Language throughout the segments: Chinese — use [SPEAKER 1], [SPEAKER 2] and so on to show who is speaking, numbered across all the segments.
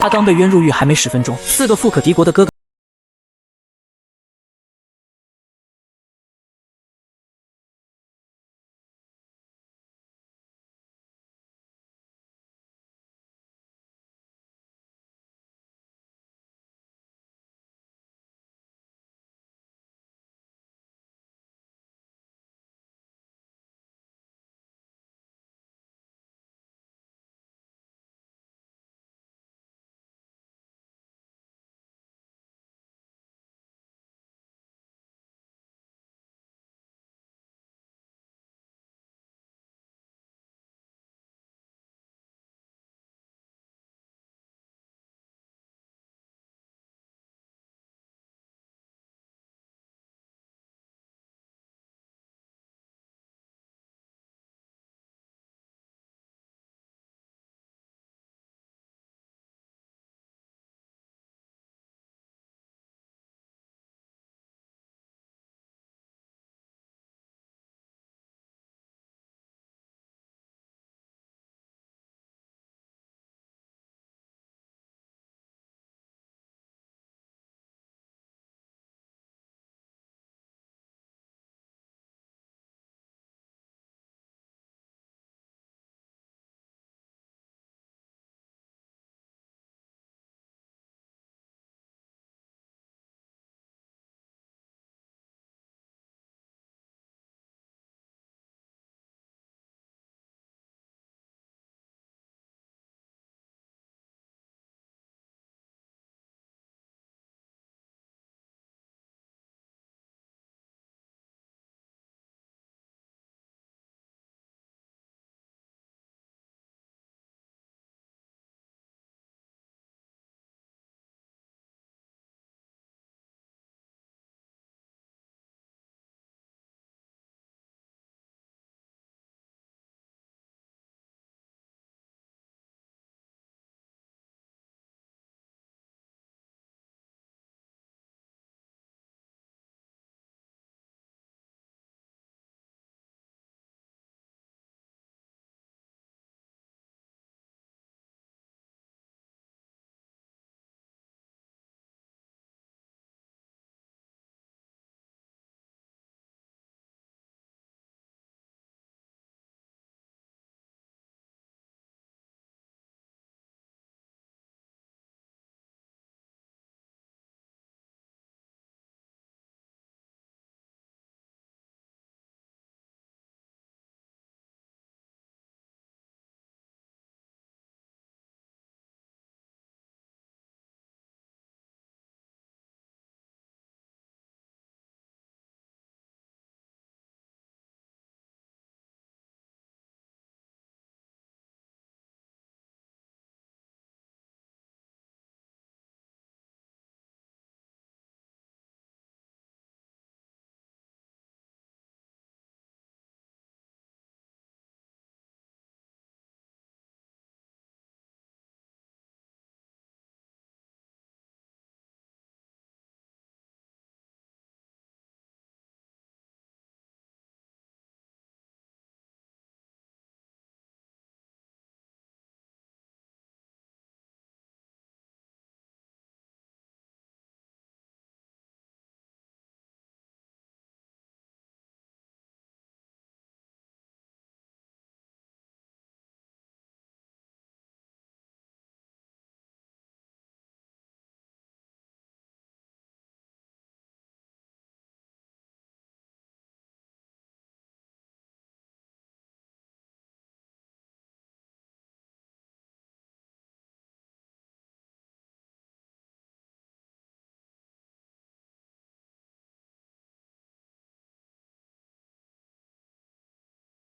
[SPEAKER 1] 他刚被冤入狱还没10分钟，4个富可敌国的哥哥。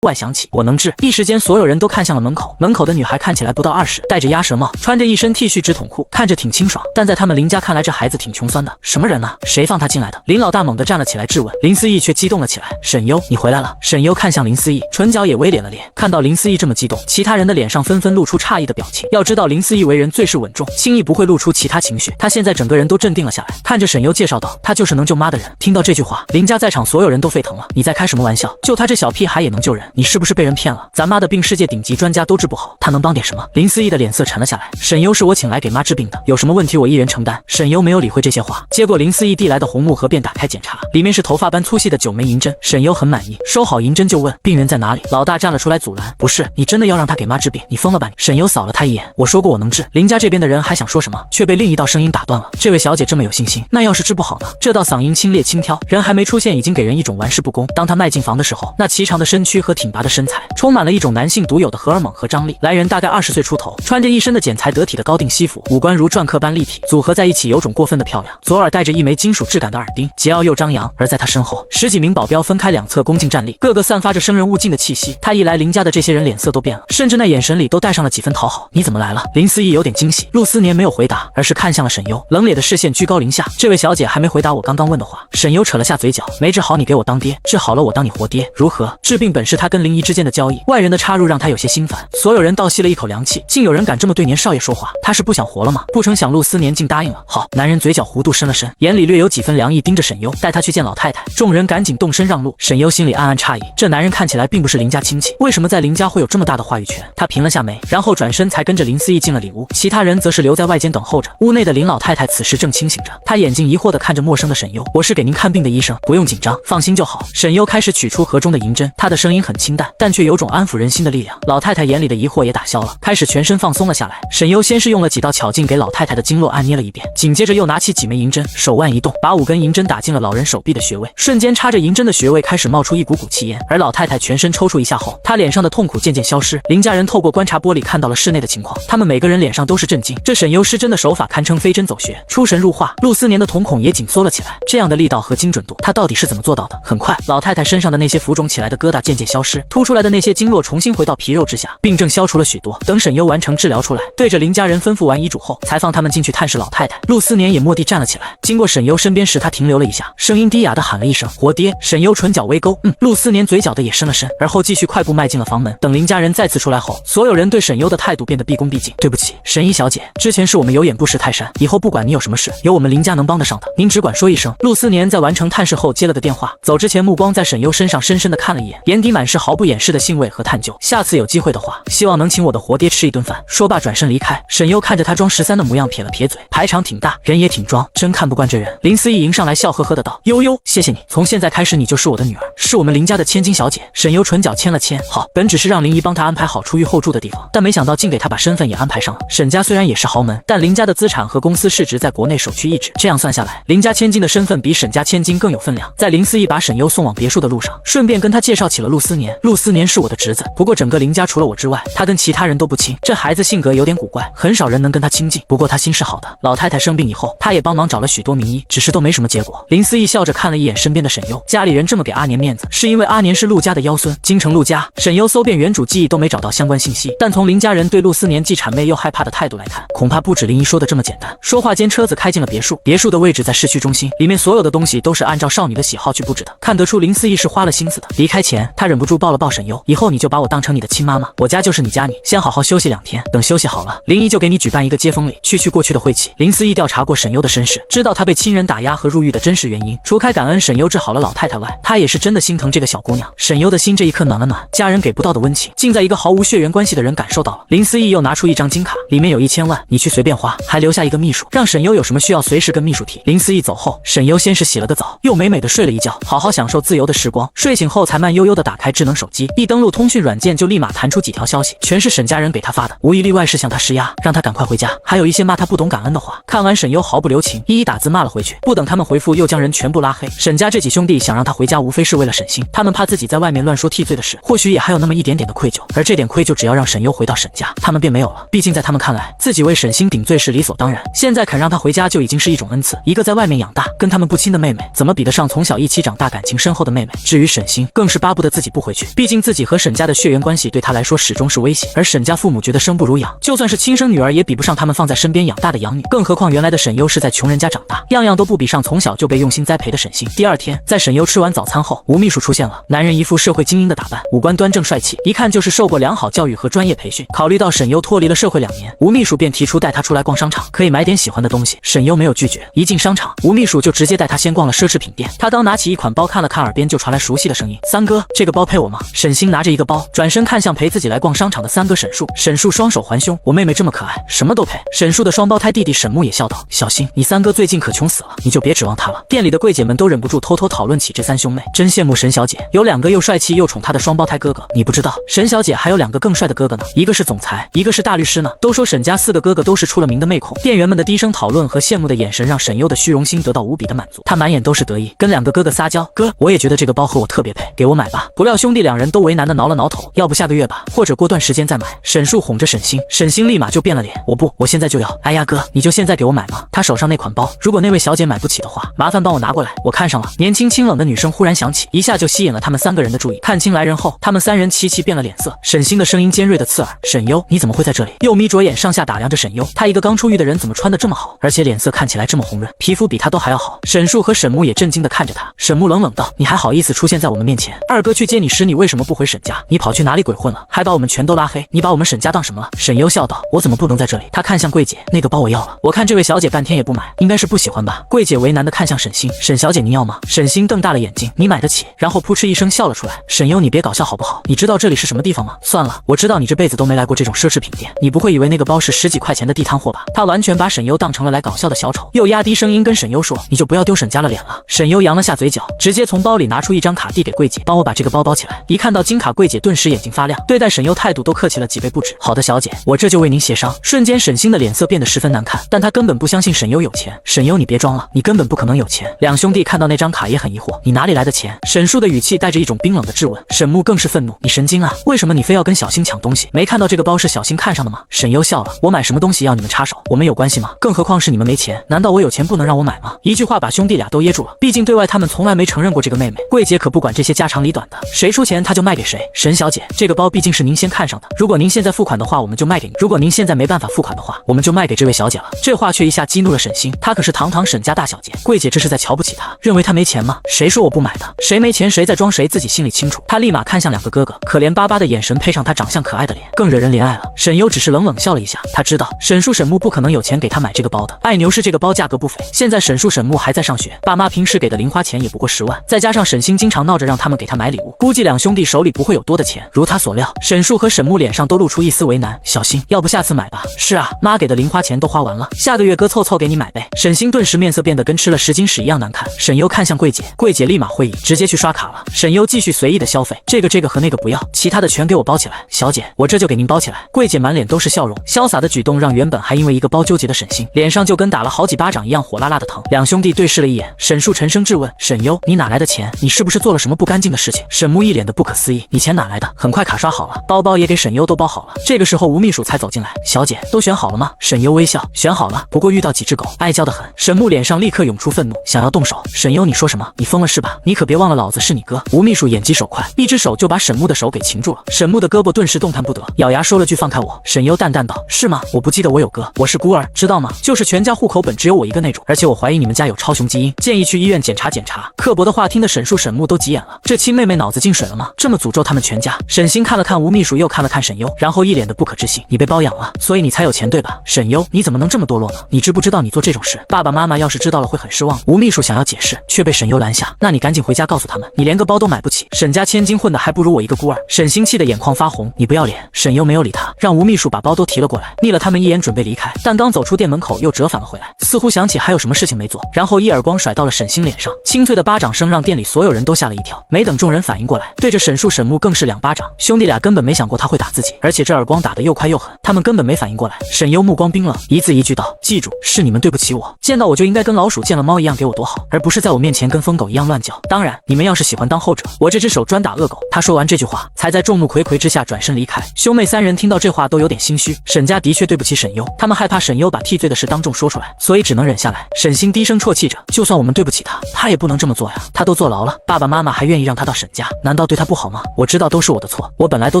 [SPEAKER 1] 外响起，我能治。一时间，所有人都看向了门口。门口的女孩看起来不到20，戴着鸭舌帽，穿着一身 T 恤直筒裤，看着挺清爽。但在他们林家看来，这孩子挺穷酸的。什么人呢？谁放他进来的？林老大猛地站了起来质问。林思义却激动了起来：“沈优，你回来了！”沈优看向林思义，唇角也微咧了咧。看到林思义这么激动，其他人的脸上纷纷露出诧异的表情。要知道，林思义为人最是稳重，轻易不会露出其他情绪。他现在整个人都镇定了下来，看着沈优介绍道：“他就是能救妈的人。”听到这句话，林家在场所有人都沸腾了。你在开什么玩笑？就他这小屁孩也能救人？你是不是被人骗了？咱妈的病世界顶级专家都治不好，他能帮点什么？林思义的脸色沉了下来。沈优是我请来给妈治病的，有什么问题我一人承担。沈优没有理会这些话，接过林思义递来的红木盒便打开检查，里面是头发般粗细的9枚银针。沈优很满意，收好银针就问病人在哪里。老大站了出来阻拦，不是，你真的要让他给妈治病？你疯了吧你？沈优扫了他一眼，我说过我能治。林家这边的人还想说什么，却被另一道声音打断了。这位小姐这么有信心，那要是治不好呢？这道嗓音清冽轻佻，人还没出现已经给人一种玩世不恭。当他迈进房的时候，那颀长的身躯和挺拔的身材充满了一种男性独有的荷尔蒙和张力。来人大概20岁出头，穿着一身的剪裁得体的高定西服，五官如篆刻般立体，组合在一起有种过分的漂亮。左耳戴着一枚金属质感的耳钉，桀骜又张扬。而在他身后，10几名保镖分开两侧恭敬站立，个个散发着生人勿近的气息。他一来，林家的这些人脸色都变了，甚至那眼神里都带上了几分讨好。你怎么来了？林思义有点惊喜。陆思年没有回答，而是看向了沈优，冷冽的视线居高临下。这位小姐还没回答我刚刚问的话。沈优扯了下嘴角，没治好你给我当爹，治好了我当你活爹，如何？治病本是他跟林姨之间的交易，外人的插入让他有些心烦。所有人倒吸了一口凉气，竟有人敢这么对年少爷说话，他是不想活了吗？不成想陆思年竟答应了。好，男人嘴角弧度伸了伸，眼里略有几分凉意，盯着沈优，带他去见老太太。众人赶紧动身让路。沈优心里暗暗诧异，这男人看起来并不是林家亲戚，为什么在林家会有这么大的话语权？他颦了下眉，然后转身才跟着林思义进了里屋，其他人则是留在外间等候着。屋内的林老太太此时正清醒着，她眼睛疑惑地看着陌生的沈优，我是给您看病的医生，不用紧张，放心就好。沈优开始取出盒中的银针，他的声音很清淡，但却有种安抚人心的力量。老太太眼里的疑惑也打消了，开始全身放松了下来。沈优先是用了几道巧劲给老太太的经络按捏了一遍，紧接着又拿起几枚银针，手腕一动，把5根银针打进了老人手臂的穴位，瞬间插着银针的穴位开始冒出一股股气烟，而老太太全身抽搐一下后，她脸上的痛苦渐渐消失。林家人透过观察玻璃看到了室内的情况，他们每个人脸上都是震惊，这沈优施针的手法堪称飞针走穴，出神入化。陆思年的瞳孔也紧缩了起来，这样的力道和精准度，他到底是怎么做到的？很快，老太太身上的那些浮肿起来的疙瘩渐渐消失，凸出来的那些经络重新回到皮肉之下，病症消除了许多。等沈优完成治疗出来，对着林家人吩咐完遗嘱后，才放他们进去探视老太太。陆思年也蓦地站了起来，经过沈优身边时，他停留了一下，声音低哑地喊了一声活爹。沈优唇角微勾，陆思年嘴角的也伸了伸，而后继续快步迈进了房门。等林家人再次出来后，所有人对沈优的态度变得毕恭毕敬。对不起，沈姨小姐，之前是我们有眼不识泰山，以后不管你有什么事，有我们林家能帮得上的，您只管说一声。陆思年在完成探视后接了个电话，走之前目光在沈优身上深深的看了一眼，眼底满是毫不掩饰的欣慰和探究。下次有机会的话，希望能请我的活爹吃一顿饭。说罢转身离开。沈优看着他装13的模样，撇了撇嘴，排场挺大，人也挺装，真看不惯这人。林思义迎上来笑呵呵的道，悠悠，谢谢你，从现在开始你就是我的女儿，是我们林家的千金小姐。沈优唇角牵了牵，好，本只是让林姨帮他安排好出狱后住的地方，但没想到竟给他把身份也安排上了。沈家虽然也是豪门，但林家的资产和公司市值在国内首屈一指，这样算下来，林家千金的身份比沈家千金更有分量。在林思义把沈优送往别墅的路上，顺便跟他介绍起了陆思年。陆思年是我的侄子，不过整个林家除了我之外，他跟其他人都不亲。这孩子性格有点古怪，很少人能跟他亲近，不过他心是好的。老太太生病以后，他也帮忙找了许多名医，只是都没什么结果。林思义笑着看了一眼身边的沈优，家里人这么给阿年面子，是因为阿年是陆家的妖孙，京城陆家。沈优搜遍原主记忆都没找到相关信息，但从林家人对陆思年既谄媚又害怕的态度来看，恐怕不止林姨说的这么简单。说话间，车子开进了别墅，别墅的位置在市区中心，里面所有的东西都是按照少女的喜好去布置的，看得出林思义是花了心思的。离开前，他忍不住抱了抱沈优，以后你就把我当成你的亲妈妈，我家就是你家，你先好好休息2天，等休息好了，林姨就给你举办一个接风礼，去过去的晦气。林思义调查过沈优的身世，知道他被亲人打压和入狱的真实原因，除开感恩沈优治好了老太太外，他也是真的心疼这个小姑娘。沈优的心这一刻暖了暖，家人给不到的温情，竟在一个毫无血缘关系的人感受到了。林思义又拿出一张金卡，里面有1000万，你去随便花，还留下一个秘书，让沈优有什么需要随时跟秘书提。林思义走后，沈优先是洗了个澡，又美美的睡了一觉，好好享受自由的时光。睡醒后才慢悠悠的打开智能手机，一登录通讯软件就立马弹出几条消息，全是沈家人给他发的，无一例外是向他施压，让他赶快回家，还有一些骂他不懂感恩的话。看完沈优毫不留情，一一打字骂了回去，不等他们回复，又将人全部拉黑。沈家这几兄弟想让他回家，无非是为了沈星，他们怕自己在外面乱说替罪的事，或许也还有那么一点点的愧疚，而这点愧疚只要让沈优回到沈家，他们便没有了。毕竟在他们看来，自己为沈星顶罪是理所当然，现在肯让他回家就已经是一种恩赐。一个在外面养大，跟他们不亲的妹妹，怎么比得上从小一起长大、感情深厚的妹妹？至于沈星，更是巴不得自己不回去，毕竟自己和沈家的血缘关系对他来说始终是威胁，而沈家父母觉得生不如养，就算是亲生女儿也比不上他们放在身边养大的养女，更何况原来的沈优是在穷人家长大，样样都不比上从小就被用心栽培的沈星。第二天，在沈优吃完早餐后，吴秘书出现了，男人一副社会精英的打扮，五官端正帅气，一看就是受过良好教育和专业培训。考虑到沈优脱离了社会2年，吴秘书便提出带他出来逛商场，可以买点喜欢的东西。沈优没有拒绝，一进商场，吴秘书就直接带他先逛了奢侈品店。他刚拿起一款包看了看，耳边就传来熟悉的声音：三哥，这个包配我我吗？沈星拿着一个包，转身看向陪自己来逛商场的三哥沈树。沈树双手环胸，我妹妹这么可爱，什么都配。沈树的双胞胎弟弟沈木也笑道：“小心，你三哥最近可穷死了，你就别指望他了。”店里的柜姐们都忍不住偷偷讨论起这三兄妹，真羡慕沈小姐，有2个又帅气又宠她的双胞胎哥哥。你不知道，沈小姐还有2个更帅的哥哥呢，一个是总裁，一个是大律师呢。都说沈家4个哥哥都是出了名的妹控，店员们的低声讨论和羡慕的眼神让沈优的虚荣心得到无比的满足，他满眼都是得意，跟2个哥哥撒娇：“哥，我也觉得这个包和我特别配，给我买吧。”不料兄弟2人都为难的挠了挠头，要不下个月吧，或者过段时间再买。沈树哄着沈星，沈星立马就变了脸：“我不，我现在就要。”“哎呀哥，你就现在给我买吗？”他手上那款包，如果那位小姐买不起的话，麻烦帮我拿过来，我看上了。年轻清冷的女声忽然响起，一下就吸引了他们3个人的注意。看清来人后，他们3人齐齐变了脸色。沈星的声音尖锐的刺耳：“沈优，你怎么会在这里？”又眯着眼上下打量着沈优，他一个刚出狱的人怎么穿得这么好，而且脸色看起来这么红润，皮肤比他都还要好。沈树和沈木也震惊地看着他。沈木冷冷道：“你还好意思出现在我们面前？二哥去接你时，你为什么不回沈家？你跑去哪里鬼混了？还把我们全都拉黑，你把我们沈家当什么了？”沈优笑道：“我怎么不能在这里？”他看向柜姐：“那个包我要了，我看这位小姐半天也不买，应该是不喜欢吧？”柜姐为难地看向沈星：“沈小姐您要吗？”沈星瞪大了眼睛：“你买得起？”然后扑哧一声笑了出来。沈优，你别搞笑好不好？你知道这里是什么地方吗？算了，我知道你这辈子都没来过这种奢侈品店，你不会以为那个包是10几块钱的地摊货吧？他完全把沈优当成了来搞笑的小丑，又压低声音跟沈优说：“你就不要丢沈家了脸了。”沈优扬了下嘴角，直接从包里拿出一张卡递给柜姐：“帮我把这个包包起来。”一看到金卡，柜姐顿时眼睛发亮，对待沈优态度都客气了几倍不止。“好的小姐，我这就为您协商。”瞬间沈星的脸色变得十分难看，但他根本不相信沈优有钱。“沈优，你别装了，你根本不可能有钱。”两兄弟看到那张卡也很疑惑：“你哪里来的钱？”沈树的语气带着一种冰冷的质问。沈木更是愤怒：“你神经啊？为什么你非要跟小星抢东西？没看到这个包是小星看上的吗？”沈优笑了：“我买什么东西要你们插手？我们有关系吗？更何况是你们没钱，难道我有钱不能让我买吗？”一句话把兄弟俩都噎住了，毕竟对外他们从来没承认过这个妹妹。柜姐可不管这些家长里短的，谁出钱他就卖给谁。“沈小姐，这个包毕竟是您先看上的，如果您现在付款的话，我们就卖给你；如果您现在没办法付款的话，我们就卖给这位小姐了。”这话却一下激怒了沈星，她可是堂堂沈家大小姐，柜姐这是在瞧不起她，认为她没钱吗？谁说我不买的？谁没钱谁在装谁自己心里清楚。她立马看向2个哥哥，可怜巴巴的眼神配上她长相可爱的脸，更惹人怜爱了。沈优只是冷冷笑了一下，他知道沈树沈木不可能有钱给他买这个包的。爱牛市这个包价格不菲，现在沈树沈木还在上学，爸妈平时给的零花钱也不过10万，再加上沈星经常闹着让他们给他买礼物，估计两兄弟手里不会有多的钱。如他所料，沈树和沈木脸上都露出一丝为难：“小星，要不下次买吧？”“是啊，妈给的零花钱都花完了，下个月哥凑给你买呗。”沈星顿时面色变得跟吃了10斤屎一样难看。沈优看向柜姐，柜姐立马会意，直接去刷卡了。沈优继续随意的消费，这个和那个不要，其他的全给我包起来。“小姐，我这就给您包起来。”柜姐满脸都是笑容，潇洒的举动让原本还因为一个包纠结的沈星脸上就跟打了好几巴掌一样火辣辣的疼。两兄弟对视了一眼，沈树沉声质问：“沈优，你哪来的钱？你是不是做了什么不干净的事情？”沈木一脸的不可思议：“你钱哪来的？”很快卡刷好了，包包也给沈优都包好了。这个时候吴秘书才走进来：“小姐，都选好了吗？”沈优微笑：“选好了，不过遇到几只狗，爱叫得很。”沈木脸上立刻涌出愤怒，想要动手。“沈优，你说什么？你疯了是吧？你可别忘了老子是你哥！”吴秘书眼疾手快，一只手就把沈木的手给擒住了。沈木的胳膊顿时动弹不得，咬牙说了句：“放开我。”沈优淡淡道：“是吗？我不记得我有哥，我是孤儿，知道吗？就是全家户口本只有我一个那种，而且我怀疑你们家有超雄基因，建议去医院检查检查。”刻薄的话听得沈树沈木都急眼了，这亲妹妹脑子进水了吗？这么诅咒他们全家？沈星看了看吴秘书，又看了看沈优，然后一脸的不可置信：“你被包养了，所以你才有钱对吧？沈优，你怎么能这么堕落呢？你知不知道你做这种事，爸爸妈妈要是知道了会很失望。”吴秘书想要解释，却被沈优拦下：“那你赶紧回家告诉他们，你连个包都买不起，沈家千金混的还不如我一个孤儿。”沈星气得眼眶发红：“你不要脸！”沈优没有理他，让吴秘书把包都提了过来，睨了他们一眼准备离开，但刚走出店门口又折返了回来，似乎想起还有什么事情没做，然后一耳光甩到了沈星脸上，清脆的巴掌声让店里所有人都吓了一跳。没等众人反应过来，对着沈树沈木更是2巴掌。兄弟俩根本没想过他会打自己，而且这耳光打得又快又狠，他们根本没反应过来。沈优目光冰冷，一字一句道：“记住，是你们对不起我，见到我就应该跟老鼠见了猫一样给我躲好，而不是在我面前跟疯狗一样乱叫。当然，你们要是喜欢当后者，我这只手专打恶狗。”他说完这句话，才在众目睽睽之下转身离开。兄妹3人听到这话都有点心虚，沈家的确对不起沈优，他们害怕沈优把替罪的事当众说出来，所以只能忍下来。沈星低声啜泣着：“就算我们对不起他，他也不能这么做呀，他都坐牢了，爸爸妈妈还愿意让他到沈家，难道对他不好吗？我知道都是我的错，我本来都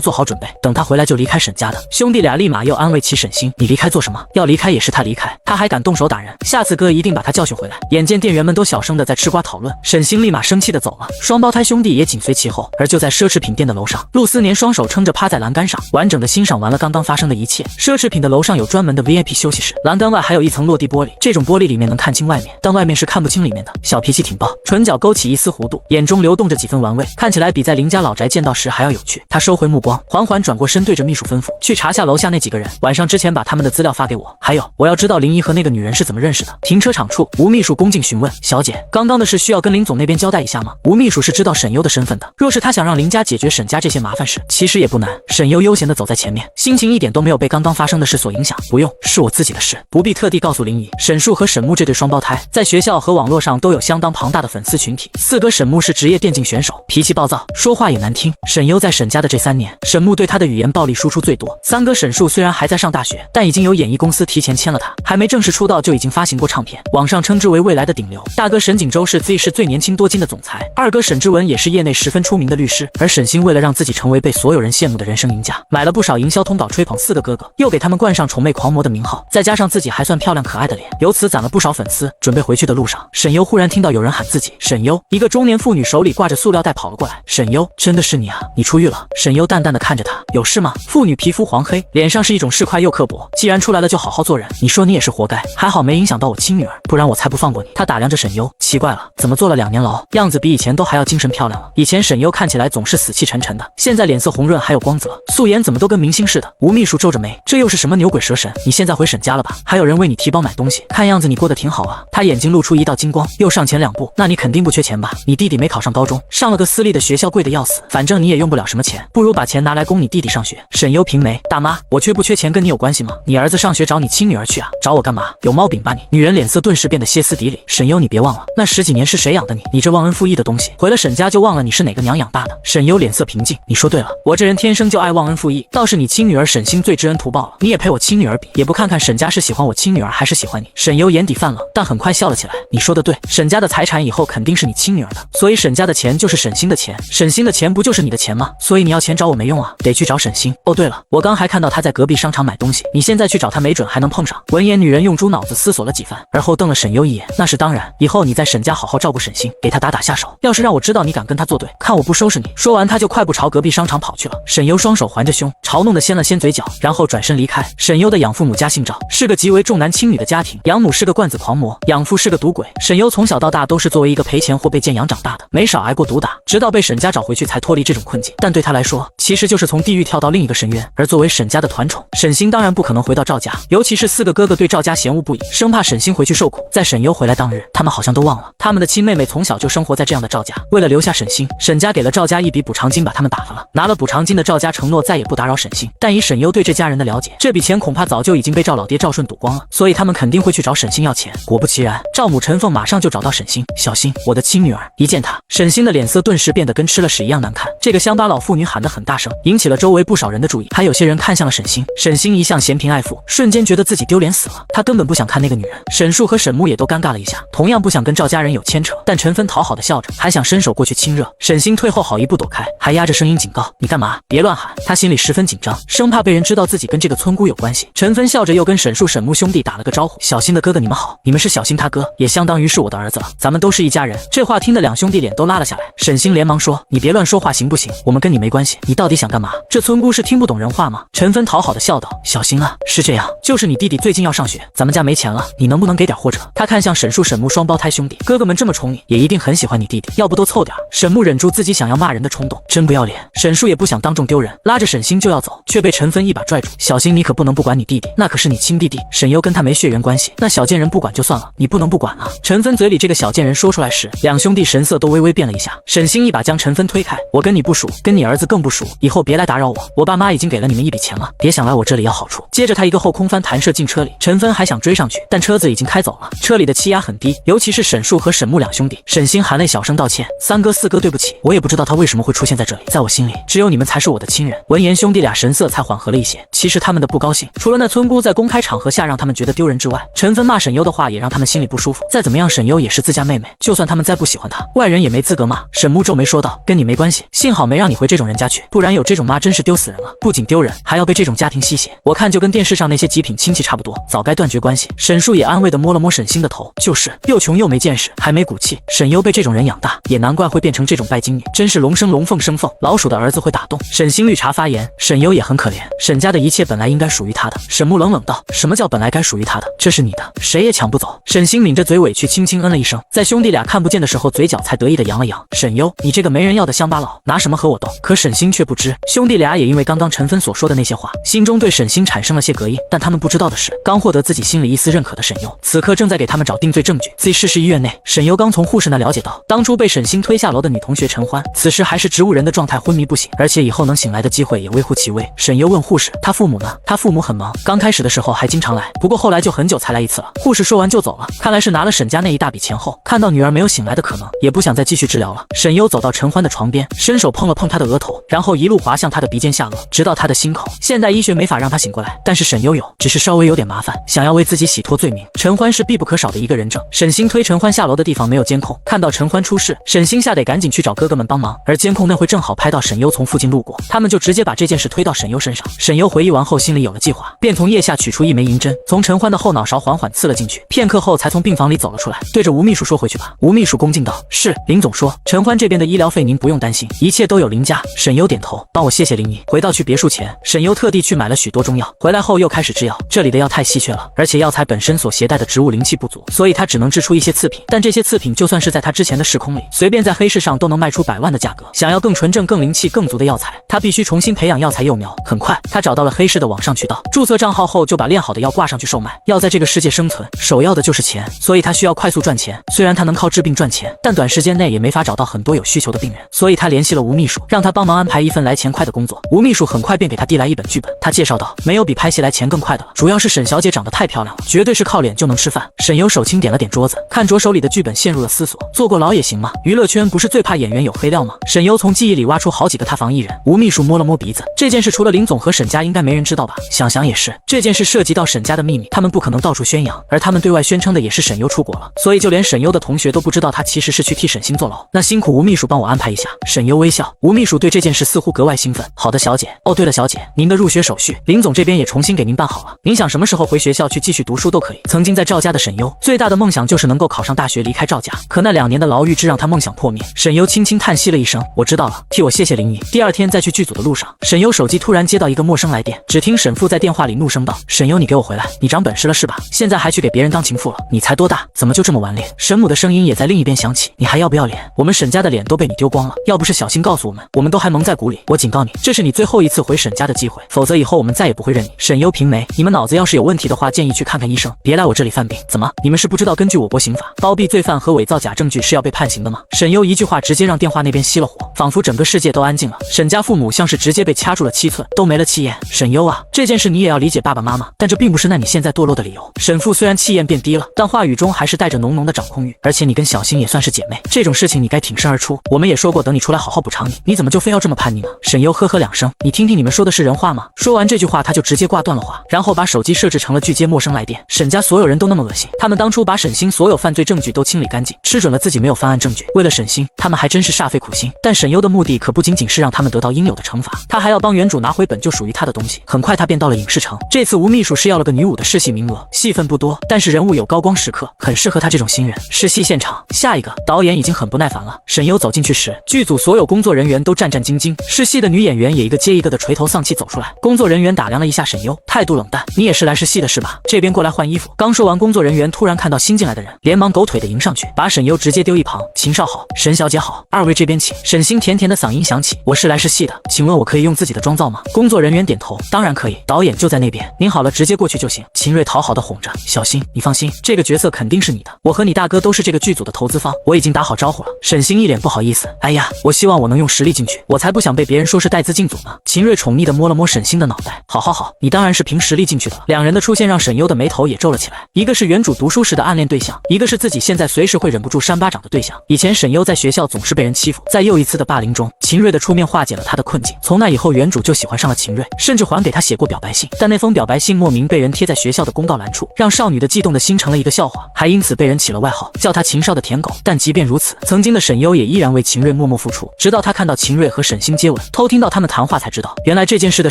[SPEAKER 1] 做好准备，等他回来就离开沈家的。”兄弟俩立马又安慰起沈星：“你离开做什么？要离开也是他离开，他还敢动手打人，下次哥一定把他教训回来。”眼见店员们都小声的在吃瓜讨论，沈星立马生气的走了，双胞胎兄弟也紧随其后。而就在奢侈品店的楼上，陆思年双手撑着趴在栏杆上，完整的欣赏完了刚刚发生的一切。奢侈品的楼上有专门的 VIP 休息室，栏杆外还有一层落地玻璃，这种玻璃里面能看清外面，但外面是看不清里面的。小脾气挺爆，唇角勾起一丝弧度，眼中流动着几分玩味，看起来比在林家老宅见到时还要有趣。他收回目光，缓缓转过身，对着秘书吩咐：去查下楼下那几个人，晚上之前把他们的资料发给我。还有，我要知道林怡和那个女人是怎么认识的。停车场处，吴秘书恭敬询问：小姐，刚刚的事需要跟林总那边交代一下吗？吴秘书是知道沈优的身份的，若是他想让林家解决沈家这些麻烦事，其实也不难。沈优悠闲地走在前面，心情一点都没有被刚刚发生的事所影响。不用，是我自己的事，不必特地告诉林怡。沈树和沈木这对双胞胎，在学校和网络上都有相当庞大的粉丝群体。四哥沈木是职业电竞选手，脾气暴躁，说话也难听。沈优在沈家的这3年，沈木对他的语言暴力输出最多。三哥沈树虽然还在上大学，但已经有演艺公司提前签了他，还没正式出道就已经发行过唱片，网上称之为未来的顶流。大哥沈锦州是 Z 市最年轻多金的总裁，二哥沈之文也是业内十分出名的律师。而沈星为了让自己成为被所有人羡慕的人生赢家，买了不少营销通稿吹捧4个哥哥，又给他们冠上宠妹狂魔的名号，再加上自己还算漂亮可爱的脸，由此攒了不少粉丝。准备回去的路上，沈优忽然听到有人喊自己沈优，一个中年妇女手里挂着塑料袋跑了过来。沈优，真的是你啊，你出狱了。沈优淡淡的看着他，有事吗？妇女皮肤黄黑，脸上是一种市侩又刻薄，既然出来了就好好做人，你说你也是活该，还好没影响到我亲女儿，不然我才不放过你。他打量着沈优，奇怪了，怎么坐了2年牢，样子比以前都还要精神漂亮了。以前沈优看起来总是死气沉沉的，现在脸色红润还有光泽，素颜怎么都跟明星似的。吴秘书皱着眉，这又是什么牛鬼蛇神？你现在回沈家了吧？还有人为你提包买东西，看样子你过得挺好啊。他眼睛露出一道金光，又上前2步，那你肯定不缺钱吧？你弟弟没考上高中，上了个私立的学校，贵得要死，反正你也用不了什么钱，不如把钱拿来供你弟弟上学。沈优平眉，大妈，我缺不缺钱跟你有关系吗？你儿子上学找你亲女儿去啊，找我干嘛？有毛病吧你？女人脸色顿时变得歇斯底里。沈优，你别忘了，那10几年是谁养的你？你这忘恩负义的东西，回了沈家就忘了你是哪个娘养大的。沈优脸色平静，你说对了，我这人天生就爱忘恩负义，倒是你亲女儿沈星最知恩图报了，你也陪我亲女儿比，也不看看沈家是喜欢我亲女儿还是喜欢你。沈优眼底泛冷，但很快笑了起来，你说的对，沈家的财产以后肯定是你亲女儿的，所以沈家的钱就是沈星的钱，沈星的钱不就是你的钱吗？所以你要钱找我没用啊，得去找沈星。哦对了，我刚还看到他在隔壁商场买东西，你现在去找他没准还能碰上。闻言，女人用猪脑子思索了几番，而后瞪了沈优一眼，那是当然，以后你在沈家好好照顾沈星，给他打打下手，要是让我知道你敢跟他作对，看我不收拾你。说完他就快步朝隔壁商场跑去了。沈优双手环着胸，嘲弄的掀了掀嘴角，然后转身离开。沈优的养父母家姓赵，是个极为重男轻女的家庭，养母是个惯子狂魔，养父是个赌鬼。沈优从小到大都是作为一个赔钱或被贱养长大的，没少挨过毒打，直到被沈家找回去才脱离这种困境。但对他来说，其实就是从地狱跳到另一个深渊。而作为沈家的团宠，沈星当然不可能回到赵家，尤其是4个哥哥对赵家嫌恶不已，生怕沈星回去受苦。在沈优回来当日，他们好像都忘了，他们的亲妹妹从小就生活在这样的赵家。为了留下沈星，沈家给了赵家一笔补偿金，把他们打发了。拿了补偿金的赵家承诺再也不打扰沈星，但以沈优对这家人的了解，这笔钱恐怕早就已经被赵老爹赵顺赌光了，所以他们肯定会去找沈星要钱。果不其然，赵母陈凤马上就找到沈星，小心，我的亲女儿。一见他，沈星的脸色顿时变得跟吃了屎一样难看。这个乡巴老妇女喊得很大声，引起了周围不少人的注意，还有些人看向了沈星。沈星一向嫌贫爱富，瞬间觉得自己丢脸死了，他根本不想看那个女人。沈树和沈木也都尴尬了一下，同样不想跟赵家人有牵扯，但陈芬讨好的笑着，还想伸手过去亲热。沈星退后好一步躲开，还压着声音警告：你干嘛？别乱喊。他心里十分紧张，生怕被人知道自己跟这个村姑有关系。陈芬笑着又跟沈树沈木兄弟打了个招呼：小新的哥哥你们好，你们是小新他哥，也相当于是我的儿子了，咱们都是一家人。这话听得2兄弟脸都拉了下来。沈星连忙说：你别乱说话行不行？我们跟你没关系，你到底想干嘛？这村姑是听不懂人话吗？陈芬讨好的笑道：小新啊，是这样，就是你弟弟最近要上学，咱们家没钱了，你能不能给点货车？他看向沈树沈木双胞胎兄弟，哥哥们这么宠你，也一定很喜欢你弟弟，要不都凑点。沈木忍住自己想要骂人的冲动，真不要脸。沈树也不想当众丢人，拉着沈星就要走，却被陈芬一把拽住：小新，你可不能不管你弟弟，那可是你亲弟弟，沈优跟他没血缘关系，那小贱人不管就算了，你不能不管啊。陈芬嘴里这个小贱人说出来时，2兄弟神色都微微变了一下。沈星一把将陈芬推开：我跟你不熟，跟你儿子更不熟，以后别来打扰我，我爸妈已经给了你们一笔钱了，别想来我这里要好处。接着他一个后空翻弹射进车里，陈芬还想追上去，但车子已经开走了，车里的气压很低，尤其是沈树和沈木2兄弟。沈星含泪小声道歉：3哥4哥对不起，我也不知道他为什么会出现在这里，在我心里只有你们才是我的亲人。闻言兄弟俩神色才缓和了一些，其实他们的不高兴除了那村姑在公开场合下让他们觉得丢人之外，陈芬骂沈优的话也让他们心里不舒服。再怎么样沈优也是自家妹妹，就算他们再不喜欢她，外人也没资格骂。沈木皱眉说道：跟你没关系，幸好没让你回这种人家去，不然有这种妈真是丢死人了，不仅丢人还要被这种家庭吸血，我看就跟电视上那些极品亲戚差不多，早该断绝关系。沈树也安慰地摸了摸沈星的头，就是又穷又没见识，还没骨气，沈优被这种人养大，也难怪会变成这种拜金女，真是龙生龙凤生凤，老鼠的儿子会打洞。沈星绿茶发言：沈优也很可怜，沈家的一切本来应该属于他的。沈木冷冷道：什么叫本来该属于他的？这是你的，谁也抢不走。沈星抿着嘴委屈轻轻嗯了一声，在兄弟俩看不见的时候嘴角才得意地扬了扬：沈优，你这个没人圈要的乡巴佬，拿什么和我斗？可沈星却不知，兄弟俩也因为刚刚陈芬所说的那些话，心中对沈星产生了些膈应。但他们不知道的是，刚获得自己心里一丝认可的沈优，此刻正在给他们找定罪证据。Z市医院内，沈优刚从护士那了解到，当初被沈星推下楼的女同学陈欢，此时还是植物人的状态，昏迷不醒，而且以后能醒来的机会也微乎其微。沈优问护士，他父母呢？他父母很忙，刚开始的时候还经常来，不过后来就很久才来一次了。护士说完就走了，看来是拿了沈家那一大笔钱后，看到女儿没有醒来的可能，也不想再继续治疗了。沈优走到陈欢的床边，伸手碰了碰她的额头，然后一路滑向她的鼻尖下颚，直到她的心口。现代医学没法让她醒过来，但是沈优有，只是稍微有点麻烦，想要为自己洗脱罪名。陈欢是必不可少的一个人证。沈星推陈欢下楼的地方没有监控，看到陈欢出事，沈星吓得赶紧去找哥哥们帮忙，而监控那会正好拍到沈优从附近路过，他们就直接把这件事推到沈优身上。沈优回忆完后，心里有了计划，便从腋下取出一枚银针，从陈欢的后脑勺缓缓刺了进去，片刻后才从病房里走了出来，对着吴秘书说：“回去吧。”吴秘书恭敬道：“是。”林总说：“陈欢这边的医疗费您不用担心，一切都有林家。”沈优点头：“帮我谢谢林姨。”回到去别墅前，沈优特地去买了许多中药，回来后又开始制药。这里的药太稀缺了，而且药材本身所携带的植物灵气不足，所以他只能制出一些次品。但这些次品就算是在他之前的时空里，随便在黑市上都能卖出100万的价格。想要更纯正、更灵气、更足的药材，他必须重新培养药材幼苗。很快，他找到了黑市的网上渠道，注册账号后就把炼好的药挂上去售卖。要在这个世界生存，首要的就是钱，所以他需要快速赚钱。虽然他能靠治病赚钱，但短时间内也没法找到很多有需求的病人，所以他联系了吴秘书，让他帮忙安排一份来钱快的工作。吴秘书很快便给他递来一本剧本，他介绍道：“没有比拍戏来钱更快的了，主要是沈小姐长得太漂亮了，绝对是靠脸就能吃饭。”沈优手轻点了点桌子，看着手里的剧本陷入了思索。坐过牢也行吗？娱乐圈不是最怕演员有黑料吗？沈优从记忆里挖出好几个塌房艺人。吴秘书摸了摸鼻子，这件事除了林总和沈家应该没人知道吧？想想也是，这件事涉及到沈家的秘密，他们不可能到处宣扬，而他们对外宣称的也是沈优出国了，所以就连沈优的同学都不知道他其实是去替沈星坐牢。那辛苦吴秘书帮我安排一下。沈优微笑，吴秘书对这件事似乎格外兴奋。好的，小姐。哦，对了，小姐，您的入学手续，林总这边也重新给您办好了，您想什么时候回学校去继续读书都可以。曾经在赵家的沈优，最大的梦想就是能够考上大学，离开赵家，可那2年的牢狱只让他梦想破灭。沈优轻轻叹息了一声，我知道了，替我谢谢林姨。第二天在去剧组的路上，沈优手机突然接到一个陌生来电，只听沈父在电话里怒声道：“沈优，你给我回来！你长本事了是吧？现在还去给别人当情妇了？你才多大，怎么就这么顽劣？”沈母的声音也在另一边响起：“你还要不要脸？我们沈家的脸都被你丢光了，要不是小新告诉我们，我们都还蒙在鼓里。我警告你，这是你最后一次回沈家的机会，否则以后我们再也不会认你。”沈优平眉：“你们脑子要是有问题的话，建议去看看医生，别来我这里犯病。怎么，你们是不知道根据我国刑法，包庇罪犯和伪造假证据是要被判刑的吗？”沈优一句话直接让电话那边熄了火，仿佛整个世界都安静了。沈家父母像是直接被掐住了7寸，都没了气焰。沈优啊，这件事你也要理解爸爸妈妈，但这并不是那你现在堕落的理由。沈父虽然气焰变低了，但话语中还是带着浓浓的掌控欲。而且你跟小新也算是姐妹，这种事情你该挺身而出。我们也说过，等你出来好好补偿你，你怎么就非要这么叛逆呢？沈优呵呵2声，你听听你们说的是人话吗？说完这句话，他就直接挂断了话，然后把手机设置成了拒接陌生来电。沈家所有人都那么恶心，他们当初把沈星所有犯罪证据都清理干净，吃准了自己没有犯案证据，为了沈星，他们还真是煞费苦心。但沈优的目的可不仅仅是让他们得到应有的惩罚，他还要帮原主拿回本就属于他的东西。很快他便到了影视城，这次吴秘书是要了个女舞的试戏名额，戏份不多，但是人物有高光时刻，很适合他这种新人。试戏现场，下一个导演已经很不耐烦了。沈优走进去时，剧组所有工作人员都战战兢兢，试戏的女演员也一个接一个的垂头丧气走出来。工作人员打量了一下沈优，态度冷淡：“你也是来试戏的是吧？这边过来换衣服。”刚说完，工作人员突然看到新进来的人，连忙狗腿的迎上去，把沈优直接丢一旁。“秦少好，沈小姐好，二位这边请。”沈星甜甜的嗓音响起：“我是来试戏的，请问我可以用自己的妆造吗？”工作人员点头：“当然可以，导演就在那边，您好了直接过去就行。”秦瑞讨好的哄着：“小新，你放心，这个角色肯定是你的，我和你大哥都是这个剧组的投资方，我已经打好招呼了。”沈星一脸不好意思：“哎呀，我希望我能用实力进去，我才不想被别人说是带资进组呢。”秦瑞宠溺的摸了摸沈星的脑袋：“好好好，你当然是凭实力进去的。”两人的出现让沈优的眉头也皱了起来，一个是原主读书时的暗恋对象，一个是自己现在随时会忍不住扇巴掌的对象。以前沈优在学校总是被人欺负，在又一次的霸凌中，秦瑞的出面化解了他的困境。从那以后，原主就喜欢上了秦瑞，甚至还给他写过表白信。但那封表白信莫名被人贴在学校的公告栏处，让少女的悸动的心成了一个笑话，还因此被人起了外号，叫他秦少的舔狗。但即便如此，曾经的沈优也依然为秦瑞默默付出，直到他看到秦瑞和沈星接吻，偷听到他们谈话，才知道原来这件事的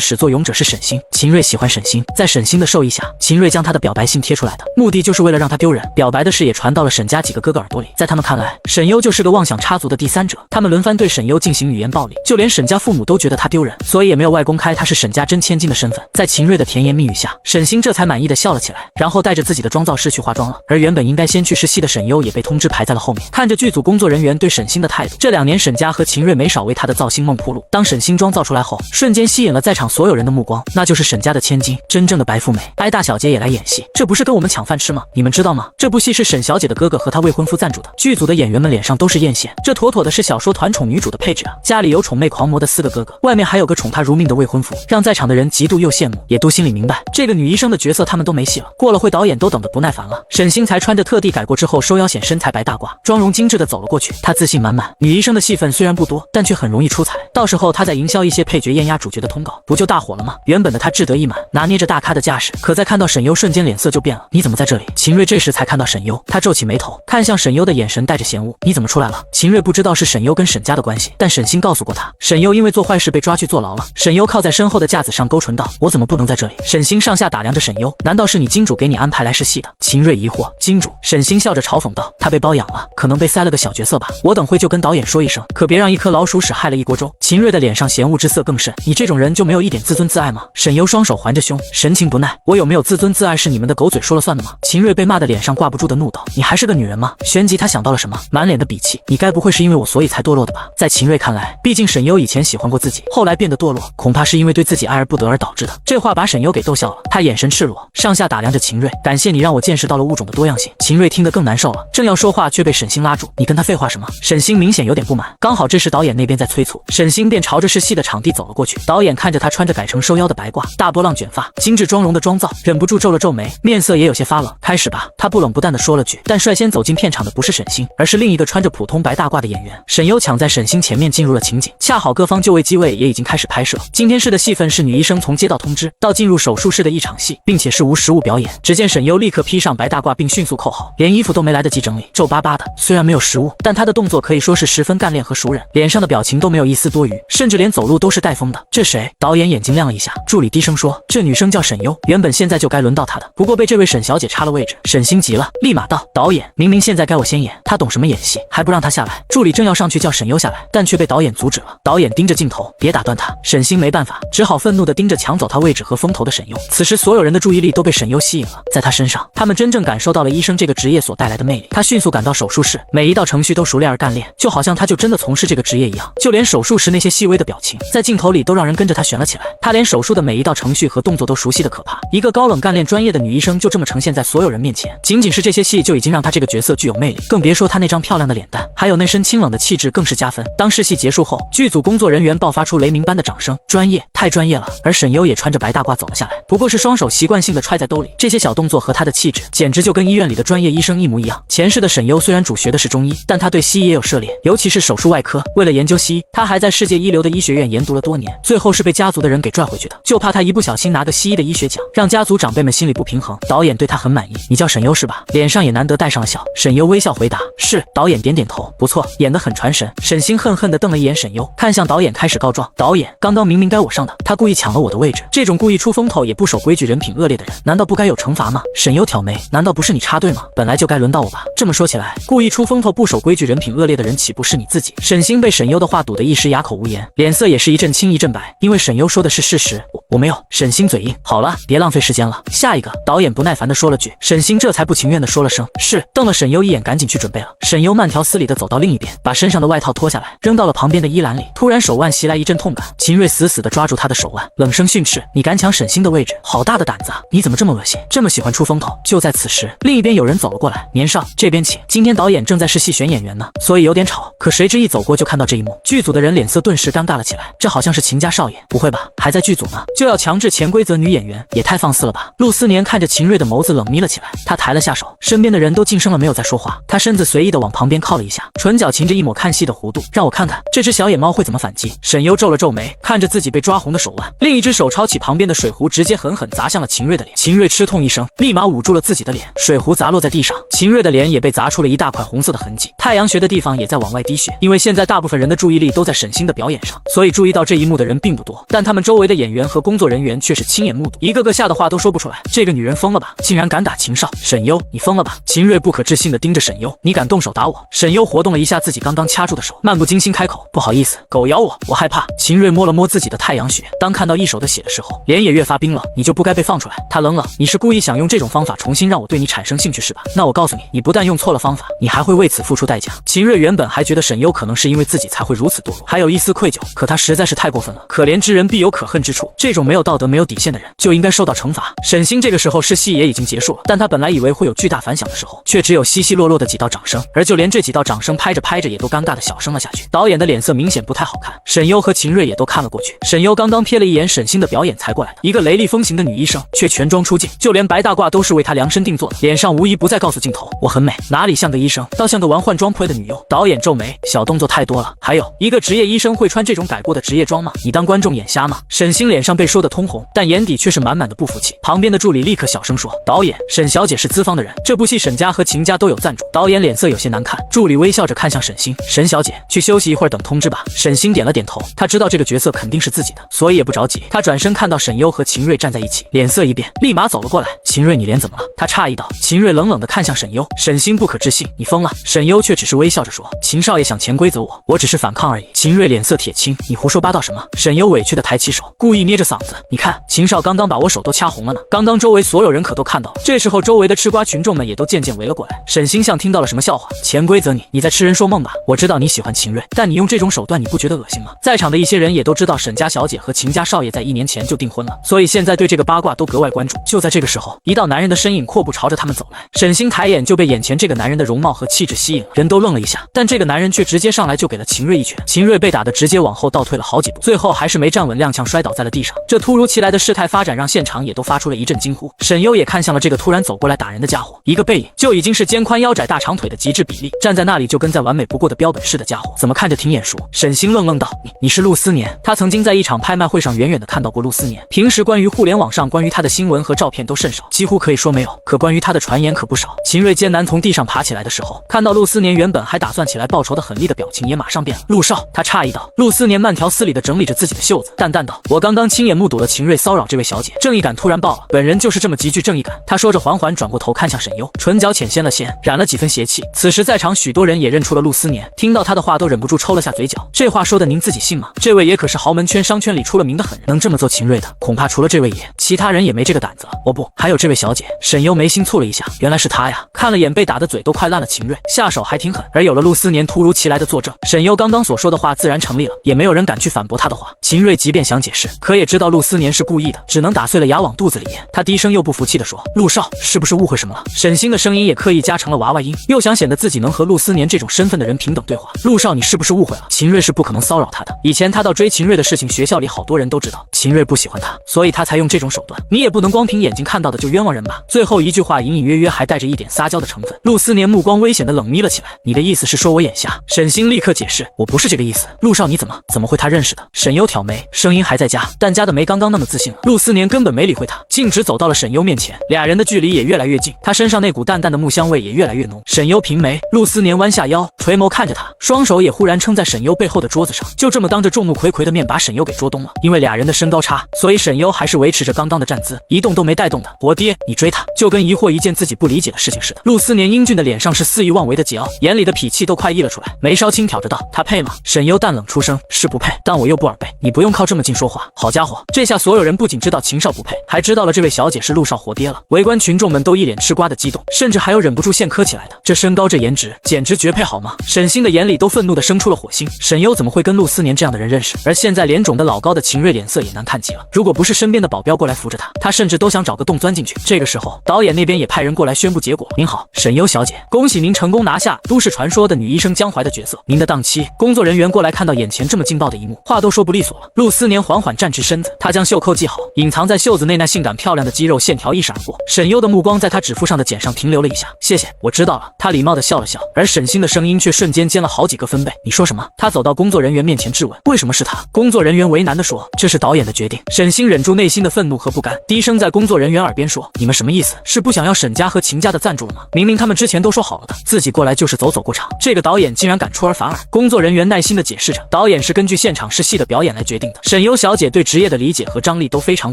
[SPEAKER 1] 始作俑者是沈星。秦瑞喜欢沈星，在沈星的授意下，秦瑞将他的表白信贴出来的，目的就是为了让他丢人。表白的事也传到了沈家几个哥哥耳朵里，在他们看来，沈优就是个妄想插足的第三者，他们轮番对沈优进行语言暴力，就连沈家父母都觉得他丢人，所以也没有外公开他是沈家真千金的身份。在秦瑞的甜言蜜语下，沈星这才满意的笑了起来，然后带着自己的妆造师去化妆了。而原本应该先去试戏的沈优也被通知排在了后面。看着剧组工作人员对沈星的态度，这2年年沈家和秦瑞没少为他的造星梦铺路。当沈星妆造出来后，瞬间吸引了在场所有人的目光，那就是沈家的千金，真正的白富美。艾大小姐也来演戏，这不是跟我们抢饭吃吗？你们知道吗？这部戏是沈小姐的哥哥和她未婚夫赞助的，剧组的演员们脸上都是艳羡，这妥妥的是小说团宠女主的配置啊！家里有宠妹狂魔的4个哥哥，外面还有个宠她如命的未婚夫，让在场的人嫉妒又羡慕，也都心里明白，这个女医生的角色他们都没戏了。过了会，导演都等得不耐烦了，沈星才穿着特地改过之后收腰显身材白大褂，妆容精致的走了过去。她自信满满，女医生的戏份虽然不多，但却很容易出彩。到时候她再营销一些配角艳压主角的通告，不就大火了吗？原本的她志得意满，拿捏着大咖的架势，可在看到沈优瞬间脸色就变了。你怎么在这里？秦瑞这时才看到沈优，他皱起眉头，看向沈优的眼神带着嫌恶。你怎么出来了？秦瑞不知道是沈优跟沈家的关系，但沈星告诉过他，沈优因为做坏事被抓去坐牢了。沈优靠在身后的架子上勾唇道：我怎么不能在这里？沈星上下打量着沈优，难道是你金主给你安排来试戏的？秦瑞疑惑，金主？沈星笑着嘲讽道，他被包养了，可能被塞了个小角色吧。我等会就跟导演说一声，可别让一颗老鼠屎害了一锅粥。秦瑞的脸上嫌恶之色更甚，你这种人就没有一点自尊自爱吗？沈优双手环着胸，神情不耐，我有没有自尊自爱是你们的狗嘴说了算的吗？秦瑞被骂的脸上挂不住的怒道，你还是个女人吗？旋即他想到了什么，满脸的鄙弃，你该不会是因为我所以才堕落的吧？在秦瑞看来，毕竟沈优以前喜欢过自己，后来变得堕落，恐怕是因为对自己爱而不得而导致的。这话把沈优给逗笑了，他眼神赤裸，上下打量着秦瑞，感谢你让我见识到了物种的多样性。秦瑞听得更难受了，正要说话却被沈星拉住，你跟他废话什么？沈星明显有点不满，刚好这时导演那边在催促，沈星便朝着试戏的场地走了过去。导演看着他穿着改成收腰的白褂，大波浪卷发，精致妆容的妆造，忍不住皱了皱眉，面色也有些发冷。开始吧，他不冷不淡地说了句，但率先走进片场的不是沈星，而是另一个穿着普通白大褂的演员。沈优抢在沈星前面进入了情景，恰好各方就位机位也已经开始拍摄。今天试的戏份是女医生从接到通知到进入手术室的一场戏，并且是无实物表演。只见沈优立刻披上白大褂并迅速扣好，连衣服都没来得及整理，皱巴巴的。虽然没有实物，但他的动作可以说是十分干练和熟稔，脸上的表情都没有一丝多余，甚至连走路都是带风的。这谁？导演眼睛亮了一下，助理低声说，这女生叫沈优，原本现在就该轮到她的，不过被这位沈小姐插了位置。沈星急了，立马道，导演，明明现在该我先演，她懂什么演戏，还不让她下来。助理正要上去叫沈优下来，但却被导演阻止了。导演盯着镜头，别打断她。沈星没办法，只好愤怒地盯着抢走她位置和风头的沈优。此时所有人的注意力都被沈优吸引了，在她身上，他们真正感受到了医生这个职业所带来的魅力。她迅速赶到手术室，每一道程序都熟练而干练，就好像她就真的从事这个职业一样。就连手术时那些细微的表情，在镜头里都让人跟着她悬了起来。她连手术的每一道程序和动作都熟悉的可怕。一个高冷干练专业的女医生就这么呈现在所有人面前，仅仅是这些戏就已经让她这个角色具有魅力，更别说她那张漂亮的脸蛋，还有那身清冷的气质更是加分。当试戏结束后，剧组工作人员爆发出雷鸣般的掌声，专业，太专业了。而沈优也穿着白大褂走了下来，不过是双手习惯性的揣在兜里，这些小动作和她的气质简直就跟医院里的专业医生一模一样。前世的沈优虽然主学的是中医，但她对西医也有涉猎，尤其是手术外科。为了研究西医，她还在世界一流的医学院研读了多年，最后是被家族的人给拽回去的，就怕她一不小心拿个西医的医学奖，让家族长辈们心里不平衡。导演对她很满意，你叫沈优是吧？脸上也难得带上了笑。沈优微笑回答，是。导演点点头，不错，演得很传神。沈星恨恨地瞪了一眼沈优，看向导演开始告状，导演，刚刚明明该我上的，他故意抢了我的位置，这种故意出风头也不守规矩人品恶劣的人，难道不该有惩罚吗？沈优挑眉，难道不是你插队吗？本来就该轮到我吧。这么说起来，故意出风头不守规矩人品恶劣的人岂不是你自己？沈星被沈优的话堵得一时哑口无言，脸色也是一阵青一阵白，因为沈优说的是事实。我没有。沈星嘴硬，好了，别浪费时间了，下一个。导演不耐烦地说了句，沈星这才不情愿地说了声是，瞪了沈优一眼，赶紧去准备了。沈优慢条斯理地走到另一边，把身上的外套脱下来，扔到了旁边的衣篮里。突然手腕袭来一阵痛感，秦瑞死死地抓住他的手腕，冷声训斥，你敢抢沈星的位置，好大的胆子啊！你怎么这么恶心，这么喜欢出风头？就在此时，另一边有人走了过来，年少，这边请。今天导演正在试戏选演员呢，所以有点吵。可谁知一走过就看到这一幕，剧组的人脸色顿时尴尬了起来。这好像是秦家少爷，不会吧？还在剧组呢，就要强制潜规则女演员，也太放肆了吧！陆思年看着秦瑞的眸子冷眯了起来，他抬了下手，身边的人都噤声了，没有再说话。他身子随意的往旁边靠了一下，唇角噙着一抹看戏的弧度，让我看看这只小野猫会怎么反击。沈优皱了皱眉，看着自己被抓红的手腕，另一只手抄起旁边的水壶，直接狠狠砸向了秦瑞的脸。秦瑞吃痛一声，立马捂住了自己的脸，水壶砸落在地上，秦瑞的脸也被砸出了一大块红色的痕迹，太阳穴的地方也在往外滴血。因为现在大部分人的注意力都在沈星的表演上，所以注意到这一幕的人并不多，但他们周围的演员和工作人员却是亲眼目睹，一个个吓得话都说不出来。这个女人疯了吧，竟然敢打秦少！沈优，你疯了吧？秦瑞不可置信地盯着沈优，你敢动手打我？沈优活动了一下自己刚刚掐住的手，漫不经心开口，不好意思，狗咬我，我害怕。秦瑞摸了摸自己的太阳穴，当看到一手的血的时候，脸也越发冰了。你就不该被放出来。他冷冷，你是故意想用这种方法重新让我对你产生兴趣是吧？那我告诉你，你不但用错了方法，你还会为此付出代价。秦瑞原本还觉得沈优优可能是因为自己才会如此堕落，还有一丝愧疚，可他实在是太过分了。可怜之人必有可恨之处，这种没有道德没有底线的人就应该受到惩罚。沈星这个时候试戏也已经结束了，但他本来以为会有巨大反响的时候，却只有稀稀落落的几道掌声，而就连这几道掌声拍着拍着也都尴尬的小声了下去。导演的脸色明显不太好看，沈优和秦瑞也都看了过去。沈优刚刚瞥了一眼沈星的表演才过来的，一个雷厉风行的女医生却全装出镜，就连白大褂都是为她量身定做的，脸上无疑不再告诉镜头我很美，哪里像个医生，倒像个玩换装配的女优。导演皱眉，小动作太多了，还有一个职业医生会穿这种改过的职业装吗？你当观众眼瞎吗？沈星脸上被说得通红，但眼底却是满满的不服气。旁边的助理立刻小声说，导演，沈小姐是资方的人，这部戏沈家和秦家都有赞助。导演脸色有些难看，助理微笑着看向沈星，沈小姐去休息一会儿等通知吧。沈星点了点头，他知道这个角色肯定是自己的，所以也不着急。他转身看到沈优和秦瑞站在一起，脸色一变，立马走了过来。秦瑞，你脸怎么了？他诧异道。秦瑞冷冷地看向沈优，沈星不可置信，你疯了？沈优却只是微笑着说，秦少爷想潜规则我只是反抗而已。秦瑞脸色铁青，你胡说八道什么？沈优委屈地抬起手，故意捏着嗓子，你看秦少刚刚把我手都掐红了呢。刚刚周围所有人可都看到了。这时候周围的吃瓜群众们也都渐渐围了过来。沈星像听到了什么笑话，潜规则你在痴人说梦吧？我知道你喜欢秦瑞，但你用这种手段你不觉得恶心吗？在场的一些人也都知道沈家小姐和秦家少爷在1年前就订婚了，所以现在对这个八卦都格外关注。就在这个时候，一道男人的身影阔步朝着他们走来，沈星抬眼就被眼前这个男人的容貌和气质吸引了，人都愣了一下，但这个男人却直接上来就给了秦瑞一拳。秦瑞被打得直接往后倒退了好几步，最后还是没站稳，踉跄摔倒在了地上。这突如其来的事态发展让现场也都发出了一阵惊呼。沈优也看向了这个突然走过来打人的家伙，一个背影就已经是肩宽腰窄大长腿的极致比例，站在那里就跟再完美不过的标本似的家伙，怎么看着挺眼熟？沈星愣愣道，你是陆思年？他曾经在一场拍卖会上远远的看到过陆思年，平时关于互联网上关于他的新闻和照片都甚少，几乎可以说没有，可关于他的传言可不少。秦瑞艰难从地上爬起来的时候，看到陆思年原本还打算起来报仇的狠厉的表情也马上变了。陆少，他诧异道。陆思年慢条斯理地整理着自己的袖子，淡淡道，我刚刚亲眼目睹了秦瑞骚扰这位小姐，正义感突然爆了，本人就是这么极具正义感。他说着缓缓转过头看向沈优，唇角浅掀了掀，染了几分邪气。此时在场许多人也认出了陆思年，听到他的话都忍不住抽了下嘴角。这话说的您自己信吗？这位也可是豪门圈商圈里出了名的狠人，能这么揍秦瑞的，恐怕除了这位爷，其他人也没这个胆子了。哦不，还有这位小姐。沈优眉心蹙了一下，原来是他呀。看了眼被打的嘴都快烂了秦瑞，下手还挺狠。而有了陆思年突如其来的作证，沈优刚刚所说的话自然成立了，也没有人敢去反驳他的话。秦瑞即便想解释，可也知道陆思年是故意的，只能打碎了牙往肚子里咽。他低声又不服气地说，陆少是不是误会什么了？沈星的声音也刻意加成了娃娃音，又想显得自己能和陆思年这种身份的人平等对话。陆少，你是不是误会了？秦瑞是不可能骚扰他的，以前他到追秦瑞的事情学校里好多人都知道，秦瑞不喜欢他，所以他才用这种手段。你也不能光凭眼睛看到的就冤枉人吧。最后一句话隐隐约约还带着一点撒娇的成分。陆思年目光危险的冷眯了起来，你的意思是说我眼瞎？沈星立刻解释，我不是这个意思。陆少你怎么会他认识的？沈优挑眉，声音还在加，但加的没刚刚那么自信了。陆思年根本没理会他，径直走到了沈优面前，俩人的距离也越来越近，他身上那股淡淡的木香味也越来越浓。沈优平眉，陆思年弯下腰，垂眸看着他，双手也忽然撑在沈优背后的桌子上，就这么当着众目睽睽的面把沈优给捉东了。因为俩人的身高差，所以沈优还是维持着刚刚的站姿，一动都没带动的。我爹，你追他，就跟疑惑一件自己不理解的事情似的。陆思年英俊的脸上是肆意妄为的桀骜，眼里的痞气都快溢了出来，眉梢轻挑着道，他配吗？沈优淡冷出声，是不配，但我又不耳背，你不用靠这么近说话。好家伙，这下所有人不仅知道秦少不配，还知道了这位小姐是陆少活爹了。围观群众们都一脸吃瓜的激动，甚至还有忍不住现磕起来的。这身高这颜值简直绝配好吗？沈星的眼里都愤怒的生出了火星，沈优怎么会跟陆思年这样的人认识？而现在脸肿的老高的秦瑞脸色也难看极了，如果不是身边的保镖过来扶着他甚至都想找个洞钻进去。这个时候导演那边也派人过来宣布结果，您好，沈优小姐，恭喜您成功拿下都市传说的女医生江淮的角色，您的档期。工作人员过来看到眼前这么劲爆的一幕，话都说不利索了。陆思年缓缓站直身子，他将袖扣系好，隐藏在袖子内那性感漂亮的肌肉线条一闪而过。沈优的目光在他指腹上的茧上停留了一下，谢谢，我知道了。他礼貌地笑了笑，而沈星的声音却瞬间尖了好几个分贝。你说什么？他走到工作人员面前质问，为什么是他？工作人员为难地说，这是导演的决定。沈星忍住内心的愤怒和不甘，低声在工作人员耳边说，你们什么意思？是不想要沈家和秦家的赞助了吗？明明他们之前都说好了的，自己过来就是走过场，这个导演竟然敢出尔反尔。工作人员耐心地解释着，导演是根据现场试戏的表演来决定的。沈优小姐对职业的理解和张力都非常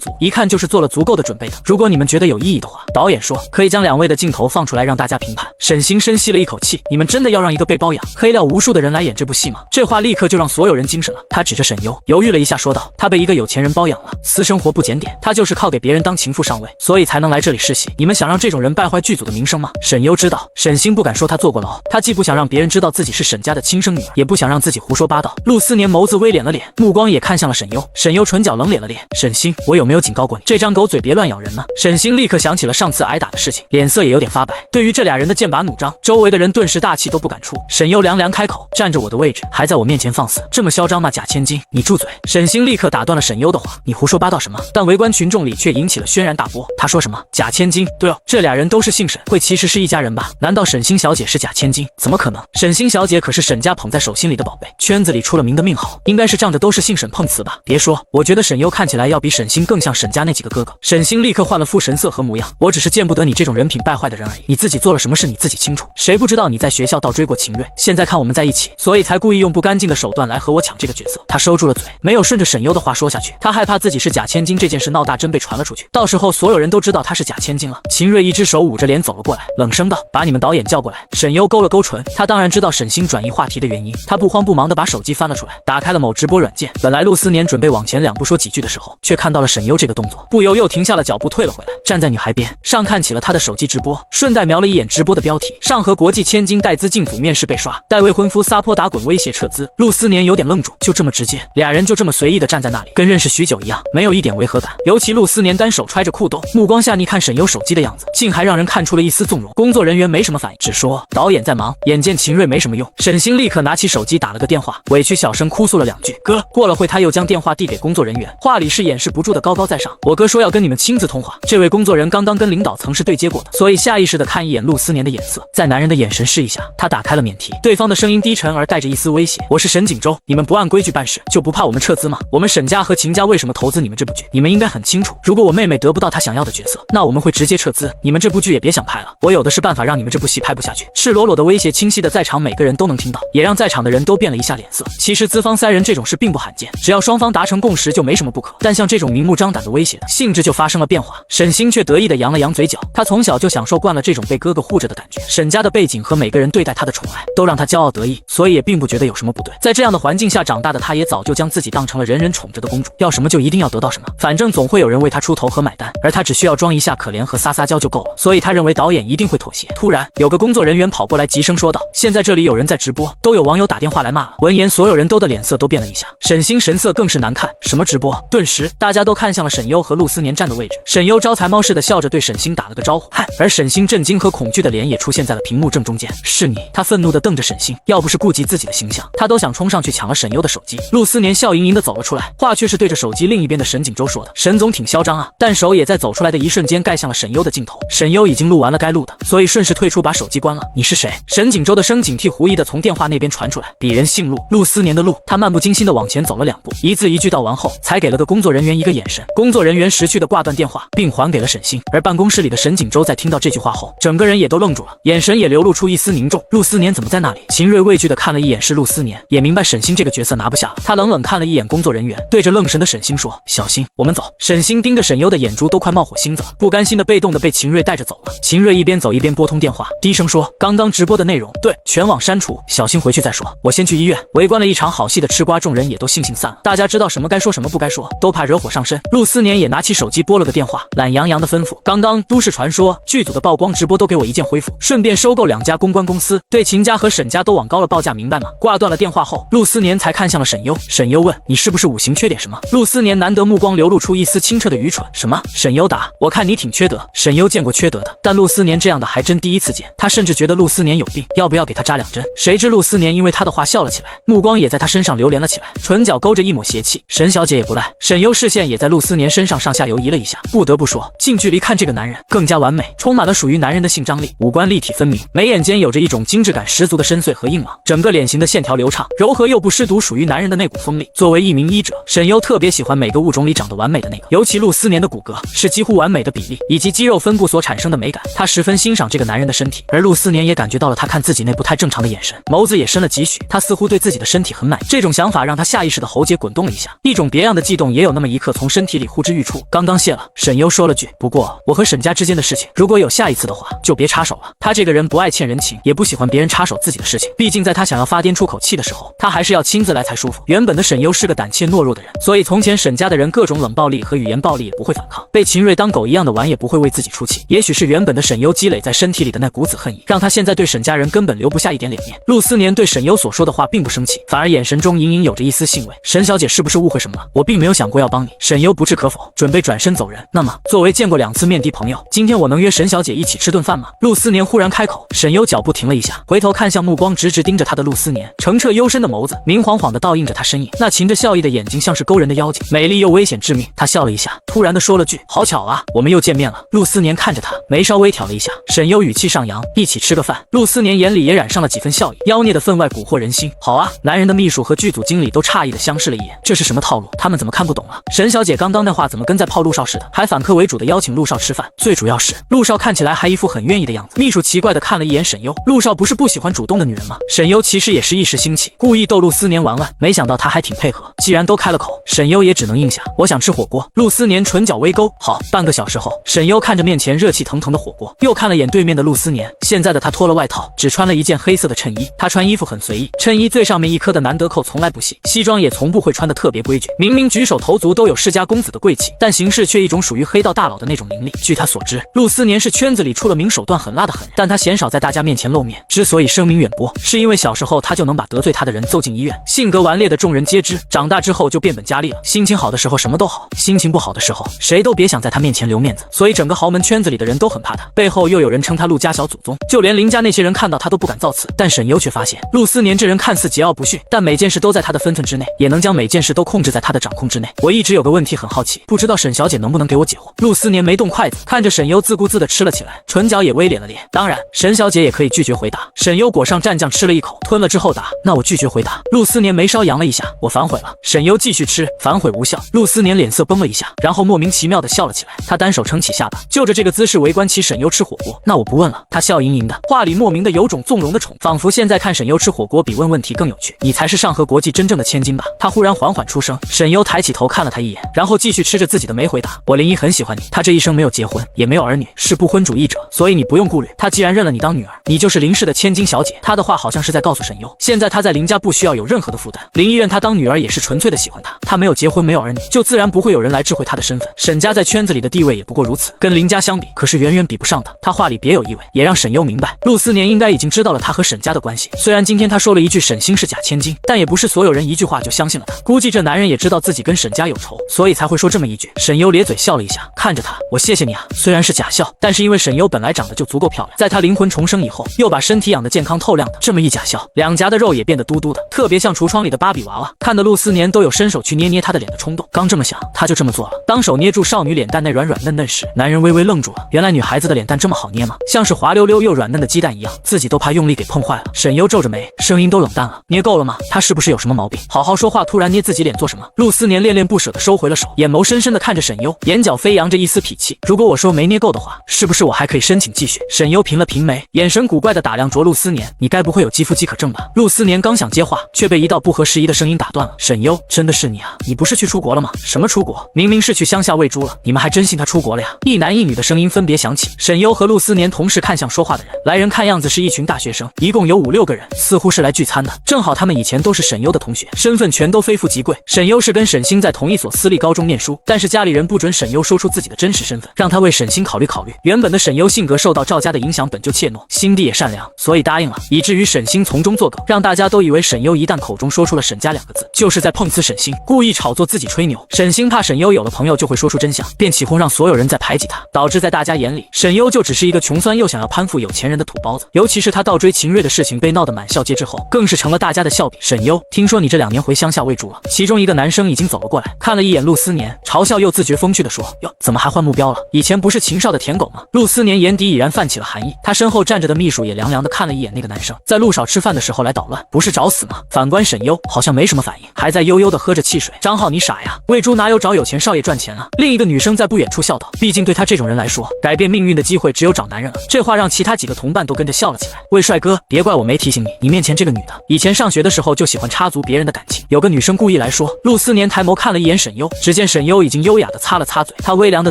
[SPEAKER 1] 足，一看就是做了足够的准备的。如果你们觉得有意义的话，导演说可以将两位的镜头放出来让大家评判。沈星深吸了一口气，你们真的要让一个被包养黑料无数的人来演这部戏吗？这话立刻就让所有人精神了。他指着沈优犹豫了一下说道，他被一个有钱人包养了，私生活不检点，他就是靠给别人当情妇上位，所以才能来这里试戏。你们想让这种人败坏剧组的名声吗？沈优知道沈星不敢说他坐过牢，他既不想让别人知道自己是沈沈家的亲生女儿，也不想让自己胡说八道。陆思年眸子微敛了脸，目光也看向了沈优。沈优唇角冷咧了咧，沈星，我有没有警告过你，这张狗嘴别乱咬人呢？沈星立刻想起了上次挨打的事情，脸色也有点发白。对于这俩人的剑拔弩张，周围的人顿时大气都不敢出。沈优凉凉开口，占着我的位置，还在我面前放肆，这么嚣张吗？假千金，你住嘴！沈星立刻打断了沈优的话，你胡说八道什么？但围观群众里却引起了轩然大波。他说什么？假千金？对哦，这俩人都是姓沈，会其实是一家人吧？难道沈星小姐是假千金？怎么可能？沈星小姐可是沈家捧在手心里的宝贝，圈子里出了名的命好，应该是仗着都是姓沈碰瓷吧？别说，我觉得沈优看起来要比沈星更像沈家那几个哥哥。沈星立刻换了副神色和模样，我只是见不得你这种人品败坏的人而已，你自己做了什么事你自己清楚，谁不知道你在学校倒追过秦瑞，现在看我们在一起，所以才故意用不干净的手段来和我抢这个角色。他收住了嘴，没有顺着沈优的话说下去，他害怕自己是假千金这件事闹大，真被传了出去，到时候所有人都知道他是假千金了。秦瑞一只手捂着脸走了过来，冷声道：把你们导演叫过来。沈优勾了勾唇，他当然知道沈星转移话题的原因，他不慌不忙地把手机翻了出来，打开了某直播软件。本来陆思年准备往前2步说几句的时候，却看到了沈优这个动作，不由又停下了脚步，退了回来，站在女孩边上看起了他的手机直播，顺带瞄了一眼直播的标题：上河国际千金带资进组面试被刷，待未婚夫撒泼打滚威胁撤资。陆思年有点愣住，就这么直接，俩人就这么随意的站在那里，跟认识许久一样，没有一点违和感。尤其陆思年单手揣着裤兜，目光下逆看沈优手机的样子，竟还让人看出了一丝纵容。工作人员没什么反应，只说导演在忙。眼见秦瑞没什么用，沈星立刻拿起手机打了个电话，委屈小声哭诉了2句。哥，过了会他又将电话递给工作人员，话里是掩饰不住的高高在上。我哥说要跟你们亲自通话，这位工作人刚刚跟领导曾是对接过的，所以下意识的看一眼陆思年的眼色，在男人的眼神试一下，他打开了免提，对方的声音低沉而带着一丝威胁：我是沈锦州，你们不按规矩办事，就不怕我们撤资吗？我们沈家和秦家为什么投资你们这部剧，你们应该很清楚。如果我妹妹得不到她想要的角色，那我们会直接撤资，你们这部剧也别想拍了，我有的是办法让你们这部戏拍不下去。赤裸裸的威胁清晰的在场每个人都能听到，也让在场的人都变了一下脸色。其实资方3人这种事并不罕见，只要双方达成共识就没什么不可，但像这种明目张胆的威胁的性质就发生了变化。沈星却得意的扬了扬嘴角，他从小就享受惯了这种被哥哥护着的感觉，沈家的背景和每个人对待他的宠爱都让他骄傲得意，所以也并不觉得有什么不对。在这样的环境下长大的他，也早就将自己当成了人人宠着的公主，要什么就一定要得到什么，反正总会有人为他出头和买单，而他只需要装一下可怜和撒娇就够了，所以他认为导演一定会妥协。突然有个工作人员跑过来急声说道：现在这里有人在直播，都有网友打电话来骂了。闻言所有人都的脸色都变了一下，沈星神色更是难看，什么直播？顿时大家都看向了沈优和陆思年站的位置。沈优招财猫似的笑着对沈星打了个招呼，嗨，而沈星震惊和恐惧的脸也出现在了屏幕正中间。是你？他愤怒地瞪着沈星，要不是顾及自己的形象，他都想冲上去抢了沈优的手机。陆思年笑盈盈地走了出来，话却是对着手机另一边的沈锦州说的：沈总挺嚣张啊，但手也在走出来的一瞬间盖向了沈优的镜头。沈优已经录完了该录的，所以顺势退出把手机关了。你是谁？沈锦州的声警惕狐疑的从电话那边传出来。鄙人姓陆，陆思年的陆。他漫不经心地往前走了2步，一字一句道完后，才给了个工作人员一个眼神。工作人员识趣地挂断电话，并还给了沈星。而办公室里的沈锦州在听到这句话后，整个人也都愣住了，眼神也流露出一丝凝重。陆思年怎么在那里？秦瑞畏惧地看了一眼是陆思年，也明白沈星这个角色拿不下了。他冷冷看了一眼工作人员，对着愣神的沈星说：小心，我们走。沈星盯着沈优的眼珠都快冒火星子了，不甘心的被动的被秦瑞带着走了。秦瑞一边走一边拨通电话，低声说：刚刚直播的内容对全网删除，小心回去再说。我先去医院。围观了一场好戏的吃瓜众人也都悻悻散了，大家知道什么该说什么不该说，都怕惹火上身。陆思年也拿起手机拨了个电话，懒洋洋的吩咐：刚刚都市传说剧组的曝光直播都给我一键恢复，顺便收购2家公关公司，对秦家和沈家都往高了报价，明白吗？挂断了电话后，陆思年才看向了沈优。沈优问：你是不是五行缺点什么？陆思年难得目光流露出一丝清澈的愚蠢。什么？沈优答：我看你挺缺德。沈优见过缺德的，但陆思年这样的还真第一次见，他甚至觉得陆思年有病，要不要给他扎2针？谁知陆思年因为他的话笑了起来，目光也在他身上流连了起来，唇角勾着一抹邪气。沈小姐也不赖。沈优视线也在陆思年身上上下游移了一下，不得不说，近距离看这个男人更加完美，充满了属于男人的性张力，五官立体分明，眉眼间有着一种精致感十足的深邃和硬朗，整个脸型的线条流畅柔和又不失独属于男人的那股锋利。作为一名医者，沈优特别喜欢每个物种里长得完美的那个，尤其陆思年的骨骼是几乎完美的比例，以及肌肉分布所产生的美感，他十分欣赏这个男人的身体。而陆思年也感觉到了他看自己那不太正常的眼神，眸子也深了几许，他似乎对自己的身体很满意。这种想法让他下意识的喉结滚动了一下，一种别样的悸动也有那么一刻从身体里呼之欲出。刚刚谢了，沈优说了句，不过我和沈家之间的事情，如果有下一次的话，就别插手了。他这个人不爱欠人情，也不喜欢别人插手自己的事情，毕竟在他想要发癫出口气的时候，他还是要亲自来才舒服。原本的沈优是个胆怯懦弱的人，所以从前沈家的人各种冷暴力和语言暴力也不会反抗，被秦瑞当狗一样的玩也不会为自己出气。也许是原本的沈优积累在身体里的那股子恨意，让他现在对沈家人根本留不下一点脸面。陆思年对沈优所说的话并不生气，反而眼神中隐隐有着一丝欣慰。沈小姐是不是误会什么了？我并没有想过要帮你。沈优不置可否，准备转身走人。那么，作为见过2次面的朋友，今天我能约沈小姐一起吃顿饭吗？陆思年忽然开口。沈优脚步停了一下，回头看向目光直直盯着他的陆思年，澄澈幽深的眸子明晃晃地倒映着他身影，那噙着笑意的眼睛像是勾人的妖精，美丽又危险致命。他笑了一下，突然地说了句：“好巧啊，我们又见面了。”陆思年看着他，眉稍微挑了一下。沈优语气上扬：“一起吃个饭。”陆思年眼里也染上了几分笑意，妖孽的分外蛊惑人心。好啊！男人的秘书和剧组经理都诧异地相视了一眼，这是什么套路？他们怎么看不懂了？沈小姐刚刚那话怎么跟在泡陆少似的，还反客为主的邀请陆少吃饭？最主要是陆少看起来还一副很愿意的样子。秘书奇怪地看了一眼沈优，陆少不是不喜欢主动的女人吗？沈优其实也是一时兴起，故意逗陆思年玩玩，没想到他还挺配合。既然都开了口，沈优也只能应下。我想吃火锅。陆思年唇角微勾。好，半个小时后，沈优看着面前热气腾腾的火锅，又看了眼对面的陆思年。现在的他脱了外套，只穿了一件黑色的衬衣。他穿衣服很随意，衬衣最上面一颗的难得扣从来不系，西装也从不会穿得特别规矩。明明举手投足都有世家公子的贵气，但行事却一种属于黑道大佬的那种凌厉。据他所知，陆思年是圈子里出了名手段狠辣的狠人，但他鲜少在大家面前露面。之所以声名远播，是因为小时候他就能把得罪他的人揍进医院，性格顽劣的众人皆知。长大之后就变本加厉了，心情好的时候什么都好，心情不好的时候谁都别想在他面前留面子。所以整个豪门圈子里的人都很怕他，背后又有人称他陆家小祖宗，就连林家那些人看到他都不敢造次。但沈优却发现，陆思年这人看似桀骜不驯，但每件事都在他的分寸之内，也能将每件事都控制在他的掌控之内。我一直有个问题很好奇，不知道沈小姐能不能给我解惑。陆思年没动筷子，看着沈优自顾自地吃了起来，唇角也微咧了咧。当然，沈小姐也可以拒绝回答。沈优裹上蘸酱吃了一口，吞了之后答：“那我拒绝回答。”陆思年眉梢扬了一下：“我反悔了。”沈优继续吃，反悔无效。陆思年脸色崩了一下，然后莫名其妙地笑了起来。他单手撑起下巴，就着这个姿势围观起沈优吃火锅。那我不问了。他笑盈盈的，话里莫名的有种纵容的宠，仿佛现在看沈优吃火锅比问问题更有趣。你才是上河国际真正的千金吧？他忽然缓缓出声。沈优抬起头看了他一眼，然后继续吃着自己的没回答。我林一很喜欢你，他这一生没有结婚，也没有儿女，是不婚主义者，所以你不用顾虑。他既然认了你当女儿，你就是林氏的千金小姐。他的话好像是在告诉沈优，现在他在林家不需要有任何的负担。林一认他当女儿也是纯粹的喜欢他，他没有结婚，没有儿女，就自然不会有人来质回他的身份。沈家在圈子里的地位也不过如此，跟林家相比，可是远远比不上的。他话里别有意味，也让沈优明白，陆思年应该已经知道了他和沈家的关系。虽然今天他说了一句沈星是假千金，但也不是所有人一句话就相信了他。估计这男人也知道自己跟沈家有仇，所以才会说这么一句。沈优咧嘴笑了一下，看着他，我谢谢你啊。虽然是假笑，但是因为沈优本来长得就足够漂亮，在他灵魂重生以后，又把身体养得健康透亮的，这么一假笑，两颊的肉也变得嘟嘟的，特别像橱窗里的芭比娃娃，看得陆思年都有伸手去捏捏他的脸的冲动。刚这么想，他就这么做了。当手捏住少女脸蛋那软软嫩嫩时，男人微微愣住了。原来女孩子的脸蛋这么好捏吗？像是滑溜溜又软嫩的鸡蛋一样，自己都怕用力给碰坏了。沈优皱着眉，声音都冷淡了。捏够了吗？他是不是有什么毛病？好好说话，突然捏自己脸做什么？陆思年恋恋不舍地收回了手，眼眸深深地看着沈优，眼角飞扬着一丝痞气。如果我说没捏够的话，是不是我还可以申请继续？沈优平了平眉，眼神古怪地打量着陆思年，你该不会有肌肤饥渴症吧？陆思年刚想接话，却被一道不合时宜的声音打断了。沈优，真的是你啊？你不是去出国了吗？什么出国？明明是去乡下喂猪了，你们还真信他出国了呀？一男一女的声音分别响起。沈优和陆思年同时看向说话的人，来人看样子是一群大学生，一共有5、6个人，似乎是来聚餐的。正好他们以前都是沈优的同学，身份全都非富即贵。沈优是跟沈星在同一所私立高中念书，但是家里人不准沈优说出自己的真实身份，让他为沈星考虑考虑。原本的沈优性格受到赵家的影响，本就怯懦，心地也善良，所以答应了，以至于沈星从中作梗，让大家都以为沈优一旦口中说出了沈家2个字，就是在碰瓷沈星，故意炒作自己吹牛。沈星怕沈优有了朋友就会说出真相，便起哄让所有人在排挤他，导致在大家眼里，沈优就只是一个穷酸又想要攀附有钱人的土包子。尤其是他倒追秦瑞的事情被闹得满校街之后，更是成了大家的笑柄。沈优，听说你这2年回乡下喂猪了。其中一个男生已经走了过来，看了一眼陆思年，嘲笑又自觉风趣地说：哟，怎么还换目标了？以前不是秦少的舔狗吗？陆思年眼底已然泛起了寒意，他身后站着的秘书也凉凉地看了一眼那个男生，在陆少吃饭的时候来捣乱，不是找死吗？反观沈优，好像没什么反应，还在悠悠地喝着汽水。张浩，你傻呀，喂猪哪有找有钱少爷赚钱啊？另一个女生在不远处笑道，毕竟对他这种人来说，改变命运的机会只有找男人了。这话让其他几个同伴都跟着笑了起来。喂帅哥，别怪我没提醒你，你面前这个女的，以前上学的时候就喜欢插足别人的感情。有个女生故意来说。陆思年抬眸看了一眼沈优，只见沈优已经优雅地擦了擦嘴，他微凉的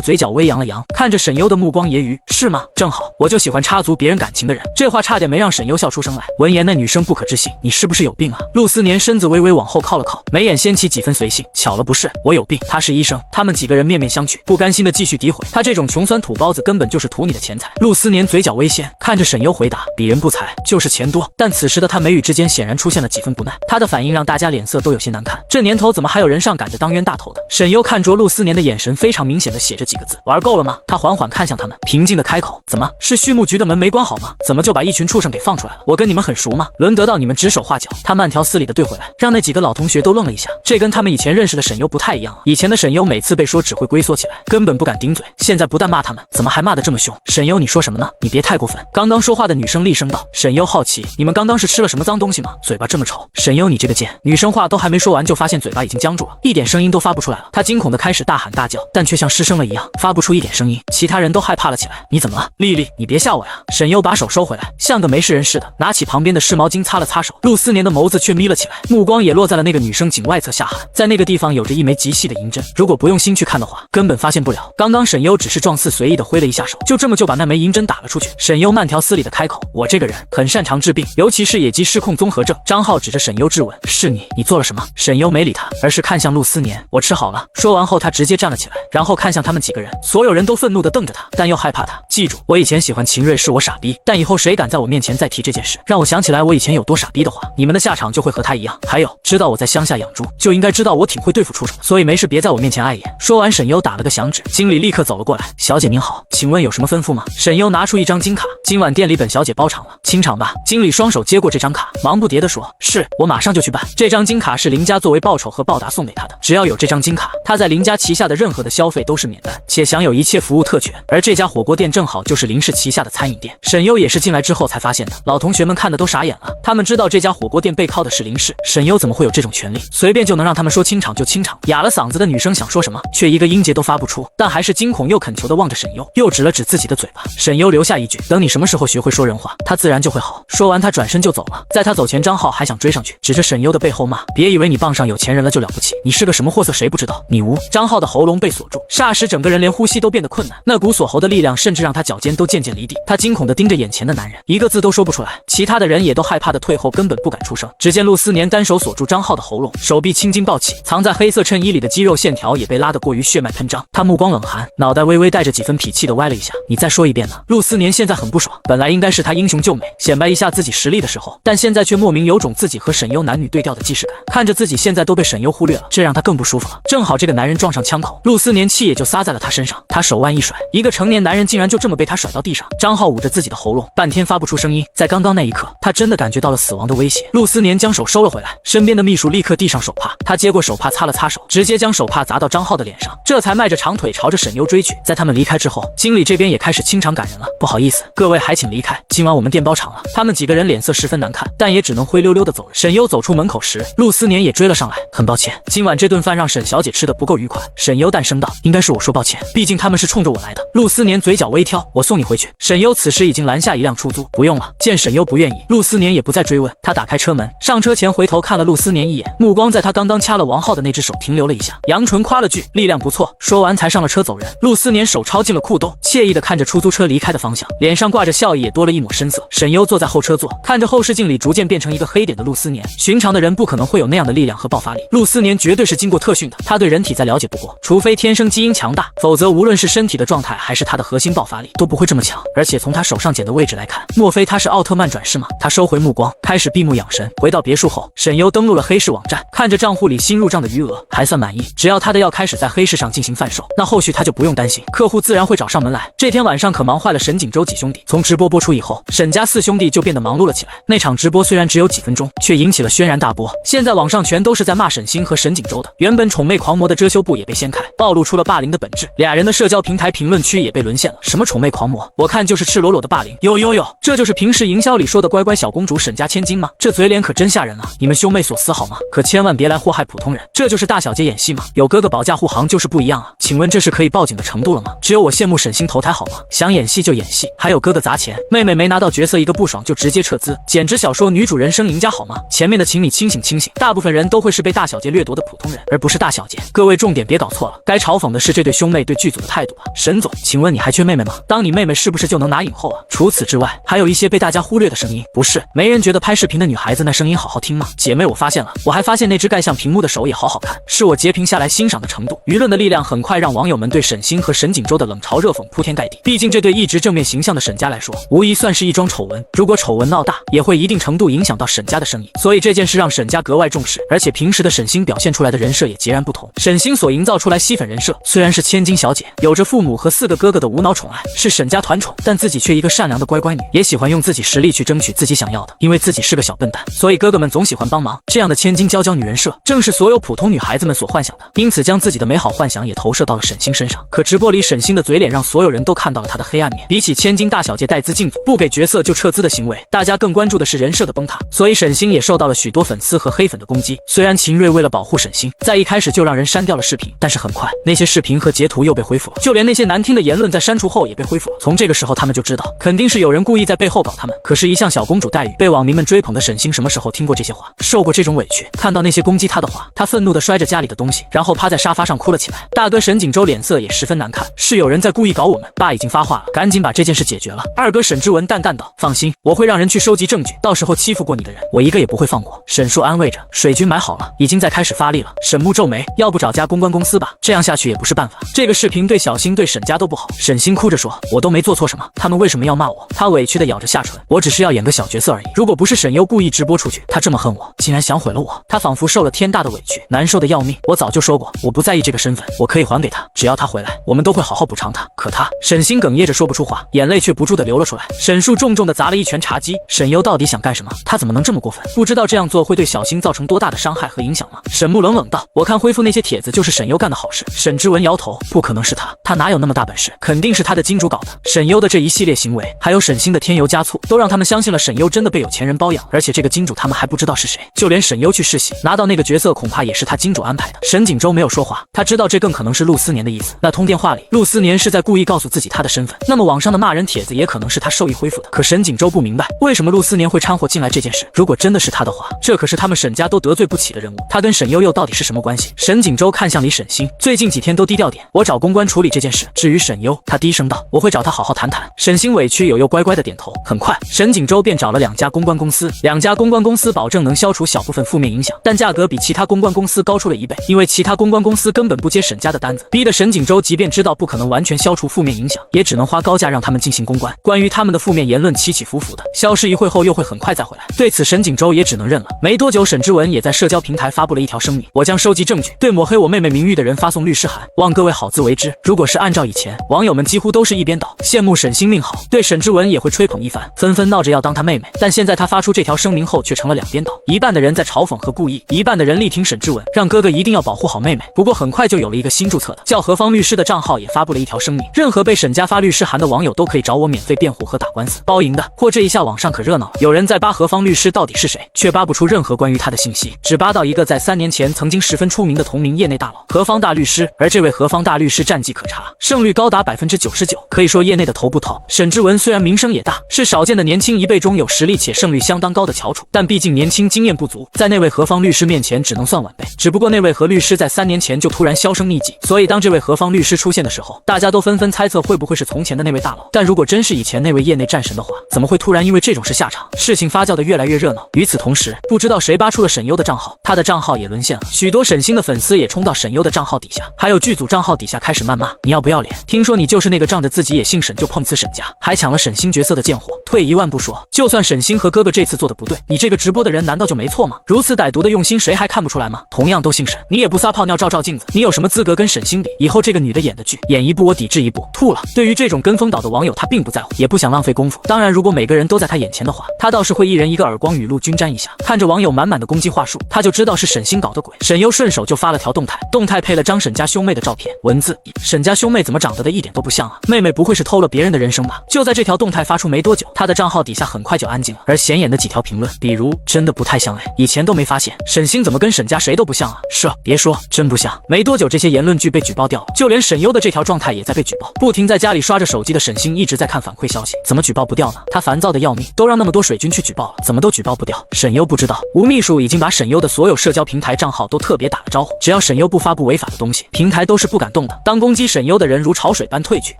[SPEAKER 1] 嘴角微扬了扬，看着沈优的目光揶揄，是吗？正好，我就喜欢插足别人感情的人。这话差点没让沈优笑出声来。闻言，那女生不可置信，你是不是有病啊？陆思年身子微微往后靠了靠，眉眼掀起几分随性。巧了不是，我有病，他是医生。他们几个人面面相觑，不甘心的继续诋毁他这种穷酸土包子根本就是图你的钱财。陆思年嘴角微掀，看着沈优回答，鄙人不才，就是钱多。说。但此时的他眉宇之间显然出现了几分不耐，他的反应让大家脸色都有些难看。这年头怎么还有人上赶着当冤大头的？沈优看着陆思年的眼神非常明显的写着几个字：玩够了吗？他缓缓看向他们，平静的开口：怎么是畜牧局的门没关好吗？怎么就把一群畜生给放出来了？我跟你们很熟吗？轮得到你们指手画脚？他慢条斯理的对回来，让那几个老同学都愣了一下。这跟他们以前认识的沈优不太一样啊。以前的沈优每次被说只会龟缩起来，根本不敢顶嘴，现在不但骂他们，怎么还骂得这么凶？沈优，你说什么呢？你别太过分。刚刚说话的女生厉声道。沈优好奇，你们刚刚是吃了什么脏东西吗？嘴巴这么臭。沈优，你这个贱！女生话都还没说完，就发现嘴巴已经僵住了，一点声音都发不出来了。她惊恐的开始大喊大叫，但却像失声了一样，发不出一点声音。其他人都害怕了起来。你怎么了？丽丽，你别吓我呀！沈优把手收回来，像个没事人似的，拿起旁边的湿毛巾擦了擦手。陆思年的眸子却眯了起来，目光也落在了那个女生颈外侧下颌，在那个地方有着一枚极细的银针，如果不用心去看的话，根本发现不了。刚刚沈优只是状似随意的挥了一下手，就这么就把那枚银针打了出去。沈优慢条斯理的开口：我这个人很擅长治病，尤其是野鸡失控综合症。张浩指着沈优质问：是你做了什么？沈优没理他，而是看向陆思年：我吃好了。说完后他直接站了起来，然后看向他们几个人，所有人都愤怒的瞪着他，但又害怕他。记住，我以前喜欢秦瑞是我傻逼，但以后谁敢在我面前再提这件事，让我想起来我以前有多傻逼的话，你们的下场就会和他一样。还有，知道我在乡下养猪，就应该知道我挺会对付畜生，所以没事别在我面前碍眼。说完，沈优打了个响指，经理立刻走了过来。小姐您好，请问有什么吩咐吗？沈优拿出一张金卡，今晚店里本小姐包场了，清场吧。经理双手接过这张卡，忙不迭地说：是，我马上就去办。这张金卡是林家作为报酬和报答送给他的，只要有这张金卡，他在林家旗下的任何的消费都是免单，且享有一切服务特权。而这家火锅店正好就是林氏旗下的餐饮店。沈优也是进来之后才发现的，老同学们看的都傻眼了，他们知道这家火锅店背靠的是林氏，沈优怎么会有这种权利，随便就能让他们说清场就清场？哑了嗓子的女生想说什么，却一个音节都发不出，但还是惊恐又恳求的望着沈优，又指了指自己的嘴巴。沈优留下一句：等你什么时候学会说人话，他自然就会好。说完他转身就走了。在他走前，张浩还想追上去，指着沈优的背后骂：别以为你傍上有钱人了就了不起，你是个什么货色谁不知道？你无。张浩的喉咙被锁住，霎时整个人连呼吸都变得困难，那股锁喉的力量甚至让他脚尖都渐渐离地。他惊恐地盯着眼前的男人，一个字都说不出来。其他的人也都害怕的退后，根本不敢出声。只见陆思年单手锁住张浩的喉咙，手臂青筋暴起，藏在黑色衬衣里的肌肉线条也被拉得过于血脉喷张。他目光冷寒，脑袋微微带着几分痞气的歪了一下。你再说一遍呢？陆思年现在很不爽，本来应该是他英雄救美，显摆一下自己实力的时候，但现在却莫名有种自己和沈优男女对调的既视感。看着自己现在都被沈优忽略了，这让他更不舒服了。正好这个男人撞上枪口，陆思年气也就撒在了他身上。他手腕一甩，一个成年男人竟然就这么被他甩到地上。张浩捂着自己的喉咙，半天发不出声音。在刚刚那一刻，他真的感觉到了死亡的威胁。陆思年将手收了回来，身边的秘书立刻递上手帕，他接过手帕擦了擦手，直接将手帕砸到张浩的脸上，这才迈着长腿朝着沈优追去。在他们离开之后，经理这边也开始清场赶人了。不好意思，各位还请离开，今晚我们店包场了。他们几个人脸色十分难看，但也只能灰溜溜的走人。沈优走出门口时，陆思年也追了上来。很抱歉，今晚这顿饭让沈小姐吃的不够愉快。沈优淡声道：应该是我说抱歉，毕竟他们是冲着我来的。陆思年嘴角微挑：我送你回去。沈优此时已经拦下一辆出租，不用了。见沈优不愿意，陆思年也不再追问，他打开车门，上车前回头看了陆思年一眼，目光在他刚刚掐了王浩的那只手停留了一下，扬唇夸了句力量不错，说完才上了车走人。陆思年手抄进了裤兜，惬意的看着出租车离开的方向，脸上挂着笑意也多了一抹深色。沈优坐在后车座，看着后视镜里逐渐变成一个黑点的陆思年，寻常的人不可能会有那样的力量和爆发力，陆思年绝对是经过特训的，他对人体再了解不过，除非天生基因强大，否则无论是身体的状态还是他的核心爆发力都不会这么强。而且从他手上捡的位置来看，莫非他是奥特曼转世吗？他收回目光，开始闭目养神。回到别墅后，沈优登录了黑市网站，看着账户里新入账的余额，还算满意。只要他的药开始在黑市上进行贩售，那后续他就不用担心，客户自然会找上门来。这天晚上可忙坏了沈锦州几兄弟。从直播播出以后，沈家四兄弟就变得忙碌了起来。那场直播虽然只有几分钟，却引起了轩然大波。现在网上全都是在骂沈星和沈锦州的。原本宠妹狂魔的遮羞布也被掀开，暴露出了霸凌的本质。俩人的社交平台评论区也被沦陷了。什么宠妹狂魔，我看就是赤裸裸的霸凌。哟，这就是平时营销里说的乖乖小公主沈家千金吗？这嘴脸可真吓人啊！你们兄妹所思好吗？可千万别来祸害普通人。这就是大小姐演戏吗？有哥哥保驾护航就是不一样啊！请问这是可以报警的程度了吗？只有我羡慕沈星投胎好吗？想演戏就演戏，还有哥哥砸钱，妹妹没拿到角色一个不爽就直接撤资，简直小说女主人生赢家好吗？前面的请你清醒清醒，大部分人都会是被大小姐掠夺的普通人，而不是大小姐。各位重点别搞错了，该嘲讽的是这对兄妹对剧组的态度啊！沈总，请问你还缺妹妹吗？当你妹妹是不是就能拿影后啊？除此之外，还有一些被大家忽略的声音，不是没人觉得拍视频的女孩子那声音好好听吗？姐妹，我发现了，我还发现那只盖向屏幕的手也好好看，是我截屏下来欣赏的程度。舆论的力量很快让网友们对沈星和沈锦州的冷嘲热讽铺天盖地。毕竟这对一直正面形象的沈家来说，无疑算是一桩丑闻。如果丑闻闹大，也会一定程度影响到沈家的生意，所以这件事让沈家格外重视。而且平时的沈星表现出来的人设也截然不同。沈星所营造出来吸粉人设，虽然是千金小姐，有着父母和4个哥哥的无脑宠爱，是沈家团宠，但自己却一个善良的乖乖女，也喜欢用自己实力去争取自己想要的。因为自己是个小笨蛋，所以哥哥们总喜欢帮忙。这样的千金娇娇女人设，正是所有普通女孩子们所幻想的，因此将自己的美好幻想也投射到了沈星身上。可直播里沈星的嘴脸让所有人都看到了她的黑暗面。比起千金大小姐带资进组不给角色就撤资的行为，大家更关注的是人设的崩塌，所以沈星也受到了许多粉丝和黑粉的攻击。虽然秦瑞为了保护沈星，在一开始就让人删掉了视频，但是很快那些视频和截图又被恢复了，就连那些难听的言论在删除后也被恢复了。从这个时候他们就知道，肯定是有人故意在背后搞他们。可是，一向小公主待遇被网民们追捧的沈星，什么时候听过这些话，受过这种委屈？看到那些攻击他的话，他愤怒地摔着家里的东西，然后趴在沙发上哭了起来。大哥沈锦州脸色也十分难看，是有人在故意搞我们，爸已经发话了，赶紧把这件事解决了。二哥沈之文淡淡道：“放心，我会让人去收集证据，到时候欺负过你的人，我一个也不会放过。”沈树安慰着：“水军买好了，已经在开始发力了。”沈木皱眉：“要不找家公关公司吧，这样下去也不是办法。这个视频对小新对沈家都不好。”沈星哭着说：“我都没做错什么，他们为什么要骂我？”他委屈地咬着下唇：“我只是要演个小角色而已。如果不是沈优故意直播出去，他这么恨我，竟然想毁了我，他仿佛受了天大的委屈，难受的要命。我早就说过，我不在意这个身份，我可以还给他，只要他回来，我们都会好好补偿他。可他……”沈星哽咽着说不出话，眼泪却不住地流了出来。沈树重重地砸了一拳茶几：“沈优到底想干什么？他怎么能这么过分？不知道这样做会对小新造成多大的伤害和影响吗？”沈木冷冷道：“我看恢复那些帖子就是沈优干的好事。”沈之文摇头：“不可能是他，他哪有那么大本事？肯定是他的金主搞的。”沈优的这一系列行为，还有沈星的添油加醋，都让他们相信了沈优真的被有钱人包养，而且这个金主他们还不知道是谁。就连沈优去试戏拿到那个角色，恐怕也是他金主安排的。沈锦州没有说话，他知道这更可能是陆思年的意思。那通电话里，陆思年是在故意告诉自己他的身份，那么网上的骂人帖子也可能是他授意恢复的。可沈锦州不明白，为什么陆思年会掺和进来这件事？如果真的是他的话，这可是他们沈家都得罪不起的人物，他跟沈优又到底是什么关系？沈锦州看向李沈星，最近几天都低调点，我找公关处理这件事。至于沈优，他低声道：“我会找他好好谈谈。”沈星委屈又乖乖的点头。很快，沈锦州便找了2家公关公司，2家公关公司保证能消除小部分负面影响，但价格比其他公关公司高出了1倍，因为其他公关公司根本不接沈家的单子，逼得沈锦州即便知道不可能完全消除负面影响，也只能花高价让他们进行公关。关于他们的负面言论起起伏伏的，消失一会后又会很快再回来，对此沈锦州也只能认了。没多久，沈之文也在社交平台发布了一条声明：“我将收集证据，对抹黑我妹妹名誉的人发送律师函，望各位好自为之。”如果是按照以前，网友们几乎都是一边倒，羡慕沈星命好，对沈之文也会吹捧一番，纷纷闹着要当他妹妹。但现在他发出这条声明后，却成了两边倒，一半的人在嘲讽和故意，一半的人力挺沈之文，让哥哥一定要保护好妹妹。不过很快就有了一个新注册的叫何方律师的账号也发布了一条声明：任何被沈家发律师函的网友都可以找我免费辩护和打官司，包赢的。嚯，这一下网上可热闹了，有人在扒何方律师到底是谁，却扒不出任何关于他的信息，只扒到一个在3年前曾经十分出名的同名业内大佬何方大律师，而这位何方大律师战绩可查，胜率高达99%，可以说业内的头部头。沈之文虽然名声也大，是少见的年轻一辈中有实力且胜率相当高的翘楚，但毕竟年轻经验不足，在那位何方律师面前只能算晚辈。只不过那位何律师在3年前就突然销声匿迹，所以当这位何方律师出现的时候，大家都纷纷猜测会不会是从前的那位大佬。但如果真是以前那位业内战神的话，怎么会突然因为这种事下场？事情发酵的越来越热闹。与此同时，不知道谁扒出了沈优的账号，他的账号也沦陷了，许多沈星的粉丝也冲到沈优的账号底下，还有剧组账号底下开始谩骂：你要不要脸？听说你就是那个仗着自己也姓沈就碰瓷沈家，还抢了沈星角色的贱货。退一万步说，就算沈星和哥哥这次做的不对，你这个直播的人难道就没错吗？如此歹毒的用心，谁还看不出来吗？同样都姓沈，你也不撒泡尿照镜子，你有什么资格跟沈星比？以后这个女的演的剧，演一部我抵制一部，吐了。对于这种跟风倒的网友，他并不在乎，也不想浪费功夫。当然，如果每个人都在他眼前的话，他倒是会一人一个耳光雨露均沾一下。看着网友满满的攻击话术，他就知道是沈星搞的鬼。沈优顺手就发了条动态，动态配了张沈家兄妹的照片，文字：沈家兄妹怎么长得的一点都不像啊？妹妹不会是偷了别人的人生吧？就在这条动态发出没多久，他的账号底下很快就安静了，而显眼的几条评论，比如真的不太像哎，以前都没发现，沈星怎么跟沈家谁都不像啊？是啊，别说，真不像。没多久，这些言论句被举报掉了，就连沈优的这条状态也在被举报。不停在家里刷着手机的沈星一直在看反馈消息，怎么举报不掉呢？他烦躁的要命，都让那么多水军去举报了，怎么都举报不掉。沈优不知道，吴秘书已经把沈优的所有社交平台账号都特别打了招呼，只要沈优不发布违法的东西，平台都是不敢动的。当攻击沈优的人如潮水般退去，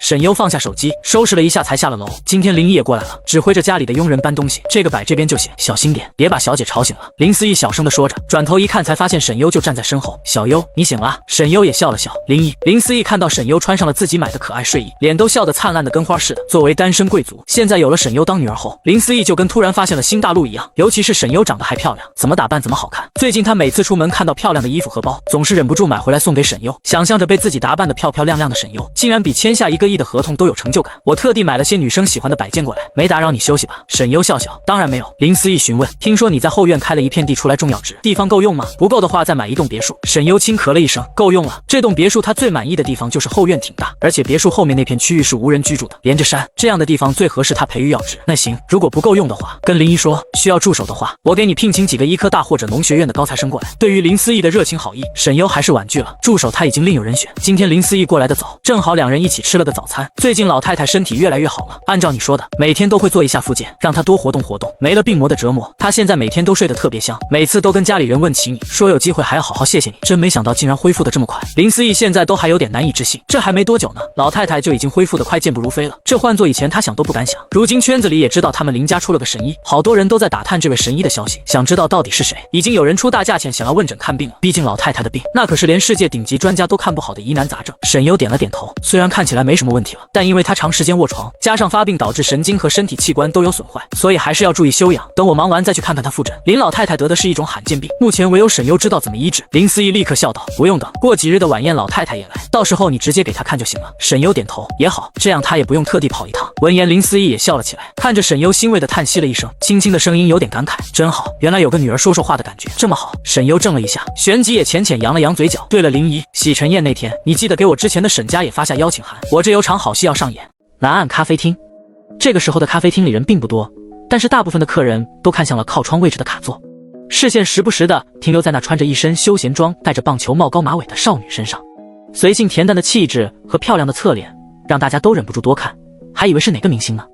[SPEAKER 1] 沈优放下手机，收拾了一下才下了楼。今天林一也过来了，指挥着家里的佣人搬东西，这个摆这边就行，小心点，别把小姐吵醒了。林思义小声的说着，转头一看才发现沈优就站在身后。小优，你醒了？沈优也笑了笑。林思义看到沈优穿上了自己买的可爱睡衣，脸都笑得灿烂的跟花似的。作为单身贵族，现在有了沈优当女儿后，林林思义就跟突然发现了新大陆一样，尤其是沈优长得还漂亮，怎么打扮怎么好看。最近他每次出门看到漂亮的衣服和包，总是忍不住买回来送给沈优。想象着被自己打扮得漂漂亮亮的沈优，竟然比签下1个亿的合同都有成就感。我特地买了些女生喜欢的摆件过来，没打扰你休息吧？沈优笑笑，当然没有。林思义询问，听说你在后院开了一片地出来种药植，地方够用吗？不够的话再买一栋别墅。沈优轻咳了一声，够用了。这栋别墅他最满意的地方就是后院挺大，而且别墅后面那片区域是无人居住的，连着山，这样的地方最合适他培育药植。那行，如果不够用的话，跟林一说，需要助手的话，我给你聘请几个医科大或者农学院的高材生过来。对于林思义的热情好意，沈优还是婉拒了。助手他已经另有人选。今天林思义过来的早，正好2人一起吃了个早餐。最近老太太身体越来越好了，按照你说的，每天都会做一下复健，让她多活动活动，没了病魔的折磨，她现在每天都睡得特别香，每次都跟家里人问起你，说有机会还要好好谢谢你。真没想到竟然恢复得这么快。林思义现在都还有点难以置信，这还没多久呢，老太太就已经恢复得快健步如飞了。这换做以前他想都不敢想。如今圈子里也知道他们林家出了个神医，好多人都在打探这位神医的消息，想知道到底是谁。已经有人出大价钱想要问诊看病了，毕竟老太太的病那可是连世界顶级专家都看不好的疑难杂症。沈优点了点头，虽然看起来没什么问题了，但因为他长时间卧床，加上发病导致神经和身体器官都有损坏，所以还是要注意休养。等我忙完再去看看他复诊。林老太太得的是一种罕见病，目前唯有沈优知道怎么医治。林思义立刻笑道，不用等，过几日的晚宴老太太也来，到时候你直接给她看就行了。沈优点头，也好，这样他也不用特地跑一趟。闻言林思义也笑了起来，看着沈优欣慰地叹息了一声，轻轻的声音有点感慨，真好，原来有个女儿说说话的感觉这么好。沈优怔了一下，旋即也浅浅扬了扬嘴角。对了，林姨，喜晨宴那天你记得给我之前的沈家也发下邀请函，我这有场好戏要上演。南岸咖啡厅，这个时候的咖啡厅里人并不多，但是大部分的客人都看向了靠窗位置的卡座，视线时不时的停留在那穿着一身休闲装戴着棒球帽高马尾的少女身上，随性恬淡的气质和漂亮的侧脸让大家都忍不住多看，还以为是哪个明星呢。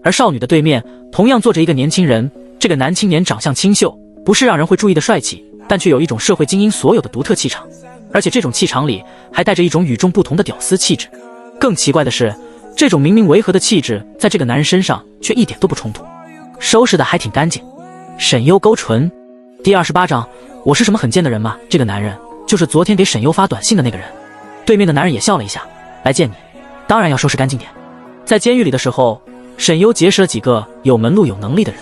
[SPEAKER 1] 而少女的对面同样坐着一个年轻人，这个男青年长相清秀，不是让人会注意的帅气，但却有一种社会精英所有的独特气场，而且这种气场里还带着一种与众不同的屌丝气质。更奇怪的是，这种明明违和的气质在这个男人身上却一点都不冲突，收拾的还挺干净。沈优勾唇，第28章，我是什么很贱的人吗？这个男人就是昨天给沈优发短信的那个人。对面的男人也笑了一下，来见你，当然要收拾干净点。在监狱里的时候，沈优结识了几个有门路有能力的人，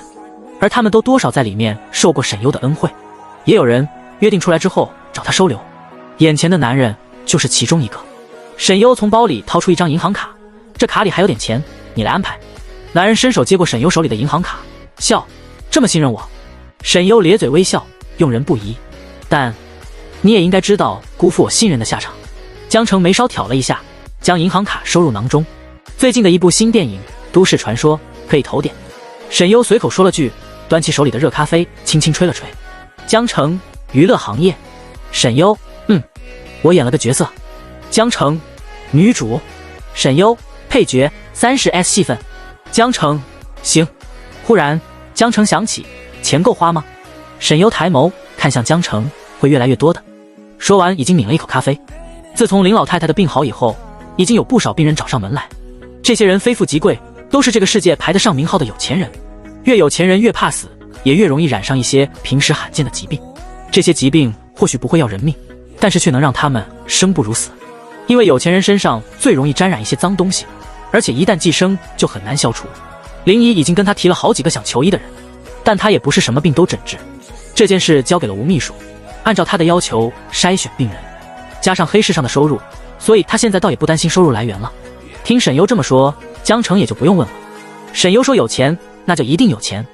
[SPEAKER 1] 而他们都多少在里面受过沈优的恩惠，也有人约定出来之后找他收留，眼前的男人就是其中一个。沈优从包里掏出一张银行卡，这卡里还有点钱，你来安排。男人伸手接过沈优手里的银行卡，笑，这么信任我？沈优咧嘴微笑，用人不疑，但你也应该知道辜负我信任的下场。江澄眉梢挑了一下，将银行卡收入囊中。最近的一部新电影《都市传说》可以投点。沈优随口说了句，端起手里的热咖啡轻轻吹了吹。江澄，娱乐行业。沈优，我演了个角色。江澄，女主。沈优，配角，30S 戏份。江澄，行。忽然江澄想起，钱够花吗？沈优抬眸看向江澄，会越来越多的。说完已经抿了一口咖啡。自从林老太太的病好以后，已经有不少病人找上门来，这些人非富即贵，都是这个世界排得上名号的有钱人。越有钱人越怕死，也越容易染上一些平时罕见的疾病。这些疾病或许不会要人命，但是却能让他们生不如死。因为有钱人身上最容易沾染一些脏东西，而且一旦寄生就很难消除。林姨已经跟他提了好几个想求医的人，但他也不是什么病都诊治。这件事交给了吴秘书，按照他的要求筛选病人，加上黑市上的收入，所以他现在倒也不担心收入来源了。听沈优这么说，江澄也就不用问了。沈优说有钱，那就一定有钱。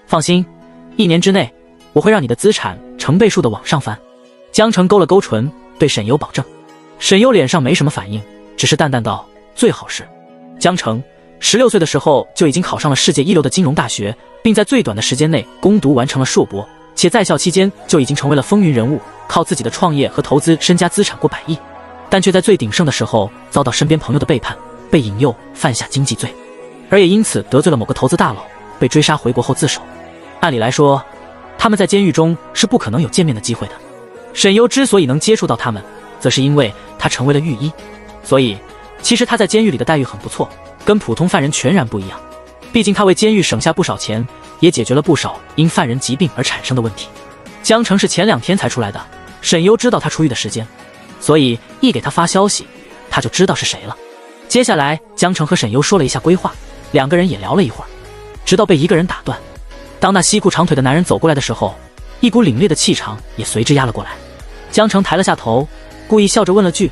[SPEAKER 1] 放心，1年之内，我会让你的资产成倍数的往上翻。江澄勾了勾唇，对沈优保证。沈优脸上没什么反应，只是淡淡道，最好是。江澄16岁的时候就已经考上了世界一流的金融大学，并在最短的时间内攻读完成了硕博，且在校期间就已经成为了风云人物，靠自己的创业和投资身家资产过100亿，但却在最鼎盛的时候遭到身边朋友的背叛，被引诱犯下经济罪，而也因此得罪了某个投资大佬，被追杀回国后自首。按理来说，他们在监狱中是不可能有见面的机会的。沈优之所以能接触到他们，则是因为他成为了狱医，所以其实他在监狱里的待遇很不错，跟普通犯人全然不一样。毕竟他为监狱省下不少钱，也解决了不少因犯人疾病而产生的问题。江澄是前2天才出来的，沈优知道他出狱的时间，所以一给他发消息，他就知道是谁了。接下来江澄和沈优说了一下规划，2个人也聊了一会儿。直到被一个人打断。当那西裤长腿的男人走过来的时候，一股凛冽的气场也随之压了过来。江澄抬了下头，故意笑着问了句：“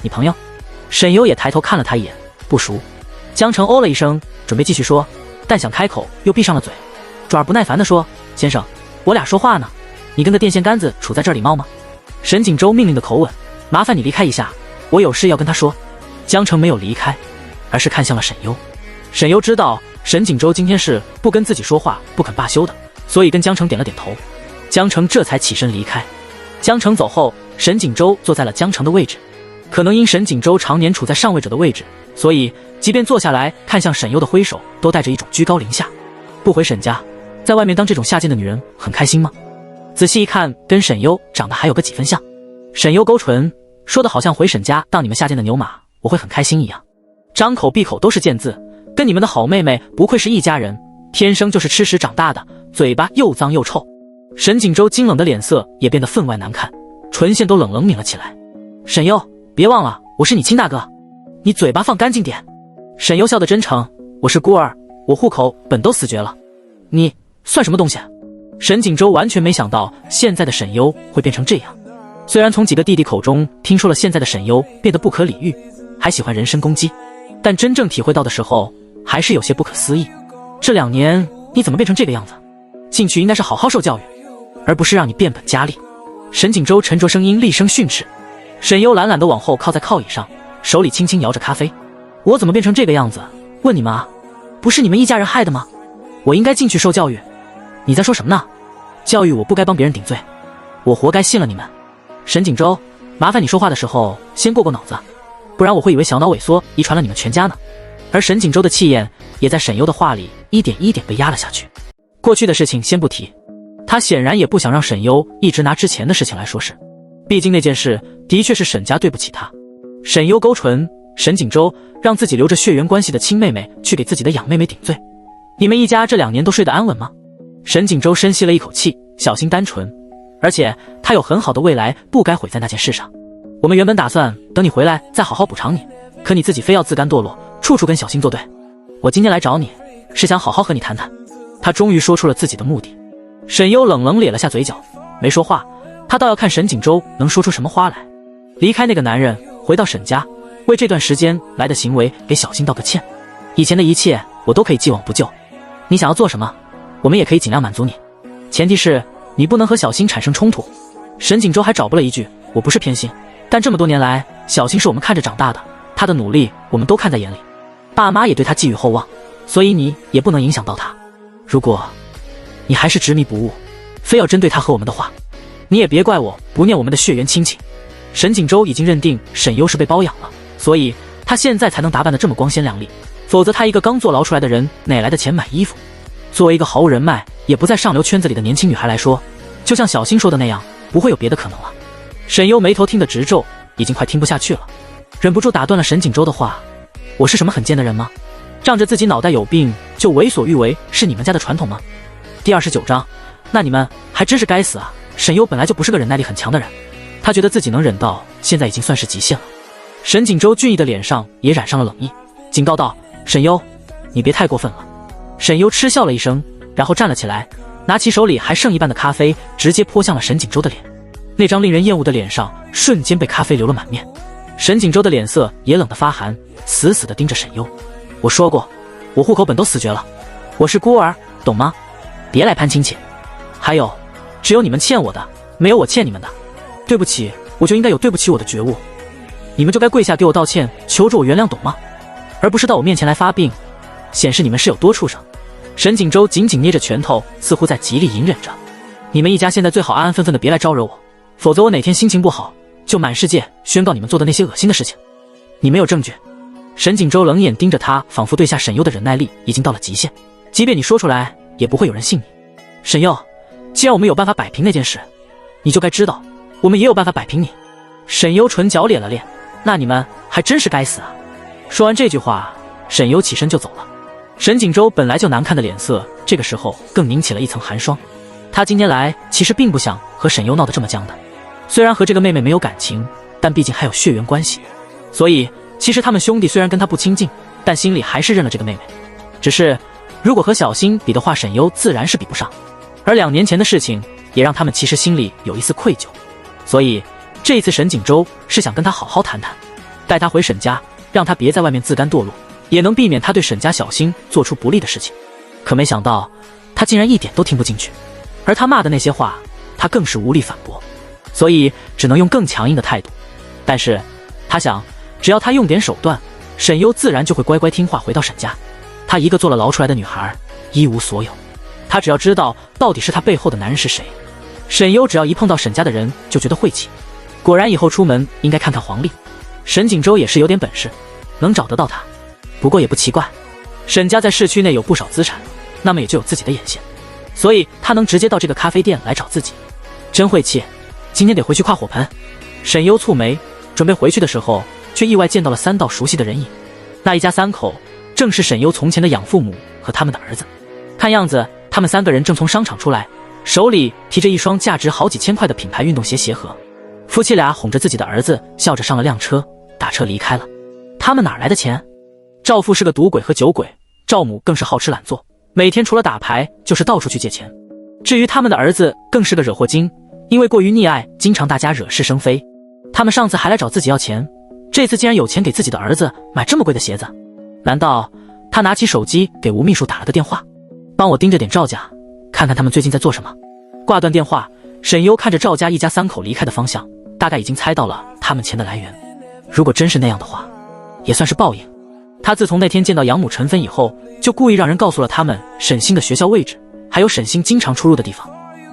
[SPEAKER 1] 你朋友？”沈优也抬头看了他一眼，不熟。江澄哦了一声，准备继续说，但想开口又闭上了嘴，转而不耐烦地说：“先生，我俩说话呢，你跟个电线杆子杵在这儿礼貌吗？”沈锦州命令的口吻：“麻烦你离开一下，我有事要跟他说。”江澄没有离开，而是看向了沈优。沈优知道沈锦州今天是不跟自己说话不肯罢休的，所以跟江澄点了点头。江澄这才起身离开。江澄走后，沈锦州坐在了江澄的位置。可能因沈锦州常年处在上位者的位置，所以即便坐下来看向沈优的挥手，都带着一种居高临下。不回沈家，在外面当这种下贱的女人很开心吗？仔细一看，跟沈优长得还有个几分像。沈优勾唇，说的好像回沈家当你们下贱的牛马，我会很开心一样。张口闭口都是贱字，跟你们的好妹妹不愧是一家人，天生就是吃屎长大的，嘴巴又脏又臭。沈锦州惊冷的脸色也变得分外难看，唇线都冷抿了起来。沈优，别忘了我是你亲大哥，你嘴巴放干净点。沈优笑得真诚，我是孤儿，我户口本都死绝了，你算什么东西？沈锦州完全没想到现在的沈优会变成这样。虽然从几个弟弟口中听说了现在的沈优变得不可理喻，还喜欢人身攻击，但真正体会到的时候还是有些不可思议。这2年你怎么变成这个样子？进去应该是好好受教育，而不是让你变本加厉。沈锦州沉着声音厉声训斥。沈优懒懒地往后靠在靠椅上，手里轻轻摇着咖啡。我怎么变成这个样子？问你们啊，不是你们一家人害的吗？我应该进去受教育。你在说什么呢？教育我不该帮别人顶罪，我活该信了你们。沈锦州，麻烦你说话的时候先过过脑子，不然我会以为小脑萎缩遗传了你们全家呢。而沈锦州的气焰也在沈优的话里一点一点被压了下去。过去的事情先不提，他显然也不想让沈优一直拿之前的事情来说事，毕竟那件事的确是沈家对不起他。沈优勾唇，沈锦州让自己留着血缘关系的亲妹妹去给自己的养妹妹顶罪，你们一家这2年都睡得安稳吗？沈锦州深吸了一口气，小心单纯，而且他有很好的未来，不该毁在那件事上。我们原本打算等你回来再好好补偿你，可你自己非要自甘堕落，处处跟小新作对。我今天来找你，是想好好和你谈谈。他终于说出了自己的目的。沈优冷冷咧了下嘴角，没说话。他倒要看沈锦州能说出什么花来。离开那个男人，回到沈家，为这段时间来的行为给小新道个歉。以前的一切我都可以既往不咎，你想要做什么，我们也可以尽量满足你，前提是你不能和小新产生冲突。沈锦州还找补了一句，我不是偏心，但这么多年来，小新是我们看着长大的，他的努力我们都看在眼里，爸妈也对他寄予厚望，所以你也不能影响到他。如果你还是执迷不悟，非要针对他和我们的话，你也别怪我不念我们的血缘亲情。沈锦州已经认定沈优是被包养了，所以他现在才能打扮得这么光鲜亮丽，否则他一个刚坐牢出来的人哪来的钱买衣服？作为一个毫无人脉也不在上流圈子里的年轻女孩来说，就像小新说的那样，不会有别的可能了。沈优眉头听得直皱，已经快听不下去了，忍不住打断了沈锦州的话，我是什么很贱的人吗？仗着自己脑袋有病就为所欲为是你们家的传统吗？第29章，那你们还真是该死啊。沈优本来就不是个忍耐力很强的人，他觉得自己能忍到现在已经算是极限了。沈锦州俊逸的脸上也染上了冷意，警告道，沈优，你别太过分了。沈优嗤笑了一声，然后站了起来，拿起手里还剩一半的咖啡，直接泼向了沈锦州的脸。那张令人厌恶的脸上瞬间被咖啡流了满面。沈锦州的脸色也冷得发寒，死死地盯着沈优。我说过，我户口本都死绝了，我是孤儿，懂吗？别来攀亲戚。还有，只有你们欠我的，没有我欠你们的。对不起，我就应该有对不起我的觉悟，你们就该跪下给我道歉，求着我原谅，懂吗？而不是到我面前来发病，显示你们是有多畜生。沈锦州紧紧捏着拳头，似乎在极力隐忍着。你们一家现在最好安安分分的别来招惹我，否则我哪天心情不好，就满世界宣告你们做的那些恶心的事情。你没有证据。沈锦州冷眼盯着他，仿佛对下沈优的忍耐力已经到了极限，即便你说出来也不会有人信你。沈优，既然我们有办法摆平那件事，你就该知道我们也有办法摆平你。沈优唇角咧了咧，那你们还真是该死啊。说完这句话，沈优起身就走了。沈锦州本来就难看的脸色，这个时候更凝起了一层寒霜。他今天来其实并不想和沈优闹得这么僵的，虽然和这个妹妹没有感情，但毕竟还有血缘关系，所以其实他们兄弟虽然跟他不亲近，但心里还是认了这个妹妹。只是如果和小新比的话，沈优自然是比不上。而2年前的事情也让他们其实心里有一丝愧疚，所以这一次沈景洲是想跟他好好谈谈，带他回沈家，让他别在外面自甘堕落，也能避免他对沈家小新做出不利的事情。可没想到他竟然一点都听不进去，而他骂的那些话他更是无力反驳，所以只能用更强硬的态度。但是他想，只要他用点手段，沈优自然就会乖乖听话回到沈家。她一个坐了牢出来的女孩，一无所有，她只要知道到底是她背后的男人是谁。沈优只要一碰到沈家的人就觉得晦气，果然以后出门应该看看黄历。沈景洲也是有点本事，能找得到他。不过也不奇怪，沈家在市区内有不少资产，那么也就有自己的眼线，所以他能直接到这个咖啡店来找自己。真晦气，今天得回去跨火盆。沈优蹙眉，准备回去的时候，却意外见到了3道熟悉的人影。那一家3口正是沈优从前的养父母和他们的儿子。看样子他们3个人正从商场出来，手里提着一双价值好几千块的品牌运动鞋鞋盒。夫妻俩哄着自己的儿子，笑着上了辆车，打车离开了。他们哪来的钱？赵父是个赌鬼和酒鬼，赵母更是好吃懒做，每天除了打牌就是到处去借钱。至于他们的儿子更是个惹祸精，因为过于溺爱，经常大家惹是生非。他们上次还来找自己要钱，这次竟然有钱给自己的儿子买这么贵的鞋子。难道他拿起手机给吴秘书打了个电话，帮我盯着点赵家，看看他们最近在做什么。挂断电话，沈优看着赵家一家3口离开的方向，大概已经猜到了他们钱的来源。如果真是那样的话，也算是报应。他自从那天见到养母陈芬以后，就故意让人告诉了他们沈星的学校位置，还有沈星经常出入的地方。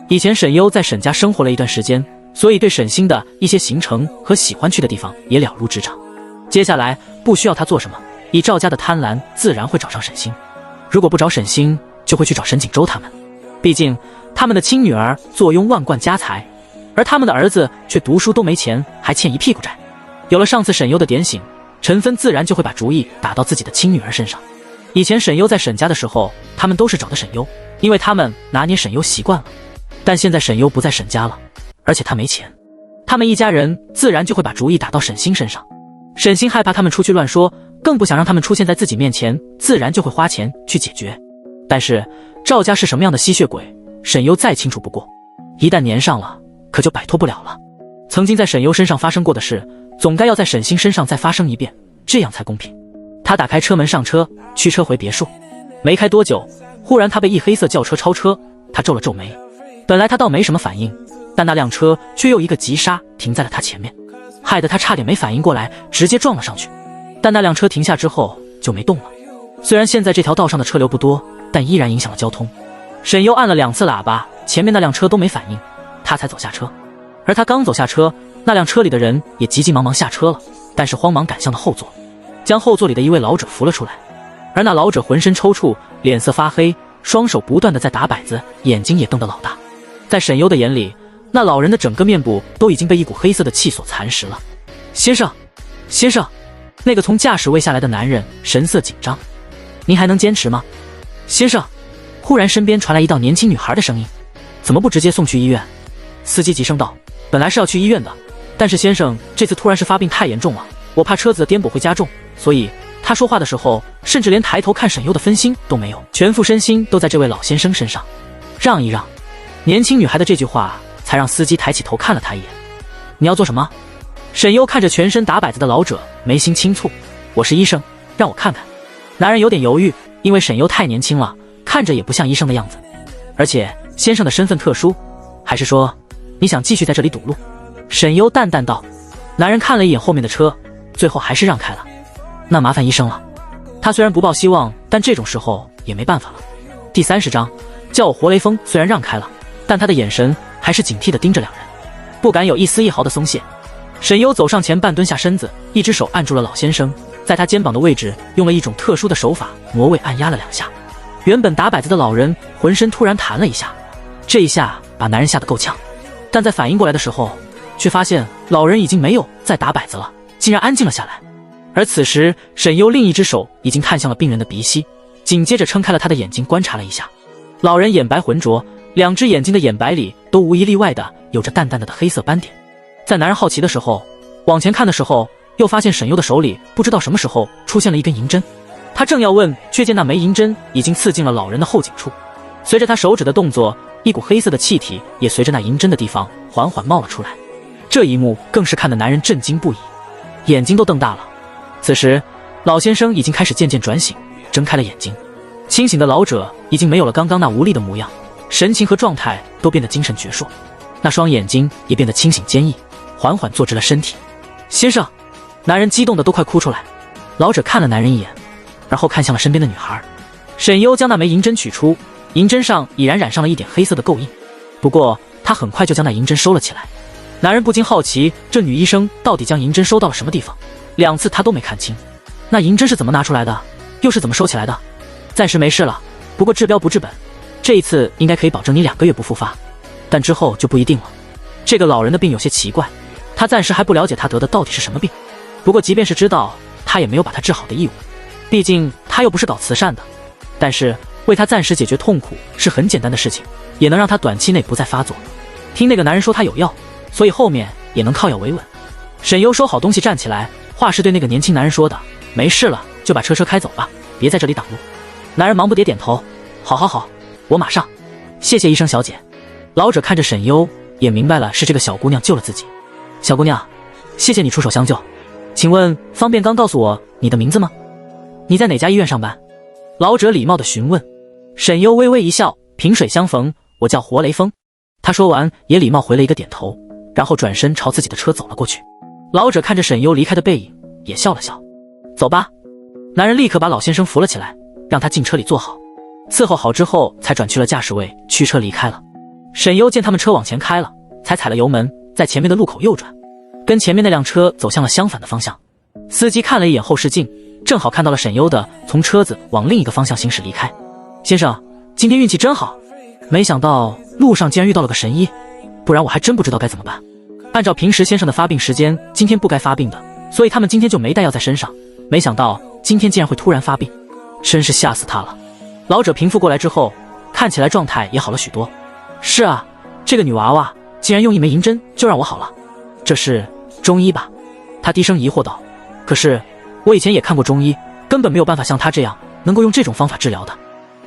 [SPEAKER 1] 以前沈优在沈家生活了一段时间，所以对沈星的一些行程和喜欢去的地方也了如指掌。接下来不需要他做什么，以赵家的贪婪自然会找上沈星。如果不找沈星，就会去找沈景洲他们。毕竟他们的亲女儿坐拥万贯家财，而他们的儿子却读书都没钱，还欠一屁股债。有了上次沈优的点醒，陈芬自然就会把主意打到自己的亲女儿身上。以前沈优在沈家的时候，他们都是找的沈优，因为他们拿捏沈优习惯了。但现在沈优不在沈家了，而且他没钱，他们一家人自然就会把主意打到沈星身上。沈星害怕他们出去乱说，更不想让他们出现在自己面前，自然就会花钱去解决。但是赵家是什么样的吸血鬼，沈优再清楚不过，一旦粘上了，可就摆脱不了了。曾经在沈优身上发生过的事，总该要在沈星身上再发生一遍，这样才公平。他打开车门上车，驱车回别墅。没开多久，忽然他被一黑色轿车超车，他皱了皱眉。本来他倒没什么反应，但那辆车却又一个急刹停在了他前面，害得他差点没反应过来，直接撞了上去。但那辆车停下之后就没动了。虽然现在这条道上的车流不多，但依然影响了交通。沈优按了2次喇叭，前面那辆车都没反应，他才走下车。而他刚走下车，那辆车里的人也急急忙忙下车了，但是慌忙赶向了后座，将后座里的一位老者扶了出来。而那老者浑身抽搐，脸色发黑，双手不断地在打摆子，眼睛也瞪得老大。在沈优的眼里，那老人的整个面部都已经被一股黑色的气所蚕食了。先生，先生，那个从驾驶位下来的男人神色紧张，您还能坚持吗？先生，忽然身边传来一道年轻女孩的声音，怎么不直接送去医院？司机急声道，本来是要去医院的，但是先生这次突然是发病太严重了，我怕车子的颠簸会加重，所以他说话的时候甚至连抬头看沈优的分心都没有，全副身心都在这位老先生身上。让一让。年轻女孩的这句话才让司机抬起头看了他一眼。你要做什么？沈优看着全身打摆子的老者，眉心轻蹙。我是医生，让我看看。男人有点犹豫，因为沈优太年轻了，看着也不像医生的样子，而且先生的身份特殊，还是说你想继续在这里堵路？沈优淡淡道。男人看了一眼后面的车，最后还是让开了。那麻烦医生了。他虽然不抱希望，但这种时候也没办法了。第30章，叫我活雷锋虽然让开了，但他的眼神还是警惕地盯着两人，不敢有一丝一毫的松懈。沈优走上前，半蹲下身子，一只手按住了老先生，在他肩膀的位置用了一种特殊的手法挪位按压了2下。原本打摆子的老人浑身突然弹了一下，这一下把男人吓得够呛，但在反应过来的时候，却发现老人已经没有再打摆子了，竟然安静了下来。而此时沈优另一只手已经探向了病人的鼻息，紧接着撑开了他的眼睛观察了一下。老人眼白浑浊，2只眼睛的眼白里都无一例外的有着淡淡的黑色斑点。在男人好奇的时候，往前看的时候，又发现沈优的手里不知道什么时候出现了一根银针。他正要问，却见那枚银针已经刺进了老人的后颈处。随着他手指的动作，一股黑色的气体也随着那银针的地方缓缓冒了出来。这一幕更是看得男人震惊不已，眼睛都瞪大了。此时老先生已经开始渐渐转醒，睁开了眼睛。清醒的老者已经没有了刚刚那无力的模样，神情和状态都变得精神矍铄，那双眼睛也变得清醒坚毅，缓缓坐直了身体。先生，男人激动的都快哭出来。老者看了男人一眼，然后看向了身边的女孩。沈优将那枚银针取出，银针上已然染上了一点黑色的垢印，不过他很快就将那银针收了起来。男人不禁好奇，这女医生到底将银针收到了什么地方？2次他都没看清，那银针是怎么拿出来的，又是怎么收起来的？暂时没事了，不过治标不治本，这一次应该可以保证你2个月不复发，但之后就不一定了。这个老人的病有些奇怪，他暂时还不了解他得的到底是什么病，不过即便是知道，他也没有把他治好的义务，毕竟他又不是搞慈善的。但是为他暂时解决痛苦是很简单的事情，也能让他短期内不再发作。听那个男人说他有药，所以后面也能靠药维稳。沈优收好东西站起来，话是对那个年轻男人说的，没事了就把车开走吧，别在这里挡路。男人忙不迭点头，好，我马上。谢谢医生小姐。老者看着沈优，也明白了是这个小姑娘救了自己。小姑娘，谢谢你出手相救，请问方便刚告诉我你的名字吗？你在哪家医院上班？老者礼貌地询问。沈优微微一笑，萍水相逢，我叫活雷锋。他说完也礼貌回了一个点头，然后转身朝自己的车走了过去。老者看着沈优离开的背影，也笑了笑。走吧。男人立刻把老先生扶了起来，让他进车里坐好，伺候好之后才转去了驾驶位，驱车离开了。沈优见他们车往前开了，才踩了油门，在前面的路口右转，跟前面那辆车走向了相反的方向。司机看了一眼后视镜，正好看到了沈优的从车子往另一个方向行驶离开。先生，今天运气真好，没想到路上竟然遇到了个神医，不然我还真不知道该怎么办。按照平时先生的发病时间，今天不该发病的，所以他们今天就没带药在身上，没想到今天竟然会突然发病，真是吓死他了。老者平复过来之后，看起来状态也好了许多。是啊，这个女娃娃竟然用1枚银针就让我好了，这是中医吧？他低声疑惑道。可是我以前也看过中医，根本没有办法像他这样能够用这种方法治疗的。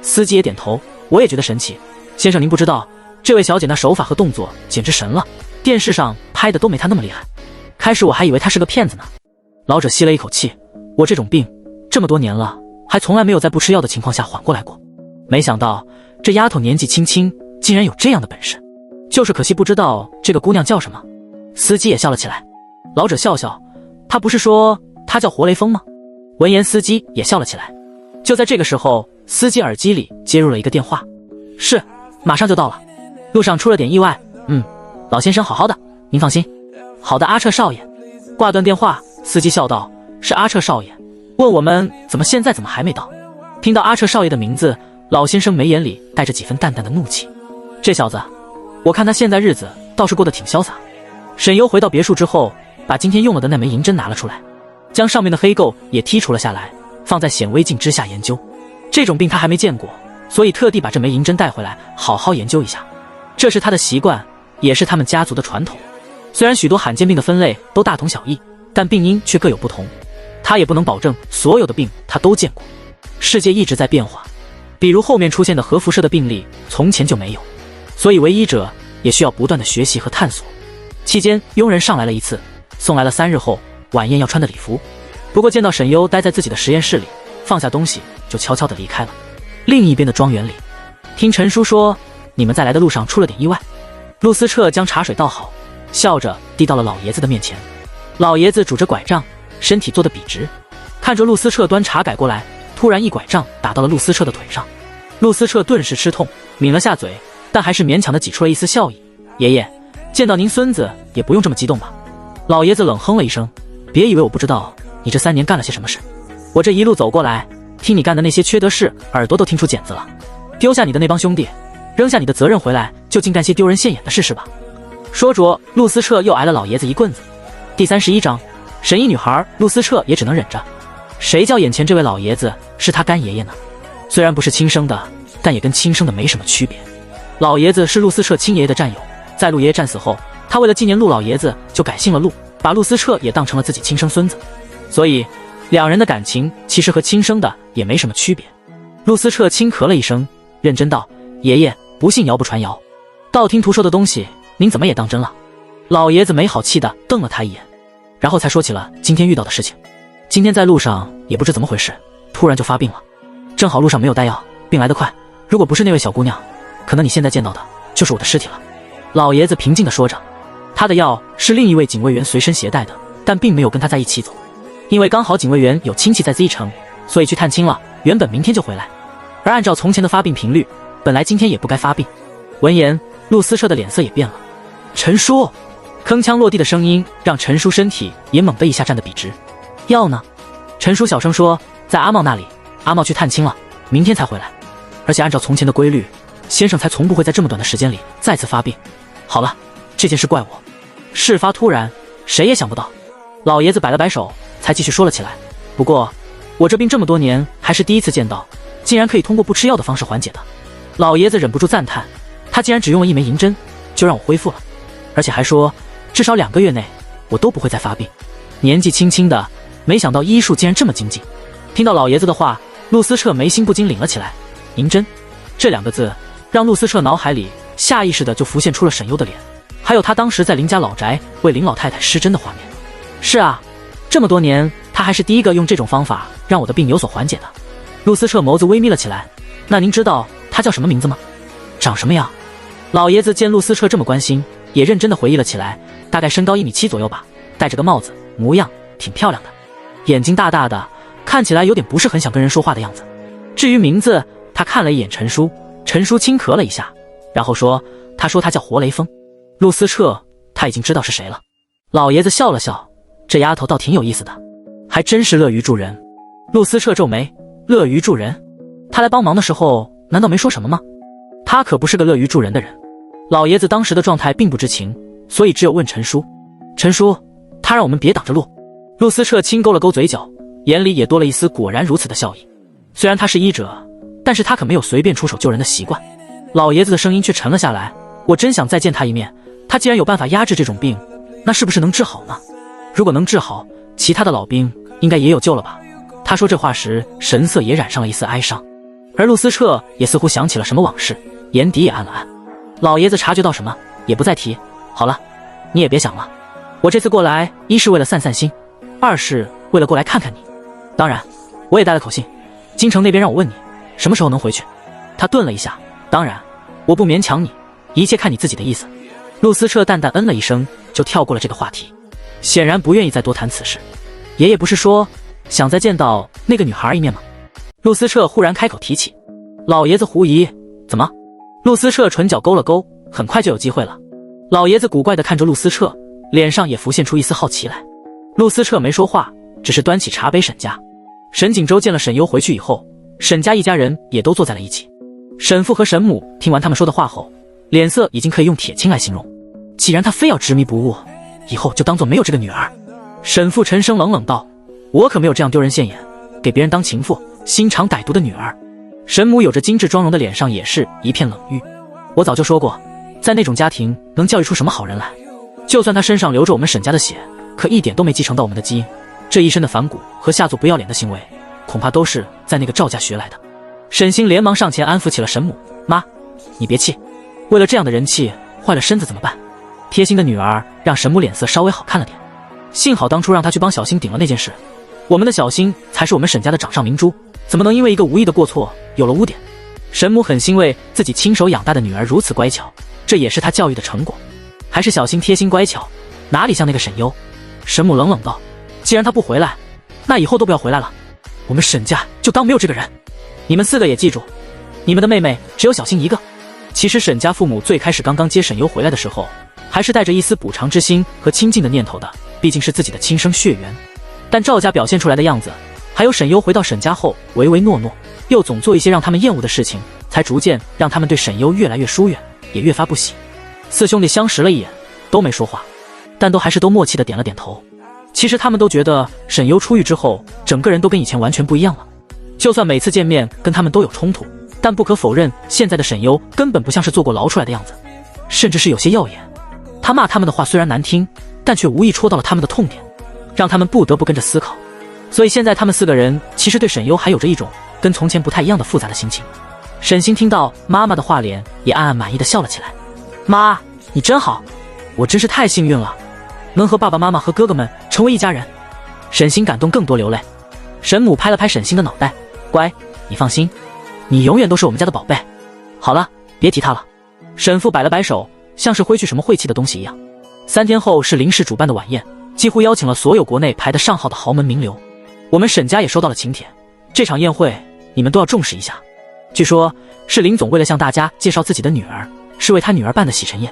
[SPEAKER 1] 司机也点头，我也觉得神奇。先生您不知道，这位小姐那手法和动作简直神了，电视上拍的都没她那么厉害。开始我还以为她是个骗子呢。老者吸了一口气，我这种病这么多年了，还从来没有在不吃药的情况下缓过来过，没想到这丫头年纪轻轻竟然有这样的本事，就是可惜不知道这个姑娘叫什么。司机也笑了起来。老者笑笑，他不是说他叫活雷锋吗？闻言司机也笑了起来。就在这个时候，司机耳机里接入了一个电话。是，马上就到了，路上出了点意外，老先生好好的，您放心。好的，阿彻少爷。挂断电话，司机笑道，是阿彻少爷，问我们现在怎么还没到。听到阿彻少爷的名字，老先生眉眼里带着几分淡淡的怒气。这小子，我看他现在日子倒是过得挺潇洒。沈优回到别墅之后，把今天用了的那枚银针拿了出来，将上面的黑垢也剔除了下来，放在显微镜之下研究。这种病他还没见过，所以特地把这枚银针带回来好好研究一下。这是他的习惯，也是他们家族的传统。虽然许多罕见病的分类都大同小异，但病因却各有不同，他也不能保证所有的病他都见过。世界一直在变化，比如后面出现的核辐射的病例从前就没有，所以为医者也需要不断的学习和探索。期间佣人上来了一次，送来了3日后晚宴要穿的礼服。不过见到沈优待在自己的实验室里，放下东西就悄悄地离开了。另一边的庄园里，听陈叔说你们在来的路上出了点意外。陆思彻将茶水倒好，笑着递到了老爷子的面前。老爷子拄着拐杖，身体坐得笔直，看着陆思彻端茶改过来，突然一拐杖打到了陆思彻的腿上。陆思彻顿时吃痛，抿了下嘴，但还是勉强地挤出了一丝笑意。爷爷，见到您孙子也不用这么激动吧？老爷子冷哼了一声，别以为我不知道你这3年干了些什么事。我这一路走过来，听你干的那些缺德事，耳朵都听出茧子了。丢下你的那帮兄弟，扔下你的责任回来，就竟干些丢人现眼的事是吧？说着，陆思彻又挨了老爷子一棍子。第31章，神医女孩陆思彻也只能忍着。谁叫眼前这位老爷子是他干爷爷呢？虽然不是亲生的，但也跟亲生的没什么区别。老爷子是陆思彻亲爷爷的战友，在陆爷爷战死后，他为了纪念陆老爷子，就改姓了陆，把陆思彻也当成了自己亲生孙子。所以两人的感情其实和亲生的也没什么区别。陆思彻轻咳了一声，认真道：“爷爷，不信谣不传谣，道听途说的东西，您怎么也当真了？”老爷子没好气地瞪了他一眼，然后才说起了今天遇到的事情。今天在路上也不知怎么回事，突然就发病了，正好路上没有带药，病来得快，如果不是那位小姑娘，可能你现在见到的就是我的尸体了。老爷子平静地说着，他的药是另一位警卫员随身携带的，但并没有跟他在一起走，因为刚好警卫员有亲戚在 Z 城，所以去探亲了，原本明天就回来。而按照从前的发病频率，本来今天也不该发病。闻言，陆思彻的脸色也变了。陈叔，铿锵落地的声音让陈叔身体也猛地一下站得笔直。药呢？陈叔小声说，在阿茂那里，阿茂去探亲了，明天才回来。而且按照从前的规律，先生才从不会在这么短的时间里再次发病。好了，这件事怪我，事发突然，谁也想不到。老爷子摆了摆手，才继续说了起来。不过，我这病这么多年还是第一次见到，竟然可以通过不吃药的方式缓解的。老爷子忍不住赞叹，他竟然只用了1枚银针，就让我恢复了，而且还说，至少2个月内我都不会再发病。年纪轻轻的，没想到医术竟然这么精进。听到老爷子的话，陆思彻眉心不禁拧了起来。银针这2个字，让陆思彻脑海里下意识的就浮现出了沈优的脸，还有他当时在林家老宅为林老太太施针的画面。是啊，这么多年，他还是第一个用这种方法让我的病有所缓解的。陆思彻眸子微眯了起来。那您知道他叫什么名字吗？长什么样？老爷子见陆思彻这么关心，也认真的回忆了起来。大概身高1.7米左右吧，戴着个帽子，模样挺漂亮的，眼睛大大的，看起来有点不是很想跟人说话的样子。至于名字，他看了一眼陈叔，陈叔轻咳了一下，然后说：“他说他叫活雷锋。”陆思彻他已经知道是谁了。老爷子笑了笑，这丫头倒挺有意思的，还真是乐于助人。陆思彻皱眉，乐于助人？他来帮忙的时候难道没说什么吗？他可不是个乐于助人的人。老爷子当时的状态并不知情，所以只有问陈叔：“陈叔，他让我们别挡着路。”陆思彻轻勾了勾嘴角，眼里也多了一丝果然如此的笑意。虽然他是医者，但是他可没有随便出手救人的习惯。老爷子的声音却沉了下来，我真想再见他一面，他既然有办法压制这种病，那是不是能治好呢？如果能治好，其他的老兵应该也有救了吧。他说这话时，神色也染上了一丝哀伤，而陆思彻也似乎想起了什么往事，眼底也暗了暗。老爷子察觉到什么，也不再提。好了，你也别想了，我这次过来，一是为了散散心，二是为了过来看看你。当然，我也带了口信，京城那边让我问你什么时候能回去。他顿了一下，当然，我不勉强你，一切看你自己的意思。陆思彻淡淡嗯了一声，就跳过了这个话题，显然不愿意再多谈此事。爷爷不是说想再见到那个女孩一面吗？陆思彻忽然开口提起。老爷子狐疑，怎么？陆思彻唇角勾了勾，很快就有机会了。老爷子古怪地看着陆思彻，脸上也浮现出一丝好奇来。陆思彻没说话，只是端起茶杯。沈家，沈锦州见了沈优回去以后，沈家一家人也都坐在了一起。沈父和沈母听完他们说的话后，脸色已经可以用铁青来形容。既然他非要执迷不悟，以后就当做没有这个女儿。沈父沉声冷冷道：“我可没有这样丢人现眼，给别人当情妇、心肠歹毒的女儿。”沈母有着精致妆容的脸上也是一片冷遇。我早就说过，在那种家庭能教育出什么好人来？就算他身上流着我们沈家的血，可一点都没继承到我们的基因。这一身的反骨和下作不要脸的行为，恐怕都是在那个赵家学来的。沈星连忙上前安抚起了沈母：“妈，你别气，为了这样的人气，坏了身子怎么办？”贴心的女儿让沈母脸色稍微好看了点。幸好当初让她去帮小星顶了那件事，我们的小星才是我们沈家的掌上明珠，怎么能因为一个无意的过错有了污点？沈母很欣慰自己亲手养大的女儿如此乖巧，这也是她教育的成果。还是小星贴心乖巧，哪里像那个沈优？沈母冷冷道：“既然她不回来，那以后都不要回来了，我们沈家就当没有这个人。你们4个也记住，你们的妹妹只有小星一个。”其实沈家父母最开始刚接沈优回来的时候，还是带着一丝补偿之心和亲近的念头的，毕竟是自己的亲生血缘。但赵家表现出来的样子，还有沈优回到沈家后唯唯诺诺，又总做一些让他们厌恶的事情，才逐渐让他们对沈优越来越疏远，也越发不喜。4兄弟相识了一眼，都没说话，但都还是都默契的点了点头。其实他们都觉得沈优出狱之后，整个人都跟以前完全不一样了。就算每次见面跟他们都有冲突，但不可否认，现在的沈优根本不像是坐过牢出来的样子，甚至是有些耀眼。他骂他们的话虽然难听，但却无意戳到了他们的痛点，让他们不得不跟着思考，所以现在他们4个人其实对沈优还有着一种跟从前不太一样的复杂的心情。沈星听到妈妈的话，脸也暗暗满意的笑了起来。妈，你真好，我真是太幸运了，能和爸爸妈妈和哥哥们成为一家人。沈星感动更多流泪。沈母拍了拍沈星的脑袋，乖，你放心，你永远都是我们家的宝贝。好了，别提他了。沈父摆了摆手，像是挥去什么晦气的东西一样。3天后是林氏主办的晚宴，几乎邀请了所有国内排得上号的豪门名流。我们沈家也收到了请帖，这场宴会你们都要重视一下。据说是林总为了向大家介绍自己的女儿，是为他女儿办的喜晨宴。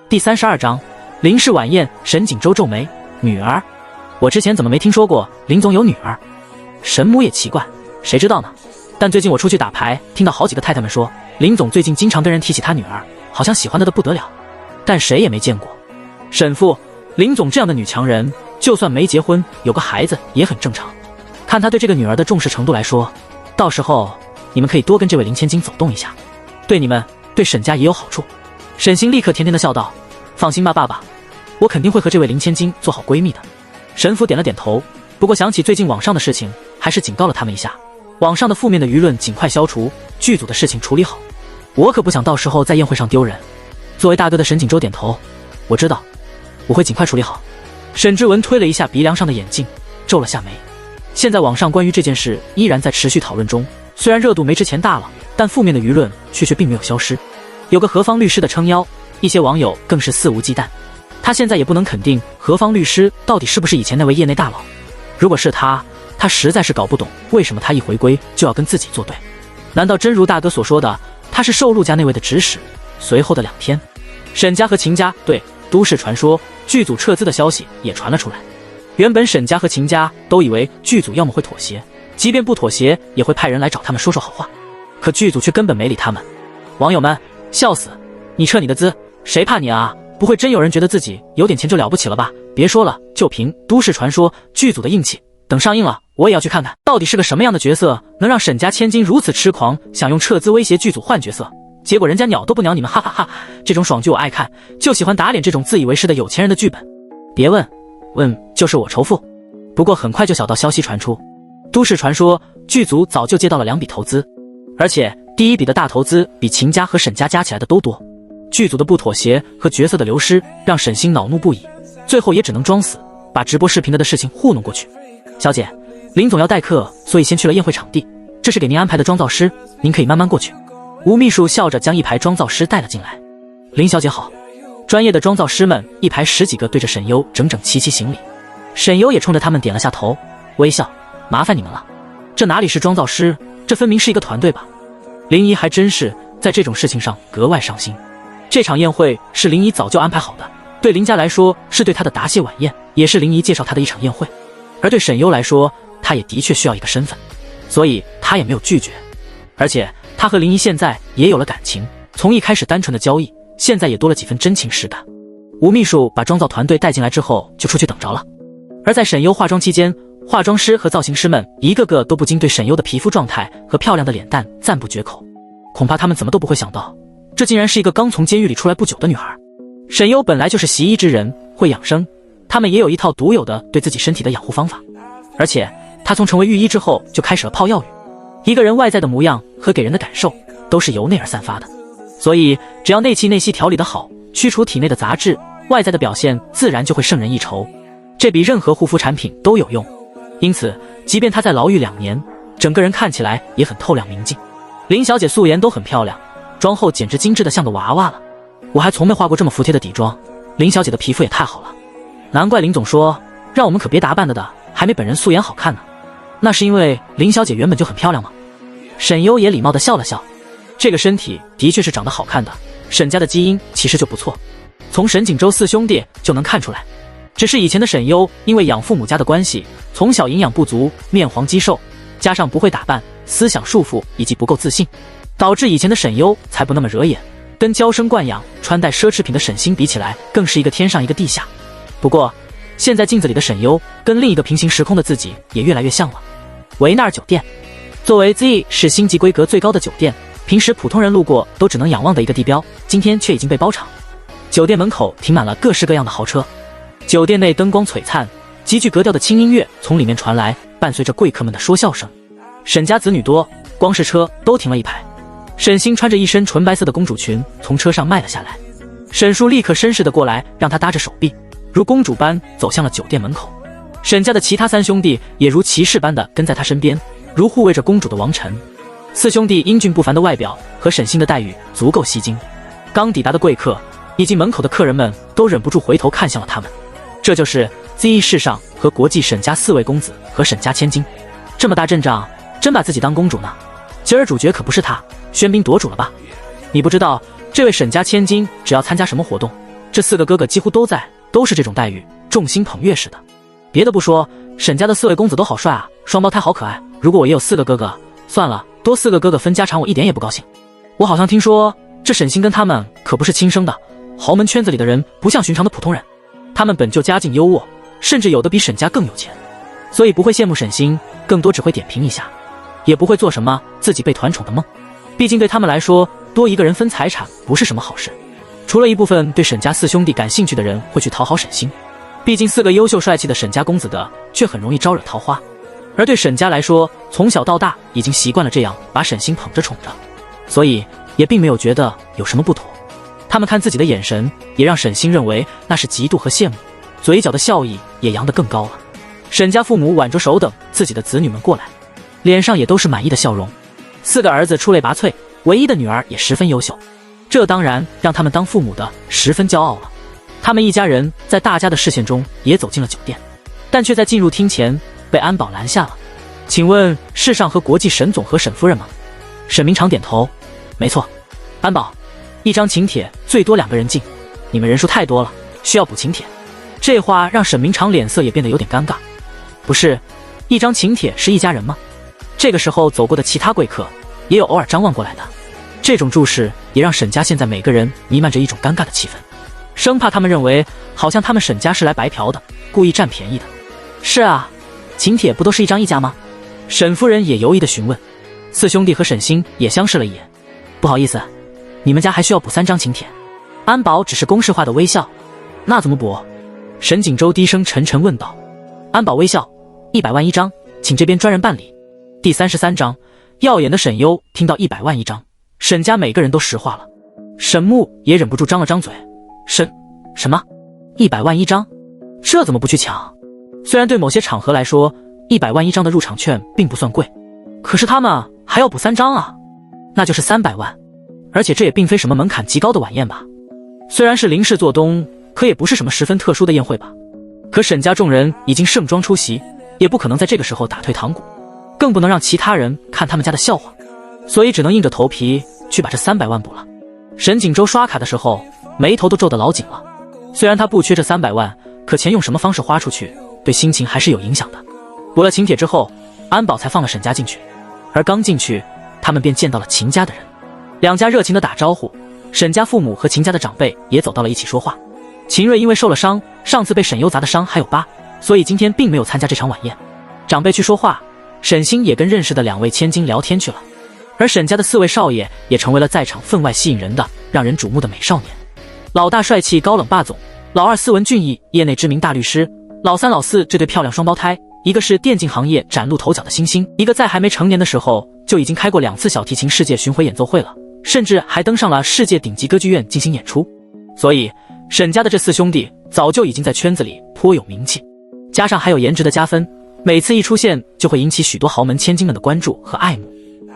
[SPEAKER 1] 第32章林氏晚宴。沈景洲皱眉，女儿？我之前怎么没听说过林总有女儿？沈母也奇怪，谁知道呢？但最近我出去打牌，听到好几个太太们说，林总最近经常跟人提起他女儿，好像喜欢她的不得了，但谁也没见过。沈父，林总这样的女强人，就算没结婚，有个孩子也很正常。看他对这个女儿的重视程度来说，到时候你们可以多跟这位林千金走动一下，对你们对沈家也有好处。沈星立刻甜甜的笑道，放心吧爸爸，我肯定会和这位林千金做好闺蜜的。沈父点了点头，不过想起最近网上的事情，还是警告了他们一下，网上的负面的舆论尽快消除，剧组的事情处理好，我可不想到时候在宴会上丢人。作为大哥的沈景洲点头，我知道，我会尽快处理好。沈之文推了一下鼻梁上的眼镜，皱了下眉。现在网上关于这件事依然在持续讨论中，虽然热度没之前大了，但负面的舆论却并没有消失。有个何方律师的撑腰，一些网友更是肆无忌惮。他现在也不能肯定何方律师到底是不是以前那位业内大佬。如果是他实在是搞不懂为什么他一回归就要跟自己作对。难道真如大哥所说的，他是受陆家那位的指使？随后的2天，沈家和秦家对都市传说剧组撤资的消息也传了出来。原本沈家和秦家都以为剧组要么会妥协，即便不妥协也会派人来找他们说说好话，可剧组却根本没理他们。网友们笑死，你撤你的资，谁怕你啊？不会真有人觉得自己有点钱就了不起了吧？别说了，就凭都市传说剧组的硬气，等上映了我也要去看看到底是个什么样的角色，能让沈家千金如此痴狂，想用撤资威胁剧组换角色，结果人家鸟都不鸟你们，哈哈哈！这种爽剧我爱看，就喜欢打脸这种自以为是的有钱人的剧本。别问就是我仇富。不过很快就小道消息传出，都市传说剧组早就接到了2笔投资，而且第1笔的大投资比秦家和沈家加起来的都多。剧组的不妥协和角色的流失让沈星恼怒不已，最后也只能装死，把直播视频的事情糊弄过去。小姐，林总要待客，所以先去了宴会场地，这是给您安排的妆造师，您可以慢慢过去。吴秘书笑着将一排妆造师带了进来。林小姐好。专业的妆造师们一排10几个对着沈优整整齐齐行礼，沈优也冲着他们点了下头，微笑，麻烦你们了。这哪里是妆造师，这分明是一个团队吧。林姨还真是在这种事情上格外上心。这场宴会是林姨早就安排好的，对林家来说是对她的答谢晚宴，也是林姨介绍她的一场宴会。而对沈优来说，她也的确需要一个身份，所以她也没有拒绝。而且她和林姨现在也有了感情，从一开始单纯的交易，现在也多了几分真情实感。吴秘书把妆造团队带进来之后就出去等着了。而在沈优化妆期间，化妆师和造型师们一个个都不禁对沈优的皮肤状态和漂亮的脸蛋赞不绝口，恐怕他们怎么都不会想到，这竟然是一个刚从监狱里出来不久的女孩。沈优本来就是习医之人，会养生，他们也有一套独有的对自己身体的养护方法，而且她从成为御医之后就开始了泡药浴。一个人外在的模样和给人的感受都是由内而散发的，所以只要内气内息调理得好，驱除体内的杂质，外在的表现自然就会胜人一筹，这比任何护肤产品都有用。因此即便她在牢狱2年，整个人看起来也很透亮明净。林小姐素颜都很漂亮，妆后简直精致的像个娃娃了。我还从没化过这么服帖的底妆，林小姐的皮肤也太好了，难怪林总说让我们可别打扮的还没本人素颜好看呢。那是因为林小姐原本就很漂亮吗？沈优也礼貌地笑了笑，这个身体的确是长得好看的，沈家的基因其实就不错，从沈景洲4兄弟就能看出来。只是以前的沈优因为养父母家的关系，从小营养不足，面黄肌瘦，加上不会打扮，思想束缚以及不够自信，导致以前的沈优才不那么惹眼，跟娇生惯养穿戴奢侈品的沈星比起来，更是一个天上一个地下。不过现在镜子里的沈优跟另一个平行时空的自己也越来越像了。维纳尔酒店作为 Z 市星级规格最高的酒店，平时普通人路过都只能仰望的一个地标，今天却已经被包场。酒店门口停满了各式各样的豪车，酒店内灯光璀璨，极具格调的轻音乐从里面传来，伴随着贵客们的说笑声。沈家子女多，光是车都停了一排。沈星穿着一身纯白色的公主裙从车上迈了下来，沈叔立刻绅士的过来，让她搭着手臂，如公主般走向了酒店门口。沈家的其他3兄弟也如骑士般的跟在他身边，如护卫着公主的王臣。4兄弟英俊不凡的外表和沈星的待遇足够吸睛，刚抵达的贵客以及门口的客人们都忍不住回头看向了他们。这就是 ZE 世上和国际沈家4位公子和沈家千金，这么大阵仗，真把自己当公主呢？今儿主角可不是他，喧宾夺主了吧？你不知道，这位沈家千金只要参加什么活动，这4个哥哥几乎都在，都是这种待遇，众星捧月似的。别的不说，沈家的4位公子都好帅啊，双胞胎好可爱。如果我也有4个哥哥，算了，多4个哥哥分家产，我一点也不高兴。我好像听说，这沈星跟他们可不是亲生的，豪门圈子里的人不像寻常的普通人，他们本就家境优渥，甚至有的比沈家更有钱，所以不会羡慕沈星，更多只会点评一下，也不会做什么自己被团宠的梦。毕竟对他们来说，多一个人分财产不是什么好事。除了一部分对沈家4兄弟感兴趣的人会去讨好沈星，毕竟4个优秀帅气的沈家公子的却很容易招惹桃花。而对沈家来说，从小到大已经习惯了这样把沈星捧着宠着，所以也并没有觉得有什么不妥。他们看自己的眼神也让沈星认为那是嫉妒和羡慕，嘴角的笑意也扬得更高了。沈家父母挽着手等自己的子女们过来，脸上也都是满意的笑容。4个儿子出类拔萃，唯一的女儿也十分优秀，这当然让他们当父母的十分骄傲了。他们一家人在大家的视线中也走进了酒店，但却在进入厅前被安保拦下了。请问世上和国际沈总和沈夫人吗？沈明常点头，没错。安保，一张请帖最多2个人进，你们人数太多了，需要补请帖。这话让沈明常脸色也变得有点尴尬。不是，一张请帖是一家人吗？这个时候走过的其他贵客也有偶尔张望过来的，这种注视也让沈家现在每个人弥漫着一种尴尬的气氛，生怕他们认为好像他们沈家是来白嫖的，故意占便宜的。是啊，请帖不都是一张一家吗？沈夫人也犹疑地询问。4兄弟和沈星也相视了一眼。不好意思，你们家还需要补3张请帖。安保只是公式化的微笑。那怎么补？沈锦州低声沉沉问道。安保微笑，100万1张，请这边专人办理。第33章，耀眼的沈优听到100万1张，沈家每个人都石化了。沈木也忍不住张了张嘴。什么？100万1张？这怎么不去抢？虽然对某些场合来说，100万1张的入场券并不算贵，可是他们还要补3张啊，那就是300万。而且这也并非什么门槛极高的晚宴吧？虽然是临时做东，可也不是什么十分特殊的宴会吧？可沈家众人已经盛装出席，也不可能在这个时候打退堂鼓，更不能让其他人看他们家的笑话，所以只能硬着头皮去把这300万补了。沈锦州刷卡的时候，眉头都皱得老紧了。虽然他不缺这300万，可钱用什么方式花出去，对心情还是有影响的。补了请帖之后，安保才放了沈家进去，而刚进去，他们便见到了秦家的人。2家热情地打招呼，沈家父母和秦家的长辈也走到了一起说话。秦瑞因为受了伤，上次被沈优砸的伤还有疤，所以今天并没有参加这场晚宴。长辈去说话，沈星也跟认识的2位千金聊天去了。而沈家的4位少爷也成为了在场分外吸引人的、让人瞩目的美少年。老大帅气高冷霸总，老二斯文俊逸，业内知名大律师，老三老四这对漂亮双胞胎，一个是电竞行业崭露头角的新星，一个在还没成年的时候就已经开过2次小提琴世界巡回演奏会了，甚至还登上了世界顶级歌剧院进行演出。所以沈家的这4兄弟早就已经在圈子里颇有名气，加上还有颜值的加分，每次一出现就会引起许多豪门千金们的关注和爱慕，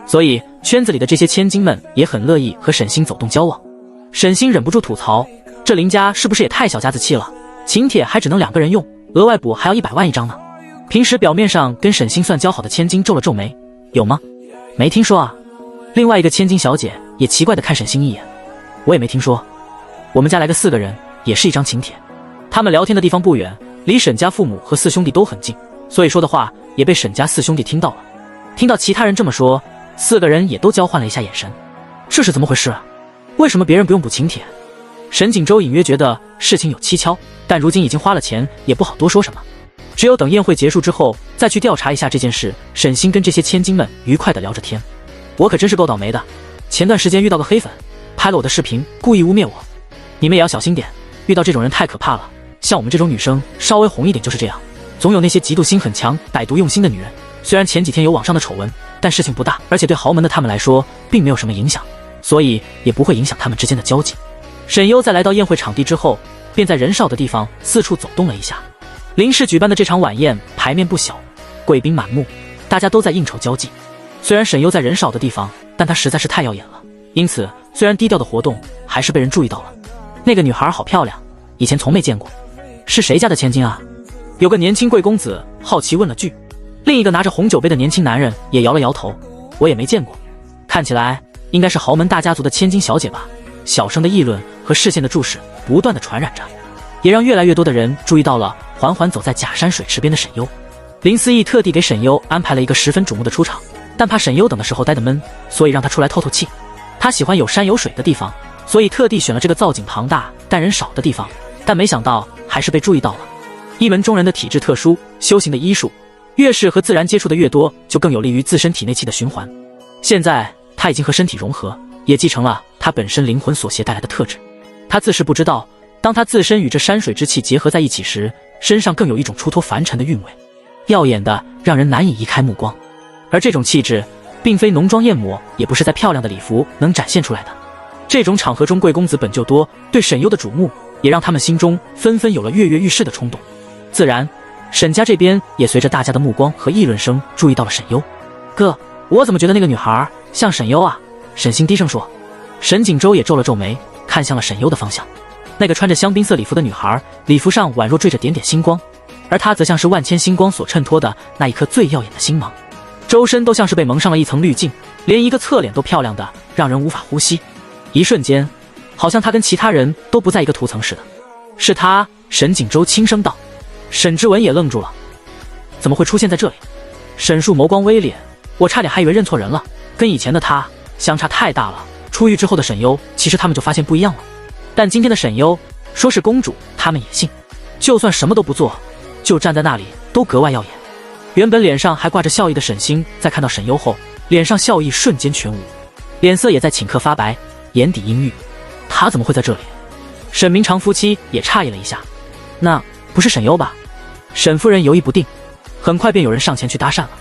[SPEAKER 1] 所以圈子里的这些千金们也很乐意和沈星走动交往。沈星忍不住吐槽，这林家是不是也太小家子气了，请帖还只能2个人用，额外补还要100万1张呢。平时表面上跟沈星算交好的千金皱了皱眉，有吗？没听说啊。另外一个千金小姐也奇怪地看沈星一眼，我也没听说，我们家来个4个人也是一张请帖。他们聊天的地方不远，离沈家父母和4兄弟都很近，所以说的话也被沈家4兄弟听到了。听到其他人这么说，4个人也都交换了一下眼神，这是怎么回事啊？为什么别人不用补请帖？沈锦州隐约觉得事情有蹊跷，但如今已经花了钱，也不好多说什么，只有等宴会结束之后再去调查一下这件事。沈星跟这些千金们愉快地聊着天。我可真是够倒霉的，前段时间遇到个黑粉，拍了我的视频，故意污蔑我。你们也要小心点，遇到这种人太可怕了，像我们这种女生稍微红一点就是这样，总有那些嫉妒心很强、歹毒用心的女人。虽然前几天有网上的丑闻，但事情不大，而且对豪门的他们来说并没有什么影响，所以也不会影响他们之间的交际。沈优在来到宴会场地之后，便在人少的地方四处走动了一下。林氏举办的这场晚宴排面不小，贵宾满目，大家都在应酬交际。虽然沈优在人少的地方，但她实在是太耀眼了，因此虽然低调的活动还是被人注意到了。那个女孩好漂亮，以前从没见过，是谁家的千金啊？有个年轻贵公子好奇问了句，另一个拿着红酒杯的年轻男人也摇了摇头，我也没见过，看起来应该是豪门大家族的千金小姐吧。小声的议论和视线的注视不断的传染着，也让越来越多的人注意到了缓缓走在假山水池边的沈优。林思义特地给沈优安排了一个十分瞩目的出场，但怕沈优等的时候待得闷，所以让他出来透透气。他喜欢有山有水的地方，所以特地选了这个造景庞大但人少的地方，但没想到还是被注意到了。一门中人的体质特殊，修行的医术越是和自然接触的越多，就更有利于自身体内气的循环。现在他已经和身体融合，也继承了他本身灵魂所携带来的特质。他自是不知道，当他自身与这山水之气结合在一起时，身上更有一种出脱凡尘的韵味，耀眼的让人难以移开目光。而这种气质并非浓妆艳抹，也不是在漂亮的礼服能展现出来的。这种场合中贵公子本就多，对沈优的瞩目也让他们心中纷纷有了跃跃欲试的冲动。自然沈家这边也随着大家的目光和议论声注意到了沈优。哥，我怎么觉得那个女孩像沈优啊？沈星低声说。沈景洲也皱了皱眉，看向了沈优的方向。那个穿着香槟色礼服的女孩，礼服上宛若缀着点点星光，而她则像是万千星光所衬托的那一颗最耀眼的星芒，周身都像是被蒙上了一层滤镜，连一个侧脸都漂亮的让人无法呼吸。一瞬间，好像她跟其他人都不在一个图层似的。是她，沈景洲轻声道。沈之文也愣住了，怎么会出现在这里？沈树眸光微敛，我差点还以为认错人了，跟以前的她相差太大了。出狱之后的沈优，其实他们就发现不一样了。但今天的沈优说是公主，他们也信。就算什么都不做，就站在那里都格外耀眼。原本脸上还挂着笑意的沈星，在看到沈优后，脸上笑意瞬间全无，脸色也在顷刻发白，眼底阴郁。他怎么会在这里？沈明长夫妻也诧异了一下，那不是沈优吧？沈夫人犹豫不定，很快便有人上前去搭讪了。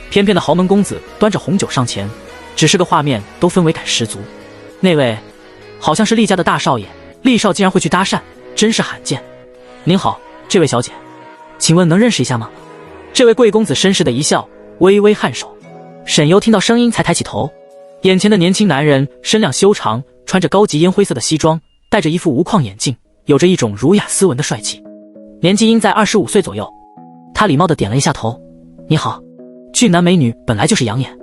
[SPEAKER 1] 翩翩的豪门公子端着红酒上前，只是个画面都氛围感十足。那位好像是厉家的大少爷，厉少竟然会去搭讪，真是罕见。您好，这位小姐，请问能认识一下吗？这位贵公子绅士的一笑，微微颔首。沈优听到声音才抬起头，眼前的年轻男人身量修长，穿着高级烟灰色的西装，戴着一副无框眼镜，有着一种儒雅斯文的帅气，年纪应在25岁左右。他礼貌地点了一下头，你好。俊男美女本来就是养眼，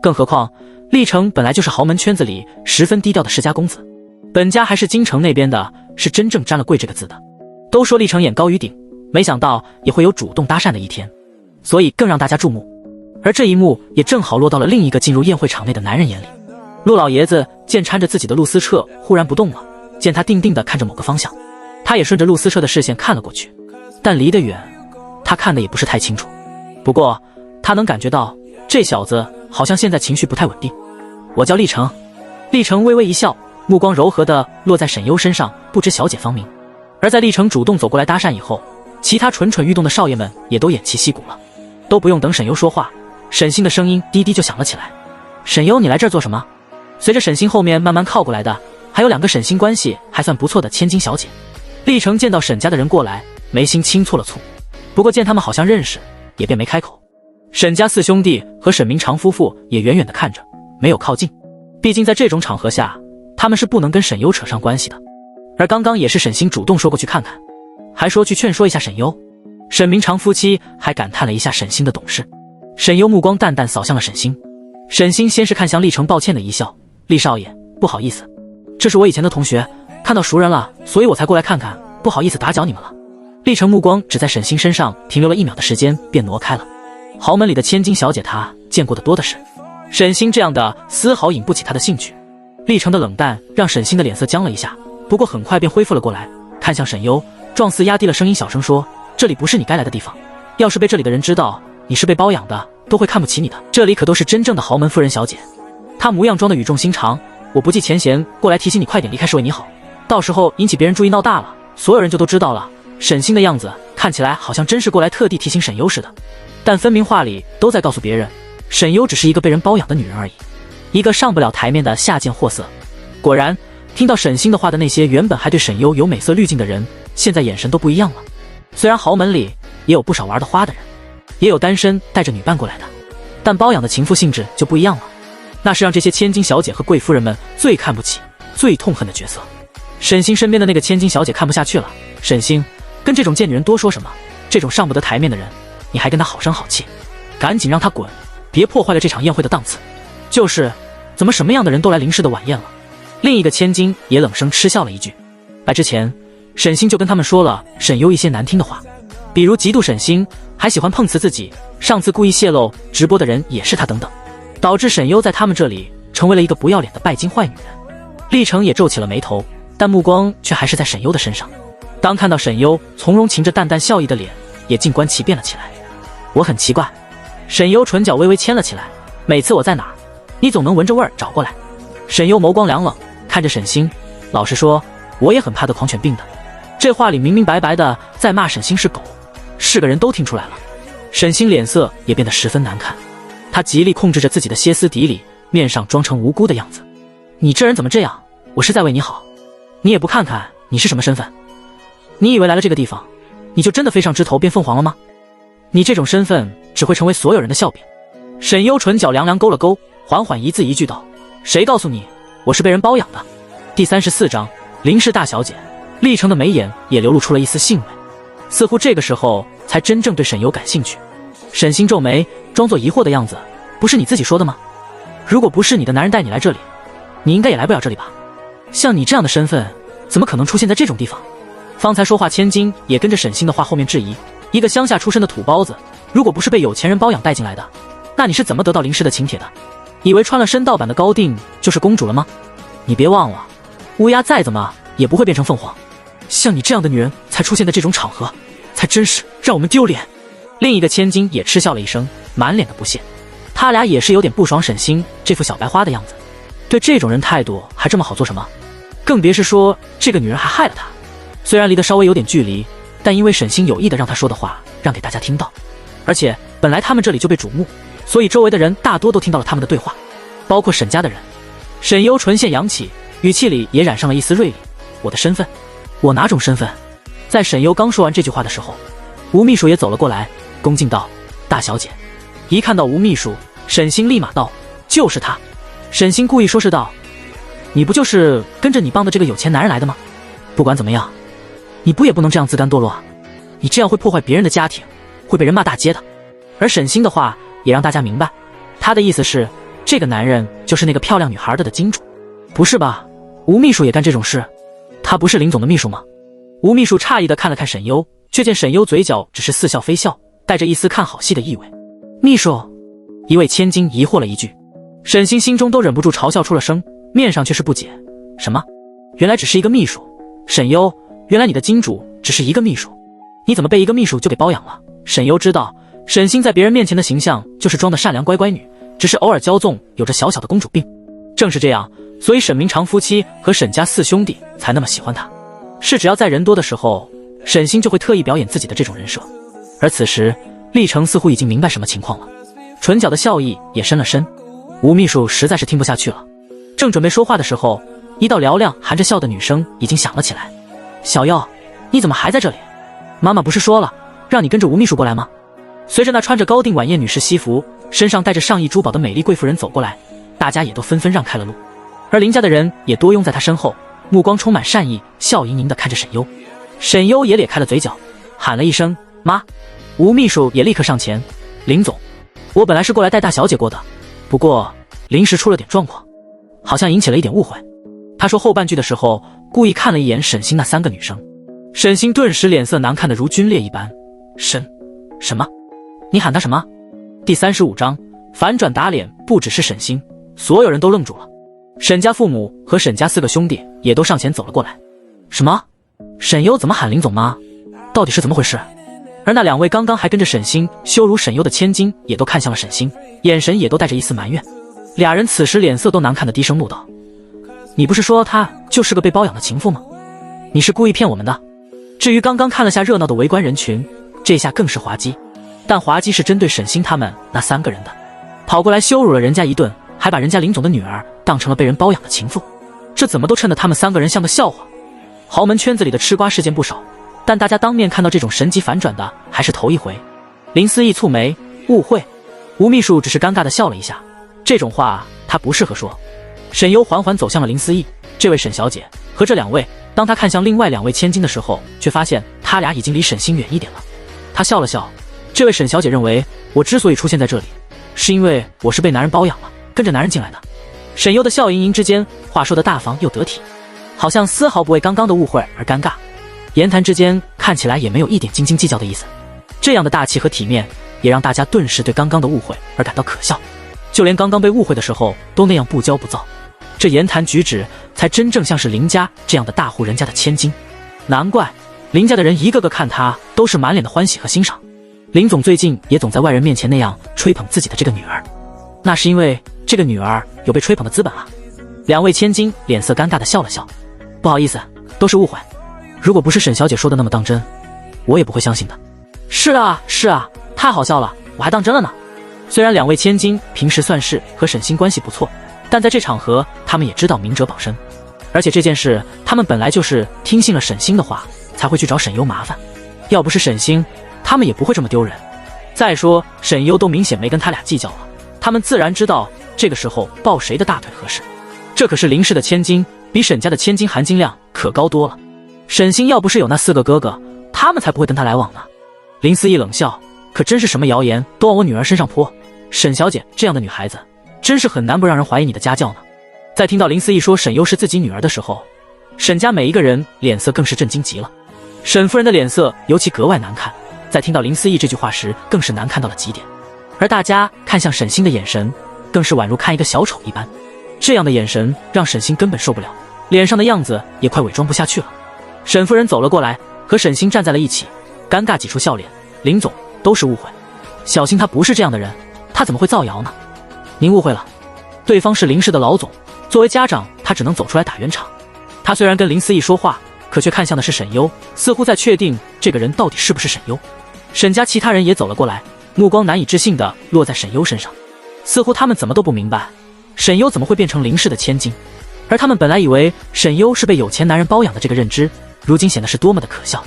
[SPEAKER 1] 更何况厉成本来就是豪门圈子里十分低调的世家公子，本家还是京城那边的，是真正沾了贵这个字的。都说厉成眼高于顶，没想到也会有主动搭讪的一天，所以更让大家注目。而这一幕也正好落到了另一个进入宴会场内的男人眼里。陆老爷子见搀着自己的陆思彻忽然不动了，见他定定地看着某个方向，他也顺着陆思彻的视线看了过去，但离得远，他看的也不是太清楚。不过他能感觉到这小子好像现在情绪不太稳定。我叫厉成。厉成微微一笑，目光柔和地落在沈优身上，不知小姐芳名。而在厉成主动走过来搭讪以后，其他蠢蠢欲动的少爷们也都偃旗息鼓了。都不用等沈优说话，沈星的声音低低就响了起来。沈优，你来这儿做什么？随着沈星后面慢慢靠过来的，还有2个沈星关系还算不错的千金小姐。厉成见到沈家的人过来，眉心轻蹙了蹙，不过见他们好像认识，也便没开口。沈家4兄弟和沈明长夫妇也远远地看着，没有靠近。毕竟在这种场合下，他们是不能跟沈优扯上关系的。而刚刚也是沈星主动说过去看看，还说去劝说一下沈优。沈明长夫妻还感叹了一下沈星的懂事。沈优目光淡淡扫向了沈星，沈星先是看向厉成，抱歉的一笑，厉少爷，不好意思，这是我以前的同学，看到熟人了，所以我才过来看看，不好意思打搅你们了。厉成目光只在沈星身上停留了1秒的时间，便挪开了。豪门里的千金小姐他见过的多的是，沈星这样的丝毫引不起他的兴趣。厉成的冷淡让沈星的脸色僵了一下，不过很快便恢复了过来，看向沈优，状似压低了声音小声说，这里不是你该来的地方，要是被这里的人知道你是被包养的，都会看不起你的，这里可都是真正的豪门夫人小姐。他模样装的语重心长，我不计前嫌过来提醒你快点离开是为你好，到时候引起别人注意闹大了，所有人就都知道了。沈星的样子看看起来好像真是过来特地提醒沈优似的，但分明话里都在告诉别人，沈优只是一个被人包养的女人而已，一个上不了台面的下贱货色。果然，听到沈星的话的那些原本还对沈优有美色滤镜的人，现在眼神都不一样了。虽然豪门里也有不少玩得花的人，也有单身带着女伴过来的，但包养的情妇性质就不一样了，那是让这些千金小姐和贵夫人们最看不起、最痛恨的角色。沈星身边的那个千金小姐看不下去了，沈星，跟这种贱女人多说什么？这种上不得台面的人，你还跟她好声好气？赶紧让她滚，别破坏了这场宴会的档次。就是，怎么什么样的人都来林氏的晚宴了？另一个千金也冷声嗤笑了一句。来之前，沈星就跟他们说了沈优一些难听的话，比如嫉妒沈星，还喜欢碰瓷自己，上次故意泄露直播的人也是他等等，导致沈优在他们这里成为了一个不要脸的拜金坏女人。历程也皱起了眉头，但目光却还是在沈优的身上。当看到沈优从容噙着淡淡笑意的脸，也静观其变了起来。我很奇怪，沈优唇角微微牵了起来，每次我在哪儿，你总能闻着味儿找过来。沈优眸光凉冷，看着沈星，老实说，我也很怕得狂犬病的。这话里明明白白的在骂沈星是狗，是个人都听出来了。沈星脸色也变得十分难看，他极力控制着自己的歇斯底里，面上装成无辜的样子。你这人怎么这样？我是在为你好，你也不看看你是什么身份？你以为来了这个地方，你就真的飞上枝头变凤凰了吗？你这种身份只会成为所有人的笑柄。沈优唇角凉凉勾了勾，缓缓一字一句道：谁告诉你我是被人包养的？第34章，林氏大小姐。历程的眉眼也流露出了一丝兴味，似乎这个时候才真正对沈优感兴趣。沈星皱眉，装作疑惑的样子，不是你自己说的吗？如果不是你的男人带你来这里，你应该也来不了这里吧？像你这样的身份，怎么可能出现在这种地方？方才说话千金也跟着沈星的话后面质疑，一个乡下出身的土包子，如果不是被有钱人包养带进来的，那你是怎么得到林氏的请帖的？以为穿了深盗版的高定就是公主了吗？你别忘了，乌鸦再怎么也不会变成凤凰，像你这样的女人才出现在这种场合，才真是让我们丢脸。另一个千金也嗤笑了一声，满脸的不屑。他俩也是有点不爽沈星这副小白花的样子，对这种人态度还这么好做什么？更别是说这个女人还害了他。虽然离得稍微有点距离，但因为沈星有意的让他说的话让给大家听到，而且本来他们这里就被瞩目，所以周围的人大多都听到了他们的对话，包括沈家的人。沈优唇线扬起，语气里也染上了一丝锐利。我的身份？我哪种身份？在沈优刚说完这句话的时候，吴秘书也走了过来，恭敬道：大小姐。一看到吴秘书，沈星立马道：就是他。沈星故意说是道：你不就是跟着你帮的这个有钱男人来的吗？不管怎么样，你不也不能这样自甘堕落啊，你这样会破坏别人的家庭，会被人骂大街的。而沈星的话也让大家明白，他的意思是这个男人就是那个漂亮女孩的金主。不是吧，吴秘书也干这种事？他不是林总的秘书吗？吴秘书诧异地看了看沈优，却见沈优嘴角只是似笑非笑，带着一丝看好戏的意味。秘书？一位千金疑惑了一句。沈星心中都忍不住嘲笑出了声，面上却是不解。什么？原来只是一个秘书？沈优，原来你的金主只是一个秘书？你怎么被一个秘书就给包养了？沈优知道沈星在别人面前的形象就是装的善良乖乖女，只是偶尔骄纵，有着小小的公主病。正是这样，所以沈明长夫妻和沈家四兄弟才那么喜欢他。是只要在人多的时候，沈星就会特意表演自己的这种人设。而此时历程似乎已经明白什么情况了，唇角的笑意也深了深。吴秘书实在是听不下去了，正准备说话的时候，一道嘹亮含着笑的女声已经响了起来。小优，你怎么还在这里？妈妈不是说了让你跟着吴秘书过来吗？随着那穿着高定晚宴女士西服，身上带着上亿珠宝的美丽贵妇人走过来，大家也都纷纷让开了路，而林家的人也多拥在她身后，目光充满善意，笑盈盈地看着沈优。沈优也咧开了嘴角，喊了一声妈。吴秘书也立刻上前：林总，我本来是过来带大小姐过的，不过临时出了点状况，好像引起了一点误会。他说后半句的时候故意看了一眼沈星那3个女生。沈星顿时脸色难看得如皲裂一般。什么？你喊他什么？第35章，反转打脸不只是沈星，所有人都愣住了。沈家父母和沈家4个兄弟也都上前走了过来。什么？沈优怎么喊林总妈？到底是怎么回事？而那2位刚刚还跟着沈星羞辱沈优的千金也都看向了沈星，眼神也都带着一丝埋怨。俩人此时脸色都难看的低声怒道：你不是说她就是个被包养的情妇吗？你是故意骗我们的？至于刚刚看了下热闹的围观人群，这下更是滑稽。但滑稽是针对沈星他们那3个人的，跑过来羞辱了人家一顿，还把人家林总的女儿当成了被人包养的情妇，这怎么都衬得他们3个人像个笑话。豪门圈子里的吃瓜事件不少，但大家当面看到这种神级反转的还是头一回。林思义蹙眉，误会。吴秘书只是尴尬地笑了一下，这种话他不适合说。沈优缓缓走向了林思义，这位沈小姐和这2位。当他看向另外2位千金的时候，却发现他俩已经离沈星远一点了。他笑了笑，这位沈小姐认为我之所以出现在这里，是因为我是被男人包养了，跟着男人进来的。沈优的笑盈盈之间，话说的大方又得体，好像丝毫不为刚刚的误会而尴尬，言谈之间看起来也没有一点斤斤计较的意思。这样的大气和体面，也让大家顿时对刚刚的误会而感到可笑。就连刚刚被误会的时候都那样不骄不躁，这言谈举止才真正像是林家这样的大户人家的千金。难怪林家的人一个个看他都是满脸的欢喜和欣赏。林总最近也总在外人面前那样吹捧自己的这个女儿，那是因为这个女儿有被吹捧的资本啊。2位千金脸色尴尬地笑了笑，不好意思，都是误会，如果不是沈小姐说的那么当真，我也不会相信的。是啊是啊，太好笑了，我还当真了呢。虽然2位千金平时算是和沈星关系不错，但在这场合他们也知道明哲保身，而且这件事他们本来就是听信了沈星的话才会去找沈优麻烦，要不是沈星他们也不会这么丢人。再说沈优都明显没跟他俩计较了，他们自然知道这个时候抱谁的大腿合适。这可是林氏的千金，比沈家的千金含金量可高多了。沈星要不是有那4个哥哥，他们才不会跟他来往呢。林思义冷笑，可真是什么谣言都往我女儿身上泼，沈小姐这样的女孩子真是很难不让人怀疑你的家教呢。在听到林思义说沈优是自己女儿的时候，沈家每一个人脸色更是震惊极了。沈夫人的脸色尤其格外难看，在听到林思义这句话时更是难看到了极点。而大家看向沈星的眼神更是宛如看一个小丑一般，这样的眼神让沈星根本受不了，脸上的样子也快伪装不下去了。沈夫人走了过来，和沈星站在了一起，尴尬挤出笑脸，林总，都是误会，小心他不是这样的人，他怎么会造谣呢？您误会了，对方是林氏的老总，作为家长他只能走出来打圆场。他虽然跟林思义说话，可却看向的是沈优，似乎在确定这个人到底是不是沈优。沈家其他人也走了过来，目光难以置信地落在沈优身上，似乎他们怎么都不明白沈优怎么会变成林氏的千金，而他们本来以为沈优是被有钱男人包养的这个认知，如今显得是多么的可笑。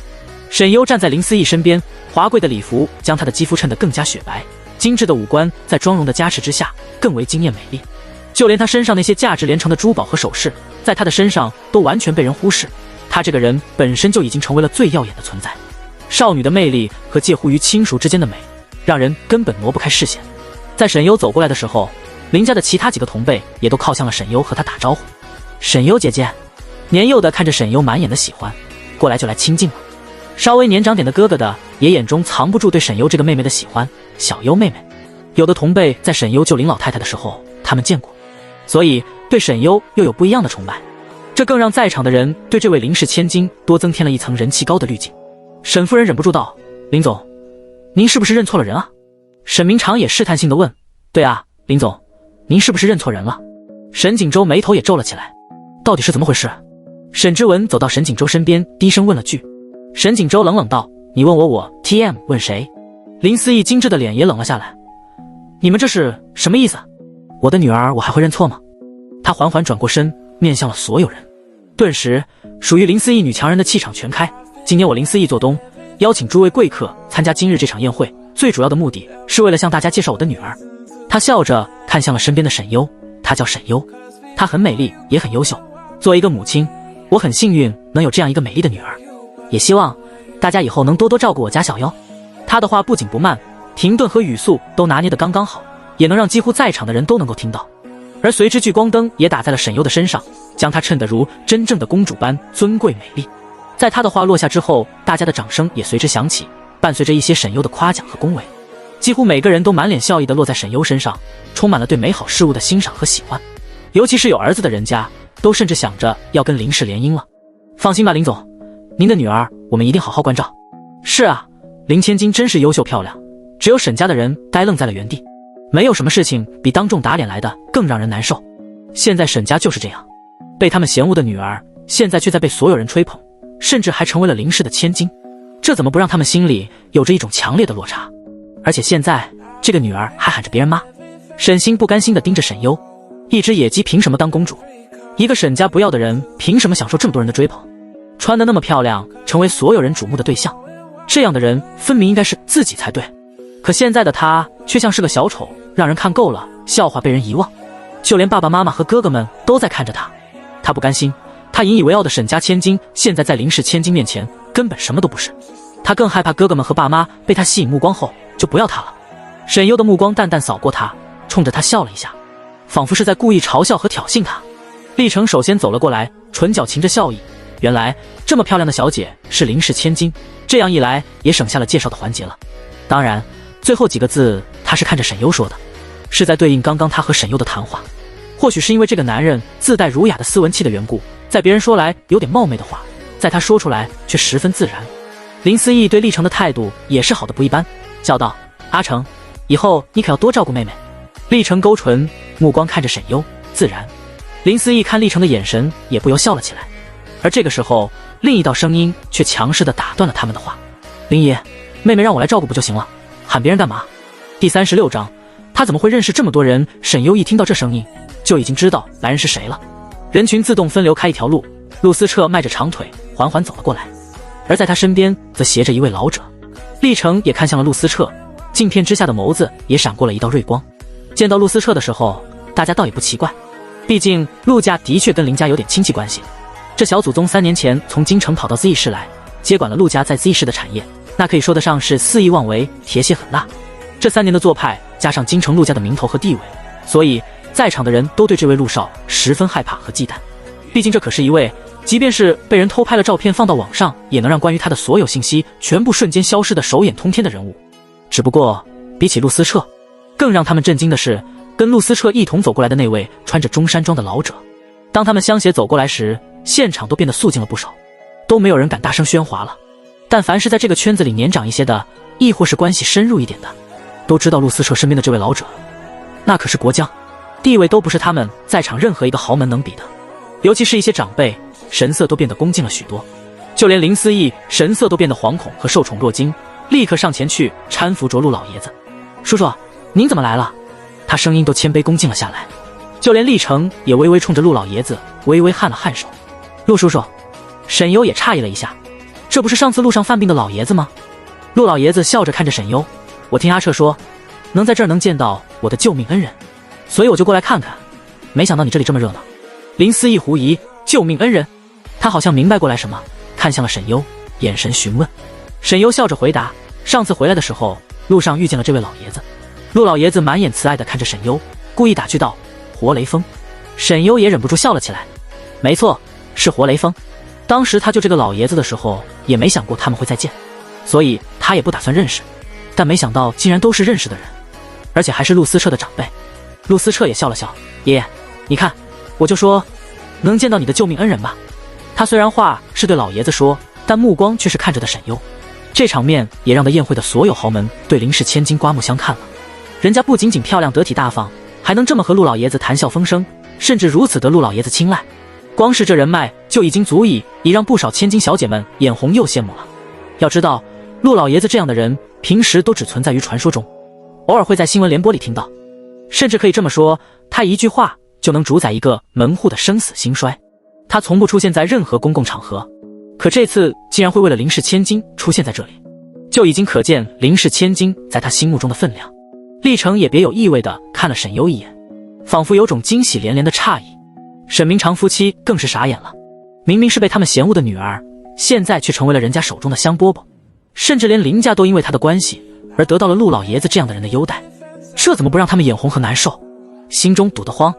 [SPEAKER 1] 沈优站在林思义身边，华贵的礼服将她的肌肤衬得更加雪白，精致的五官在妆容的加持之下更为惊艳美丽。就连她身上那些价值连城的珠宝和首饰，在她的身上都完全被人忽视。她这个人本身就已经成为了最耀眼的存在，少女的魅力和介乎于亲属之间的美，让人根本挪不开视线。在沈优走过来的时候，林家的其他几个同辈也都靠向了沈优，和她打招呼。沈优姐姐，年幼的看着沈优满眼的喜欢，过来就来亲近了。稍微年长点的哥哥的也眼中藏不住对沈优这个妹妹的喜欢，小优妹妹。有的同辈在沈优救林老太太的时候他们见过，所以对沈优又有不一样的崇拜，这更让在场的人对这位林氏千金多增添了一层人气高的滤镜。沈夫人忍不住道，林总，您是不是认错了人啊？沈明常也试探性地问，对啊，林总，您是不是认错人了？沈锦州眉头也皱了起来，到底是怎么回事？沈之文走到沈锦州身边低声问了句。沈锦州冷冷道，你问我 TM 问谁？林思义精致的脸也冷了下来，你们这是什么意思？我的女儿我还会认错吗？他缓缓转过身面向了所有人，顿时属于林思义女强人的气场全开。今年我林思义做东，邀请诸位贵客参加今日这场宴会，最主要的目的是为了向大家介绍我的女儿。他笑着看向了身边的沈优，她叫沈优，她很美丽也很优秀，作为一个母亲，我很幸运能有这样一个美丽的女儿，也希望大家以后能多多照顾我家小优。他的话不紧不慢，停顿和语速都拿捏得刚刚好，也能让几乎在场的人都能够听到。而随之聚光灯也打在了沈优的身上，将她衬得如真正的公主般尊贵美丽。在他的话落下之后，大家的掌声也随之响起，伴随着一些沈优的夸奖和恭维，几乎每个人都满脸笑意地落在沈优身上，充满了对美好事物的欣赏和喜欢。尤其是有儿子的人家，都甚至想着要跟林氏联姻了。放心吧，林总，您的女儿我们一定好好关照。是啊，林千金真是优秀漂亮，只有沈家的人呆愣在了原地。没有什么事情比当众打脸来的更让人难受。现在沈家就是这样，被他们嫌恶的女儿，现在却在被所有人吹捧，甚至还成为了林氏的千金，这怎么不让他们心里有着一种强烈的落差？而且现在这个女儿还喊着别人妈。沈星不甘心地盯着沈优，一只野鸡凭什么当公主？一个沈家不要的人凭什么享受这么多人的追捧？穿得那么漂亮，成为所有人瞩目的对象，这样的人分明应该是自己才对。可现在的她却像是个小丑，让人看够了，笑话被人遗忘，就连爸爸妈妈和哥哥们都在看着她。她不甘心，她引以为傲的沈家千金，现在在林氏千金面前根本什么都不是。她更害怕哥哥们和爸妈被她吸引目光后就不要她了。沈优的目光淡淡扫过她，冲着她笑了一下，仿佛是在故意嘲笑和挑衅她。历城首先走了过来，唇角噙着笑意。原来这么漂亮的小姐是林氏千金，这样一来也省下了介绍的环节了。当然最后几个字她是看着沈优说的，是在对应刚刚她和沈优的谈话。或许是因为这个男人自带儒雅的斯文气的缘故，在别人说来有点冒昧的话，在他说出来却十分自然。林思义对历城的态度也是好的不一般，叫道：阿成，以后你可要多照顾妹妹。历城勾唇，目光看着沈优，自然。林思义看历城的眼神也不由笑了起来。而这个时候，另一道声音却强势地打断了他们的话：林爷，妹妹让我来照顾不就行了，喊别人干嘛？第36章，他怎么会认识这么多人？沈优一听到这声音，就已经知道来人是谁了。人群自动分流开一条路，陆思彻迈着长腿缓缓走了过来，而在他身边则斜着一位老者。历城也看向了陆思彻，镜片之下的眸子也闪过了一道锐光。见到陆思彻的时候，大家倒也不奇怪，毕竟陆家的确跟林家有点亲戚关系。这小祖宗3年前从京城跑到 Z 市来，接管了陆家在 Z 市的产业，那可以说得上是肆意妄为，铁血狠辣。这3年的做派，加上京城陆家的名头和地位，所以在场的人都对这位陆少十分害怕和忌惮。毕竟这可是一位即便是被人偷拍了照片放到网上，也能让关于他的所有信息全部瞬间消失的手眼通天的人物。只不过比起陆思彻，更让他们震惊的是跟陆思彻一同走过来的那位穿着中山装的老者。当他们相携走过来时，现场都变得肃静了不少，都没有人敢大声喧哗了。但凡是在这个圈子里年长一些的，亦或是关系深入一点的，都知道陆思彻身边的这位老者，那可是国将，地位都不是他们在场任何一个豪门能比的。尤其是一些长辈，神色都变得恭敬了许多，就连林思义神色都变得惶恐和受宠若惊，立刻上前去搀扶着陆老爷子。叔叔，您怎么来了？他声音都谦卑恭敬了下来。就连历城也微微冲着陆老爷子微微颔了颔首。陆叔叔。沈优也诧异了一下，这不是上次路上犯病的老爷子吗？陆老爷子笑着看着沈优，我听阿彻说能在这儿能见到我的救命恩人，所以我就过来看看，没想到你这里这么热闹。林思义狐疑，救命恩人？他好像明白过来什么，看向了沈优，眼神询问。沈优笑着回答，上次回来的时候路上遇见了这位老爷子。陆老爷子满眼慈爱地看着沈优，故意打趣道：活雷锋。沈优也忍不住笑了起来，没错，是活雷锋。当时他救这个老爷子的时候也没想过他们会再见，所以他也不打算认识，但没想到竟然都是认识的人，而且还是陆思彻的长辈。陆思彻也笑了笑，爷爷，你看，我就说能见到你的救命恩人吧。他虽然话是对老爷子说，但目光却是看着的沈优。这场面也让得宴会的所有豪门对林氏千金刮目相看了。人家不仅仅漂亮得体大方，还能这么和陆老爷子谈笑风生，甚至如此得陆老爷子青睐，光是这人脉就已经足以让不少千金小姐们眼红又羡慕了。要知道，陆老爷子这样的人平时都只存在于传说中，偶尔会在新闻联播里听到，甚至可以这么说，他一句话就能主宰一个门户的生死兴衰。他从不出现在任何公共场合，可这次竟然会为了林氏千金出现在这里，就已经可见林氏千金在他心目中的分量。历城也别有意味地看了沈优一眼，仿佛有种惊喜连连的诧异。沈明长夫妻更是傻眼了，明明是被他们嫌恶的女儿，现在却成为了人家手中的香饽饽，甚至连林家都因为他的关系而得到了陆老爷子这样的人的优待，这怎么不让他们眼红和难受？心中堵得慌。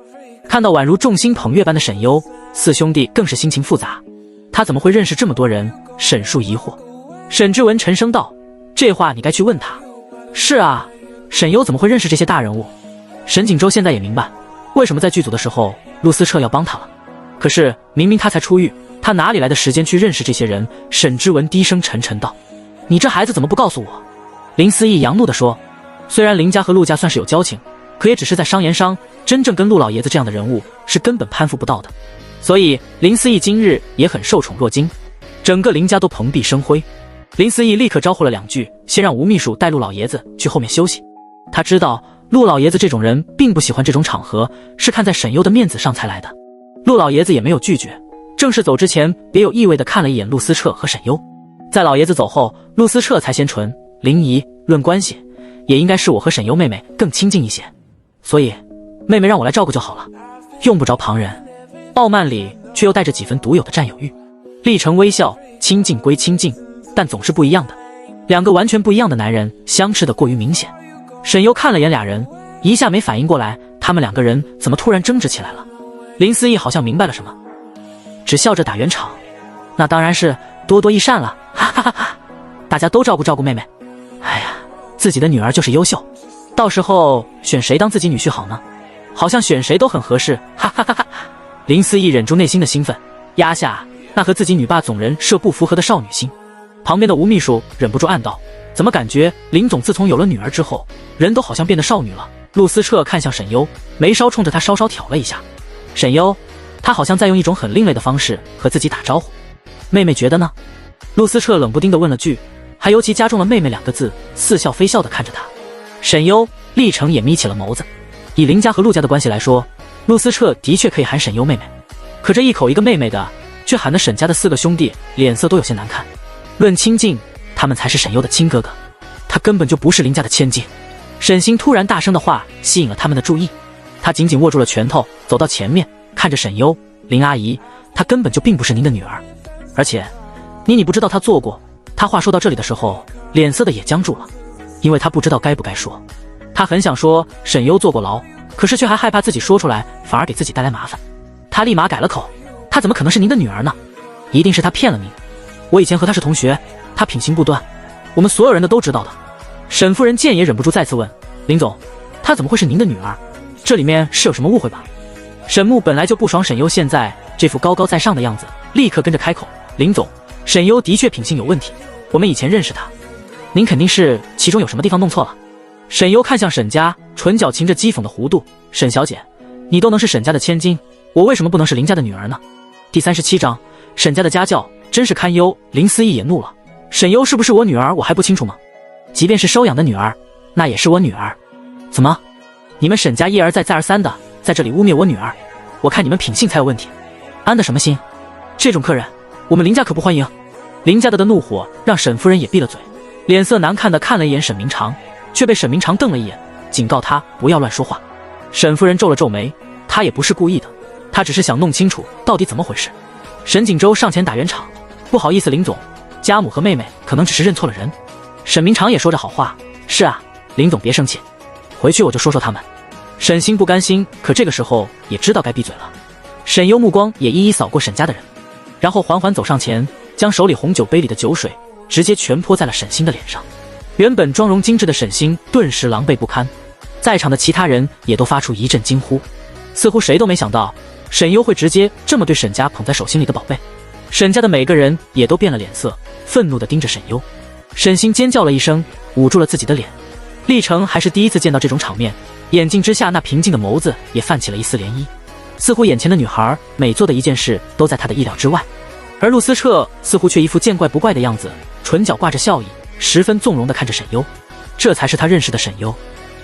[SPEAKER 1] 看到宛如众星捧月般的沈优，四兄弟更是心情复杂。他怎么会认识这么多人？沈树疑惑。沈之文沉声道：这话你该去问他。是啊，沈优怎么会认识这些大人物？沈锦州现在也明白为什么在剧组的时候陆思彻要帮他了，可是明明他才出狱，他哪里来的时间去认识这些人？沈之文低声沉沉道：你这孩子怎么不告诉我？林思义扬怒地说，虽然林家和陆家算是有交情，可也只是在商言商，真正跟陆老爷子这样的人物是根本攀附不到的。所以林思义今日也很受宠若惊，整个林家都蓬荜生辉。林思义立刻招呼了2句，先让吴秘书带陆老爷子去后面休息。他知道陆老爷子这种人并不喜欢这种场合，是看在沈优的面子上才来的。陆老爷子也没有拒绝，正式走之前别有意味地看了一眼陆思彻和沈优。在老爷子走后，陆思彻才先唇：林姨，论关系也应该是我和沈优妹妹更亲近一些，所以妹妹让我来照顾就好了，用不着旁人。傲慢里却又带着几分独有的占有欲。历程微笑，亲近归亲近，但总是不一样的。2个完全不一样的男人相斥得过于明显。沈优看了眼俩人，一下没反应过来他们2个人怎么突然争执起来了。林思义好像明白了什么，只笑着打圆场：那当然是多多益善了，哈哈哈哈！大家都照顾照顾妹妹。哎呀，自己的女儿就是优秀，到时候选谁当自己女婿好呢？好像选谁都很合适，哈哈哈哈！林思义忍住内心的兴奋，压下那和自己女霸总人设不符合的少女心。旁边的吴秘书忍不住暗道：怎么感觉林总自从有了女儿之后，人都好像变得少女了？陆思彻看向沈优，眉梢冲着他稍稍挑了一下。沈优，他好像在用一种很另类的方式和自己打招呼。妹妹觉得呢？陆思彻冷不丁地问了句，还尤其加重了妹妹2个字，似笑非笑地看着他。沈优、历程也眯起了眸子。以林家和陆家的关系来说，陆思彻的确可以喊沈优妹妹，可这一口一个妹妹的，却喊得沈家的4个兄弟脸色都有些难看。论亲近，他们才是沈优的亲哥哥，他根本就不是林家的千金。沈星突然大声的话吸引了他们的注意，他紧紧握住了拳头，走到前面，看着沈优：林阿姨，她根本就并不是您的女儿，而且你不知道她做过。他话说到这里的时候，脸色的也僵住了，因为他不知道该不该说。他很想说沈优坐过牢，可是却还害怕自己说出来反而给自己带来麻烦。他立马改了口：她怎么可能是您的女儿呢？一定是她骗了您。我以前和她是同学，她品行不端，我们所有人都知道的。沈夫人见也忍不住再次问：林总，她怎么会是您的女儿？这里面是有什么误会吧？沈木本来就不爽沈优现在这副高高在上的样子，立刻跟着开口：林总，沈优的确品性有问题，我们以前认识她，您肯定是其中有什么地方弄错了。沈优看向沈家，唇角噙着讥讽的弧度：沈小姐，你都能是沈家的千金，我为什么不能是林家的女儿呢？第37章，沈家的家教真是堪忧。林思义也怒了：沈优是不是我女儿我还不清楚吗？即便是收养的女儿，那也是我女儿。怎么，你们沈家一而再再而三的在这里污蔑我女儿，我看你们品性才有问题，安的什么心？这种客人我们林家可不欢迎。林家的怒火让沈夫人也闭了嘴，脸色难看的看了一眼沈明长，却被沈明长瞪了一眼，警告他不要乱说话。沈夫人皱了皱眉，她也不是故意的，她只是想弄清楚到底怎么回事。沈锦州上前打圆场：不好意思林总，家母和妹妹可能只是认错了人。沈明长也说着好话：是啊，林总别生气，回去我就说说他们。沈星不甘心，可这个时候也知道该闭嘴了。沈优目光也一一扫过沈家的人，然后缓缓走上前，将手里红酒杯里的酒水直接全泼在了沈星的脸上。原本妆容精致的沈星顿时狼狈不堪，在场的其他人也都发出一阵惊呼，似乎谁都没想到沈优会直接这么对沈家捧在手心里的宝贝。沈家的每个人也都变了脸色，愤怒地盯着沈优。沈星尖叫了一声，捂住了自己的脸。历程还是第一次见到这种场面，眼睛之下那平静的眸子也泛起了一丝涟漪，似乎眼前的女孩每做的一件事都在他的意料之外。而陆思彻似乎却一副见怪不怪的样子，唇角挂着笑意，十分纵容地看着沈优。这才是他认识的沈优，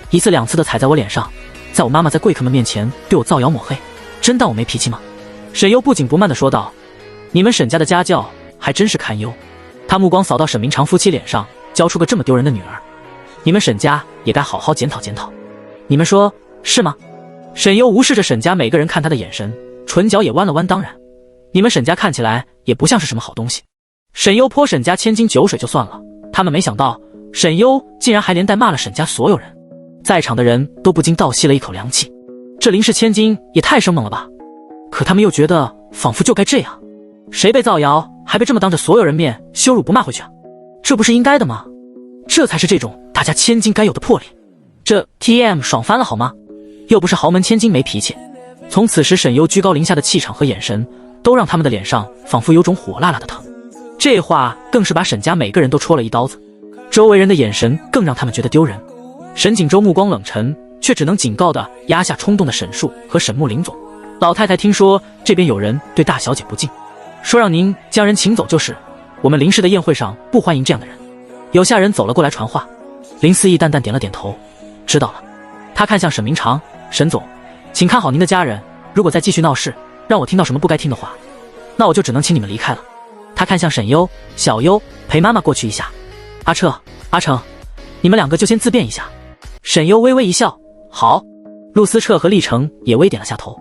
[SPEAKER 1] 一次两次地踩在我脸上，在我妈妈在贵客们面前对我造谣抹黑，真当我没脾气吗？沈优不紧不慢地说道：你们沈家的家教还真是堪忧。他目光扫到沈明长夫妻脸上，教出个这么丢人的女儿，你们沈家也该好好检讨检讨，你们说是吗？沈优无视着沈家每个人看他的眼神，唇角也弯了弯。当然，你们沈家看起来也不像是什么好东西。沈优泼沈家千金酒水就算了，他们没想到沈优竟然还连带骂了沈家所有人，在场的人都不禁倒吸了一口凉气。这林氏千金也太生猛了吧！可他们又觉得仿佛就该这样，谁被造谣还被这么当着所有人面羞辱不骂回去啊？这不是应该的吗？这才是这种大家千金该有的魄力。这 TM 爽翻了好吗？又不是豪门千金没脾气。从此时沈优居高临下的气场和眼神都让他们的脸上仿佛有种火辣辣的疼，这话更是把沈家每个人都戳了一刀子，周围人的眼神更让他们觉得丢人。沈锦州目光冷沉，却只能警告地压下冲动的沈树和沈木林总。老太太听说这边有人对大小姐不敬，说让您将人请走就是，我们林氏的宴会上不欢迎这样的人。有下人走了过来传话。林思义淡淡点了点头，知道了。他看向沈明长，沈总，请看好您的家人，如果再继续闹事，让我听到什么不该听的话，那我就只能请你们离开了。他看向沈优、小优，陪妈妈过去一下。阿彻、阿成，你们两个就先自便一下。沈优微微一笑，好。陆思彻和厉成也微点了下头。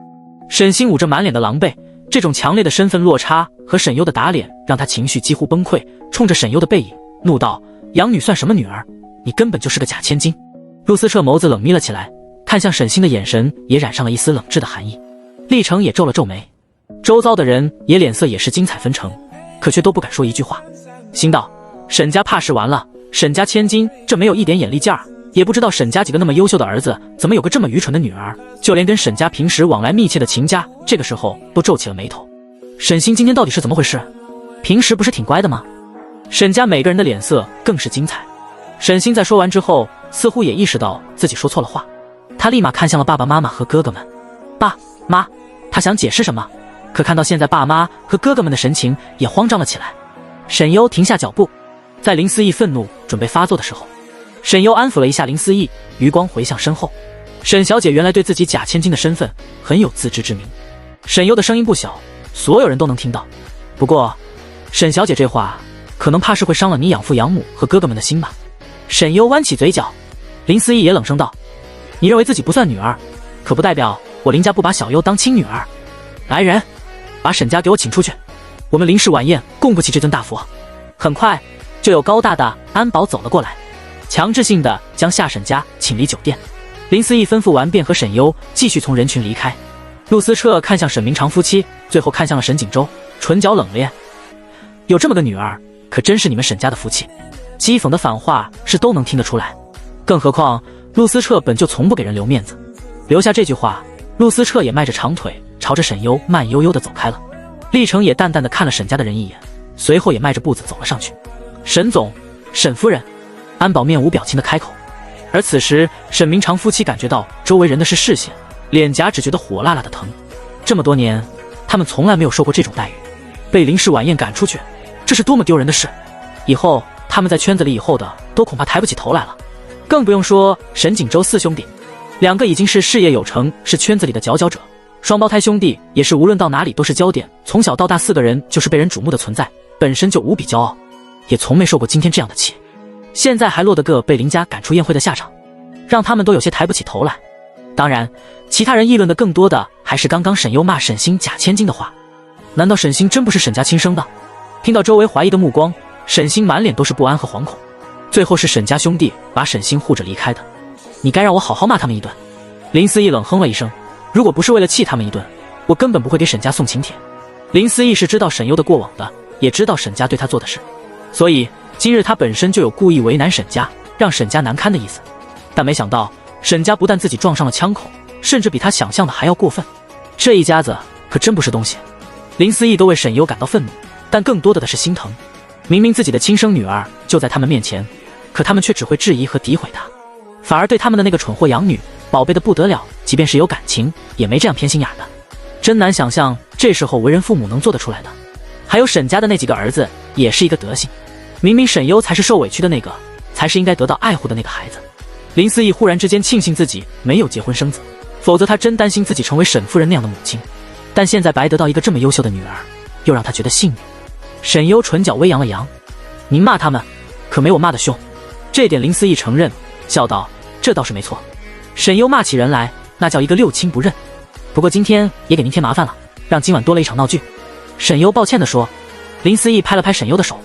[SPEAKER 1] 沈星捂着满脸的狼狈，这种强烈的身份落差和沈优的打脸让他情绪几乎崩溃，冲着沈优的背影怒道：养女算什么女儿，你根本就是个假千金。陆思彻眸子冷眯了起来，看向沈星的眼神也染上了一丝冷炙的寒意。厉成也皱了皱眉，周遭的人也脸色也是精彩纷呈，可却都不敢说一句话。心道：沈家怕是完了，沈家千金这没有一点眼力劲儿，也不知道沈家几个那么优秀的儿子怎么有个这么愚蠢的女儿，就连跟沈家平时往来密切的秦家这个时候都皱起了眉头。沈星今天到底是怎么回事？平时不是挺乖的吗？沈家每个人的脸色更是精彩。沈星在说完之后似乎也意识到自己说错了话，他立马看向了爸爸妈妈和哥哥们。爸妈，他想解释什么，可看到现在爸妈和哥哥们的神情也慌张了起来。沈优停下脚步，在林思义愤怒准备发作的时候，沈优安抚了一下林思义，余光回向身后。沈小姐原来对自己假千金的身份很有自知之明。沈优的声音不小，所有人都能听到。不过沈小姐这话可能怕是会伤了你养父养母和哥哥们的心吧。沈优弯起嘴角。林思义也冷声道：你认为自己不算女儿，可不代表我林家不把小优当亲女儿。来人，把沈家给我请出去，我们林氏晚宴供不起这尊大佛。很快就有高大的安保走了过来，强制性的将夏沈家请离酒店。林思义吩咐完便和沈优继续从人群离开。陆思彻看向沈明长夫妻，最后看向了沈锦州，唇角冷冽，有这么个女儿可真是你们沈家的福气。讥讽的反话是都能听得出来，更何况陆思彻本就从不给人留面子。留下这句话，陆思彻也迈着长腿朝着沈优慢悠悠地走开了。厉成也淡淡地看了沈家的人一眼，随后也迈着步子走了上去。沈总，沈夫人。安保面无表情地开口。而此时沈明长夫妻感觉到周围人的是视线，脸颊只觉得火辣辣的疼。这么多年他们从来没有受过这种待遇，被林氏晚宴赶出去，这是多么丢人的事。以后他们在圈子里以后的都恐怕抬不起头来了。更不用说沈锦州四兄弟，两个已经是事业有成，是圈子里的佼佼者，双胞胎兄弟也是无论到哪里都是焦点，从小到大四个人就是被人瞩目的存在，本身就无比骄傲，也从没受过今天这样的气。现在还落得个被林家赶出宴会的下场，让他们都有些抬不起头来。当然其他人议论的更多的还是刚刚沈优骂沈星假千金的话。难道沈星真不是沈家亲生的？听到周围怀疑的目光，沈星满脸都是不安和惶恐。最后是沈家兄弟把沈星护着离开的，你该让我好好骂他们一顿。林思义冷哼了一声，如果不是为了气他们一顿，我根本不会给沈家送请帖。林思义是知道沈优的过往的，也知道沈家对他做的事，所以今日他本身就有故意为难沈家，让沈家难堪的意思。但没想到沈家不但自己撞上了枪口，甚至比他想象的还要过分。这一家子可真不是东西。林思义都为沈优感到愤怒，但更多的是心疼。明明自己的亲生女儿就在他们面前，可他们却只会质疑和诋毁她，反而对他们的那个蠢货养女宝贝的不得了，即便是有感情也没这样偏心眼的。真难想象这时候为人父母能做得出来的。还有沈家的那几个儿子也是一个德行，明明沈优才是受委屈的那个，才是应该得到爱护的那个孩子。林思义忽然之间庆幸自己没有结婚生子，否则他真担心自己成为沈夫人那样的母亲。但现在白得到一个这么优秀的女儿，又让他觉得幸运。沈优唇角微扬了扬，您骂他们可没我骂的凶。这点林思义承认，笑道：这倒是没错。沈优骂起人来那叫一个六亲不认。不过今天也给您添麻烦了，让今晚多了一场闹剧。沈优抱歉地说。林思义拍了拍沈优的手，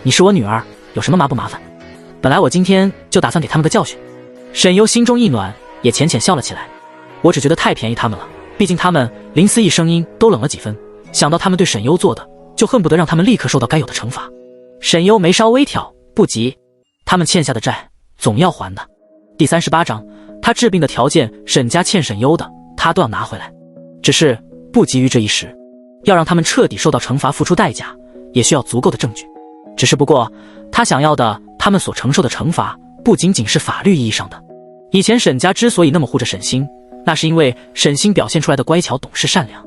[SPEAKER 1] 你是我女儿，有什么麻不麻烦？本来我今天就打算给他们个教训。沈优心中一暖，也浅浅笑了起来。我只觉得太便宜他们了，毕竟他们……林思义声音都冷了几分，想到他们对沈优做的，就恨不得让他们立刻受到该有的惩罚。沈优眉梢微挑，不急，他们欠下的债总要还的。第38章，他治病的条件，沈家欠沈优的，他都要拿回来。只是不急于这一时，要让他们彻底受到惩罚，付出代价，也需要足够的证据。只是不过，他想要的，他们所承受的惩罚，不仅仅是法律意义上的。以前沈家之所以那么护着沈星，那是因为沈星表现出来的乖巧、懂事、善良。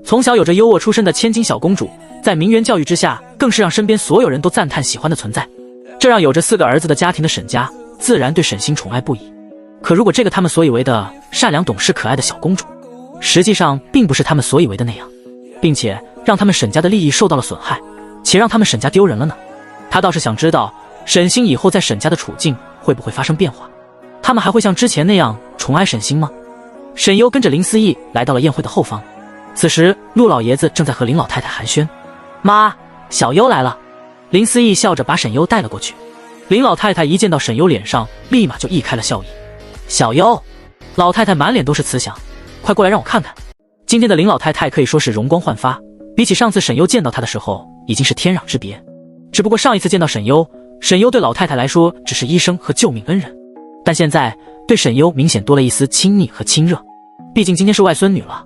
[SPEAKER 1] 从小有着优渥出身的千金小公主，在名媛教育之下，更是让身边所有人都赞叹喜欢的存在。这让有着4个儿子的家庭的沈家自然对沈星宠爱不已。可如果这个他们所以为的善良懂事可爱的小公主，实际上并不是他们所以为的那样，并且让他们沈家的利益受到了损害，且让他们沈家丢人了呢？他倒是想知道沈星以后在沈家的处境会不会发生变化，他们还会像之前那样宠爱沈星吗？沈优跟着林思义来到了宴会的后方，此时陆老爷子正在和林老太太寒暄。妈，小优来了。林思义笑着把沈优带了过去。林老太太一见到沈优，脸上立马就溢开了笑意。小优，老太太满脸都是慈祥，快过来让我看看。今天的林老太太可以说是容光焕发，比起上次沈优见到她的时候已经是天壤之别。只不过上一次见到沈优对老太太来说只是医生和救命恩人，但现在对沈优明显多了一丝亲昵和亲热，毕竟今天是外孙女了。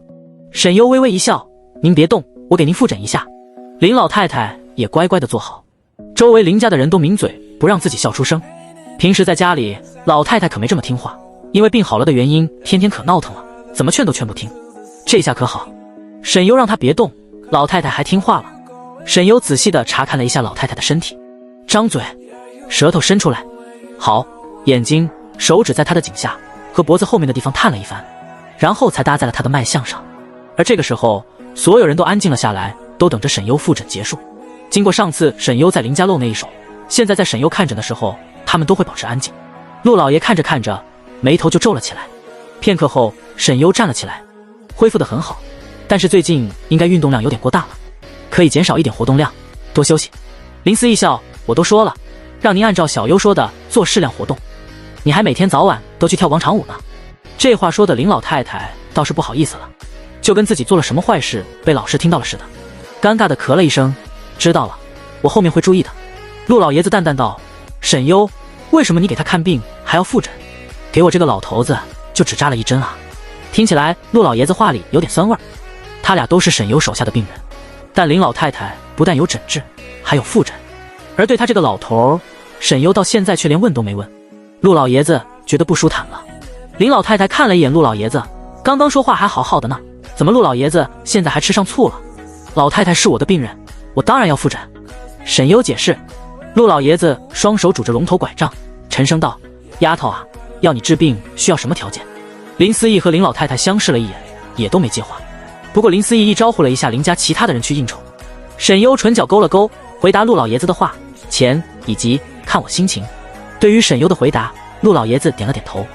[SPEAKER 1] 沈优微微一笑，您别动，我给您复诊一下。林老太太也乖乖地坐好，周围林家的人都抿嘴不让自己笑出声。平时在家里，老太太可没这么听话，因为病好了的原因，天天可闹腾了，怎么劝都劝不听。这下可好，沈优让她别动，老太太还听话了。沈优仔细地查看了一下老太太的身体，张嘴，舌头伸出来，好，眼睛、手指在她的颈下和脖子后面的地方探了一番，然后才搭在了她的脉象上。而这个时候，所有人都安静了下来，都等着沈优复诊结束。经过上次沈优在林家露那一手，现在在沈优看诊的时候，他们都会保持安静。陆老爷看着看着，眉头就皱了起来。片刻后，沈优站了起来，恢复得很好，但是最近应该运动量有点过大了，可以减少一点活动量，多休息。林思义笑，我都说了，让您按照小优说的做适量活动，你还每天早晚都去跳广场舞呢。这话说的林老太太倒是不好意思了，就跟自己做了什么坏事被老师听到了似的，尴尬的咳了一声，知道了，我后面会注意的。陆老爷子淡淡道，沈优，为什么你给他看病还要复诊？给我这个老头子就只扎了1针啊。听起来陆老爷子话里有点酸味儿，他俩都是沈优手下的病人，但林老太太不但有诊治，还有复诊，而对他这个老头，沈优到现在却连问都没问。陆老爷子觉得不舒坦了。林老太太看了一眼陆老爷子，刚刚说话还好好的呢，怎么陆老爷子现在还吃上醋了？老太太是我的病人，我当然要复诊。沈优解释。陆老爷子双手拄着龙头拐杖，沉声道，丫头啊，要你治病需要什么条件？林思义和林老太太相视了一眼，也都没接话。不过林思义一招呼了一下林家其他的人去应酬。沈优唇角勾了勾，回答陆老爷子的话，钱以及看我心情。对于沈优的回答，陆老爷子点了点头。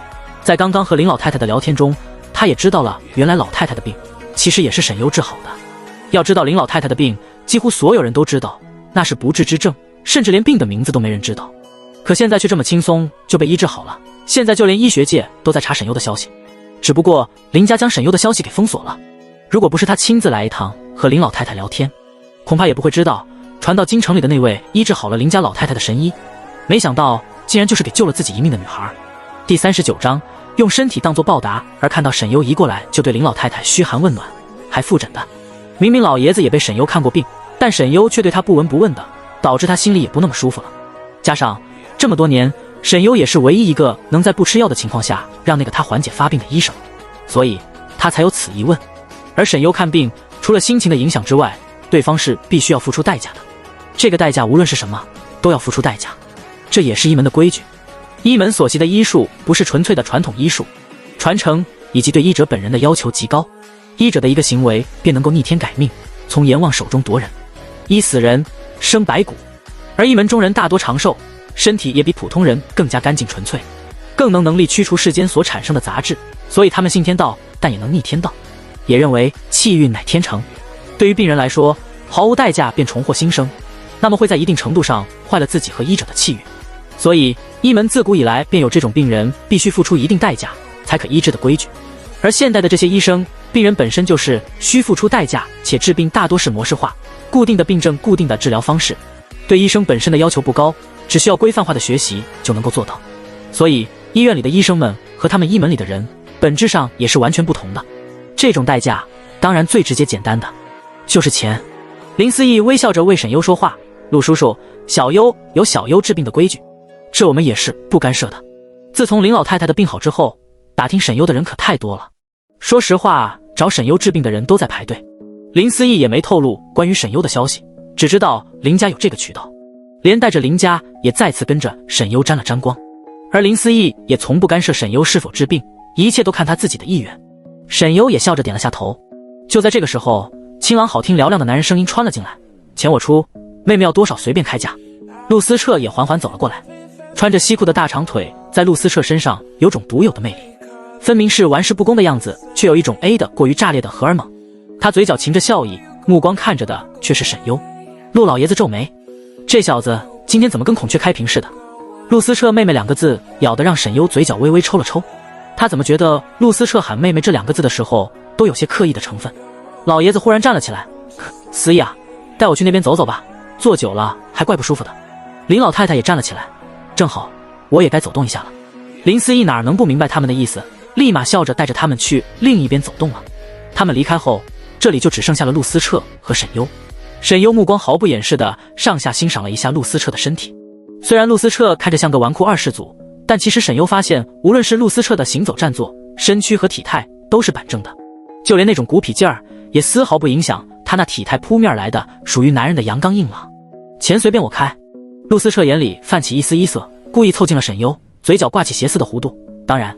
[SPEAKER 1] 在刚刚和林老太太的聊天中，他也知道了原来老太太的病其实也是沈优治好的。要知道林老太太的病几乎所有人都知道，那是不治之症，甚至连病的名字都没人知道，可现在却这么轻松就被医治好了。现在就连医学界都在查沈优的消息，只不过林家将沈优的消息给封锁了。如果不是他亲自来一趟和林老太太聊天，恐怕也不会知道传到京城里的那位医治好了林家老太太的神医，没想到竟然就是给救了自己一命的女孩。第39章，用身体当作报答。而看到沈优一过来就对林老太太嘘寒问暖还复诊的，明明老爷子也被沈优看过病，但沈优却对他不闻不问的，导致他心里也不那么舒服了。加上这么多年，沈优也是唯一一个能在不吃药的情况下让那个他缓解发病的医生，所以他才有此疑问。而沈优看病除了心情的影响之外，对方是必须要付出代价的，这个代价无论是什么都要付出代价，这也是医门的规矩。医门所习的医术不是纯粹的传统医术，传承以及对医者本人的要求极高，医者的一个行为便能够逆天改命，从阎王手中夺人，医死人生白骨。而医门中人大多长寿，身体也比普通人更加干净纯粹，更能力驱除世间所产生的杂质，所以他们信天道，但也能逆天道，也认为气运乃天成。对于病人来说，毫无代价便重获新生，那么会在一定程度上坏了自己和医者的气运。所以医门自古以来便有这种病人必须付出一定代价才可医治的规矩。而现代的这些医生，病人本身就是需付出代价，且治病大多是模式化、固定的病症、固定的治疗方式，对医生本身的要求不高，只需要规范化的学习就能够做到。所以医院里的医生们和他们医门里的人本质上也是完全不同的。这种代价当然最直接简单的就是钱。林思义微笑着为沈优说话，陆叔叔，小优有小优治病的规矩，这我们也是不干涉的。自从林老太太的病好之后，打听沈优的人可太多了，说实话找沈优治病的人都在排队。林思义也没透露关于沈优的消息，只知道林家有这个渠道，连带着林家也再次跟着沈优沾了沾光。而林思义也从不干涉沈优是否治病，一切都看他自己的意愿。沈优也笑着点了下头。就在这个时候，清朗好听嘹亮的男人声音穿了进来：“钱我出，妹妹要多少随便开价。”陆思彻也缓缓走了过来，穿着西裤的大长腿在陆思彻身上有种独有的魅力，分明是玩世不恭的样子，却有一种 A 的过于炸裂的荷尔蒙。他嘴角噙着笑意，目光看着的却是沈优。陆老爷子皱眉，这小子今天怎么跟孔雀开屏似的？陆思彻妹妹两个字咬得让沈优嘴角微微抽了抽。他怎么觉得陆思彻喊妹妹这两个字的时候都有些刻意的成分？老爷子忽然站了起来：“思义啊，带我去那边走走吧，坐久了还怪不舒服的。”林老太太也站了起来：“正好，我也该走动一下了。”林思义哪能不明白他们的意思，立马笑着带着他们去另一边走动了。他们离开后，这里就只剩下了陆思彻和沈优。沈优目光毫不掩饰的上下欣赏了一下陆思彻的身体。虽然陆思彻看着像个纨绔二世祖，但其实沈优发现，无论是陆思彻的行走站坐、身躯和体态都是板正的，就连那种鼓痞劲儿也丝毫不影响他那体态扑面来的属于男人的阳刚硬朗。钱随便我开。陆思彻眼里泛起一丝衣色，故意凑近了沈优，嘴角挂起邪似的弧度。当然，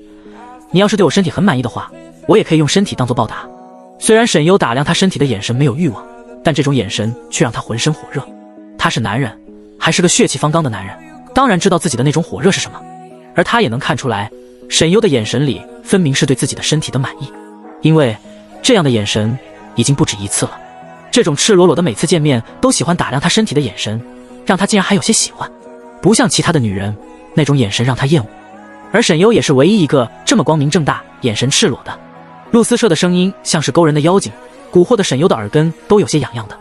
[SPEAKER 1] 你要是对我身体很满意的话，我也可以用身体当做报答。虽然沈优打量他身体的眼神没有欲望，但这种眼神却让他浑身火热。他是男人，还是个血气方刚的男人，当然知道自己的那种火热是什么。而他也能看出来，沈优的眼神里分明是对自己的身体的满意，因为这样的眼神已经不止一次了。这种赤裸裸的每次见面都喜欢打量他身体的眼神，让他竟然还有些喜欢。不像其他的女人，那种眼神让他厌恶。而沈优也是唯一一个这么光明正大、眼神赤裸的。陆思彻的声音像是勾人的妖精，蛊惑的沈优的耳根都有些痒痒的。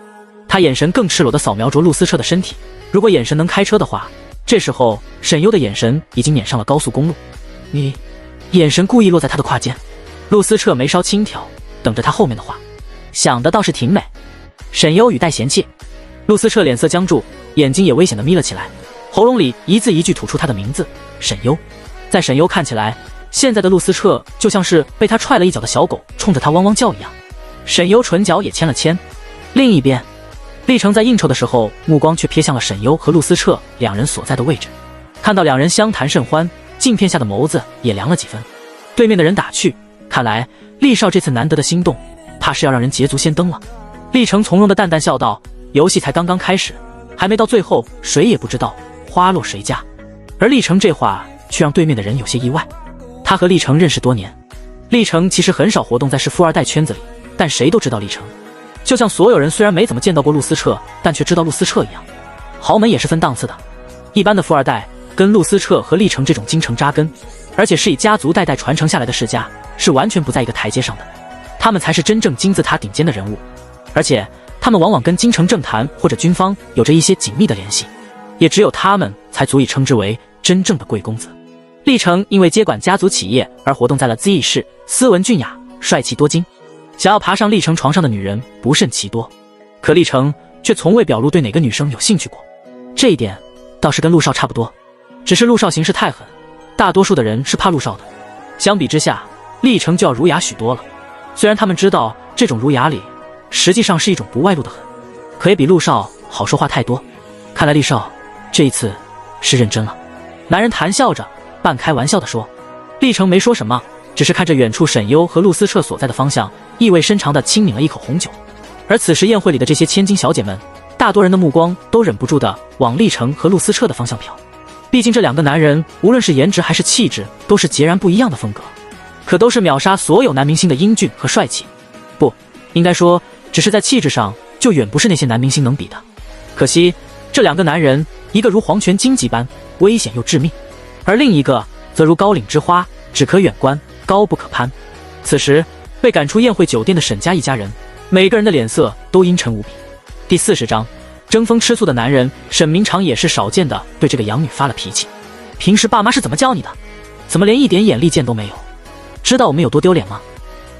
[SPEAKER 1] 他眼神更赤裸地扫描着陆思彻的身体。如果眼神能开车的话，这时候沈优的眼神已经撵上了高速公路。你，眼神故意落在他的胯间。陆思彻眉梢轻挑，等着他后面的话。想的倒是挺美。沈优语带嫌弃。陆思彻脸色僵住，眼睛也危险地眯了起来，喉咙里一字一句吐出他的名字：沈优。在沈优看起来，现在的陆思彻就像是被他踹了一脚的小狗，冲着他汪汪叫一样。沈优唇角也牵了牵。另一边，厉成在应酬的时候，目光却瞥向了沈优和陆思彻两人所在的位置，看到两人相谈甚欢，镜片下的眸子也凉了几分。对面的人打趣，看来厉少这次难得的心动，怕是要让人捷足先登了。厉成从容的淡淡笑道：“游戏才刚刚开始，还没到最后，谁也不知道花落谁家。”而厉成这话却让对面的人有些意外。他和厉成认识多年，厉成其实很少活动在是富二代圈子里，但谁都知道厉成。就像所有人虽然没怎么见到过陆思彻，但却知道陆思彻一样。豪门也是分档次的，一般的富二代跟陆思彻和厉成这种京城扎根，而且是以家族代代传承下来的世家，是完全不在一个台阶上的。他们才是真正金字塔顶尖的人物，而且他们往往跟京城政坛或者军方有着一些紧密的联系，也只有他们才足以称之为真正的贵公子。厉成因为接管家族企业而活动在了 Z 市，斯文俊雅，帅气多金，想要爬上厉成床上的女人不胜其多。可厉成却从未表露对哪个女生有兴趣过，这一点倒是跟陆少差不多，只是陆少行事太狠，大多数的人是怕陆少的。相比之下，厉成就要儒雅许多了。虽然他们知道这种儒雅里实际上是一种不外露的狠，可也比陆少好说话太多。看来厉少这一次是认真了。男人谈笑着，半开玩笑地说。厉成没说什么，只是看着远处沈优和陆思彻所在的方向，意味深长地轻抿了一口红酒。而此时宴会里的这些千金小姐们，大多人的目光都忍不住地往厉成和陆思彻的方向瞟。毕竟这两个男人无论是颜值还是气质都是截然不一样的风格，可都是秒杀所有男明星的英俊和帅气。不，应该说只是在气质上就远不是那些男明星能比的。可惜这两个男人，一个如黄泉荆棘般危险又致命，而另一个则如高岭之花，只可远观，高不可攀。此时被赶出宴会酒店的沈家一家人，每个人的脸色都阴沉无比。第40章，争风吃醋的男人沈明常也是少见的对这个养女发了脾气。平时爸妈是怎么教你的？怎么连一点眼力见都没有？知道我们有多丢脸吗？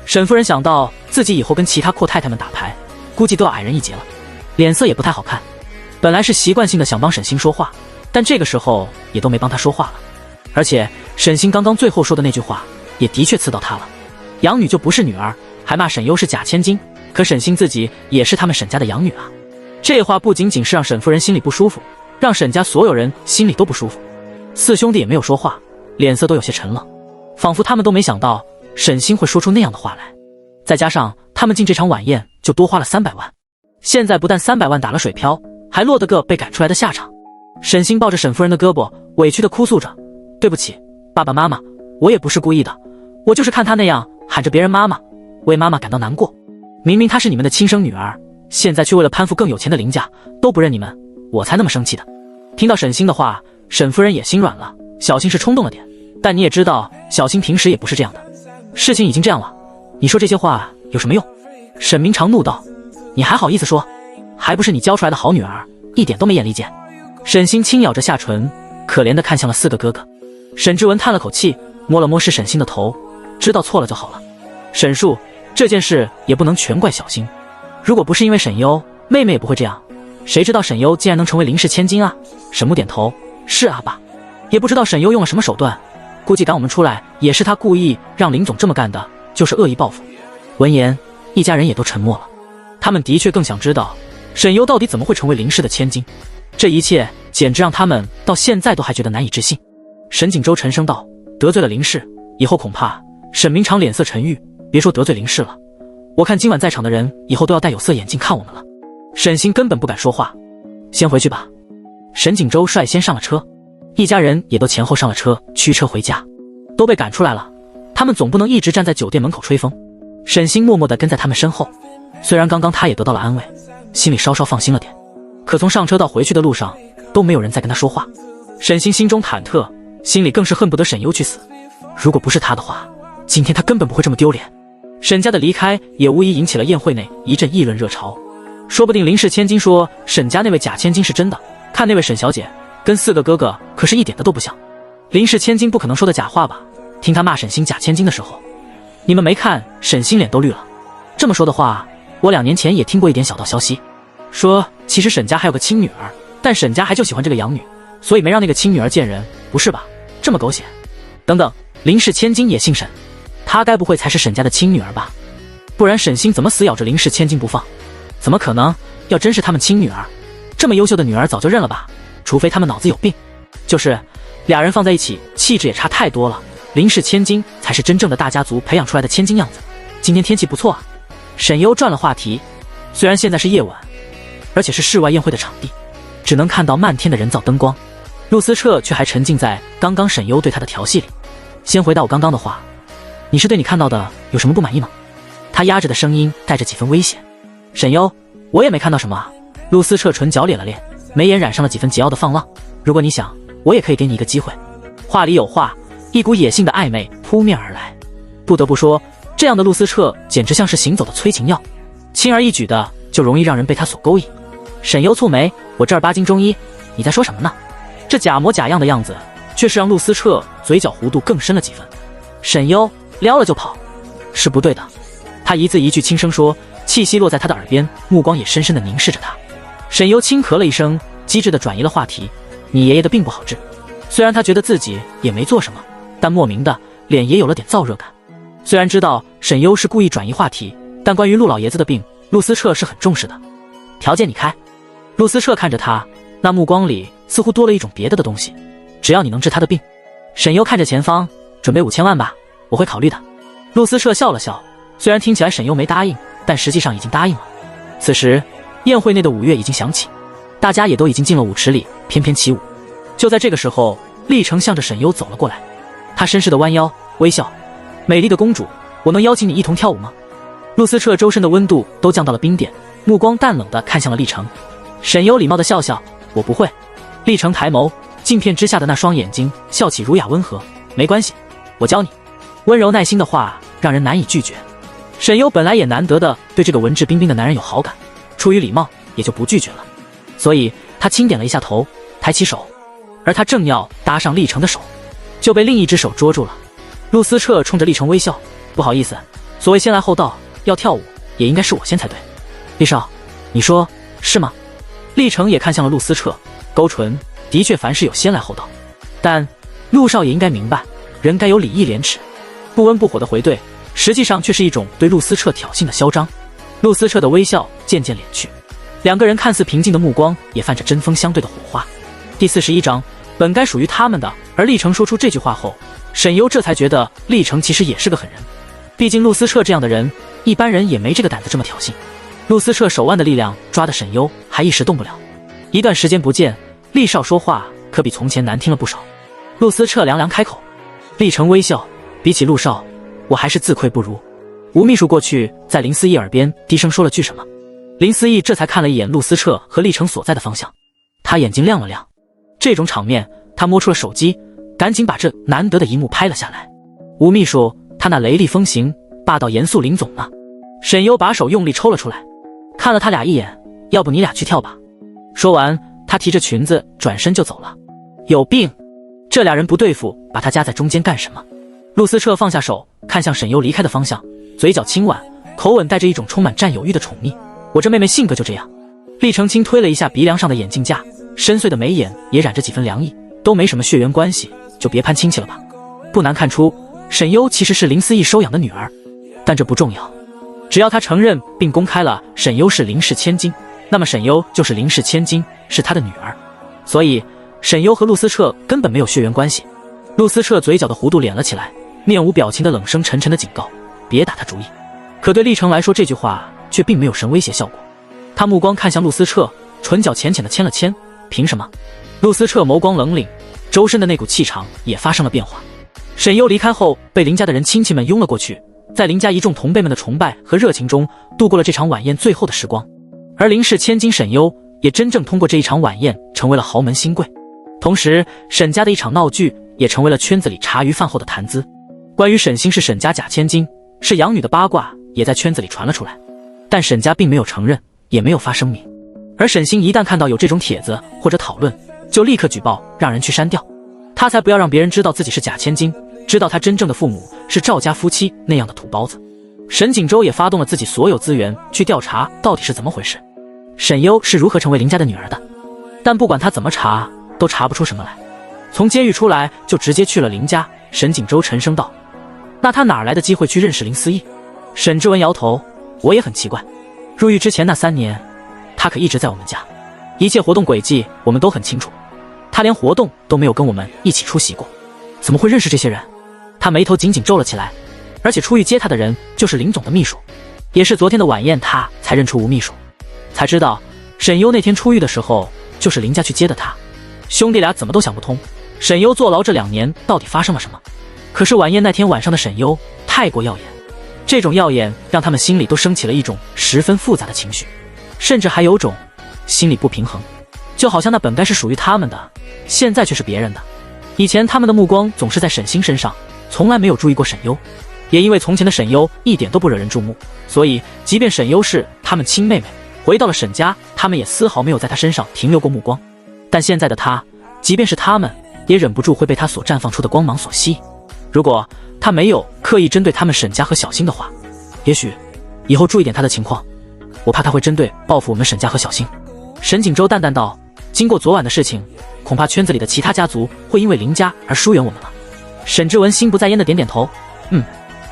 [SPEAKER 1] 沈夫人想到自己以后跟其他阔太太们打牌，估计都要矮人一截了，脸色也不太好看。本来是习惯性的想帮沈星说话，但这个时候也都没帮他说话了。而且沈星刚刚最后说的那句话也的确刺到他了，养女就不是女儿，还骂沈优是假千金，可沈星自己也是他们沈家的养女啊。这话不仅仅是让沈夫人心里不舒服，让沈家所有人心里都不舒服。四兄弟也没有说话，脸色都有些沉了，仿佛他们都没想到沈星会说出那样的话来。再加上他们进这场晚宴就多花了300万，现在不但300万打了水漂，还落得个被赶出来的下场。沈星抱着沈夫人的胳膊，委屈地哭诉着：“对不起，爸爸妈妈，我也不是故意的，我就是看她那样喊着别人妈妈，为妈妈感到难过。明明她是你们的亲生女儿，现在却为了攀附更有钱的林家都不认你们，我才那么生气的。”听到沈星的话，沈夫人也心软了。小青是冲动了点，但你也知道小青平时也不是这样的，事情已经这样了，你说这些话有什么用？沈明长怒道：“你还好意思说？还不是你教出来的好女儿，一点都没眼力见。”沈星轻咬着下唇，可怜地看向了4个哥哥。沈之文叹了口气，摸了摸是沈星的头，知道错了就好了。沈叔，这件事也不能全怪小星，如果不是因为沈优，妹妹也不会这样。谁知道沈优竟然能成为林氏千金啊？沈木点头：“是啊，爸。也不知道沈优用了什么手段，估计赶我们出来也是他故意让林总这么干的，就是恶意报复。”闻言，一家人也都沉默了。他们的确更想知道沈优到底怎么会成为林氏的千金，这一切简直让他们到现在都还觉得难以置信。沈锦州沉声道：“得罪了林氏，以后恐怕……”沈明长脸色沉郁，别说得罪林氏了，我看今晚在场的人以后都要戴有色眼镜看我们了。沈星根本不敢说话。先回去吧。沈锦州率先上了车，一家人也都前后上了车，驱车回家。都被赶出来了，他们总不能一直站在酒店门口吹风。沈星默默地跟在他们身后，虽然刚刚他也得到了安慰，心里稍稍放心了点，可从上车到回去的路上都没有人再跟他说话。沈星心中忐忑，心里更是恨不得沈优去死。如果不是他的话，今天他根本不会这么丢脸。沈家的离开也无疑引起了宴会内一阵议论热潮，说不定林氏千金说沈家那位假千金是真的，看那位沈小姐跟4个哥哥可是一点的都不像。林氏千金不可能说的假话吧？听他骂沈星假千金的时候，你们没看沈星脸都绿了。这么说的话，我2年前也听过一点小道消息，说其实沈家还有个亲女儿，但沈家还就喜欢这个养女，所以没让那个亲女儿见人，不是吧？这么狗血。等等，林氏千金也姓沈，她该不会才是沈家的亲女儿吧？不然沈星怎么死咬着林氏千金不放？怎么可能？要真是他们亲女儿，这么优秀的女儿早就认了吧？除非他们脑子有病。就是俩人放在一起，气质也差太多了。林氏千金才是真正的大家族培养出来的千金样子。今天天气不错啊。沈优转了话题，虽然现在是夜晚，而且是室外宴会的场地，只能看到漫天的人造灯光，陆思彻却还沉浸在刚刚沈优对他的调戏里。先回到我刚刚的话，你是对你看到的有什么不满意吗？他压着的声音带着几分威胁。沈优，我也没看到什么啊。陆思彻唇角咧了咧，眉眼染上了几分桀骜的放浪。如果你想，我也可以给你一个机会。话里有话，一股野性的暧昧扑面而来。不得不说，这样的陆思彻简直像是行走的催情药，轻而易举的就容易让人被他所勾引。沈优蹙眉，我正儿八经中医，你在说什么呢？这假模假样的样子，却是让陆思彻嘴角弧度更深了几分。沈优撩了就跑，是不对的。他一字一句轻声说，气息落在他的耳边，目光也深深地凝视着他。沈优轻咳了一声，机智地转移了话题。你爷爷的病不好治。虽然他觉得自己也没做什么，但莫名的脸也有了点燥热感。虽然知道沈优是故意转移话题，但关于陆老爷子的病，陆思彻是很重视的。条件你开。陆思彻看着他，那目光里似乎多了一种别的东西。只要你能治他的病。沈优看着前方，准备5000万吧，我会考虑的。陆思彻笑了笑，虽然听起来沈优没答应，但实际上已经答应了。此时宴会内的舞乐已经响起，大家也都已经进了舞池里翩翩起舞。就在这个时候，历城向着沈优走了过来，他绅士的弯腰微笑，美丽的公主，我能邀请你一同跳舞吗？陆思彻周身的温度都降到了冰点，目光淡冷地看向了历城。沈优礼貌地笑笑，我不会。历城抬眸，镜片之下的那双眼睛笑起儒雅温和，没关系，我教你。温柔耐心的话让人难以拒绝。沈优本来也难得的对这个文质彬彬的男人有好感，出于礼貌也就不拒绝了，所以他轻点了一下头，抬起手，而他正要搭上历城的手，就被另一只手捉住了。陆思彻冲着历城微笑，不好意思，所谓先来后到，要跳舞也应该是我先才对。厉少，你说是吗？历城也看向了陆思彻，勾唇，的确凡事有先来后到，但陆少也应该明白，人该有礼义廉耻。不温不火的回对，实际上却是一种对陆思彻挑衅的嚣张。陆思彻的微笑渐渐敛去，两个人看似平静的目光也泛着针锋相对的火花。第41章，本该属于他们的。而厉成说出这句话后，沈优这才觉得厉成其实也是个狠人。毕竟陆思彻这样的人，一般人也没这个胆子这么挑衅。陆思彻手腕的力量抓得沈优还一时动不了。一段时间不见，厉少说话可比从前难听了不少。陆思彻凉凉开口。厉成微笑，比起陆少，我还是自愧不如。吴秘书过去在林思义耳边低声说了句什么，林思义这才看了一眼陆思彻和厉成所在的方向，他眼睛亮了亮。这种场面，他摸出了手机，赶紧把这难得的一幕拍了下来。吴秘书，他那雷厉风行、霸道严肃林总呢？沈优把手用力抽了出来，看了他俩一眼，要不你俩去跳吧。说完，他提着裙子转身就走了。有病！这俩人不对付，把他夹在中间干什么？陆思彻放下手，看向沈优离开的方向，嘴角轻挽，口吻带着一种充满占有欲的宠溺。我这妹妹性格就这样。厉成清推了一下鼻梁上的眼镜架，深邃的眉眼也染着几分凉意。都没什么血缘关系，就别攀亲戚了吧。不难看出，沈优其实是林思义收养的女儿，但这不重要。只要他承认并公开了沈优是林氏千金，那么沈优就是林氏千金，是他的女儿。所以沈优和陆思彻根本没有血缘关系。陆思彻嘴角的弧度敛了起来，面无表情的冷声沉沉的警告：别打他主意。可对厉成来说，这句话却并没有神威胁效果。他目光看向陆思彻，唇角浅浅的牵了牵。凭什么？陆思彻眸光冷凛，周身的那股气场也发生了变化。沈优离开后，被林家的人亲戚们拥了过去，在林家一众同辈们的崇拜和热情中，度过了这场晚宴最后的时光。而林氏千金沈优也真正通过这一场晚宴，成为了豪门新贵。同时，沈家的一场闹剧也成为了圈子里茶余饭后的谈资。关于沈星是沈家假千金，是养女的八卦也在圈子里传了出来，但沈家并没有承认，也没有发声明。而沈星一旦看到有这种帖子或者讨论，就立刻举报，让人去删掉。他才不要让别人知道自己是假千金，知道他真正的父母是赵家夫妻那样的土包子。沈锦州也发动了自己所有资源去调查到底是怎么回事，沈优是如何成为林家的女儿的。但不管他怎么查，都查不出什么来。从监狱出来就直接去了林家。沈锦州沉声道：那他哪来的机会去认识林思义？沈之文摇头：我也很奇怪，入狱之前那3年，他可一直在我们家，一切活动轨迹我们都很清楚，他连活动都没有跟我们一起出席过，怎么会认识这些人？他眉头紧紧皱了起来。而且出狱接他的人就是林总的秘书，也是昨天的晚宴他才认出吴秘书，才知道沈优那天出狱的时候就是林家去接的他。兄弟俩怎么都想不通，沈优坐牢这2年到底发生了什么？可是晚宴那天晚上的沈优太过耀眼，这种耀眼让他们心里都升起了一种十分复杂的情绪，甚至还有种心理不平衡，就好像那本该是属于他们的，现在却是别人的。以前他们的目光总是在沈星身上，从来没有注意过沈优，也因为从前的沈优一点都不惹人注目，所以即便沈优是他们亲妹妹，回到了沈家，他们也丝毫没有在她身上停留过目光。但现在的她，即便是他们，也忍不住会被她所绽放出的光芒所吸引。如果她没有刻意针对他们沈家和小新的话，也许以后注意点她的情况，我怕她会针对报复我们沈家和小新。沈锦州淡淡道：经过昨晚的事情，恐怕圈子里的其他家族会因为林家而疏远我们了。沈之文心不在焉的点点头，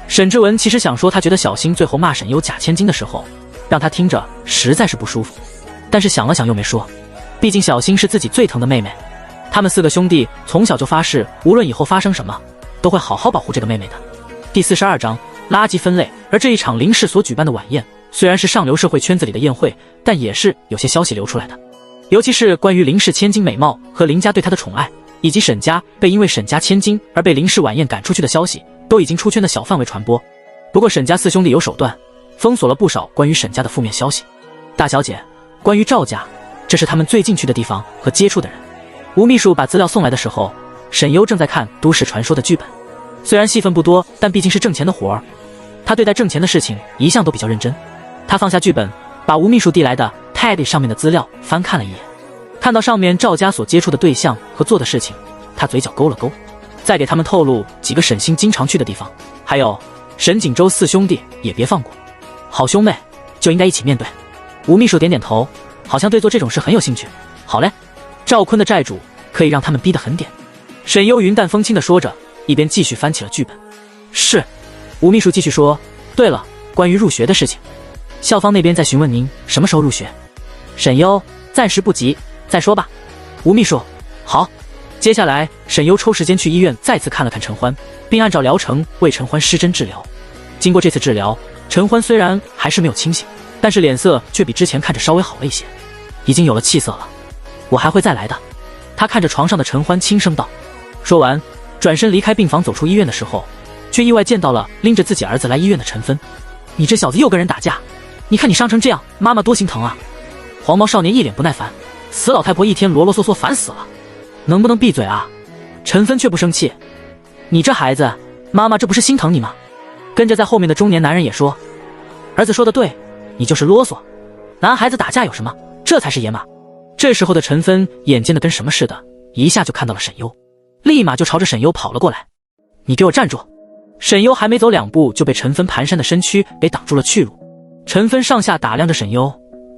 [SPEAKER 1] 沈之文其实想说，他觉得小新最后骂沈优假千金的时候，让他听着实在是不舒服，但是想了想又没说，毕竟小新是自己最疼的妹妹，他们4个兄弟从小就发誓，无论以后发生什么，都会好好保护这个妹妹的。第42章垃圾分类。而这一场林氏所举办的晚宴，虽然是上流社会圈子里的宴会，但也是有些消息流出来的，尤其是关于林氏千金美貌和林家对她的宠爱，以及沈家被因为沈家千金而被林氏晚宴赶出去的消息，都已经出圈的小范围传播。不过沈家4兄弟有手段，封锁了不少关于沈家的负面消息。大小姐，关于赵家，这是他们最近去的地方和接触的人。吴秘书把资料送来的时候，沈优正在看都市传说的剧本，虽然戏份不多，但毕竟是挣钱的活儿，他对待挣钱的事情一向都比较认真。他放下剧本，把吴秘书递来的 TED 上面的资料翻看了一眼，看到上面赵家所接触的对象和做的事情，他嘴角勾了勾，再给他们透露几个沈星经常去的地方，还有沈锦州4兄弟也别放过，好兄妹就应该一起面对。吴秘书点点头，好像对做这种事很有兴趣。好嘞，赵坤的债主可以让他们逼得很点。沈优云淡风轻地说着，一边继续翻起了剧本。是。吴秘书继续说，对了，关于入学的事情，校方那边在询问您什么时候入学。沈优，暂时不急，再说吧。吴秘书，好。接下来，沈优抽时间去医院再次看了看陈欢，并按照疗程为陈欢施针治疗。经过这次治疗，陈欢虽然还是没有清醒，但是脸色却比之前看着稍微好了一些，已经有了气色了。我还会再来的。他看着床上的陈欢轻声道。说完，转身离开病房，走出医院的时候，却意外见到了拎着自己儿子来医院的陈芬。你这小子又跟人打架，你看你伤成这样，妈妈多心疼啊！黄毛少年一脸不耐烦，死老太婆一天啰啰嗦嗦，烦死了，能不能闭嘴啊？陈芬却不生气，你这孩子，妈妈这不是心疼你吗？跟着在后面的中年男人也说，儿子说的对，你就是啰嗦，男孩子打架有什么，这才是野马。这时候的陈芬眼尖的跟什么似的，一下就看到了沈优，立马就朝着沈优跑了过来。你给我站住！沈优还没走2步就被陈芬蹒跚的身躯给挡住了去路。陈芬上下打量着沈优，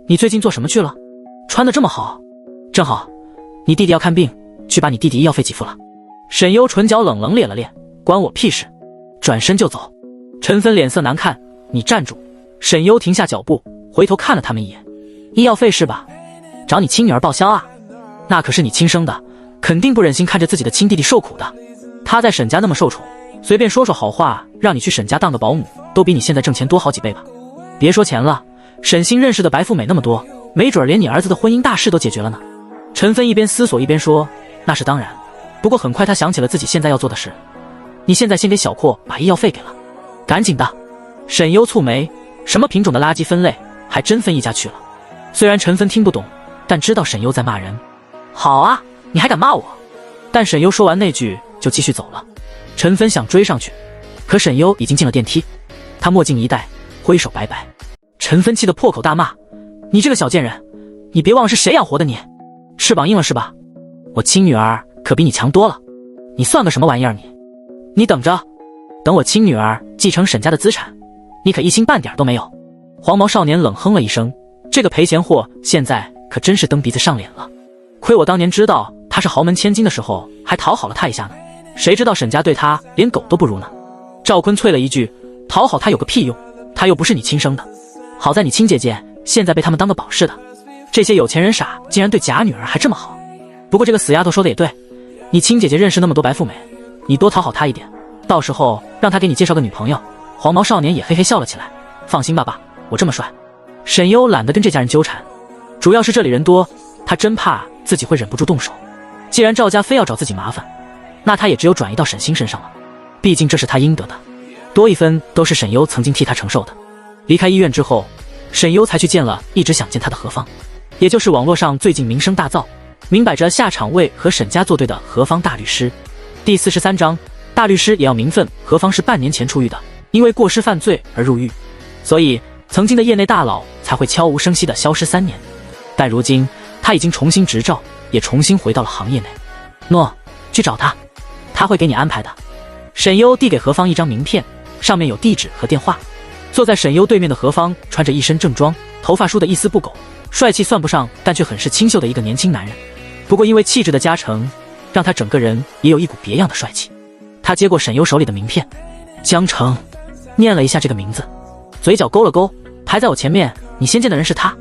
[SPEAKER 1] 你最近做什么去了？穿得这么好，正好你弟弟要看病，去把你弟弟医药费给付了。沈优唇角冷冷咧了咧，关我屁事，转身就走。陈芬脸色难看，你站住！沈优停下脚步，回头看了他们一眼，医药费是吧？找你亲女儿报销啊？那可是你亲生的，肯定不忍心看着自己的亲弟弟受苦的。他在沈家那么受宠，随便说说好话，让你去沈家当个保姆，都比你现在挣钱多好几倍吧。别说钱了，沈星认识的白富美那么多，没准连你儿子的婚姻大事都解决了呢。陈芬一边思索一边说，那是当然，不过很快他想起了自己现在要做的事，你现在先给小阔把医药费给了，赶紧的。沈优蹙眉，什么品种的垃圾分类，还真分一家去了。虽然陈芬听不懂，但知道沈优在骂人。好啊，你还敢骂我？但沈优说完那句就继续走了。陈芬想追上去，可沈优已经进了电梯，他墨镜一戴，挥手拜拜。陈芬气得破口大骂，你这个小贱人，你别忘了是谁养活的你，翅膀硬了是吧？我亲女儿可比你强多了，你算个什么玩意儿你等着，等我亲女儿继承沈家的资产，你可一星半点都没有。黄毛少年冷哼了一声，这个赔钱货现在可真是蹬鼻子上脸了，亏我当年知道他是豪门千金的时候还讨好了他一下呢，谁知道沈家对他连狗都不如呢。赵坤啐了一句，讨好他有个屁用，他又不是你亲生的，好在你亲姐姐现在被他们当个宝似的，这些有钱人傻，竟然对假女儿还这么好。不过这个死丫头说的也对，你亲姐姐认识那么多白富美，你多讨好她一点，到时候让她给你介绍个女朋友。黄毛少年也嘿嘿笑了起来，放心吧爸，我这么帅。沈优懒得跟这家人纠缠，主要是这里人多，他真怕自己会忍不住动手。既然赵家非要找自己麻烦，那他也只有转移到沈星身上了，毕竟这是他应得的，多一分都是沈优曾经替他承受的。离开医院之后，沈优才去见了一直想见他的何方，也就是网络上最近名声大噪，明摆着下场为和沈家作对的何方大律师。第43章，大律师也要名分。何方是半年前出狱的，因为过失犯罪而入狱，所以曾经的业内大佬才会悄无声息地消失3年。但如今他已经重新执照，也重新回到了行业内。诺，去找他，他会给你安排的。沈优递给何方一张名片，上面有地址和电话。坐在沈优对面的何方穿着一身正装，头发梳得一丝不苟，帅气算不上，但却很是清秀的一个年轻男人。不过因为气质的加成，让他整个人也有一股别样的帅气。他接过沈优手里的名片，江城，念了一下这个名字，嘴角勾了勾，排在我前面，你先见的人是他。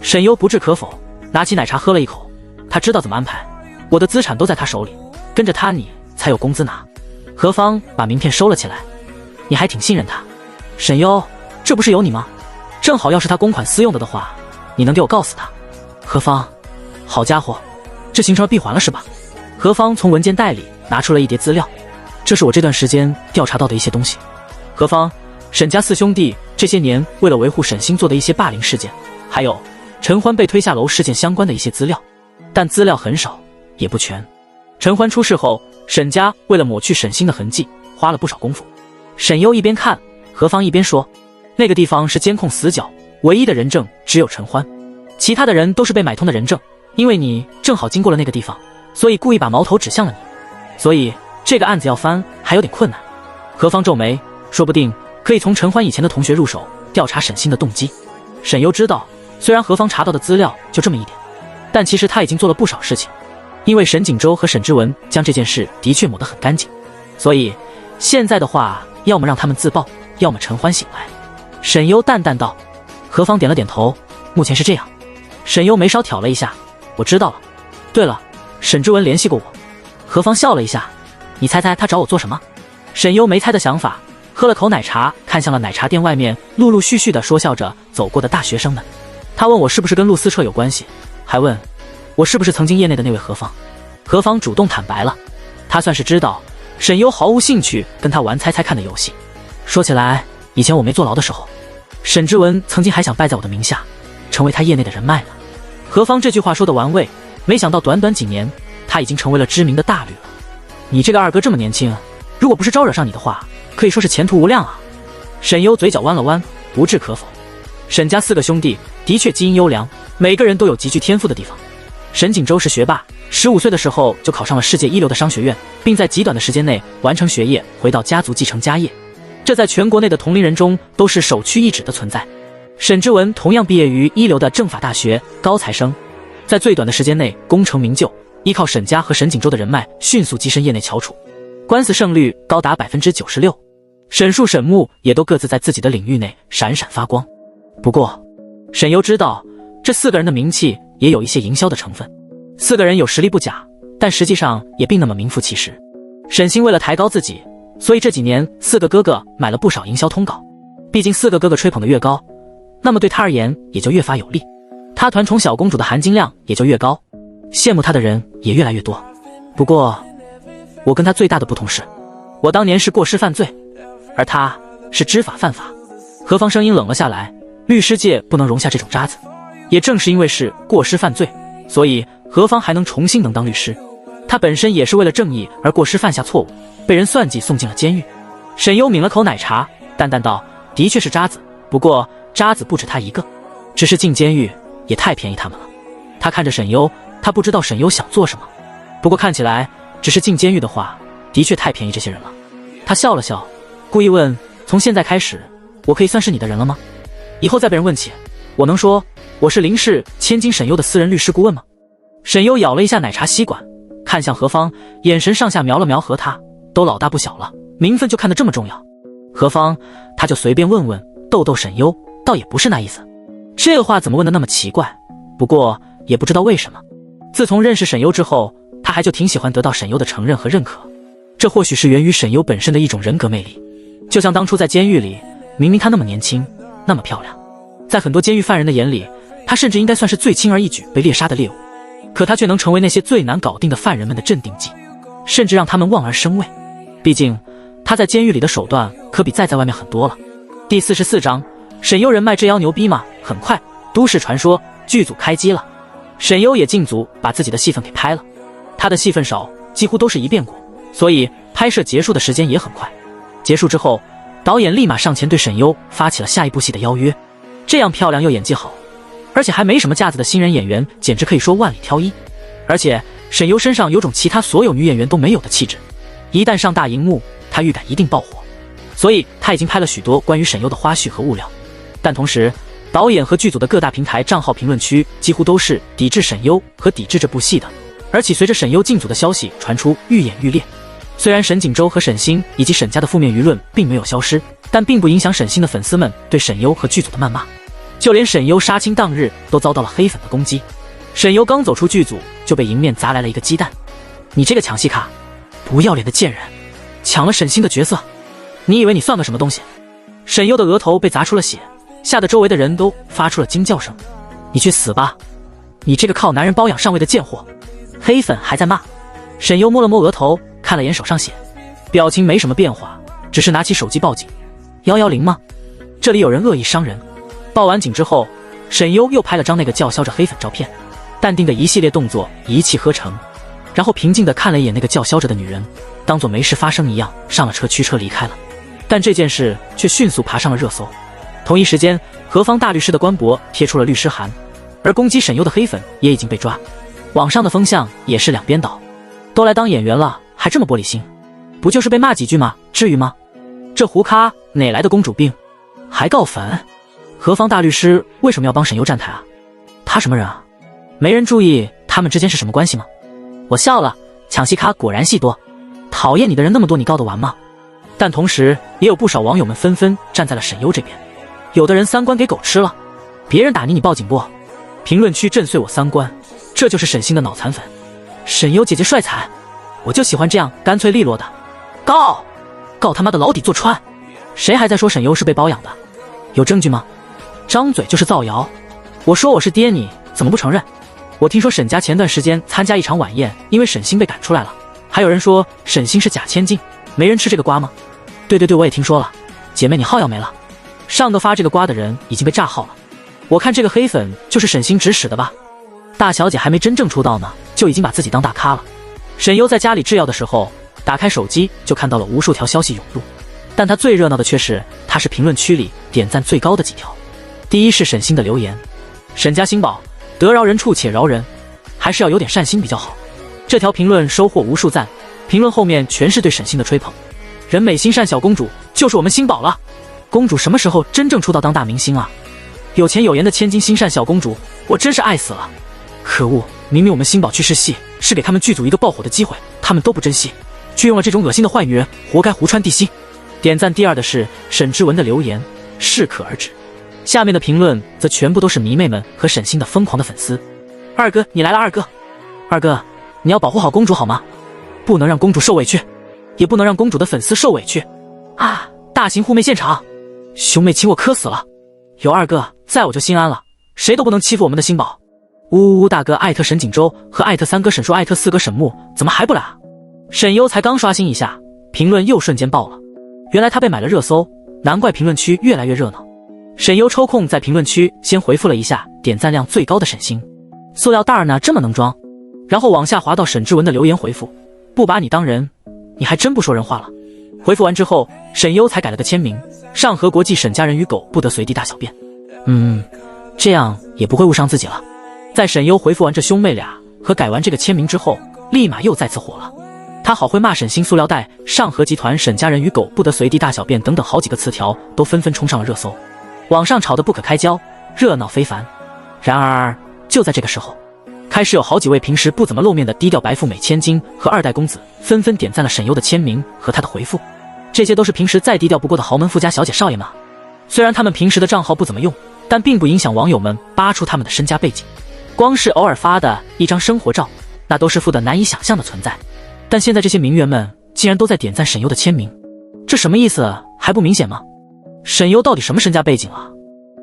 [SPEAKER 1] 沈优不置可否，拿起奶茶喝了一口，他知道怎么安排，我的资产都在他手里，跟着他你才有工资拿。何方把名片收了起来，你还挺信任他。沈优，这不是有你吗？正好要是他公款私用的话，你能给我告诉他。何方，好家伙，这行程要闭环了是吧？何方从文件袋里拿出了一叠资料，这是我这段时间调查到的一些东西。何方，沈家4兄弟这些年为了维护沈星做的一些霸凌事件，还有陈欢被推下楼事件相关的一些资料，但资料很少，也不全。陈欢出事后，沈家为了抹去沈星的痕迹，花了不少功夫。沈优一边看，何方一边说，那个地方是监控死角，唯一的人证只有陈欢，其他的人都是被买通的人证，因为你正好经过了那个地方，所以故意把矛头指向了你，所以这个案子要翻还有点困难。何方皱眉，说不定可以从陈欢以前的同学入手，调查沈星的动机。沈优知道，虽然何方查到的资料就这么一点，但其实他已经做了不少事情，因为沈锦州和沈之文将这件事的确抹得很干净，所以现在的话，要么让他们自爆，要么陈欢醒来。沈优淡淡道。何方点了点头，目前是这样。沈优眉梢挑了一下，我知道了。对了，沈之文联系过我。何芳笑了一下，你猜猜他找我做什么？沈优没猜的想法，喝了口奶茶，看向了奶茶店外面陆陆续续的说笑着走过的大学生们。他问我是不是跟陆思彻有关系，还问我是不是曾经业内的那位何芳。何芳主动坦白了，他算是知道沈优毫无兴趣跟他玩猜猜看的游戏。说起来，以前我没坐牢的时候，沈之文曾经还想拜在我的名下，成为他业内的人脉呢。何芳这句话说的玩味，没想到短短几年，他已经成为了知名的大律了。你这个二哥这么年轻，如果不是招惹上你的话，可以说是前途无量啊。沈优嘴角弯了弯，不置可否。沈家4个兄弟的确基因优良，每个人都有极具天赋的地方。沈锦州是学霸，15岁的时候就考上了世界一流的商学院，并在极短的时间内完成学业，回到家族继承家业。这在全国内的同龄人中都是首屈一指的存在。沈之文同样毕业于一流的政法大学，高材生，在最短的时间内功成名就，依靠沈家和沈锦州的人脉，迅速跻身业内翘楚，官司胜率高达 96%。沈树、沈木也都各自在自己的领域内闪闪发光。不过，沈优知道这4个人的名气也有一些营销的成分。4个人有实力不假，但实际上也并那么名副其实。沈星为了抬高自己，所以这几年4个哥哥买了不少营销通告。毕竟4个哥哥吹捧的越高，那么对他而言也就越发有利，他团宠小公主的含金量也就越高，羡慕他的人也越来越多。不过，我跟他最大的不同是，我当年是过失犯罪，而他是知法犯法。何芳声音冷了下来，律师界不能容下这种渣子。也正是因为是过失犯罪，所以何芳还能重新能当律师。他本身也是为了正义而过失犯下错误，被人算计送进了监狱。沈优抿了口奶茶，淡淡道：的确是渣子，不过渣子不止他一个，只是进监狱也太便宜他们了。他看着沈优，他不知道沈优想做什么，不过看起来只是进监狱的话，的确太便宜这些人了。他笑了笑，故意问：从现在开始，我可以算是你的人了吗？以后再被人问起，我能说我是林氏千金沈优的私人律师顾问吗？沈优咬了一下奶茶吸管，看向何芳，眼神上下瞄了瞄，和他都老大不小了，名分就看得这么重要。何芳他就随便问问，逗逗沈优，倒也不是那意思。这话怎么问得那么奇怪？不过也不知道为什么，自从认识沈优之后，他还就挺喜欢得到沈优的承认和认可。这或许是源于沈优本身的一种人格魅力。就像当初在监狱里，明明她那么年轻，那么漂亮，在很多监狱犯人的眼里，她甚至应该算是最轻而易举被猎杀的猎物，可她却能成为那些最难搞定的犯人们的镇定剂，甚至让他们望而生畏。毕竟她在监狱里的手段可比在外面很多了。第44章，沈优人脉这妖牛逼吗？很快都市传说剧组开机了，沈优也进组把自己的戏份给拍了。他的戏份少，几乎都是一遍过，所以拍摄结束的时间也很快。结束之后，导演立马上前对沈优发起了下一部戏的邀约。这样漂亮又演技好，而且还没什么架子的新人演员，简直可以说万里挑一。而且沈优身上有种其他所有女演员都没有的气质，一旦上大荧幕，她预感一定爆火。所以他已经拍了许多关于沈优的花絮和物料。但同时，导演和剧组的各大平台账号评论区几乎都是抵制沈优和抵制这部戏的。而且随着沈优进组的消息传出，愈演愈烈。虽然沈锦州和沈星以及沈家的负面舆论并没有消失，但并不影响沈星的粉丝们对沈优和剧组的谩骂。就连沈优杀青当日都遭到了黑粉的攻击。沈优刚走出剧组，就被迎面砸来了一个鸡蛋。你这个抢戏咖，不要脸的贱人，抢了沈星的角色，你以为你算个什么东西？沈优的额头被砸出了血，吓得周围的人都发出了惊叫声。你去死吧，你这个靠男人包养上位的贱货！黑粉还在骂。沈优摸了摸额头，看了眼手上血，表情没什么变化，只是拿起手机报警。110吗？这里有人恶意伤人。报完警之后，沈优又拍了张那个叫嚣着黑粉照片，淡定的一系列动作一气呵成，然后平静地看了一眼那个叫嚣着的女人，当作没事发生一样上了车驱车离开了。但这件事却迅速爬上了热搜。同一时间，何方大律师的官博贴出了律师函，而攻击沈优的黑粉也已经被抓。网上的风向也是两边倒，都来当演员了还这么玻璃心，不就是被骂几句吗？至于吗？这胡咖哪来的公主病，还告粉？何方大律师为什么要帮沈优站台啊？他什么人啊？没人注意他们之间是什么关系吗？我笑了，抢戏咖果然戏多，讨厌你的人那么多，你告得完吗？但同时也有不少网友们纷纷站在了沈优这边，有的人三观给狗吃了，别人打你你报警不？评论区震碎我三观，这就是沈星的脑残粉。沈优姐姐帅惨，我就喜欢这样干脆利落的。告他妈的牢底坐穿！谁还在说沈优是被包养的？有证据吗？张嘴就是造谣。我说我是爹，你怎么不承认？我听说沈家前段时间参加一场晚宴，因为沈星被赶出来了。还有人说沈星是假千金，没人吃这个瓜吗？对，我也听说了。姐妹你号要没了，上个发这个瓜的人已经被炸号了。我看这个黑粉就是沈星指使的吧？大小姐还没真正出道呢，就已经把自己当大咖了。沈优在家里制药的时候，打开手机就看到了无数条消息涌入，但她最热闹的却是她是评论区里点赞最高的几条。第一是沈星的留言：沈家新宝，得饶人处且饶人，还是要有点善心比较好。这条评论收获无数赞，评论后面全是对沈星的吹捧。人美心善小公主就是我们新宝了，公主什么时候真正出道当大明星啊？有钱有颜的千金心善小公主，我真是爱死了。可恶，明明我们新宝去试戏是给他们剧组一个爆火的机会，他们都不珍惜，却用了这种恶心的坏女人，活该胡穿地心。点赞第二的是沈之文的留言，适可而止。下面的评论则全部都是迷妹们和沈星的疯狂的粉丝。二哥你来了，二哥你要保护好公主好吗？不能让公主受委屈，也不能让公主的粉丝受委屈啊！大型护妹现场，兄妹请我磕死了。有二哥在我就心安了，谁都不能欺负我们的新宝。呜，大哥艾特沈锦州和艾特三哥沈硕艾特四哥沈木怎么还不来啊？沈优才刚刷新一下，评论又瞬间爆了。原来他被买了热搜，难怪评论区越来越热闹。沈优抽空在评论区先回复了一下点赞量最高的沈星，塑料袋呢这么能装，然后往下滑到沈之文的留言回复：不把你当人，你还真不说人话了。回复完之后，沈优才改了个签名：上合国际沈家人与狗不得随地大小便。这样也不会误伤自己了。在沈优回复完这兄妹俩和改完这个签名之后，立马又再次火了。他好会骂沈星塑料袋，上合集团沈家人与狗不得随地大小便等等好几个词条都纷纷冲上了热搜，网上吵得不可开交，热闹非凡。然而就在这个时候，开始有好几位平时不怎么露面的低调白富美千金和二代公子纷纷点赞了沈优的签名和他的回复。这些都是平时再低调不过的豪门富家小姐少爷们，虽然他们平时的账号不怎么用，但并不影响网友们扒出他们的身家背景。光是偶尔发的一张生活照，那都是富得难以想象的存在。但现在这些名媛们竟然都在点赞沈优的签名，这什么意思还不明显吗？沈优到底什么身家背景啊？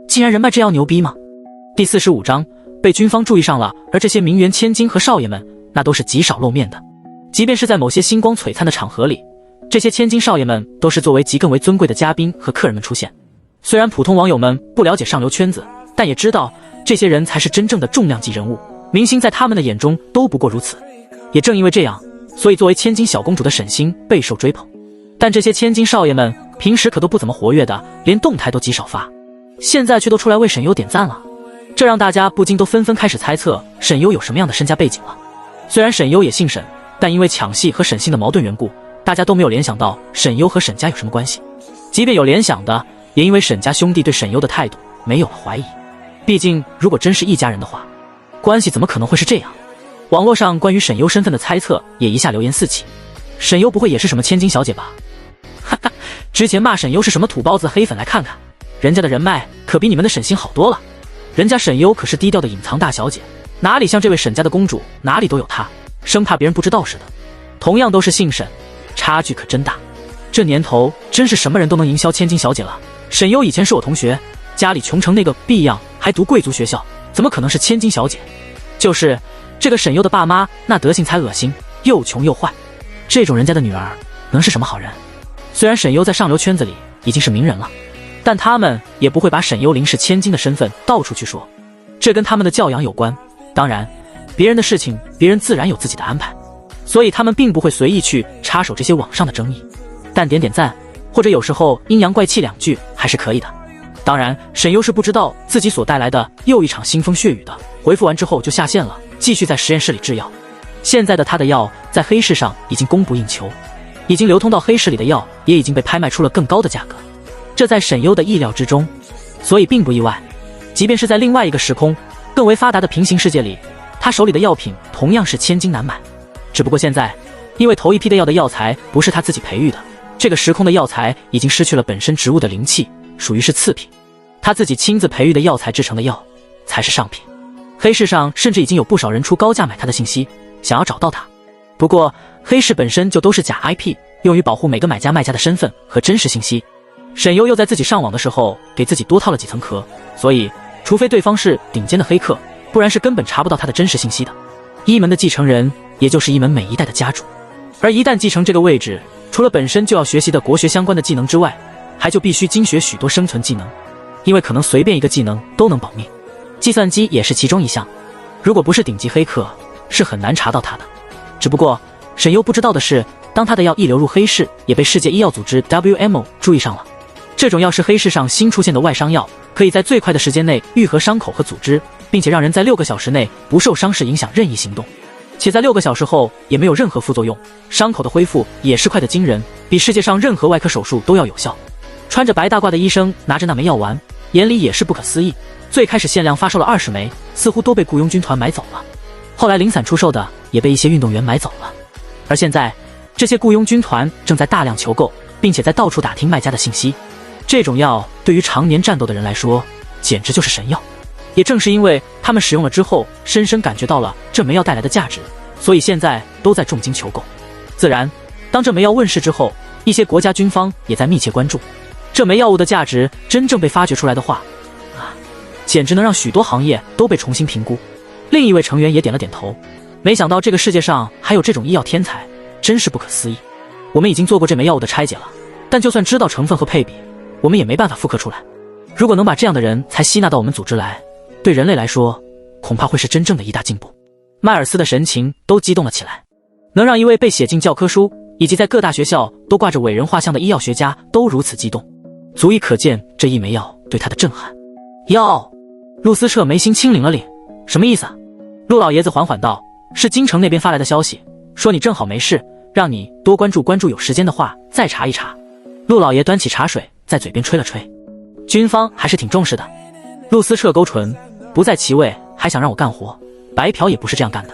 [SPEAKER 1] 竟然人脉这样牛逼吗？第45章被军方注意上了，而这些名媛千金和少爷们那都是极少露面的，即便是在某些星光璀璨的场合里，这些千金少爷们都是作为更为尊贵的嘉宾和客人们出现。虽然普通网友们不了解上流圈子，但也知道这些人才是真正的重量级人物，明星在他们的眼中都不过如此。也正因为这样，所以作为千金小公主的沈星备受追捧。但这些千金少爷们平时可都不怎么活跃的，连动态都极少发，现在却都出来为沈优点赞了，这让大家不禁都纷纷开始猜测沈优有什么样的身家背景了。虽然沈优也姓沈，但因为抢戏和沈星的矛盾缘故，大家都没有联想到沈优和沈家有什么关系。即便有联想的，也因为沈家兄弟对沈优的态度没有了怀疑。毕竟如果真是一家人的话，关系怎么可能会是这样？网络上关于沈优身份的猜测也一下流言四起。沈优不会也是什么千金小姐吧？哈哈，之前骂沈优是什么土包子黑粉来看看，人家的人脉可比你们的沈星好多了。人家沈优可是低调的隐藏大小姐，哪里像这位沈家的公主，哪里都有她，生怕别人不知道似的。同样都是姓沈，差距可真大。这年头真是什么人都能营销千金小姐了。沈优以前是我同学，家里穷成那个逼样，还读贵族学校，怎么可能是千金小姐？就是这个沈优的爸妈那德行才恶心，又穷又坏，这种人家的女儿能是什么好人？虽然沈优在上流圈子里已经是名人了，但他们也不会把沈优林氏千金的身份到处去说，这跟他们的教养有关。当然别人的事情别人自然有自己的安排，所以他们并不会随意去插手这些网上的争议，但点点赞或者有时候阴阳怪气两句还是可以的。当然沈优是不知道自己所带来的又一场腥风血雨的，回复完之后就下线了，继续在实验室里制药。现在的他的药在黑市上已经供不应求，已经流通到黑市里的药也已经被拍卖出了更高的价格，这在沈优的意料之中，所以并不意外。即便是在另外一个时空更为发达的平行世界里，他手里的药品同样是千金难买，只不过现在因为头一批的药的药材不是他自己培育的，这个时空的药材已经失去了本身植物的灵气，属于是次品，他自己亲自培育的药材制成的药才是上品。黑市上甚至已经有不少人出高价买他的信息，想要找到他。不过黑市本身就都是假 IP， 用于保护每个买家卖家的身份和真实信息。沈优又在自己上网的时候给自己多套了几层壳，所以除非对方是顶尖的黑客，不然是根本查不到他的真实信息的。一门的继承人，也就是一门每一代的家主，而一旦继承这个位置，除了本身就要学习的国学相关的技能之外，还就必须精学许多生存技能，因为可能随便一个技能都能保命。计算机也是其中一项，如果不是顶级黑客，是很难查到他的。只不过沈优不知道的是，当他的药一流入黑市，也被世界医药组织 WMO 注意上了。这种药是黑市上新出现的外伤药，可以在最快的时间内愈合伤口和组织，并且让人在6个小时内不受伤势影响任意行动，且在6个小时后也没有任何副作用，伤口的恢复也是快得惊人，比世界上任何外科手术都要有效。穿着白大褂的医生拿着那枚药丸，眼里也是不可思议。最开始限量发售了20枚，似乎都被雇佣军团买走了，后来零散出售的也被一些运动员买走了，而现在这些雇佣军团正在大量求购，并且在到处打听卖家的信息。这种药对于常年战斗的人来说简直就是神药，也正是因为他们使用了之后深深感觉到了这枚药带来的价值，所以现在都在重金求购。自然当这枚药问世之后，一些国家军方也在密切关注，这枚药物的价值真正被发掘出来的话简直能让许多行业都被重新评估。另一位成员也点了点头，没想到这个世界上还有这种医药天才，真是不可思议。我们已经做过这枚药物的拆解了，但就算知道成分和配比，我们也没办法复刻出来。如果能把这样的人才吸纳到我们组织来，对人类来说恐怕会是真正的一大进步。迈尔斯的神情都激动了起来，能让一位被写进教科书以及在各大学校都挂着伟人画像的医药学家都如此激动，足以可见这一枚药对他的震撼。药，陆思彻眉心轻拧了拧，什么意思啊？陆老爷子缓缓道，是京城那边发来的消息，说你正好没事，让你多关注关注，有时间的话再查一查。陆老爷端起茶水在嘴边吹了吹，军方还是挺重视的。陆思彻勾唇，不在其位还想让我干活，白嫖也不是这样干的。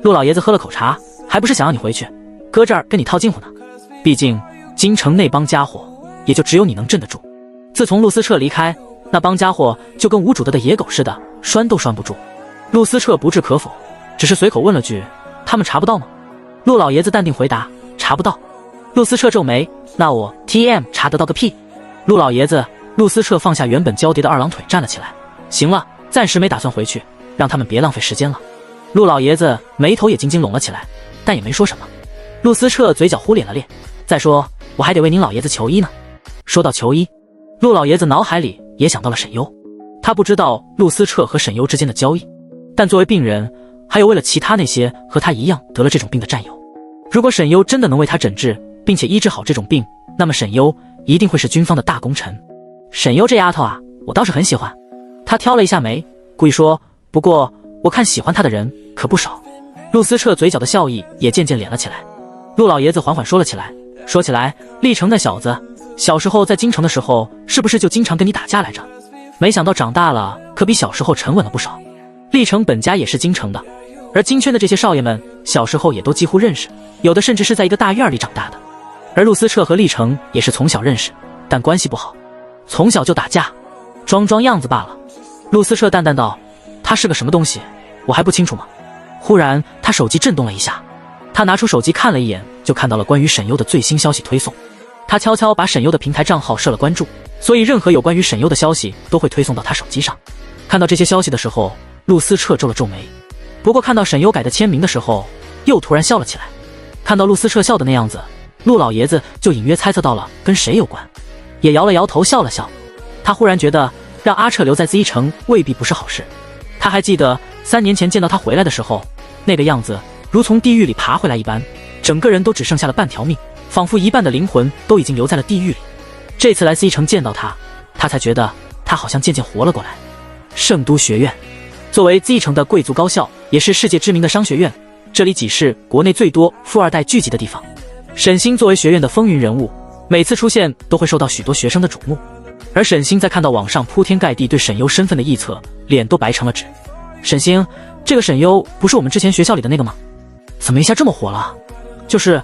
[SPEAKER 1] 陆老爷子喝了口茶，还不是想让你回去，搁这儿跟你套近乎呢。毕竟京城那帮家伙也就只有你能镇得住。自从陆思彻离开，那帮家伙就跟无主的野狗似的，拴都拴不住。陆思彻不置可否，只是随口问了句，他们查不到吗？陆老爷子淡定回答，查不到。陆思彻皱眉，那我 TM 查得到个屁。陆老爷子，陆思彻放下原本交叠的二郎腿站了起来，行了，暂时没打算回去，让他们别浪费时间了。陆老爷子眉头也紧紧拢了起来，但也没说什么。陆思彻嘴角忽咧了咧，再说我还得为您老爷子求医呢。说到求医，陆老爷子脑海里也想到了沈优，他不知道陆思彻和沈优之间的交易，但作为病人，还有为了其他那些和他一样得了这种病的战友，如果沈优真的能为他诊治并且医治好这种病，那么沈优一定会是军方的大功臣。沈优这丫头啊，我倒是很喜欢。他挑了一下眉，故意说，不过我看喜欢他的人可不少。陆思彻嘴角的笑意也渐渐敛了起来。陆老爷子缓缓说了起来，说起来，历城那小子小时候在京城的时候是不是就经常跟你打架来着？没想到长大了可比小时候沉稳了不少。历城本家也是京城的，而京圈的这些少爷们小时候也都几乎认识，有的甚至是在一个大院里长大的。而陆思彻和历城也是从小认识，但关系不好，从小就打架，装样子罢了。陆思彻淡淡道，他是个什么东西我还不清楚吗？忽然他手机震动了一下，他拿出手机看了一眼，就看到了关于沈优的最新消息推送。他悄悄把沈优的平台账号设了关注，所以任何有关于沈优的消息都会推送到他手机上。看到这些消息的时候，陆思彻皱了皱眉，不过看到沈优改的签名的时候，又突然笑了起来。看到陆思彻笑的那样子，陆老爷子就隐约猜测到了跟谁有关，也摇了摇头笑了笑。他忽然觉得让阿彻留在 Z 城未必不是好事。他还记得3年前见到他回来的时候，那个样子如从地狱里爬回来一般，整个人都只剩下了半条命，仿佛一半的灵魂都已经留在了地狱里。这次来 C 城见到他，他才觉得他好像渐渐活了过来。圣都学院作为 Z 城的贵族高校，也是世界知名的商学院，这里几是国内最多富二代聚集的地方。沈星作为学院的风云人物，每次出现都会受到许多学生的瞩目。而沈星在看到网上铺天盖地对沈优身份的臆测，脸都白成了纸。沈星，这个沈优不是我们之前学校里的那个吗？怎么一下这么火了？就是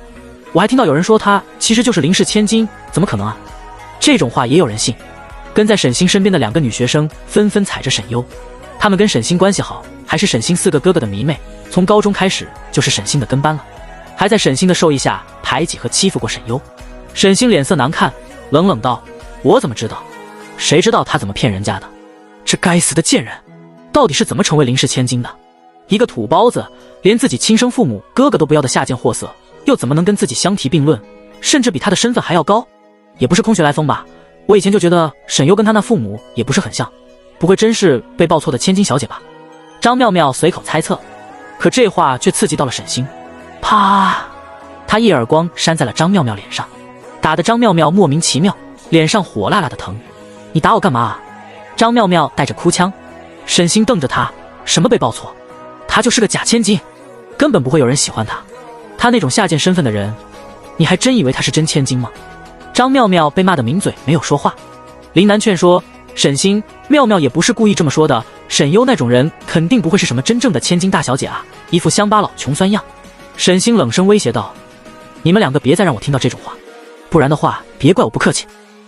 [SPEAKER 1] 我还听到有人说他其实就是林氏千金，怎么可能啊？这种话也有人信。跟在沈星身边的2个女学生纷纷踩着沈优，她们跟沈星关系好，还是沈星4个哥哥的迷妹，从高中开始就是沈星的跟班了，还在沈星的授意下排挤和欺负过沈优。沈星脸色难看，冷冷道：“我怎么知道？谁知道他怎么骗人家的？这该死的贱人，到底是怎么成为林氏千金的？一个土包子，连自己亲生父母哥哥都不要的下贱货色，又怎么能跟自己相提并论，甚至比他的身份还要高？也不是空穴来风吧？我以前就觉得沈优跟他那父母也不是很像，不会真是被抱错的千金小姐吧？”张妙妙随口猜测，可这话却刺激到了沈星。啪！他一耳光扇在了张妙妙脸上，打得张妙妙莫名其妙，脸上火辣辣的疼。“你打我干嘛啊？”张妙妙带着哭腔。沈星瞪着他：“什么被抱错？他就是个假千金，根本不会有人喜欢他。他那种下贱身份的人，你还真以为他是真千金吗？”张妙妙被骂得抿嘴没有说话。林楠劝说：“沈星，妙妙也不是故意这么说的，沈优那种人肯定不会是什么真正的千金大小姐啊，一副乡巴佬穷酸样。”沈星冷声威胁道：“你们两个别再让我听到这种话，不然的话别怪我不客气。”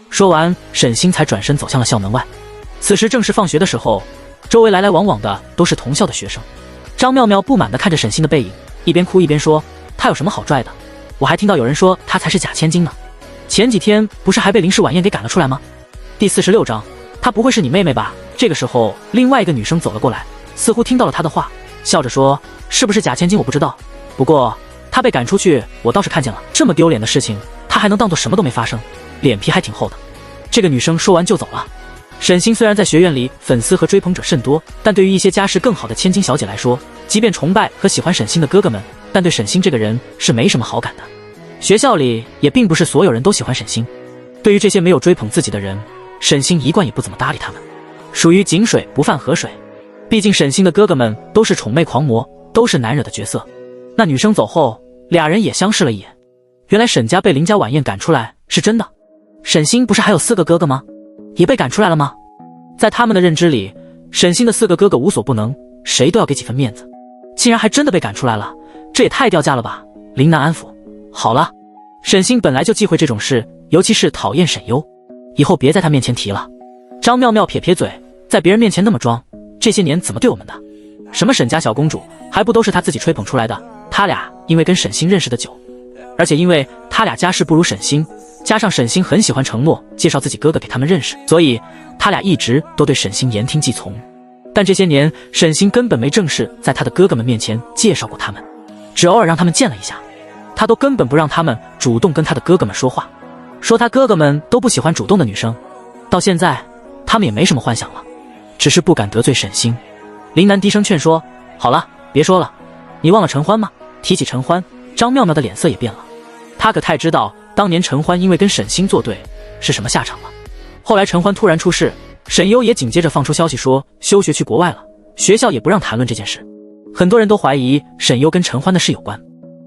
[SPEAKER 1] 说完，沈星才转身走向了校门外。此时正是放学的时候，周围来来往往的都是同校的学生。张妙妙不满地看着沈星的背影，一边哭一边说：“他有什么好拽的？我还听到有人说他才是假千金呢。前几天不是还被林氏晚宴给赶了出来吗？”第46章，她不会是你妹妹吧？这个时候，另外一个女生走了过来，似乎听到了她的话，笑着说：“是不是假千金我不知道，不过她被赶出去我倒是看见了，这么丢脸的事情她还能当作什么都没发生，脸皮还挺厚的。”这个女生说完就走了。沈星虽然在学院里粉丝和追捧者甚多，但对于一些家世更好的千金小姐来说，即便崇拜和喜欢沈星的哥哥们，但对沈星这个人是没什么好感的。学校里也并不是所有人都喜欢沈星，对于这些没有追捧自己的人，沈星一贯也不怎么搭理他们，属于井水不犯河水。毕竟沈星的哥哥们都是宠妹狂魔，都是难惹的角色。那女生走后，俩人也相视了一眼。原来沈家被林家晚宴赶出来是真的。沈星不是还有4个哥哥吗？也被赶出来了吗？在他们的认知里，沈星的4个哥哥无所不能，谁都要给几分面子，竟然还真的被赶出来了，这也太掉价了吧。林楠安抚：“好了，沈星本来就忌讳这种事，尤其是讨厌沈优，以后别在他面前提了。”张妙妙撇撇嘴，在别人面前那么装，这些年怎么对我们的？什么沈家小公主，还不都是他自己吹捧出来的？他俩因为跟沈星认识的久，而且因为他俩家世不如沈星，加上沈星很喜欢承诺介绍自己哥哥给他们认识，所以他俩一直都对沈星言听计从。但这些年沈星根本没正式在他的哥哥们面前介绍过他们，只偶尔让他们见了一下，他都根本不让他们主动跟他的哥哥们说话，说他哥哥们都不喜欢主动的女生。到现在他们也没什么幻想了，只是不敢得罪沈星。林楠低声劝说：“好了，别说了，你忘了陈欢吗？”提起陈欢，张妙妙的脸色也变了。她可太知道当年陈欢因为跟沈星作对是什么下场了。后来陈欢突然出事，沈优也紧接着放出消息说休学去国外了，学校也不让谈论这件事。很多人都怀疑沈优跟陈欢的事有关，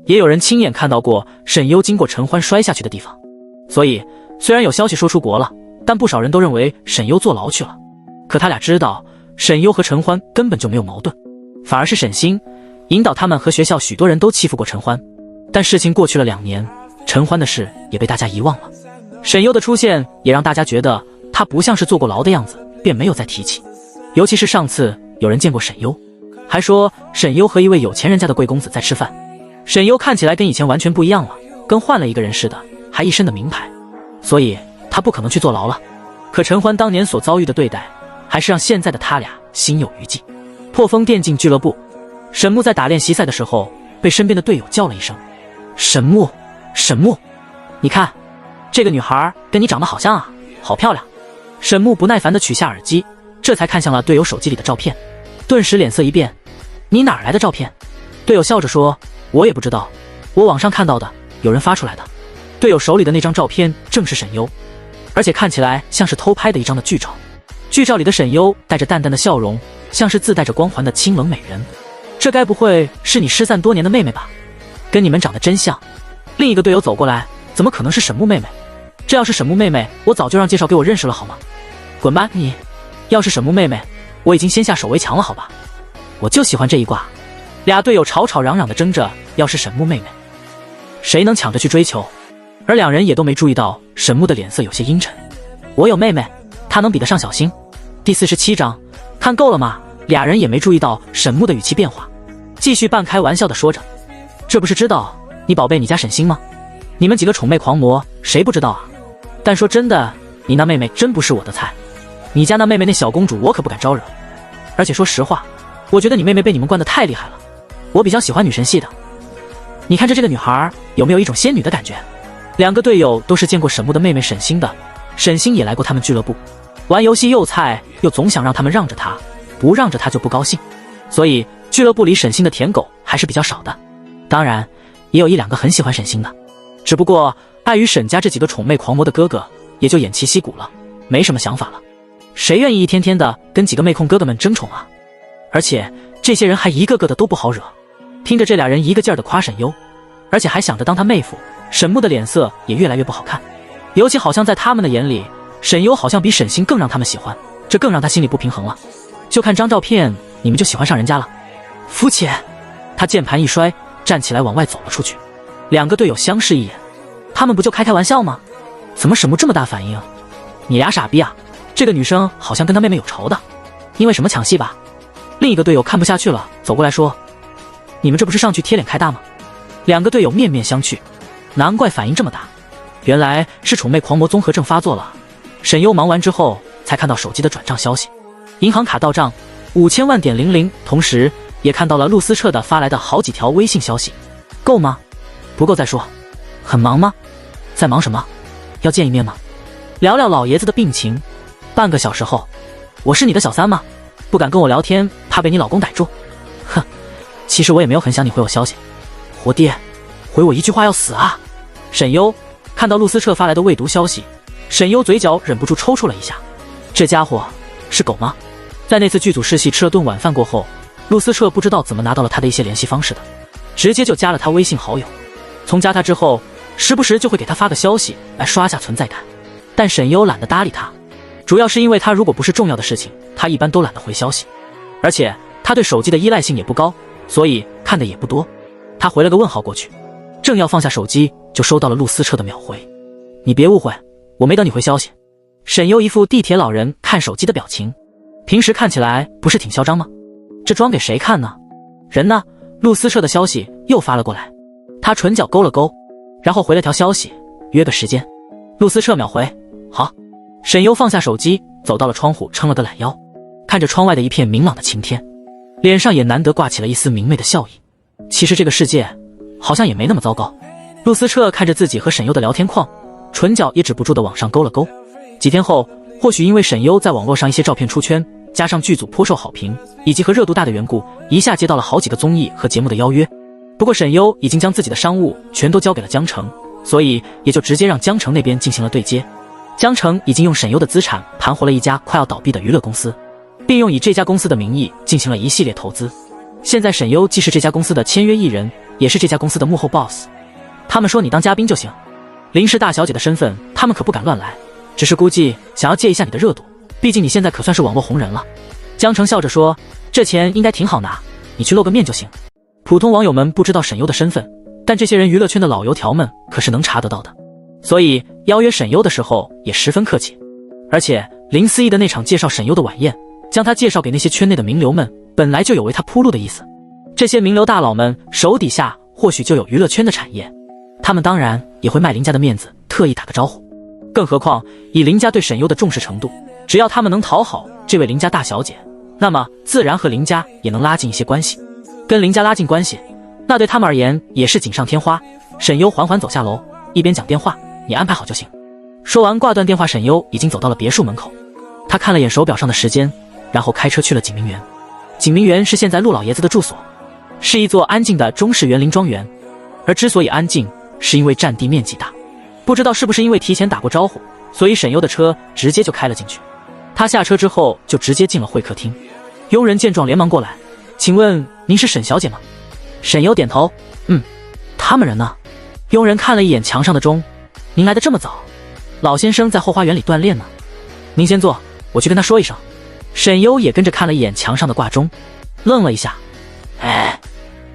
[SPEAKER 1] 也有人亲眼看到过沈优经过陈欢摔下去的地方。所以虽然有消息说出国了，但不少人都认为沈优坐牢去了。可他俩知道沈优和陈欢根本就没有矛盾，反而是沈星引导他们和学校许多人都欺负过陈欢。但事情过去了2年，陈欢的事也被大家遗忘了。沈优的出现也让大家觉得他不像是坐过牢的样子，便没有再提起。尤其是上次有人见过沈优，还说沈优和一位有钱人家的贵公子在吃饭。沈优看起来跟以前完全不一样了，跟换了一个人似的，还一身的名牌，所以他不可能去坐牢了。可陈欢当年所遭遇的对待，还是让现在的他俩心有余悸。破风电竞俱乐部，沈木在打练习赛的时候被身边的队友叫了一声：“沈木，沈木，你看这个女孩跟你长得好像啊，好漂亮。”沈木不耐烦地取下耳机，这才看向了队友手机里的照片，顿时脸色一变：“你哪来的照片？”队友笑着说：“我也不知道，我网上看到的，有人发出来的。”队友手里的那张照片正是沈优，而且看起来像是偷拍的一张的剧照。剧照里的沈优带着淡淡的笑容，像是自带着光环的清冷美人。这该不会是你失散多年的妹妹吧？跟你们长得真像。另一个队友走过来：“怎么可能是沈木妹妹？这要是沈木妹妹，我早就让介绍给我认识了好吗？滚吧你！要是沈木妹妹，我已经先下手为强了好吧？我就喜欢这一挂。”俩队友吵吵嚷嚷的争着要是沈木妹妹，谁能抢着去追求？而两人也都没注意到沈木的脸色有些阴沉。我有妹妹，她能比得上小星？第47章，看够了吗？俩人也没注意到沈木的语气变化，继续半开玩笑的说着：“这不是知道你宝贝你家沈星吗？你们几个宠妹狂魔谁不知道啊？但说真的，你那妹妹真不是我的菜。你家那妹妹那小公主我可不敢招惹。而且说实话，我觉得你妹妹被你们惯得太厉害了。我比较喜欢女神系的。你看着这个女孩有没有一种仙女的感觉？”两个队友都是见过沈木的妹妹沈星的，沈星也来过他们俱乐部，玩游戏又菜又总想让他们让着她，不让着她就不高兴，所以俱乐部里沈星的舔狗还是比较少的。当然也有一两个很喜欢沈星的，只不过碍于沈家这几个宠妹狂魔的哥哥，也就偃旗息鼓了，没什么想法了。谁愿意一天天的跟几个妹控哥哥们争宠啊？而且这些人还一个个的都不好惹。听着这俩人一个劲儿的夸沈优，而且还想着当他妹夫，沈木的脸色也越来越不好看。尤其好像在他们的眼里，沈优好像比沈星更让他们喜欢，这更让他心里不平衡了。就看张照片，你们就喜欢上人家了？肤浅！他键盘一摔，站起来往外走了出去。两个队友相视一眼，他们不就开玩笑吗？怎么沈木这么大反应？你俩傻逼啊！这个女生好像跟她妹妹有仇的，因为什么抢戏吧？另一个队友看不下去了，走过来说：“你们这不是上去贴脸开大吗？”两个队友面面相觑，难怪反应这么大，原来是宠妹狂魔综合症发作了。沈优忙完之后，才看到手机的转账消息，银行卡到账5000万点00，同时也看到了陆思彻的发来的好几条微信消息。够吗？不够再说。很忙吗？在忙什么？要见一面吗？聊聊老爷子的病情。半个小时后。我是你的小三吗？不敢跟我聊天，怕被你老公逮住。哼，其实我也没有很想你回我消息。活爹，回我一句话要死啊！沈优看到陆思彻发来的未读消息，沈优嘴角忍不住抽搐了一下。这家伙是狗吗？在那次剧组试戏吃了顿晚饭过后，陆思彻不知道怎么拿到了他的一些联系方式的，直接就加了他微信好友。从加他之后，时不时就会给他发个消息来刷下存在感，但沈优懒得搭理他，主要是因为他如果不是重要的事情，他一般都懒得回消息，而且他对手机的依赖性也不高，所以看的也不多。他回了个问号过去，正要放下手机，就收到了陆思彻的秒回。你别误会，我没等你回消息。沈优一副地铁老人看手机的表情，平时看起来不是挺嚣张吗？这装给谁看呢？人呢？陆思彻的消息又发了过来，他唇角勾了勾，然后回了条消息，约个时间。陆思彻秒回，好。沈优放下手机，走到了窗户，撑了个懒腰，看着窗外的一片明朗的晴天，脸上也难得挂起了一丝明媚的笑意。其实这个世界好像也没那么糟糕。陆思彻看着自己和沈优的聊天框，唇角也止不住的往上勾了勾。几天后，或许因为沈优在网络上一些照片出圈，加上剧组颇受好评，以及和热度大的缘故，一下接到了好几个综艺和节目的邀约。不过沈优已经将自己的商务全都交给了江城，所以也就直接让江城那边进行了对接。江城已经用沈优的资产盘活了一家快要倒闭的娱乐公司，并用以这家公司的名义进行了一系列投资。现在沈优既是这家公司的签约艺人，也是这家公司的幕后 boss。 他们说你当嘉宾就行，林氏大小姐的身份他们可不敢乱来，只是估计想要借一下你的热度，毕竟你现在可算是网络红人了。江城笑着说，这钱应该挺好拿，你去露个面就行。普通网友们不知道沈优的身份，但这些人娱乐圈的老油条们可是能查得到的，所以邀约沈优的时候也十分客气。而且林思怡的那场介绍沈优的晚宴，将他介绍给那些圈内的名流们，本来就有为他铺路的意思。这些名流大佬们手底下或许就有娱乐圈的产业，他们当然也会卖林家的面子，特意打个招呼。更何况以林家对沈优的重视程度，只要他们能讨好这位林家大小姐，那么自然和林家也能拉近一些关系。跟林家拉近关系，那对他们而言也是锦上添花。沈优缓缓走下楼，一边讲电话，你安排好就行。说完挂断电话，沈优已经走到了别墅门口。他看了眼手表上的时间，然后开车去了景明园。景明园是现在陆老爷子的住所，是一座安静的中式园林庄园。而之所以安静，是因为占地面积大。不知道是不是因为提前打过招呼，所以沈优的车直接就开了进去。他下车之后就直接进了会客厅。佣人见状连忙过来，请问您是沈小姐吗？沈优点头，他们人呢？佣人看了一眼墙上的钟，您来得这么早，老先生在后花园里锻炼呢。您先坐，我去跟他说一声。沈优也跟着看了一眼墙上的挂钟，愣了一下，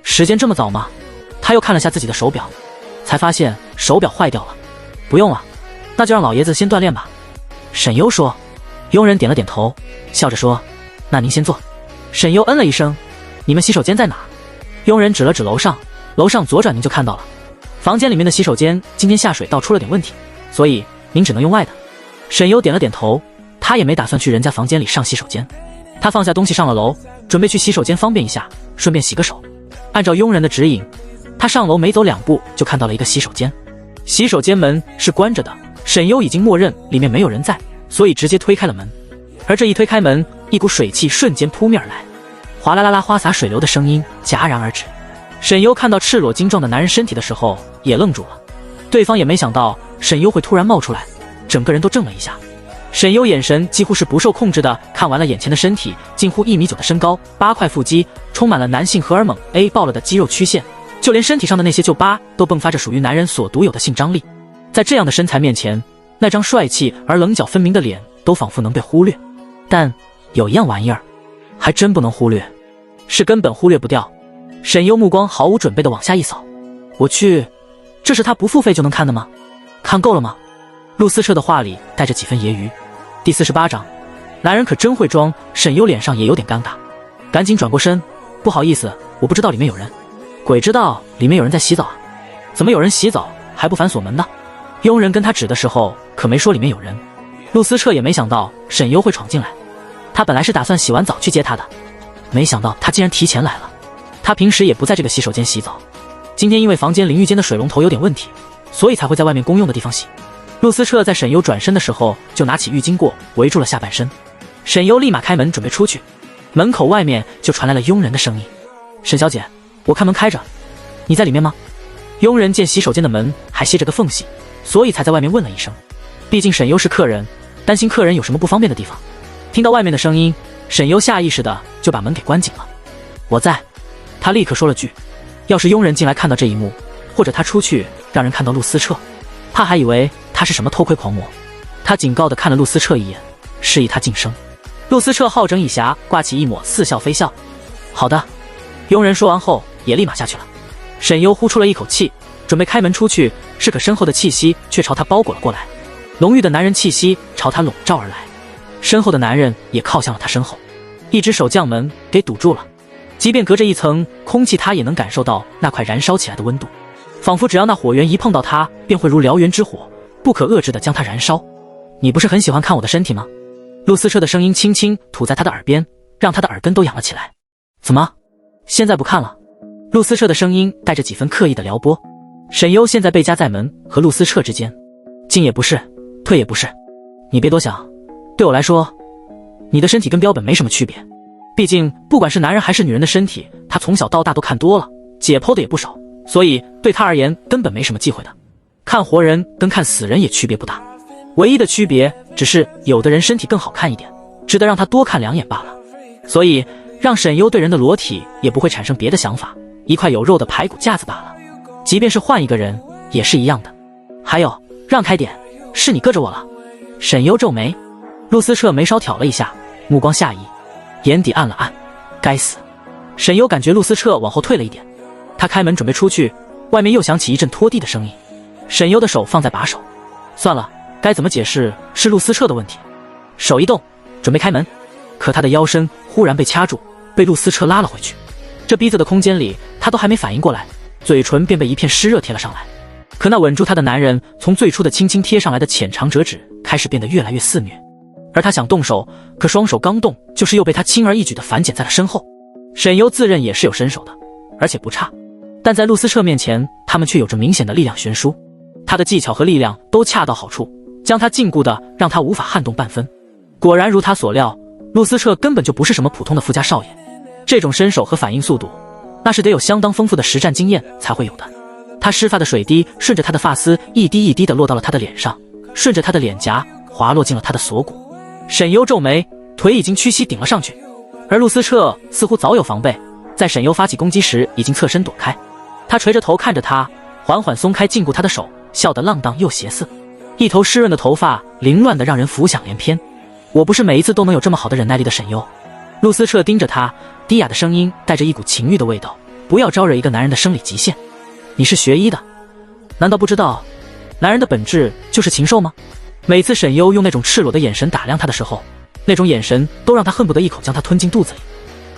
[SPEAKER 1] 时间这么早吗？他又看了下自己的手表，才发现手表坏掉了。不用了，那就让老爷子先锻炼吧。沈优说。佣人点了点头，笑着说，那您先坐。沈优嗯了一声，你们洗手间在哪？佣人指了指楼上，楼上左转您就看到了。房间里面的洗手间今天下水道出了点问题，所以您只能用外的。沈优点了点头，他也没打算去人家房间里上洗手间。他放下东西上了楼，准备去洗手间方便一下，顺便洗个手。按照佣人的指引，他上楼没走2步就看到了一个洗手间。洗手间门是关着的，沈优已经默认里面没有人在，所以直接推开了门。而这一推开门，一股水汽瞬间扑面而来，哗啦啦啦，花洒水流的声音戛然而止。沈优看到赤裸精壮的男人身体的时候也愣住了，对方也没想到沈优会突然冒出来，整个人都怔了一下。沈优眼神几乎是不受控制的看完了眼前的身体，近乎1.9米的身高，8块腹肌，充满了男性荷尔蒙 A 爆了的肌肉曲线，就连身体上的那些旧疤都迸发着属于男人所独有的性张力。在这样的身材面前，那张帅气而棱角分明的脸都仿佛能被忽略。但有一样玩意儿还真不能忽略，是根本忽略不掉。沈优目光毫无准备的往下一扫，我去，这是他不付费就能看的吗？看够了吗？陆思彻的话里带着几分揶揄。第48章，男人可真会装。沈优脸上也有点尴尬，赶紧转过身，不好意思，我不知道里面有人。鬼知道里面有人在洗澡啊？怎么有人洗澡还不反锁门呢？佣人跟他指的时候可没说里面有人。陆思彻也没想到沈优会闯进来，他本来是打算洗完澡去接他的，没想到他竟然提前来了。他平时也不在这个洗手间洗澡，今天因为房间淋浴间的水龙头有点问题，所以才会在外面公用的地方洗。陆思彻在沈优转身的时候就拿起浴巾过围住了下半身。沈优立马开门准备出去，门口外面就传来了佣人的声音，沈小姐，我看门开着，你在里面吗？佣人见洗手间的门还歇着个缝隙，所以才在外面问了一声，毕竟沈优是客人，担心客人有什么不方便的地方。听到外面的声音，沈优下意识的就把门给关紧了。我在。他立刻说了句，要是佣人进来看到这一幕，或者他出去让人看到陆思彻，他还以为他是什么偷窥狂魔。他警告地看了陆思彻一眼，示意他噤声。陆思彻好整以暇，挂起一抹似笑非笑。好的。佣人说完后也立马下去了。沈优呼出了一口气，准备开门出去，是可身后的气息却朝他包裹了过来，浓郁的男人气息朝他笼罩而来。身后的男人也靠向了他身后，一只手将门给堵住了。即便隔着一层空气，他也能感受到那块燃烧起来的温度，仿佛只要那火源一碰到他，便会如燎原之火，不可遏制地将他燃烧。你不是很喜欢看我的身体吗？陆思彻的声音轻轻吐在他的耳边，让他的耳根都痒了起来。怎么，现在不看了？陆思彻的声音带着几分刻意的撩拨。沈优现在被夹在门和陆思彻之间，进也不是，退也不是。你别多想，对我来说，你的身体跟标本没什么区别。毕竟不管是男人还是女人的身体，他从小到大都看多了，解剖的也不少，所以对他而言根本没什么忌讳的。看活人跟看死人也区别不大，唯一的区别只是有的人身体更好看一点，值得让他多看2眼罢了。所以让沈优对人的裸体也不会产生别的想法，一块有肉的排骨架子罢了。即便是换一个人也是一样的。还有，让开点，是你硌着我了。沈优皱眉，陆思彻眉梢挑了一下，目光下移，眼底暗了暗，该死。沈优感觉陆思彻往后退了一点，他开门准备出去，外面又响起一阵拖地的声音。沈优的手放在把手，算了，该怎么解释是陆思彻的问题。手一动，准备开门，可他的腰身忽然被掐住，被陆思彻拉了回去。这逼仄的空间里，他都还没反应过来，嘴唇便被一片湿热贴了上来。可那稳住他的男人，从最初的轻轻贴上来的浅长折纸，开始变得越来越肆虐。而他想动手，可双手刚动，就是又被他轻而易举地反剪在了身后。沈优自认也是有身手的，而且不差，但在陆思彻面前，他们却有着明显的力量悬殊。他的技巧和力量都恰到好处，将他禁锢的让他无法撼动半分。果然如他所料，陆思彻根本就不是什么普通的富家少爷，这种身手和反应速度，那是得有相当丰富的实战经验才会有的。他湿发的水滴顺着他的发丝一滴一滴地落到了他的脸上，顺着他的脸颊滑落进了他的锁骨。沈优皱眉，腿已经屈膝顶了上去，而陆思彻似乎早有防备，在沈优发起攻击时已经侧身躲开。他垂着头看着他，缓缓松开禁锢他的手，笑得浪荡又邪肆，一头湿润的头发凌乱得让人浮想联翩。我不是每一次都能有这么好的忍耐力的，沈优。陆思彻盯着他，低哑的声音带着一股情欲的味道，不要招惹一个男人的生理极限。你是学医的，难道不知道男人的本质就是禽兽吗？每次沈优用那种赤裸的眼神打量他的时候，那种眼神都让他恨不得一口将他吞进肚子里。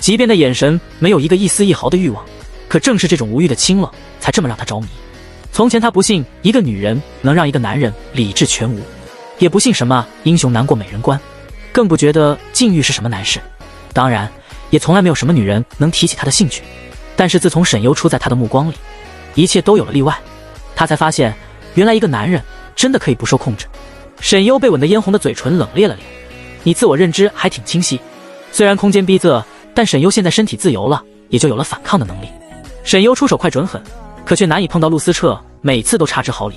[SPEAKER 1] 即便那眼神没有一个一丝一毫的欲望，可正是这种无欲的清冷，才这么让他着迷。从前他不信一个女人能让一个男人理智全无，也不信什么英雄难过美人关，更不觉得禁欲是什么难事。当然，也从来没有什么女人能提起他的兴趣。但是自从沈优出在他的目光里，一切都有了例外。他才发现，原来一个男人真的可以不受控制。沈优被吻得嫣红的嘴唇冷冽了脸，你自我认知还挺清晰。虽然空间逼仄，但沈优现在身体自由了，也就有了反抗的能力。沈优出手快准狠，可却难以碰到陆思彻，每次都差之毫厘。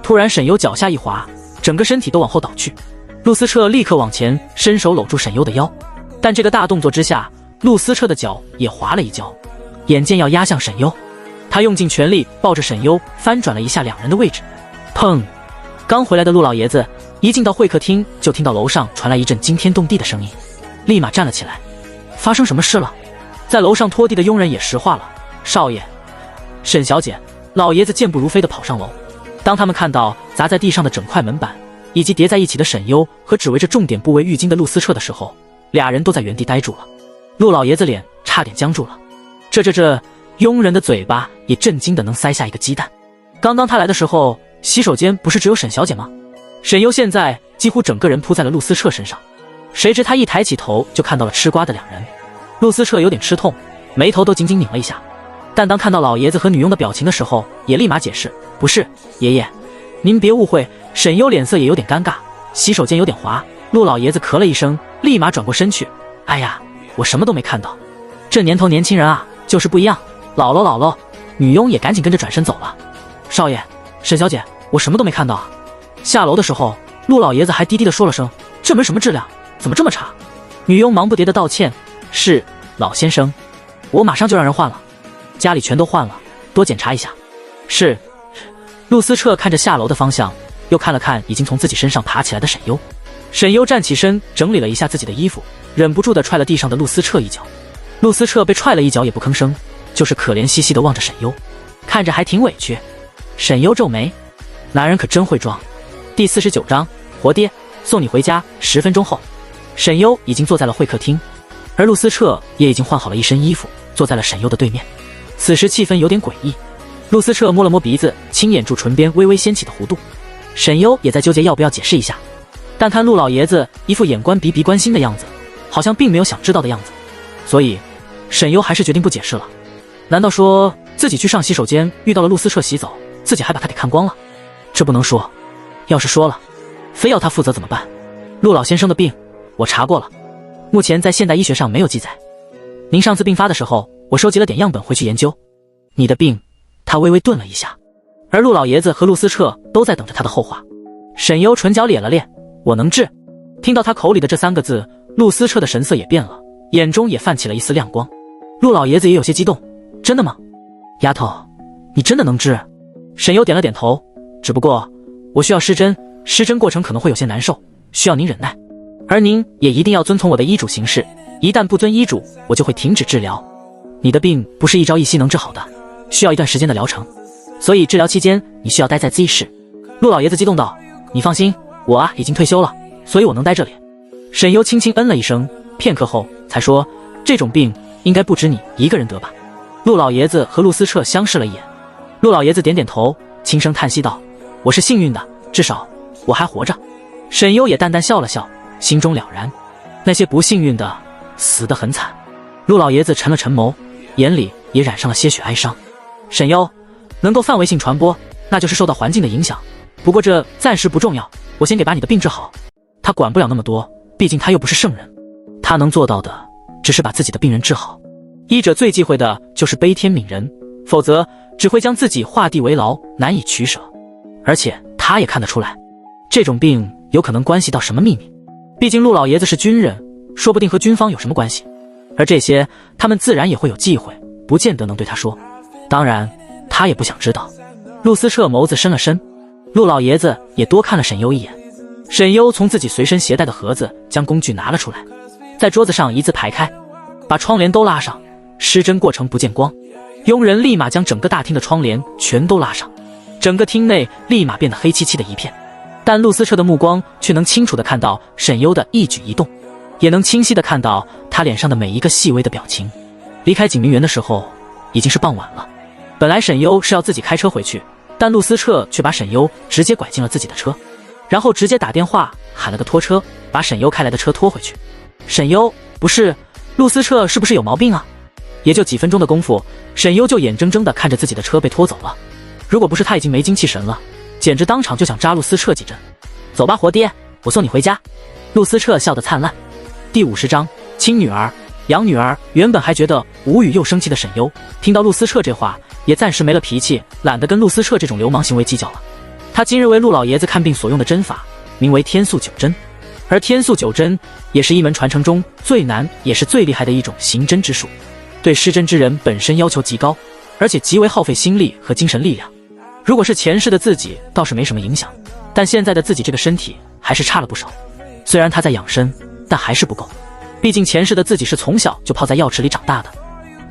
[SPEAKER 1] 突然沈优脚下一滑，整个身体都往后倒去，陆思彻立刻往前伸手搂住沈优的腰，但这个大动作之下，陆思彻的脚也滑了一跤，眼见要压向沈优，他用尽全力抱着沈优翻转了一下两人的位置。砰！刚回来的陆老爷子一进到会客厅，就听到楼上传来一阵惊天动地的声音，立马站了起来。发生什么事了？在楼上拖地的佣人也石化了。少爷，沈小姐，老爷子健步如飞地跑上楼。当他们看到砸在地上的整块门板，以及叠在一起的沈优和只围着重点部位浴巾的陆思彻的时候，俩人都在原地呆住了。陆老爷子脸差点僵住了。这佣人的嘴巴也震惊的能塞下一个鸡蛋。刚刚他来的时候，洗手间不是只有沈小姐吗？沈优现在几乎整个人扑在了陆思彻身上。谁知他一抬起头就看到了吃瓜的两人。陆思彻有点吃痛，眉头都紧紧拧了一下。但当看到老爷子和女佣的表情的时候，也立马解释，不是，爷爷，您别误会。沈优脸色也有点尴尬，洗手间有点滑。陆老爷子咳了一声，立马转过身去，哎呀，我什么都没看到。这年头年轻人啊，就是不一样。姥姥，女佣也赶紧跟着转身走了。少爷，沈小姐，我什么都没看到啊。下楼的时候，陆老爷子还低低的说了声，这门什么质量，怎么这么差？女佣忙不迭的道歉，是，老先生，我马上就让人换了，家里全都换了，多检查一下。是。陆思彻看着下楼的方向，又看了看已经从自己身上爬起来的沈优。沈优站起身，整理了一下自己的衣服，忍不住的踹了地上的陆思彻一脚。陆思彻被踹了一脚也不吭声，就是可怜兮兮的望着沈优，看着还挺委屈。沈优皱眉，男人可真会装。第49章，活爹，送你回家，10分钟后。沈优已经坐在了会客厅，而陆思彻也已经换好了一身衣服，坐在了沈优的对面。此时气氛有点诡异，陆思彻摸了摸鼻子，轻掩住唇边微微掀起的弧度。沈优也在纠结要不要解释一下，但看陆老爷子一副眼观鼻鼻关心的样子，好像并没有想知道的样子，所以沈优还是决定不解释了。难道说自己去上洗手间遇到了陆思彻洗澡，自己还把他给看光了？这不能说，要是说了，非要他负责怎么办？陆老先生的病我查过了，目前在现代医学上没有记载。您上次病发的时候，我收集了点样本回去研究。你的病，他微微顿了一下，而陆老爷子和陆思彻都在等着他的后话。沈优唇角咧了咧，我能治。听到他口里的这3个字，陆思彻的神色也变了，眼中也泛起了一丝亮光。陆老爷子也有些激动，真的吗？丫头，你真的能治？沈优点了点头，只不过我需要施针，施针过程可能会有些难受，需要您忍耐。而您也一定要遵从我的医嘱行事，一旦不遵医嘱，我就会停止治疗。你的病不是一朝一夕能治好的，需要一段时间的疗程，所以治疗期间你需要待在自习室。陆老爷子激动道，你放心，我已经退休了，所以我能待这里。沈优轻轻嗯了一声，片刻后才说，这种病应该不止你一个人得吧。陆老爷子和陆思彻相视了一眼，陆老爷子点点头，轻声叹息道，我是幸运的，至少我还活着。沈优也淡淡笑了笑，心中了然，那些不幸运的死得很惨。陆老爷子沉了沉眸，眼里也染上了些许哀伤。沈优，能够范围性传播，那就是受到环境的影响，不过这暂时不重要，我先给把你的病治好。他管不了那么多，毕竟他又不是圣人，他能做到的只是把自己的病人治好。医者最忌讳的就是悲天悯人，否则只会将自己画地为牢，难以取舍。而且他也看得出来，这种病有可能关系到什么秘密，毕竟陆老爷子是军人，说不定和军方有什么关系，而这些他们自然也会有忌讳，不见得能对他说。当然他也不想知道。陆思彻眸子深了深，陆老爷子也多看了沈优一眼。沈优从自己随身携带的盒子将工具拿了出来，在桌子上一字排开，把窗帘都拉上，施针过程不见光。佣人立马将整个大厅的窗帘全都拉上，整个厅内立马变得黑漆漆的一片。但陆思彻的目光却能清楚地看到沈优的一举一动，也能清晰地看到他他脸上的每一个细微的表情。离开景明园的时候，已经是傍晚了。本来沈优是要自己开车回去，但陆思澈却把沈优直接拐进了自己的车，然后直接打电话喊了个拖车，把沈优开来的车拖回去。沈优，不是，陆思澈是不是有毛病啊？也就几分钟的功夫，沈优就眼睁睁地看着自己的车被拖走了。如果不是他已经没精气神了，简直当场就想扎陆思澈几针。走吧，活爹，我送你回家。陆思澈笑得灿烂。第50章，亲女儿养女儿。原本还觉得无语又生气的沈优，听到陆思澈这话，也暂时没了脾气，懒得跟陆思澈这种流氓行为计较了。他今日为陆老爷子看病所用的针法，名为天速九针，而天速九针也是一门传承中最难也是最厉害的一种行针之术，对施针之人本身要求极高，而且极为耗费心力和精神力量。如果是前世的自己倒是没什么影响，但现在的自己这个身体还是差了不少。虽然他在养生，但还是不够，毕竟前世的自己是从小就泡在药池里长大的，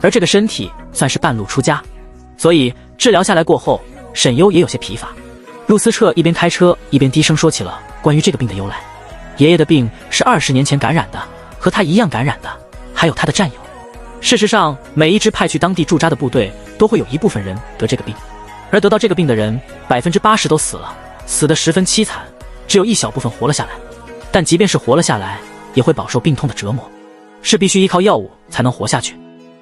[SPEAKER 1] 而这个身体算是半路出家，所以治疗下来过后，沈优也有些疲乏。陆思澈一边开车一边低声说起了关于这个病的由来。爷爷的病是20年前感染的，和他一样感染的还有他的战友。事实上，每一支派去当地驻扎的部队都会有一部分人得这个病，而得到这个病的人80%都死了，死得十分凄惨，只有一小部分活了下来。但即便是活了下来，也会饱受病痛的折磨，是必须依靠药物才能活下去。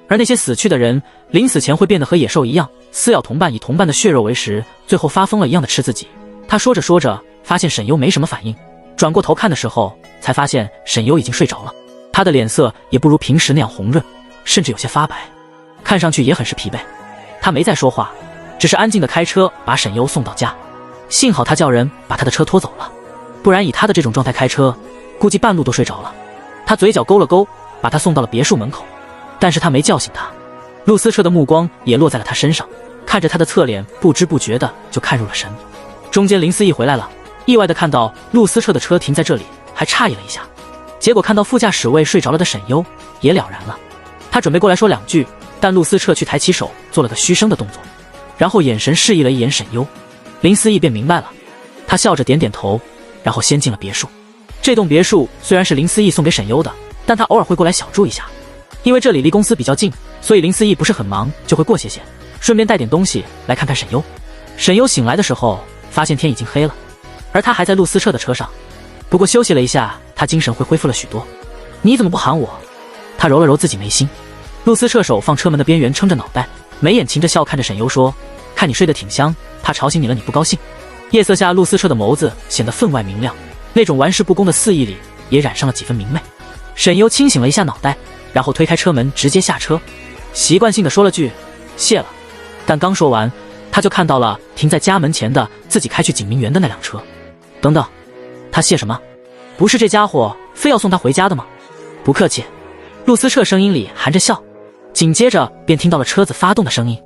[SPEAKER 1] 而那些死去的人，临死前会变得和野兽一样，撕咬同伴，以同伴的血肉为食，最后发疯了一样的吃自己。他说着说着，发现沈优没什么反应，转过头看的时候，才发现沈优已经睡着了。他的脸色也不如平时那样红润，甚至有些发白，看上去也很是疲惫。他没再说话，只是安静地开车把沈优送到家。幸好他叫人把他的车拖走了，不然以他的这种状态开车，估计半路都睡着了。他嘴角勾了勾，把他送到了别墅门口，但是他没叫醒他。陆思澈的目光也落在了他身上，看着他的侧脸，不知不觉的就看入了神。中间林思义回来了，意外的看到陆思澈的车停在这里，还诧异了一下，结果看到副驾驶位睡着了的沈优，也了然了。他准备过来说两句，但陆思澈却抬起手做了个嘘声的动作，然后眼神示意了一眼沈优。林思义便明白了，他笑着点点头，然后先进了别墅。这栋别墅虽然是林思义送给沈优的，但他偶尔会过来小住一下，因为这里离公司比较近，所以林思义不是很忙就会过些，顺便带点东西来看看沈优。沈优醒来的时候，发现天已经黑了，而他还在陆思澈的车上。不过休息了一下，他精神会恢复了许多。你怎么不喊我？他揉了揉自己眉心。陆思澈手放车门的边缘，撑着脑袋，眉眼噙着笑看着沈优说：看你睡得挺香，怕吵醒你了你不高兴。夜色下，陆思澈的眸子显得分外明亮，那种玩世不恭的肆意里也染上了几分明媚。沈优清醒了一下脑袋，然后推开车门直接下车，习惯性的说了句谢了，但刚说完，他就看到了停在家门前的自己开去景明园的那辆车。等等，他谢什么？不是这家伙非要送他回家的吗？不客气。陆思澈声音里含着笑，紧接着便听到了车子发动的声音。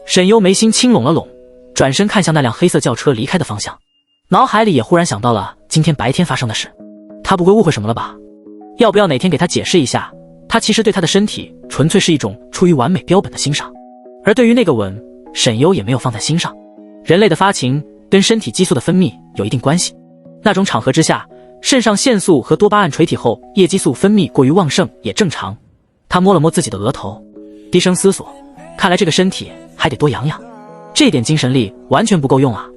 [SPEAKER 1] 沈优眉心轻拢了拢，转身看向那辆黑色轿车离开的方向，脑海里也忽然想到了今天白天发生的事。他不会误会什么了吧？要不要哪天给他解释一下，他其实对他的身体纯粹是一种出于完美标本的欣赏，而对于那个吻，沈优也没有放在心上。人类的发情跟身体激素的分泌有一定关系，那种场合之下，肾上腺素和多巴胺垂体后叶激素分泌过于旺盛也正常。他摸了摸自己的额头，低声思索，看来这个身体还得多养养，这点精神力完全不够用啊。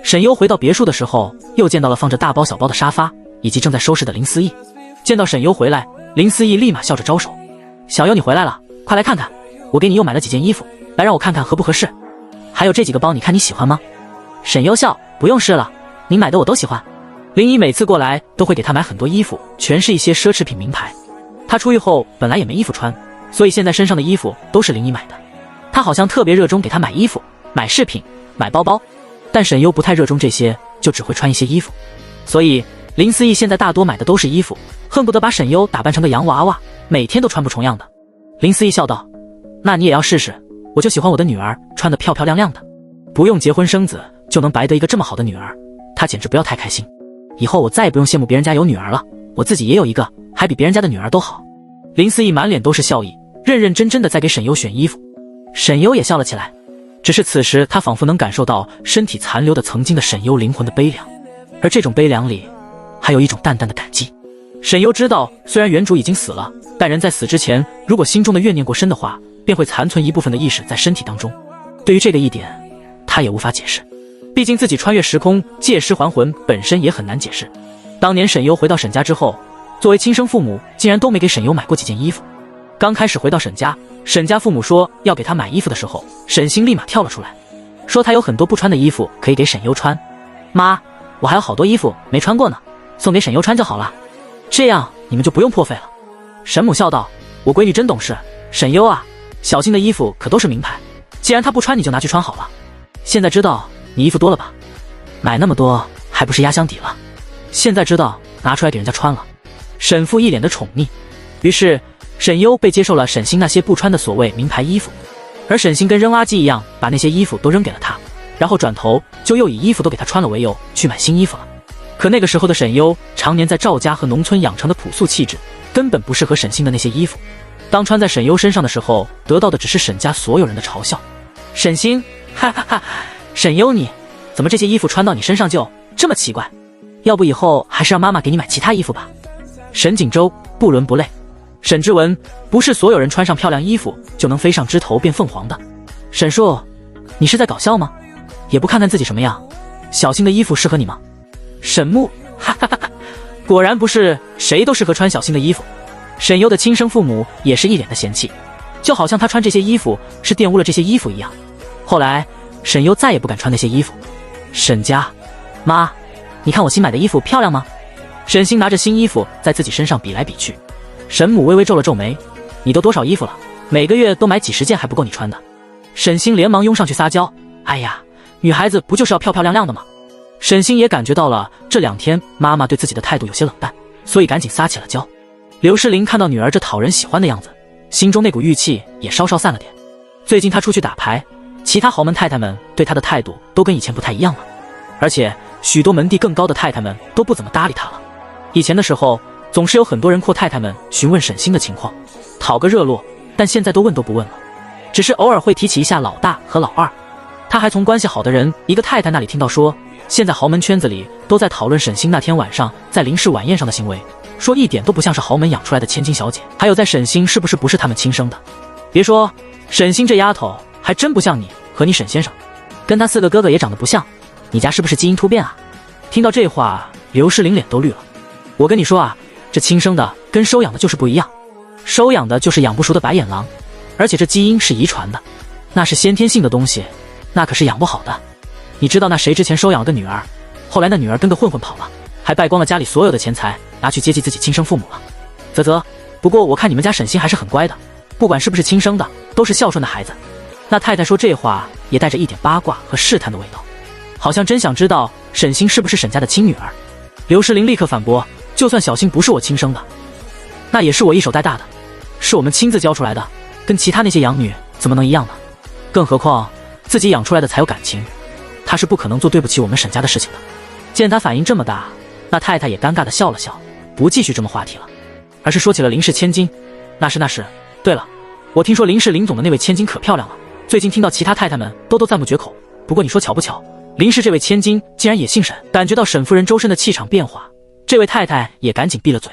[SPEAKER 1] 沈优回到别墅的时候，又见到了放着大包小包的沙发以及正在收拾的林思义。见到沈优回来，林思义立马笑着招手：小优你回来了，快来看看，我给你又买了几件衣服，来让我看看合不合适，还有这几个包你看你喜欢吗？沈优笑：不用试了，您买的我都喜欢。林姨每次过来都会给他买很多衣服，全是一些奢侈品名牌。他出狱后本来也没衣服穿，所以现在身上的衣服都是林姨买的。他好像特别热衷给他买衣服、买饰品、买包包，但沈优不太热衷这些，就只会穿一些衣服，所以林思义现在大多买的都是衣服，恨不得把沈优打扮成个洋娃娃，每天都穿不重样的。林思义笑道：那你也要试试，我就喜欢我的女儿穿得漂漂亮亮的，不用结婚生子就能白得一个这么好的女儿，她简直不要太开心。以后我再也不用羡慕别人家有女儿了，我自己也有一个，还比别人家的女儿都好。林思义满脸都是笑意，认认真真的在给沈优选衣服。沈优也笑了起来，只是此时他仿佛能感受到身体残留的曾经的沈优灵魂的悲凉，而这种悲凉里还有一种淡淡的感激。沈优知道，虽然原主已经死了，但人在死之前，如果心中的怨念过深的话，便会残存一部分的意识在身体当中。对于这个一点，他也无法解释。毕竟自己穿越时空借尸还魂本身也很难解释。当年沈优回到沈家之后，作为亲生父母竟然都没给沈优买过几件衣服。刚开始回到沈家，沈家父母说要给他买衣服的时候，沈星立马跳了出来，说他有很多不穿的衣服可以给沈优穿。妈，我还有好多衣服没穿过呢，送给沈优穿就好了，这样你们就不用破费了。沈母笑道，我闺女真懂事。沈优啊，小新的衣服可都是名牌，既然他不穿，你就拿去穿好了。现在知道你衣服多了吧？买那么多还不是压箱底了？现在知道拿出来给人家穿了。沈父一脸的宠溺。于是沈优被接受了沈星那些不穿的所谓名牌衣服，而沈星跟扔垃圾一样，把那些衣服都扔给了他，然后转头就又以衣服都给他穿了为由去买新衣服了。可那个时候的沈优常年在赵家和农村养成的朴素气质，根本不适合沈星的那些衣服。当穿在沈优身上的时候，得到的只是沈家所有人的嘲笑。沈星，哈哈哈，沈优你怎么这些衣服穿到你身上就这么奇怪？要不以后还是让妈妈给你买其他衣服吧。沈锦州不伦不类。沈之文，不是所有人穿上漂亮衣服就能飞上枝头变凤凰的。沈叔，你是在搞笑吗？也不看看自己什么样，小新的衣服适合你吗？沈木，哈哈哈哈，果然不是谁都适合穿小新的衣服。沈优的亲生父母也是一脸的嫌弃，就好像他穿这些衣服是玷污了这些衣服一样。后来沈优再也不敢穿那些衣服。沈家，妈，你看我新买的衣服漂亮吗？沈星拿着新衣服在自己身上比来比去。沈母微微皱了皱眉，你都多少衣服了？每个月都买几十件还不够你穿的。沈星连忙拥上去撒娇，哎呀，女孩子不就是要漂漂亮亮的吗？沈星也感觉到了这2天妈妈对自己的态度有些冷淡，所以赶紧撒起了娇。刘诗玲看到女儿这讨人喜欢的样子，心中那股郁气也稍稍散了点。最近她出去打牌，其他豪门太太们对她的态度都跟以前不太一样了，而且许多门第更高的太太们都不怎么搭理她了。以前的时候总是有很多人阔太太们询问沈星的情况，讨个热络，但现在都问都不问了，只是偶尔会提起一下老大和老二。他还从关系好的人一个太太那里听到说，现在豪门圈子里都在讨论沈星那天晚上在林氏晚宴上的行为，说一点都不像是豪门养出来的千金小姐，还有在沈星是不是他们亲生的。别说沈星这丫头还真不像你和你沈先生，跟他4个哥哥也长得不像，你家是不是基因突变啊？听到这话，刘诗玲脸都绿了。我跟你说啊，这亲生的跟收养的就是不一样，收养的就是养不熟的白眼狼，而且这基因是遗传的，那是先天性的东西，那可是养不好的。你知道那谁之前收养了个女儿，后来那女儿跟个混混跑了，还败光了家里所有的钱财，拿去接济自己亲生父母了。啧，不过我看你们家沈星还是很乖的，不管是不是亲生的，都是孝顺的孩子。那太太说这话也带着一点八卦和试探的味道，好像真想知道沈星是不是沈家的亲女儿。刘诗玲立刻反驳，就算小星不是我亲生的，那也是我一手带大的，是我们亲自教出来的，跟其他那些养女怎么能一样呢？更何况自己养出来的才有感情，他是不可能做对不起我们沈家的事情的。见他反应这么大，那太太也尴尬的笑了笑，不继续这么话题了，而是说起了林氏千金。那是，对了，我听说林氏林总的那位千金可漂亮了，最近听到其他太太们都赞不绝口。不过你说巧不巧，林氏这位千金竟然也姓沈。感觉到沈夫人周身的气场变化，这位太太也赶紧闭了嘴。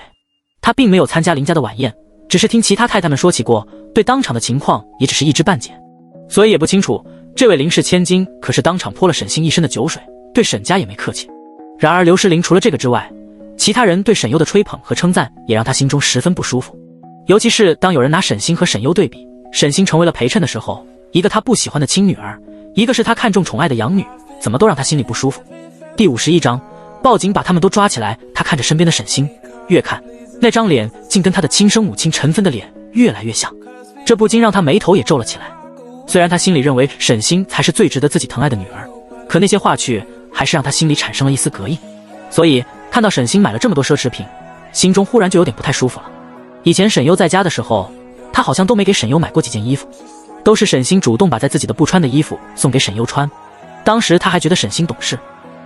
[SPEAKER 1] 她并没有参加林家的晚宴，只是听其他太太们说起过，对当场的情况也只是一知半解，所以也不清楚这位林氏千金可是当场泼了沈星一身的酒水，对沈家也没客气。然而刘诗玲除了这个之外，其他人对沈优的吹捧和称赞也让她心中十分不舒服。尤其是当有人拿沈星和沈优对比，沈星成为了陪衬的时候，一个他不喜欢的亲女儿，一个是他看重宠爱的养女，怎么都让他心里不舒服。第51章，报警把他们都抓起来。他看着身边的沈星，越看那张脸竟跟他的亲生母亲陈芬的脸越来越像，这不禁让他眉头也皱了起来。虽然他心里认为沈星才是最值得自己疼爱的女儿，可那些话去还是让他心里产生了一丝膈应。所以看到沈星买了这么多奢侈品，心中忽然就有点不太舒服了。以前沈优在家的时候，他好像都没给沈优买过几件衣服，都是沈星主动把在自己的不穿的衣服送给沈优穿。当时他还觉得沈星懂事，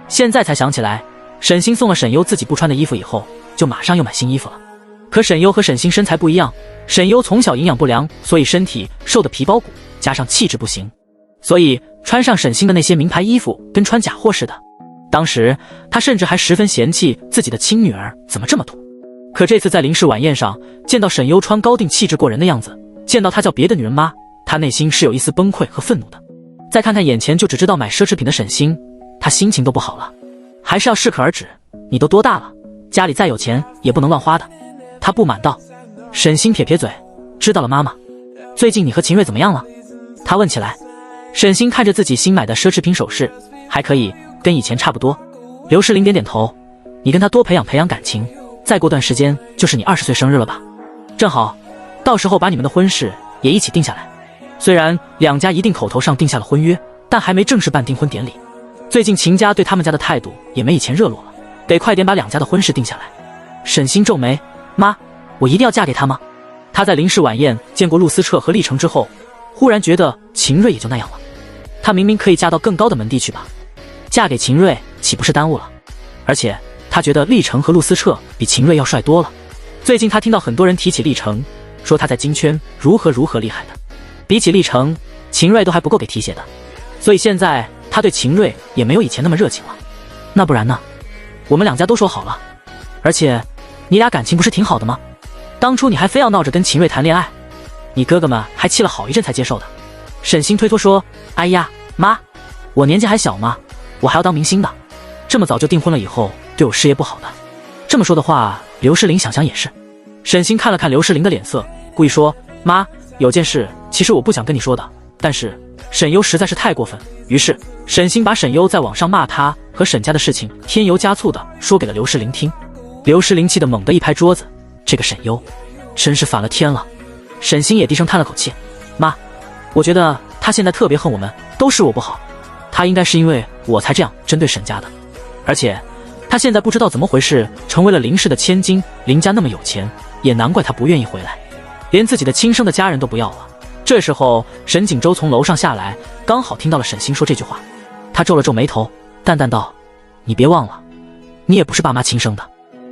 [SPEAKER 1] 现在才想起来，沈星送了沈优自己不穿的衣服以后，就马上又买新衣服了。可沈优和沈星身材不一样，沈优从小营养不良，所以身体瘦得皮包骨，加上气质不行，所以穿上沈星的那些名牌衣服跟穿假货似的。当时他甚至还十分嫌弃自己的亲女儿怎么这么土。可这次在林氏晚宴上见到沈优穿高定气质过人的样子，见到她叫别的女人妈，她内心是有一丝崩溃和愤怒的。再看看眼前就只知道买奢侈品的沈星，她心情都不好了。还是要适可而止，你都多大了，家里再有钱也不能乱花的。她不满道。沈星撇撇嘴，知道了妈妈。最近你和秦瑞怎么样了？她问起来。沈星看着自己新买的奢侈品首饰，还可以，跟以前差不多。刘诗玲点点头，你跟他多培养培养感情，再过段时间就是你20岁生日了吧？正好，到时候把你们的婚事也一起定下来。虽然两家一定口头上定下了婚约，但还没正式办订婚典礼。最近秦家对他们家的态度也没以前热络了，得快点把两家的婚事定下来。沈星皱眉，妈，我一定要嫁给他吗？他在林氏晚宴见过陆思彻和厉成之后，忽然觉得秦瑞也就那样了。他明明可以嫁到更高的门第去吧，嫁给秦瑞岂不是耽误了？而且他觉得厉成和陆思彻比秦瑞要帅多了。最近他听到很多人提起厉成，说他在金圈如何厉害的，比起厉成，秦瑞都还不够给提携的。所以现在他对秦瑞也没有以前那么热情了。那不然呢？我们两家都说好了，而且你俩感情不是挺好的吗？当初你还非要闹着跟秦瑞谈恋爱，你哥哥们还气了好一阵才接受的。沈星推脱说，哎呀妈，我年纪还小嘛，我还要当明星的，这么早就订婚了以后对我事业不好的。这么说的话，刘诗玲想想也是。沈星看了看刘诗玲的脸色，故意说，妈，有件事其实我不想跟你说的，但是沈优实在是太过分。于是沈星把沈优在网上骂他和沈家的事情添油加醋的说给了刘诗玲听。刘诗玲气得猛地一拍桌子，这个沈优真是反了天了。沈星也低声叹了口气，妈，我觉得他现在特别恨我们，都是我不好，他应该是因为我才这样针对沈家的。而且他现在不知道怎么回事，成为了林氏的千金，林家那么有钱，也难怪他不愿意回来，连自己的亲生的家人都不要了。这时候沈锦州从楼上下来，刚好听到了沈星说这句话，他皱了皱眉头，淡淡道，你别忘了，你也不是爸妈亲生的，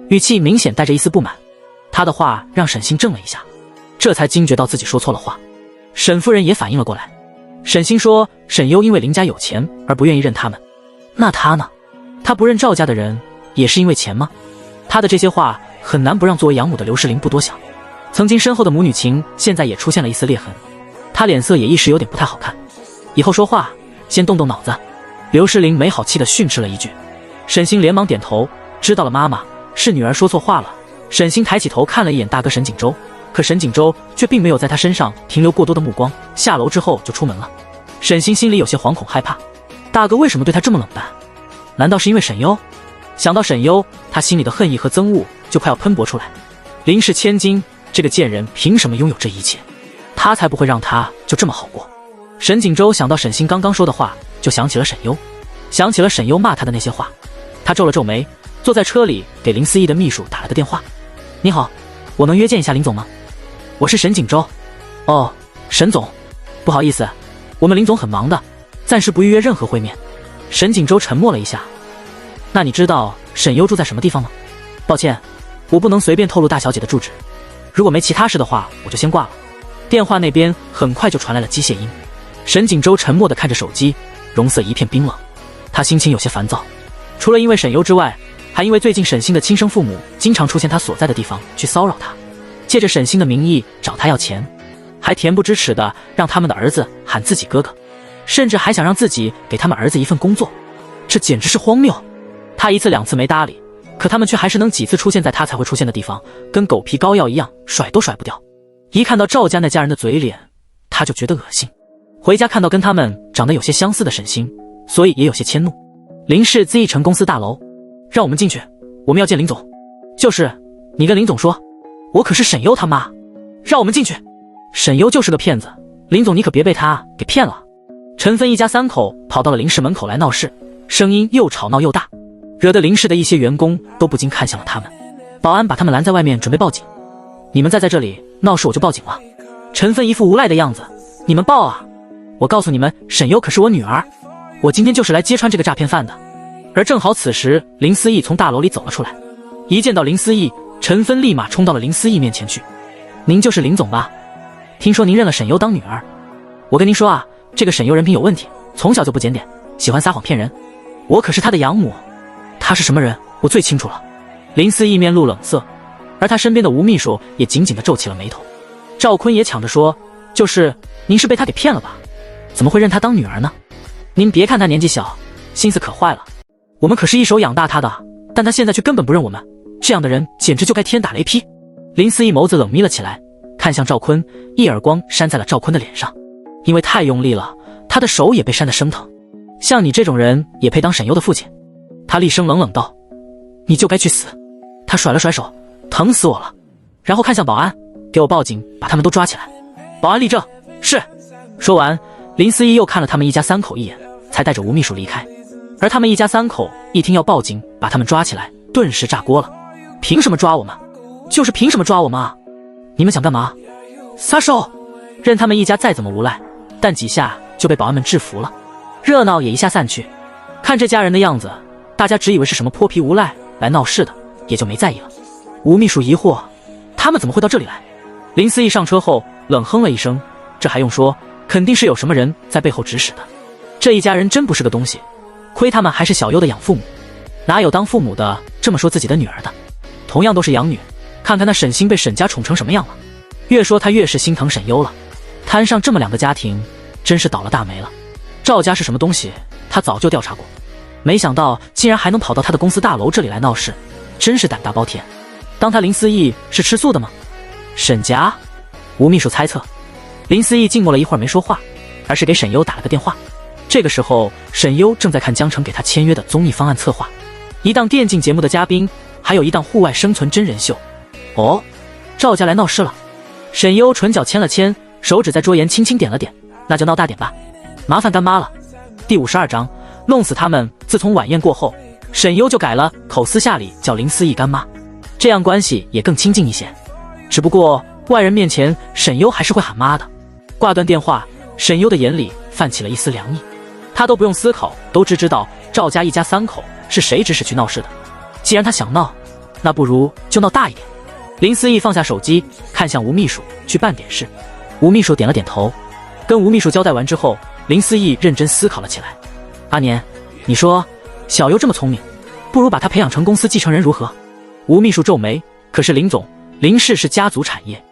[SPEAKER 1] 语气明显带着一丝不满。他的话让沈星怔了一下，这才惊觉到自己说错了话。沈夫人也反应了过来，沈星说沈优因为林家有钱而不愿意认他们，那他呢？他不认赵家的人也是因为钱吗？他的这些话很难不让作为养母的刘诗玲不多想。曾经深厚的母女情现在也出现了一丝裂痕，他脸色也一时有点不太好看。以后说话先动动脑子。刘诗玲没好气地训斥了一句。沈星连忙点头，知道了妈妈，是女儿说错话了。沈星抬起头看了一眼大哥沈锦州，可沈锦州却并没有在他身上停留过多的目光，下楼之后就出门了。沈星心里有些惶恐害怕，大哥为什么对他这么冷淡？难道是因为沈优？想到沈优，他心里的恨意和憎恶就快要喷薄出来。林氏千金，这个贱人凭什么拥有这一切？他才不会让他就这么好过。沈锦州想到沈星刚刚说的话，就想起了沈优，想起了沈优骂他的那些话。他皱了皱眉，坐在车里给林思义的秘书打了个电话。你好，我能约见一下林总吗？我是沈锦州。哦，沈总，不好意思，我们林总很忙的，暂时不预约任何会面。沈锦州沉默了一下。那你知道沈优住在什么地方吗？抱歉，我不能随便透露大小姐的住址。如果没其他事的话，我就先挂了。电话那边很快就传来了机械音。沈锦州沉默地看着手机，容色一片冰冷。他心情有些烦躁，除了因为沈优之外，还因为最近沈星的亲生父母经常出现他所在的地方去骚扰他，借着沈星的名义找他要钱，还恬不知耻地让他们的儿子喊自己哥哥，甚至还想让自己给他们儿子一份工作，这简直是荒谬。他一次两次没搭理，可他们却还是能几次出现在他才会出现的地方，跟狗皮膏药一样，甩都甩不掉。一看到赵家那家人的嘴脸，他就觉得恶心。回家看到跟他们长得有些相似的沈星，所以也有些迁怒。林氏资义城公司大楼，让我们进去，我们要见林总。就是，你跟林总说，我可是沈优他妈，让我们进去。沈优就是个骗子，林总你可别被他给骗了。陈芬一家三口跑到了林氏门口来闹事，声音又吵闹又大，惹得林氏的一些员工都不禁看向了他们。保安把他们拦在外面，准备报警。你们再在这里闹事我就报警了。陈芬一副无赖的样子，你们报啊！我告诉你们，沈优可是我女儿，我今天就是来揭穿这个诈骗犯的。而正好此时林思义从大楼里走了出来，一见到林思义，陈芬立马冲到了林思义面前去。您就是林总吧？听说您认了沈优当女儿，我跟您说啊，这个沈优人品有问题，从小就不检点，喜欢撒谎骗人，我可是他的养母，他是什么人我最清楚了。林思义面露冷色，而他身边的吴秘书也紧紧地皱起了眉头。赵坤也抢着说，就是您是被他给骗了吧？怎么会认她当女儿呢？您别看她年纪小，心思可坏了，我们可是一手养大她的，但她现在却根本不认我们，这样的人简直就该天打雷劈。林思义眸子冷眯了起来，看向赵坤，一耳光扇在了赵坤的脸上，因为太用力了，他的手也被扇得生疼。像你这种人也配当沈优的父亲？他厉声冷冷道，你就该去死。他甩了甩手，疼死我了，然后看向保安，给我报警，把他们都抓起来。保安立正，是。说完，林思义又看了他们一家三口一眼，才带着吴秘书离开。而他们一家三口一听要报警把他们抓起来，顿时炸锅了。凭什么抓我们？就是凭什么抓我们啊？你们想干嘛？撒手！任他们一家再怎么无赖，但几下就被保安们制服了，热闹也一下散去。看这家人的样子，大家只以为是什么泼皮无赖来闹事的，也就没在意了。吴秘书疑惑，他们怎么会到这里来？林思义上车后冷哼了一声，这还用说，肯定是有什么人在背后指使的。这一家人真不是个东西，亏他们还是小优的养父母，哪有当父母的这么说自己的女儿的？同样都是养女，看看那沈星被沈家宠成什么样了。越说他越是心疼沈优了，摊上这么两个家庭，真是倒了大霉了。赵家是什么东西，他早就调查过，没想到竟然还能跑到他的公司大楼这里来闹事，真是胆大包天。当他林思义是吃素的吗？沈家？吴秘书猜测。林思义静默了一会儿没说话，而是给沈优打了个电话。这个时候沈优正在看江澄给他签约的综艺方案策划，一档电竞节目的嘉宾，还有一档户外生存真人秀。哦，赵家来闹事了。沈优唇角牵了牵，手指在桌沿轻轻点了点，那就闹大点吧，麻烦干妈了。第52章弄死他们。自从晚宴过后，沈优就改了口，私下里叫林思义干妈，这样关系也更亲近一些。只不过外人面前沈优还是会喊妈的。挂断电话，沈优的眼里泛起了一丝凉意，他都不用思考，都知道赵家一家三口是谁指使去闹事的。既然他想闹，那不如就闹大一点。林思义放下手机，看向吴秘书，去办点事。吴秘书点了点头。跟吴秘书交代完之后，林思义认真思考了起来。阿年，你说小优这么聪明，不如把他培养成公司继承人如何？吴秘书皱眉，可是林总，林氏是家族产业，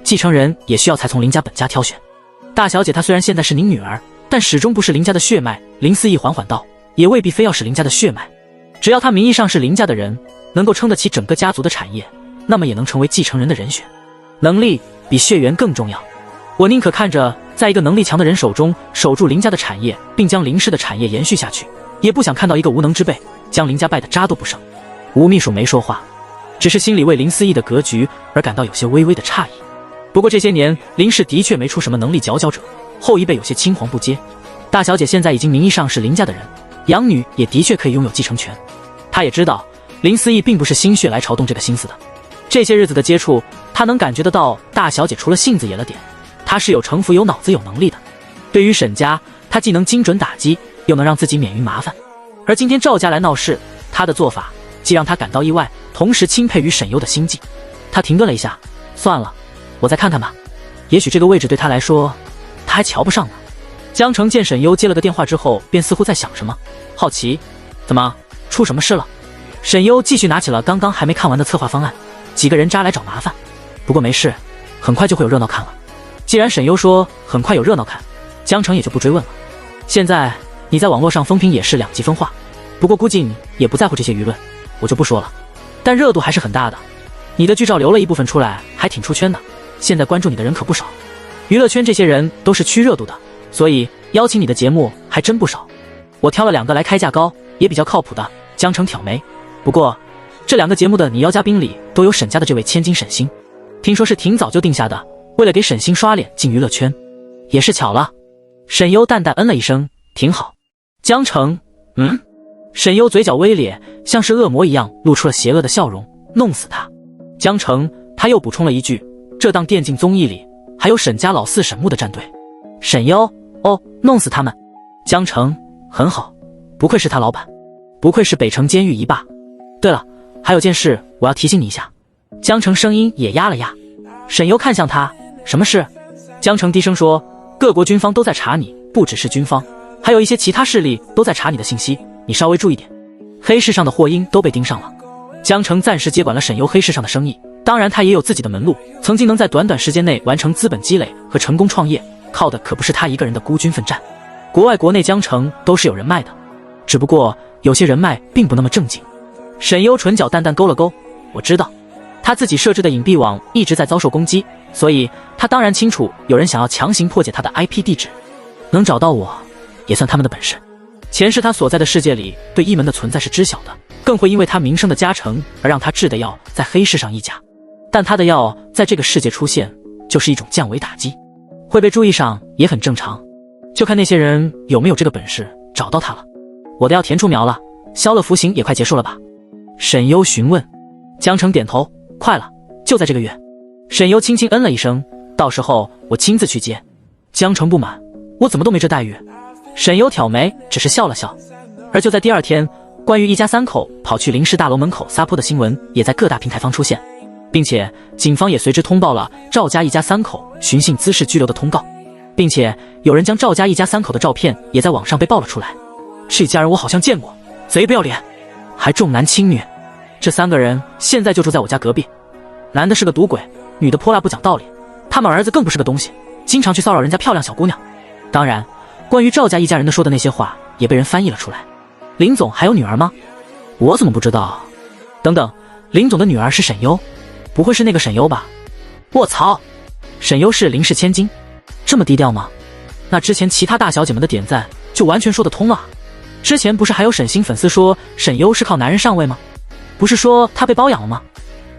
[SPEAKER 1] 继承人也需要才从林家本家挑选。大小姐她虽然现在是您女儿，但始终不是林家的血脉。林思义缓缓道，也未必非要是林家的血脉，只要她名义上是林家的人，能够撑得起整个家族的产业，那么也能成为继承人的人选。能力比血缘更重要，我宁可看着在一个能力强的人手中守住林家的产业，并将林氏的产业延续下去，也不想看到一个无能之辈将林家败得渣都不剩。吴秘书没说话，只是心里为林思义的格局而感到有些微微的诧异。不过这些年林氏的确没出什么能力佼佼者，后一辈有些青黄不接。大小姐现在已经名义上是林家的人，养女也的确可以拥有继承权。她也知道林思义并不是心血来潮动这个心思的，这些日子的接触，她能感觉得到大小姐除了性子野了点，她是有城府有脑子有能力的。对于沈家，她既能精准打击，又能让自己免于麻烦。而今天赵家来闹事，她的做法既让她感到意外，同时钦佩于沈优的心计。她停顿了一下，算了，我再看看吧，也许这个位置对他来说，他还瞧不上呢。江澄见沈优接了个电话之后，便似乎在想什么，好奇，怎么出什么事了？沈优继续拿起了刚刚还没看完的策划方案，几个人渣来找麻烦，不过没事，很快就会有热闹看了。既然沈优说很快有热闹看，江澄也就不追问了。现在你在网络上风评也是两极分化，不过估计你也不在乎这些舆论，我就不说了，但热度还是很大的。你的剧照留了一部分出来，还挺出圈的，现在关注你的人可不少。娱乐圈这些人都是趋热度的，所以邀请你的节目还真不少。我挑了2个来开价高也比较靠谱的。江澄挑眉，不过这2个节目的你邀嘉宾里都有沈家的这位千金沈星，听说是挺早就定下的，为了给沈星刷脸进娱乐圈，也是巧了。沈优淡淡嗯了一声，挺好。江澄，沈优嘴角微咧，像是恶魔一样露出了邪恶的笑容，弄死他。江澄他又补充了一句，这档电竞综艺里还有沈家老四沈木的战队。沈优，哦，弄死他们。江澄，很好，不愧是他老板，不愧是北城监狱一霸。对了，还有件事我要提醒你一下。江澄声音也压了压。沈优看向他，什么事？江澄低声说，各国军方都在查你，不只是军方，还有一些其他势力都在查你的信息，你稍微注意点。黑市上的货音都被盯上了。江澄暂时接管了沈优黑市上的生意，当然他也有自己的门路，曾经能在短短时间内完成资本积累和成功创业，靠的可不是他一个人的孤军奋战。国外国内江城都是有人脉的，只不过有些人脉并不那么正经。沈优唇角淡淡勾了勾，我知道他自己设置的隐蔽网一直在遭受攻击，所以他当然清楚有人想要强行破解他的 IP 地址，能找到我也算他们的本事。前世他所在的世界里对一门的存在是知晓的，更会因为他名声的加成而让他制的药在黑市上溢价，但他的药在这个世界出现就是一种降维打击，会被注意上也很正常，就看那些人有没有这个本事找到他了。我的药填出苗了，消了服刑也快结束了吧？沈优询问。江城点头，快了，就在这个月。沈优轻轻嗯了一声，到时候我亲自去接。江城不满，我怎么都没这待遇？沈优挑眉，只是笑了笑。而就在第二天，关于一家三口跑去林氏大楼门口撒泼的新闻也在各大平台方出现，并且警方也随之通报了赵家一家三口寻衅滋事拘留的通告，并且有人将赵家一家三口的照片也在网上被爆了出来。这家人我好像见过，贼不要脸，还重男轻女。这三个人现在就住在我家隔壁，男的是个赌鬼，女的泼辣不讲道理，他们儿子更不是个东西，经常去骚扰人家漂亮小姑娘。当然关于赵家一家人的说的那些话也被人翻译了出来。林总还有女儿吗？我怎么不知道？等等，林总的女儿是沈优？不会是那个沈优吧？卧槽，沈优是林氏千金，这么低调吗？那之前其他大小姐们的点赞就完全说得通了。之前不是还有沈星粉丝说沈优是靠男人上位吗？不是说她被包养了吗？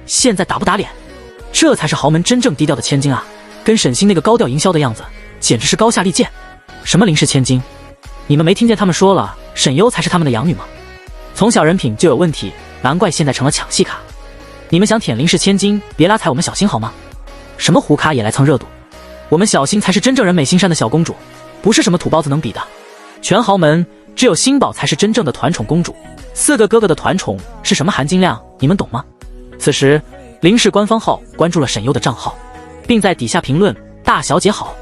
[SPEAKER 1] 现在打不打脸？这才是豪门真正低调的千金啊，跟沈星那个高调营销的样子简直是高下立见。什么林氏千金？你们没听见他们说了沈优才是他们的养女吗？从小人品就有问题，难怪现在成了抢戏卡。你们想舔林氏千金，别拉踩我们小新好吗？什么胡咖也来蹭热度，我们小新才是真正人美心善的小公主，不是什么土包子能比的。全豪门只有新宝才是真正的团宠公主，四个哥哥的团宠是什么含金量，你们懂吗？此时林氏官方号关注了沈优的账号，并在底下评论大小姐好。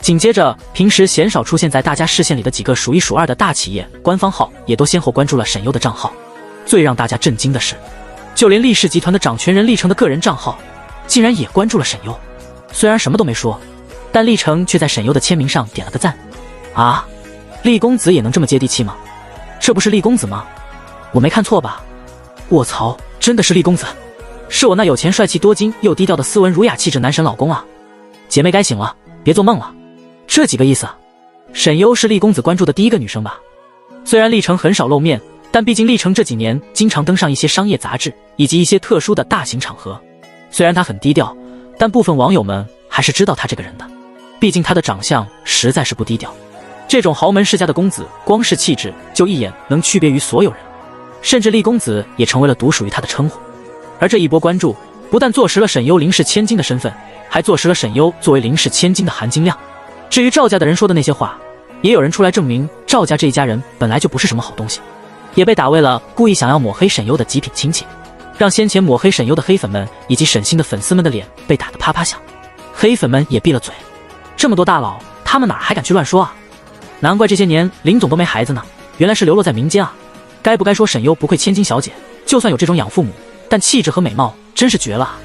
[SPEAKER 1] 紧接着平时鲜少出现在大家视线里的几个数一数二的大企业官方号也都先后关注了沈优的账号。最让大家震惊的是，就连厉氏集团的掌权人厉成的个人账号竟然也关注了沈优。虽然什么都没说，但厉成却在沈优的签名上点了个赞。啊，厉公子也能这么接地气吗？这不是厉公子吗？我没看错吧？卧槽，真的是厉公子，是我那有钱帅气多金又低调的斯文儒雅气质男神老公啊！姐妹该醒了，别做梦了。这几个意思？沈优是厉公子关注的第一个女生吧？虽然厉成很少露面，但毕竟厉成这几年经常登上一些商业杂志以及一些特殊的大型场合。虽然他很低调，但部分网友们还是知道他这个人的，毕竟他的长相实在是不低调。这种豪门世家的公子，光是气质就一眼能区别于所有人，甚至厉公子也成为了独属于他的称呼。而这一波关注不但坐实了沈优林氏千金的身份，还坐实了沈优作为林氏千金的含金量。至于赵家的人说的那些话，也有人出来证明赵家这一家人本来就不是什么好东西，也被打为了故意想要抹黑沈优的极品亲戚，让先前抹黑沈优的黑粉们以及沈星的粉丝们的脸被打得啪啪响。黑粉们也闭了嘴，这么多大佬，他们哪还敢去乱说啊？难怪这些年林总都没孩子呢，原来是流落在民间啊。该不该说沈优不愧千金小姐，就算有这种养父母，但气质和美貌真是绝了啊。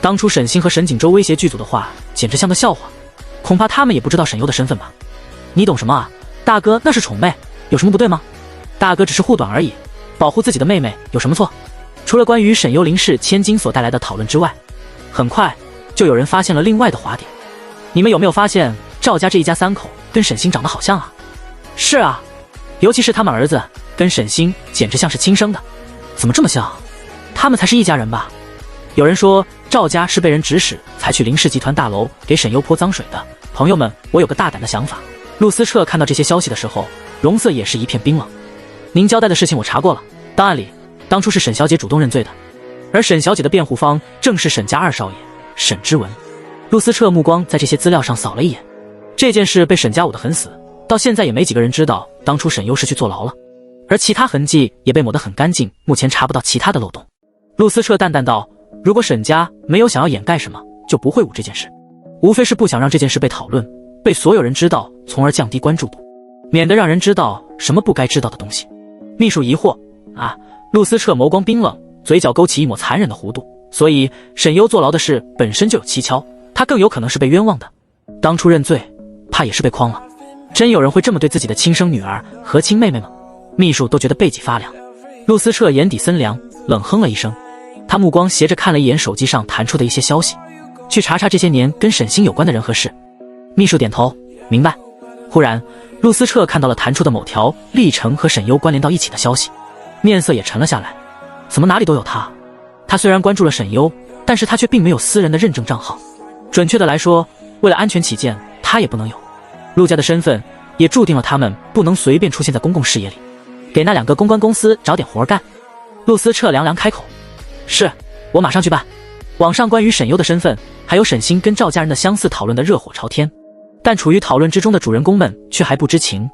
[SPEAKER 1] 当初沈星和沈锦州威胁剧组的话简直像个笑话，恐怕他们也不知道沈优的身份吧。你懂什么啊？大哥那是宠妹，有什么不对吗？大哥只是护短而已，保护自己的妹妹有什么错？除了关于沈优林氏千金所带来的讨论之外，很快就有人发现了另外的滑点。你们有没有发现赵家这一家三口跟沈星长得好像啊？是啊，尤其是他们儿子跟沈星简直像是亲生的。怎么这么像？他们才是一家人吧？有人说赵家是被人指使才去林氏集团大楼给沈优泼脏水的。朋友们，我有个大胆的想法。陆思彻看到这些消息的时候，容色也是一片冰冷。您交代的事情我查过了，档案里当初是沈小姐主动认罪的，而沈小姐的辩护方正是沈家二少爷沈之文。陆思彻目光在这些资料上扫了一眼，这件事被沈家捂得很死，到现在也没几个人知道当初沈优是去坐牢了，而其他痕迹也被抹得很干净，目前查不到其他的漏洞。陆思彻淡淡道，如果沈家没有想要掩盖什么，就不会捂这件事，无非是不想让这件事被讨论，被所有人知道，从而降低关注度，免得让人知道什么不该知道的东西。秘书疑惑啊，陆思彻眸光冰冷，嘴角勾起一抹残忍的弧度，所以沈优坐牢的事本身就有蹊跷，他更有可能是被冤枉的。当初认罪，怕也是被诓了。真有人会这么对自己的亲生女儿和亲妹妹吗？秘书都觉得背脊发凉。陆思彻眼底森凉，冷哼了一声，他目光斜着看了一眼手机上弹出的一些消息，去查查这些年跟沈星有关的人和事。秘书点头，明白。忽然，陆思彻看到了弹出的某条历程和沈优关联到一起的消息，面色也沉了下来。怎么哪里都有他？他虽然关注了沈优，但是他却并没有私人的认证账号。准确的来说，为了安全起见，他也不能有。陆家的身份也注定了他们不能随便出现在公共视野里。给那2个公关公司找点活干。陆思彻凉凉开口，是，我马上去办。网上关于沈优的身份还有沈星跟赵家人的相似讨论的热火朝天，但处于讨论之中的主人公们却还不知情，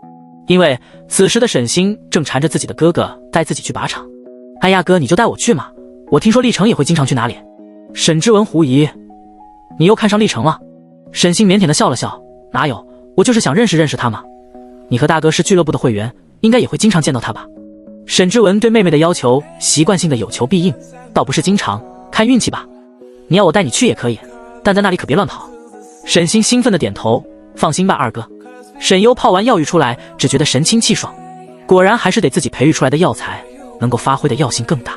[SPEAKER 1] 因为此时的沈星正缠着自己的哥哥带自己去靶场。哎呀哥，你就带我去嘛，我听说历程也会经常去哪里。沈之文狐疑，你又看上历程了？沈星腼腆地笑了笑，哪有，我就是想认识认识他嘛。你和大哥是俱乐部的会员，应该也会经常见到他吧？沈之文对妹妹的要求习惯性的有求必应，倒不是经常，看运气吧。你要我带你去也可以，但在那里可别乱跑。沈星兴奋的点头，放心吧二哥。沈优泡完药浴出来，只觉得神清气爽，果然还是得自己培育出来的药材能够发挥的药性更大。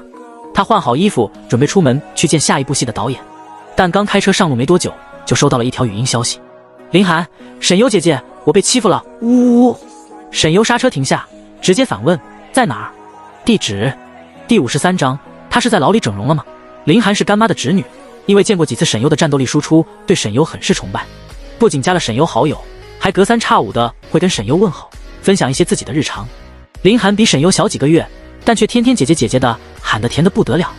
[SPEAKER 1] 他换好衣服准备出门去见下一部戏的导演，但刚开车上路没多久就收到了一条语音消息，林涵，沈优姐姐，我被欺负了，呜呜呜。沈优刹车停下，直接反问，在哪儿？地址？第53章，她是在牢里整容了吗？林涵是干妈的侄女，因为见过几次沈优的战斗力输出，对沈优很是崇拜，不仅加了沈优好友，还隔三差五的会跟沈优问候，分享一些自己的日常。林涵比沈优小几个月，但却天天姐姐姐姐的，喊得甜得不得了。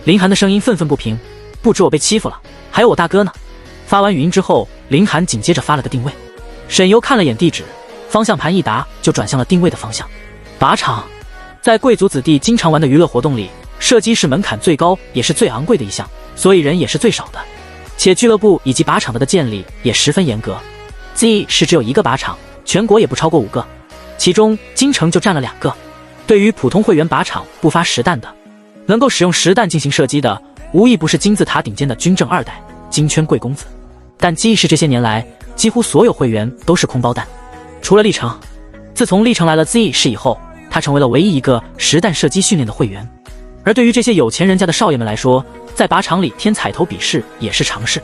[SPEAKER 1] 林涵的声音愤愤不平，不止我被欺负了，还有我大哥呢。发完语音之后，林涵紧接着发了个定位。沈优看了眼地址，方向盘一打就转向了定位的方向。靶场，在贵族子弟经常玩的娱乐活动里，射击是门槛最高也是最昂贵的一项，所以人也是最少的，且俱乐部以及靶场的建立也十分严格。Z 是只有1个靶场，全国也不超过5个，其中京城就占了2个。对于普通会员靶场不发实弹的，能够使用实弹进行射击的，无一不是金字塔顶尖的军政2代、金圈贵公子。但记忆是这些年来，几乎所有会员都是空包弹，除了历程。自从历程来了 Z 市以后，他成为了唯一一个实弹射击训练的会员。而对于这些有钱人家的少爷们来说，在靶场里添彩头比试也是常事。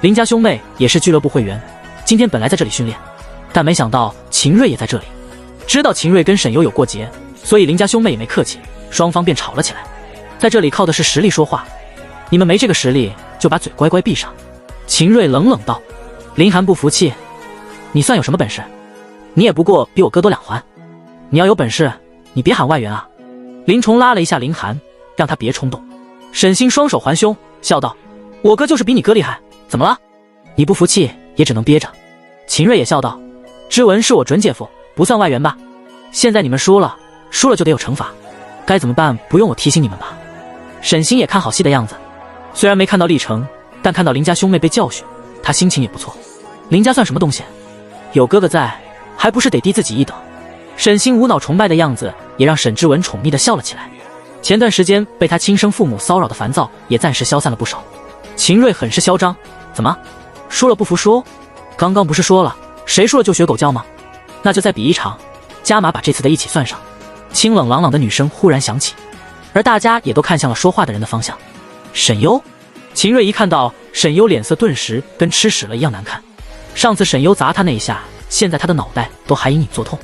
[SPEAKER 1] 林家兄妹也是俱乐部会员，今天本来在这里训练，但没想到秦瑞也在这里。知道秦瑞跟沈优有过节，所以林家兄妹也没客气，双方便吵了起来。在这里靠的是实力说话，你们没这个实力就把嘴乖乖闭上。秦瑞冷冷道。林涵不服气，你算有什么本事？你也不过比我哥多2环，你要有本事你别喊外援啊。林冲拉了一下林涵，让他别冲动。沈星双手环胸笑道，我哥就是比你哥厉害，怎么了？你不服气也只能憋着。秦瑞也笑道，之文是我准姐夫，不算外援吧？现在你们输了就得有惩罚，该怎么办不用我提醒你们吧？沈星也看好戏的样子，虽然没看到历程，但看到林家兄妹被教训，他心情也不错。林家算什么东西？有哥哥在，还不是得低自己一等。沈星无脑崇拜的样子也让沈之文宠溺地笑了起来。前段时间被他亲生父母骚扰的烦躁也暂时消散了不少。秦瑞很是嚣张，怎么输了不服输？刚刚不是说了谁输了就学狗叫吗？那就再比一场，加码把这次的一起算上。清冷朗朗的女声忽然响起，而大家也都看向了说话的人的方向。沈优。秦瑞一看到沈优，脸色顿时跟吃屎了一样难看。上次沈优砸他那一下，现在他的脑袋都还隐隐作痛。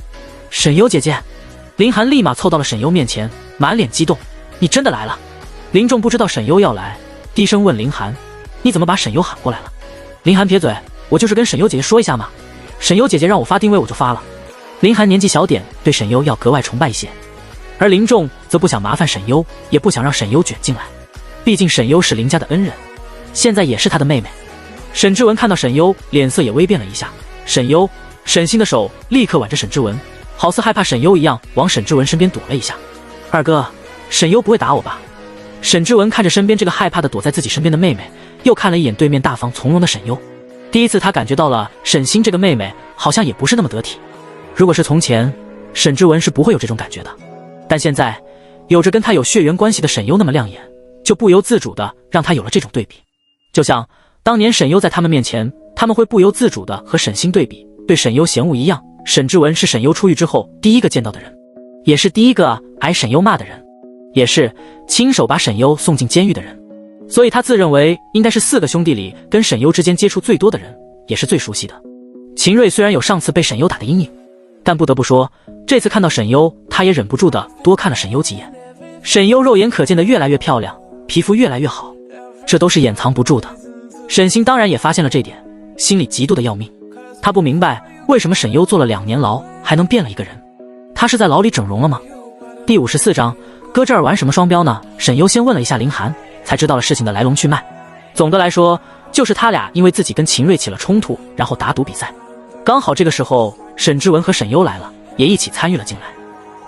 [SPEAKER 1] 沈优姐姐。林涵立马凑到了沈优面前，满脸激动，你真的来了？林仲不知道沈优要来，低声问林涵，你怎么把沈优喊过来了？林涵撇嘴，我就是跟沈优姐姐说一下嘛，沈优姐姐让我发定位我就发了。林涵年纪小点，对沈优要格外崇拜一些，而林仲则不想麻烦沈优，也不想让沈优卷进来，毕竟沈优是林家的恩人，现在也是他的妹妹。沈之文看到沈优，脸色也微变了一下。沈优。沈星的手立刻挽着沈之文，好似害怕沈优一样，往沈之文身边躲了一下。二哥，沈优不会打我吧？沈之文看着身边这个害怕的躲在自己身边的妹妹，又看了一眼对面大方从容的沈优，第一次他感觉到了沈星这个妹妹好像也不是那么得体。如果是从前，沈之文是不会有这种感觉的，但现在有着跟他有血缘关系的沈优那么亮眼，就不由自主的让他有了这种对比。就像当年沈优在他们面前，他们会不由自主的和沈星对比，对沈优嫌恶一样。沈之文是沈优出狱之后第一个见到的人，也是第一个挨沈优骂的人，也是亲手把沈优送进监狱的人，所以他自认为应该是4个兄弟里跟沈优之间接触最多的人，也是最熟悉的。秦瑞虽然有上次被沈优打的阴影，但不得不说，这次看到沈优，他也忍不住的多看了沈优几眼。沈优肉眼可见的越来越漂亮，皮肤越来越好，这都是掩藏不住的。沈星当然也发现了这点，心里嫉妒的要命。他不明白为什么沈优坐了2年牢还能变了一个人，他是在牢里整容了吗？第54章，搁这儿玩什么双标呢？沈优先问了一下林寒，才知道了事情的来龙去脉。总的来说，就是他俩因为自己跟秦瑞起了冲突，然后打赌比赛。刚好这个时候，沈之文和沈优来了，也一起参与了进来。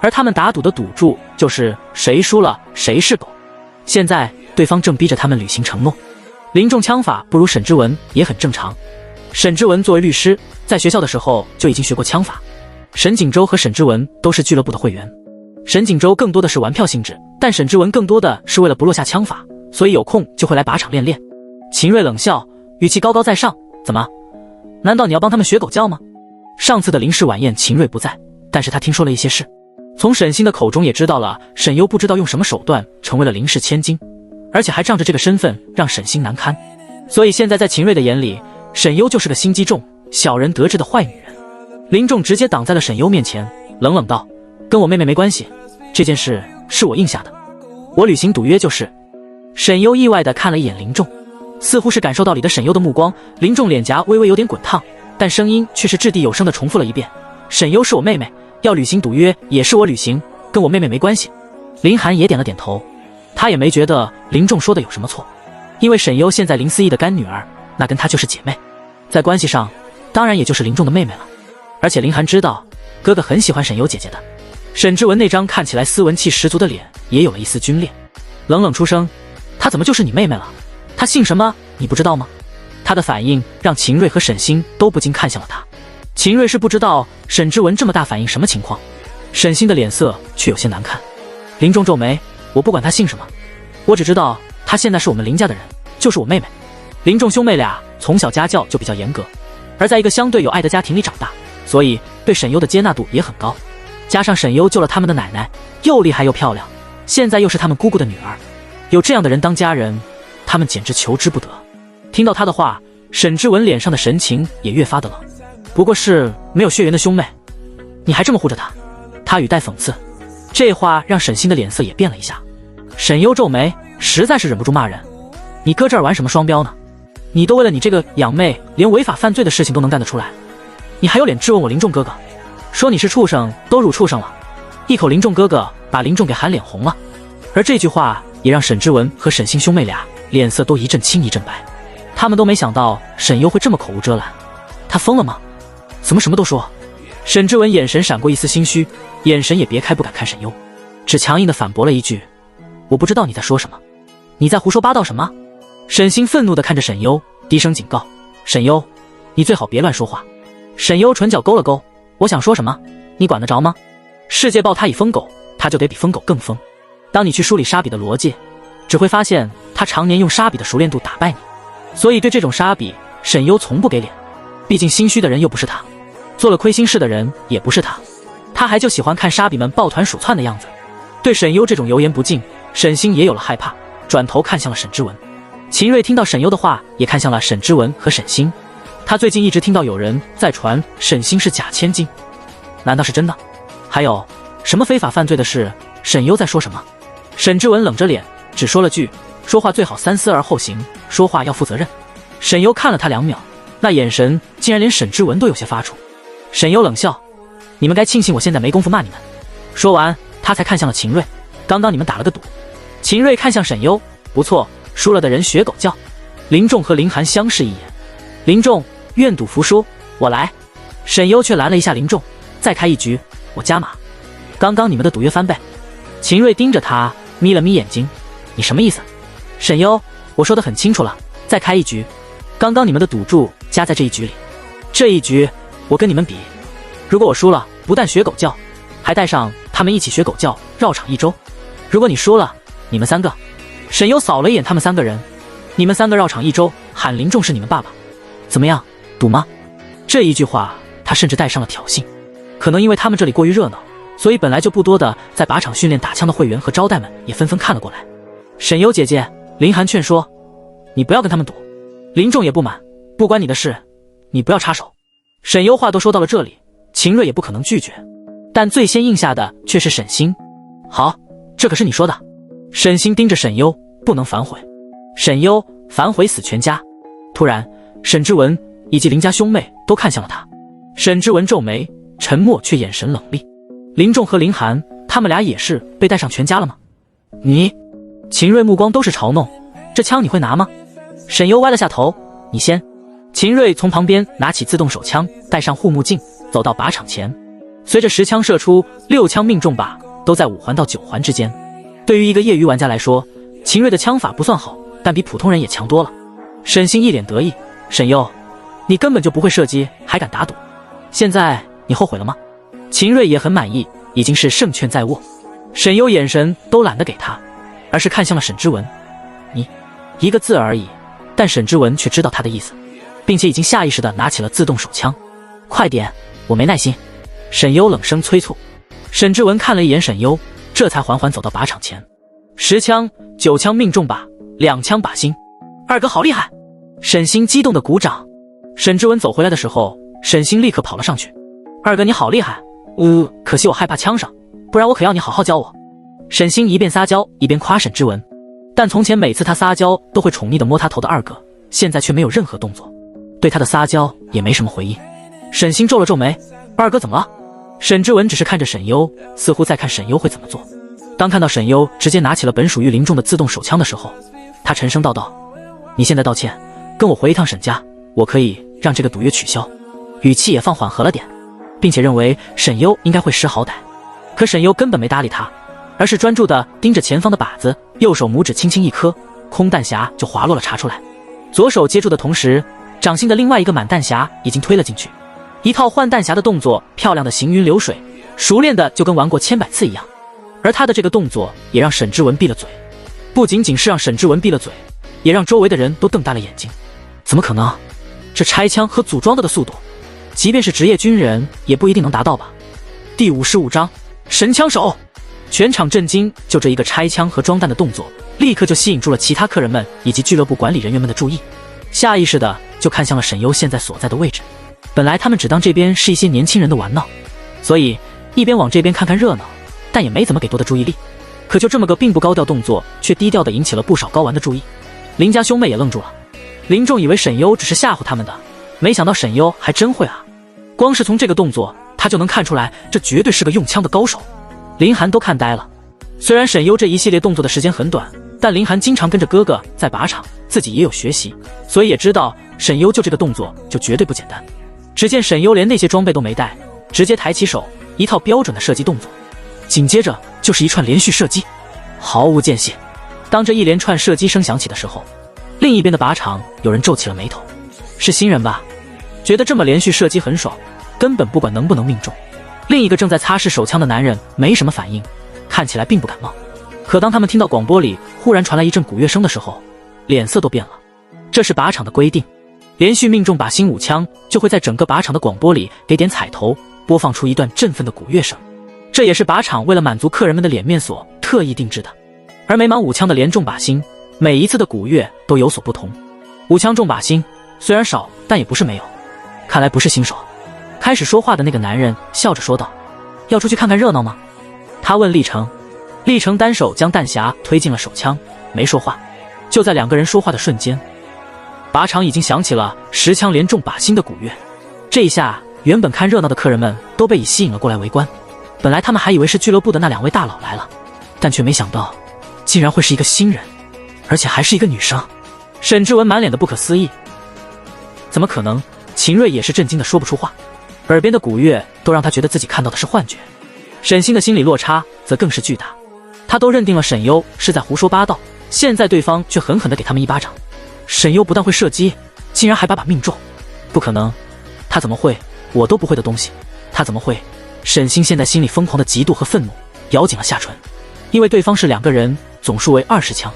[SPEAKER 1] 而他们打赌的赌注就是谁输了谁是狗。现在对方正逼着他们履行承诺。林仲枪法不如沈之文也很正常。沈之文作为律师，在学校的时候就已经学过枪法。沈锦州和沈之文都是俱乐部的会员。沈锦州更多的是玩票性质，但沈之文更多的是为了不落下枪法，所以有空就会来靶场练练。秦瑞冷笑，语气高高在上，怎么？难道你要帮他们学狗叫吗？上次的林氏晚宴秦瑞不在，但是他听说了一些事，从沈星的口中也知道了沈优不知道用什么手段成为了林氏千金，而且还仗着这个身份让沈星难堪。所以现在在秦瑞的眼里，沈优就是个心机重、小人得志的坏女人。林仲直接挡在了沈优面前，冷冷道，跟我妹妹没关系，这件事是我应下的，我履行赌约就是。沈优意外地看了一眼林仲，似乎是感受到里的沈优的目光，林仲脸颊微微有点滚烫，但声音却是掷地有声地重复了一遍，沈优是我妹妹，要履行赌约也是我履行，跟我妹妹没关系。林寒也点了点头，他也没觉得林仲说的有什么错，因为沈优现在林思义的干女儿，那跟她就是姐妹，在关系上当然也就是林仲的妹妹了。而且林寒知道哥哥很喜欢沈优姐姐的。沈之文那张看起来斯文气十足的脸也有了一丝皲裂，冷冷出声，她怎么就是你妹妹了？她姓什么你不知道吗？他的反应让秦瑞和沈星都不禁看向了他。秦瑞是不知道沈之文这么大反应什么情况，沈星的脸色却有些难看。林仲皱眉，我不管她姓什么，我只知道她现在是我们林家的人，就是我妹妹。林仲兄妹俩从小家教就比较严格，而在一个相对有爱的家庭里长大，所以对沈优的接纳度也很高。加上沈优救了他们的奶奶，又厉害又漂亮，现在又是他们姑姑的女儿，有这样的人当家人，他们简直求之不得。听到他的话，沈之文脸上的神情也越发的冷。不过是没有血缘的兄妹，你还这么护着他？他语带讽刺，这话让沈星的脸色也变了一下。沈优皱眉，实在是忍不住骂人，你搁这儿玩什么双标呢？你都为了你这个养妹连违法犯罪的事情都能干得出来，你还有脸质问我林仲哥哥，说你是畜生都辱畜生了。一口林仲哥哥把林仲给喊脸红了，而这句话也让沈之文和沈星兄妹俩脸色都一阵青一阵白。他们都没想到沈优会这么口无遮拦，他疯了吗？怎么什么都说？沈之文眼神闪过一丝心虚，眼神也别开不敢看沈优，只强硬地反驳了一句，我不知道你在说什么，你在胡说八道什么？沈星愤怒地看着沈优，低声警告，沈优，你最好别乱说话。沈优唇角勾了勾，我想说什么你管得着吗？世界报他以疯狗，他就得比疯狗更疯。当你去梳理沙比的逻辑，只会发现他常年用沙比的熟练度打败你，所以对这种沙比，沈优从不给脸。毕竟心虚的人又不是他，做了亏心事的人也不是他，他还就喜欢看沙比们抱团鼠窜的样子。对沈优这种油盐不进，沈星也有了害怕，转头看向了沈之文。秦瑞听到沈优的话，也看向了沈之文和沈星。他最近一直听到有人在传沈星是假千金，难道是真的？还有什么非法犯罪的事？沈优在说什么？沈之文冷着脸，只说了句，说话最好三思而后行，说话要负责任。沈优看了他2秒，那眼神竟然连沈之文都有些发怵。沈优冷笑，你们该庆幸我现在没工夫骂你们。说完他才看向了秦瑞，刚刚你们打了个赌。秦瑞看向沈优，不错，输了的人学狗叫。林仲和林寒相视一眼，林仲愿赌服输，我来。沈优却拦了一下林仲，再开一局我加码。刚刚你们的赌约翻倍。秦瑞盯着他眯了眯眼睛，你什么意思？沈优，我说得很清楚了，再开一局，刚刚你们的赌注加在这一局里，这一局我跟你们比，如果我输了，不但学狗叫，还带上他们一起学狗叫绕场1周。如果你输了，你们3个沈优扫了一眼他们3个人，你们3个绕场1周，喊林仲是你们爸爸，怎么样，赌吗？这一句话他甚至带上了挑衅。可能因为他们这里过于热闹，所以本来就不多的在靶场训练打枪的会员和招待们也纷纷看了过来。沈优姐姐，林涵劝说，你不要跟他们赌。林仲也不满，不关你的事，你不要插手。沈优话都说到了这里，秦瑞也不可能拒绝，但最先应下的却是沈星。好，这可是你说的。沈星盯着沈优，不能反悔。沈优反悔死全家。突然，沈之文以及林家兄妹都看向了他。沈之文皱眉，沉默却眼神冷厉。林仲和林涵，他们俩也是被带上全家了吗？你……秦瑞目光都是嘲弄，这枪你会拿吗？沈优歪了下头，你先。秦瑞从旁边拿起自动手枪，戴上护目镜，走到靶场前。随着10枪射出，6枪命中靶，都在5环到9环之间。对于一个业余玩家来说，秦瑞的枪法不算好，但比普通人也强多了。沈星一脸得意，沈优，你根本就不会射击，还敢打赌？现在你后悔了吗？秦瑞也很满意，已经是胜券在握。沈优眼神都懒得给他，而是看向了沈之文。你一个字而已，但沈之文却知道他的意思，并且已经下意识地拿起了自动手枪。快点，我没耐心。沈优冷声催促。沈之文看了一眼沈优，这才缓缓走到靶场前。10枪9枪命中靶，2枪靶心。二哥好厉害！沈星激动地鼓掌。沈之文走回来的时候，沈星立刻跑了上去。二哥你好厉害，可惜我害怕枪伤，不然我可要你好好教我。沈星一边撒娇一边夸沈之文，但从前每次他撒娇都会宠溺地摸他头的二哥，现在却没有任何动作，对他的撒娇也没什么回应。沈星皱了皱眉，二哥怎么了？沈之文只是看着沈优，似乎在看沈优会怎么做。当看到沈优直接拿起了本属于林仲的自动手枪的时候，他沉声道道，你现在道歉，跟我回一趟沈家，我可以让这个赌约取消。语气也放缓和了点，并且认为沈优应该会识好歹。可沈优根本没搭理他，而是专注地盯着前方的靶子，右手拇指轻轻一磕，空弹匣就滑落了查出来。左手接住的同时，掌心的另外一个满弹匣已经推了进去。一套换弹匣的动作漂亮的行云流水，熟练的就跟玩过千百次一样。而他的这个动作也让沈之文闭了嘴，不仅仅是让沈之文闭了嘴，也让周围的人都瞪大了眼睛。怎么可能？这拆枪和组装的速度，即便是职业军人也不一定能达到吧。第55章神枪手。全场震惊，就这一个拆枪和装弹的动作，立刻就吸引住了其他客人们以及俱乐部管理人员们的注意，下意识的就看向了沈优现在所在的位置。本来他们只当这边是一些年轻人的玩闹，所以一边往这边看看热闹，但也没怎么给多的注意力。可就这么个并不高调动作，却低调的引起了不少高玩的注意。林家兄妹也愣住了，林仲以为沈优只是吓唬他们的，没想到沈优还真会啊！光是从这个动作，他就能看出来，这绝对是个用枪的高手。林涵都看呆了。虽然沈优这一系列动作的时间很短，但林涵经常跟着哥哥在靶场，自己也有学习，所以也知道沈优就这个动作就绝对不简单。只见沈优连那些装备都没带，直接抬起手，一套标准的射击动作，紧接着就是一串连续射击，毫无间隙。当这一连串射击声响起的时候，另一边的靶场有人皱起了眉头。是新人吧？觉得这么连续射击很爽，根本不管能不能命中。另一个正在擦拭手枪的男人没什么反应，看起来并不感冒。可当他们听到广播里忽然传来一阵鼓乐声的时候，脸色都变了。这是靶场的规定，连续命中靶心5枪，就会在整个靶场的广播里给点彩头，播放出一段振奋的鼓乐声。这也是靶场为了满足客人们的脸面所特意定制的。而每满5枪的连中靶心，每一次的鼓乐都有所不同。5枪中靶心虽然少，但也不是没有。看来不是新手。开始说话的那个男人笑着说道：“要出去看看热闹吗？”他问历程。历程单手将弹匣推进了手枪，没说话。就在两个人说话的瞬间，靶场已经响起了10枪连中靶心的鼓乐。这一下，原本看热闹的客人们都被吸引了过来围观。本来他们还以为是俱乐部的那2位大佬来了，但却没想到竟然会是一个新人，而且还是一个女生。沈之文满脸的不可思议。怎么可能？秦瑞也是震惊的说不出话，耳边的鼓乐都让他觉得自己看到的是幻觉。沈星的心理落差则更是巨大，他都认定了沈优是在胡说八道，现在对方却狠狠地给他们一巴掌。沈优不但会射击，竟然还把靶命中，不可能，他怎么会？我都不会的东西，他怎么会？沈星现在心里疯狂的嫉妒和愤怒，咬紧了下唇，因为对方是2个人，总数为20枪，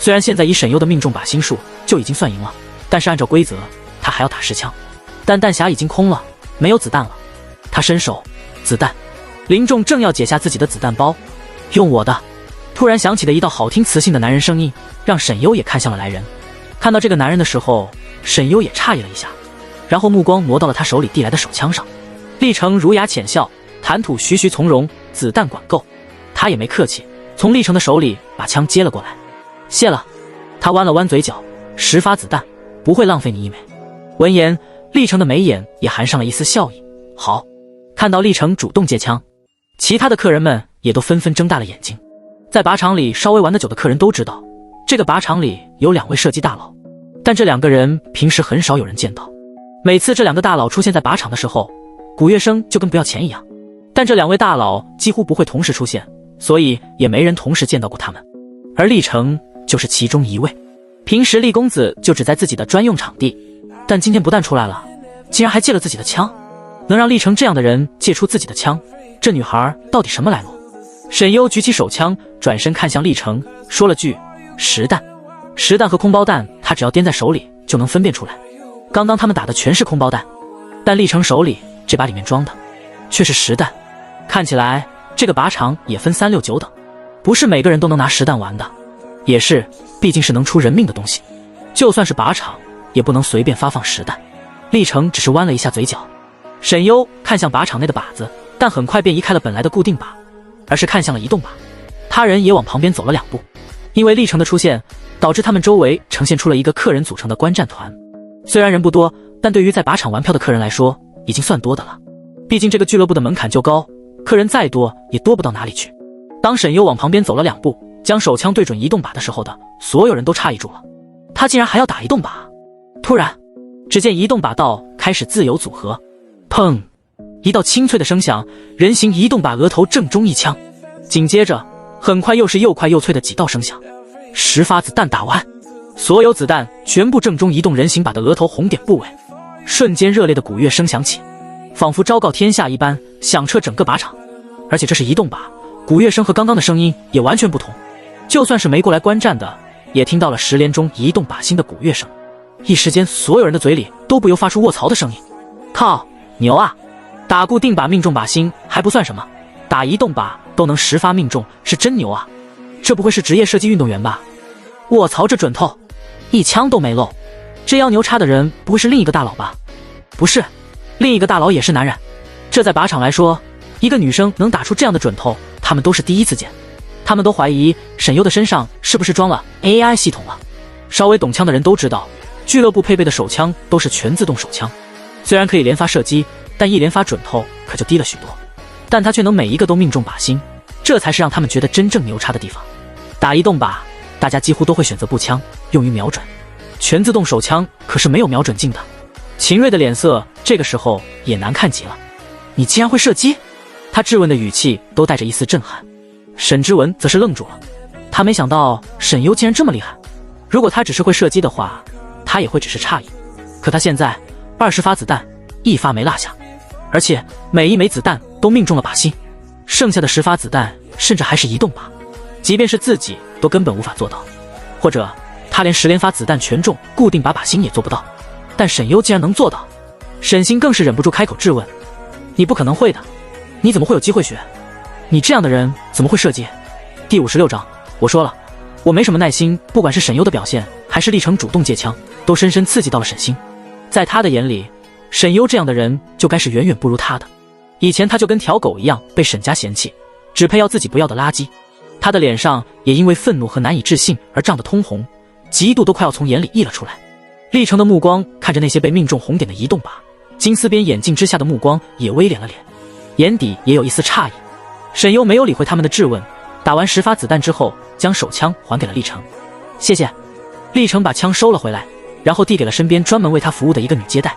[SPEAKER 1] 虽然现在以沈优的命中靶心数就已经算赢了，但是按照规则，他还要打10枪。但弹匣已经空了，没有子弹了。他伸手，子弹。林仲正要解下自己的子弹包，用我的。突然响起的一道好听磁性的男人声音，让沈优也看向了来人。看到这个男人的时候，沈优也诧异了一下，然后目光挪到了他手里递来的手枪上。历程儒雅浅笑，谈吐徐徐从容，子弹管够。他也没客气，从历程的手里把枪接了过来。谢了。他弯了弯嘴角，10发子弹，不会浪费你一枚。闻言，历程的眉眼也含上了一丝笑意。好。看到历程主动接枪，其他的客人们也都纷纷睁大了眼睛。在靶场里稍微玩得久的客人都知道，这个靶场里有2位射击大佬，但这2个人平时很少有人见到。每次这2个大佬出现在靶场的时候，古月笙就跟不要钱一样。但这2位大佬几乎不会同时出现，所以也没人同时见到过他们。而历程就是其中一位。平时厉公子就只在自己的专用场地，但今天不但出来了，竟然还借了自己的枪。能让历程这样的人借出自己的枪，这女孩到底什么来路？沈优举起手枪，转身看向历程，说了句实弹。实弹和空包弹他只要掂在手里就能分辨出来。刚刚他们打的全是空包弹，但历程手里这把里面装的却是实弹。看起来这个靶场也分3、6、9等，不是每个人都能拿实弹玩的。也是，毕竟是能出人命的东西，就算是靶场也不能随便发放实弹。历程只是弯了一下嘴角。沈优看向靶场内的靶子，但很快便移开了本来的固定靶，而是看向了移动靶。他人也往旁边走了2步。因为历程的出现，导致他们周围呈现出了一个客人组成的观战团。虽然人不多，但对于在靶场玩票的客人来说，已经算多的了。毕竟这个俱乐部的门槛就高，客人再多也多不到哪里去。当沈优往旁边走了2步，将手枪对准移动靶的时候的所有人都诧异住了。他竟然还要打移动靶！突然，只见移动靶道开始自由组合。砰！一道清脆的声响，人形移动靶额头正中一枪，紧接着很快又是又快又脆的几道声响。10发子弹打完，所有子弹全部正中移动人形靶的额头红点部位。瞬间热烈的鼓乐声响起，仿佛昭告天下一般，响彻整个靶场。而且这是移动靶，鼓乐声和刚刚的声音也完全不同。就算是没过来观战的，也听到了10连中移动靶心的鼓乐声。一时间，所有人的嘴里都不由发出卧槽的声音。靠！牛啊！打固定靶命中靶心还不算什么，打移动靶都能10发命中，是真牛啊！这不会是职业射击运动员吧？卧槽，这准透，一枪都没漏。这妖牛叉的人不会是另一个大佬吧？不是，另一个大佬也是男人。这在靶场来说，一个女生能打出这样的准透，他们都是第一次见。他们都怀疑沈优的身上是不是装了 AI 系统了。稍微懂枪的人都知道，俱乐部配备的手枪都是全自动手枪。虽然可以连发射击，但一连发准透可就低了许多，但他却能每一个都命中靶心，这才是让他们觉得真正牛叉的地方。打移动靶，大家几乎都会选择步枪，用于瞄准。全自动手枪可是没有瞄准镜的。秦瑞的脸色这个时候也难看极了。你竟然会射击？他质问的语气都带着一丝震撼。沈之文则是愣住了，他没想到沈优竟然这么厉害。如果他只是会射击的话，他也会只是诧异。可他现在20发子弹1发没落下，而且每一枚子弹都命中了靶心，剩下的10发子弹甚至还是移动靶，即便是自己都根本无法做到，或者他连10连发子弹全中固定靶心也做不到，但沈优竟然能做到。沈星更是忍不住开口质问：你不可能会的，你怎么会有机会学？你这样的人怎么会射击？第56章，我说了，我没什么耐心，不管是沈优的表现还是历程主动借枪，都深深刺激到了沈星。在他的眼里，沈优这样的人就该是远远不如他的。以前他就跟条狗一样被沈家嫌弃，只配要自己不要的垃圾。他的脸上也因为愤怒和难以置信而涨得通红，嫉妒都快要从眼里溢了出来。历程的目光看着那些被命中红点的移动靶，金丝边眼镜之下的目光也微敛了脸，眼底也有一丝诧异。沈优没有理会他们的质问，打完10发子弹之后，将手枪还给了历程。谢谢。历程把枪收了回来，然后递给了身边专门为他服务的一个女接待。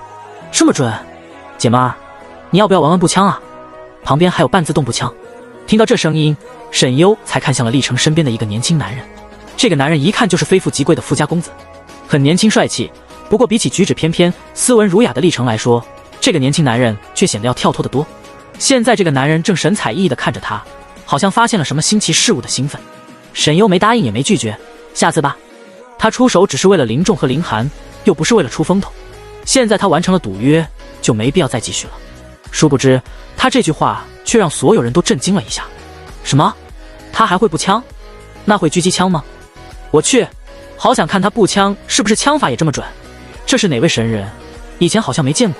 [SPEAKER 1] 这么准，姐们儿，你要不要玩玩步枪啊？旁边还有半自动步枪。听到这声音，沈优才看向了历程身边的一个年轻男人。这个男人一看就是非富即贵的富家公子，很年轻帅气，不过比起举止翩翩、斯文儒雅的历程来说，这个年轻男人却显得要跳脱得多。现在这个男人正神采奕奕地看着他，好像发现了什么新奇事物的兴奋。沈优没答应也没拒绝，下次吧。他出手只是为了林仲和林寒，又不是为了出风头。现在他完成了赌约，就没必要再继续了。殊不知，他这句话却让所有人都震惊了一下。什么？他还会步枪？那会狙击枪吗？我去，好想看他步枪是不是枪法也这么准。这是哪位神人？以前好像没见过。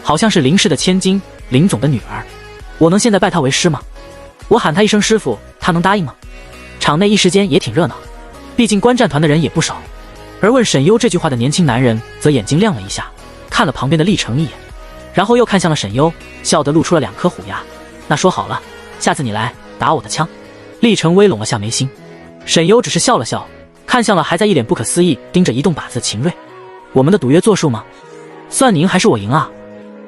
[SPEAKER 1] 好像是林氏的千金，林总的女儿。我能现在拜她为师吗？我喊她一声师傅，她能答应吗？场内一时间也挺热闹，毕竟观战团的人也不少。而问沈优这句话的年轻男人则眼睛亮了一下，看了旁边的厉成一眼，然后又看向了沈优，笑得露出了2颗虎牙。那说好了，下次你来打我的枪。厉成微拢了下眉心，沈优只是笑了笑，看向了还在一脸不可思议盯着移动靶子的秦瑞。我们的赌约作数吗？算你赢还是我赢啊？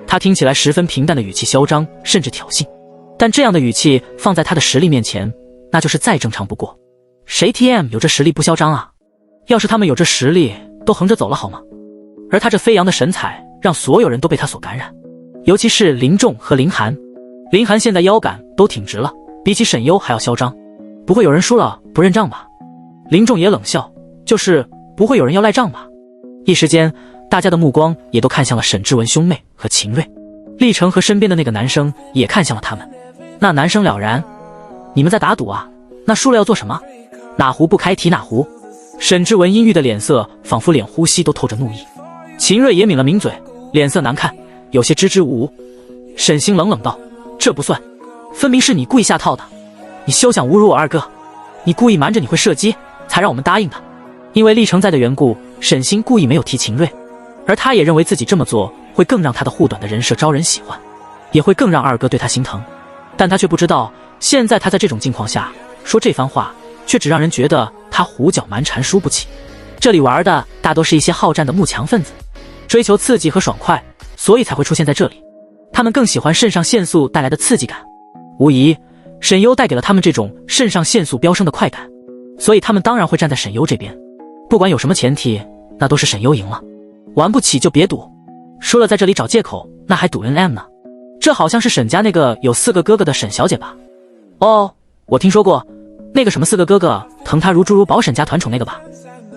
[SPEAKER 1] 他听起来十分平淡的语气嚣张，甚至挑衅，但这样的语气放在他的实力面前，那就是再正常不过。谁 TM 有这实力不嚣张啊？要是他们有这实力，都横着走了好吗？而他这飞扬的神采让所有人都被他所感染，尤其是林仲和林寒。林寒现在腰杆都挺直了，比起沈优还要嚣张。不会有人输了不认账吧？林仲也冷笑，就是不会有人要赖账吧？一时间大家的目光也都看向了沈之文兄妹和秦瑞。厉成和身边的那个男生也看向了他们。那男生了然，你们在打赌啊？那输了要做什么？哪壶不开提哪壶。沈之文阴郁的脸色仿佛连呼吸都透着怒意。秦瑞也抿了抿嘴，脸色难看，有些支支吾吾。沈星冷冷道，这不算，分明是你故意下套的，你休想侮辱我二哥，你故意瞒着你会射击才让我们答应的。因为厉成在的缘故，沈星故意没有提秦瑞，而他也认为自己这么做会更让他的护短的人设招人喜欢，也会更让二哥对他心疼。但他却不知道，现在他在这种境况下说这番话，却只让人觉得他胡搅蛮缠输不起。这里玩的大多是一些好战的慕强分子，追求刺激和爽快，所以才会出现在这里。他们更喜欢肾上腺素带来的刺激感，无疑沈优带给了他们这种肾上腺素飙升的快感，所以他们当然会站在沈优这边。不管有什么前提，那都是沈优赢了。玩不起就别赌，输了在这里找借口，那还赌 NM 呢？这好像是沈家那个有4个哥哥的沈小姐吧？哦，我听说过，那个什么4个哥哥疼她如珠如宝沈家团宠那个吧？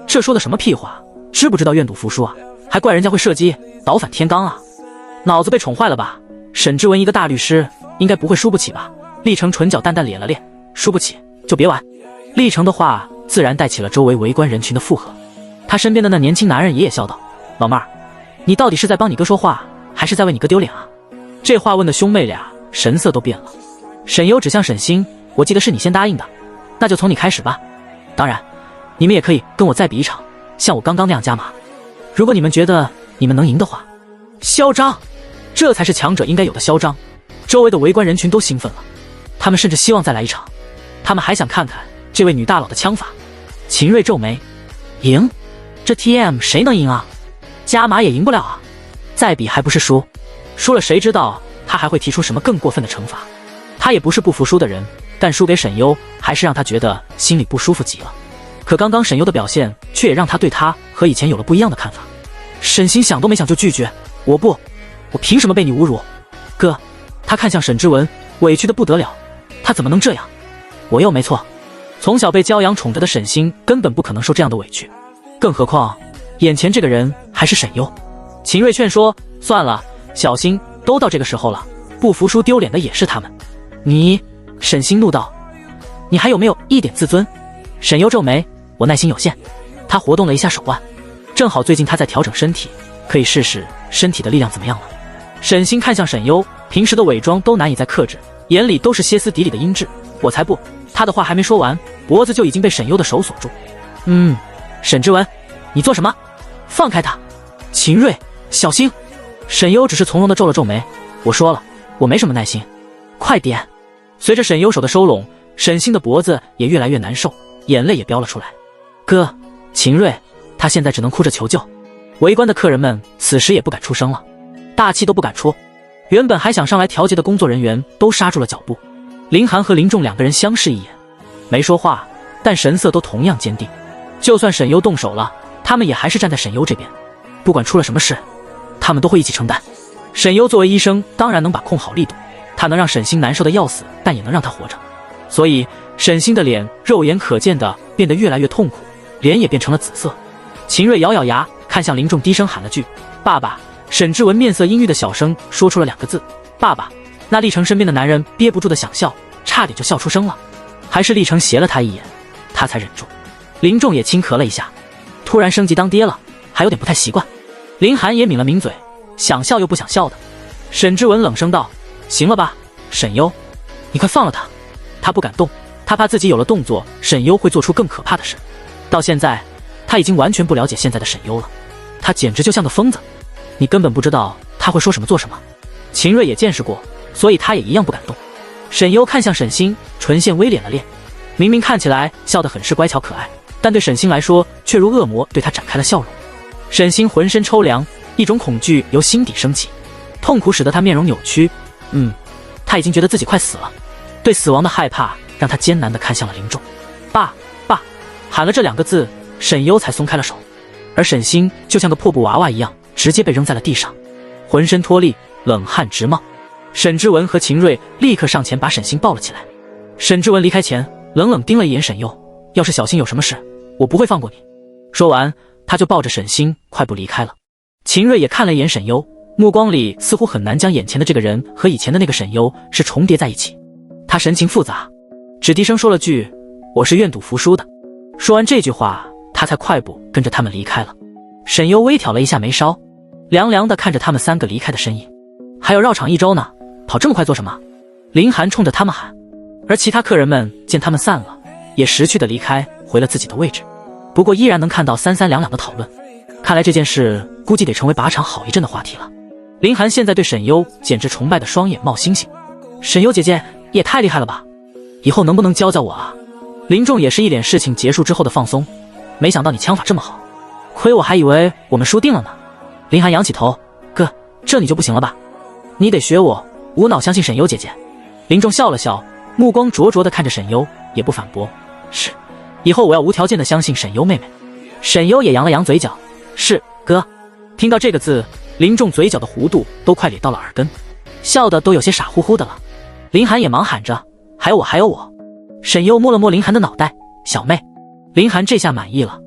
[SPEAKER 1] 这说的什么屁话？知不知道愿赌服输啊？还怪人家会射击，倒反天罡啊？脑子被宠坏了吧？沈之文一个大律师，应该不会输不起吧？厉成唇角淡淡咧了咧，输不起就别玩。厉成的话自然带起了周围围观人群的附和。他身边的那年轻男人也笑道，老妹儿，你到底是在帮你哥说话，还是在为你哥丢脸啊？这话问的兄妹俩神色都变了。沈优指向沈星，我记得是你先答应的，那就从你开始吧。当然你们也可以跟我再比一场，像我刚刚那样加码，如果你们觉得你们能赢的话。嚣张，这才是强者应该有的嚣张。周围的围观人群都兴奋了，他们甚至希望再来一场，他们还想看看这位女大佬的枪法。秦瑞皱眉，赢？这 TM 谁能赢啊？加码也赢不了啊，再比还不是输？输了谁知道他还会提出什么更过分的惩罚。他也不是不服输的人，但输给沈优还是让他觉得心里不舒服极了。可刚刚沈优的表现却也让他对他和以前有了不一样的看法。沈星想都没想就拒绝，我凭什么被你侮辱？哥，他看向沈之文，委屈的不得了，他怎么能这样？我又没错。从小被骄阳宠着的沈星根本不可能受这样的委屈，更何况眼前这个人还是沈优。秦瑞劝说，算了，小心，都到这个时候了，不服输丢脸的也是他们。你，沈星怒道，你还有没有一点自尊？沈优皱眉，我耐心有限。他活动了一下手腕，正好最近他在调整身体，可以试试身体的力量怎么样了。沈星看向沈优，平时的伪装都难以再克制，眼里都是歇斯底里的阴鸷。我才不。他的话还没说完，脖子就已经被沈优的手锁住。沈之文，你做什么？放开他！秦瑞，小心！沈优只是从容地皱了皱眉，我说了，我没什么耐心，快点！随着沈优手的收拢，沈星的脖子也越来越难受，眼泪也飙了出来。哥，秦瑞，他现在只能哭着求救。围观的客人们此时也不敢出声了，大气都不敢出。原本还想上来调节的工作人员都刹住了脚步。林寒和林仲2个人相视一眼，没说话，但神色都同样坚定。就算沈优动手了，他们也还是站在沈优这边，不管出了什么事，他们都会一起承担。沈优作为医生，当然能把控好力度，他能让沈星难受的要死，但也能让他活着。所以沈星的脸肉眼可见的变得越来越痛苦，脸也变成了紫色。秦瑞咬咬牙，看向林仲，低声喊了句：“爸爸。”沈之文面色阴郁的小声说出了2个字：“爸爸。”那历城身边的男人憋不住的想笑，差点就笑出声了。还是历城斜了他一眼，他才忍住。林仲也轻咳了一下，突然升级当爹了，还有点不太习惯。林寒也抿了抿嘴，想笑又不想笑的。沈之文冷声道：“行了吧，沈优，你快放了他。”他不敢动，他怕自己有了动作，沈优会做出更可怕的事。到现在，他已经完全不了解现在的沈优了，他简直就像个疯子。你根本不知道他会说什么做什么。秦瑞也见识过，所以他也一样不敢动。沈优看向沈星，唇线微敛了敛，明明看起来笑得很是乖巧可爱，但对沈星来说却如恶魔对他展开了笑容。沈星浑身抽凉，一种恐惧由心底升起，痛苦使得他面容扭曲。他已经觉得自己快死了，对死亡的害怕让他艰难地看向了林仲。爸，爸，喊了这2个字，沈优才松开了手，而沈星就像个破布娃娃一样，直接被扔在了地上，浑身脱力，冷汗直冒。沈之文和秦瑞立刻上前把沈星抱了起来。沈之文离开前冷冷盯了一眼沈优，要是小新有什么事，我不会放过你。说完，他就抱着沈星快步离开了。秦瑞也看了一眼沈优，目光里似乎很难将眼前的这个人和以前的那个沈优是重叠在一起。他神情复杂，只低声说了句：“我是愿赌服输的。”说完这句话，他才快步跟着他们离开了。沈优微挑了一下眉梢，凉凉地看着他们3个离开的身影。还有绕场1周呢，跑这么快做什么？林寒冲着他们喊。而其他客人们见他们散了，也识趣地离开，回了自己的位置。不过依然能看到三三两两的讨论，看来这件事估计得成为靶场好一阵的话题了。林寒现在对沈优简直崇拜的双眼冒星星。沈优姐姐也太厉害了吧，以后能不能教教我啊？林仲也是一脸事情结束之后的放松，没想到你枪法这么好，亏我还以为我们输定了呢。林寒仰起头，哥，这你就不行了吧？你得学我，无脑相信沈优姐姐。林仲笑了笑，目光灼灼地看着沈优，也不反驳。是，以后我要无条件地相信沈优妹妹。沈优也扬了扬嘴角，是，哥。听到这个字，林仲嘴角的弧度都快咧到了耳根，笑得都有些傻乎乎的了。林寒也忙喊着，还有我，还有我。沈优摸了摸林寒的脑袋，小妹。林寒这下满意了，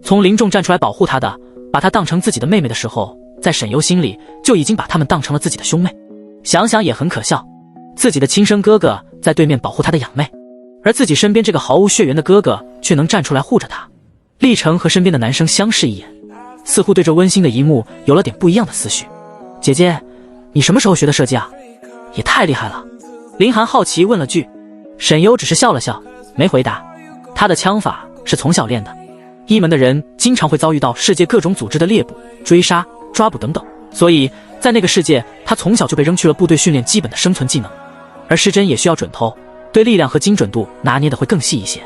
[SPEAKER 1] 从林仲站出来保护他的，把他当成自己的妹妹的时候，在沈优心里就已经把他们当成了自己的兄妹。想想也很可笑，自己的亲生哥哥在对面保护他的养妹，而自己身边这个毫无血缘的哥哥却能站出来护着他。历程和身边的男生相视一眼，似乎对这温馨的一幕有了点不一样的思绪。姐姐，你什么时候学的射击啊？也太厉害了。林寒好奇问了句。沈优只是笑了笑，没回答。他的枪法是从小练的，一门的人经常会遭遇到世界各种组织的猎捕、追杀、抓捕等等，所以在那个世界，他从小就被扔去了部队训练基本的生存技能。而失真也需要准头，对力量和精准度拿捏的会更细一些。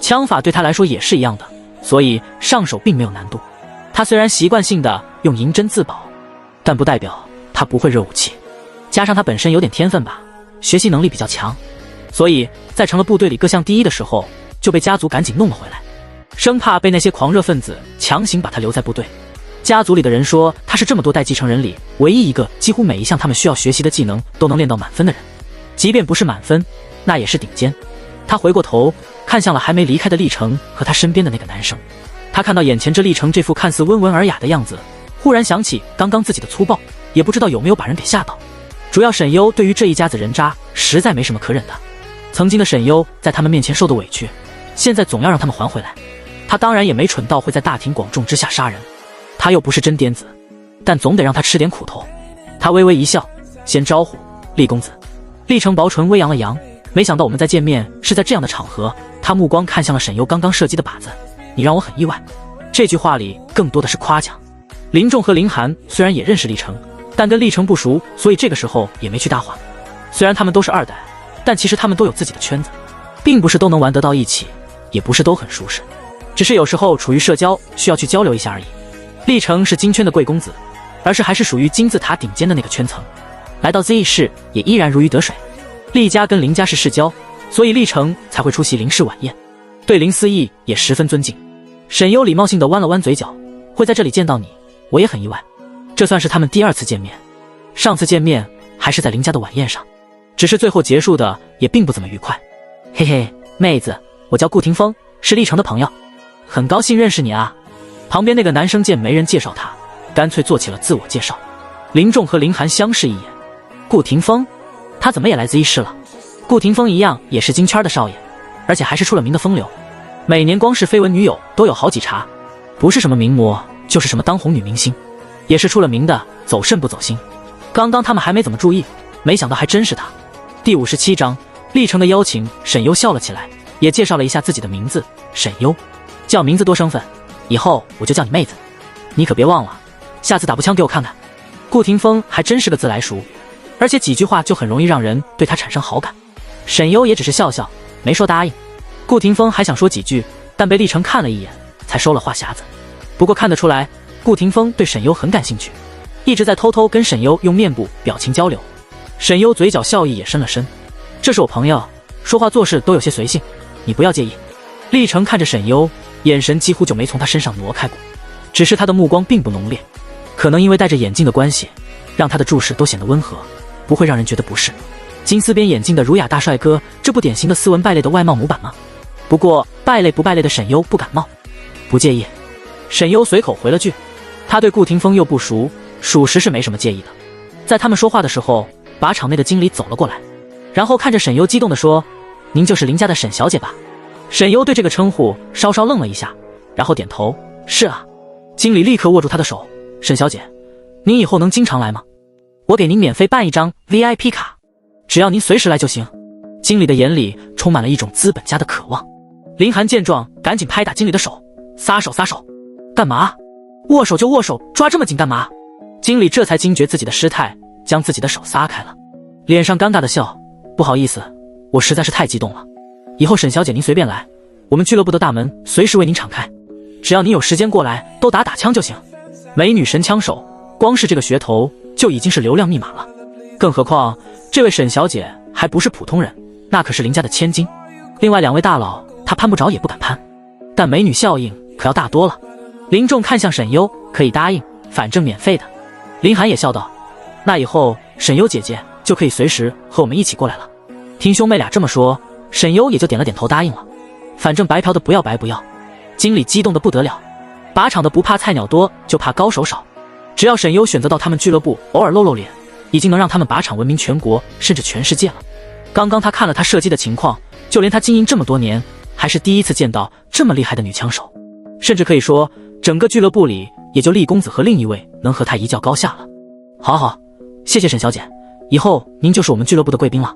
[SPEAKER 1] 枪法对他来说也是一样的，所以上手并没有难度。他虽然习惯性的用银针自保，但不代表他不会热武器。加上他本身有点天分吧，学习能力比较强，所以在成了部队里各项第一的时候，就被家族赶紧弄了回来，生怕被那些狂热分子强行把他留在部队。家族里的人说他是这么多代继承人里唯一一个几乎每一项他们需要学习的技能都能练到满分的人，即便不是满分，那也是顶尖。他回过头看向了还没离开的历程和他身边的那个男生，他看到眼前这历程这副看似温文尔雅的样子，忽然想起刚刚自己的粗暴，也不知道有没有把人给吓到。主要沈优对于这一家子人渣实在没什么可忍的，曾经的沈优在他们面前受的委屈，现在总要让他们还回来。他当然也没蠢到会在大庭广众之下杀人，他又不是真癫子，但总得让他吃点苦头。他微微一笑，先招呼厉公子。厉成薄唇微扬了扬，没想到我们再见面是在这样的场合。他目光看向了沈优刚刚射击的靶子，你让我很意外。这句话里更多的是夸奖。林仲和林寒虽然也认识厉成，但跟厉成不熟，所以这个时候也没去搭话。虽然他们都是二代，但其实他们都有自己的圈子，并不是都能玩得到一起，也不是都很舒适，只是有时候处于社交需要去交流一下而已。厉成是金圈的贵公子，而是还是属于金字塔顶尖的那个圈层，来到 Z 市也依然如鱼得水。厉家跟林家是世交，所以厉成才会出席林氏晚宴，对林思义也十分尊敬。沈优礼貌性地弯了弯嘴角，会在这里见到你，我也很意外。这算是他们第二次见面，上次见面还是在林家的晚宴上，只是最后结束的也并不怎么愉快。嘿嘿，妹子，我叫顾霆锋，是厉成的朋友，很高兴认识你啊。旁边那个男生见没人介绍他，干脆做起了自我介绍。林仲和林涵相视一眼，顾廷峰，他怎么也来自一市了？顾廷峰一样也是京圈的少爷，而且还是出了名的风流，每年光是绯闻女友都有好几茬，不是什么名模就是什么当红女明星，也是出了名的走肾不走心。刚刚他们还没怎么注意，没想到还真是他。第57章，历程的邀请，沈优笑了起来，也介绍了一下自己的名字，沈优，叫名字多生分，以后我就叫你妹子，你可别忘了，下次打步枪给我看看。顾廷峰还真是个自来熟，而且几句话就很容易让人对他产生好感。沈优也只是笑笑，没说答应。顾廷峰还想说几句，但被历程看了一眼，才收了话匣子。不过看得出来，顾廷峰对沈优很感兴趣，一直在偷偷跟沈优用面部表情交流。沈优嘴角笑意也深了深，这是我朋友，说话做事都有些随性，你不要介意。历程看着沈优，眼神几乎就没从他身上挪开过，只是他的目光并不浓烈，可能因为戴着眼镜的关系，让他的注视都显得温和，不会让人觉得不适。金丝边眼镜的儒雅大帅哥，这不典型的斯文败类的外貌模板吗？不过败类不败类的沈优不感冒，不介意。沈优随口回了句，他对顾廷峰又不熟，属实是没什么介意的。在他们说话的时候，靶场内的经理走了过来，然后看着沈优激动地说，您就是林家的沈小姐吧？沈优对这个称呼稍稍愣了一下，然后点头，是啊。经理立刻握住他的手，沈小姐，您以后能经常来吗？我给您免费办一张 VIP 卡，只要您随时来就行。经理的眼里充满了一种资本家的渴望。林涵见状赶紧拍打经理的手，撒手撒手，干嘛？握手就握手，抓这么紧干嘛？经理这才惊觉自己的失态，将自己的手撒开了，脸上尴尬的笑，不好意思，我实在是太激动了，以后沈小姐您随便来，我们俱乐部的大门随时为您敞开，只要您有时间过来都打枪就行。美女神枪手，光是这个噱头就已经是流量密码了，更何况这位沈小姐还不是普通人，那可是林家的千金，另外2位大佬他攀不着也不敢攀，但美女效应可要大多了。林仲看向沈优，可以答应，反正免费的。林涵也笑道，那以后沈优姐姐就可以随时和我们一起过来了。听兄妹俩这么说，沈优也就点了点头答应了，反正白嫖的不要白不要。经理激动的不得了，靶场的不怕菜鸟多，就怕高手少，只要沈优选择到他们俱乐部偶尔露露脸，已经能让他们靶场闻名全国甚至全世界了。刚刚他看了他射击的情况，就连他经营这么多年还是第一次见到这么厉害的女枪手，甚至可以说整个俱乐部里也就厉公子和另一位能和他一较高下了。好好，谢谢沈小姐，以后您就是我们俱乐部的贵宾了。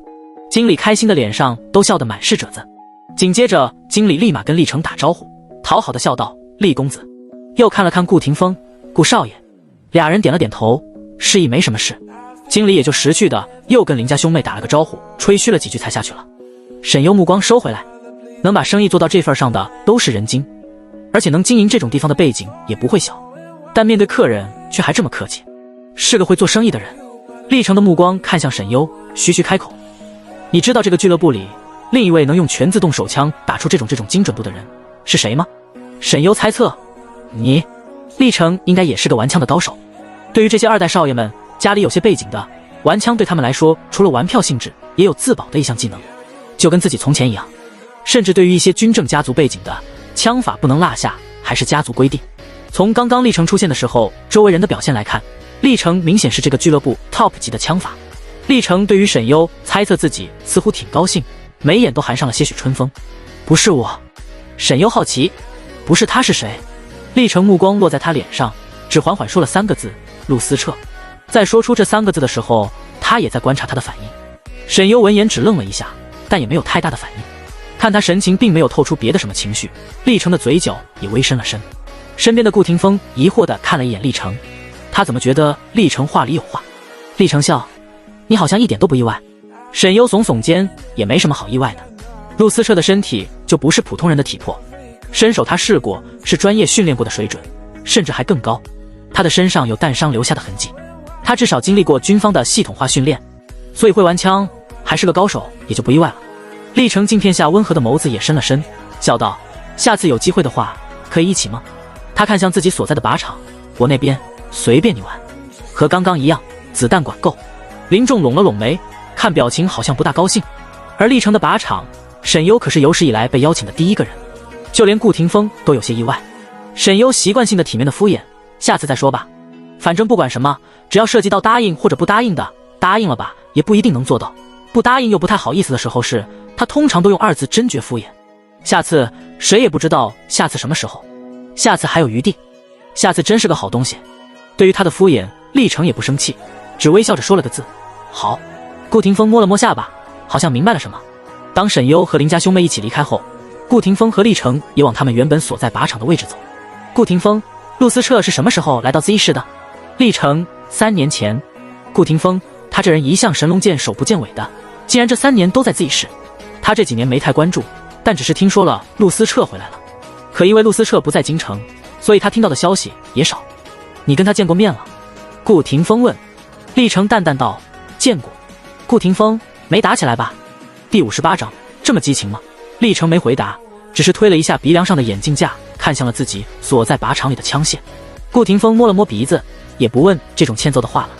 [SPEAKER 1] 经理开心的脸上都笑得满是褶子。紧接着经理立马跟厉成打招呼，讨好的笑道，厉公子。又看了看顾廷峰，顾少爷，俩人点了点头，示意没什么事。经理也就识趣的又跟林家兄妹打了个招呼，吹嘘了几句才下去了。沈优目光收回来，能把生意做到这份上的都是人精，而且能经营这种地方的背景也不会小，但面对客人却还这么客气，是个会做生意的人。厉成的目光看向沈优，徐徐开口，你知道这个俱乐部里另一位能用全自动手枪打出这种精准度的人是谁吗？沈优猜测，你。厉成应该也是个玩枪的高手，对于这些2代少爷们家里有些背景的，玩枪对他们来说除了玩票性质也有自保的一项技能，就跟自己从前一样。甚至对于一些军政家族背景的，枪法不能落下还是家族规定。从刚刚厉成出现的时候周围人的表现来看，厉成明显是这个俱乐部 top 级的枪法。厉成对于沈优猜测自己似乎挺高兴，眉眼都含上了些许春风。不是我。沈优好奇，不是他是谁？厉成目光落在他脸上，只缓缓说了3个字，陆思彻。在说出这3个字的时候，他也在观察他的反应。沈优闻言只愣了一下，但也没有太大的反应。看他神情并没有透出别的什么情绪，厉成的嘴角也微伸了伸。身边的顾廷峰疑惑地看了一眼厉成，他怎么觉得厉成话里有话？厉成笑，你好像一点都不意外。沈优耸耸肩，也没什么好意外的。陆思彻的身体就不是普通人的体魄，身手他试过，是专业训练过的水准，甚至还更高。他的身上有弹伤留下的痕迹，他至少经历过军方的系统化训练，所以会玩枪，还是个高手，也就不意外了。厉成镜片下温和的眸子也伸了伸，笑道，下次有机会的话可以一起吗？他看向自己所在的靶场，我那边随便你玩，和刚刚一样，子弹管够。林仲拢了拢眉，看表情好像不大高兴。而厉成的靶场，沈优可是有史以来被邀请的第1个人，就连顾廷峰都有些意外。沈优习惯性的体面的敷衍，下次再说吧。反正不管什么，只要涉及到答应或者不答应的，答应了吧也不一定能做到，不答应又不太好意思的时候是，他通常都用2字真绝敷衍。下次谁也不知道下次什么时候，下次还有余地，下次真是个好东西。对于他的敷衍，历程也不生气，只微笑着说了个字好。顾廷峰摸了摸下巴，好像明白了什么。当沈优和林家兄妹一起离开后，顾廷峰和历程也往他们原本所在靶场的位置走。顾廷峰，陆思彻是什么时候来到 Z 市的？历程，3年前。顾廷峰，他这人一向神龙见首不见尾的，竟然这3年都在 Z 市。他这几年没太关注，但只是听说了陆思彻回来了。可因为陆思彻不在京城，所以他听到的消息也少。你跟他见过面了？顾廷峰问。历程淡淡道：见过。顾廷峰，没打起来吧？第58章，这么激情吗？历程没回答，只是推了一下鼻梁上的眼镜架，看向了自己所在靶场里的枪械。顾廷峰摸了摸鼻子，也不问这种欠揍的话了。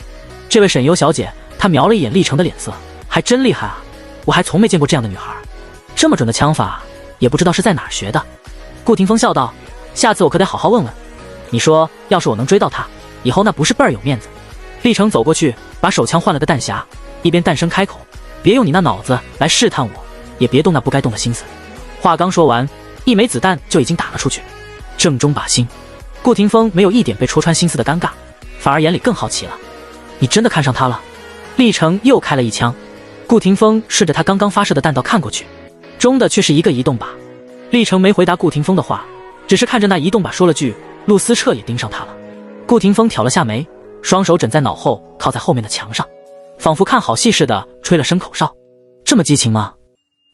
[SPEAKER 1] 这位沈优小姐，她瞄了一眼历程的脸色，还真厉害啊，我还从没见过这样的女孩，这么准的枪法，也不知道是在哪儿学的。顾廷峰笑道：下次我可得好好问问。你说要是我能追到她，以后那不是倍儿有面子。历程走过去，把手枪换了个弹匣，一边淡声开口：别用你那脑子来试探我，也别动那不该动的心思。话刚说完，一枚子弹就已经打了出去，正中靶心。顾廷峰没有一点被戳穿心思的尴尬，反而眼里更好奇了。你真的看上他了？历程又开了一枪，顾廷峰顺着他刚刚发射的弹道看过去，中的却是一个移动靶。历程没回答顾廷峰的话，只是看着那移动靶说了句：陆思彻也盯上他了。顾廷峰挑了下眉，双手枕在脑后，靠在后面的墙上，仿佛看好戏似的吹了声口哨。这么激情吗？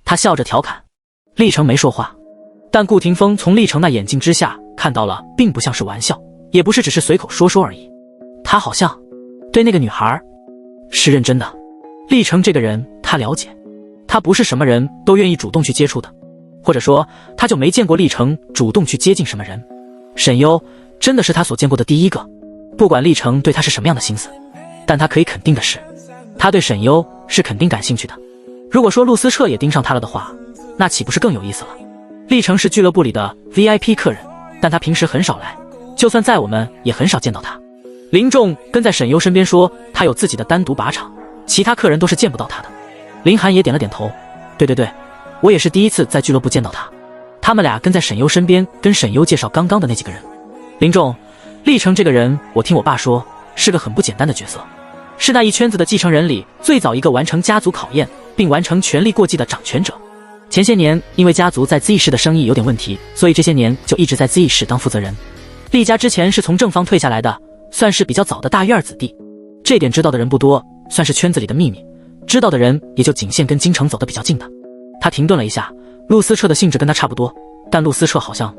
[SPEAKER 1] 他笑着调侃。历程没说话，但顾廷峰从历程那眼睛之下看到了，并不像是玩笑，也不是只是随口说说而已。他好像对那个女孩是认真的。历程这个人他了解，他不是什么人都愿意主动去接触的，或者说他就没见过历程主动去接近什么人。沈优真的是他所见过的第一个。不管历程对他是什么样的心思，但他可以肯定的是，他对沈优是肯定感兴趣的。如果说陆思彻也盯上他了的话，那岂不是更有意思了？历程是俱乐部里的 VIP 客人，但他平时很少来，就算在我们也很少见到他。林仲跟在沈优身边说，他有自己的单独靶场，其他客人都是见不到他的。林涵也点了点头，对对对，我也是第一次在俱乐部见到他。他们俩跟在沈优身边，跟沈优介绍刚刚的那几个人。林仲，历程这个人，我听我爸说是个很不简单的角色，是那一圈子的继承人里最早一个完成家族考验并完成权力过继的掌权者。前些年因为家族在 Z 市的生意有点问题，所以这些年就一直在 Z 市当负责人。厉家之前是从正方退下来的，算是比较早的大院子弟，这点知道的人不多，算是圈子里的秘密，知道的人也就仅限跟京城走得比较近的。他停顿了一下，陆思彻的性质跟他差不多，但陆思彻好像……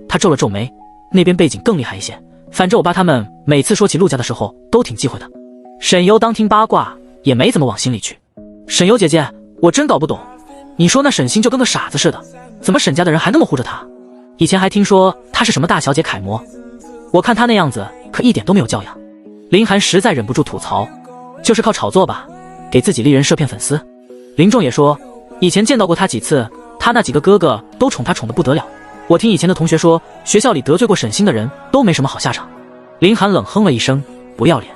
[SPEAKER 1] 他皱了皱眉，那边背景更厉害一些，反正我爸他们每次说起陆家的时候都挺忌讳的。沈优当听八卦，也没怎么往心里去。沈优姐姐，我真搞不懂，你说那沈星就跟个傻子似的，怎么沈家的人还那么护着他？以前还听说他是什么大小姐楷模，我看他那样子可一点都没有教养。林涵实在忍不住吐槽，就是靠炒作吧，给自己丽人设骗粉丝。林仲也说，以前见到过他几次，他那几个哥哥都宠他宠得不得了。我听以前的同学说，学校里得罪过沈星的人都没什么好下场。林涵冷哼了一声，不要脸。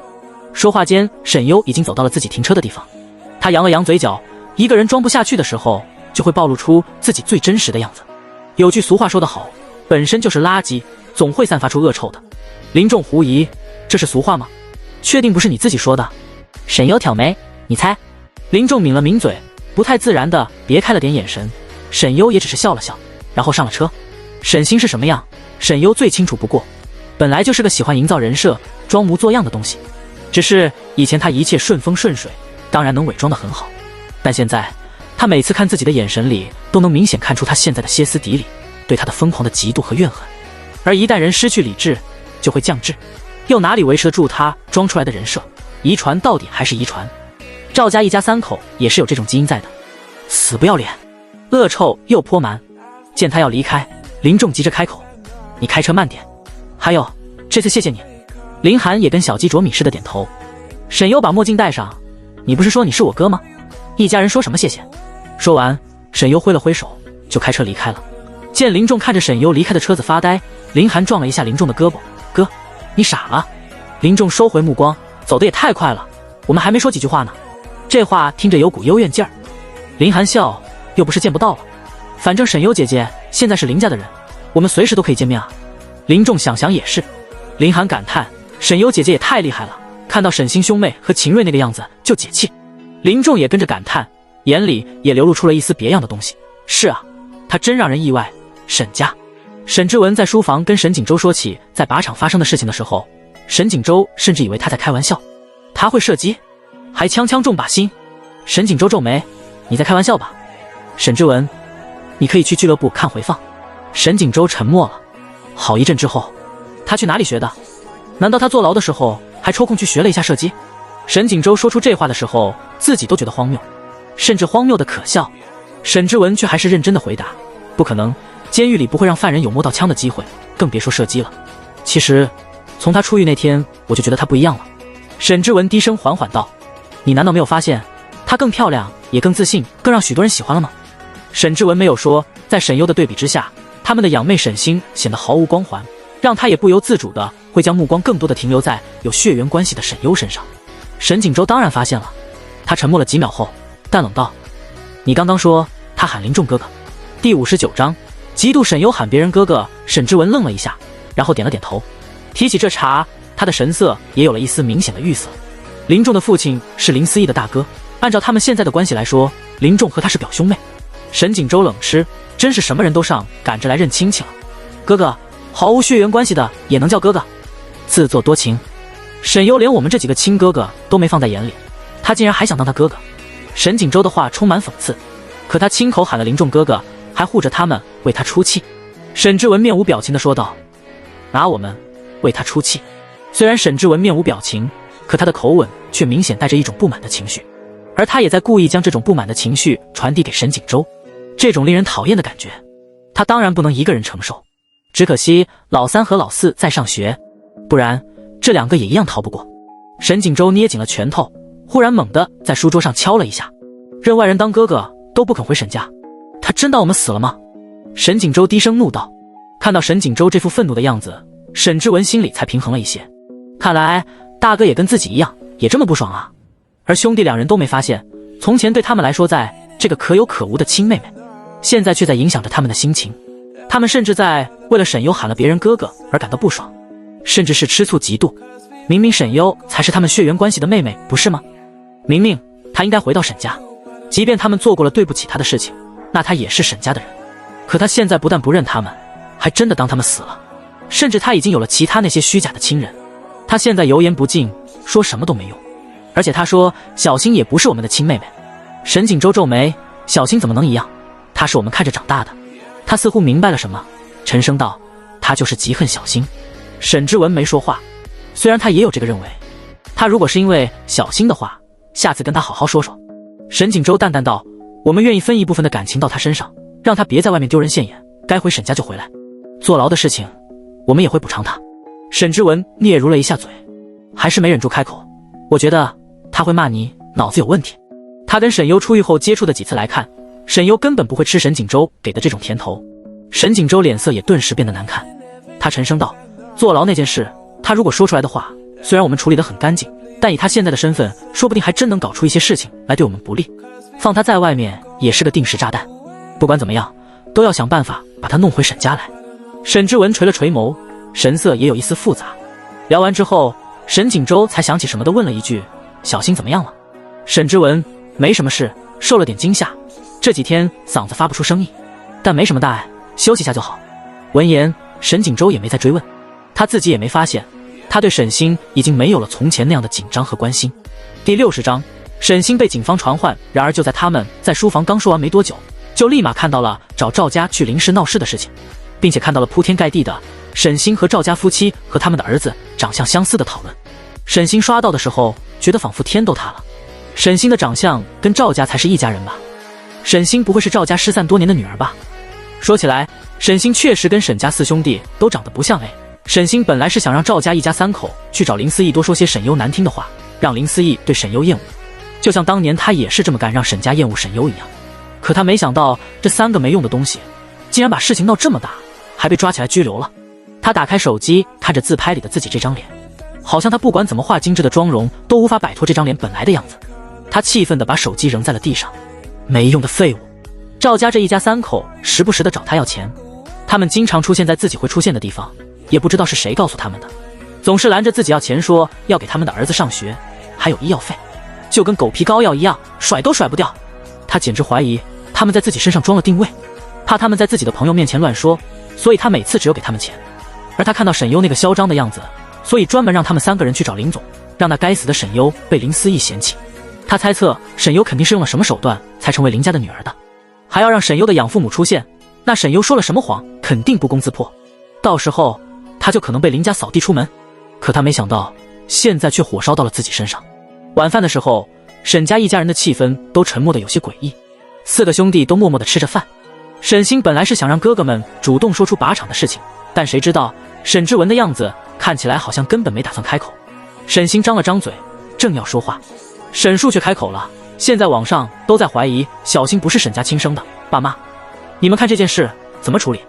[SPEAKER 1] 说话间，沈优已经走到了自己停车的地方，他扬了扬嘴角，一个人装不下去的时候，就会暴露出自己最真实的样子。有句俗话说得好，本身就是垃圾，总会散发出恶臭的。林仲狐疑，这是俗话吗？确定不是你自己说的？沈优挑眉，你猜？林仲抿了抿嘴，不太自然的别开了点眼神。沈优也只是笑了笑，然后上了车。沈星是什么样，沈优最清楚不过，本来就是个喜欢营造人设、装模作样的东西。只是以前他一切顺风顺水，当然能伪装得很好，但现在他每次看自己的眼神里，都能明显看出他现在的歇斯底里，对他的疯狂的嫉妒和怨恨。而一旦人失去理智，就会降智，又哪里维持得住他装出来的人设？遗传到底还是遗传。赵家一家3口也是有这种基因在的，死不要脸，恶臭又颇蛮。见他要离开，林仲急着开口：“你开车慢点，还有这次谢谢你。”林涵也跟小鸡啄米似的点头。沈优把墨镜戴上：“你不是说你是我哥吗？一家人说什么谢谢？”说完，沈优挥了挥手，就开车离开了。见林仲看着沈优离开的车子发呆，林寒撞了一下林仲的胳膊：“哥，你傻了？”林仲收回目光，走得也太快了，我们还没说几句话呢。这话听着有股幽怨劲儿。林寒笑，又不是见不到了，反正沈优姐姐现在是林家的人，我们随时都可以见面啊。林仲想想也是。林寒感叹，沈优姐姐也太厉害了，看到沈星兄妹和秦瑞那个样子就解气。林仲也跟着感叹，眼里也流露出了一丝别样的东西。是啊，他真让人意外。沈家，沈之文在书房跟沈锦州说起在靶场发生的事情的时候，沈锦州甚至以为他在开玩笑，他会射击，还枪枪中靶心。沈锦州皱眉，你在开玩笑吧？沈之文，你可以去俱乐部看回放。沈锦州沉默了好一阵之后，他去哪里学的？难道他坐牢的时候还抽空去学了一下射击？沈锦州说出这话的时候，自己都觉得荒谬，甚至荒谬的可笑。沈之文却还是认真的回答，不可能，监狱里不会让犯人有摸到枪的机会，更别说射击了。其实从他出狱那天，我就觉得他不一样了。沈之文低声缓缓道，你难道没有发现她更漂亮，也更自信，更让许多人喜欢了吗？沈之文没有说，在沈优的对比之下，他们的养妹沈星显得毫无光环，让他也不由自主的会将目光更多的停留在有血缘关系的沈优身上。沈锦州当然发现了，他沉默了几秒后，淡冷道，你刚刚说他喊林仲哥哥。第59章，嫉妒沈优喊别人哥哥。沈之文愣了一下，然后点了点头。提起这茬，他的神色也有了一丝明显的预色。林仲的父亲是林思义的大哥，按照他们现在的关系来说，林仲和他是表兄妹。沈锦州冷嗤，真是什么人都上，赶着来认亲戚了。哥哥，毫无血缘关系的也能叫哥哥？自作多情。沈优连我们这几个亲哥哥都没放在眼里，他竟然还想当他哥哥。沈锦州的话充满讽刺，可他亲口喊了林仲哥哥，还护着他们为他出气。沈之文面无表情地说道，拿我们为他出气。虽然沈之文面无表情，可他的口吻却明显带着一种不满的情绪，而他也在故意将这种不满的情绪传递给沈锦州。这种令人讨厌的感觉，他当然不能一个人承受。只可惜老三和老四在上学，不然这两个也一样逃不过。沈锦州捏紧了拳头，忽然猛地在书桌上敲了一下，认外人当哥哥都不肯回沈家，他真当我们死了吗？沈锦州低声怒道。看到沈锦州这副愤怒的样子，沈之文心里才平衡了一些。看来大哥也跟自己一样，也这么不爽啊。而兄弟两人都没发现，从前对他们来说在这个可有可无的亲妹妹，现在却在影响着他们的心情。他们甚至在为了沈优喊了别人哥哥而感到不爽，甚至是吃醋嫉妒。明明沈优才是他们血缘关系的妹妹，不是吗？明明她应该回到沈家，即便他们做过了对不起她的事情，那她也是沈家的人。可她现在不但不认他们，还真的当他们死了，甚至她已经有了其他那些虚假的亲人。她现在油盐不进，说什么都没用。而且她说小新也不是我们的亲妹妹。沈锦州皱眉，小新怎么能一样？她是我们看着长大的。他似乎明白了什么，沉声道，他就是极恨小新。沈之文没说话，虽然他也有这个认为，他如果是因为小新的话，下次跟他好好说说。沈锦州淡淡道，我们愿意分一部分的感情到他身上，让他别在外面丢人现眼，该回沈家就回来。坐牢的事情我们也会补偿他。沈之文嗫嚅了一下嘴，还是没忍住开口，我觉得他会骂你脑子有问题。他跟沈优出狱后接触的几次来看，沈优根本不会吃沈锦州给的这种甜头。沈锦州脸色也顿时变得难看，他沉声道，坐牢那件事，他如果说出来的话，虽然我们处理得很干净，但以他现在的身份，说不定还真能搞出一些事情来对我们不利。放他在外面也是个定时炸弹，不管怎么样，都要想办法把他弄回沈家来。沈之文垂了垂眸，神色也有一丝复杂。聊完之后，沈锦州才想起什么的问了一句，小新怎么样了？沈之文，没什么事，受了点惊吓，这几天嗓子发不出声音，但没什么大碍，休息下就好。闻言，沈锦州也没再追问，他自己也没发现，他对沈星已经没有了从前那样的紧张和关心。第60章，沈星被警方传唤，然而就在他们在书房刚说完没多久，就立马看到了找赵家去临时闹事的事情，并且看到了铺天盖地的沈星和赵家夫妻和他们的儿子长相相似的讨论。沈星刷到的时候，觉得仿佛天都塌了。沈星的长相跟赵家才是一家人吧？沈星不会是赵家失散多年的女儿吧？说起来，沈星确实跟沈家四兄弟都长得不像。沈星本来是想让赵家一家三口去找林思义多说些沈优难听的话，让林思义对沈优厌恶，就像当年他也是这么干让沈家厌恶沈优一样。可他没想到这三个没用的东西竟然把事情闹这么大，还被抓起来拘留了。他打开手机，看着自拍里的自己这张脸，好像他不管怎么画精致的妆容，都无法摆脱这张脸本来的样子。他气愤地把手机扔在了地上，没用的废物！赵家这一家3口时不时地找他要钱，他们经常出现在自己会出现的地方，也不知道是谁告诉他们的，总是拦着自己要钱，说要给他们的儿子上学，还有医药费，就跟狗皮膏药一样，甩都甩不掉。他简直怀疑他们在自己身上装了定位，怕他们在自己的朋友面前乱说，所以他每次只有给他们钱。而他看到沈优那个嚣张的样子，所以专门让他们3个人去找林总，让那该死的沈优被林思义嫌弃。他猜测沈优肯定是用了什么手段才成为林家的女儿的，还要让沈优的养父母出现，那沈优说了什么谎肯定不攻自破，到时候他就可能被林家扫地出门。可他没想到现在却火烧到了自己身上。晚饭的时候，沈家一家人的气氛都沉默得有些诡异，4个兄弟都默默地吃着饭。沈星本来是想让哥哥们主动说出靶场的事情，但谁知道沈之文的样子看起来好像根本没打算开口。沈星张了张嘴，正要说话，沈树却开口了，现在网上都在怀疑小新不是沈家亲生的，爸妈，你们看这件事怎么处理？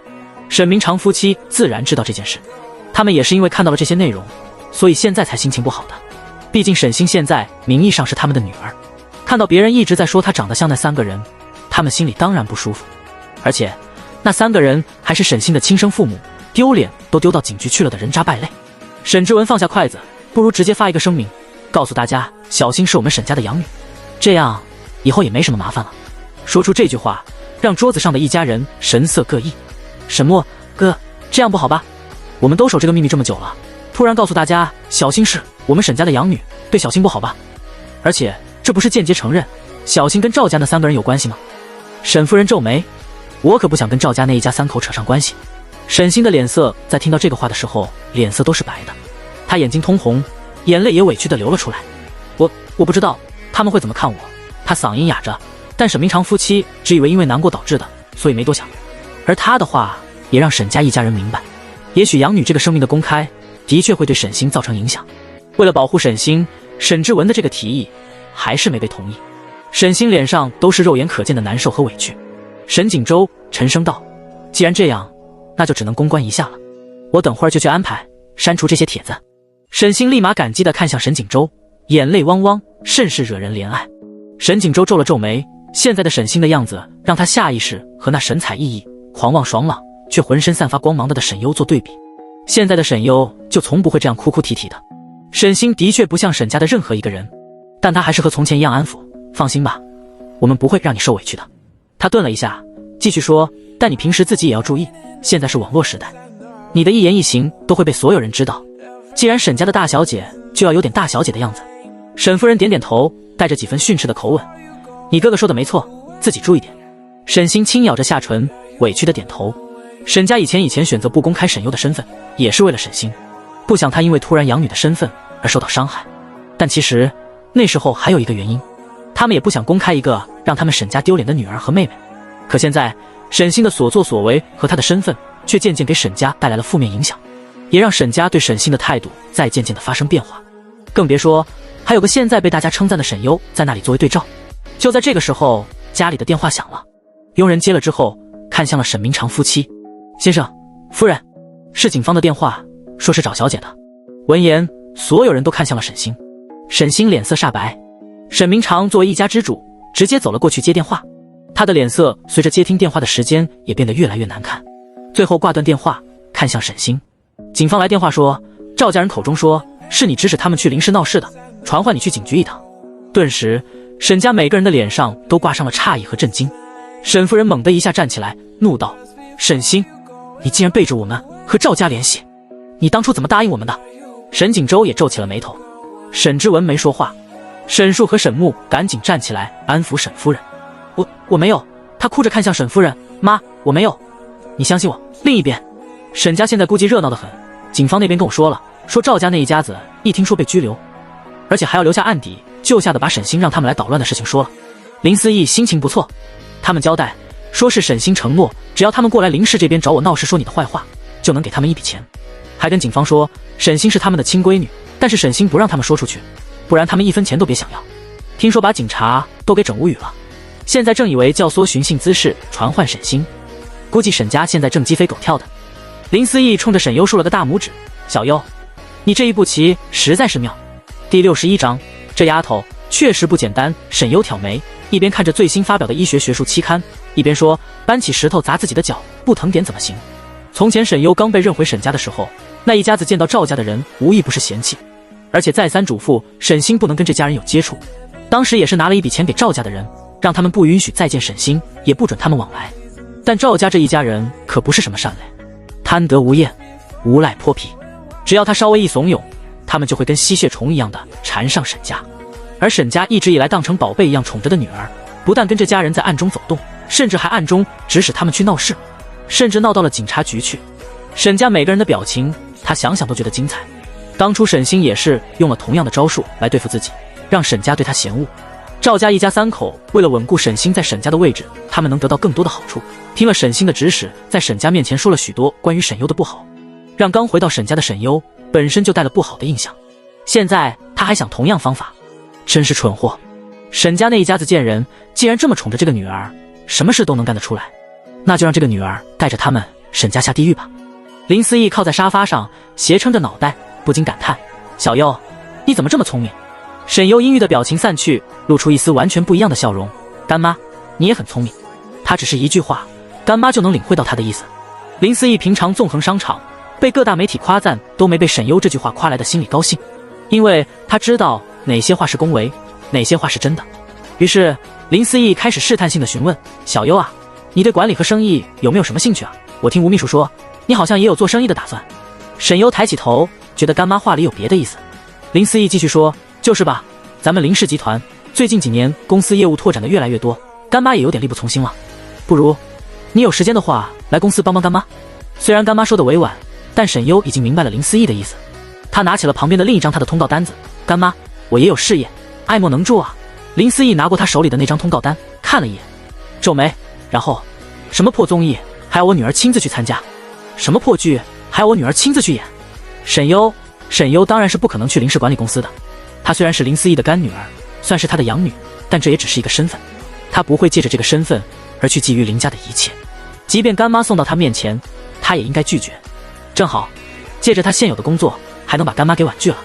[SPEAKER 1] 沈明长夫妻自然知道这件事，他们也是因为看到了这些内容，所以现在才心情不好的。毕竟沈星现在名义上是他们的女儿，看到别人一直在说她长得像那3个人，他们心里当然不舒服。而且那3个人还是沈星的亲生父母，丢脸都丢到警局去了的人渣败类。沈之文放下筷子，不如直接发一个声明，告诉大家小新是我们沈家的养女，这样以后也没什么麻烦了。说出这句话，让桌子上的一家人神色各异。沈墨哥，这样不好吧？我们都守这个秘密这么久了，突然告诉大家小新是我们沈家的养女，对小新不好吧？而且这不是间接承认小新跟赵家那3个人有关系吗？沈夫人皱眉，我可不想跟赵家那一家3口扯上关系。沈星的脸色在听到这个话的时候，脸色都是白的，他眼睛通红，眼泪也委屈地流了出来。我不知道他们会怎么看我。他嗓音哑着，但沈明长夫妻只以为因为难过导致的，所以没多想。而他的话也让沈家一家人明白，也许养女这个生命的公开的确会对沈星造成影响。为了保护沈星，沈之文的这个提议还是没被同意。沈星脸上都是肉眼可见的难受和委屈。沈锦州沉声道，既然这样，那就只能公关一下了，我等会儿就去安排删除这些帖子。沈星立马感激地看向沈锦州，眼泪汪汪，甚是惹人怜爱。沈锦州皱了皱眉，现在的沈星的样子让他下意识和那神采奕奕、狂妄爽朗却浑身散发光芒的沈优做对比。现在的沈优就从不会这样哭哭啼啼的。沈星的确不像沈家的任何一个人，但他还是和从前一样安抚，放心吧，我们不会让你受委屈的。他顿了一下，继续说，但你平时自己也要注意，现在是网络时代，你的一言一行都会被所有人知道。既然沈家的大小姐，就要有点大小姐的样子。沈夫人点点头，带着几分训斥的口吻，你哥哥说的没错，自己注意点。沈星轻咬着下唇，委屈的点头。沈家以前选择不公开沈优的身份，也是为了沈星，不想她因为突然养女的身份而受到伤害。但其实那时候还有一个原因，他们也不想公开一个让他们沈家丢脸的女儿和妹妹。可现在沈星的所作所为和她的身份却渐渐给沈家带来了负面影响，也让沈家对沈星的态度在渐渐的发生变化。更别说还有个现在被大家称赞的沈优在那里作为对照。就在这个时候，家里的电话响了，佣人接了之后看向了沈明长夫妻，先生夫人，是警方的电话，说是找小姐的。闻言，所有人都看向了沈星。沈星脸色煞白，沈明长作为一家之主，直接走了过去接电话。他的脸色随着接听电话的时间也变得越来越难看，最后挂断电话，看向沈星。警方来电话说，赵家人口中说是你指使他们去林氏闹事的，传唤你去警局一趟。顿时沈家每个人的脸上都挂上了诧异和震惊。沈夫人猛地一下站起来，怒道，沈星，你竟然背着我们和赵家联系，你当初怎么答应我们的？沈锦州也皱起了眉头。沈之文没说话。沈树和沈木赶紧站起来安抚沈夫人，我没有。他哭着看向沈夫人，妈，我没有，你相信我。另一边，沈家现在估计热闹得很，警方那边跟我说了，说赵家那一家子一听说被拘留，而且还要留下案底，就下的把沈星让他们来捣乱的事情说了。林思义心情不错，他们交代说是沈星承诺，只要他们过来林氏这边找我闹事说你的坏话，就能给他们一笔钱。还跟警方说沈星是他们的亲闺女，但是沈星不让他们说出去，不然他们1分钱都别想要。听说把警察都给整无语了，现在正以为教唆寻衅滋事传唤沈星，估计沈家现在正鸡飞狗跳的。林思义冲着沈优竖了个大拇指：“小优，你这一步棋实在是妙。”第61章，这丫头确实不简单。沈优挑眉，一边看着最新发表的医学学术期刊，一边说：“搬起石头砸自己的脚，不疼点怎么行？”从前沈优刚被认回沈家的时候，那一家子见到赵家的人无一不是嫌弃，而且再三嘱咐沈星不能跟这家人有接触。当时也是拿了一笔钱给赵家的人，让他们不允许再见沈星，也不准他们往来。但赵家这一家人可不是什么善类，贪得无厌，无赖泼皮，只要他稍微一怂恿，他们就会跟吸血虫一样的缠上沈家。而沈家一直以来当成宝贝一样宠着的女儿，不但跟这家人在暗中走动，甚至还暗中指使他们去闹事，甚至闹到了警察局去。沈家每个人的表情，他想想都觉得精彩。当初沈星也是用了同样的招数来对付自己，让沈家对他嫌恶。赵家一家三口为了稳固沈星在沈家的位置，他们能得到更多的好处，听了沈星的指使，在沈家面前说了许多关于沈优的不好，让刚回到沈家的沈优本身就带了不好的印象。现在他还想同样方法，真是蠢货。沈家那一家子贱人既然这么宠着这个女儿，什么事都能干得出来，那就让这个女儿带着他们沈家下地狱吧。林思义靠在沙发上斜撑着脑袋，不禁感叹：“小优，你怎么这么聪明？”沈优阴郁的表情散去，露出一丝完全不一样的笑容：“干妈，你也很聪明。”他只是一句话，干妈就能领会到他的意思。林思义平常纵横商场，被各大媒体夸赞，都没被沈优这句话夸来的心里高兴，因为他知道哪些话是恭维，哪些话是真的。于是林思义开始试探性的询问：“小优啊，你对管理和生意有没有什么兴趣啊？我听吴秘书说，你好像也有做生意的打算。”沈优抬起头，觉得干妈话里有别的意思。林思义继续说：“就是吧，咱们林氏集团最近几年公司业务拓展的越来越多，干妈也有点力不从心了。不如你有时间的话来公司帮帮干妈。”虽然干妈说的委婉，但沈优已经明白了林思义的意思。他拿起了旁边的另一张他的通告单子：“干妈，我也有事业，爱莫能助啊。”林思义拿过他手里的那张通告单看了一眼，皱眉，然后：“什么破综艺还要我女儿亲自去参加？什么破剧还要我女儿亲自去演？”沈优当然是不可能去林氏管理公司的。她虽然是林思义的干女儿，算是他的养女，但这也只是一个身份，他不会借着这个身份而去觊觎林家的一切。即便干妈送到他面前，他也应该拒绝。正好借着他现有的工作，还能把干妈给婉拒了。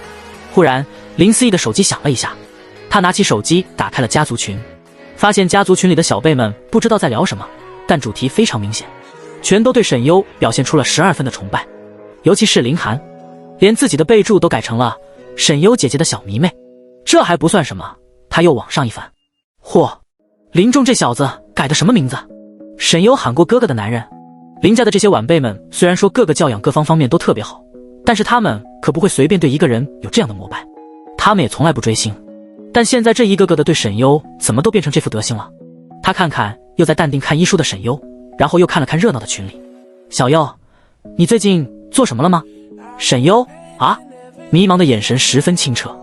[SPEAKER 1] 忽然林思义的手机响了一下，他拿起手机打开了家族群，发现家族群里的小辈们不知道在聊什么，但主题非常明显，全都对沈优表现出了12分的崇拜。尤其是林涵，连自己的备注都改成了沈优姐姐的小迷妹。这还不算什么，他又往上一翻，嚯，林仲这小子改的什么名字？沈优喊过哥哥的男人。林家的这些晚辈们虽然说各个教养各方面都特别好，但是他们可不会随便对一个人有这样的膜拜，他们也从来不追星。但现在这一个个的对沈优怎么都变成这副德行了？他看看又在淡定看医书的沈优，然后又看了看热闹的群里。小优，你最近做什么了吗？沈优啊，迷茫的眼神十分清澈。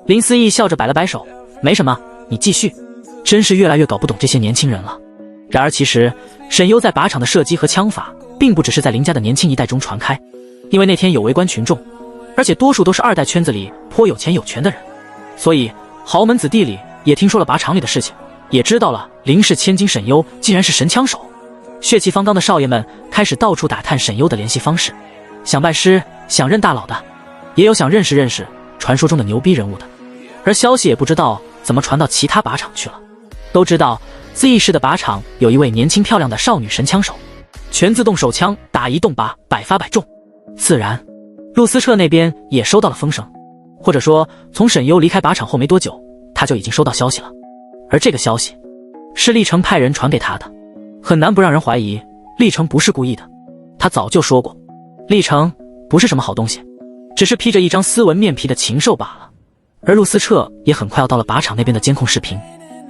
[SPEAKER 1] 林思义笑着摆了摆手，没什么，你继续。真是越来越搞不懂这些年轻人了。然而其实沈优在靶场的射击和枪法并不只是在林家的年轻一代中传开，因为那天有围观群众，而且多数都是2代圈子里颇有钱有权的人，所以豪门子弟里也听说了靶场里的事情，也知道了林氏千金沈优竟然是神枪手。血气方刚的少爷们开始到处打探沈优的联系方式，想拜师想认大佬的，也有想认识传说中的牛逼人物的，而消息也不知道怎么传到其他靶场去了。都知道Z市的靶场有一位年轻漂亮的少女神枪手，全自动手枪打一动靶100发100中。自然陆思彻那边也收到了风声，或者说从沈优离开靶场后没多久，他就已经收到消息了。而这个消息是历城派人传给他的，很难不让人怀疑历城不是故意的。他早就说过，历城不是什么好东西，只是披着一张斯文面皮的禽兽罢了。而陆思彻也很快要到了靶场那边的监控视频，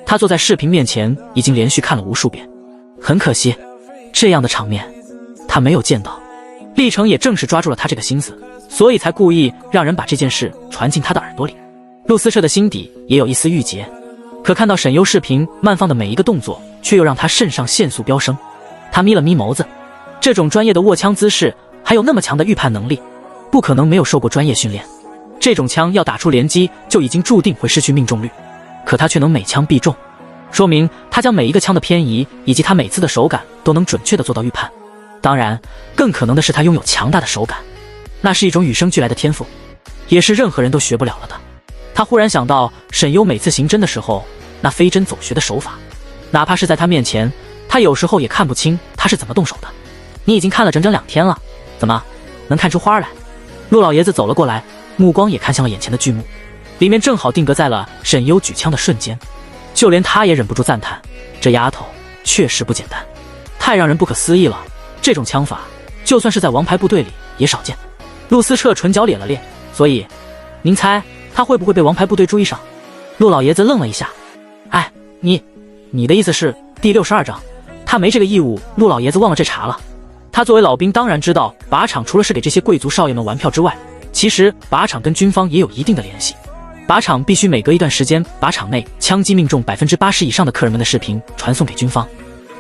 [SPEAKER 1] 他坐在视频面前已经连续看了无数遍。很可惜，这样的场面他没有见到。历城也正是抓住了他这个心思，所以才故意让人把这件事传进他的耳朵里。陆思彻的心底也有一丝郁结，可看到沈优视频慢放的每一个动作，却又让他肾上腺素飙升。他眯了眯眸子，这种专业的握枪姿势，还有那么强的预判能力，不可能没有受过专业训练。这种枪要打出连击，就已经注定会失去命中率，可他却能每枪必中，说明他将每一个枪的偏移以及他每次的手感都能准确地做到预判。当然，更可能的是她拥有强大的手感，那是一种与生俱来的天赋，也是任何人都学不了了的。他忽然想到沈优每次行针的时候那飞针走穴的手法，哪怕是在他面前，他有时候也看不清他是怎么动手的。你已经看了整整2天了，怎么能看出花来？陆老爷子走了过来，目光也看向了眼前的剧目，里面正好定格在了沈优举枪的瞬间。就连他也忍不住赞叹，这丫头确实不简单，太让人不可思议了。这种枪法就算是在王牌部队里也少见。陆思彻唇角咧了咧，所以您猜他会不会被王牌部队注意上？陆老爷子愣了一下，哎，你的意思是第62章他没这个义务？陆老爷子忘了这茬了。他作为老兵当然知道靶场除了是给这些贵族少爷们玩票之外，其实靶场跟军方也有一定的联系。靶场必须每隔一段时间把场内枪击命中80%以上的客人们的视频传送给军方，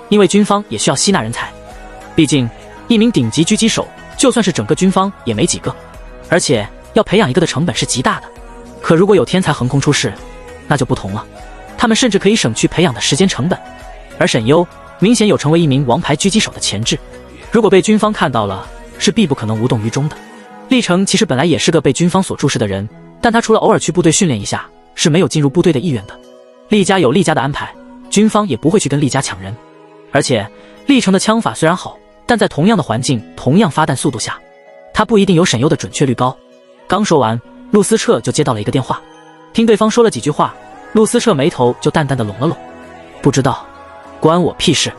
[SPEAKER 1] 因为军方也需要吸纳人才，毕竟一名顶级狙击手就算是整个军方也没几个，而且要培养一个的成本是极大的。可如果有天才横空出世，那就不同了，他们甚至可以省去培养的时间成本。而沈优明显有成为一名王牌狙击手的潜质，如果被军方看到了，是必不可能无动于衷的。历程其实本来也是个被军方所注视的人，但他除了偶尔去部队训练一下，是没有进入部队的意愿的。厉家有厉家的安排，军方也不会去跟厉家抢人。而且历程的枪法虽然好，但在同样的环境同样发弹速度下，他不一定有沈优的准确率高。刚说完，陆思彻就接到了一个电话，听对方说了几句话，陆思彻眉头就淡淡的拢了拢。不知道，关我屁事。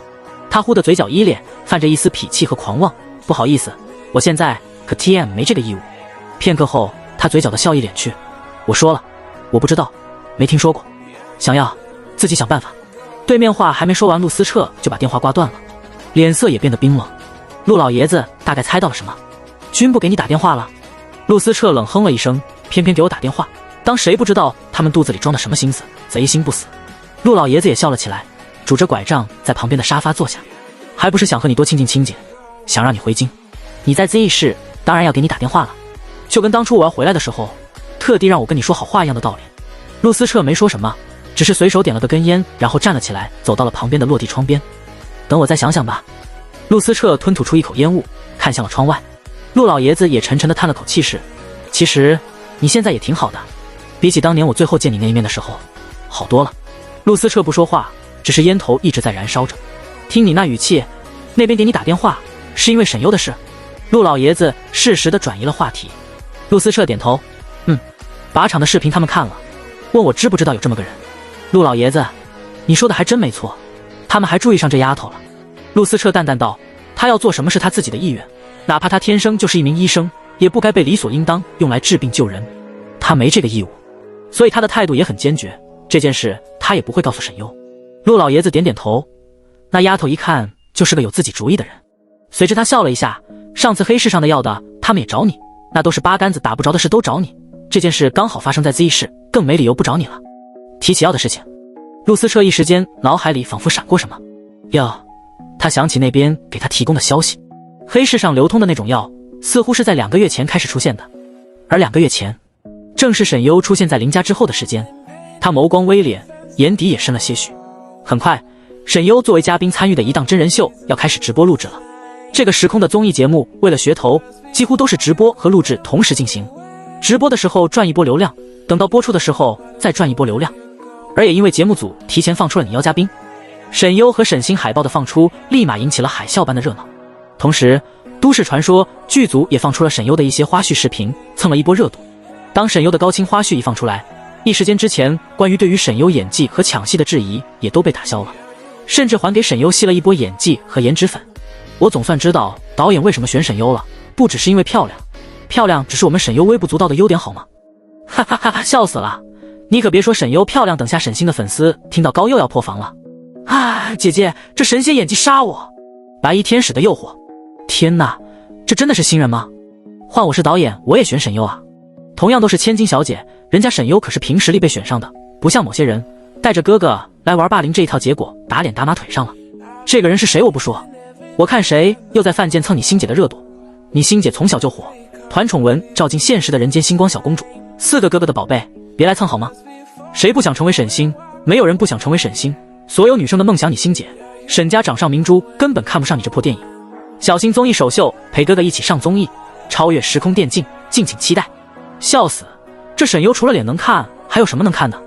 [SPEAKER 1] 他忽的嘴角依恋，泛着一丝痞气和狂妄。不好意思，我现在可 TM 没这个义务。片刻后，他嘴角的笑意敛去。我说了，我不知道，没听说过，想要自己想办法。对面话还没说完，陆思彻就把电话挂断了，脸色也变得冰冷。陆老爷子大概猜到了什么，军部给你打电话了？陆思彻冷哼了一声，偏偏给我打电话，当谁不知道他们肚子里装的什么心思，贼心不死。陆老爷子也笑了起来，拄着拐杖在旁边的沙发坐下，还不是想和你多亲近亲近，想让你回京。你在 Z 市，当然要给你打电话了，就跟当初我要回来的时候特地让我跟你说好话一样的道理。陆思彻没说什么，只是随手点了个根烟，然后站了起来，走到了旁边的落地窗边。等我再想想吧。陆思彻吞吐出一口烟雾，看向了窗外。陆老爷子也沉沉地叹了口气，是，其实你现在也挺好的，比起当年我最后见你那一面的时候好多了。陆思彻不说话，只是烟头一直在燃烧着。听你那语气，那边给你打电话是因为沈优的事？陆老爷子适时地转移了话题。陆思彻点头，靶场的视频他们看了，问我知不知道有这么个人。陆老爷子，你说的还真没错，他们还注意上这丫头了。陆思彻淡淡道，他要做什么是他自己的意愿，哪怕他天生就是一名医生，也不该被理所应当用来治病救人，他没这个义务。所以他的态度也很坚决，这件事他也不会告诉沈优。陆老爷子点点头，那丫头一看就是个有自己主意的人。随之他笑了一下，上次黑市上的要的他们也找你，那都是八竿子打不着的事都找你，这件事刚好发生在 Z 市，更没理由不找你了。提起药的事情，陆思彻一时间脑海里仿佛闪过什么药，他想起那边给他提供的消息，黑市上流通的那种药似乎是在2个月前开始出现的，而2个月前正是沈优出现在林家之后的时间。他眸光微敛，眼底也深了些许。很快，沈优作为嘉宾参与的一档真人秀要开始直播录制了。这个时空的综艺节目为了噱头，几乎都是直播和录制同时进行，直播的时候赚一波流量，等到播出的时候再赚一波流量。而也因为节目组提前放出了你邀嘉宾，沈优和沈星海报的放出立马引起了海啸般的热闹。同时都市传说剧组也放出了沈优的一些花絮视频，蹭了一波热度。当沈优的高清花絮一放出来，一时间之前关于对于沈优演技和抢戏的质疑也都被打消了，甚至还给沈优吸了一波演技和颜值粉。我总算知道导演为什么选沈优了，不只是因为漂亮，漂亮只是我们沈优微不足道的优点好吗？哈哈哈哈，笑死了！你可别说沈优漂亮，等下沈星的粉丝听到高又要破防了。啊，姐姐，这神仙演技杀我！白衣天使的诱惑，天哪，这真的是新人吗？换我是导演，我也选沈优啊！同样都是千金小姐，人家沈优可是凭实力被选上的，不像某些人带着哥哥来玩霸凌这一套，结果打脸打马腿上了。这个人是谁我不说，我看谁又在犯贱蹭你星姐的热度。你星姐从小就火，团宠文照进现实的人间星光小公主，4个哥哥的宝贝，别来蹭好吗？谁不想成为沈星？没有人不想成为沈星，所有女生的梦想你星姐。沈家掌上明珠根本看不上你这破电影。小新综艺首秀，陪哥哥一起上综艺，超越时空电竞，敬请期待。笑死，这沈优除了脸能看，还有什么能看的？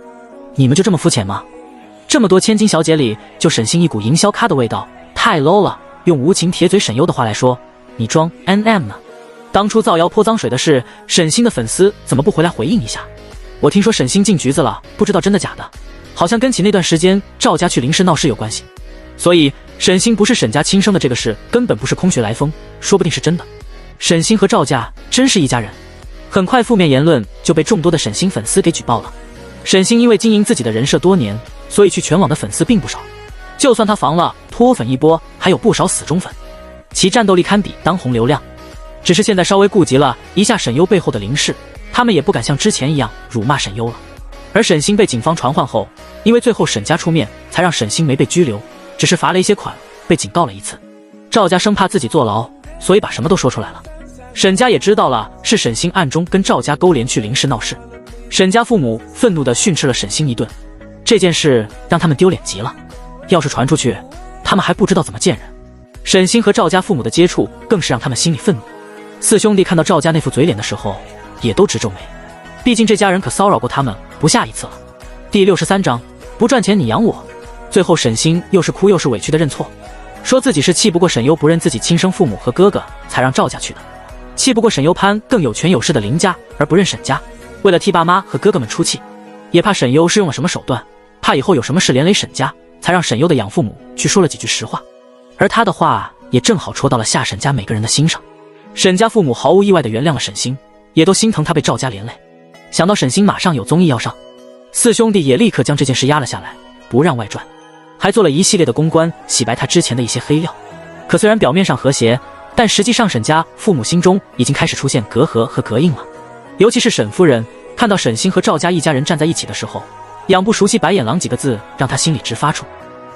[SPEAKER 1] 你们就这么肤浅吗？这么多千金小姐里，就沈星一股营销咖的味道，太 low 了。用无情铁嘴沈优的话来说，你装 NM 呢？当初造谣泼脏水的事，沈星的粉丝怎么不回来回应一下？我听说沈星进局子了，不知道真的假的，好像跟起那段时间赵家去林氏闹事有关系。所以沈星不是沈家亲生的这个事根本不是空穴来风，说不定是真的。沈星和赵家真是一家人。很快负面言论就被众多的沈星粉丝给举报了。沈星因为经营自己的人设多年，所以去全网的粉丝并不少，就算他防了脱粉一波，还有不少死忠粉，其战斗力堪比当红流量。只是现在稍微顾及了一下沈优背后的林氏，他们也不敢像之前一样辱骂沈优了。而沈星被警方传唤后，因为最后沈家出面，才让沈星没被拘留，只是罚了一些款，被警告了一次。赵家生怕自己坐牢，所以把什么都说出来了。沈家也知道了是沈星暗中跟赵家勾连去林氏闹事，沈家父母愤怒地训斥了沈星一顿，这件事让他们丢脸极了。要是传出去，他们还不知道怎么见人。沈星和赵家父母的接触更是让他们心里愤怒。四兄弟看到赵家那副嘴脸的时候，也都直皱眉，毕竟这家人可骚扰过他们不下一次了。第63章，不赚钱你养我。最后沈星又是哭又是委屈的认错，说自己是气不过沈优不认自己亲生父母和哥哥，才让赵家去的，气不过沈优攀更有权有势的林家而不认沈家，为了替爸妈和哥哥们出气，也怕沈优是用了什么手段，怕以后有什么事连累沈家，才让沈优的养父母去说了几句实话。而他的话也正好戳到了下沈家每个人的心上。沈家父母毫无意外地原谅了沈星，也都心疼他被赵家连累。想到沈星马上有综艺要上，四兄弟也立刻将这件事压了下来，不让外传，还做了一系列的公关，洗白他之前的一些黑料。可虽然表面上和谐，但实际上沈家父母心中已经开始出现隔阂和膈应了。尤其是沈夫人看到沈星和赵家一家人站在一起的时候，养不熟悉白眼狼几个字让他心里直发怵。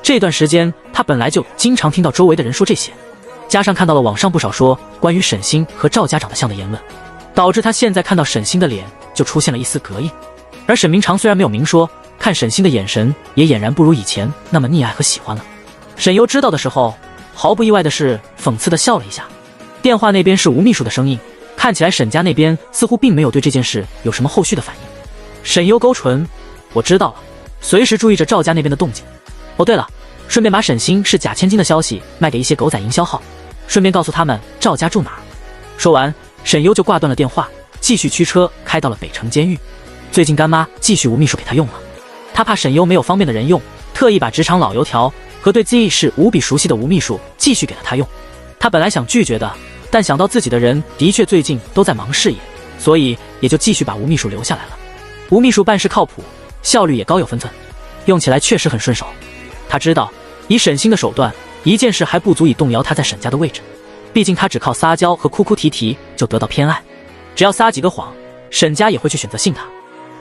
[SPEAKER 1] 这段时间他本来就经常听到周围的人说这些，加上看到了网上不少说关于沈星和赵家长得像的言论，导致他现在看到沈星的脸就出现了一丝膈应。而沈明常虽然没有明说，看沈星的眼神也俨然不如以前那么溺爱和喜欢了。沈优知道的时候，毫不意外的是讽刺地笑了一下。电话那边是吴秘书的声音，看起来沈家那边似乎并没有对这件事有什么后续的反应。沈优勾唇，我知道了，随时注意着赵家那边的动静。哦对了，顺便把沈星是假千金的消息卖给一些狗仔营销号，顺便告诉他们赵家住哪儿。说完，沈优就挂断了电话，继续驱车开到了北城监狱。最近干妈继续吴秘书给他用了，他怕沈优没有方便的人用，特意把职场老油条和对 Z 是无比熟悉的吴秘书继续给了他用。他本来想拒绝的，但想到自己的人的确最近都在忙事业，所以也就继续把吴秘书留下来了。吴秘书办事靠谱，效率也高有分寸，用起来确实很顺手。他知道以沈星的手段，一件事还不足以动摇他在沈家的位置，毕竟他只靠撒娇和哭哭啼啼就得到偏爱，只要撒几个谎，沈家也会去选择信他。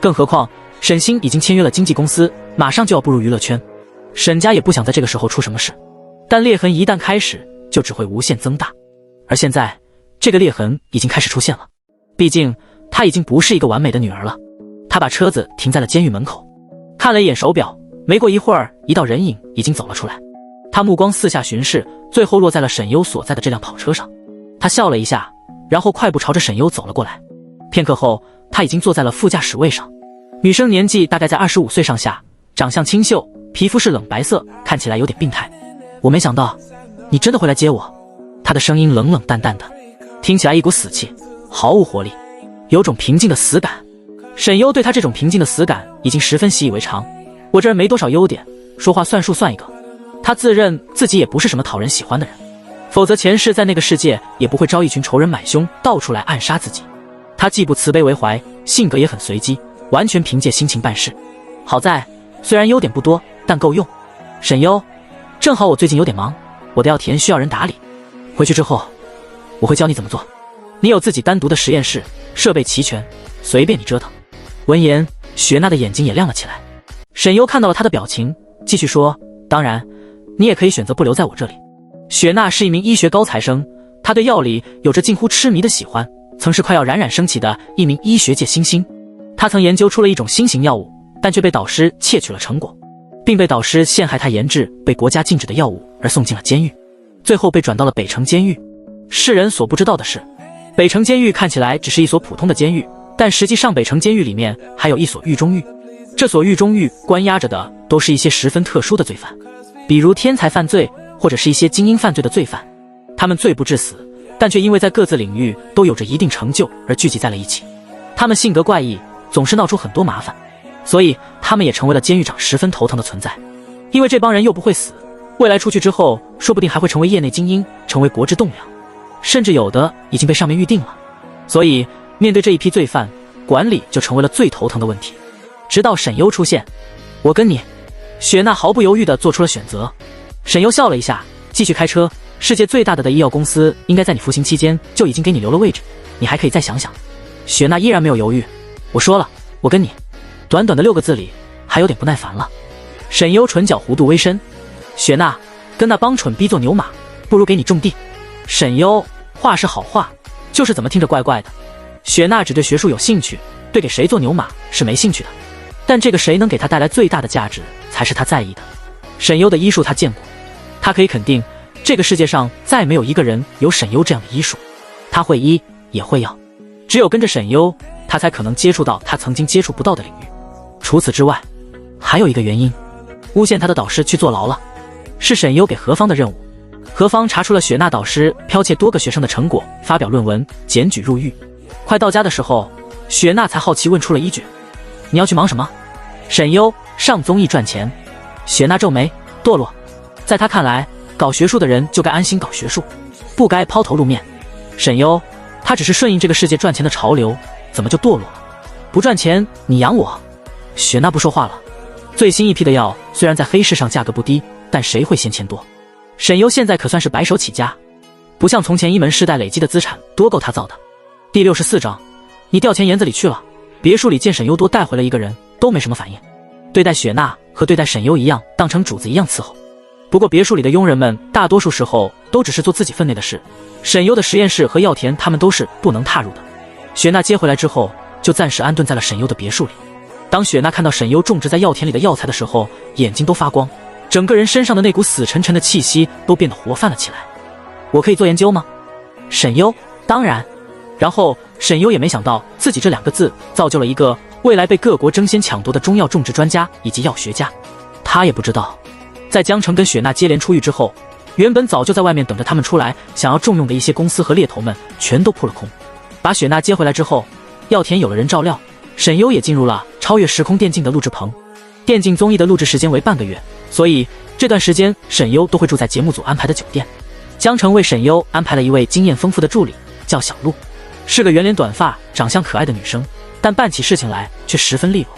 [SPEAKER 1] 更何况沈星已经签约了经纪公司，马上就要步入娱乐圈，沈家也不想在这个时候出什么事，但裂痕一旦开始就只会无限增大。而现在这个裂痕已经开始出现了，毕竟她已经不是一个完美的女儿了。她把车子停在了监狱门口，看了一眼手表，没过一会儿一道人影已经走了出来。她目光四下巡视，最后落在了沈优所在的这辆跑车上。她笑了一下，然后快步朝着沈优走了过来。片刻后，她已经坐在了副驾驶位上。女生年纪大概在25岁上下，长相清秀，皮肤是冷白色，看起来有点病态。我没想到你真的会来接我。她的声音冷冷淡淡的，听起来一股死气，毫无活力，有种平静的死感。沈优对她这种平静的死感已经十分习以为常。我这人没多少优点，说话算数算一个。他自认自己也不是什么讨人喜欢的人，否则前世在那个世界也不会招一群仇人买凶到处来暗杀自己。他既不慈悲为怀，性格也很随机，完全凭借心情办事。好在虽然优点不多，但够用。沈优，正好我最近有点忙，我的药田需要人打理，回去之后我会教你怎么做。你有自己单独的实验室，设备齐全，随便你折腾。闻言，雪娜的眼睛也亮了起来。沈优看到了他的表情，继续说，当然你也可以选择不留在我这里。雪娜是一名医学高材生，她对药理有着近乎痴迷的喜欢，曾是快要冉冉升起的一名医学界新星。她曾研究出了一种新型药物，但却被导师窃取了成果，并被导师陷害她研制被国家禁止的药物而送进了监狱，最后被转到了北城监狱。世人所不知道的是，北城监狱看起来只是一所普通的监狱，但实际上北城监狱里面还有一所狱中狱。这所狱中狱关押着的都是一些十分特殊的罪犯，比如天才犯罪或者是一些精英犯罪的罪犯。他们罪不至死，但却因为在各自领域都有着一定成就而聚集在了一起。他们性格怪异，总是闹出很多麻烦，所以他们也成为了监狱长十分头疼的存在。因为这帮人又不会死，未来出去之后说不定还会成为业内精英，成为国之栋梁，甚至有的已经被上面预定了。所以面对这一批罪犯，管理就成为了最头疼的问题。直到沈优出现，我跟你，雪娜毫不犹豫地做出了选择。沈优笑了一下，继续开车。世界最大的医药公司应该在你服刑期间就已经给你留了位置，你还可以再想想。雪娜依然没有犹豫，我说了，我跟你。短短的6个字里还有点不耐烦了。沈优唇角弧度微深，雪娜，跟那帮蠢逼做牛马，不如给你种地。沈优，话是好话，就是怎么听着怪怪的。雪娜只对学术有兴趣，对给谁做牛马是没兴趣的，但这个谁能给他带来最大的价值才是他在意的。沈优的医术他见过，他可以肯定这个世界上再没有一个人有沈优这样的医术。他会医也会药，只有跟着沈优，他才可能接触到他曾经接触不到的领域。除此之外，还有一个原因，诬陷他的导师去坐牢了，是沈优给何方的任务。何方查出了雪娜导师剽窃多个学生的成果，发表论文，检举入狱。快到家的时候，雪娜才好奇问出了一句：你要去忙什么？沈优，上综艺赚钱。雪娜皱眉，堕落。在他看来，搞学术的人就该安心搞学术，不该抛头露面。沈优，他只是顺应这个世界赚钱的潮流，怎么就堕落了？不赚钱你养我？雪娜不说话了。最新一批的药虽然在黑市上价格不低，但谁会嫌钱多？沈优现在可算是白手起家，不像从前一门世代累积的资产多够他造的。第64章，你掉钱眼子里去了。别墅里见沈优多带回了一个人，都没什么反应，对待雪娜和对待沈优一样，当成主子一样伺候。不过别墅里的佣人们大多数时候都只是做自己分内的事，沈优的实验室和药田他们都是不能踏入的。雪娜接回来之后，就暂时安顿在了沈优的别墅里。当雪娜看到沈优种植在药田里的药材的时候，眼睛都发光，整个人身上的那股死沉沉的气息都变得活泛了起来。我可以做研究吗？沈优，当然。然后沈优也没想到自己这2个字造就了一个未来被各国争先抢夺的中药种植专家以及药学家。他也不知道，在江城跟雪娜接连出狱之后，原本早就在外面等着他们出来想要重用的一些公司和猎头们全都扑了空。把雪娜接回来之后，药田有了人照料，沈优也进入了超越时空电竞的录制棚。电竞综艺的录制时间为半个月，所以这段时间沈优都会住在节目组安排的酒店。江城为沈优安排了一位经验丰富的助理，叫小鹿，是个圆脸短发长相可爱的女生，但办起事情来却十分利落。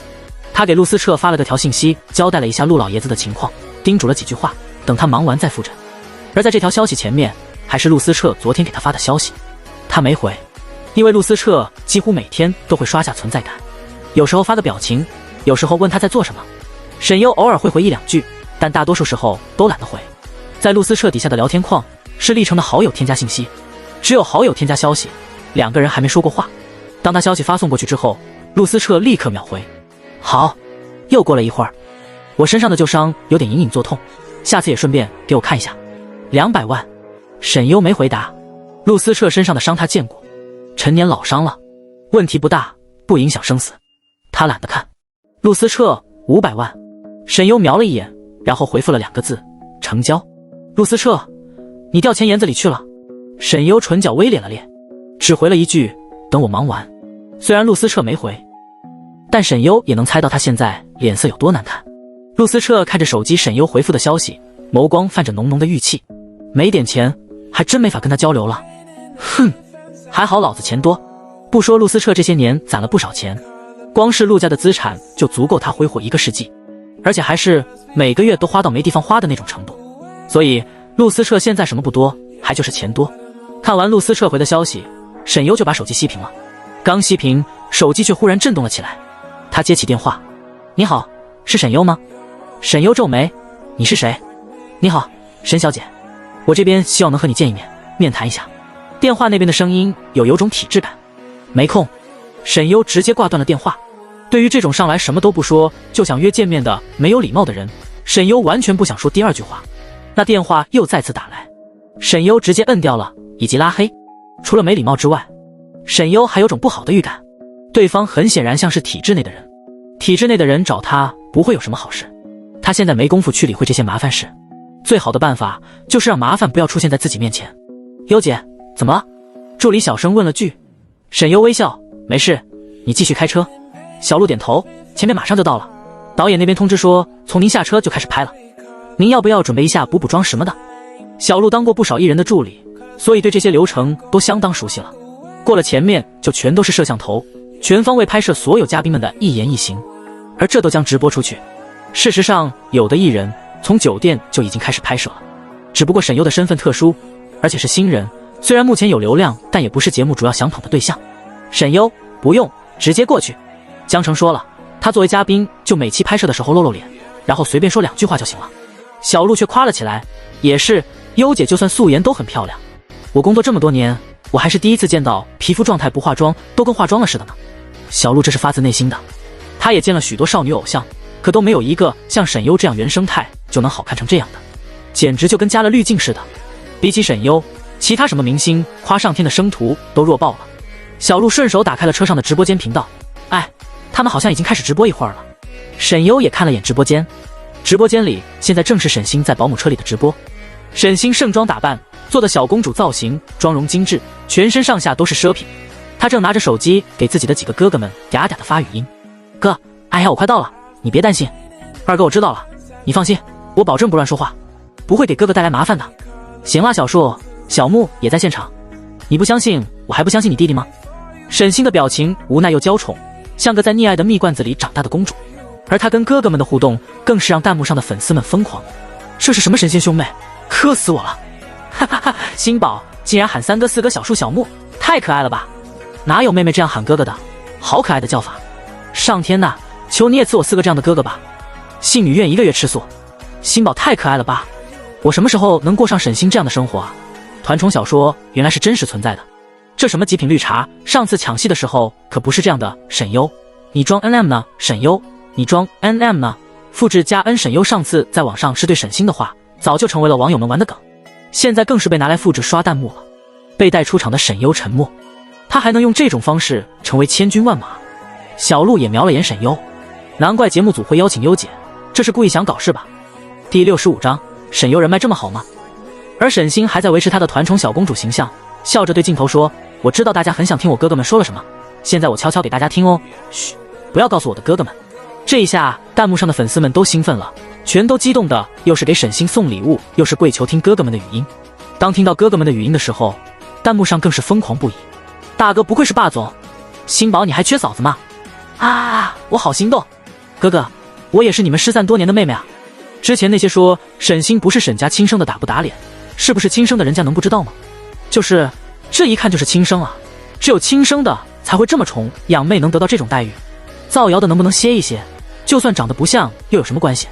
[SPEAKER 1] 她给陆思彻发了个条信息，交代了一下陆老爷子的情况，叮嘱了几句话，等他忙完再复诊。而在这条消息前面，还是陆思彻昨天给他发的消息，他没回，因为陆思彻几乎每天都会刷下存在感，有时候发个表情，有时候问他在做什么。沈优偶尔会回1-2句，但大多数时候都懒得回。在陆思彻底下的聊天框是历程的好友添加信息，只有好友添加消息，2个人还没说过话。当他消息发送过去之后，陆思彻立刻秒回。好。又过了一会儿，我身上的旧伤有点隐隐作痛，下次也顺便给我看一下。200万。沈优没回答。陆思彻身上的伤他见过，陈年老伤了，问题不大，不影响生死。他懒得看。陆思彻500万。沈优瞄了一眼，然后回复了2个字：成交。陆思彻，你掉钱眼子里去了。沈优唇角微咧了咧，只回了一句：等我忙完。虽然陆思彻没回，但沈优也能猜到他现在脸色有多难看。陆思彻看着手机沈优回复的消息，眸光泛着浓浓的郁气。没点钱还真没法跟他交流了。哼，还好老子钱多。不说陆思彻这些年攒了不少钱，光是陆家的资产就足够他挥霍1个世纪，而且还是每个月都花到没地方花的那种程度。所以陆思彻现在什么不多，还就是钱多。看完陆思彻回的消息，沈优就把手机熄屏了。刚熄屏，手机却忽然震动了起来。他接起电话：你好，是沈优吗？沈优皱眉：你是谁？你好，沈小姐，我这边希望能和你见一面，面谈一下。电话那边的声音有种体制感。没空。沈优直接挂断了电话。对于这种上来什么都不说就想约见面的没有礼貌的人，沈优完全不想说第2句话。那电话又再次打来，沈优直接摁掉了，以及拉黑。除了没礼貌之外，沈优还有种不好的预感，对方很显然像是体制内的人。体制内的人找他不会有什么好事，他现在没工夫去理会这些麻烦事，最好的办法就是让麻烦不要出现在自己面前。优姐，怎么了？助理小声问了句。沈优微笑，没事，你继续开车。小鹿点头，前面马上就到了。导演那边通知说，从您下车就开始拍了。您要不要准备一下补妆什么的？小鹿当过不少艺人的助理，所以对这些流程都相当熟悉了。过了前面就全都是摄像头，全方位拍摄所有嘉宾们的一言一行，而这都将直播出去。事实上，有的艺人从酒店就已经开始拍摄了，只不过沈优的身份特殊，而且是新人，虽然目前有流量，但也不是节目主要想捧的对象。沈优，不用，直接过去。江澄说了，他作为嘉宾，就每期拍摄的时候露露脸，然后随便说2句话就行了。小鹿却夸了起来，也是，优姐就算素颜都很漂亮。我工作这么多年，我还是第一次见到皮肤状态不化妆都跟化妆了似的呢。小鹿这是发自内心的，他也见了许多少女偶像，可都没有一个像沈优这样原生态就能好看成这样的，简直就跟加了滤镜似的。比起沈优，其他什么明星夸上天的生图都弱爆了。小鹿顺手打开了车上的直播间频道，他们好像已经开始直播一会儿了。沈优也看了眼直播间，直播间里现在正是沈星在保姆车里的直播。沈星盛装打扮，做的小公主造型，妆容精致，全身上下都是奢品。她正拿着手机给自己的几个哥哥们嗲嗲的发语音：哥，哎呀，我快到了，你别担心。二哥，我知道了，你放心，我保证不乱说话，不会给哥哥带来麻烦的。行了，小树、小木也在现场，你不相信我还不相信你弟弟吗？沈星的表情无奈又娇宠，像个在溺爱的蜜罐子里长大的公主，而她跟哥哥们的互动更是让弹幕上的粉丝们疯狂。这是什么神仙兄妹，磕死我了！哈哈哈，星宝竟然喊3哥4哥小树小木，太可爱了吧？哪有妹妹这样喊哥哥的？好可爱的叫法！上天呐，求你也赐我4个这样的哥哥吧！信女愿1个月吃素。星宝太可爱了吧？我什么时候能过上沈星这样的生活啊？团宠小说原来是真实存在的。这什么极品绿茶，上次抢戏的时候可不是这样的。沈优，你装 NM 呢？沈优，你装 NM 呢？复制加 N 沈优上次在网上是对沈星的话，早就成为了网友们玩的梗，现在更是被拿来复制刷弹幕了。被带出场的沈优沉默，他还能用这种方式成为千军万马？小鹿也瞄了眼沈优，难怪节目组会邀请优姐，这是故意想搞事吧？第65章，沈优人脉这么好吗？而沈星还在维持他的团宠小公主形象，笑着对镜头说，我知道大家很想听我哥哥们说了什么，现在我悄悄给大家听哦，嘘，不要告诉我的哥哥们。这一下弹幕上的粉丝们都兴奋了，全都激动的又是给沈星送礼物，又是跪求听哥哥们的语音。当听到哥哥们的语音的时候，弹幕上更是疯狂不已。大哥不愧是霸总，星宝你还缺嫂子吗？啊，我好心动。哥哥，我也是你们失散多年的妹妹啊。之前那些说沈星不是沈家亲生的打不打脸，是不是亲生的人家能不知道吗？就是这一看就是亲生啊，只有亲生的才会这么宠，养妹能得到这种待遇，造谣的能不能歇一歇？就算长得不像又有什么关系？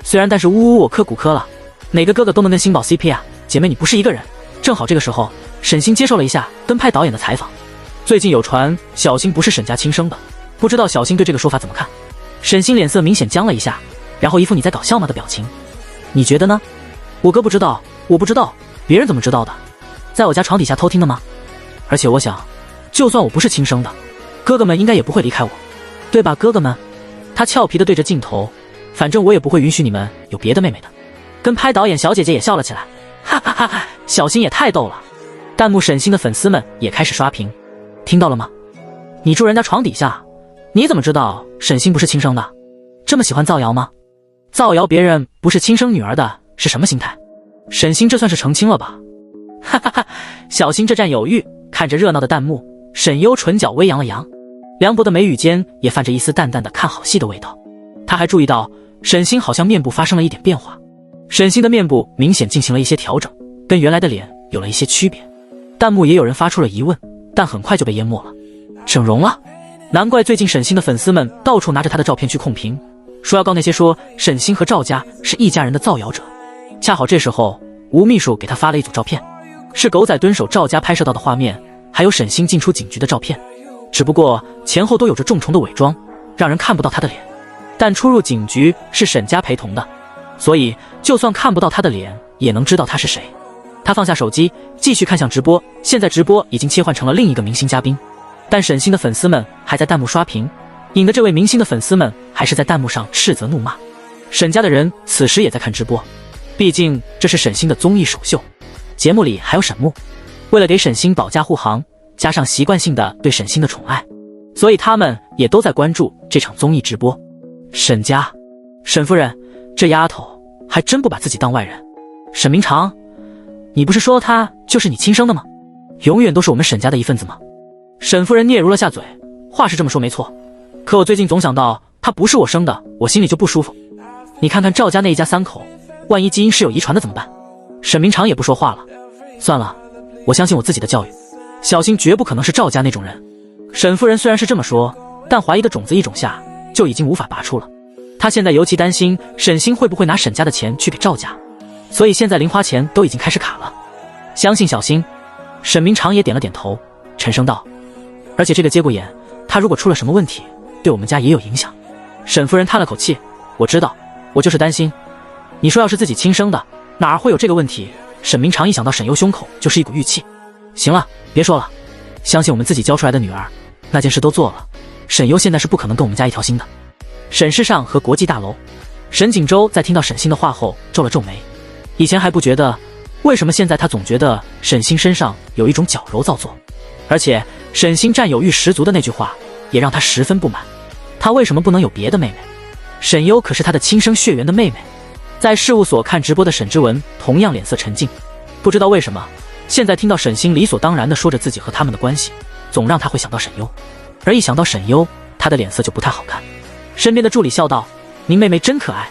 [SPEAKER 1] 虽然但是我刻骨科了，哪个哥哥都能跟星宝 CP 啊，姐妹你不是一个人。正好这个时候沈星接受了一下跟拍导演的采访，最近有传小星不是沈家亲生的，不知道小星对这个说法怎么看？沈星脸色明显僵了一下，然后一副你在搞笑吗的表情。你觉得呢？我哥不知道，我不知道，别人怎么知道的？在我家床底下偷听的吗？而且我想，就算我不是亲生的，哥哥们应该也不会离开我，对吧哥哥们？他俏皮地对着镜头，反正我也不会允许你们有别的妹妹的。跟拍导演小姐姐也笑了起来，哈哈哈哈，小星也太逗了。弹幕沈星的粉丝们也开始刷屏，听到了吗？你住人家床底下，你怎么知道沈星不是亲生的？这么喜欢造谣吗？造谣别人不是亲生女儿的是什么心态？沈星这算是澄清了吧？哈哈哈，小星这占有欲。看着热闹的弹幕，沈优唇角微扬了扬，凉薄的眉宇间也泛着一丝淡淡的看好戏的味道。他还注意到沈星好像面部发生了一点变化，沈星的面部明显进行了一些调整，跟原来的脸有了一些区别。弹幕也有人发出了疑问，但很快就被淹没了。整容了？难怪最近沈星的粉丝们到处拿着他的照片去控评，说要告那些说沈星和赵家是一家人的造谣者。恰好这时候吴秘书给他发了一组照片，是狗仔蹲守赵家拍摄到的画面，还有沈星进出警局的照片，只不过前后都有着重重的伪装，让人看不到他的脸。但出入警局是沈家陪同的，所以就算看不到他的脸，也能知道他是谁。他放下手机，继续看向直播。现在直播已经切换成了另一个明星嘉宾，但沈星的粉丝们还在弹幕刷屏，引得这位明星的粉丝们还是在弹幕上斥责怒骂。沈家的人此时也在看直播，毕竟这是沈星的综艺首秀，节目里还有沈木。为了给沈星保驾护航，加上习惯性的对沈星的宠爱，所以他们也都在关注这场综艺直播。沈家，沈夫人，这丫头还真不把自己当外人。沈明常，你不是说他就是你亲生的吗？永远都是我们沈家的一份子吗？沈夫人嗫嚅了下嘴，话是这么说没错，可我最近总想到他不是我生的，我心里就不舒服。你看看赵家那一家3口，万一基因是有遗传的怎么办？沈明常也不说话了，算了，我相信我自己的教育，小新绝不可能是赵家那种人。沈夫人虽然是这么说，但怀疑的种子一种下，就已经无法拔出了。她现在尤其担心沈星会不会拿沈家的钱去给赵家，所以现在零花钱都已经开始卡了。相信小新。沈明常也点了点头，沉声道，而且这个节骨眼，他如果出了什么问题，对我们家也有影响。沈夫人叹了口气，我知道，我就是担心。你说要是自己亲生的，哪儿会有这个问题？沈明常一想到沈优胸口就是一股郁气。行了，别说了，相信我们自己教出来的女儿，那件事都做了，沈优现在是不可能跟我们家一条心的。沈氏上和国际大楼，沈锦州在听到沈星的话后皱了皱眉，以前还不觉得，为什么现在他总觉得沈星身上有一种矫揉造作，而且沈星占有欲十足的那句话也让他十分不满。他为什么不能有别的妹妹？沈优可是他的亲生血缘的妹妹。在事务所看直播的沈之文同样脸色沉静，不知道为什么现在听到沈星理所当然地说着自己和他们的关系，总让他会想到沈优，而一想到沈优，他的脸色就不太好看。身边的助理笑道，您妹妹真可爱。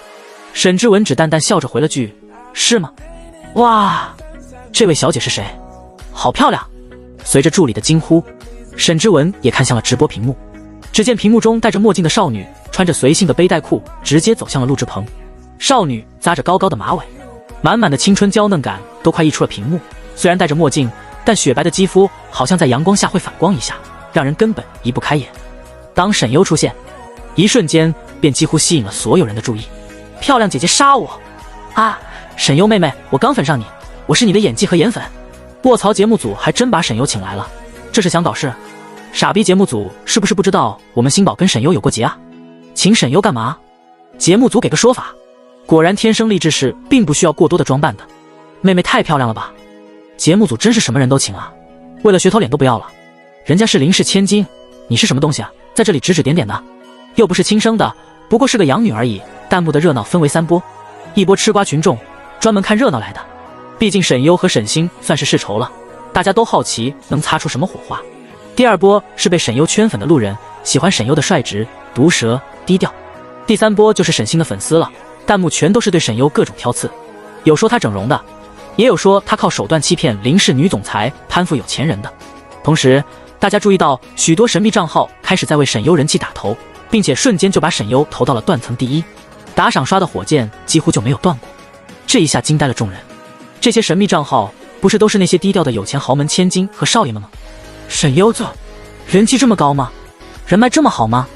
[SPEAKER 1] 沈之文只淡淡笑着回了句，是吗？哇，这位小姐是谁？好漂亮！随着助理的惊呼，沈之文也看向了直播屏幕，只见屏幕中戴着墨镜的少女穿着随性的背带裤直接走向了录制棚。少女扎着高高的马尾，满满的青春娇嫩感都快溢出了屏幕。虽然戴着墨镜，但雪白的肌肤好像在阳光下会反光一下，让人根本移不开眼。当沈优出现，一瞬间便几乎吸引了所有人的注意。漂亮姐姐杀我啊！沈优妹妹，我刚粉上你，我是你的演技和颜粉。卧槽，节目组还真把沈优请来了，这是想搞事？傻逼节目组是不是不知道我们星宝跟沈优有过节啊？请沈优干嘛？节目组给个说法。果然天生丽质是并不需要过多的装扮的，妹妹太漂亮了吧？节目组真是什么人都请啊，为了噱头脸都不要了。人家是林氏千金，你是什么东西啊，在这里指指点点的，又不是亲生的，不过是个养女而已。弹幕的热闹分为3波，一波吃瓜群众，专门看热闹来的。毕竟沈优和沈星算是世仇了，大家都好奇能擦出什么火花。第2波是被沈优圈粉的路人，喜欢沈优的率直、毒舌、低调。第3波就是沈星的粉丝了，弹幕全都是对沈优各种挑刺，有说她整容的，也有说她靠手段欺骗林氏女总裁攀附有钱人的。同时大家注意到许多神秘账号开始在为沈优人气打头，并且瞬间就把沈优投到了断层第1，打赏刷的火箭几乎就没有断过。这一下惊呆了众人，这些神秘账号不是都是那些低调的有钱豪门千金和少爷们吗？沈优这人气这么高吗？人脉这么好吗？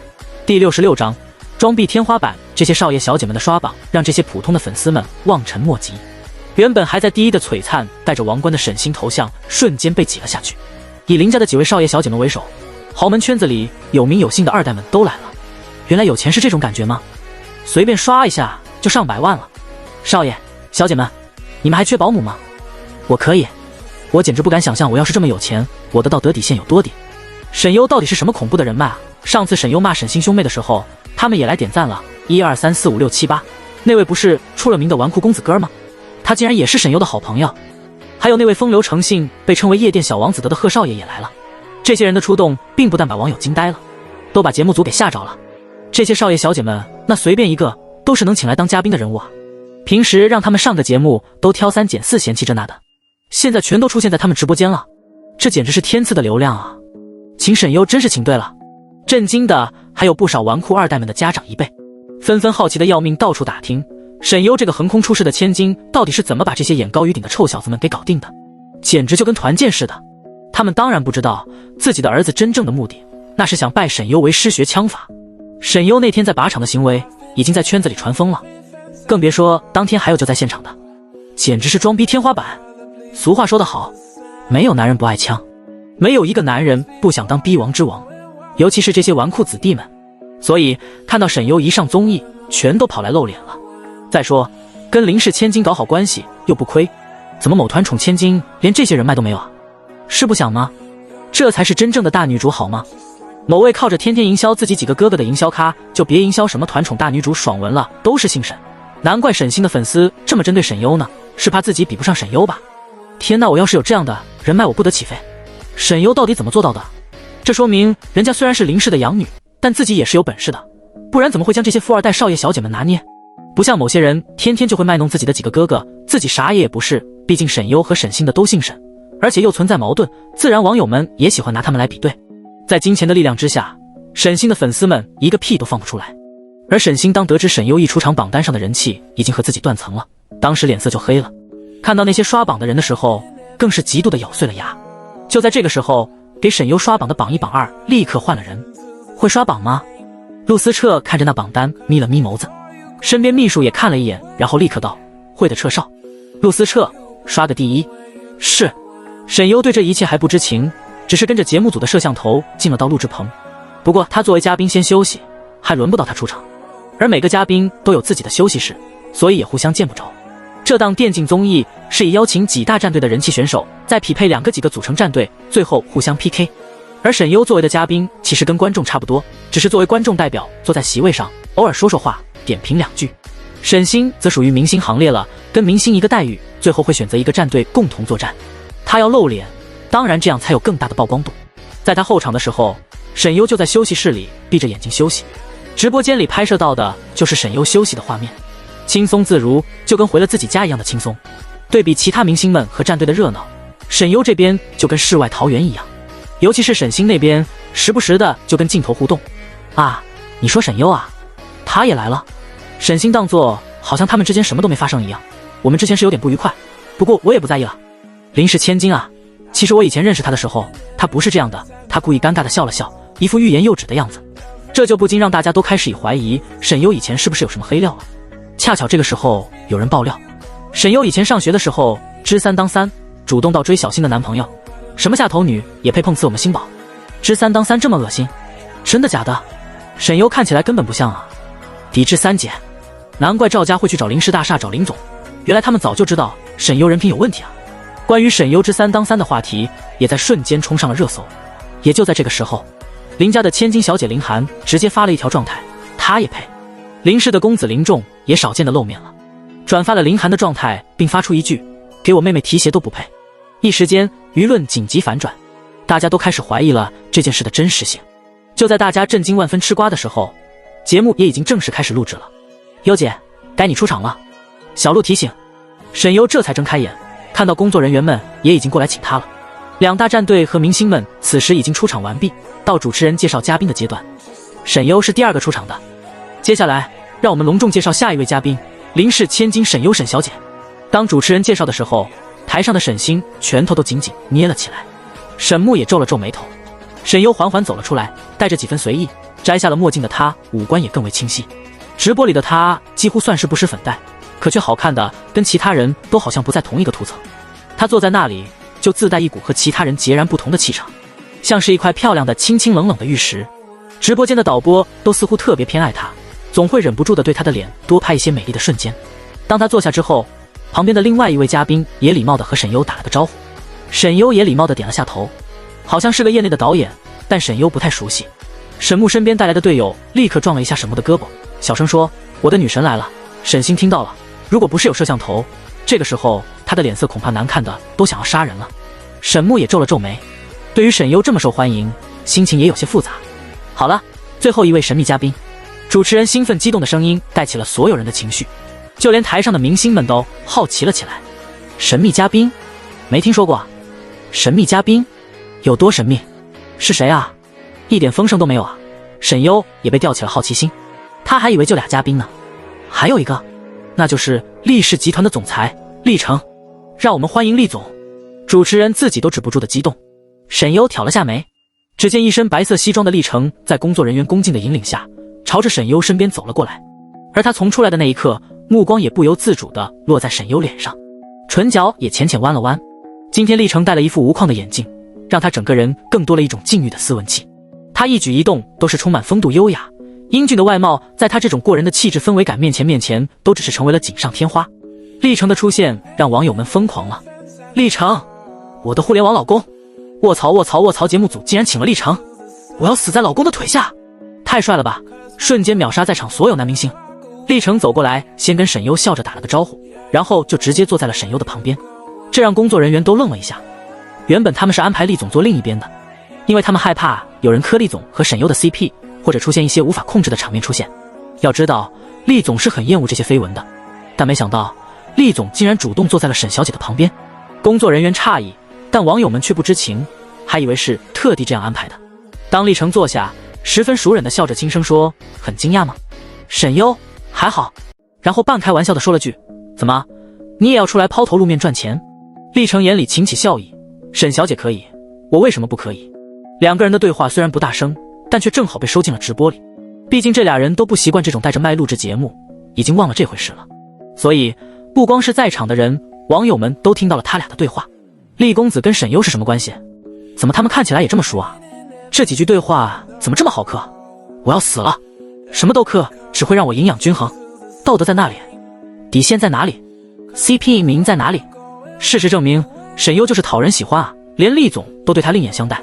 [SPEAKER 1] 第66章装逼天花板。这些少爷小姐们的刷榜让这些普通的粉丝们望尘莫及，原本还在第1的璀璨带着王冠的沈星头像瞬间被挤了下去。以林家的几位少爷小姐们为首，豪门圈子里有名有姓的2代们都来了。原来有钱是这种感觉吗？随便刷一下就上百万了。少爷小姐们，你们还缺保姆吗？我可以，我简直不敢想象我要是这么有钱，我的道德底线有多低。沈优到底是什么恐怖的人脉啊？上次沈优骂沈星兄妹的时候，他们也来点赞了，1、2、3、4、5、6、7、8。那位不是出了名的纨绔公子哥吗？他竟然也是沈优的好朋友。还有那位风流成性被称为夜店小王子的贺少爷也来了。这些人的出动并不但把网友惊呆了，都把节目组给吓着了。这些少爷小姐们，那随便一个都是能请来当嘉宾的人物啊。平时让他们上个节目都挑3拣4嫌弃这那的，现在全都出现在他们直播间了，这简直是天赐的流量啊！请沈优真是请对了。震惊的还有不少纨绔2代们的家长一辈，纷纷好奇的要命，到处打听沈优这个横空出世的千金到底是怎么把这些眼高于顶的臭小子们给搞定的，简直就跟团建似的。他们当然不知道自己的儿子真正的目的，那是想拜沈优为师学枪法。沈优那天在靶场的行为已经在圈子里传疯了，更别说当天还有就在现场的，简直是装逼天花板。俗话说得好，没有男人不爱枪，没有一个男人不想当逼王之王，尤其是这些纨绔子弟们。所以看到沈优一上综艺，全都跑来露脸了。再说跟林氏千金搞好关系又不亏，怎么某团宠千金连这些人脉都没有啊？是不想吗？这才是真正的大女主好吗？某位靠着天天营销自己几个哥哥的营销咖，就别营销什么团宠大女主爽文了，都是姓沈。难怪沈星的粉丝这么针对沈优呢，是怕自己比不上沈优吧？天哪，我要是有这样的人脉，我不得起飞。沈优到底怎么做到的？这说明人家虽然是林氏的养女，但自己也是有本事的，不然怎么会将这些富二代少爷小姐们拿捏？不像某些人天天就会卖弄自己的几个哥哥，自己啥也不是。毕竟沈优和沈星的都姓沈，而且又存在矛盾，自然网友们也喜欢拿他们来比对。在金钱的力量之下，沈星的粉丝们一个屁都放不出来。而沈星当得知沈优一出场榜单上的人气已经和自己断层了，当时脸色就黑了。看到那些刷榜的人的时候，更是极度的咬碎了牙。就在这个时候，给沈优刷榜的榜一榜二立刻换了人。会刷榜吗？陆思彻看着那榜单眯了眯眸子，身边秘书也看了一眼，然后立刻道：会的撤少。陆思彻刷个第一。是。沈优对这一切还不知情，只是跟着节目组的摄像头进了到录制棚。不过他作为嘉宾先休息，还轮不到他出场。而每个嘉宾都有自己的休息室，所以也互相见不着。这档电竞综艺是以邀请几大战队的人气选手，再匹配几个组成战队，最后互相 PK。而沈优作为的嘉宾其实跟观众差不多，只是作为观众代表坐在席位上，偶尔说说话，点评两句。沈星则属于明星行列了，跟明星一个待遇，最后会选择一个战队共同作战。他要露脸，当然这样才有更大的曝光度。在他后场的时候，沈优就在休息室里闭着眼睛休息，直播间里拍摄到的就是沈优休息的画面，轻松自如，就跟回了自己家一样的轻松。对比其他明星们和战队的热闹，沈优这边就跟世外桃源一样，尤其是沈星那边时不时的就跟镜头互动。啊，你说沈优啊，他也来了。沈星当作好像他们之间什么都没发生一样，我们之前是有点不愉快，不过我也不在意了。林氏千金啊，其实我以前认识他的时候，他不是这样的。他故意尴尬的笑了笑，一副欲言又止的样子，这就不禁让大家都开始怀疑沈优以前是不是有什么黑料啊。恰巧这个时候有人爆料，沈优以前上学的时候知三当三，主动到追小新的男朋友，什么下头女也配碰瓷我们星宝，知三当三这么恶心，真的假的？沈优看起来根本不像啊。抵制三姐，难怪赵家会去找林氏大厦找林总，原来他们早就知道沈优人品有问题啊。关于沈优知三当三的话题也在瞬间冲上了热搜。也就在这个时候，林家的千金小姐林涵直接发了一条状态，她也配。林氏的公子林仲也少见的露面了，转发了林涵的状态，并发出一句给我妹妹提鞋都不配。一时间舆论紧急反转，大家都开始怀疑了这件事的真实性。就在大家震惊万分吃瓜的时候，节目也已经正式开始录制了。优姐，该你出场了。小鹿提醒。沈优这才睁开眼，看到工作人员们也已经过来请他了。两大战队和明星们此时已经出场完毕，到主持人介绍嘉宾的阶段。沈优是第二个出场的。接下来让我们隆重介绍下一位嘉宾，林氏千金沈优沈小姐。当主持人介绍的时候，台上的沈星拳头都紧紧捏了起来，沈木也皱了皱眉头。沈优缓缓走了出来，带着几分随意，摘下了墨镜的她五官也更为清晰。直播里的她几乎算是不施粉黛，可却好看的跟其他人都好像不在同一个图层。她坐在那里就自带一股和其他人截然不同的气场，像是一块漂亮的清清冷冷的玉石。直播间的导播都似乎特别偏爱她，总会忍不住的对她的脸多拍一些美丽的瞬间。当她坐下之后，旁边的另外一位嘉宾也礼貌的和沈优打了个招呼，沈优也礼貌的点了下头，好像是个业内的导演，但沈优不太熟悉。沈木身边带来的队友立刻撞了一下沈木的胳膊，小声说：我的女神来了。沈星听到了，如果不是有摄像头，这个时候他的脸色恐怕难看的都想要杀人了。沈木也皱了皱眉，对于沈优这么受欢迎，心情也有些复杂。好了，最后一位神秘嘉宾。主持人兴奋激动的声音带起了所有人的情绪，就连台上的明星们都好奇了起来。神秘嘉宾？没听说过啊。神秘嘉宾？有多神秘？是谁啊？一点风声都没有啊。沈优也被吊起了好奇心，他还以为就俩嘉宾呢。还有一个，那就是厉氏集团的总裁厉成。让我们欢迎厉总。主持人自己都止不住的激动。沈优挑了下眉，只见一身白色西装的厉成在工作人员恭敬的引领下，朝着沈优身边走了过来。而他从出来的那一刻，目光也不由自主地落在沈优脸上，唇角也浅浅弯了弯。今天历程戴了一副无框的眼镜，让他整个人更多了一种禁欲的斯文气。他一举一动都是充满风度优雅，英俊的外貌在他这种过人的气质氛围感面前都只是成为了锦上添花。历程的出现让网友们疯狂了。历程，我的互联网老公！卧槽！节目组竟然请了历程，我要死在老公的腿下！太帅了吧！瞬间秒杀在场所有男明星。历程走过来，先跟沈优笑着打了个招呼，然后就直接坐在了沈优的旁边，这让工作人员都愣了一下。原本他们是安排厉总坐另一边的，因为他们害怕有人磕厉总和沈优的 CP， 或者出现一些无法控制的场面出现。要知道，厉总是很厌恶这些绯闻的，但没想到厉总竟然主动坐在了沈小姐的旁边。工作人员诧异，但网友们却不知情，还以为是特地这样安排的。当历程坐下，十分熟稔地笑着轻声说：“很惊讶吗？”沈优还好，然后半开玩笑地说了句：“怎么，你也要出来抛头露面赚钱？”历程眼里噙起笑意：“沈小姐可以，我为什么不可以？”两个人的对话虽然不大声，但却正好被收进了直播里。毕竟这俩人都不习惯这种带着麦录制节目，已经忘了这回事了。所以不光是在场的人，网友们都听到了他俩的对话。厉公子跟沈优是什么关系？怎么他们看起来也这么熟啊？这几句对话怎么这么好嗑？我要死了！什么都嗑，只会让我营养均衡。道德在那里？底线在哪里？ CP 名在哪里？事实证明，沈优就是讨人喜欢啊，连厉总都对他另眼相待。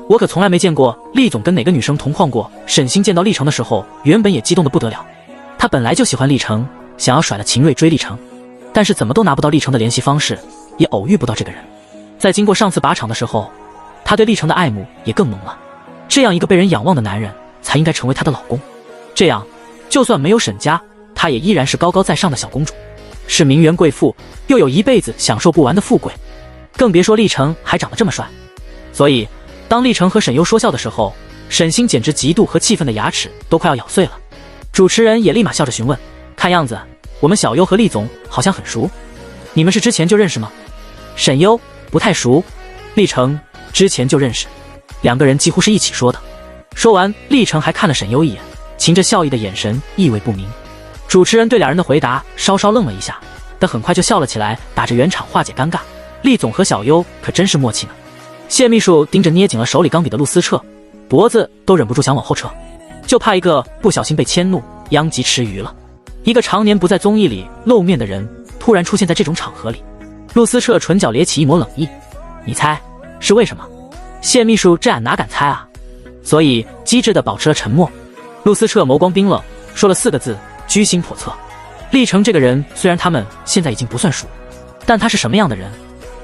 [SPEAKER 1] 我可从来没见过厉总跟哪个女生同框过。沈星见到历程的时候，原本也激动得不得了。他本来就喜欢历程，想要甩了秦瑞追历程，但是怎么都拿不到历程的联系方式，也偶遇不到这个人。在经过上次靶场的时候，他对历程的爱慕也更浓了。这样一个被人仰望的男人，才应该成为他的老公。这样，就算没有沈家，她也依然是高高在上的小公主，是名媛贵妇，又有一辈子享受不完的富贵。更别说历程还长得这么帅。所以当历程和沈优说笑的时候，沈星简直嫉妒和气愤的牙齿都快要咬碎了。主持人也立马笑着询问：“看样子我们小优和厉总好像很熟，你们是之前就认识吗？”沈优不太熟，历程之前就认识，两个人几乎是一起说的。说完，历程还看了沈优一眼，噙着笑意的眼神意味不明。主持人对两人的回答稍稍愣了一下，但很快就笑了起来，打着圆场化解尴尬。厉总和小优可真是默契呢。谢秘书盯着捏紧了手里钢笔的陆思澈，脖子都忍不住想往后撤，就怕一个不小心被迁怒，殃及池鱼了。一个常年不在综艺里露面的人，突然出现在这种场合里。陆思澈唇角咧起一抹冷意：“你猜是为什么？”谢秘书：“这俺哪敢猜啊！”所以机智地保持了沉默。陆思澈眸光冰冷，说了4个字：居心叵测。历程这个人虽然他们现在已经不算熟，但他是什么样的人，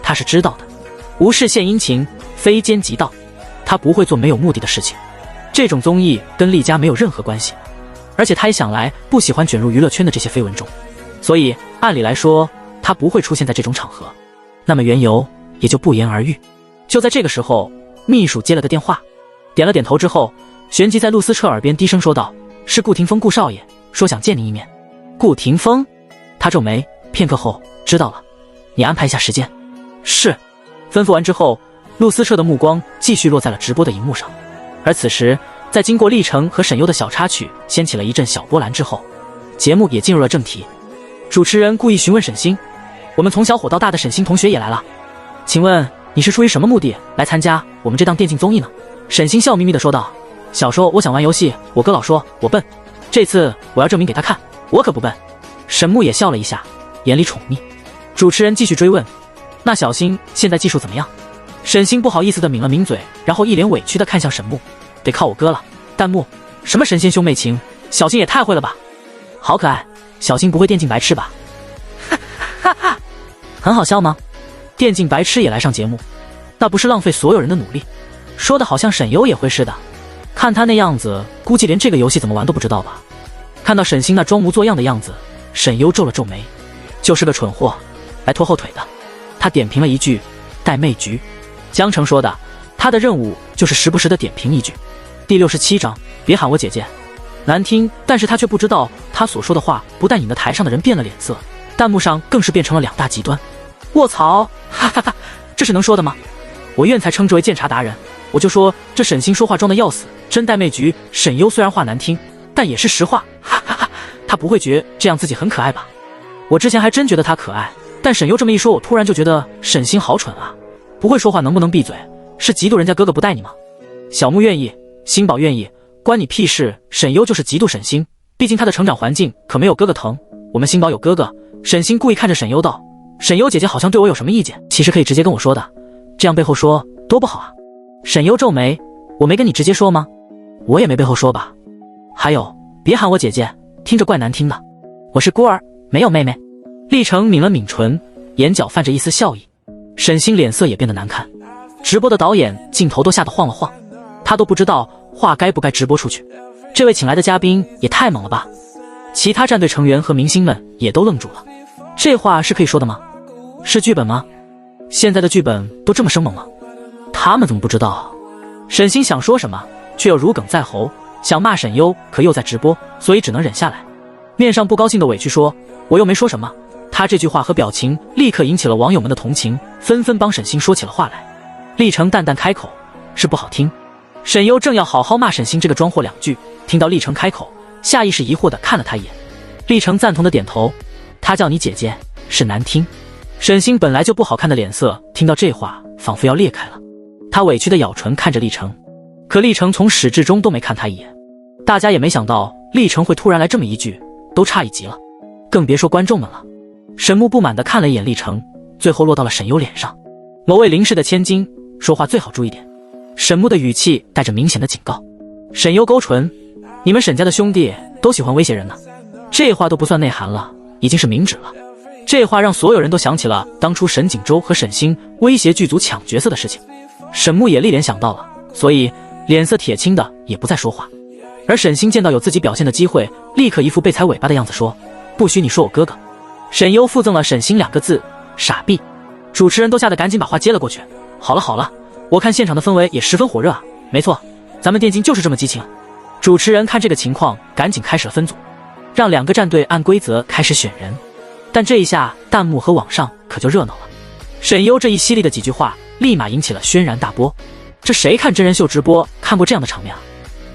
[SPEAKER 1] 他是知道的。无事献殷勤，非奸即盗，他不会做没有目的的事情。这种综艺跟厉家没有任何关系，而且他也想来不喜欢卷入娱乐圈的这些绯闻中，所以按理来说他不会出现在这种场合，那么缘由也就不言而喻。就在这个时候，秘书接了个电话，点了点头之后，旋即在陆思澈耳边低声说道：“是顾廷峰顾少爷，说想见您一面。”顾廷峰？他皱眉，片刻后知道了，你安排一下时间。是。吩咐完之后，陆思澈的目光继续落在了直播的荧幕上。而此时，在经过历程和沈优的小插曲掀起了一阵小波澜之后，节目也进入了正题。主持人故意询问沈星：“我们从小火到大的沈星同学也来了，请问你是出于什么目的来参加我们这档电竞综艺呢？”沈星笑眯眯地说道：“小时候我想玩游戏，我哥老说我笨，这次我要证明给他看，我可不笨。”沈木也笑了一下，眼里宠溺。主持人继续追问：“那小星现在技术怎么样？”沈星不好意思地抿了抿嘴，然后一脸委屈地看向沈木：“得靠我哥了。”弹幕：“什么神仙兄妹情，小星也太会了吧！好可爱，小星不会电竞白痴吧？”哈哈，很好笑吗？电竞白痴也来上节目，那不是浪费所有人的努力？说的好像沈优也会似的，看他那样子，估计连这个游戏怎么玩都不知道吧？看到沈星那装模作样的样子，沈优皱了皱眉，就是个蠢货，来拖后腿的。他点评了一句：“带妹局。”江城说的，他的任务就是时不时的点评一句。第67章，别喊我姐姐。难听，但是他却不知道，他所说的话不但引得台上的人变了脸色，弹幕上更是变成了2大极端。卧槽，哈哈哈，这是能说的吗？我院才称之为鉴察达人，我就说这沈星说话装的要死，真带妹局。沈优虽然话难听，但也是实话，哈哈哈，他不会觉这样自己很可爱吧？我之前还真觉得他可爱，但沈优这么一说，我突然就觉得沈星好蠢啊，不会说话能不能闭嘴？是嫉妒人家哥哥不带你吗？小木愿意，星宝愿意，关你屁事。沈优就是嫉妒沈星，毕竟他的成长环境可没有哥哥疼。我们星宝有哥哥。沈星故意看着沈优道，沈优姐姐好像对我有什么意见，其实可以直接跟我说的，这样背后说多不好啊。沈优皱眉，我没跟你直接说吗？我也没背后说吧。还有，别喊我姐姐，听着怪难听的。我是孤儿，没有妹妹。历程抿了抿唇，眼角泛着一丝笑意。沈星脸色也变得难看，直播的导演镜头都吓得晃了晃，他都不知道话该不该直播出去。这位请来的嘉宾也太猛了吧！其他战队成员和明星们也都愣住了，这话是可以说的吗？是剧本吗？现在的剧本都这么生猛了，他们怎么不知道？沈星想说什么，却又如鲠在喉，想骂沈优，可又在直播，所以只能忍下来，面上不高兴的委屈说，我又没说什么。他这句话和表情立刻引起了网友们的同情，纷纷帮沈星说起了话来。历程淡淡开口，是不好听。沈优正要好好骂沈星这个装货两句，听到历程开口，下意识疑惑地看了他一眼。历程赞同的点头，他叫你姐姐是难听。沈星本来就不好看的脸色听到这话仿佛要裂开了，他委屈的咬唇看着历程，可历程从始至终都没看他一眼。大家也没想到历程会突然来这么一句，都诧异极了，更别说观众们了。沈木不满地看了一眼历程，最后落到了沈优脸上。某位林氏的千金，说话最好注意点。沈木的语气带着明显的警告。沈优勾唇，你们沈家的兄弟都喜欢威胁人呢，这话都不算内涵了，已经是明指了。这话让所有人都想起了当初沈锦州和沈星威胁剧组抢角色的事情。沈木也立联想到了，所以脸色铁青的也不再说话。而沈星见到有自己表现的机会，立刻一副被踩尾巴的样子说，不许你说我哥哥。沈优附赠了沈星2个字，傻逼。主持人都吓得赶紧把话接了过去。好了好了，我看现场的氛围也十分火热啊。没错，咱们电竞就是这么激情。主持人看这个情况，赶紧开始了分组，让2个战队按规则开始选人。但这一下弹幕和网上可就热闹了。沈优这一犀利的几句话立马引起了轩然大波。这谁看真人秀直播看过这样的场面啊？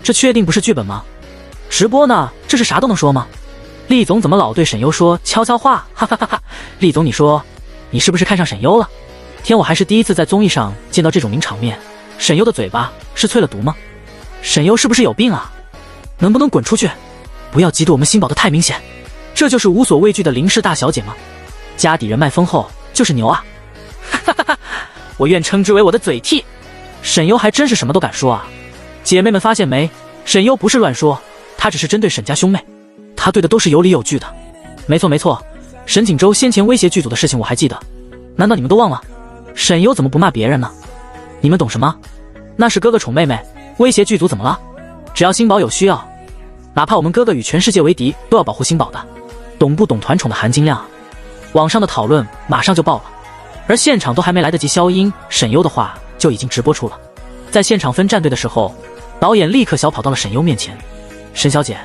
[SPEAKER 1] 这确定不是剧本吗？直播呢，这是啥都能说吗？厉总怎么老对沈优说悄悄话？哈哈哈哈！厉总，你说你是不是看上沈优了？天，我还是第一次在综艺上见到这种名场面。沈优的嘴巴是淬了毒吗？沈优是不是有病啊？能不能滚出去？不要嫉妒我们星宝的太明显，这就是无所畏惧的林氏大小姐吗？家底人脉丰厚就是牛啊！哈哈哈哈！我愿称之为我的嘴替。沈优还真是什么都敢说啊！姐妹们发现没？沈优不是乱说，她只是针对沈家兄妹。他对的都是有理有据的。没错没错，沈锦州先前威胁剧组的事情我还记得，难道你们都忘了？沈优怎么不骂别人呢？你们懂什么？那是哥哥宠妹妹，威胁剧组怎么了？只要星宝有需要，哪怕我们哥哥与全世界为敌，都要保护星宝的。懂不懂团宠的含金量啊？网上的讨论马上就爆了，而现场都还没来得及消音，沈优的话就已经直播出了。在现场分战队的时候，导演立刻小跑到了沈优面前，沈小姐，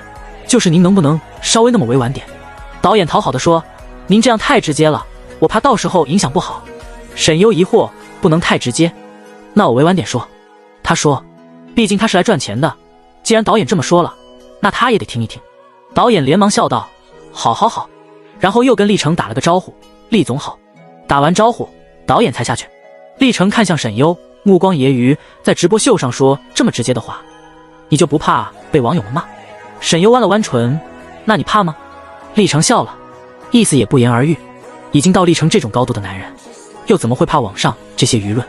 [SPEAKER 1] 就是您能不能稍微那么委婉点？导演讨好的说，您这样太直接了，我怕到时候影响不好。沈优疑惑，不能太直接，那我委婉点说。他说，毕竟他是来赚钱的，既然导演这么说了，那他也得听一听。导演连忙笑道，好好好，然后又跟厉程打了个招呼，厉总好。打完招呼，导演才下去。厉程看向沈优，目光揶揄，在直播秀上说这么直接的话，你就不怕被网友们骂？沈优弯了弯唇，那你怕吗？厉程笑了，意思也不言而喻，已经到厉程这种高度的男人，又怎么会怕网上这些舆论？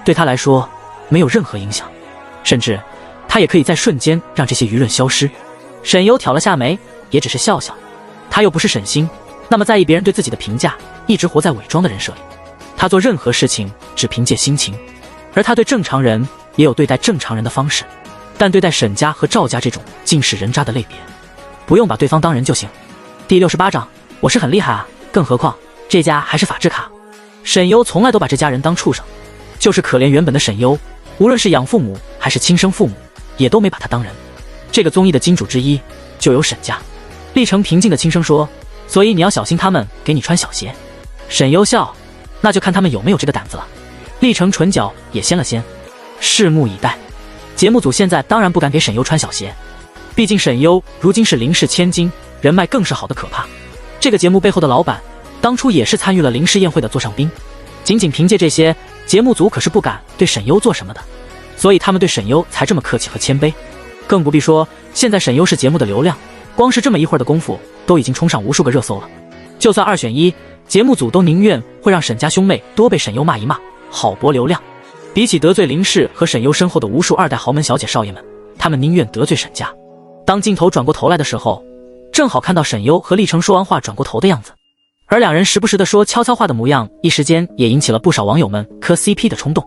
[SPEAKER 1] 对他来说没有任何影响，甚至他也可以在瞬间让这些舆论消失。沈优挑了下眉，也只是笑笑。他又不是沈星，那么在意别人对自己的评价，一直活在伪装的人设里。他做任何事情只凭借心情，而他对正常人也有对待正常人的方式，但对待沈家和赵家这种尽是人渣的类别，不用把对方当人就行。第68章，我是很厉害啊，更何况这家还是法制卡。沈优从来都把这家人当畜生，就是可怜原本的沈优，无论是养父母还是亲生父母，也都没把他当人。这个综艺的金主之一就有沈家。厉程平静的轻声说，所以你要小心他们给你穿小鞋。沈优笑，那就看他们有没有这个胆子了。厉程唇角也掀了掀，拭目以待。节目组现在当然不敢给沈优穿小鞋，毕竟沈优如今是林氏千金，人脉更是好的可怕。这个节目背后的老板当初也是参与了林氏宴会的座上宾，仅仅凭借这些，节目组可是不敢对沈优做什么的，所以他们对沈优才这么客气和谦卑。更不必说现在沈优是节目的流量，光是这么一会儿的功夫都已经冲上无数个热搜了。就算2选1，节目组都宁愿会让沈家兄妹多被沈优骂一骂，好博流量。比起得罪林氏和沈优身后的无数2代豪门小姐少爷们，他们宁愿得罪沈家。当镜头转过头来的时候，正好看到沈优和厉成说完话转过头的样子，而两人时不时的说悄悄话的模样，一时间也引起了不少网友们磕 CP 的冲动。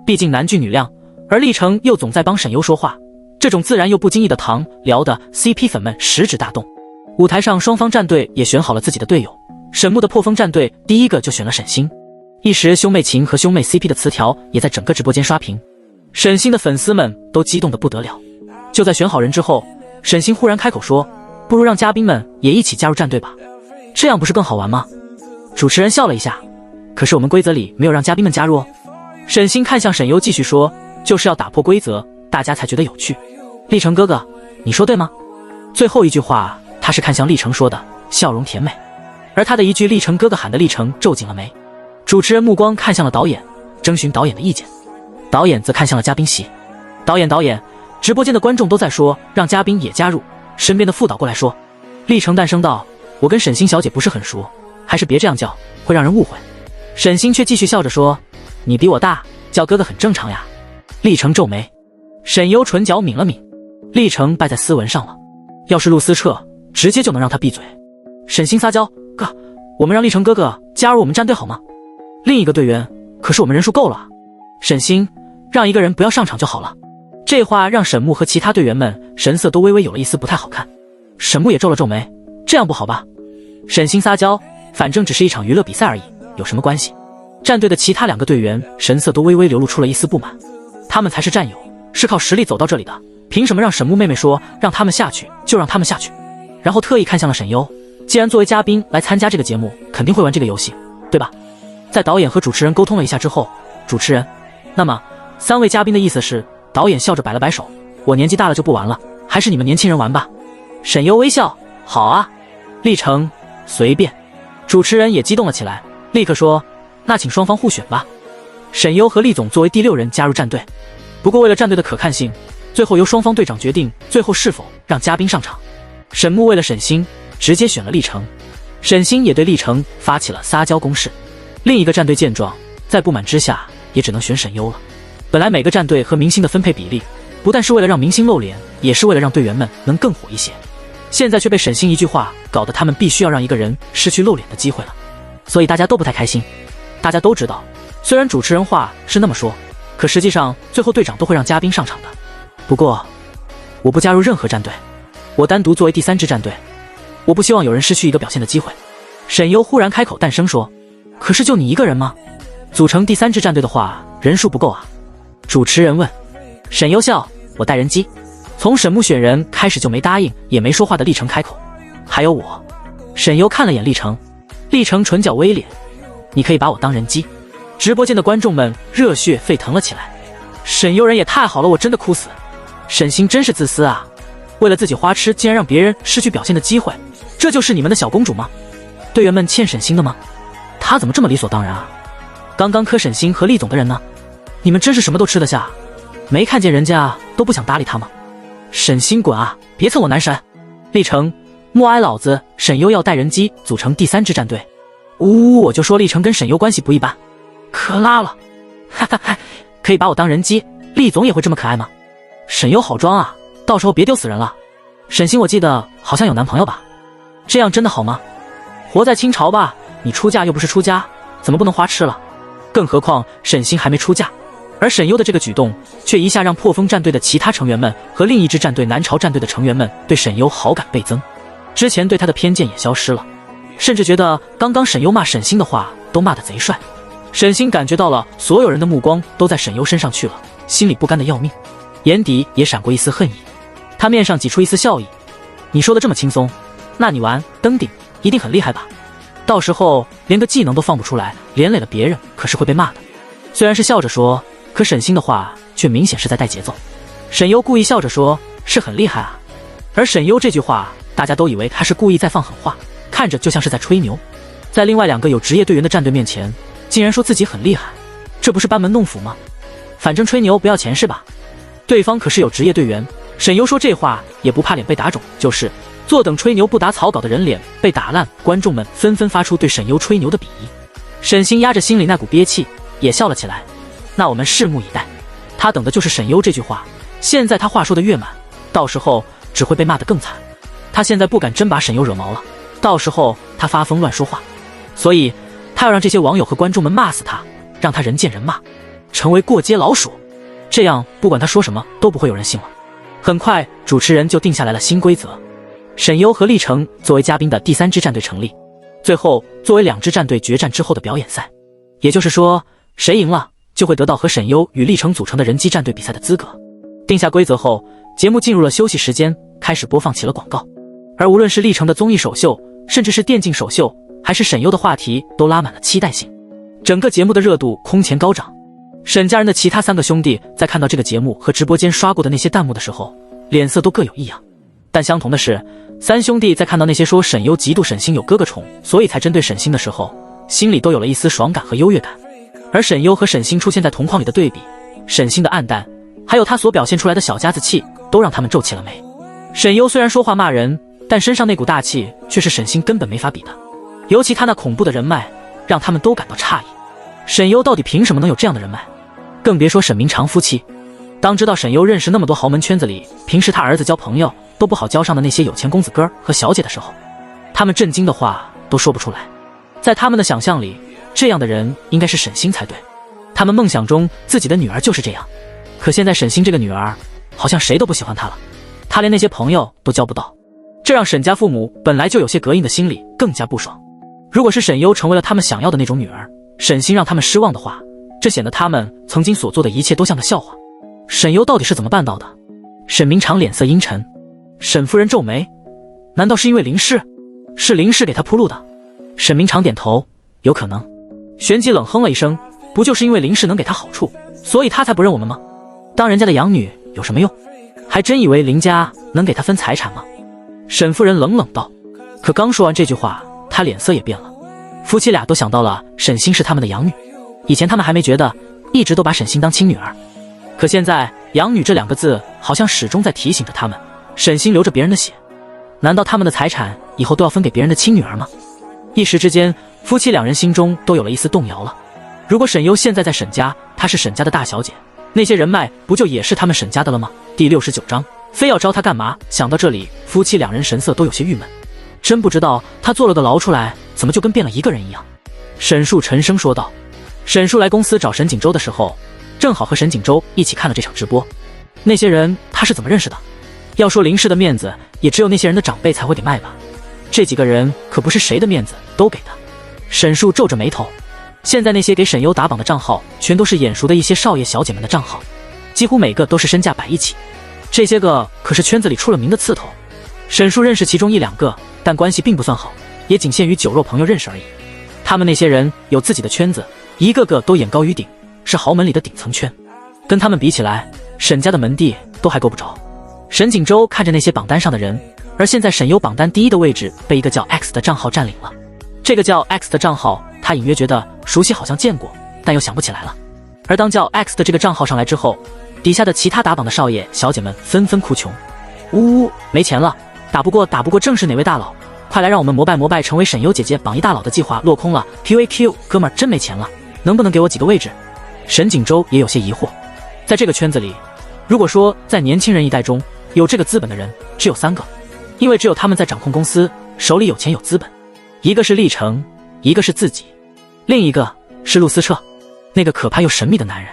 [SPEAKER 1] 毕竟男巨女靓，而厉成又总在帮沈优说话，这种自然又不经意的糖聊的 CP 粉们食指大动。舞台上双方战队也选好了自己的队友，沈木的破风战队第一个就选了沈星，一时兄妹情和兄妹 CP 的词条也在整个直播间刷屏，沈星的粉丝们都激动得不得了。就在选好人之后，沈星忽然开口说，不如让嘉宾们也一起加入战队吧，这样不是更好玩吗？主持人笑了一下，可是我们规则里没有让嘉宾们加入哦。沈星看向沈优继续说，就是要打破规则，大家才觉得有趣。厉成哥哥，你说对吗？最后一句话他是看向厉成说的，笑容甜美，而他的一句厉成哥哥喊的厉成皱紧了眉。主持人目光看向了导演，征询导演的意见，导演则看向了嘉宾席。导演，直播间的观众都在说让嘉宾也加入，身边的副导过来说，厉成淡声道，我跟沈星小姐不是很熟，还是别这样叫，会让人误会。沈星却继续笑着说，你比我大，叫哥哥很正常呀。厉成皱眉，沈优唇角抿了抿，厉成败在斯文上了，要是陆思彻直接就能让他闭嘴。沈星撒娇，哥，我们让厉成哥哥加入我们战队好吗？另一个队员，可是我们人数够了啊。沈星，让一个人不要上场就好了。这话让沈木和其他队员们神色都微微有了一丝不太好看。沈木也皱了皱眉，这样不好吧？沈星撒娇，反正只是一场娱乐比赛而已，有什么关系？战队的其他2个队员神色都微微流露出了一丝不满，他们才是战友，是靠实力走到这里的，凭什么让沈木妹妹说让他们下去就让他们下去？然后特意看向了沈优，既然作为嘉宾来参加这个节目，肯定会玩这个游戏，对吧？在导演和主持人沟通了一下之后，主持人，那么3位嘉宾的意思是？导演笑着摆了摆手，我年纪大了就不玩了，还是你们年轻人玩吧。沈优微笑，好啊。厉成，随便。主持人也激动了起来，立刻说，那请双方互选吧。沈优和厉总作为第6人加入战队，不过为了战队的可看性，最后由双方队长决定最后是否让嘉宾上场。沈木为了沈星直接选了厉成，沈星也对厉成发起了撒娇攻势。另一个战队见状，在不满之下也只能选沈优了。本来每个战队和明星的分配比例不但是为了让明星露脸，也是为了让队员们能更火一些，现在却被沈星一句话搞得他们必须要让一个人失去露脸的机会了，所以大家都不太开心。大家都知道，虽然主持人话是那么说，可实际上最后队长都会让嘉宾上场的。不过我不加入任何战队，我单独作为第3支战队，我不希望有人失去一个表现的机会。沈优忽然开口淡声说，可是就你一个人吗？组成第3支战队的话人数不够啊。主持人问。沈优笑，我带人机。从沈木选人开始就没答应也没说话的厉成开口，还有我。沈优看了眼厉成，厉成唇角微咧，你可以把我当人机。直播间的观众们热血沸腾了起来，沈优人也太好了，我真的哭死。沈星真是自私啊，为了自己花痴竟然让别人失去表现的机会，这就是你们的小公主吗？队员们欠沈星的吗？他怎么这么理所当然啊？刚刚磕沈星和厉总的人呢？你们真是什么都吃得下，没看见人家都不想搭理他吗？沈星滚啊，别蹭我男神。厉成，默哀老子，沈优要带人机组成第3支战队。我就说厉成跟沈优关系不一般，可拉了。哈哈哈，可以把我当人机，厉总也会这么可爱吗？沈优好装啊，到时候别丢死人了。沈星我记得好像有男朋友吧？这样真的好吗？活在清朝吧，你出嫁又不是出家，怎么不能花痴了？更何况沈星还没出嫁。而沈优的这个举动却一下让破风战队的其他成员们和另一支战队南朝战队的成员们对沈优好感倍增，之前对他的偏见也消失了，甚至觉得刚刚沈优骂沈星的话都骂得贼帅。沈星感觉到了所有人的目光都在沈优身上去了，心里不甘的要命，眼底也闪过一丝恨意，他面上挤出一丝笑意，你说的这么轻松，那你玩登顶一定很厉害吧？到时候连个技能都放不出来，连累了别人可是会被骂的。虽然是笑着说，可沈星的话却明显是在带节奏。沈优故意笑着说，是很厉害啊。而沈优这句话大家都以为他是故意在放狠话，看着就像是在吹牛。在另外2个有职业队员的战队面前，竟然说自己很厉害，这不是班门弄斧吗？反正吹牛不要钱是吧？对方可是有职业队员。沈优说这话也不怕脸被打肿，就是坐等吹牛不打草稿的人脸被打烂。观众们纷纷发出对沈优吹牛的鄙夷。沈星压着心里那股憋气也笑了起来。那我们拭目以待，他等的就是沈优这句话。现在他话说的越满，到时候只会被骂得更惨。他现在不敢真把沈优惹毛了，到时候他发疯乱说话，所以他要让这些网友和观众们骂死他，让他人见人骂，成为过街老鼠。这样不管他说什么都不会有人信了。很快主持人就定下来了新规则，沈优和立成作为嘉宾的第3支战队成立，最后作为2支战队决战之后的表演赛。也就是说，谁赢了就会得到和沈优与立成组成的人机战队比赛的资格。定下规则后，节目进入了休息时间，开始播放起了广告。而无论是立成的综艺首秀，甚至是电竞首秀，还是沈优的话题，都拉满了期待性。整个节目的热度空前高涨。沈家人的其他3个兄弟在看到这个节目和直播间刷过的那些弹幕的时候，脸色都各有异样。但相同的是，3兄弟在看到那些说沈优嫉妒沈星有哥哥宠，所以才针对沈星的时候，心里都有了一丝爽感和优越感。而沈优和沈星出现在同框里的对比，沈星的暗淡，还有他所表现出来的小家子气，都让他们皱起了眉。沈优虽然说话骂人，但身上那股大气却是沈星根本没法比的。尤其他那恐怖的人脉，让他们都感到诧异。沈优到底凭什么能有这样的人脉？更别说沈明长夫妻。当知道沈优认识那么多豪门圈子里平时他儿子交朋友都不好交上的那些有钱公子哥和小姐的时候，他们震惊的话都说不出来。在他们的想象里，这样的人应该是沈星才对。他们梦想中自己的女儿就是这样。可现在沈星这个女儿好像谁都不喜欢她了，她连那些朋友都交不到，这让沈家父母本来就有些膈应的心里更加不爽。如果是沈优成为了他们想要的那种女儿，沈星让他们失望的话，这显得他们曾经所做的一切都像个笑话。沈优到底是怎么办到的？沈明长脸色阴沉。沈夫人皱眉，难道是因为林氏？是林氏给他铺路的？沈明长点头，有可能。旋即冷哼了一声，不就是因为林氏能给他好处，所以他才不认我们吗？当人家的养女有什么用？还真以为林家能给他分财产吗？沈夫人冷冷道。可刚说完这句话，他脸色也变了。夫妻俩都想到了沈星是他们的养女，以前他们还没觉得，一直都把沈星当亲女儿。可现在养女这2个字好像始终在提醒着他们，沈星流着别人的血，难道他们的财产以后都要分给别人的亲女儿吗？一时之间，夫妻2人心中都有了一丝动摇了。如果沈优现在在沈家，她是沈家的大小姐，那些人脉不就也是他们沈家的了吗？第69章，非要招她干嘛？想到这里，夫妻2人神色都有些郁闷。真不知道他坐了个牢出来，怎么就跟变了一个人一样。沈树沉声说道。沈树来公司找沈锦州的时候，正好和沈锦州一起看了这场直播。那些人他是怎么认识的？要说林氏的面子，也只有那些人的长辈才会给卖吧。这几个人可不是谁的面子都给的。沈树皱着眉头，现在那些给沈优打榜的账号，全都是眼熟的一些少爷小姐们的账号，几乎每个都是身价100亿起。这些个可是圈子里出了名的刺头。沈树认识其中1-2个，但关系并不算好，也仅限于酒肉朋友认识而已。他们那些人有自己的圈子，一个个都眼高于顶，是豪门里的顶层圈。跟他们比起来，沈家的门第都还够不着。沈锦州看着那些榜单上的人，而现在沈优榜单第1的位置被一个叫 X 的账号占领了。这个叫 X 的账号，他隐约觉得熟悉，好像见过，但又想不起来了。而当叫 X 的这个账号上来之后，底下的其他打榜的少爷小姐们纷纷哭穷，呜呜，没钱了，打不过正是哪位大佬，快来让我们膜拜成为沈优姐姐榜1大佬的计划落空了。 QAQ 哥们儿真没钱了，能不能给我几个位置？沈锦州也有些疑惑。在这个圈子里，如果说在年轻人一代中有这个资本的人只有3个，因为只有他们在掌控公司，手里有钱有资本。一个是立成，一个是自己，另一个是陆思彻，那个可怕又神秘的男人，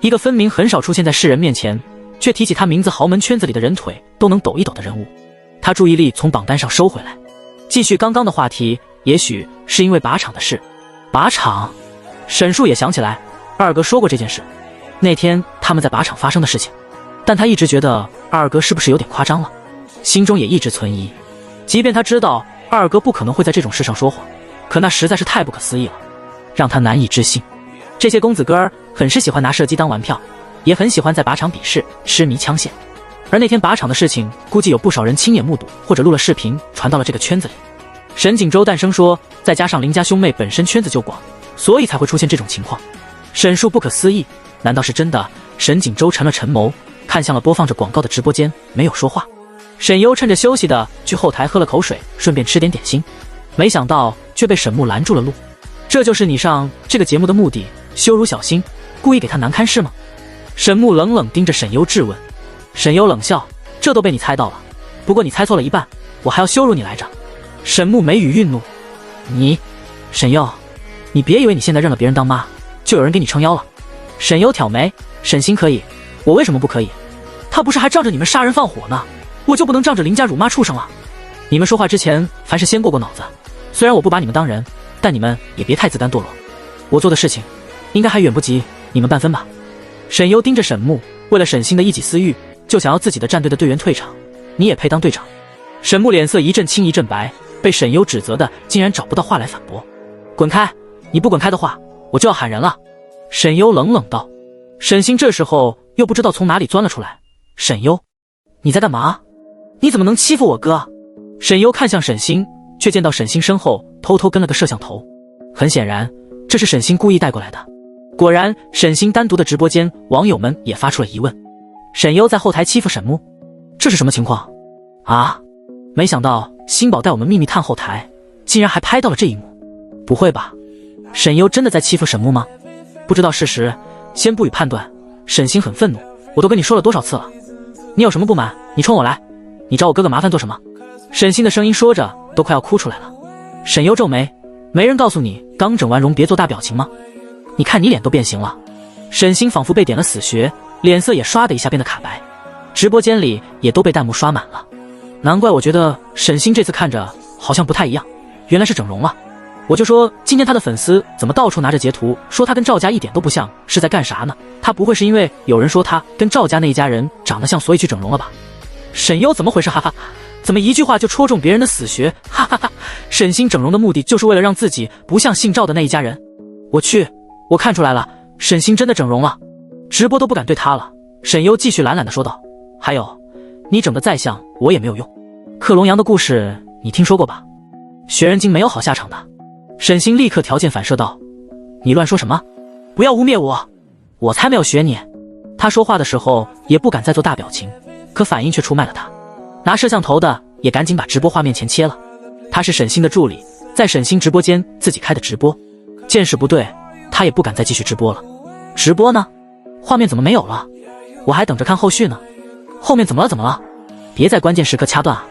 [SPEAKER 1] 一个分明很少出现在世人面前，却提起他名字豪门圈子里的人腿都能抖一抖的人物。他注意力从榜单上收回来，继续刚刚的话题。也许是因为靶场的事。靶场，沈树也想起来二哥说过这件事，那天他们在靶场发生的事情，但他一直觉得二哥是不是有点夸张了，心中也一直存疑。即便他知道二哥不可能会在这种事上说谎，可那实在是太不可思议了，让他难以置信。这些公子哥儿很是喜欢拿射击当玩票，也很喜欢在靶场比试，痴迷枪械。而那天靶场的事情，估计有不少人亲眼目睹或者录了视频传到了这个圈子里。沈锦州诞生说，再加上林家兄妹本身圈子就广，所以才会出现这种情况。沈树不可思议，难道是真的？沈锦州沉了沉眸，看向了播放着广告的直播间，没有说话。沈优趁着休息的去后台喝了口水，顺便吃点点心，没想到却被沈木拦住了路。这就是你上这个节目的目的？羞辱小新，故意给他难堪是吗？沈木冷冷盯着沈优质问。沈优冷笑，这都被你猜到了，不过你猜错了一半，我还要羞辱你来着。沈木眉宇愠怒，你，沈优，你别以为你现在认了别人当妈，就有人给你撑腰了。沈优挑眉，沈星可以，我为什么不可以？他不是还仗着你们杀人放火呢，我就不能仗着邻家辱骂畜生了？你们说话之前凡是先过过脑子，虽然我不把你们当人，但你们也别太自甘堕落，我做的事情应该还远不及你们半分吧。沈优盯着沈木，为了沈星的一己私欲，就想要自己的战队的队员退场，你也配当队长？沈木脸色一阵青一阵白，被沈优指责的竟然找不到话来反驳。滚开，你不滚开的话，我就要喊人了。沈优冷冷道。沈星这时候又不知道从哪里钻了出来，沈优，你在干嘛？你怎么能欺负我哥？沈优看向沈星，却见到沈星身后偷偷跟了个摄像头，很显然这是沈星故意带过来的。果然，沈星单独的直播间，网友们也发出了疑问：沈优在后台欺负沈木，这是什么情况啊？没想到星宝带我们秘密探后台，竟然还拍到了这一幕。不会吧，沈优真的在欺负沈木吗？不知道事实，先不予判断。沈星很愤怒，我都跟你说了多少次了，你有什么不满你冲我来，你找我哥哥麻烦做什么？沈星的声音说着都快要哭出来了。沈优皱眉，没人告诉你刚整完容别做大表情吗？你看你脸都变形了。沈星仿佛被点了死穴，脸色也唰的一下变得卡白，直播间里也都被弹幕刷满了。难怪我觉得沈星这次看着好像不太一样，原来是整容了。我就说今天他的粉丝怎么到处拿着截图说他跟赵家一点都不像，是在干啥呢？他不会是因为有人说他跟赵家那一家人长得像所以去整容了吧？沈优怎么回事？哈哈，怎么一句话就戳中别人的死穴？哈哈哈！沈星整容的目的就是为了让自己不像姓赵的那一家人。我去，我看出来了，沈星真的整容了，直播都不敢对他了。沈优继续懒懒地说道，还有，你整得再像我也没有用。克隆羊的故事你听说过吧？学人精没有好下场的。沈星立刻条件反射道，你乱说什么？不要污蔑我，我才没有学你。他说话的时候也不敢再做大表情，可反应却出卖了他。拿摄像头的也赶紧把直播画面前切了，他是沈星的助理，在沈星直播间自己开的直播，见势不对，他也不敢再继续直播了。直播呢？画面怎么没有了？我还等着看后续呢。后面怎么了？别在关键时刻掐断啊。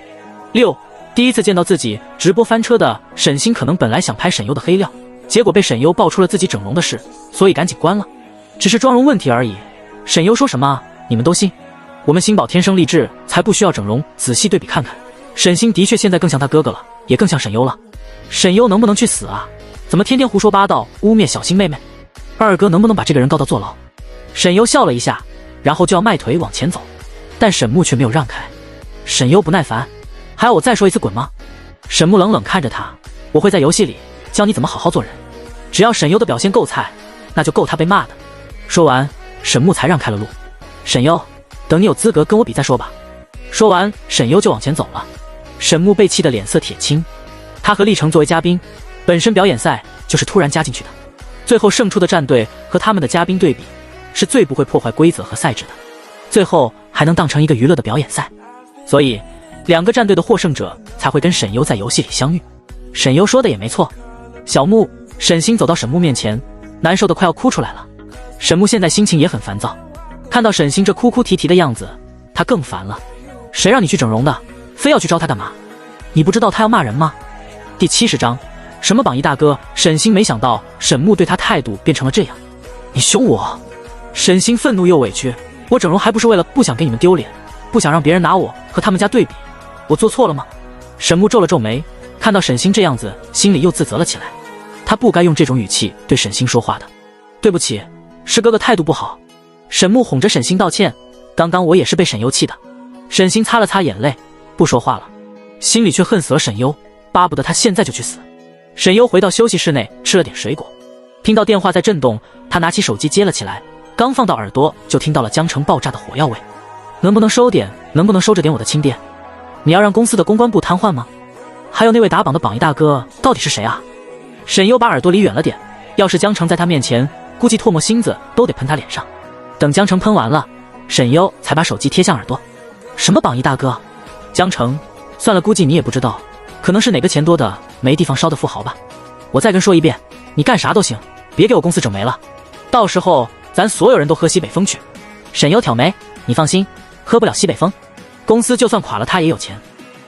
[SPEAKER 1] 6. 第一次见到自己直播翻车的沈星，可能本来想拍沈优的黑料，结果被沈优爆出了自己整容的事，所以赶紧关了。只是妆容问题而已。沈优说什么你们都信？我们星宝天生丽质，才不需要整容。仔细对比看看，沈星的确现在更像他哥哥了，也更像沈优了。沈优能不能去死啊？怎么天天胡说八道，污蔑小星妹妹？二哥能不能把这个人告到坐牢？沈优笑了一下，然后就要迈腿往前走，但沈木却没有让开。沈优不耐烦，还要我再说一次滚吗？沈木冷冷看着他，我会在游戏里教你怎么好好做人，只要沈优的表现够菜，那就够他被骂的。说完，沈木才让开了路。沈优，等你有资格跟我比再说吧。说完，沈优就往前走了。沈木被气得脸色铁青，他和历程作为嘉宾，本身表演赛就是突然加进去的，最后胜出的战队和他们的嘉宾对比，是最不会破坏规则和赛制的，最后还能当成一个娱乐的表演赛，所以两个战队的获胜者才会跟沈优在游戏里相遇。沈优说的也没错。小木，沈星走到沈木面前，难受的快要哭出来了。沈木现在心情也很烦躁，看到沈星这哭哭啼啼的样子，他更烦了。谁让你去整容的，非要去招他干嘛？你不知道他要骂人吗？第70章，什么榜一大哥？沈星没想到沈木对他态度变成了这样。你凶我？沈星愤怒又委屈，我整容还不是为了不想给你们丢脸，不想让别人拿我和他们家对比，我做错了吗？沈木皱了皱眉，看到沈星这样子，心里又自责了起来。他不该用这种语气对沈星说话的。对不起，是哥哥态度不好。沈木哄着沈星道歉，刚刚我也是被沈优气的。沈星擦了擦眼泪，不说话了，心里却恨死了沈优，巴不得他现在就去死。沈优回到休息室内，吃了点水果，听到电话在震动，他拿起手机接了起来，刚放到耳朵就听到了江城爆炸的火药味。能不能收着点我的轻电？你要让公司的公关部瘫痪吗？还有那位打榜的榜一大哥到底是谁啊？沈优把耳朵离远了点，要是江城在他面前估计唾沫星子都得喷他脸上。等江城喷完了，沈优才把手机贴向耳朵。什么榜一大哥？江城，算了，估计你也不知道，可能是哪个钱多的没地方烧的富豪吧。我再跟说一遍，你干啥都行，别给我公司整没了，到时候咱所有人都喝西北风去。沈优挑眉，你放心，喝不了西北风，公司就算垮了他也有钱。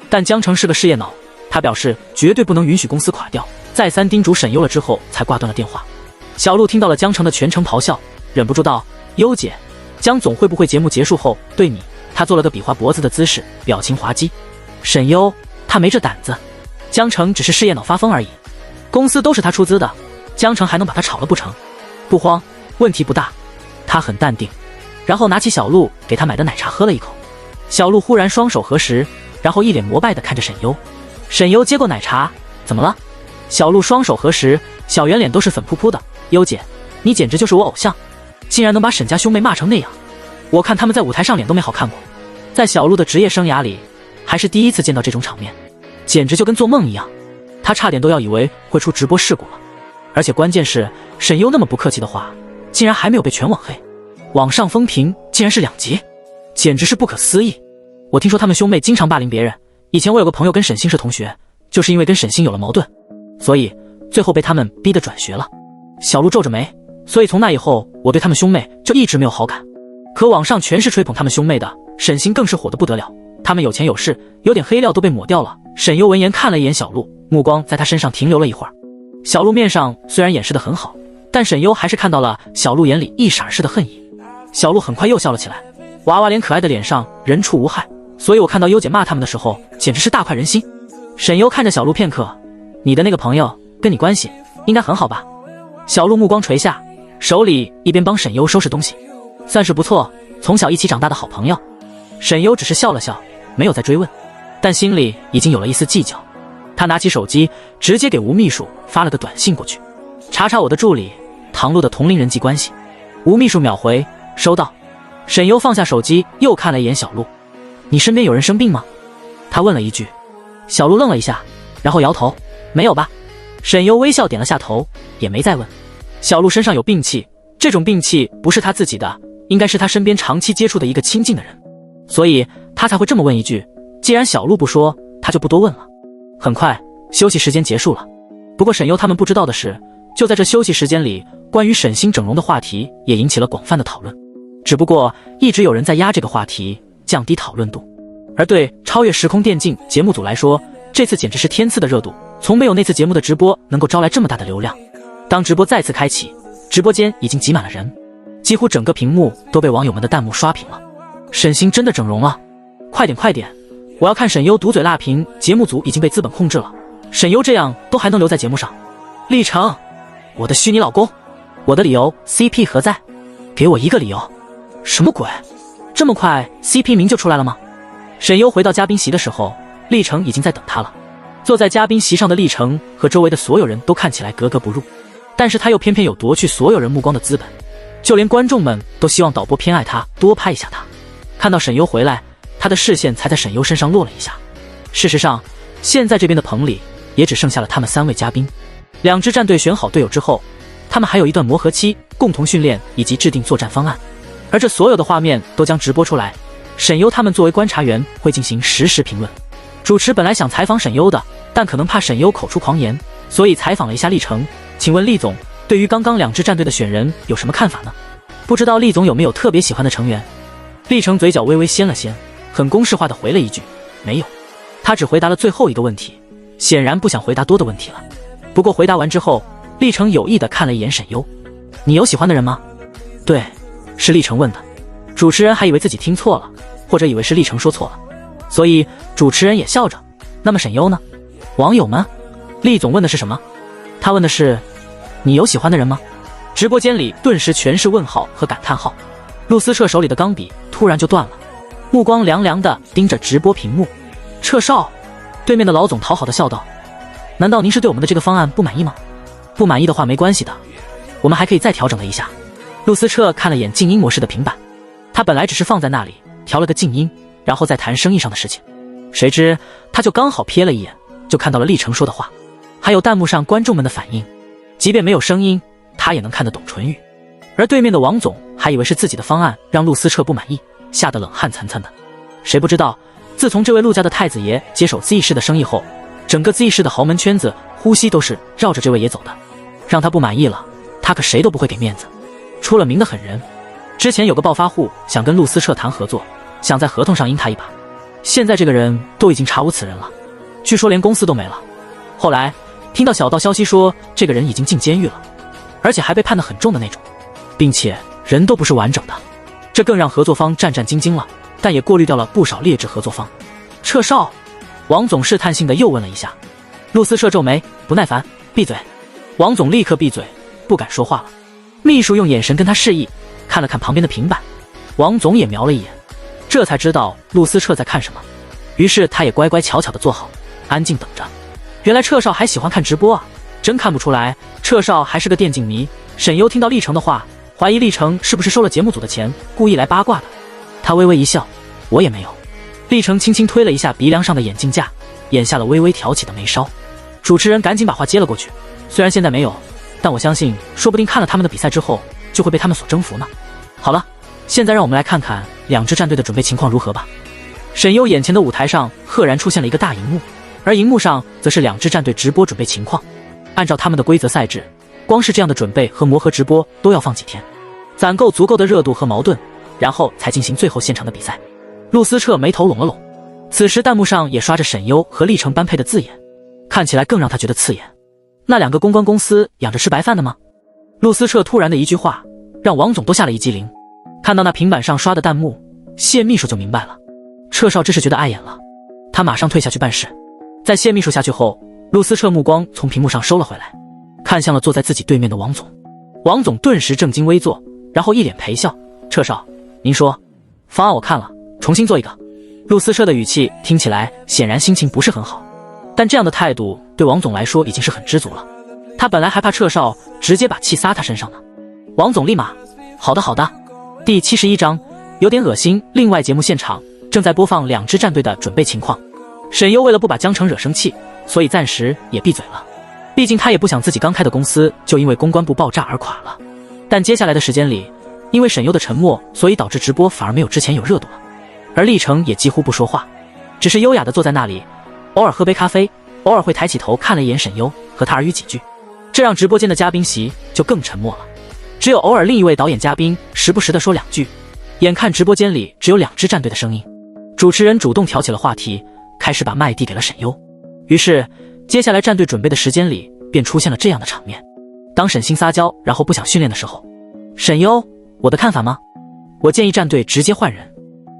[SPEAKER 1] 但江城是个事业脑，他表示绝对不能允许公司垮掉，再三叮嘱沈优了之后才挂断了电话。小鹿听到了江城的全程咆哮，忍不住道：优姐，江总会不会节目结束后对你……他做了个比划脖子的姿势，表情滑稽。沈优，他没这胆子，江城只是事业脑发疯而已，公司都是他出资的，江城还能把他炒了不成？不慌，问题不大。他很淡定，然后拿起小鹿给他买的奶茶喝了一口。小鹿忽然双手合十，然后一脸膜拜地看着沈优。沈优接过奶茶，怎么了？小鹿双手合十，小圆脸都是粉扑扑的。优姐，你简直就是我偶像，竟然能把沈家兄妹骂成那样，我看他们在舞台上脸都没好看过。在小鹿的职业生涯里，还是第一次见到这种场面，简直就跟做梦一样。他差点都要以为会出直播事故了。而且关键是，沈优那么不客气的话，竟然还没有被全网黑，网上风评竟然是2级，简直是不可思议。我听说他们兄妹经常霸凌别人，以前我有个朋友跟沈星是同学，就是因为跟沈星有了矛盾，所以最后被他们逼得转学了。小鹿皱着眉，所以从那以后，我对他们兄妹就一直没有好感。可网上全是吹捧他们兄妹的，沈星更是火得不得了，他们有钱有势，有点黑料都被抹掉了。沈优闻言看了一眼小鹿，目光在他身上停留了一会儿。小鹿面上虽然掩饰得很好，但沈优还是看到了小鹿眼里一闪而逝的恨意。小鹿很快又笑了起来，娃娃脸可爱的脸上人畜无害，所以我看到优姐骂他们的时候，简直是大快人心。沈优看着小鹿片刻，你的那个朋友跟你关系应该很好吧？小鹿目光垂下，手里一边帮沈优收拾东西，算是不错，从小一起长大的好朋友。沈优只是笑了笑，没有再追问，但心里已经有了一丝计较。他拿起手机，直接给吴秘书发了个短信过去：查查我的助理唐璐的同龄人际关系。吴秘书秒回：收到。沈优放下手机，又看了一眼小鹿：你身边有人生病吗？他问了一句。小鹿愣了一下，然后摇头：没有吧。沈优微笑点了下头，也没再问。小鹿身上有病气，这种病气不是他自己的，应该是他身边长期接触的一个亲近的人，所以他才会这么问一句。既然小鹿不说，他就不多问了。很快休息时间结束了，不过沈优他们不知道的是，就在这休息时间里，关于沈星整容的话题也引起了广泛的讨论。只不过一直有人在压这个话题，降低讨论度。而对超越时空电竞节目组来说，这次简直是天赐的热度，从没有那次节目的直播能够招来这么大的流量。当直播再次开启，直播间已经挤满了人，几乎整个屏幕都被网友们的弹幕刷屏了。沈星真的整容了，快点快点，我要看沈优毒嘴辣评，节目组已经被资本控制了，沈优这样都还能留在节目上。立成，我的虚拟老公，我的理由 CP 何在？给我一个理由。什么鬼？这么快 CP 名就出来了吗？沈优回到嘉宾席的时候，立成已经在等他了。坐在嘉宾席上的立成和周围的所有人都看起来格格不入，但是他又偏偏有夺去所有人目光的资本，就连观众们都希望导播偏爱他，多拍一下他。看到沈优回来，他的视线才在沈优身上落了一下。事实上，现在这边的棚里也只剩下了他们3位嘉宾。2支战队选好队友之后，他们还有一段磨合期，共同训练以及制定作战方案。而这所有的画面都将直播出来，沈优他们作为观察员会进行实时评论。主持本来想采访沈优的，但可能怕沈优口出狂言，所以采访了一下立成。请问厉总，对于刚刚2支战队的选人有什么看法呢？不知道厉总有没有特别喜欢的成员？立成嘴角微微掀了掀，很公式化的回了一句：没有。他只回答了最后一个问题，显然不想回答多的问题了。不过回答完之后，立成有意的看了一眼沈优：你有喜欢的人吗？对，是立成问的。主持人还以为自己听错了，或者以为是立成说错了，所以主持人也笑着。那么沈优呢？网友们？厉总问的是什么？他问的是你有喜欢的人吗？直播间里顿时全是问号和感叹号。陆思彻手里的钢笔突然就断了，目光凉凉地盯着直播屏幕。彻少，对面的老总讨好的笑道：难道您是对我们的这个方案不满意吗？不满意的话没关系的，我们还可以再调整了一下。陆思彻看了眼静音模式的平板，他本来只是放在那里调了个静音，然后再谈生意上的事情，谁知他就刚好瞥了一眼，就看到了立成说的话，还有弹幕上观众们的反应。即便没有声音，他也能看得懂唇语。而对面的王总还以为是自己的方案让陆思彻不满意，吓得冷汗涔涔的。谁不知道，自从这位陆家的太子爷接手资义市的生意后，整个资义市的豪门圈子呼吸都是绕着这位爷走的。让他不满意了，他可谁都不会给面子。出了名的狠人，之前有个暴发户想跟陆思彻谈合作，想在合同上阴他一把，现在这个人都已经查无此人了，据说连公司都没了。后来听到小道消息说，这个人已经进监狱了，而且还被判得很重的那种，并且人都不是完整的，这更让合作方战战兢兢了，但也过滤掉了不少劣质合作方。撤少，王总试探性的又问了一下。陆思彻皱眉，不耐烦，闭嘴。王总立刻闭嘴，不敢说话了。秘书用眼神跟他示意，看了看旁边的平板，王总也瞄了一眼，这才知道陆思彻在看什么，于是他也乖乖巧巧的坐好，安静等着。原来撤少还喜欢看直播啊，真看不出来，撤少还是个电竞迷。沈优听到历程的话，怀疑历程是不是收了节目组的钱，故意来八卦的。他微微一笑，我也没有。历程轻轻推了一下鼻梁上的眼镜架，眼下了微微挑起的眉梢。主持人赶紧把话接了过去，虽然现在没有，但我相信说不定看了他们的比赛之后，就会被他们所征服呢。好了，现在让我们来看看两支战队的准备情况如何吧。沈优眼前的舞台上赫然出现了一个大荧幕，而荧幕上则是两支战队直播准备情况。按照他们的规则赛制，光是这样的准备和磨合直播都要放几天，攒够足够的热度和矛盾，然后才进行最后现场的比赛。陆思彻眉头拢了拢，此时弹幕上也刷着沈优和历程般配的字眼，看起来更让他觉得刺眼。那两个公关公司养着吃白饭的吗？陆思彻突然的一句话让王总都吓了一激灵，看到那平板上刷的弹幕，谢秘书就明白了，撤少这是觉得碍眼了，他马上退下去办事。在谢秘书下去后，陆思彻目光从屏幕上收了回来，看向了坐在自己对面的王总。王总顿时正襟危坐，然后一脸陪笑，撤少，您说，方案我看了，重新做一个。陆思彻的语气听起来显然心情不是很好，但这样的态度对王总来说已经是很知足了。他本来还怕撤少直接把气撒他身上呢。王总立马，好的好的。第71章，有点恶心。另外节目现场正在播放两支战队的准备情况。沈优为了不把江城惹生气，所以暂时也闭嘴了，毕竟他也不想自己刚开的公司就因为公关部爆炸而垮了。但接下来的时间里，因为沈优的沉默，所以导致直播反而没有之前有热度了。而历程也几乎不说话，只是优雅地坐在那里，偶尔喝杯咖啡，偶尔会抬起头看了一眼沈优，和他耳语几句，这让直播间的嘉宾席就更沉默了，只有偶尔另一位导演嘉宾时不时地说两句。眼看直播间里只有两支战队的声音，主持人主动挑起了话题，开始把麦递给了沈优。于是接下来战队准备的时间里便出现了这样的场面。当沈星撒娇然后不想训练的时候，沈优，我的看法吗？我建议战队直接换人。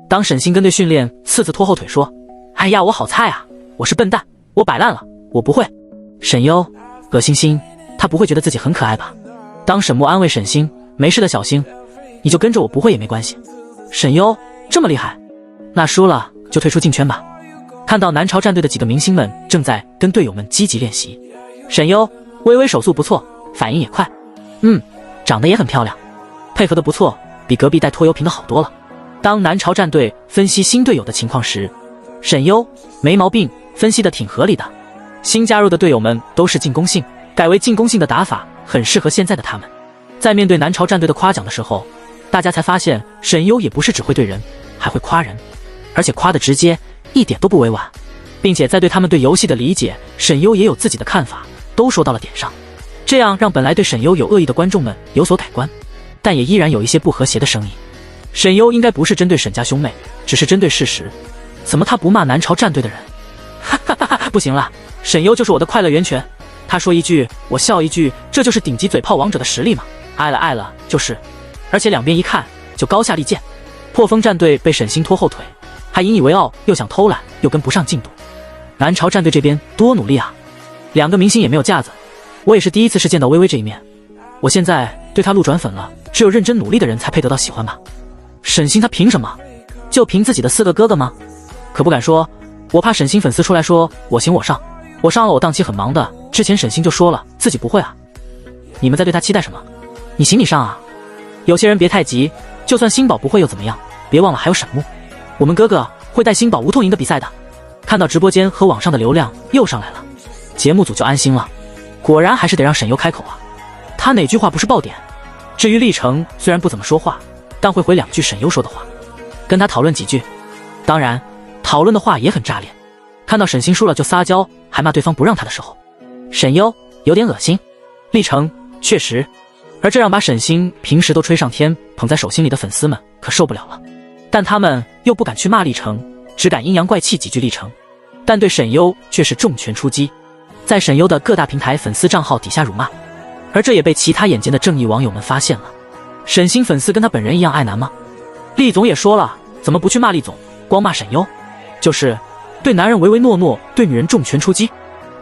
[SPEAKER 1] 当沈星跟队训练次次拖后腿说，哎呀我好菜啊，我是笨蛋，我摆烂了，我不会。沈优，恶心心，他不会觉得自己很可爱吧？当沈墨安慰沈星，没事的小星，你就跟着我不会也没关系。沈优，这么厉害，那输了就退出竞圈吧。看到南朝战队的几个明星们正在跟队友们积极练习，沈优微微手速不错，反应也快，长得也很漂亮，配合的不错，比隔壁带拖油瓶的好多了。当南朝战队分析新队友的情况时，沈优没毛病，分析的挺合理的。新加入的队友们都是进攻性，改为进攻性的打法很适合现在的他们。在面对南朝战队的夸奖的时候，大家才发现沈优也不是只会对人，还会夸人，而且夸的直接，一点都不委婉，并且在对他们对游戏的理解，沈优也有自己的看法，都说到了点上。这样让本来对沈优有恶意的观众们有所改观，但也依然有一些不和谐的声音。沈优应该不是针对沈家兄妹，只是针对事实。怎么他不骂南朝战队的人？哈哈哈哈！不行了，沈优就是我的快乐源泉。他说一句，我笑一句，这就是顶级嘴炮王者的实力嘛！爱了，就是。而且两边一看就高下立见。破风战队被沈星拖后腿，还引以为傲，又想偷懒，又跟不上进度。南朝战队这边多努力啊！两个明星也没有架子，我也是第一次是见到微微这一面。我现在对他路转粉了，只有认真努力的人才配得到喜欢吧。沈星他凭什么？就凭自己的4个哥哥吗？可不敢说，我怕沈星粉丝出来说我行我上，我上了我档期很忙的。之前沈星就说了自己不会啊。你们在对他期待什么？你行你上啊！有些人别太急，就算星宝不会又怎么样？别忘了还有沈木，我们哥哥会带星宝无痛赢的比赛的。看到直播间和网上的流量又上来了，节目组就安心了。果然还是得让沈优开口啊，他哪句话不是爆点？至于历程，虽然不怎么说话，但会回2句沈优说的话，跟他讨论几句。当然，讨论的话也很炸裂。看到沈星输了就撒娇，还骂对方不让他的时候，沈优有点恶心。历程确实，而这让把沈星平时都吹上天捧在手心里的粉丝们可受不了了。但他们又不敢去骂历程，只敢阴阳怪气几句历程，但对沈优却是重拳出击，在沈优的各大平台粉丝账号底下辱骂。而这也被其他眼尖的正义网友们发现了。沈星粉丝跟他本人一样爱男吗？厉总也说了，怎么不去骂厉总，光骂沈优？就是对男人唯唯诺诺，对女人重拳出击。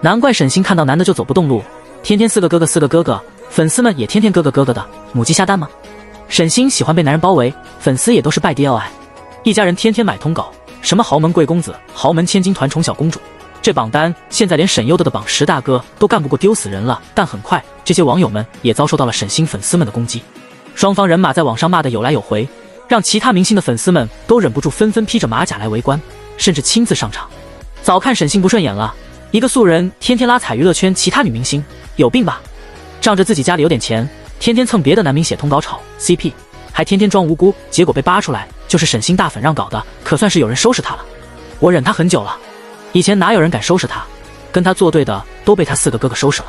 [SPEAKER 1] 难怪沈星看到男的就走不动路，天天4个哥哥4个哥哥，粉丝们也天天哥哥哥哥的，母鸡下蛋吗？沈星喜欢被男人包围，粉丝也都是拜爹要爱，一家人天天买通稿，什么豪门贵公子、豪门千金团宠小公主，这榜单现在连沈优的榜10大哥都干不过，丢死人了。但很快这些网友们也遭受到了沈星粉丝们的攻击，双方人马在网上骂得有来有回，让其他明星的粉丝们都忍不住纷纷披着马甲来围观，甚至亲自上场。早看沈星不顺眼了，一个素人天天拉踩娱乐圈其他女明星，有病吧？仗着自己家里有点钱，天天蹭别的男明写通稿炒 CP， 还天天装无辜，结果被扒出来就是沈星大粉让搞的，可算是有人收拾他了。我忍他很久了，以前哪有人敢收拾他，跟他作对的都被他4个哥哥收拾了，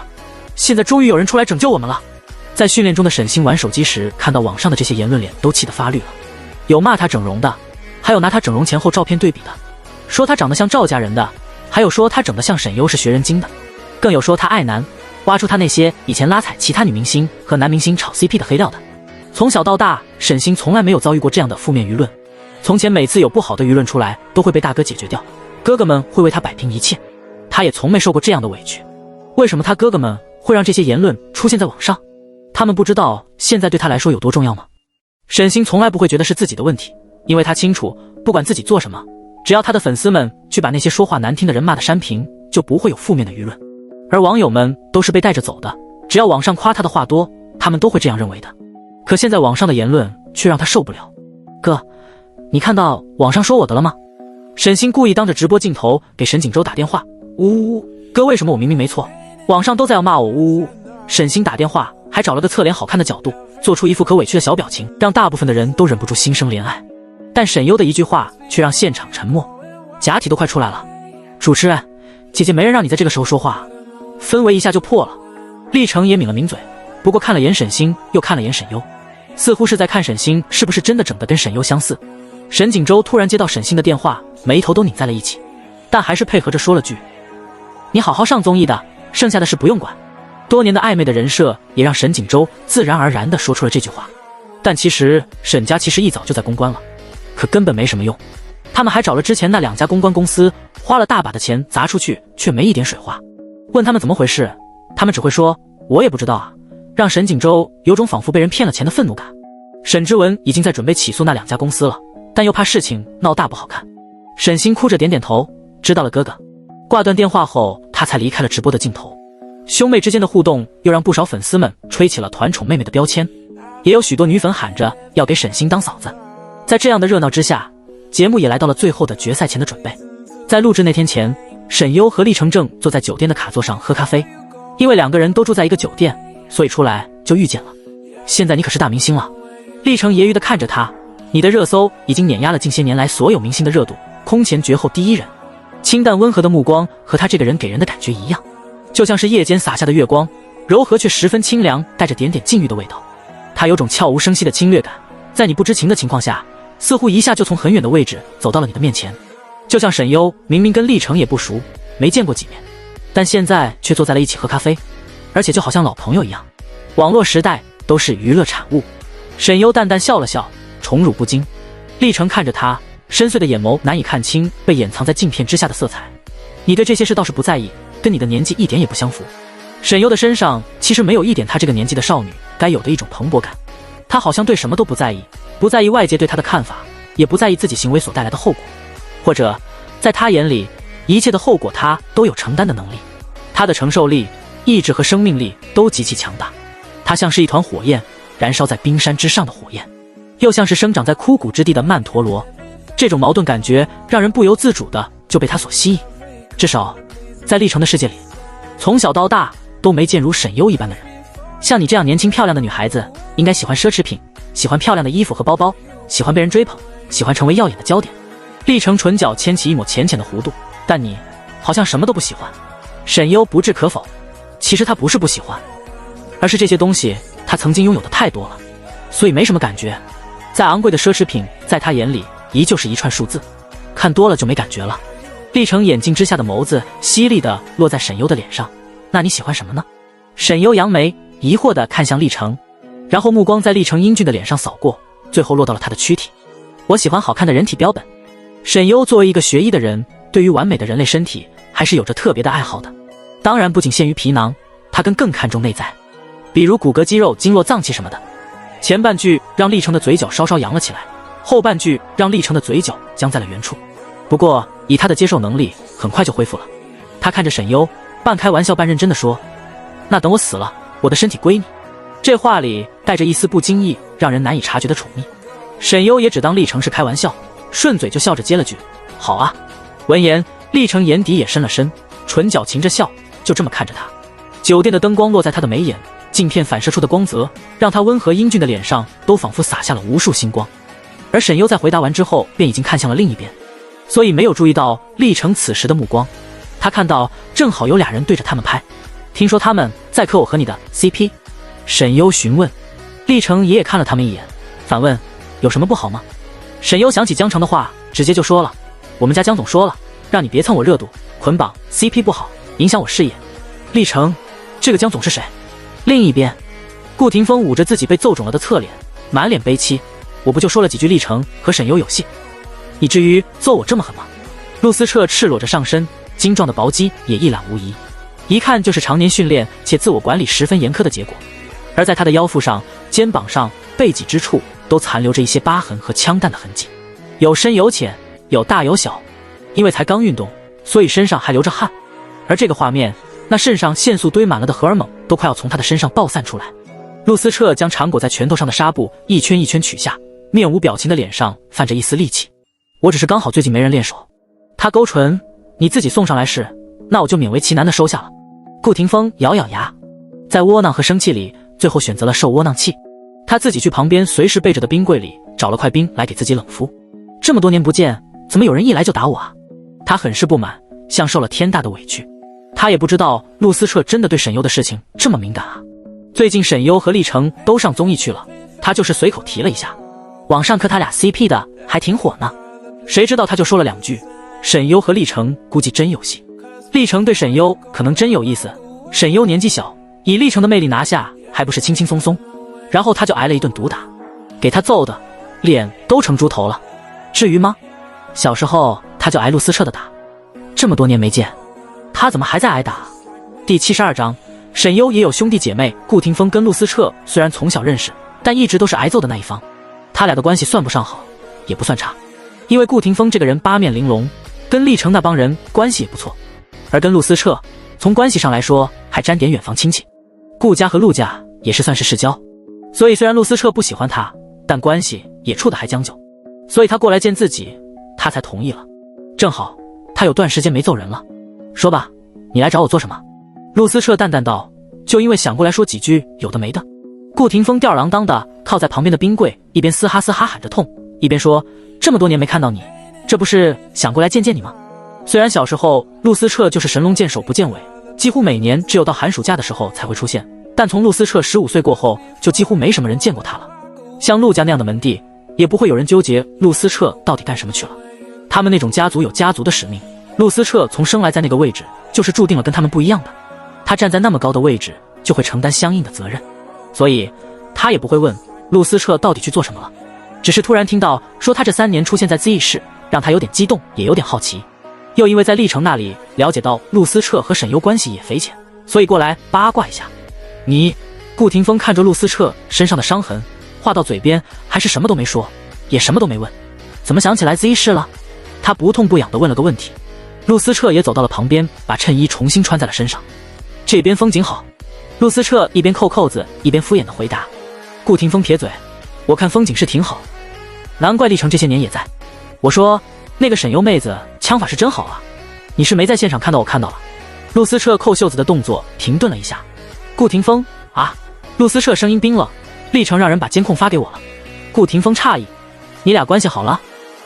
[SPEAKER 1] 现在终于有人出来拯救我们了。在训练中的沈星玩手机时，看到网上的这些言论，脸都气得发绿了。有骂他整容的，还有拿他整容前后照片对比的，说他长得像赵家人的，还有说他整得像沈优是学人精的，更有说他爱男，挖出他那些以前拉踩其他女明星和男明星炒 CP 的黑料的。从小到大，沈星从来没有遭遇过这样的负面舆论。从前每次有不好的舆论出来，都会被大哥解决掉，哥哥们会为他摆平一切，他也从没受过这样的委屈。为什么他哥哥们会让这些言论出现在网上？他们不知道现在对他来说有多重要吗？沈星从来不会觉得是自己的问题，因为他清楚，不管自己做什么，只要他的粉丝们去把那些说话难听的人骂得删屏，就不会有负面的舆论。而网友们都是被带着走的，只要网上夸他的话多，他们都会这样认为的。可现在网上的言论却让他受不了。哥，你看到网上说我的了吗？沈星故意当着直播镜头给沈锦州打电话，呜呜呜，哥，为什么我明明没错，网上都在要骂我，呜呜呜。沈星打电话还找了个侧脸好看的角度，做出一副可委屈的小表情，让大部分的人都忍不住心生怜爱。但沈优的一句话却让现场沉默，假体都快出来了。主持人，姐姐没人让你在这个时候说话，氛围一下就破了。历程也抿了抿嘴，不过看了眼沈星，又看了眼沈优，似乎是在看沈星是不是真的整得跟沈优相似。沈锦州突然接到沈星的电话，眉头都拧在了一起，但还是配合着说了句：“你好好上综艺的，剩下的事不用管。”多年的暧昧的人设也让沈锦州自然而然地说出了这句话。但其实沈家其实一早就在公关了，可根本没什么用。他们还找了之前那2家公关公司，花了大把的钱砸出去，却没一点水花。问他们怎么回事，他们只会说我也不知道啊，让沈锦州有种仿佛被人骗了钱的愤怒感。沈之文已经在准备起诉那2家公司了，但又怕事情闹大不好看。沈星哭着点点头，知道了哥哥。挂断电话后，他才离开了直播的镜头。兄妹之间的互动又让不少粉丝们吹起了团宠妹妹的标签，也有许多女粉喊着要给沈星当嫂子。在这样的热闹之下，节目也来到了最后的决赛前的准备。在录制那天前，沈优和厉承正坐在酒店的卡座上喝咖啡，因为2个人都住在一个酒店，所以出来就遇见了。现在你可是大明星了。厉承揶揄地看着他，你的热搜已经碾压了近些年来所有明星的热度，空前绝后第一人。清淡温和的目光和他这个人给人的感觉一样，就像是夜间洒下的月光，柔和却十分清凉，带着点点禁欲的味道。他有种悄无声息的侵略感，在你不知情的情况下，似乎一下就从很远的位置走到了你的面前。就像沈优明明跟厉承也不熟，没见过几面，但现在却坐在了一起喝咖啡，而且就好像老朋友一样。网络时代都是娱乐产物。沈优淡淡笑了笑，宠辱不惊。厉承看着他，深邃的眼眸难以看清被掩藏在镜片之下的色彩。你对这些事倒是不在意，跟你的年纪一点也不相符。沈优的身上其实没有一点她这个年纪的少女该有的一种蓬勃感。她好像对什么都不在意，不在意外界对她的看法，也不在意自己行为所带来的后果，或者在她眼里，一切的后果她都有承担的能力。她的承受力、意志和生命力都极其强大。她像是一团火焰，燃烧在冰山之上的火焰，又像是生长在枯骨之地的曼陀罗。这种矛盾感觉让人不由自主的就被她所吸引。至少在历程的世界里，从小到大都没见如沈优一般的人。像你这样年轻漂亮的女孩子，应该喜欢奢侈品，喜欢漂亮的衣服和包包，喜欢被人追捧，喜欢成为耀眼的焦点。立成唇角牵起一抹浅浅的弧度，但你好像什么都不喜欢。沈优不置可否，其实他不是不喜欢，而是这些东西他曾经拥有的太多了，所以没什么感觉。再昂贵的奢侈品，在他眼里依旧是一串数字，看多了就没感觉了。立成眼睛之下的眸子犀利地落在沈优的脸上，那你喜欢什么呢？沈优扬眉，疑惑地看向立成，然后目光在立成英俊的脸上扫过，最后落到了他的躯体。我喜欢好看的人体标本。沈优作为一个学医的人，对于完美的人类身体还是有着特别的爱好的，当然不仅限于皮囊，他更看重内在，比如骨骼、肌肉、经络、脏器什么的。前半句让立成的嘴角稍稍扬了起来，后半句让立成的嘴角僵在了原处。不过以他的接受能力，很快就恢复了。他看着沈优，半开玩笑半认真地说，那等我死了，我的身体归你。这话里带着一丝不经意让人难以察觉的宠溺。沈优也只当立成是开玩笑，顺嘴就笑着接了句好啊。闻言，立成眼底也深了深，唇角噙着笑，就这么看着他。酒店的灯光落在他的眉眼，镜片反射出的光泽让他温和英俊的脸上都仿佛洒下了无数星光。而沈优在回答完之后便已经看向了另一边，所以没有注意到立成此时的目光。他看到正好有俩人对着他们拍，听说他们在磕我和你的 CP。 沈优询问，立成也看了他们一眼，反问有什么不好吗？沈优想起江城的话，直接就说了，我们家江总说了，让你别蹭我热度，捆绑 CP 不好，影响我事业。立成，这个江总是谁？另一边，顾廷峰捂着自己被揍肿了的侧脸，满脸悲戚，我不就说了几句立成和沈优有戏，以至于揍我这么狠吗？陆思彻赤裸着上身，精壮的薄肌也一览无遗，一看就是常年训练且自我管理十分严苛的结果。而在他的腰腹上、肩膀上、背脊之处都残留着一些疤痕和枪弹的痕迹，有深有浅，有大有小。因为才刚运动，所以身上还流着汗，而这个画面，那肾上腺素堆满了的荷尔蒙都快要从他的身上爆散出来。陆思彻将缠裹在拳头上的纱布一圈一圈取下，面无表情的脸上泛着一丝戾气。我只是刚好最近没人练手。他勾唇，你自己送上来是，那我就勉为其难的收下了。顾廷峰咬咬牙，在窝囊和生气里，最后选择了受窝囊气。他自己去旁边随时备着的冰柜里找了块冰来给自己冷敷。这么多年不见，怎么有人一来就打我啊？他很是不满，像受了天大的委屈。他也不知道陆思彻真的对沈优的事情这么敏感啊。最近沈优和立成都上综艺去了，他就是随口提了一下，网上磕他俩 CP 的还挺火呢。谁知道他就说了两句，沈优和立成估计真有戏。立成对沈优可能真有意思，沈优年纪小，以立成的魅力拿下还不是轻轻松松，然后他就挨了一顿毒打，给他揍的脸都成猪头了。至于吗？小时候他就挨陆思彻的打，这么多年没见，他怎么还在挨打？第72章，沈优也有兄弟姐妹。顾廷峰跟陆思彻虽然从小认识，但一直都是挨揍的那一方。他俩的关系算不上好，也不算差，因为顾廷峰这个人八面玲珑，跟立成那帮人关系也不错，而跟陆思彻从关系上来说还沾点远房亲戚。顾家和陆家也是算是世交，所以虽然陆思彻不喜欢他，但关系也处得还将就，所以他过来见自己，他才同意了。正好他有段时间没揍人了。说吧，你来找我做什么？陆思彻淡淡道，就因为想过来说几句有的没的。顾廷峰吊儿郎当的靠在旁边的冰柜，一边嘶哈嘶哈喊着痛，一边说，这么多年没看到你，这不是想过来见见你吗？虽然小时候陆思彻就是神龙见首不见尾，几乎每年只有到寒暑假的时候才会出现，但从陆思彻15岁过后，就几乎没什么人见过他了。像陆家那样的门第，也不会有人纠结陆思彻到底干什么去了。他们那种家族有家族的使命，陆思彻从生来在那个位置，就是注定了跟他们不一样的。他站在那么高的位置，就会承担相应的责任，所以他也不会问陆思彻到底去做什么了。只是突然听到说他这3年出现在 Z 市，让他有点激动，也有点好奇。又因为在历城那里了解到陆思彻和沈优关系也匪浅，所以过来八卦一下。你，顾廷峰看着陆思彻身上的伤痕，话到嘴边还是什么都没说，也什么都没问。怎么想起来 Z 市了？他不痛不痒地问了个问题。陆思彻也走到了旁边，把衬衣重新穿在了身上。这边风景好。陆思彻一边扣扣子一边敷衍地回答。顾廷峰撇嘴，我看风景是挺好，难怪历城这些年也在。我说那个沈优妹子枪法是真好啊，你是没在现场看到？我看到了。陆思彻扣袖子的动作停顿了一下。顾廷峰啊，陆思彻声音冰冷，历城让人把监控发给我了。顾廷峰诧异，你俩关系好了？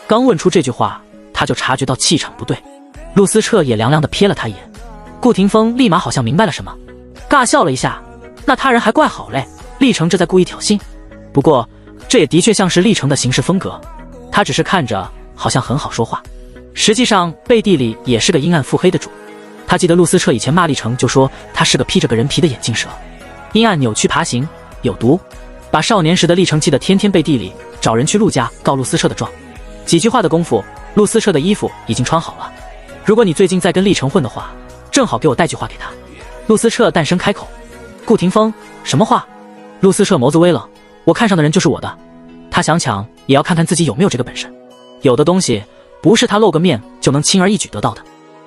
[SPEAKER 1] 刚问出这句话，他就察觉到气场不对。陆思彻也凉凉地瞥了他一眼，顾廷峰立马好像明白了什么，尬笑了一下，那他人还怪好嘞，历城这在故意挑衅。不过这也的确像是历城的行事风格，他只是看着好像很好说话，实际上背地里也是个阴暗腹黑的主。他记得陆思彻以前骂历城就说他是个披着个人皮的眼镜蛇，阴暗扭曲爬行，有毒，把少年时的历城气得天天背地里找人去陆家告陆思彻的状。几句话的功夫，陆思彻的衣服已经穿好了。如果你最近在跟历城混的话，正好给我带句话给他。陆思彻淡声开口。顾廷峰，什么话？陆思彻眸子微冷，我看上的人就是我的，他想抢也要看看自己有没有这个本事，有的东西不是他露个面就能轻而易举得到的。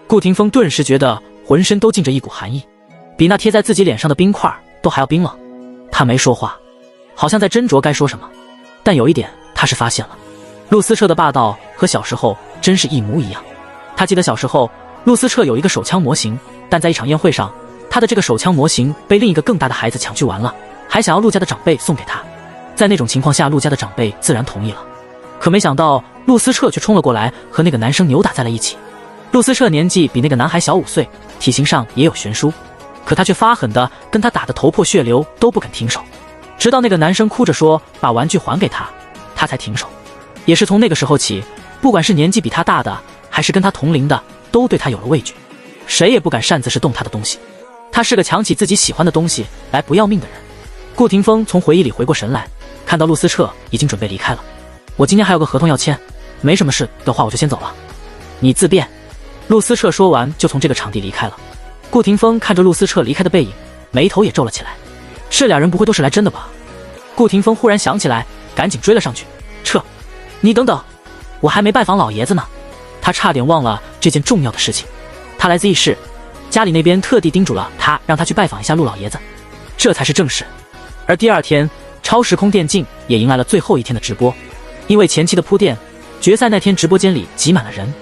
[SPEAKER 1] 顾廷峰顿时觉得浑身都浸着一股寒意，比那贴在自己脸上的冰块都还要冰冷。他没说话，好像在斟酌该说什么，但有一点他是发现了，陆思彻的霸道和小时候真是一模一样。他记得小时候陆思彻有一个手枪模型，但在一场宴会上，他的这个手枪模型被另一个更大的孩子抢去玩了，还想要陆家的长辈送给他。在那种情况下，陆家的长辈自然同意了，可没想到陆思彻却冲了过来，和那个男生扭打在了一起。陆思彻年纪比那个男孩小5岁，体型上也有悬殊，可他却发狠的跟他打得头破血流都不肯停手，直到那个男生哭着说把玩具还给他，他才停手。也是从那个时候起，不管是年纪比他大的还是跟他同龄的，都对他有了畏惧，谁也不敢擅自是动他的东西。他是个抢起自己喜欢的东西来不要命的人。顾廷峰从回忆里回过神来，看到陆思彻已经准备离开了。我今天还有个合同要签，没什么事的话我就先走了。你自便。陆思彻说完就从这个场地离开了。顾廷峰看着陆思彻离开的背影，眉头也皱了起来。这俩人不会都是来真的吧？顾廷峰忽然想起来，赶紧追了上去。撤！你等等，我还没拜访老爷子呢。他差点忘了这件重要的事情。他来自议事，家里那边特地叮嘱了他，让他去拜访一下陆老爷子，这才是正事。而第二天，超时空电竞也迎来了最后一天的直播。因为前期的铺垫，决赛那天直播间里挤满了人，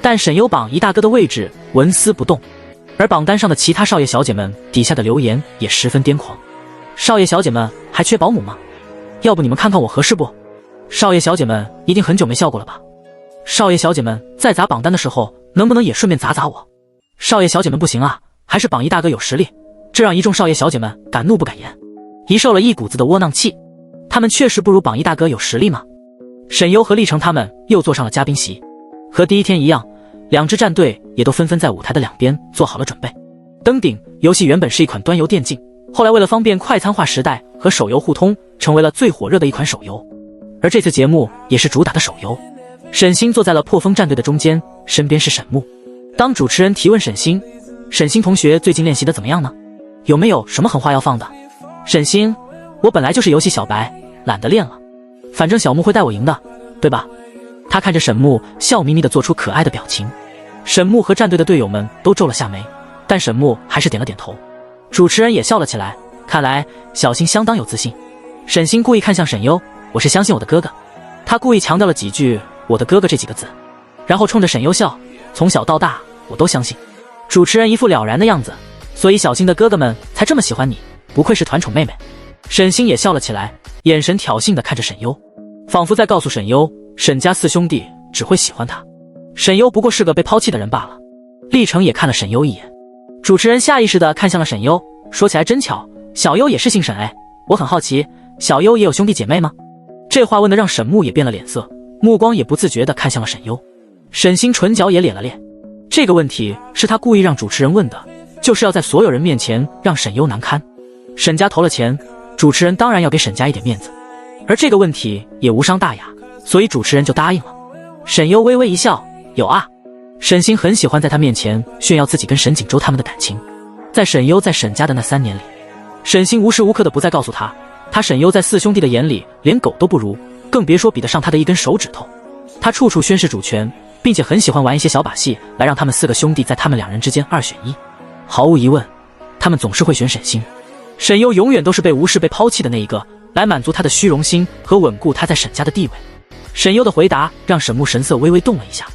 [SPEAKER 1] 但沈优榜一大哥的位置纹丝不动，而榜单上的其他少爷小姐们底下的留言也十分癫狂。少爷小姐们还缺保姆吗？要不你们看看我合适不？少爷小姐们一定很久没笑过了吧？少爷小姐们在砸榜单的时候能不能也顺便砸砸我？少爷小姐们不行啊，还是榜一大哥有实力，这让一众少爷小姐们敢怒不敢言，一受了一股子的窝囊气。他们确实不如榜一大哥有实力吗？沈优和历城他们又坐上了嘉宾席，和第一天一样，两支战队也都纷纷在舞台的两边做好了准备。登顶游戏原本是一款端游电竞，后来为了方便快餐化时代和手游互通，成为了最火热的一款手游。而这次节目也是主打的手游。沈星坐在了破风战队的中间，身边是沈木。当主持人提问沈星，沈星同学最近练习的怎么样呢？有没有什么狠话要放的？沈星，我本来就是游戏小白，懒得练了，反正小木会带我赢的，对吧？他看着沈木，笑眯眯地做出可爱的表情。沈木和战队的队友们都皱了下眉，但沈木还是点了点头。主持人也笑了起来，看来小新相当有自信。沈星故意看向沈优，我是相信我的哥哥。他故意强调了几句我的哥哥这几个字，然后冲着沈优笑，从小到大我都相信。主持人一副了然的样子，所以小新的哥哥们才这么喜欢你，不愧是团宠妹妹。沈星也笑了起来，眼神挑衅地看着沈优，仿佛在告诉沈优，沈家四兄弟只会喜欢他，沈优不过是个被抛弃的人罢了。历城也看了沈优一眼，主持人下意识地看向了沈优，说起来真巧，小优也是姓沈哎，我很好奇，小优也有兄弟姐妹吗？这话问得让沈木也变了脸色，目光也不自觉地看向了沈优。沈星唇角也咧了咧，这个问题是他故意让主持人问的，就是要在所有人面前让沈优难堪。沈家投了钱，主持人当然要给沈家一点面子，而这个问题也无伤大雅，所以主持人就答应了。沈优微微一笑，有啊。沈星很喜欢在他面前炫耀自己跟沈锦州他们的感情。在沈优在沈家的那3年里，沈星无时无刻的不再告诉他沈优在四兄弟的眼里连狗都不如，更别说比得上他的一根手指头。他处处宣示主权，并且很喜欢玩一些小把戏来让他们4个兄弟在他们2人之间2选1。毫无疑问，他们总是会选沈星。沈优永远都是被无视被抛弃的那一个，来满足他的虚荣心和稳固他在沈家的地位。沈优的回答让沈木神色微微动了一下，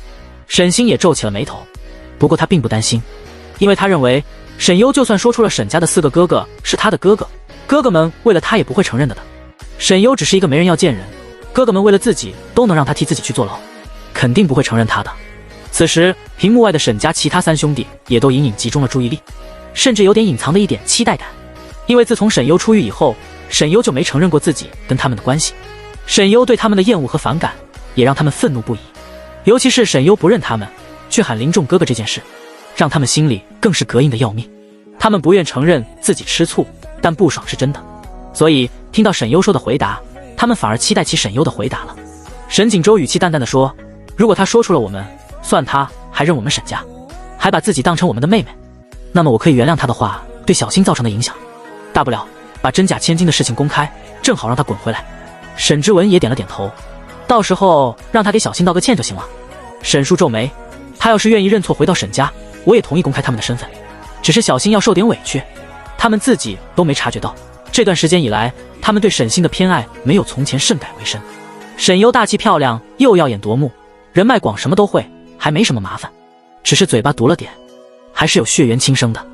[SPEAKER 1] 沈星也皱起了眉头。不过他并不担心，因为他认为沈优就算说出了沈家的4个哥哥是他的哥哥，哥哥们为了他也不会承认的。沈优只是一个没人要见人，哥哥们为了自己都能让他替自己去坐牢，肯定不会承认他的。此时屏幕外的沈家其他3兄弟也都隐隐集中了注意力，甚至有点隐藏的一点期待感。因为自从沈优出狱以后，沈优就没承认过自己跟他们的关系。沈优对他们的厌恶和反感也让他们愤怒不已，尤其是沈优不认他们，却喊林仲哥哥这件事，让他们心里更是膈应的要命。他们不愿承认自己吃醋，但不爽是真的，所以听到沈优说的回答，他们反而期待起沈优的回答了。沈锦州语气淡淡的说，如果他说出了我们，算他还认我们沈家，还把自己当成我们的妹妹，那么我可以原谅他的话对小新造成的影响，大不了把真假千金的事情公开，正好让他滚回来。沈之文也点了点头，到时候让他给小新道个歉就行了。沈叔皱眉，他要是愿意认错回到沈家，我也同意公开他们的身份，只是小新要受点委屈，他们自己都没察觉到。这段时间以来，他们对沈星的偏爱没有从前甚改为深。沈优大气漂亮，又耀眼夺目，人脉广，什么都会，还没什么麻烦，只是嘴巴毒了点，还是有血缘亲生的。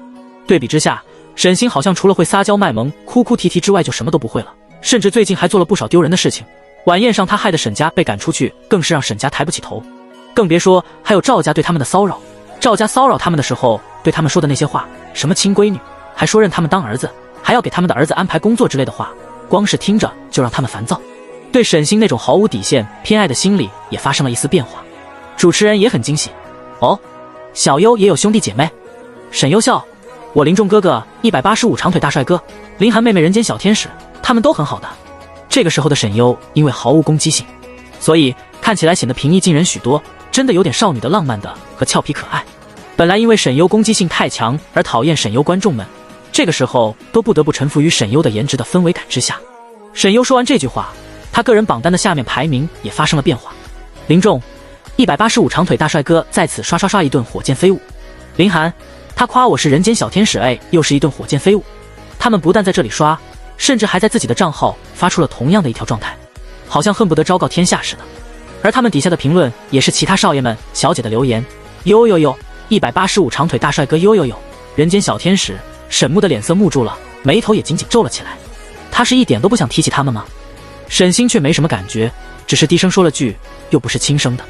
[SPEAKER 1] 对比之下，沈星好像除了会撒娇卖萌、哭哭啼啼之外就什么都不会了，甚至最近还做了不少丢人的事情。晚宴上他害得沈家被赶出去，更是让沈家抬不起头，更别说还有赵家对他们的骚扰。赵家骚扰他们的时候对他们说的那些话，什么亲闺女，还说认他们当儿子，还要给他们的儿子安排工作之类的话，光是听着就让他们烦躁。对沈星那种毫无底线偏爱的心理也发生了一丝变化。主持人也很惊喜，哦，小优也有兄弟姐妹？沈优笑，我林仲哥哥185长腿大帅哥，林涵妹妹人间小天使，他们都很好的。这个时候的沈优因为毫无攻击性，所以看起来显得平易近人许多，真的有点少女的浪漫的和俏皮可爱。本来因为沈优攻击性太强而讨厌沈优观众们，这个时候都不得不臣服于沈优的颜值的氛围感之下。沈优说完这句话，他个人榜单的下面排名也发生了变化。林仲185长腿大帅哥在此刷刷刷一顿火箭飞舞，林涵他夸我是人间小天使，又是一顿火箭飞舞。他们不但在这里刷，甚至还在自己的账号发出了同样的一条状态，好像恨不得昭告天下似的。而他们底下的评论也是其他少爷们小姐的留言，呦呦呦185长腿大帅哥，呦呦呦人间小天使。沈木的脸色木住了，眉头也紧紧皱了起来。他是一点都不想提起他们吗？沈星却没什么感觉，只是低声说了句，又不是亲生的。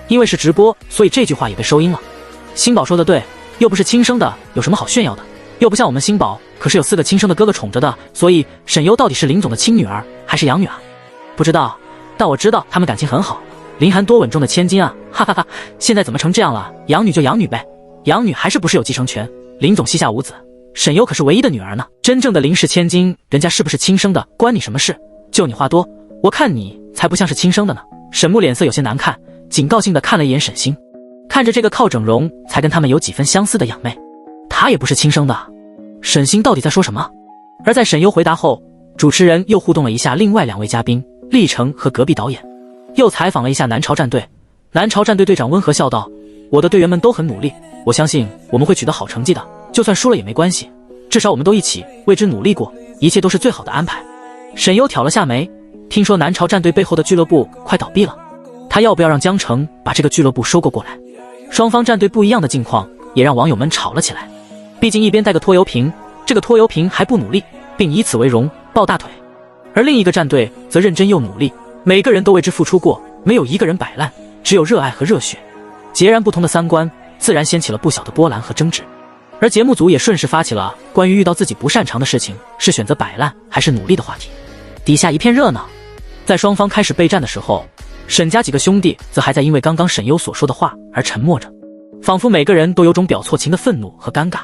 [SPEAKER 1] 因为是直播，所以这句话也被收音了。星宝说的对，又不是亲生的，有什么好炫耀的？又不像我们星宝可是有4个亲生的哥哥宠着的，所以沈优到底是林总的亲女儿还是养女啊？不知道，但我知道他们感情很好。林涵多稳重的千金啊，哈哈哈！现在怎么成这样了？养女就养女呗，养女还是不是有继承权？林总膝下无子，沈优可是唯一的女儿呢。真正的林氏千金，人家是不是亲生的关你什么事？就你话多，我看你才不像是亲生的呢。沈木脸色有些难看，警告性的看了一眼沈星，看着这个靠整容才跟他们有几分相似的养妹，她也不是亲生的。沈星到底在说什么？而在沈优回答后，主持人又互动了一下另外2位嘉宾历程和隔壁导演，又采访了一下南朝战队。南朝战队队长温和笑道，我的队员们都很努力，我相信我们会取得好成绩的，就算输了也没关系，至少我们都一起为之努力过，一切都是最好的安排。沈优挑了下眉，听说南朝战队背后的俱乐部快倒闭了，他要不要让江城把这个俱乐部收购过来？双方战队不一样的境况也让网友们吵了起来。毕竟一边带个拖油瓶，这个拖油瓶还不努力，并以此为荣抱大腿，而另一个战队则认真又努力，每个人都为之付出过，没有一个人摆烂，只有热爱和热血。截然不同的三观自然掀起了不小的波澜和争执，而节目组也顺势发起了关于遇到自己不擅长的事情是选择摆烂还是努力的话题，底下一片热闹。在双方开始备战的时候，沈家几个兄弟则还在因为刚刚沈优所说的话而沉默着，仿佛每个人都有种表错情的愤怒和尴尬。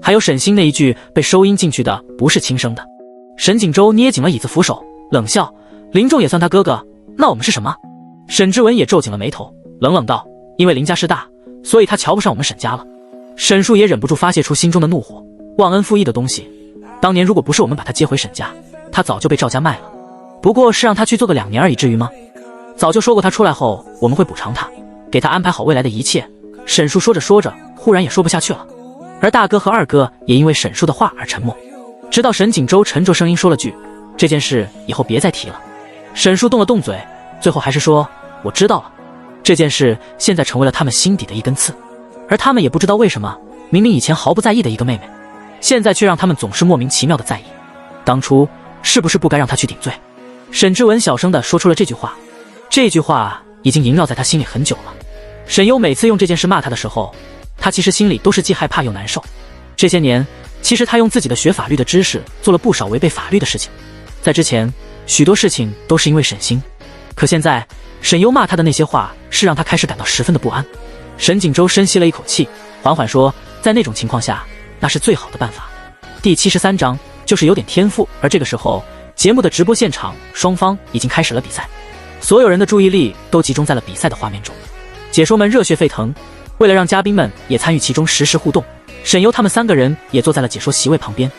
[SPEAKER 1] 还有沈星那一句被收音进去的不是亲生的。沈锦州捏紧了椅子扶手，冷笑，林仲也算他哥哥，那我们是什么？沈之文也皱紧了眉头，冷冷道，因为林家势大，所以他瞧不上我们沈家了。沈树也忍不住发泄出心中的怒火，忘恩负义的东西，当年如果不是我们把他接回沈家，他早就被赵家卖了，不过是让他去做个2年而已，至于吗？早就说过他出来后我们会补偿他，给他安排好未来的一切。沈树说着说着忽然也说不下去了，而大哥和二哥也因为沈树的话而沉默，直到沈锦州沉着声音说了句，这件事以后别再提了。沈树动了动嘴，最后还是说，我知道了。这件事现在成为了他们心底的一根刺，而他们也不知道为什么，明明以前毫不在意的一个妹妹，现在却让他们总是莫名其妙的在意。当初是不是不该让他去顶罪？沈之文小声地说出了这句话，这句话已经萦绕在他心里很久了。沈优每次用这件事骂他的时候，他其实心里都是既害怕又难受。这些年，其实他用自己的学法律的知识做了不少违背法律的事情。在之前，许多事情都是因为沈星，可现在沈优骂他的那些话，是让他开始感到十分的不安。沈锦州深吸了一口气，缓缓说，在那种情况下，那是最好的办法。第73章就是有点天赋。而这个时候，节目的直播现场双方已经开始了比赛，所有人的注意力都集中在了比赛的画面中，解说们热血沸腾。为了让嘉宾们也参与其中实时互动，沈优他们3个人也坐在了解说席位旁边。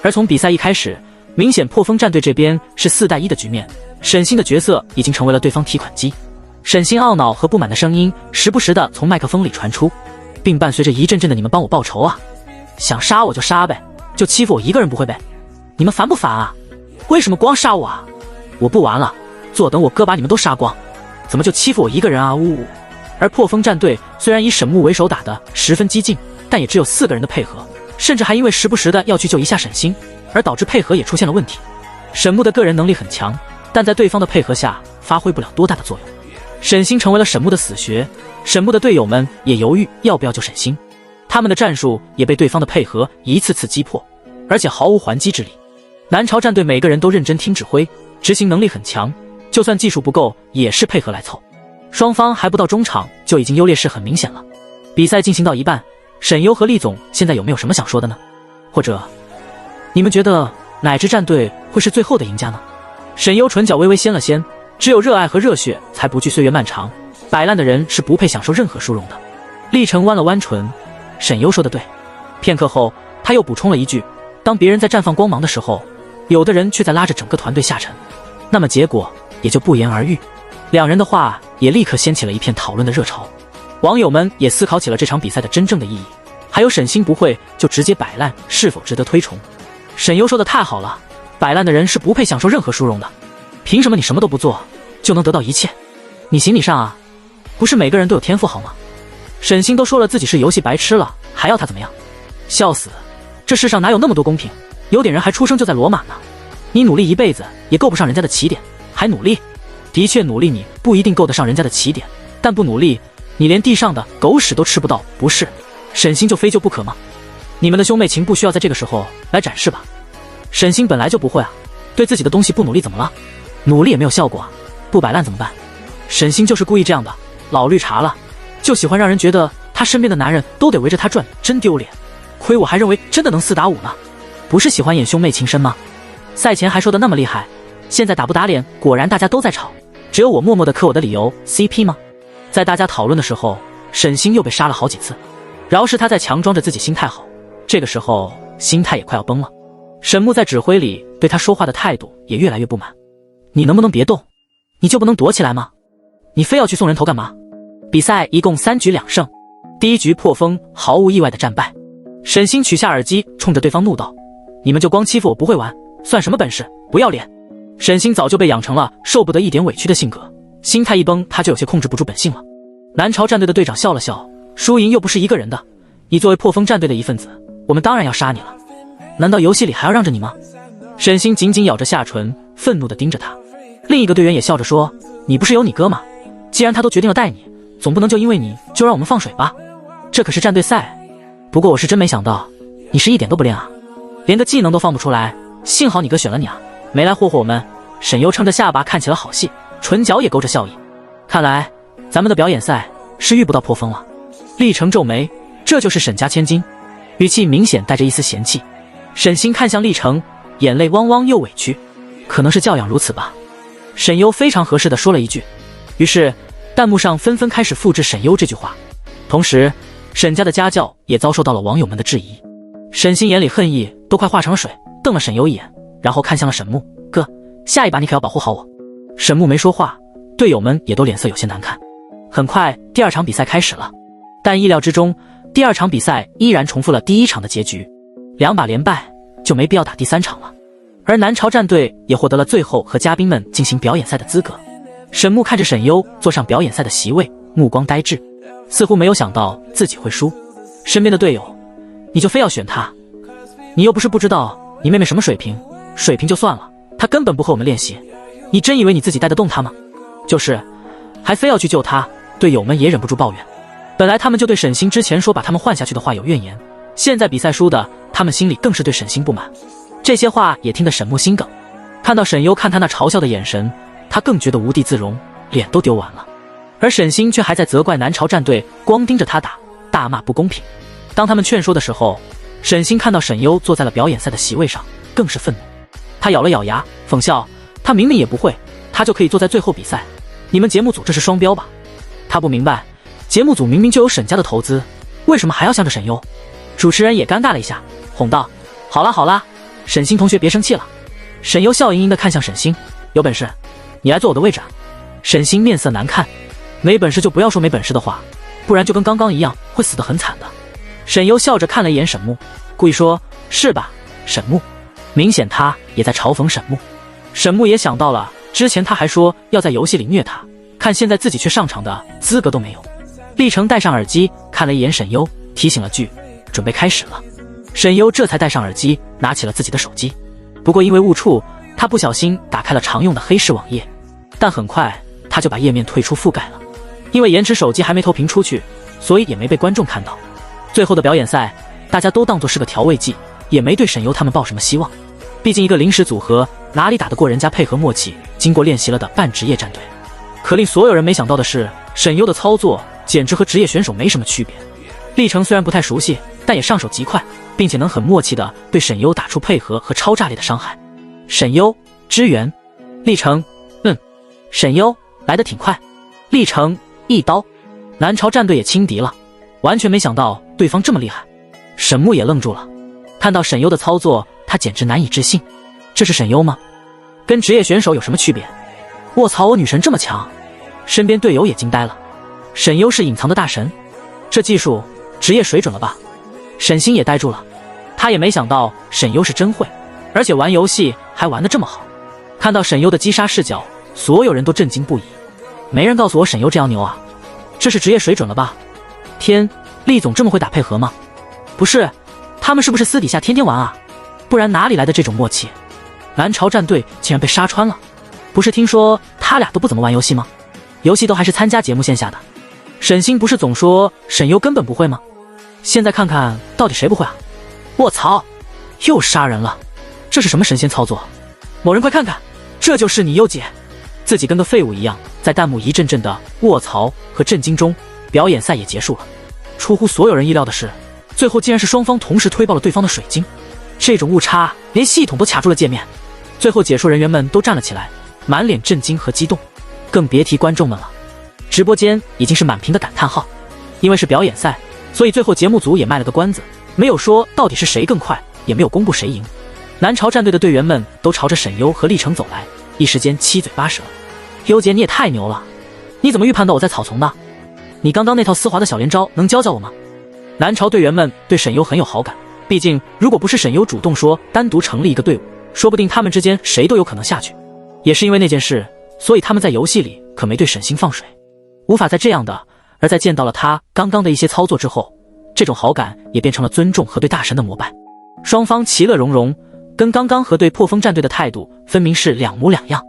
[SPEAKER 1] 而从比赛一开始，明显破风战队这边是4带1的局面，沈星的角色已经成为了对方提款机。沈星懊恼和不满的声音时不时的从麦克风里传出，并伴随着一阵阵的“你们帮我报仇啊，想杀我就杀呗，就欺负我一个人不会呗，你们烦不烦啊？为什么光杀我啊？我不玩了，坐等我哥把你们都杀光，怎么就欺负我一个人啊？呜呜！”而破风战队虽然以沈木为首打得十分激进，但也只有4个人的配合，甚至还因为时不时的要去救一下沈星，而导致配合也出现了问题。沈木的个人能力很强，但在对方的配合下发挥不了多大的作用。沈星成为了沈木的死穴，沈木的队友们也犹豫要不要救沈星，他们的战术也被对方的配合一次次击破，而且毫无还击之力。南朝战队每个人都认真听指挥，执行能力很强，就算技术不够也是配合来凑。双方还不到中场就已经优劣势很明显了。比赛进行到一半，沈优和厉总现在有没有什么想说的呢？或者你们觉得哪支战队会是最后的赢家呢？沈优唇角微微掀了掀，只有热爱和热血才不惧岁月漫长，摆烂的人是不配享受任何殊荣的。厉成弯了弯唇，沈优说的对。片刻后他又补充了一句，当别人在绽放光芒的时候，有的人却在拉着整个团队下沉，那么结果也就不言而喻。两人的话也立刻掀起了一片讨论的热潮，网友们也思考起了这场比赛的真正的意义，还有沈星不会就直接摆烂是否值得推崇。沈优说的太好了，摆烂的人是不配享受任何殊荣的，凭什么你什么都不做就能得到一切？你行你上啊，不是每个人都有天赋好吗？沈星都说了自己是游戏白痴了，还要他怎么样？笑死，这世上哪有那么多公平？有点人还出生就在罗马呢，你努力一辈子也够不上人家的起点，还努力？的确努力你不一定够得上人家的起点，但不努力你连地上的狗屎都吃不到，不是沈星就非救不可吗？你们的兄妹情不需要在这个时候来展示吧？沈星本来就不会啊，对自己的东西不努力怎么了？努力也没有效果啊，不摆烂怎么办？沈星就是故意这样的，老绿茶了，就喜欢让人觉得他身边的男人都得围着他转，真丢脸。亏我还认为真的能4打5呢，不是喜欢演兄妹情深吗？赛前还说的那么厉害，现在打不打脸，果然大家都在吵，只有我默默的磕我的理由 CP 吗？在大家讨论的时候，沈星又被杀了好几次，饶是他在强装着自己心态好，这个时候心态也快要崩了。沈木在指挥里对他说话的态度也越来越不满，你能不能别动？你就不能躲起来吗？你非要去送人头干嘛？比赛一共3局2胜，第1局破风毫无意外的战败。沈星取下耳机冲着对方怒道，你们就光欺负我不会玩，算什么本事？不要脸！沈星早就被养成了受不得一点委屈的性格，心态一崩他就有些控制不住本性了。南朝战队的队长笑了笑，输赢又不是一个人的，你作为破风战队的一份子，我们当然要杀你了，难道游戏里还要让着你吗？沈星紧紧咬着下唇，愤怒地盯着他。另一个队员也笑着说，你不是有你哥吗？既然他都决定了带你，总不能就因为你就让我们放水吧？这可是战队赛，不过我是真没想到你是一点都不练啊，连个技能都放不出来，幸好你哥选了你啊，没来霍霍我们。沈优撑着下巴看起了好戏，唇角也勾着笑意，看来咱们的表演赛是遇不到破风了。厉成皱眉，这就是沈家千金，语气明显带着一丝嫌弃。沈星看向厉成，眼泪汪汪又委屈，可能是教养如此吧。沈优非常合适的说了一句，于是弹幕上纷纷开始复制沈优这句话，同时沈家的家教也遭受到了网友们的质疑。沈星眼里恨意都快化成了水，瞪了沈优一眼，然后看向了沈木，哥，下一把你可要保护好我。沈木没说话，队友们也都脸色有些难看。很快第2场比赛开始了，但意料之中，第2场比赛依然重复了第1场的结局，2把连败就没必要打第3场了。而南朝战队也获得了最后和嘉宾们进行表演赛的资格。沈木看着沈优坐上表演赛的席位，目光呆滞，似乎没有想到自己会输。身边的队友，你就非要选他？你又不是不知道你妹妹什么水平，水平就算了，他根本不和我们练习，你真以为你自己带得动他吗？就是，还非要去救他。队友们也忍不住抱怨。本来他们就对沈星之前说把他们换下去的话有怨言，现在比赛输的，他们心里更是对沈星不满。这些话也听得沈木心梗，看到沈优看他那嘲笑的眼神，他更觉得无地自容，脸都丢完了。而沈星却还在责怪南朝战队光盯着他打，大骂不公平。当他们劝说的时候，沈星看到沈优坐在了表演赛的席位上，更是愤怒。他咬了咬牙，讽笑：他明明也不会，他就可以坐在最后比赛，你们节目组这是双标吧？他不明白，节目组明明就有沈家的投资，为什么还要向着沈优？主持人也尴尬了一下，哄道：好啦好啦，沈星同学别生气了。沈优笑盈盈地看向沈星：有本事你来坐我的位置啊。沈星面色难看：没本事就不要说没本事的话，不然就跟刚刚一样会死得很惨的。沈优笑着看了一眼沈木，故意说：是吧沈木？明显他也在嘲讽沈木。沈木也想到了之前他还说要在游戏里虐他，看现在自己却上场的资格都没有。历程戴上耳机看了一眼沈优，提醒了句：准备开始了。沈优这才戴上耳机，拿起了自己的手机。不过因为误触，他不小心打开了常用的黑市网页，但很快他就把页面退出覆盖了。因为延迟手机还没投屏出去，所以也没被观众看到。最后的表演赛大家都当作是个调味剂，也没对沈优他们抱什么希望。毕竟一个临时组合哪里打得过人家配合默契经过练习了的半职业战队。可令所有人没想到的是，沈优的操作简直和职业选手没什么区别。历程虽然不太熟悉，但也上手极快，并且能很默契地对沈优打出配合和超炸裂的伤害。沈优支援，历程沈优来得挺快，历程一刀。南朝战队也轻敌了，完全没想到对方这么厉害。沈木也愣住了，看到沈优的操作，他简直难以置信。这是沈优吗？跟职业选手有什么区别？卧槽，我女神这么强！身边队友也惊呆了。沈优是隐藏的大神，这技术职业水准了吧？沈星也呆住了，他也没想到沈优是真会，而且玩游戏还玩得这么好。看到沈优的击杀视角，所有人都震惊不已。没人告诉我沈优这样牛啊，这是职业水准了吧？天，厉总这么会打配合吗？不是，他们是不是私底下天天玩啊？不然哪里来的这种默契？南朝战队竟然被杀穿了，不是听说他俩都不怎么玩游戏吗？游戏都还是参加节目线下的。沈星不是总说沈优根本不会吗？现在看看到底谁不会啊？卧槽，又杀人了，这是什么神仙操作？某人快看看，这就是你优姐！自己跟个废物一样，在弹幕一阵阵的卧槽和震惊中，表演赛也结束了。出乎所有人意料的是，最后竟然是双方同时推爆了对方的水晶，这种误差连系统都卡住了界面。最后解说人员们都站了起来，满脸震惊和激动，更别提观众们了。直播间已经是满屏的感叹号。因为是表演赛，所以最后节目组也卖了个关子，没有说到底是谁更快，也没有公布谁赢。南朝战队的队员们都朝着沈优和历程走来，一时间七嘴八舌。优姐你也太牛了，你怎么预判到我在草丛的？你刚刚那套丝滑的小连招能教教我吗？南朝队员们对沈优很有好感，毕竟如果不是沈优主动说单独成立一个队伍，说不定他们之间谁都有可能下去。也是因为那件事，所以他们在游戏里可没对沈星放水。无法再这样的，而在见到了他刚刚的一些操作之后，这种好感也变成了尊重和对大神的膜拜。双方其乐融融，跟刚刚和对破风战队的态度分明是两模两样。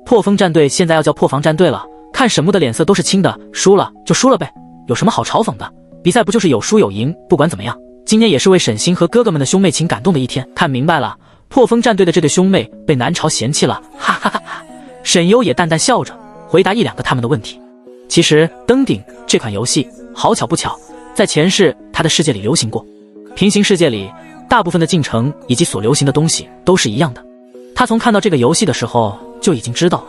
[SPEAKER 1] 破风战队现在要叫破防战队了，看沈木的脸色都是青的，输了就输了呗，有什么好嘲讽的？比赛不就是有输有赢，不管怎么样，今天也是为沈星和哥哥们的兄妹情感动的一天。看明白了，破风战队的这对兄妹被南朝嫌弃了，哈哈哈哈。沈优也淡淡笑着回答一两个他们的问题。其实登顶这款游戏好巧不巧，在前世他的世界里流行过，平行世界里大部分的进程以及所流行的东西都是一样的。他从看到这个游戏的时候就已经知道了，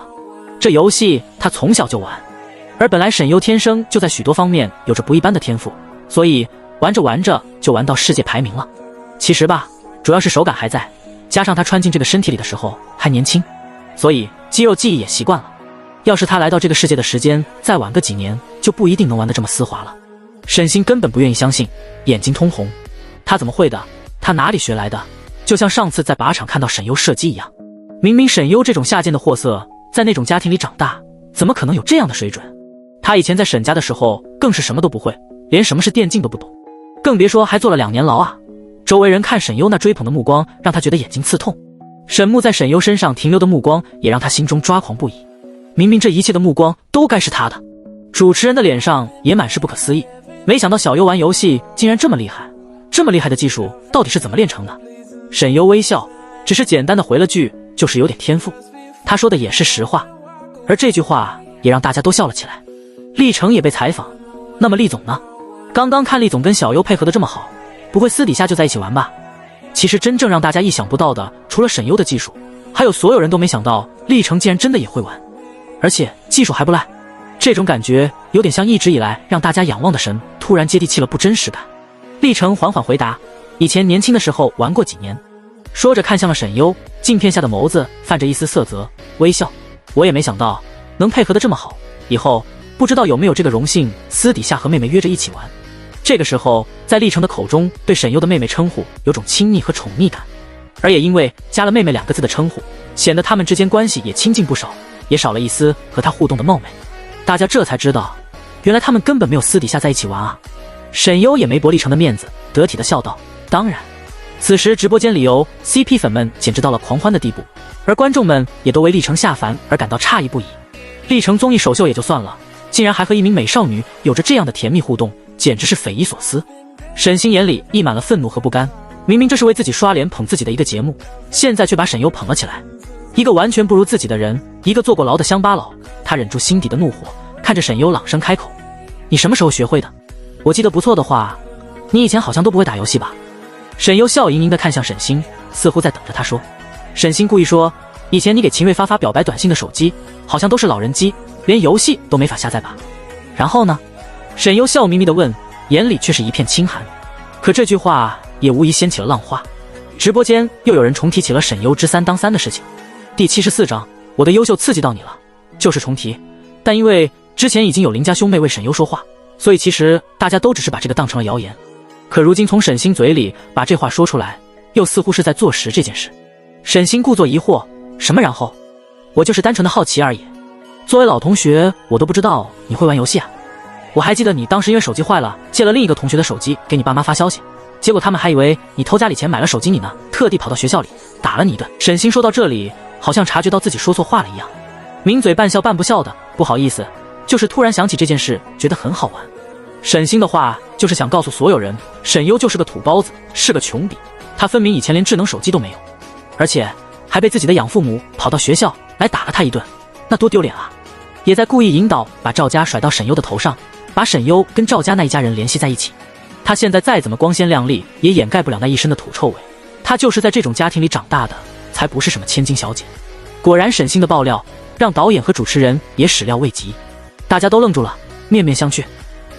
[SPEAKER 1] 这游戏他从小就玩，而本来沈优天生就在许多方面有着不一般的天赋，所以玩着玩着就玩到世界排名了。其实吧，主要是手感还在，加上他穿进这个身体里的时候还年轻，所以肌肉记忆也习惯了。要是他来到这个世界的时间再晚个几年，就不一定能玩得这么丝滑了。沈星根本不愿意相信，眼睛通红。他怎么会的？他哪里学来的？就像上次在靶场看到沈优射击一样，明明沈优这种下贱的货色，在那种家庭里长大，怎么可能有这样的水准？他以前在沈家的时候更是什么都不会，连什么是电竞都不懂，更别说还坐了2年牢啊！周围人看沈优那追捧的目光，让他觉得眼睛刺痛。沈木在沈优身上停留的目光也让他心中抓狂不已。明明这一切的目光都该是他的。主持人的脸上也满是不可思议，没想到小优玩游戏竟然这么厉害，这么厉害的技术到底是怎么练成的？沈优微笑，只是简单的回了句，就是有点天赋。他说的也是实话，而这句话也让大家都笑了起来。厉成也被采访，那么厉总呢？刚刚看厉总跟小优配合的这么好，不会私底下就在一起玩吧？其实真正让大家意想不到的，除了沈优的技术，还有所有人都没想到厉成竟然真的也会玩，而且技术还不赖。这种感觉有点像一直以来让大家仰望的神突然接地气了，不真实感。厉成缓缓回答，以前年轻的时候玩过几年。说着看向了沈优，镜片下的眸子泛着一丝色泽，微笑。我也没想到能配合得这么好，以后不知道有没有这个荣幸私底下和妹妹约着一起玩。这个时候在厉成的口中对沈优的妹妹称呼有种亲昵和宠溺感，而也因为加了妹妹2个字的称呼，显得他们之间关系也亲近不少，也少了一丝和他互动的冒昧。大家这才知道，原来他们根本没有私底下在一起玩啊。沈优也没驳厉成的面子，得体的笑道，当然。此时直播间里由 CP 粉们简直到了狂欢的地步，而观众们也都为厉成下凡而感到诧异不已。厉成综艺首秀也就算了，竟然还和一名美少女有着这样的甜蜜互动，简直是匪夷所思。沈星眼里溢满了愤怒和不甘，明明这是为自己刷脸捧自己的一个节目，现在却把沈优捧了起来。一个完全不如自己的人，一个坐过牢的乡巴佬，他忍住心底的怒火，看着沈优朗声开口，你什么时候学会的？我记得不错的话，你以前好像都不会打游戏吧？沈优笑盈盈地看向沈星，似乎在等着他说。沈星故意说，以前你给秦瑞发表白短信的手机好像都是老人机，连游戏都没法下载吧？然后呢？沈优笑眯眯地问，眼里却是一片清寒。可这句话也无疑掀起了浪花，直播间又有人重提起了沈优之3当3的事情。第74章，我的优秀刺激到你了，就是重提，但因为之前已经有邻家兄妹为沈优说话，所以其实大家都只是把这个当成了谣言。可如今从沈星嘴里把这话说出来，又似乎是在坐实这件事。沈星故作疑惑，什么然后？我就是单纯的好奇而已。作为老同学，我都不知道你会玩游戏啊。我还记得你当时因为手机坏了，借了另一个同学的手机给你爸妈发消息，结果他们还以为你偷家里钱买了手机你呢，特地跑到学校里打了你一顿。沈星说到这里，好像察觉到自己说错话了一样，抿嘴半笑半不笑的，不好意思，就是突然想起这件事，觉得很好玩。沈星的话就是想告诉所有人，沈优就是个土包子，是个穷逼，他分明以前连智能手机都没有，而且还被自己的养父母跑到学校来打了他一顿，那多丢脸啊！也在故意引导把赵家甩到沈优的头上，把沈优跟赵家那一家人联系在一起。他现在再怎么光鲜亮丽，也掩盖不了那一身的土臭味，他就是在这种家庭里长大的，才不是什么千金小姐。果然沈星的爆料让导演和主持人也始料未及，大家都愣住了，面面相觑，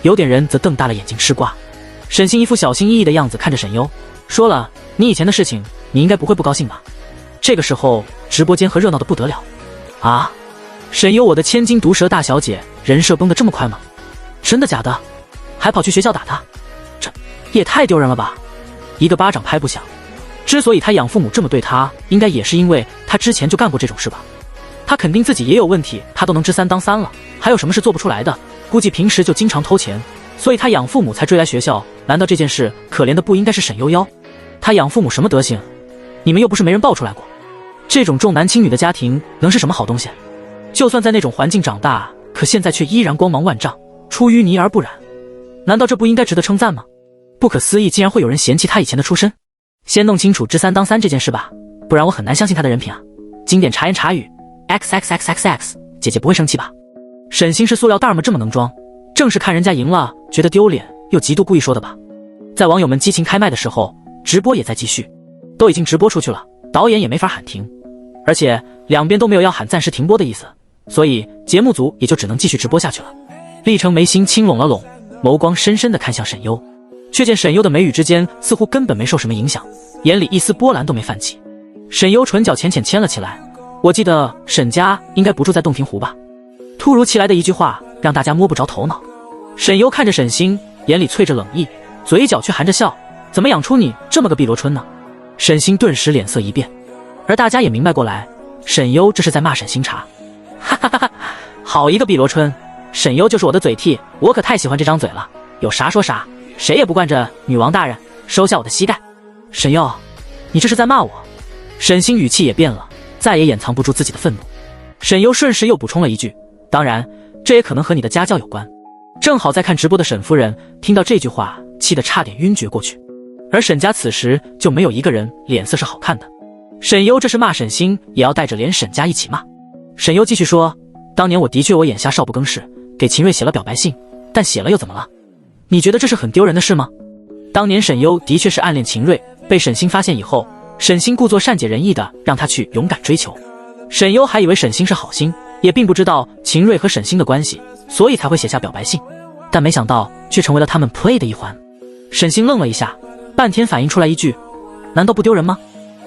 [SPEAKER 1] 有点人则瞪大了眼睛吃瓜。沈星一副小心翼翼的样子看着沈优，说了，你以前的事情你应该不会不高兴吧？这个时候直播间和热闹的不得了啊！沈优，我的千金毒舌大小姐，人设崩得这么快吗？真的假的？还跑去学校打他，这也太丢人了吧！一个巴掌拍不响。之所以他养父母这么对他，应该也是因为他之前就干过这种事吧？他肯定自己也有问题，他都能知3当3了，还有什么是做不出来的？估计平时就经常偷钱，所以他养父母才追来学校。难道这件事可怜的不应该是沈悠悠？他养父母什么德行？你们又不是没人爆出来过。这种重男轻女的家庭能是什么好东西？就算在那种环境长大，可现在却依然光芒万丈，出淤泥而不染。难道这不应该值得称赞吗？不可思议，竟然会有人嫌弃他以前的出身。先弄清楚知3当3这件事吧，不然我很难相信他的人品啊。经典茶言茶语 XXXXX， 姐姐不会生气吧？沈星是塑料袋吗？这么能装，正是看人家赢了觉得丢脸，又极度故意说的吧？在网友们激情开麦的时候，直播也在继续，都已经直播出去了，导演也没法喊停，而且两边都没有要喊暂时停播的意思，所以节目组也就只能继续直播下去了。厉成眉心轻拢了拢，眸光深深地看向沈优，却见沈优的眉宇之间似乎根本没受什么影响，眼里一丝波澜都没泛起。沈优唇角浅浅牵了起来，我记得沈家应该不住在洞庭湖吧？突如其来的一句话让大家摸不着头脑。沈优看着沈星，眼里啐着冷意，嘴角却含着笑，怎么养出你这么个碧螺春呢？沈星顿时脸色一变，而大家也明白过来，沈优这是在骂沈星茶。哈哈哈哈，好一个碧螺春，沈优就是我的嘴替，我可太喜欢这张嘴了，有啥说啥，谁也不惯着女王大人，收下我的膝盖。沈优，你这是在骂我？沈星语气也变了，再也掩藏不住自己的愤怒。沈优顺势又补充了一句：“当然，这也可能和你的家教有关。”正好在看直播的沈夫人听到这句话，气得差点晕厥过去。而沈家此时就没有一个人脸色是好看的。沈优这是骂沈星，也要带着连沈家一起骂。沈优继续说：“当年我的确我眼下少不更事，给秦瑞写了表白信，但写了又怎么了？你觉得这是很丢人的事吗？”当年沈优的确是暗恋秦瑞，被沈星发现以后，沈星故作善解人意的让他去勇敢追求。沈优还以为沈星是好心，也并不知道秦瑞和沈星的关系，所以才会写下表白信，但没想到却成为了他们 play 的一环。沈星愣了一下，半天反应出来一句：“难道不丢人吗？”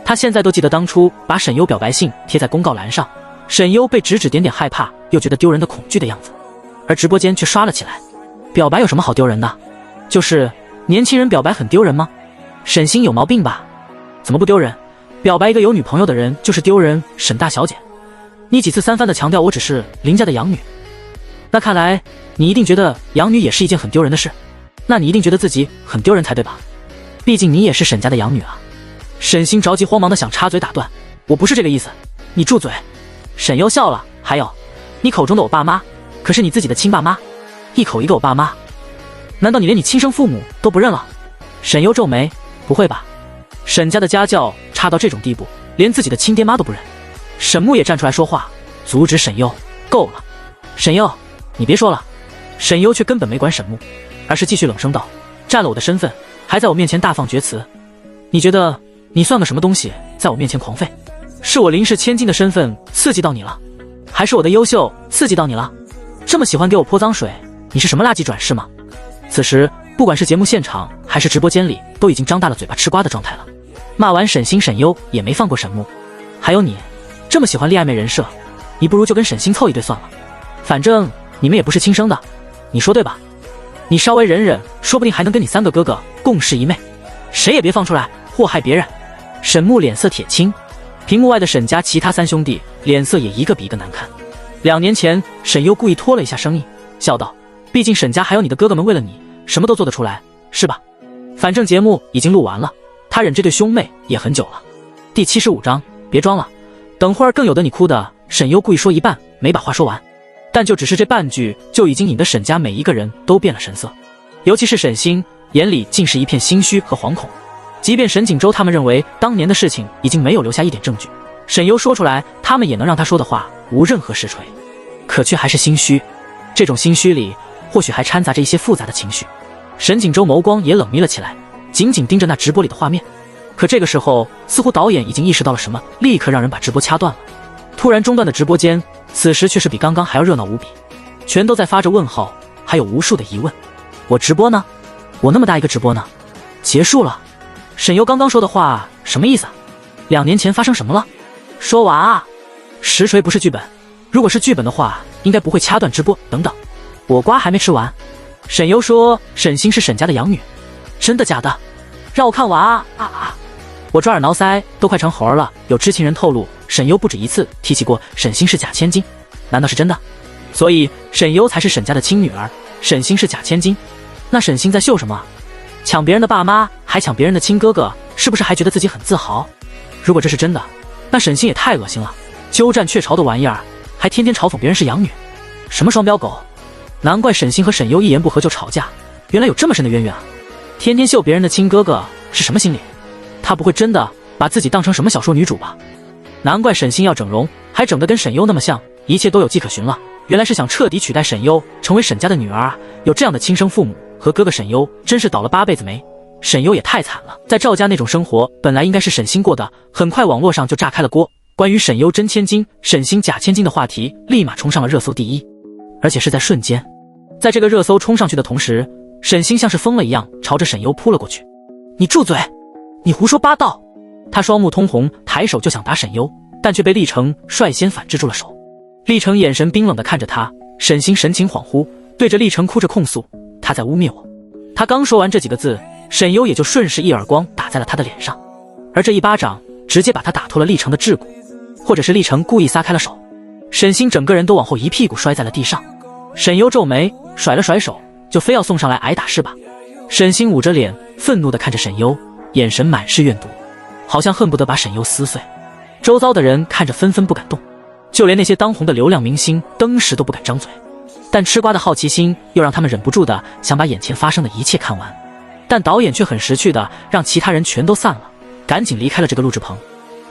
[SPEAKER 1] 他现在都记得当初把沈优表白信贴在公告栏上，沈优被指指点点害怕又觉得丢人的恐惧的样子，而直播间却刷了起来。表白有什么好丢人的？就是年轻人表白很丢人吗？沈星有毛病吧？怎么不丢人？表白一个有女朋友的人就是丢人。沈大小姐，你几次三番的强调我只是林家的养女，那看来你一定觉得养女也是一件很丢人的事，那你一定觉得自己很丢人才对吧？毕竟你也是沈家的养女啊。沈星着急慌忙的想插嘴打断：“我不是这个意思，你住嘴。”沈优笑了：“还有，你口中的我爸妈，可是你自己的亲爸妈，一口一个我爸妈，难道你连你亲生父母都不认了？”沈优皱眉：“不会吧？沈家的家教差到这种地步，连自己的亲爹妈都不认。”沈木也站出来说话，阻止沈优：“够了，沈优，你别说了。”沈优却根本没管沈木，而是继续冷声道：“占了我的身份，还在我面前大放厥词，你觉得你算个什么东西，在我面前狂吠？是我林氏千金的身份刺激到你了，还是我的优秀刺激到你了？这么喜欢给我泼脏水，你是什么垃圾转世吗？”此时不管是节目现场还是直播间里，都已经张大了嘴巴吃瓜的状态了。骂完沈星沈优也没放过沈木。还有你这么喜欢恋爱妹人设，你不如就跟沈星凑一对算了，反正你们也不是亲生的，你说对吧？你稍微忍忍，说不定还能跟你3个哥哥共侍一妹，谁也别放出来祸害别人。沈木脸色铁青，屏幕外的沈家其他3兄弟脸色也一个比一个难看。2年前沈优故意拖了一下声音，笑道：“毕竟沈家还有你的哥哥们为了你什么都做得出来，是吧？反正节目已经录完了，他忍这对兄妹也很久了。”第75章，别装了，等会儿更有的你哭的。沈优故意说一半，没把话说完，但就只是这半句，就已经引得沈家每一个人都变了神色，尤其是沈星，眼里尽是一片心虚和惶恐。即便沈锦州他们认为当年的事情已经没有留下一点证据，沈优说出来，他们也能让他说的话无任何实锤，可却还是心虚。这种心虚里，或许还掺杂着一些复杂的情绪。沈锦州眸光也冷眯了起来，紧紧盯着那直播里的画面。可这个时候，似乎导演已经意识到了什么，立刻让人把直播掐断了。突然中断的直播间，此时却是比刚刚还要热闹无比，全都在发着问号，还有无数的疑问：我直播呢？我那么大一个直播呢？结束了？沈优刚刚说的话什么意思啊？2年前发生什么了？说完啊！实锤不是剧本，如果是剧本的话，应该不会掐断直播。等等，我瓜还没吃完。沈优说沈星是沈家的养女，真的假的？让我看完啊！我抓耳挠腮都快成猴了。有知情人透露，沈优不止一次提起过沈星是假千金，难道是真的？所以沈优才是沈家的亲女儿，沈星是假千金。那沈星在秀什么？抢别人的爸妈，还抢别人的亲哥哥，是不是还觉得自己很自豪？如果这是真的，那沈星也太恶心了，鸠占鹊巢的玩意儿，还天天嘲讽别人是养女，什么双标狗！难怪沈星和沈优一言不合就吵架，原来有这么深的渊源啊！天天秀别人的亲哥哥是什么心理？他不会真的把自己当成什么小说女主吧？难怪沈星要整容，还整得跟沈优那么像，一切都有迹可循了。原来是想彻底取代沈优，成为沈家的女儿啊！有这样的亲生父母和哥哥沈优，真是倒了8辈子霉。沈优也太惨了，在赵家那种生活，本来应该是沈星过的。很快网络上就炸开了锅，关于沈优真千金、沈星假千金的话题，立马冲上了热搜第一，而且是在瞬间。在这个热搜冲上去的同时，沈星像是疯了一样朝着沈优扑了过去。你住嘴！你胡说八道！他双目通红，抬手就想打沈优，但却被厉成率先反制住了手。厉成眼神冰冷地看着他，沈星神情恍惚，对着厉成哭着控诉：他在污蔑我。他刚说完这几个字，沈优也就顺势一耳光打在了他的脸上，而这一巴掌直接把他打脱了厉成的桎梏，或者是厉成故意撒开了手。沈星整个人都往后一屁股摔在了地上。沈优皱眉，甩了甩手，就非要送上来挨打是吧？沈星捂着脸，愤怒地看着沈优，眼神满是怨毒，好像恨不得把沈优撕碎。周遭的人看着纷纷不敢动，就连那些当红的流量明星登时都不敢张嘴。但吃瓜的好奇心又让他们忍不住的想把眼前发生的一切看完。但导演却很识趣的让其他人全都散了，赶紧离开了这个录制棚。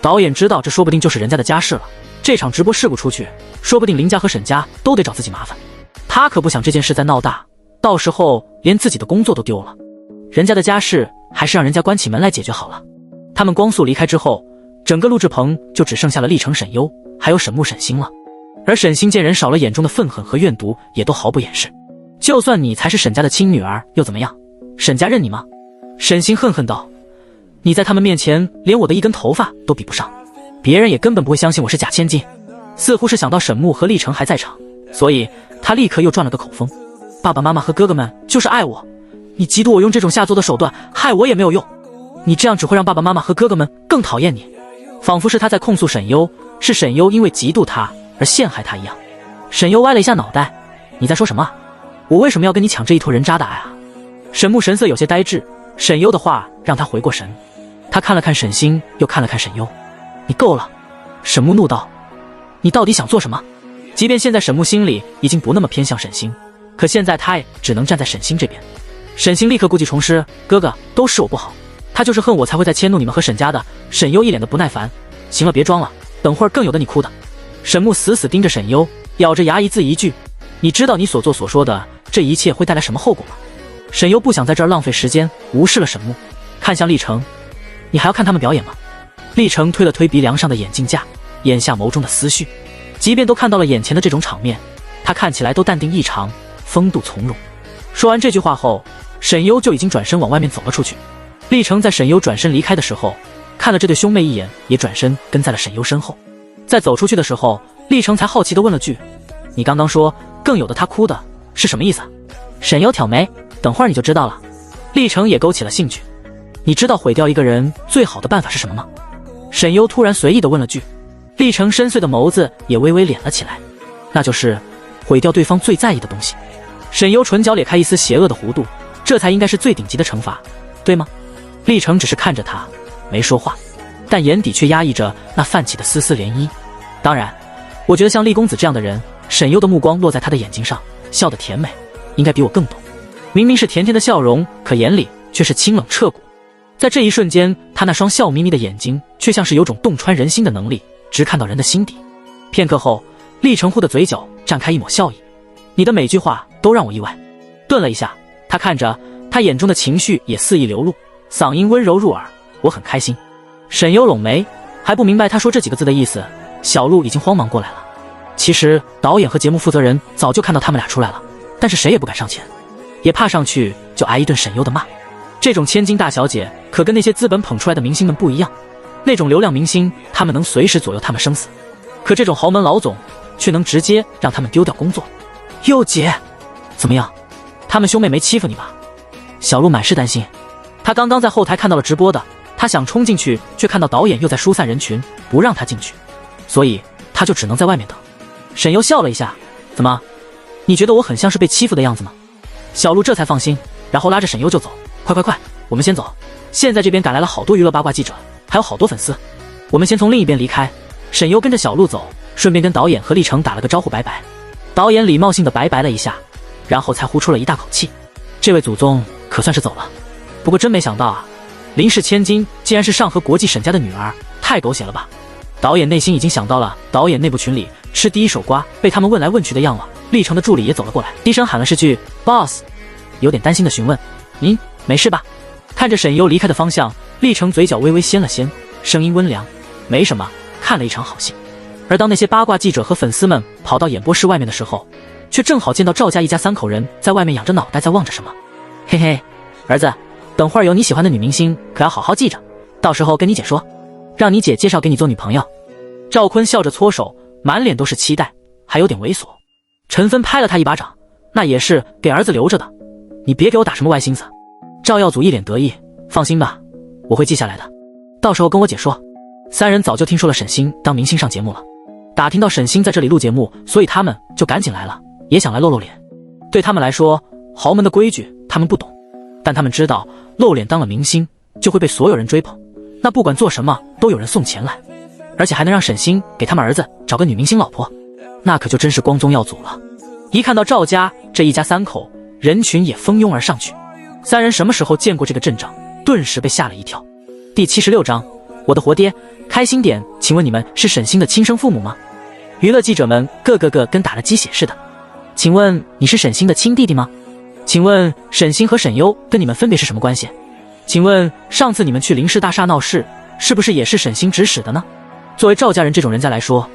[SPEAKER 1] 导演知道这说不定就是人家的家事了，这场直播事故出去，说不定林家和沈家都得找自己麻烦。他可不想这件事再闹大，到时候连自己的工作都丢了。人家的家事还是让人家关起门来解决好了。他们光速离开之后，整个录制棚就只剩下了历城、沈优还有沈木、沈星了。而沈星见人少了，眼中的愤恨和怨毒也都毫不掩饰。就算你才是沈家的亲女儿又怎么样？沈家认你吗？沈星恨恨道，你在他们面前连我的一根头发都比不上，别人也根本不会相信我是假千金。似乎是想到沈木和历城还在场，所以他立刻又转了个口风，爸爸妈妈和哥哥们就是爱我，你嫉妒我用这种下作的手段害我也没有用，你这样只会让爸爸妈妈和哥哥们更讨厌你。仿佛是他在控诉沈优，是沈优因为嫉妒他而陷害他一样。沈优歪了一下脑袋，你在说什么？我为什么要跟你抢这一坨人渣的爱啊？沈木神色有些呆滞，沈优的话让他回过神，他看了看沈星，又看了看沈优。你够了！沈木怒道，你到底想做什么？即便现在沈木心里已经不那么偏向沈星，可现在他也只能站在沈星这边。沈星立刻故技重施，哥哥，都是我不好，他就是恨我才会再迁怒你们和沈家的。沈优一脸的不耐烦，行了，别装了，等会儿更有的你哭的。沈木死死盯着沈优，咬着牙一字一句，你知道你所做所说的这一切会带来什么后果吗？沈优不想在这儿浪费时间，无视了沈木，看向历城，你还要看他们表演吗？历城推了推鼻梁上的眼镜架，眼下眸中的思绪，即便都看到了眼前的这种场面，他看起来都淡定异常，风度从容。说完这句话后，沈优就已经转身往外面走了出去。历城在沈优转身离开的时候，看了这对兄妹一眼，也转身跟在了沈优身后。在走出去的时候，历城才好奇地问了句，你刚刚说更有的他哭的是什么意思啊？沈优挑眉，等会儿你就知道了。历城也勾起了兴趣，你知道毁掉一个人最好的办法是什么吗？沈优突然随意地问了句，历城深邃的眸子也微微敛了起来，那就是毁掉对方最在意的东西。沈优唇角咧开一丝邪恶的弧度，这才应该是最顶级的惩罚，对吗？历城只是看着他没说话，但眼底却压抑着那泛起的丝丝涟漪。当然，我觉得像厉公子这样的人，沈优的目光落在他的眼睛上，笑得甜美，应该比我更懂。明明是甜甜的笑容，可眼里却是清冷彻骨。在这一瞬间，他那双笑眯眯的眼睛却像是有种洞穿人心的能力，直看到人的心底。片刻后，厉成户的嘴角绽开一抹笑意，你的每句话都让我意外。顿了一下，他看着他眼中的情绪也肆意流露，嗓音温柔入耳，我很开心。沈优拢眉，还不明白他说这几个字的意思，小鹿已经慌忙过来了。其实导演和节目负责人早就看到他们俩出来了，但是谁也不敢上前，也怕上去就挨一顿沈优的骂。这种千金大小姐可跟那些资本捧出来的明星们不一样，那种流量明星他们能随时左右他们生死，可这种豪门老总却能直接让他们丢掉工作。佑姐，怎么样？他们兄妹没欺负你吧？小鹿满是担心，他刚刚在后台看到了直播的，他想冲进去，却看到导演又在疏散人群，不让他进去，所以他就只能在外面等。沈优笑了一下，怎么？你觉得我很像是被欺负的样子吗？小鹿这才放心，然后拉着沈优就走。快，我们先走，现在这边赶来了好多娱乐八卦记者，还有好多粉丝，我们先从另一边离开。沈优跟着小鹿走，顺便跟导演和立成打了个招呼拜拜。导演礼貌性的拜拜了一下，然后才呼出了一大口气，这位祖宗可算是走了。不过真没想到啊，林氏千金竟然是上河国际沈家的女儿，太狗血了吧。导演内心已经想到了导演内部群里吃第一手瓜被他们问来问去的样了。立成的助理也走了过来，低声喊了是句 boss， 有点担心的询问，您没事吧？看着沈优离开的方向，立成嘴角微微掀了掀，声音温凉，没什么，看了一场好戏。而当那些八卦记者和粉丝们跑到演播室外面的时候，却正好见到赵家一家3口人在外面仰着脑袋在望着什么。嘿嘿，儿子，等会儿有你喜欢的女明星，可要好好记着，到时候跟你姐说，让你姐介绍给你做女朋友。赵坤笑着搓手，满脸都是期待，还有点猥琐。陈芬拍了他一巴掌，那也是给儿子留着的，你别给我打什么歪心思。赵耀祖一脸得意，放心吧，我会记下来的，到时候跟我姐说。3人早就听说了沈星当明星上节目了，打听到沈星在这里录节目，所以他们就赶紧来了，也想来露露脸。对他们来说，豪门的规矩他们不懂，但他们知道露脸当了明星就会被所有人追捧，那不管做什么都有人送钱来。而且还能让沈星给他们儿子找个女明星老婆，那可就真是光宗耀祖了。一看到赵家这一家三口，人群也蜂拥而上去。三人什么时候见过这个阵仗，顿时被吓了一跳。第76章，我的活爹，开心点，请问你们是沈星的亲生父母吗？娱乐记者们个个跟打了鸡血似的。请问你是沈星的亲弟弟吗？请问沈星和沈优跟你们分别是什么关系？请问上次你们去林氏大厦闹事，是不是也是沈星指使的呢？作为赵家人这种人家来说，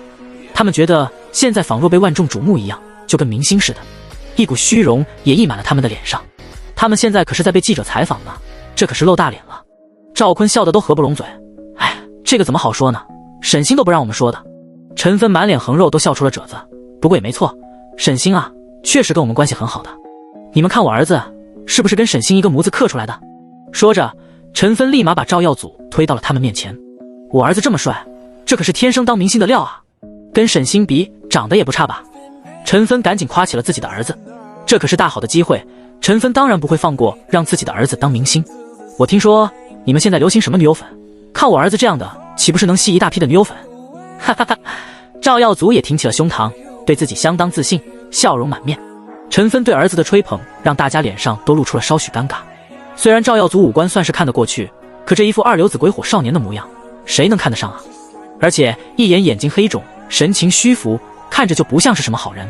[SPEAKER 1] 他们觉得现在仿若被万众瞩目一样，就跟明星似的，一股虚荣也溢满了他们的脸上。他们现在可是在被记者采访呢，这可是露大脸了。赵坤笑得都合不拢嘴，哎，这个怎么好说呢？沈星都不让我们说的。陈芬满脸横肉，都笑出了褶子。不过也没错，沈星啊，确实跟我们关系很好的。你们看我儿子是不是跟沈星一个模子刻出来的？说着，陈芬立马把赵耀祖推到了他们面前。我儿子这么帅，这可是天生当明星的料啊，跟沈星比长得也不差吧？陈芬赶紧夸起了自己的儿子，这可是大好的机会，陈芬当然不会放过让自己的儿子当明星。我听说你们现在流行什么女友粉，看我儿子这样的，岂不是能吸一大批的女友粉？哈哈哈！赵耀祖也挺起了胸膛，对自己相当自信，笑容满面。陈芬对儿子的吹捧让大家脸上都露出了稍许尴尬。虽然赵耀祖五官算是看得过去，可这一副二流子鬼火少年的模样，谁能看得上啊？而且一眼睛黑肿，神情虚浮，看着就不像是什么好人。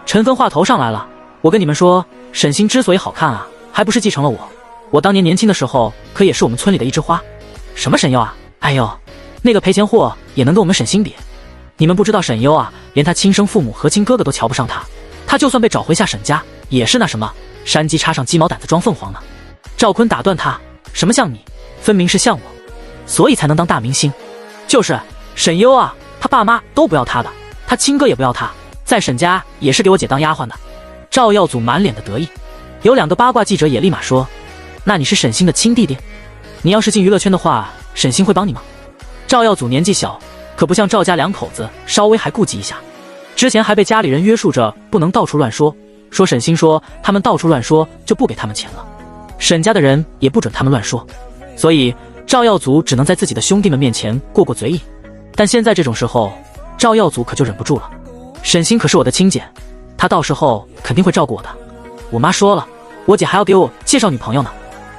[SPEAKER 1] 陈芬话头上来了，我跟你们说，沈星之所以好看啊，还不是继承了我当年年轻的时候可也是我们村里的一枝花。什么沈优啊，哎呦，那个赔钱货也能跟我们沈星比？你们不知道沈优啊，连他亲生父母和亲哥哥都瞧不上他，他就算被找回下沈家，也是那什么山鸡插上鸡毛掸子装凤凰呢。赵坤打断他，什么像你，分明是像我，所以才能当大明星。就是沈优啊，他爸妈都不要他的，他亲哥也不要他，在沈家也是给我姐当丫鬟的。赵耀祖满脸的得意。有两个八卦记者也立马说，那你是沈星的亲弟弟？你要是进娱乐圈的话，沈星会帮你吗？赵耀祖年纪小，可不像赵家两口子稍微还顾及一下，之前还被家里人约束着不能到处乱说，说沈星说他们到处乱说就不给他们钱了，沈家的人也不准他们乱说，所以赵耀祖只能在自己的兄弟们面前过过嘴瘾。但现在这种时候，赵耀祖可就忍不住了。沈星可是我的亲姐，她到时候肯定会照顾我的。我妈说了，我姐还要给我介绍女朋友呢。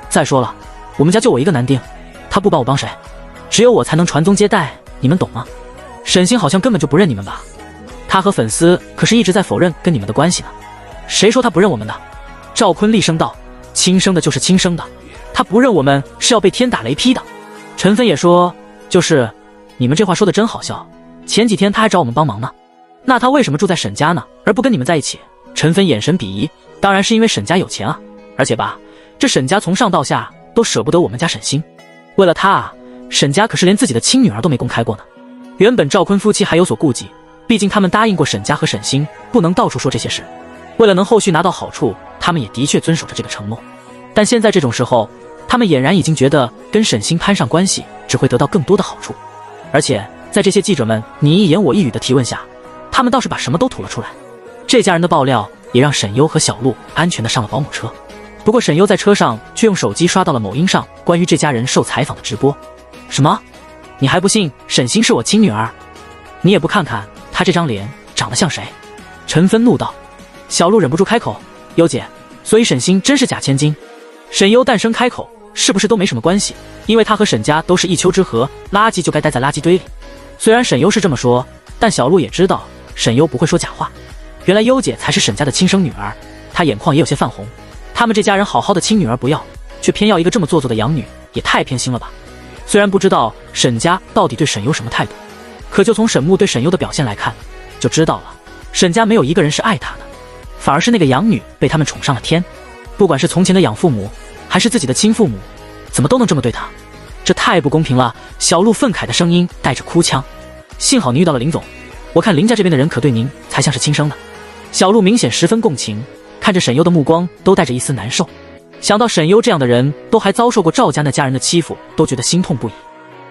[SPEAKER 1] 再说了，我们家就我一个男丁，她不帮我帮谁？只有我才能传宗接代，你们懂吗？沈星好像根本就不认你们吧？他和粉丝可是一直在否认跟你们的关系呢。谁说他不认我们的？赵坤厉声道，亲生的就是亲生的，他不认我们是要被天打雷劈的。陈芬也说，就是你们这话说的真好笑，前几天他还找我们帮忙呢。那他为什么住在沈家呢，而不跟你们在一起？陈芬眼神鄙夷，当然是因为沈家有钱啊，而且吧，这沈家从上到下都舍不得我们家沈星，为了他啊，沈家可是连自己的亲女儿都没公开过呢。原本赵坤夫妻还有所顾忌，毕竟他们答应过沈家和沈星不能到处说这些事，为了能后续拿到好处，他们也的确遵守着这个承诺。但现在这种时候，他们俨然已经觉得跟沈星攀上关系只会得到更多的好处。而且在这些记者们你一言我一语的提问下，他们倒是把什么都吐了出来。这家人的爆料也让沈优和小鹿安全的上了保姆车。不过沈优在车上却用手机刷到了某音上关于这家人受采访的直播。什么？你还不信沈星是我亲女儿？你也不看看她这张脸长得像谁？陈芬怒道。小鹿忍不住开口，优姐，所以沈星真是假千金？沈优诞生开口，是不是都没什么关系？因为他和沈家都是一丘之貉，垃圾就该待在垃圾堆里。虽然沈优是这么说，但小鹿也知道沈优不会说假话。原来优姐才是沈家的亲生女儿，她眼眶也有些泛红。他们这家人好好的亲女儿不要，却偏要一个这么做作的养女，也太偏心了吧。虽然不知道沈家到底对沈优什么态度，可就从沈木对沈优的表现来看，就知道了沈家没有一个人是爱他的，反而是那个养女被他们宠上了天。不管是从前的养父母还是自己的亲父母，怎么都能这么对他，这太不公平了。小鹿愤慨的声音带着哭腔，幸好您遇到了林总，我看林家这边的人可对您才像是亲生的。小鹿明显十分共情，看着沈优的目光都带着一丝难受，想到沈优这样的人都还遭受过赵家那家人的欺负，都觉得心痛不已。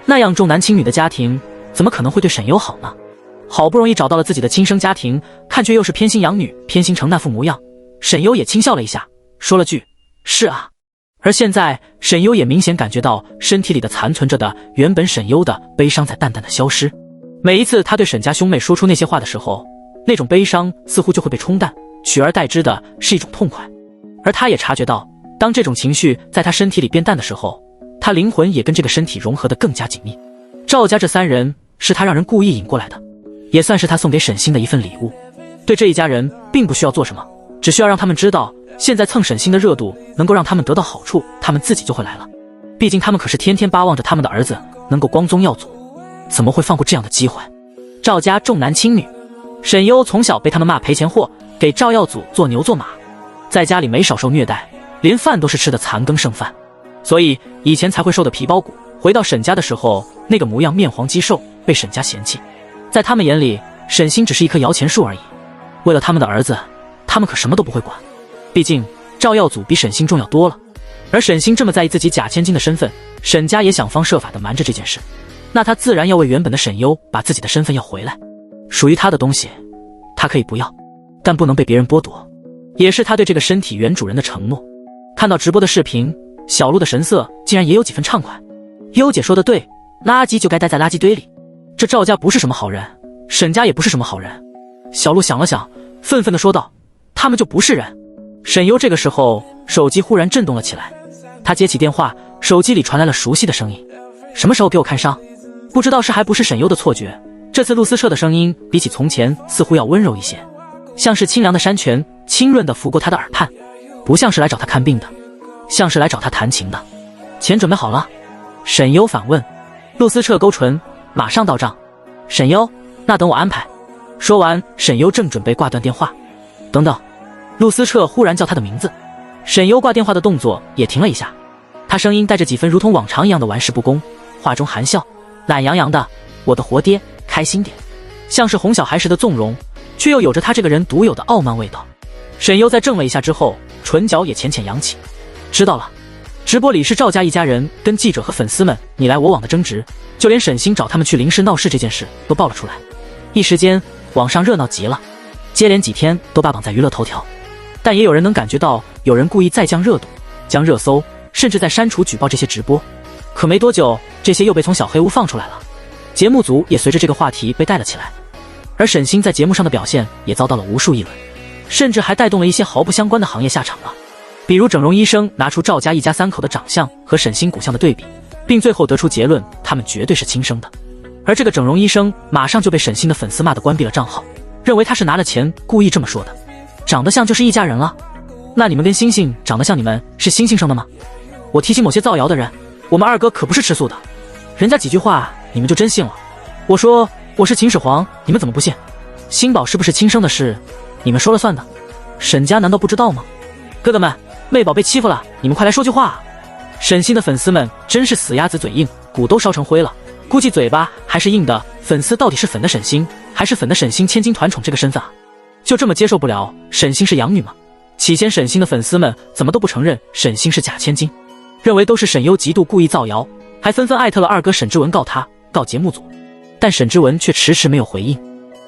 [SPEAKER 1] 那样重男轻女的家庭怎么可能会对沈优好呢？好不容易找到了自己的亲生家庭，看却又是偏心养女，偏心成那副模样。沈优也轻笑了一下，说了句是啊。而现在沈优也明显感觉到身体里的残存着的原本沈优的悲伤在淡淡的消失。每一次他对沈家兄妹说出那些话的时候，那种悲伤似乎就会被冲淡，取而代之的是一种痛快。而他也察觉到，当这种情绪在他身体里变淡的时候，他灵魂也跟这个身体融合得更加紧密。赵家这3人是他让人故意引过来的，也算是他送给沈星的一份礼物。对这一家人并不需要做什么，只需要让他们知道，现在蹭沈星的热度能够让他们得到好处，他们自己就会来了。毕竟他们可是天天巴望着他们的儿子能够光宗耀祖，怎么会放过这样的机会？赵家重男轻女，沈优从小被他们骂赔钱货，给赵耀祖做牛做马，在家里没少受虐待，连饭都是吃的残羹剩饭，所以以前才会瘦的皮包骨，回到沈家的时候那个模样面黄肌瘦，被沈家嫌弃。在他们眼里，沈星只是一棵摇钱树而已。为了他们的儿子，他们可什么都不会管。毕竟赵耀祖比沈星重要多了，而沈星这么在意自己假千金的身份，沈家也想方设法地瞒着这件事，那他自然要为原本的沈优把自己的身份要回来。属于他的东西他可以不要，但不能被别人剥夺，也是他对这个身体原主人的承诺。看到直播的视频，小鹿的神色竟然也有几分畅快。优姐说的对，垃圾就该待在垃圾堆里，这赵家不是什么好人，沈家也不是什么好人。小鹿想了想，愤愤地说道，他们就不是人。沈优这个时候手机忽然震动了起来，他接起电话，手机里传来了熟悉的声音，什么时候给我看伤？不知道是还不是沈优的错觉，这次陆思彻的声音比起从前似乎要温柔一些，像是清凉的山泉，清润地拂过他的耳畔，不像是来找他看病的，像是来找他弹琴的。钱准备好了？沈优反问。陆思彻勾唇，马上到账。沈优，那等我安排。说完，沈优正准备挂断电话。等等，陆思彻忽然叫他的名字。沈优挂电话的动作也停了一下，他声音带着几分如同往常一样的玩世不恭，话中含笑，懒洋洋的，我的活爹，开心点，像是哄小孩时的纵容，却又有着他这个人独有的傲慢味道。沈优在怔了一下之后，唇角也浅浅扬起。知道了。直播里是赵家一家人跟记者和粉丝们你来我往的争执，就连沈星找他们去临时闹事这件事都爆了出来，一时间网上热闹极了，接连几天都霸榜在娱乐头条。但也有人能感觉到有人故意在降热度，将热搜，甚至在删除举报这些直播。可没多久，这些又被从小黑屋放出来了，节目组也随着这个话题被带了起来。而沈星在节目上的表现也遭到了无数议论，甚至还带动了一些毫不相关的行业下场了。比如整容医生拿出赵家一家3口的长相和沈星骨相的对比，并最后得出结论，他们绝对是亲生的。而这个整容医生马上就被沈星的粉丝骂得关闭了账号，认为他是拿了钱故意这么说的。长得像就是一家人了，那你们跟星星长得像，你们是星星生的吗？我提醒某些造谣的人，我们二哥可不是吃素的，人家几句话你们就真信了。我说我是秦始皇，你们怎么不信？星宝是不是亲生的事你们说了算的，沈家难道不知道吗？哥哥们，妹宝被欺负了，你们快来说句话啊！沈星的粉丝们真是死鸭子嘴硬，骨都烧成灰了，估计嘴巴还是硬的。粉丝到底是粉的沈星，还是粉的沈星千金团宠这个身份啊？就这么接受不了沈星是养女吗？起先沈星的粉丝们怎么都不承认沈星是假千金，认为都是沈优极度故意造谣，还纷纷艾特了二哥沈之文告他，告节目组。但沈之文却迟迟没有回应，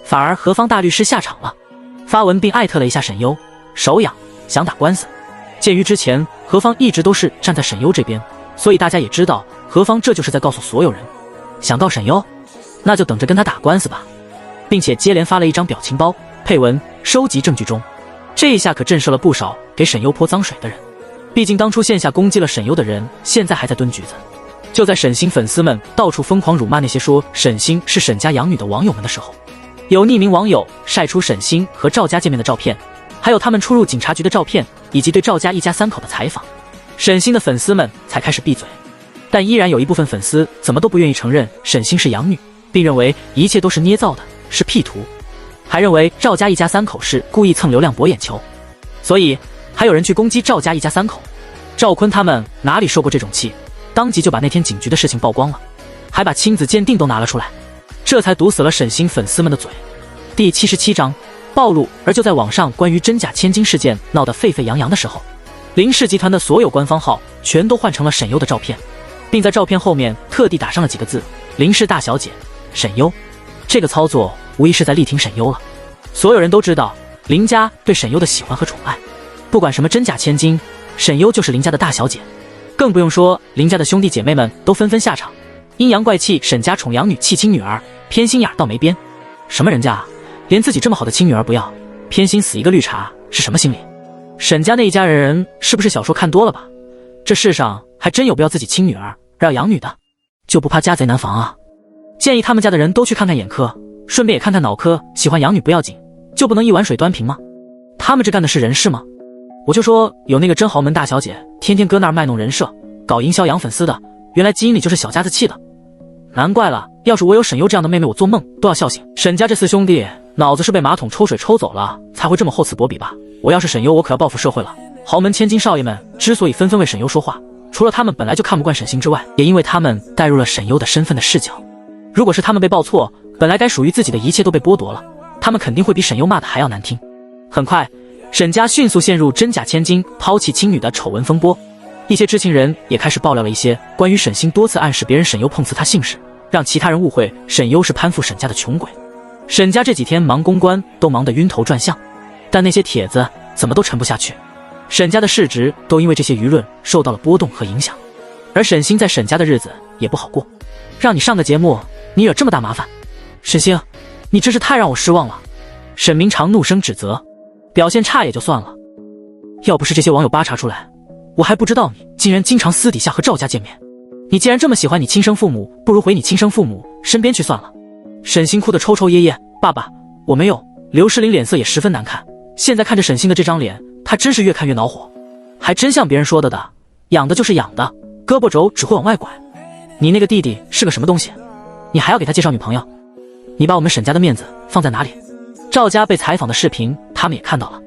[SPEAKER 1] 反而何方大律师下场了，发文并艾特了一下沈优，手痒，想打官司。鉴于之前何方一直都是站在沈优这边，所以大家也知道何方这就是在告诉所有人，想告沈优，那就等着跟他打官司吧，并且接连发了一张表情包，配文收集证据中。这一下可震慑了不少给沈优泼脏水的人，毕竟当初线下攻击了沈优的人现在还在蹲局子。就在沈星粉丝们到处疯狂辱骂那些说沈星是沈家养女的网友们的时候，有匿名网友晒出沈星和赵家见面的照片，还有他们出入警察局的照片，以及对赵家一家3口的采访。沈星的粉丝们才开始闭嘴，但依然有一部分粉丝怎么都不愿意承认沈星是养女，并认为一切都是捏造的，是 P 图，还认为赵家一家3口是故意蹭流量博眼球，所以还有人去攻击赵家一家3口。赵坤他们哪里受过这种气，当即就把那天警局的事情曝光了，还把亲子鉴定都拿了出来，这才堵死了沈星粉丝们的嘴。第77章暴露。而就在网上关于真假千金事件闹得沸沸扬扬的时候，林氏集团的所有官方号全都换成了沈优的照片，并在照片后面特地打上了几个字：林氏大小姐沈优。这个操作无疑是在力挺沈优了。所有人都知道林家对沈优的喜欢和宠爱，不管什么真假千金，沈优就是林家的大小姐。更不用说林家的兄弟姐妹们都纷纷下场，阴阳怪气，沈家宠养女，弃亲女儿，偏心眼到没边。什么人家啊，连自己这么好的亲女儿不要，偏心死一个绿茶，是什么心理？沈家那一家人是不是小说看多了吧？这世上还真有不要自己亲女儿而要养女的，就不怕家贼难防啊？建议他们家的人都去看看眼科，顺便也看看脑科，喜欢养女不要紧，就不能一碗水端平吗？他们这干的是人事吗？我就说有那个真豪门大小姐，天天搁那儿卖弄人设，搞营销养粉丝的，原来基因里就是小家子气的。难怪了，要是我有沈优这样的妹妹，我做梦都要笑醒。沈家这四兄弟脑子是被马桶抽水抽走了，才会这么厚此薄彼吧？我要是沈优，我可要报复社会了。豪门千金少爷们之所以纷纷为沈优说话，除了他们本来就看不惯沈星之外，也因为他们带入了沈优的身份的视角。如果是他们被报错，本来该属于自己的一切都被剥夺了，他们肯定会比沈优骂的还要难听。很快，沈家迅速陷入真假千金、抛弃亲女的丑闻风波。一些知情人也开始爆料了一些关于沈星多次暗示别人沈优碰瓷他姓氏，让其他人误会沈优是攀附沈家的穷鬼。沈家这几天忙公关都忙得晕头转向，但那些帖子怎么都沉不下去。沈家的市值都因为这些舆论受到了波动和影响，而沈星在沈家的日子也不好过。让你上个节目，你惹这么大麻烦，沈星，你真是太让我失望了。沈明常怒声指责，表现差也就算了，要不是这些网友扒查出来，我还不知道你竟然经常私底下和赵家见面。你既然这么喜欢你亲生父母，不如回你亲生父母身边去算了。沈星哭得抽抽噎噎，爸爸，我没有。刘诗玲脸色也十分难看，现在看着沈星的这张脸，她真是越看越恼火。还真像别人说的，养的就是养的，胳膊肘只会往外拐。你那个弟弟是个什么东西？你还要给他介绍女朋友？你把我们沈家的面子放在哪里？赵家被采访的视频他们也看到了，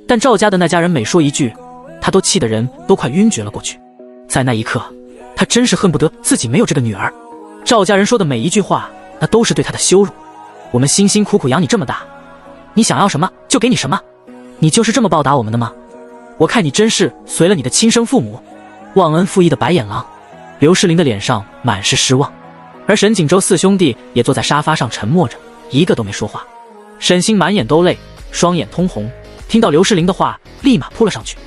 [SPEAKER 1] 但赵家的那家人每说一句，他都气得人都快晕厥了过去。在那一刻，他真是恨不得自己没有这个女儿。赵家人说的每一句话，那都是对他的羞辱。我们辛辛苦苦养你这么大，你想要什么就给你什么，你就是这么报答我们的吗？我看你真是随了你的亲生父母，忘恩负义的白眼狼。刘诗玲的脸上满是失望，而沈锦州四兄弟也坐在沙发上沉默着，一个都没说话。沈星满眼都泪，双眼通红，听到刘诗玲的话，立马扑了上去。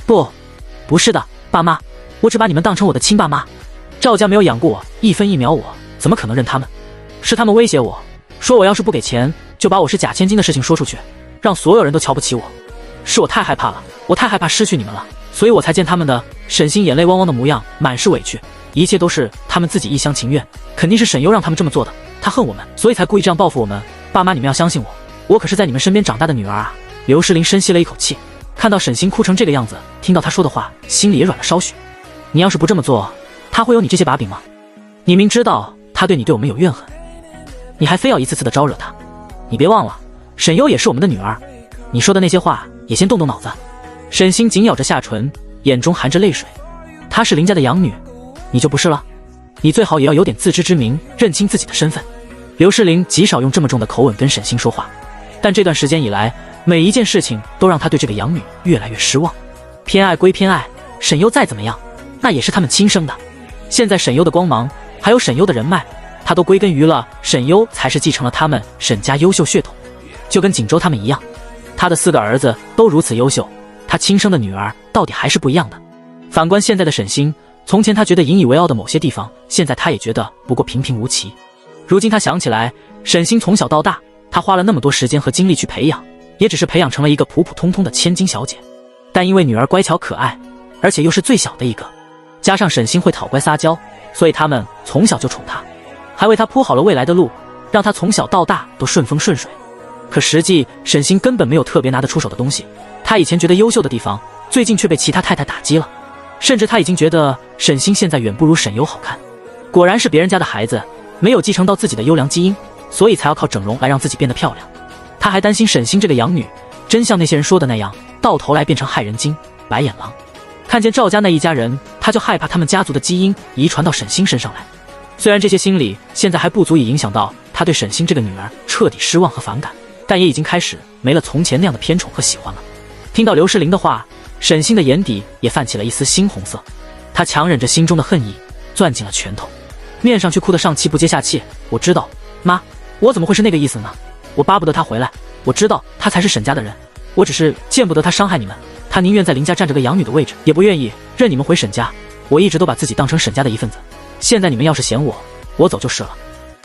[SPEAKER 1] 不是的，爸妈，我只把你们当成我的亲爸妈。赵家没有养过我一分一秒，我怎么可能认他们？是他们威胁我，说我要是不给钱，就把我是假千金的事情说出去，让所有人都瞧不起我。是我太害怕了，我太害怕失去你们了，所以我才见他们的。沈星眼泪汪汪的模样，满是委屈，一切都是他们自己一厢情愿，肯定是沈优让他们这么做的，他恨我们，所以才故意这样报复我们。爸妈，你们要相信我，我可是在你们身边长大的女儿啊。刘诗玲深吸了一口气，看到沈星哭成这个样子，听到他说的话，心里也软了稍许。你要是不这么做，他会有你这些把柄吗？你明知道他对你对我们有怨恨，你还非要一次次的招惹他。你别忘了，沈优也是我们的女儿，你说的那些话也先动动脑子。沈星紧咬着下唇，眼中含着泪水。她是林家的养女，你就不是了？你最好也要有点自知之明，认清自己的身份。刘诗玲极少用这么重的口吻跟沈星说话，但这段时间以来，每一件事情都让她对这个养女越来越失望。偏爱归偏爱，沈优再怎么样，那也是他们亲生的。现在沈优的光芒，还有沈优的人脉，他都归根于了沈优才是继承了他们沈家优秀血统，就跟锦州他们一样，他的4个儿子都如此优秀，他亲生的女儿到底还是不一样的。反观现在的沈星，从前他觉得引以为傲的某些地方，现在他也觉得不过平平无奇。如今他想起来，沈星从小到大，他花了那么多时间和精力去培养，也只是培养成了一个普普通通的千金小姐。但因为女儿乖巧可爱，而且又是最小的一个，加上沈星会讨乖撒娇，所以他们从小就宠她，还为她铺好了未来的路，让她从小到大都顺风顺水。可实际沈星根本没有特别拿得出手的东西，他以前觉得优秀的地方，最近却被其他太太打击了，甚至他已经觉得沈星现在远不如沈优好看。果然是别人家的孩子，没有继承到自己的优良基因，所以才要靠整容来让自己变得漂亮。他还担心沈星这个养女真像那些人说的那样，到头来变成害人精、白眼狼。看见赵家那一家人，他就害怕他们家族的基因遗传到沈星身上来。虽然这些心理现在还不足以影响到他对沈星这个女儿彻底失望和反感，但也已经开始没了从前那样的偏宠和喜欢了。听到刘诗玲的话，沈星的眼底也泛起了一丝猩红色，他强忍着心中的恨意，攥紧了拳头，面上却哭得上气不接下气。我知道，妈，我怎么会是那个意思呢？我巴不得他回来，我知道他才是沈家的人，我只是见不得他伤害你们。他宁愿在林家占着个养女的位置，也不愿意认你们回沈家。我一直都把自己当成沈家的一份子，现在你们要是嫌我，我走就是了。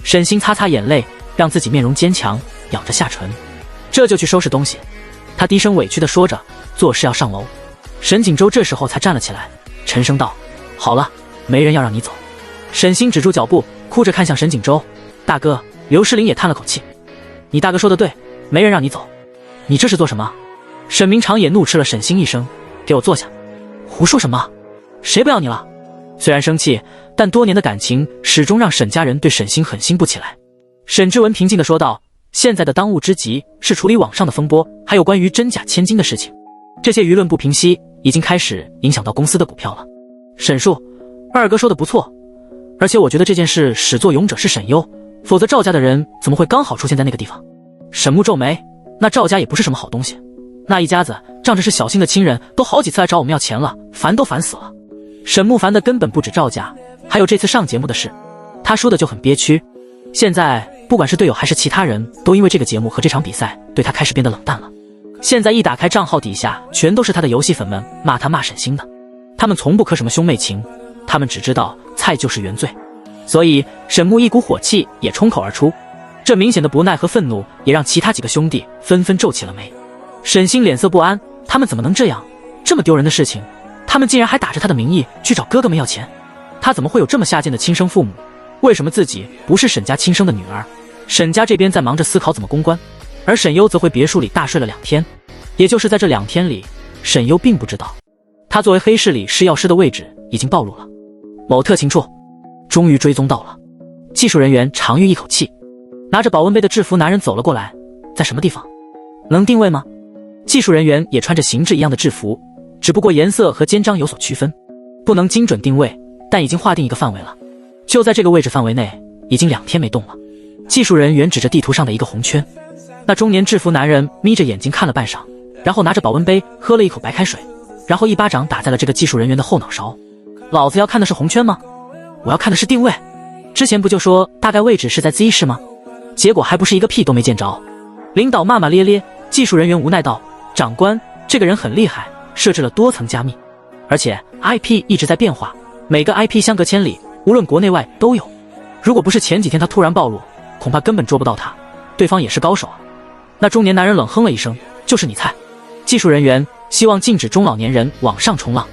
[SPEAKER 1] 沈星擦擦眼泪，让自己面容坚强，咬着下唇，这就去收拾东西。他低声委屈地说着，做事要上楼。沈锦州这时候才站了起来，沉声道：好了，没人要让你走。沈星止住脚步，哭着看向沈锦州，大哥。刘诗玲也叹了口气，你大哥说的对，没人让你走，你这是做什么？沈明常也怒斥了沈星一声，给我坐下。胡说什么？谁不要你了？虽然生气，但多年的感情始终让沈家人对沈星狠心不起来。沈之文平静地说道，现在的当务之急是处理网上的风波，还有关于真假千金的事情。这些舆论不平息，已经开始影响到公司的股票了。沈叔，二哥说的不错，而且我觉得这件事始作俑者是沈优，否则赵家的人怎么会刚好出现在那个地方？沈木皱眉，那赵家也不是什么好东西，那一家子仗着是小新的亲人，都好几次来找我们要钱了，烦都烦死了。沈木烦的根本不止赵家，还有这次上节目的事，他说的就很憋屈。现在不管是队友还是其他人，都因为这个节目和这场比赛对他开始变得冷淡了。现在一打开账号，底下全都是他的游戏粉们骂他骂沈星的，他们从不磕什么兄妹情，他们只知道菜就是原罪。所以沈木一股火气也冲口而出，这明显的不耐和愤怒也让其他几个兄弟纷纷皱起了眉。沈星脸色不安，他们怎么能这样？这么丢人的事情，他们竟然还打着他的名义去找哥哥们要钱，他怎么会有这么下贱的亲生父母？为什么自己不是沈家亲生的女儿？沈家这边在忙着思考怎么公关，而沈优则回别墅里大睡了2天。也就是在这2天里，沈优并不知道，他作为黑市里试药师的位置已经暴露了。某特勤处终于追踪到了，技术人员长吁一口气，拿着保温杯的制服男人走了过来，在什么地方？能定位吗？技术人员也穿着形制一样的制服，只不过颜色和肩章有所区分，不能精准定位，但已经划定一个范围了。就在这个位置范围内，已经2天没动了。技术人员指着地图上的一个红圈，那中年制服男人眯着眼睛看了半晌，然后拿着保温杯喝了一口白开水，然后一巴掌打在了这个技术人员的后脑勺。老子要看的是红圈吗？我要看的是定位。之前不就说大概位置是在 Z 市吗？结果还不是一个屁都没见着。领导骂骂咧咧，技术人员无奈道，长官，这个人很厉害，设置了多层加密，而且 IP 一直在变化，每个 IP 相隔千里，无论国内外都有。如果不是前几天他突然暴露，恐怕根本捉不到他，对方也是高手啊。那中年男人冷哼了一声，就是你菜。技术人员希望禁止中老年人网上冲浪，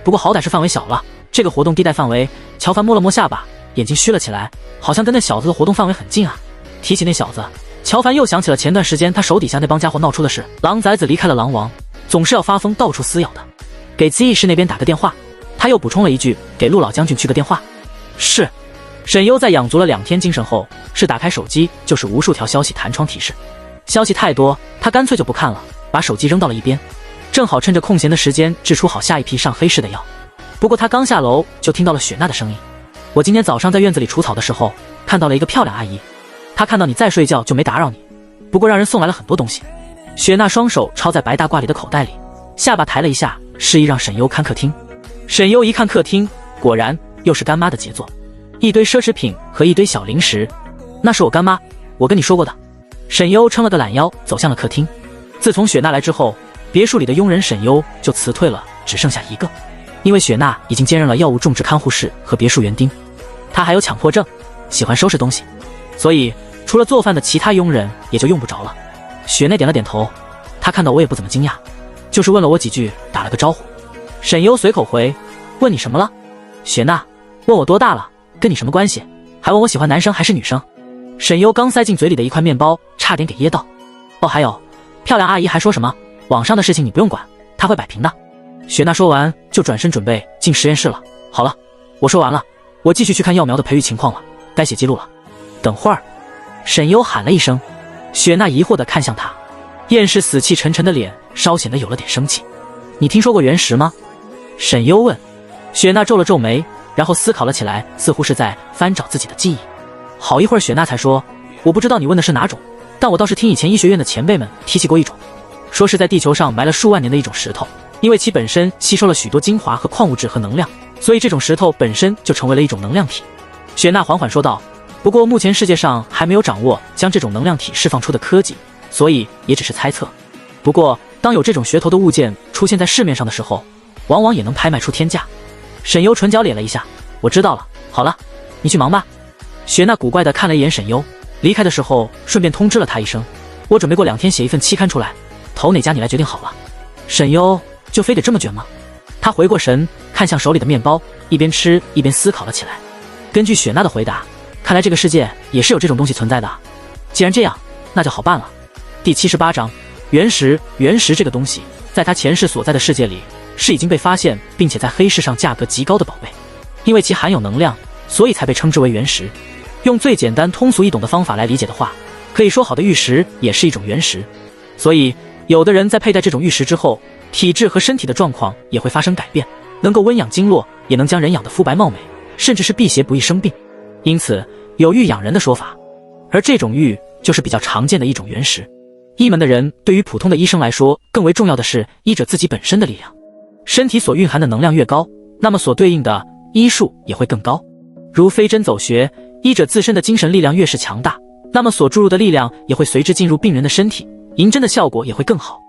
[SPEAKER 1] 不过好歹是范围小了，这个活动地带范围。乔凡摸了摸下巴，眼睛虚了起来，好像跟那小子的活动范围很近啊。提起那小子，乔凡又想起了前段时间他手底下那帮家伙闹出的事，狼崽子离开了狼王，总是要发疯到处撕咬的。给 Z 市那边打个电话，他又补充了一句，给陆老将军去个电话。是。沈优在养足了2天精神后，是打开手机就是无数条消息弹窗提示，消息太多，他干脆就不看了，把手机扔到了一边，正好趁着空闲的时间制出好下一批上黑市的药。不过他刚下楼就听到了雪娜的声音，我今天早上在院子里除草的时候看到了一个漂亮阿姨，她看到你在睡觉就没打扰你，不过让人送来了很多东西。雪娜双手抄在白大褂里的口袋里，下巴抬了一下，示意让沈优看客厅。沈优一看客厅，果然又是干妈的杰作，一堆奢侈品和一堆小零食，那是我干妈，我跟你说过的。沈优撑了个懒腰走向了客厅。自从雪娜来之后，别墅里的佣人沈优就辞退了，只剩下1个，因为雪娜已经兼任了药物种植看护士和别墅园丁，她还有强迫症，喜欢收拾东西，所以除了做饭的其他佣人也就用不着了。雪内点了点头，她看到我也不怎么惊讶，就是问了我几句，打了个招呼。沈优随口回，问你什么了？雪娜问我多大了，跟你什么关系，还问我喜欢男生还是女生。沈优刚塞进嘴里的一块面包差点给噎到。哦，还有漂亮阿姨还说什么网上的事情你不用管，她会摆平的。雪娜说完就转身准备进实验室了。好了，我说完了，我继续去看幼苗的培育情况了，该写记录了。等会儿，沈优喊了一声。雪娜疑惑地看向他，厌世死气沉沉的脸稍显得有了点生气。你听说过原石吗？沈优问。雪娜皱了皱眉，然后思考了起来，似乎是在翻找自己的记忆。好一会儿，雪娜才说，我不知道你问的是哪种，但我倒是听以前医学院的前辈们提起过一种，说是在地球上埋了数万年的一种石头，因为其本身吸收了许多精华和矿物质和能量，所以这种石头本身就成为了一种能量体。雪娜缓缓说道，不过目前世界上还没有掌握将这种能量体释放出的科技，所以也只是猜测。不过当有这种噱头的物件出现在市面上的时候，往往也能拍卖出天价。沈优唇角咧了一下，我知道了，好了，你去忙吧。雪娜古怪地看了一眼沈优，离开的时候顺便通知了他一声，我准备过2天写一份期刊出来，投哪家你来决定好了。沈优就非得这么卷吗？他回过神，看向手里的面包，一边吃一边思考了起来。根据雪娜的回答，看来这个世界也是有这种东西存在的。既然这样，那就好办了。第78章，原石。原石这个东西，在他前世所在的世界里是已经被发现，并且在黑市上价格极高的宝贝。因为其含有能量，所以才被称之为原石。用最简单通俗易懂的方法来理解的话，可以说好的玉石也是一种原石。所以有的人在佩戴这种玉石之后，体质和身体的状况也会发生改变，能够温养经络，也能将人养得肤白貌美，甚至是辟邪不易生病。因此有玉养人的说法，而这种玉就是比较常见的一种原石。医门的人对于普通的医生来说，更为重要的是医者自己本身的力量。身体所蕴含的能量越高，那么所对应的医术也会更高。如飞针走穴，医者自身的精神力量越是强大，那么所注入的力量也会随之进入病人的身体，银针的效果也会更好。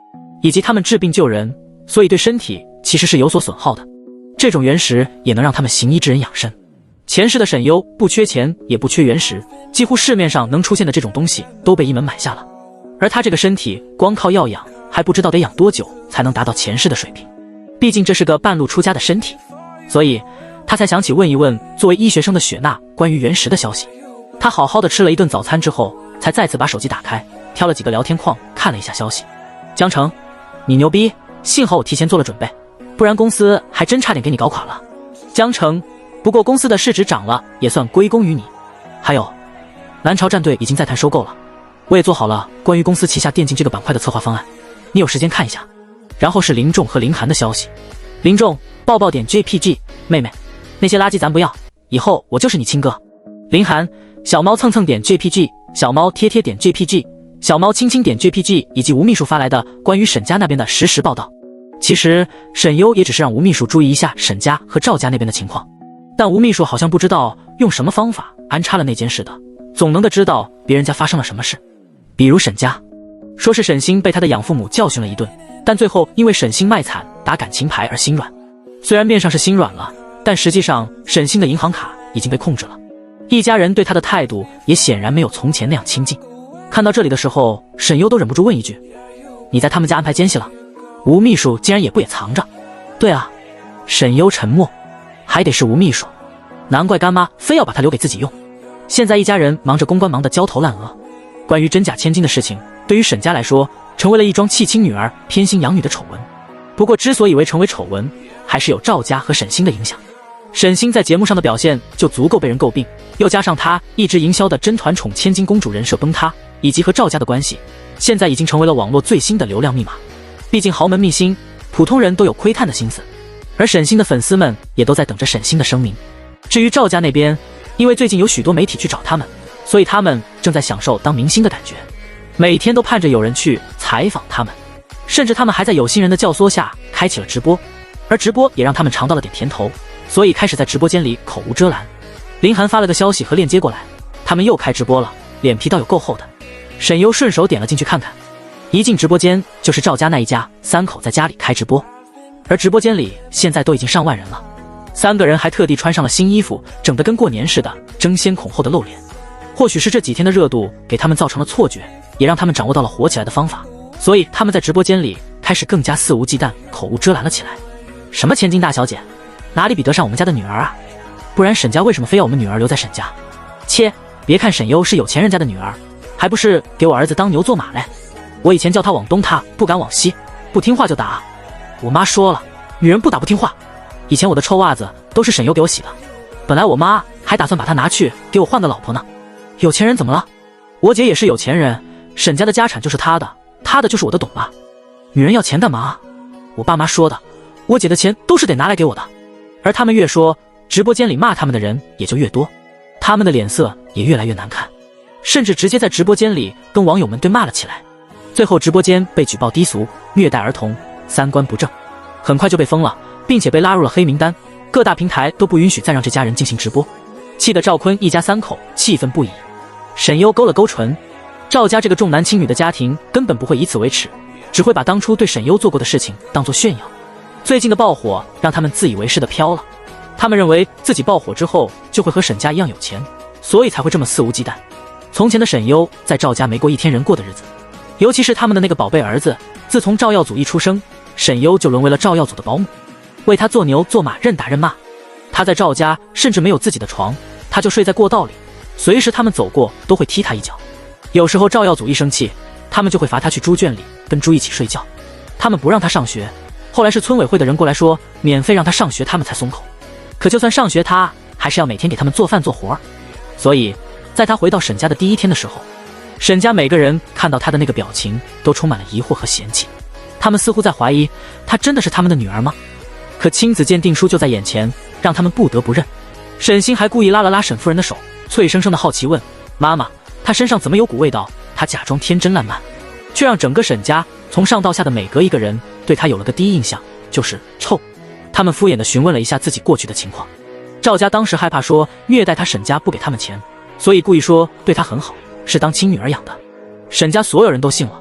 [SPEAKER 1] 以及他们治病救人，所以对身体其实是有所损耗的。这种原石也能让他们行医治人养生。前世的沈优不缺钱也不缺原石，几乎市面上能出现的这种东西都被一门买下了。而他这个身体光靠药养还不知道得养多久才能达到前世的水平，毕竟这是个半路出家的身体，所以他才想起问一问作为医学生的雪娜关于原石的消息。他好好的吃了一顿早餐之后，才再次把手机打开，挑了几个聊天框看了一下消息。江城，你牛逼，幸好我提前做了准备，不然公司还真差点给你搞垮了。江城，不过公司的市值涨了，也算归功于你。还有，蓝潮战队已经在谈收购了，我也做好了关于公司旗下电竞这个板块的策划方案，你有时间看一下。然后是林仲和林涵的消息。林仲，抱抱点 JPG， 妹妹，那些垃圾咱不要，以后我就是你亲哥。林涵，小猫蹭蹭点 JPG， 小猫贴贴点 JPG， 小猫亲亲点 JPG， 以及吴秘书发来的关于沈家那边的实时报道。其实沈优也只是让吴秘书注意一下沈家和赵家那边的情况，但吴秘书好像不知道用什么方法安插了那件事的，总能的知道别人家发生了什么事。比如沈家，说是沈星被他的养父母教训了一顿，但最后因为沈星卖惨打感情牌而心软。虽然面上是心软了，但实际上沈星的银行卡已经被控制了。一家人对他的态度也显然没有从前那样亲近。看到这里的时候，沈优都忍不住问一句，你在他们家安排奸细了？吴秘书竟然也不藏着。对啊，沈优沉默，还得是吴秘书，难怪干妈非要把他留给自己用。现在一家人忙着公关，忙得焦头烂额。关于真假千金的事情，对于沈家来说成为了一桩弃亲女儿偏心养女的丑闻。不过之所以为成为丑闻，还是有赵家和沈星的影响。沈星在节目上的表现就足够被人诟病，又加上他一直营销的真团宠千金公主人设崩塌，以及和赵家的关系，现在已经成为了网络最新的流量密码。毕竟豪门秘辛，普通人都有窥探的心思，而沈星的粉丝们也都在等着沈星的声明。至于赵家那边，因为最近有许多媒体去找他们，所以他们正在享受当明星的感觉，每天都盼着有人去采访他们，甚至他们还在有心人的教唆下开启了直播，而直播也让他们尝到了点甜头，所以开始在直播间里口无遮拦。林涵发了个消息和链接过来，他们又开直播了，脸皮倒有够厚的。沈优顺手点了进去看看，一进直播间就是赵家那一家3口在家里开直播，而直播间里现在都已经上万人了，3个人还特地穿上了新衣服，整得跟过年似的，争先恐后的露脸。或许是这几天的热度给他们造成了错觉，也让他们掌握到了火起来的方法，所以他们在直播间里开始更加肆无忌惮、口无遮拦了起来。什么千金大小姐，哪里比得上我们家的女儿啊？不然沈家为什么非要我们女儿留在沈家？切，别看沈优是有钱人家的女儿，还不是给我儿子当牛做马嘞？我以前叫他往东，他不敢往西，不听话就打。我妈说了，女人不打不听话。以前我的臭袜子都是沈优给我洗的，本来我妈还打算把它拿去给我换个老婆呢。有钱人怎么了？我姐也是有钱人，沈家的家产就是她的，她的就是我的，懂吧？女人要钱干嘛？我爸妈说的，我姐的钱都是得拿来给我的。而他们越说，直播间里骂他们的人也就越多，他们的脸色也越来越难看，甚至直接在直播间里跟网友们对骂了起来。最后直播间被举报低俗、虐待儿童、三观不正，很快就被封了，并且被拉入了黑名单，各大平台都不允许再让这家人进行直播，气得赵坤一家3口气愤不已。沈优勾了勾唇，赵家这个重男轻女的家庭根本不会以此为耻，只会把当初对沈优做过的事情当作炫耀。最近的爆火让他们自以为是的飘了，他们认为自己爆火之后就会和沈家一样有钱，所以才会这么肆无忌惮。从前的沈优在赵家没过一天人过的日子，尤其是他们的那个宝贝儿子，自从赵耀祖一出生，沈优就沦为了赵耀祖的保姆，为他做牛做马，任打任骂。他在赵家甚至没有自己的床，他就睡在过道里，随时他们走过都会踢他一脚。有时候赵耀祖一生气，他们就会罚他去猪圈里跟猪一起睡觉。他们不让他上学，后来是村委会的人过来说免费让他上学，他们才松口。可就算上学，他还是要每天给他们做饭做活儿。所以在他回到沈家的第一天的时候，沈家每个人看到他的那个表情都充满了疑惑和嫌弃，他们似乎在怀疑她真的是他们的女儿吗？可亲子鉴定书就在眼前，让他们不得不认。沈星还故意拉了拉沈夫人的手，脆生生的好奇问妈妈，她身上怎么有股味道？她假装天真烂漫，却让整个沈家从上到下的每隔一个人对她有了个第一印象，就是臭。他们敷衍地询问了一下自己过去的情况。赵家当时害怕说虐待她，沈家不给他们钱，所以故意说对她很好，是当亲女儿养的。沈家所有人都信了，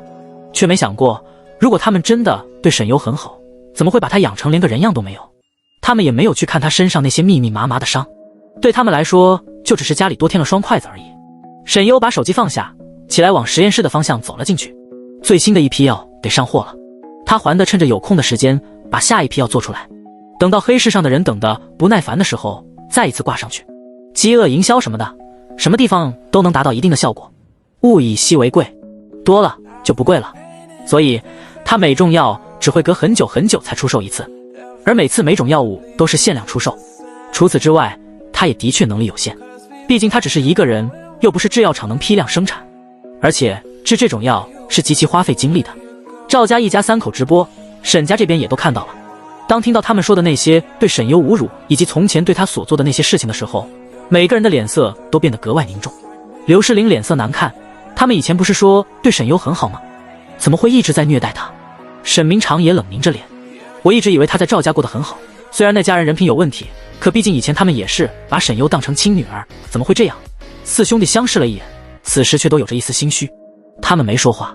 [SPEAKER 1] 却没想过如果他们真的对沈优很好，怎么会把她养成连个人样都没有？他们也没有去看她身上那些密密麻麻的伤，对他们来说就只是家里多添了双筷子而已。沈优把手机放下，起来往实验室的方向走了进去。最新的一批药得上货了，他还得趁着有空的时间把下一批药做出来，等到黑市上的人等得不耐烦的时候再一次挂上去。饥饿营销什么的，什么地方都能达到一定的效果，物以稀为贵，多了就不贵了。所以他每种药只会隔很久很久才出售一次，而每次每种药物都是限量出售。除此之外，他也的确能力有限，毕竟他只是一个人，又不是制药厂能批量生产，而且制这种药是极其花费精力的。赵家一家三口直播，沈家这边也都看到了。当听到他们说的那些对沈优侮辱以及从前对他所做的那些事情的时候，每个人的脸色都变得格外凝重。刘诗玲脸色难看，他们以前不是说对沈优很好吗？怎么会一直在虐待他？沈明常也冷凝着脸，我一直以为他在赵家过得很好，虽然那家人人品有问题，可毕竟以前他们也是把沈优当成亲女儿，怎么会这样？四兄弟相视了一眼，此时却都有着一丝心虚。他们没说话，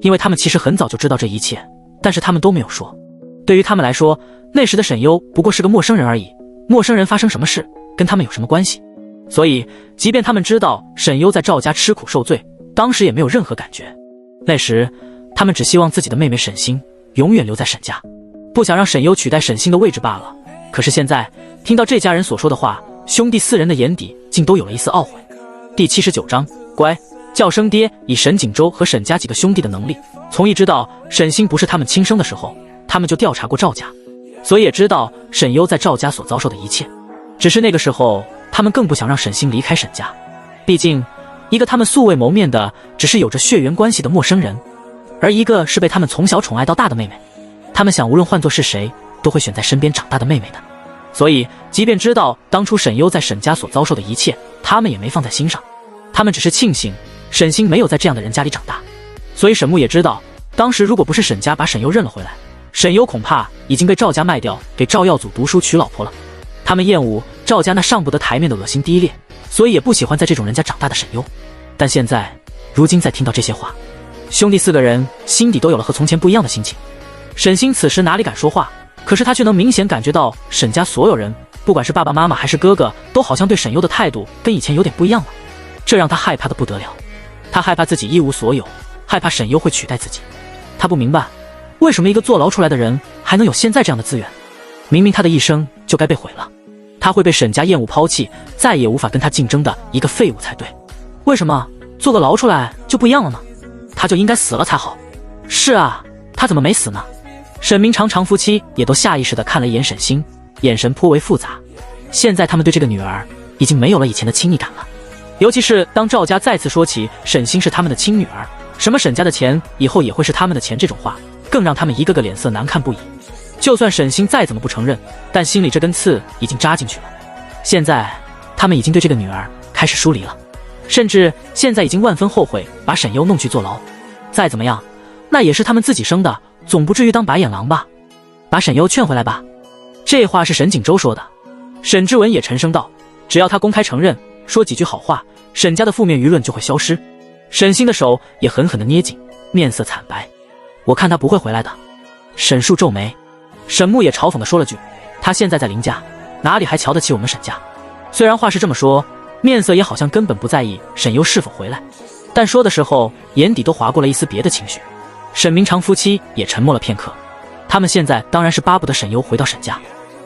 [SPEAKER 1] 因为他们其实很早就知道这一切，但是他们都没有说。对于他们来说，那时的沈优不过是个陌生人而已，陌生人发生什么事跟他们有什么关系？所以即便他们知道沈优在赵家吃苦受罪，当时也没有任何感觉。那时他们只希望自己的妹妹沈星永远留在沈家，不想让沈优取代沈星的位置罢了。可是现在听到这家人所说的话，兄弟四人的眼底竟都有了一丝懊悔。第79章，乖，叫声爹。以沈锦州和沈家几个兄弟的能力，从一知道沈星不是他们亲生的时候，他们就调查过赵家，所以也知道沈优在赵家所遭受的一切。只是那个时候他们更不想让沈星离开沈家，毕竟一个他们素未谋面的只是有着血缘关系的陌生人，而一个是被他们从小宠爱到大的妹妹，他们想无论换作是谁都会选在身边长大的妹妹的。所以即便知道当初沈优在沈家所遭受的一切，他们也没放在心上，他们只是庆幸沈星没有在这样的人家里长大。所以沈木也知道，当时如果不是沈家把沈优认了回来，沈优恐怕已经被赵家卖掉给赵耀祖读书娶老婆了。他们厌恶赵家那上不得台面的恶心低劣，所以也不喜欢在这种人家长大的沈优。但现在如今再听到这些话，兄弟四个人心底都有了和从前不一样的心情。沈星此时哪里敢说话，可是他却能明显感觉到沈家所有人，不管是爸爸妈妈还是哥哥，都好像对沈优的态度跟以前有点不一样了。这让他害怕的不得了，他害怕自己一无所有，害怕沈优会取代自己。他不明白为什么一个坐牢出来的人还能有现在这样的资源，明明他的一生就该被毁了，他会被沈家厌恶抛弃，再也无法跟他竞争的一个废物才对。为什么坐个牢出来就不一样了呢？他就应该死了才好。是啊，他怎么没死呢？沈明常夫妻也都下意识地看了一眼沈星，眼神颇为复杂。现在他们对这个女儿已经没有了以前的亲昵感了，尤其是当赵家再次说起沈星是他们的亲女儿，什么沈家的钱以后也会是他们的钱这种话，更让他们一个个脸色难看不已。就算沈星再怎么不承认，但心里这根刺已经扎进去了。现在他们已经对这个女儿开始疏离了，甚至现在已经万分后悔把沈优弄去坐牢。再怎么样，那也是他们自己生的，总不至于当白眼狼吧？把沈优劝回来吧。这话是沈锦州说的。沈之文也沉声道，只要他公开承认，说几句好话，沈家的负面舆论就会消失。沈星的手也狠狠地捏紧，面色惨白。我看他不会回来的。沈树皱眉。沈木也嘲讽地说了句，他现在在林家，哪里还瞧得起我们沈家？虽然话是这么说，面色也好像根本不在意沈优是否回来，但说的时候眼底都划过了一丝别的情绪。沈明长夫妻也沉默了片刻，他们现在当然是巴不得沈优回到沈家。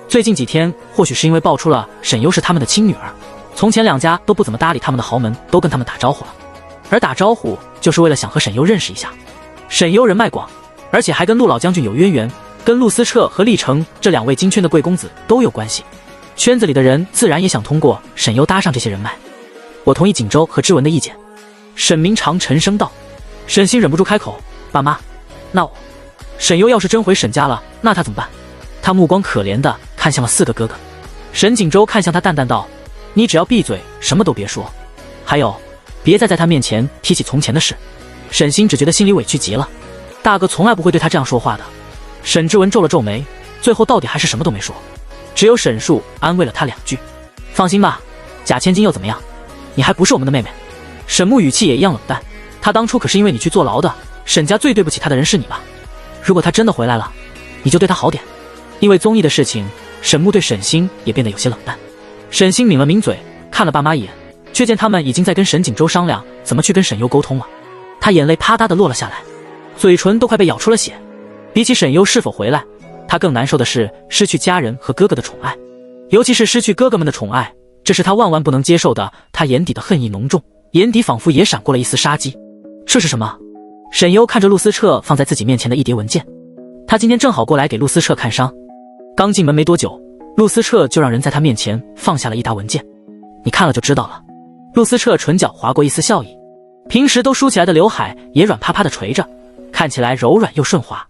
[SPEAKER 1] 最近几天或许是因为爆出了沈优是他们的亲女儿，从前两家都不怎么搭理他们的豪门都跟他们打招呼了，而打招呼就是为了想和沈优认识一下。沈优人脉广，而且还跟陆老将军有渊源，跟陆思彻和厉成这两位金圈的贵公子都有关系，圈子里的人自然也想通过沈优搭上这些人脉。我同意锦州和之文的意见。沈明长沉声道。沈星忍不住开口，爸妈，那我沈优要是真回沈家了，那他怎么办？他目光可怜地看向了4个哥哥。沈锦州看向他淡淡道，你只要闭嘴，什么都别说，还有别再在他面前提起从前的事。沈星只觉得心里委屈极了，大哥从来不会对他这样说话的。沈之文皱了皱眉，最后到底还是什么都没说，只有沈树安慰了他2句，放心吧，贾千金又怎么样，你还不是我们的妹妹。沈木语气也一样冷淡，他当初可是因为你去坐牢的，沈家最对不起他的人是你吧？如果他真的回来了，你就对他好点。因为综艺的事情，沈木对沈星也变得有些冷淡。沈星抿了抿嘴，看了爸妈一眼，却见他们已经在跟沈锦州商量怎么去跟沈优沟通了。他眼泪啪嗒地落了下来，嘴唇都快被咬出了血。比起沈优是否回来，他更难受的是失去家人和哥哥的宠爱，尤其是失去哥哥们的宠爱，这是他万万不能接受的。他眼底的恨意浓重，眼底仿佛也闪过了一丝杀机。这是什么？沈优看着陆思彻放在自己面前的一叠文件，他今天正好过来给陆思彻看伤。刚进门没多久，陆思彻就让人在他面前放下了一沓文件。你看了就知道了。陆思彻唇角划过一丝笑意，平时都梳起来的刘海也软趴趴的垂着，看起来柔软又顺滑。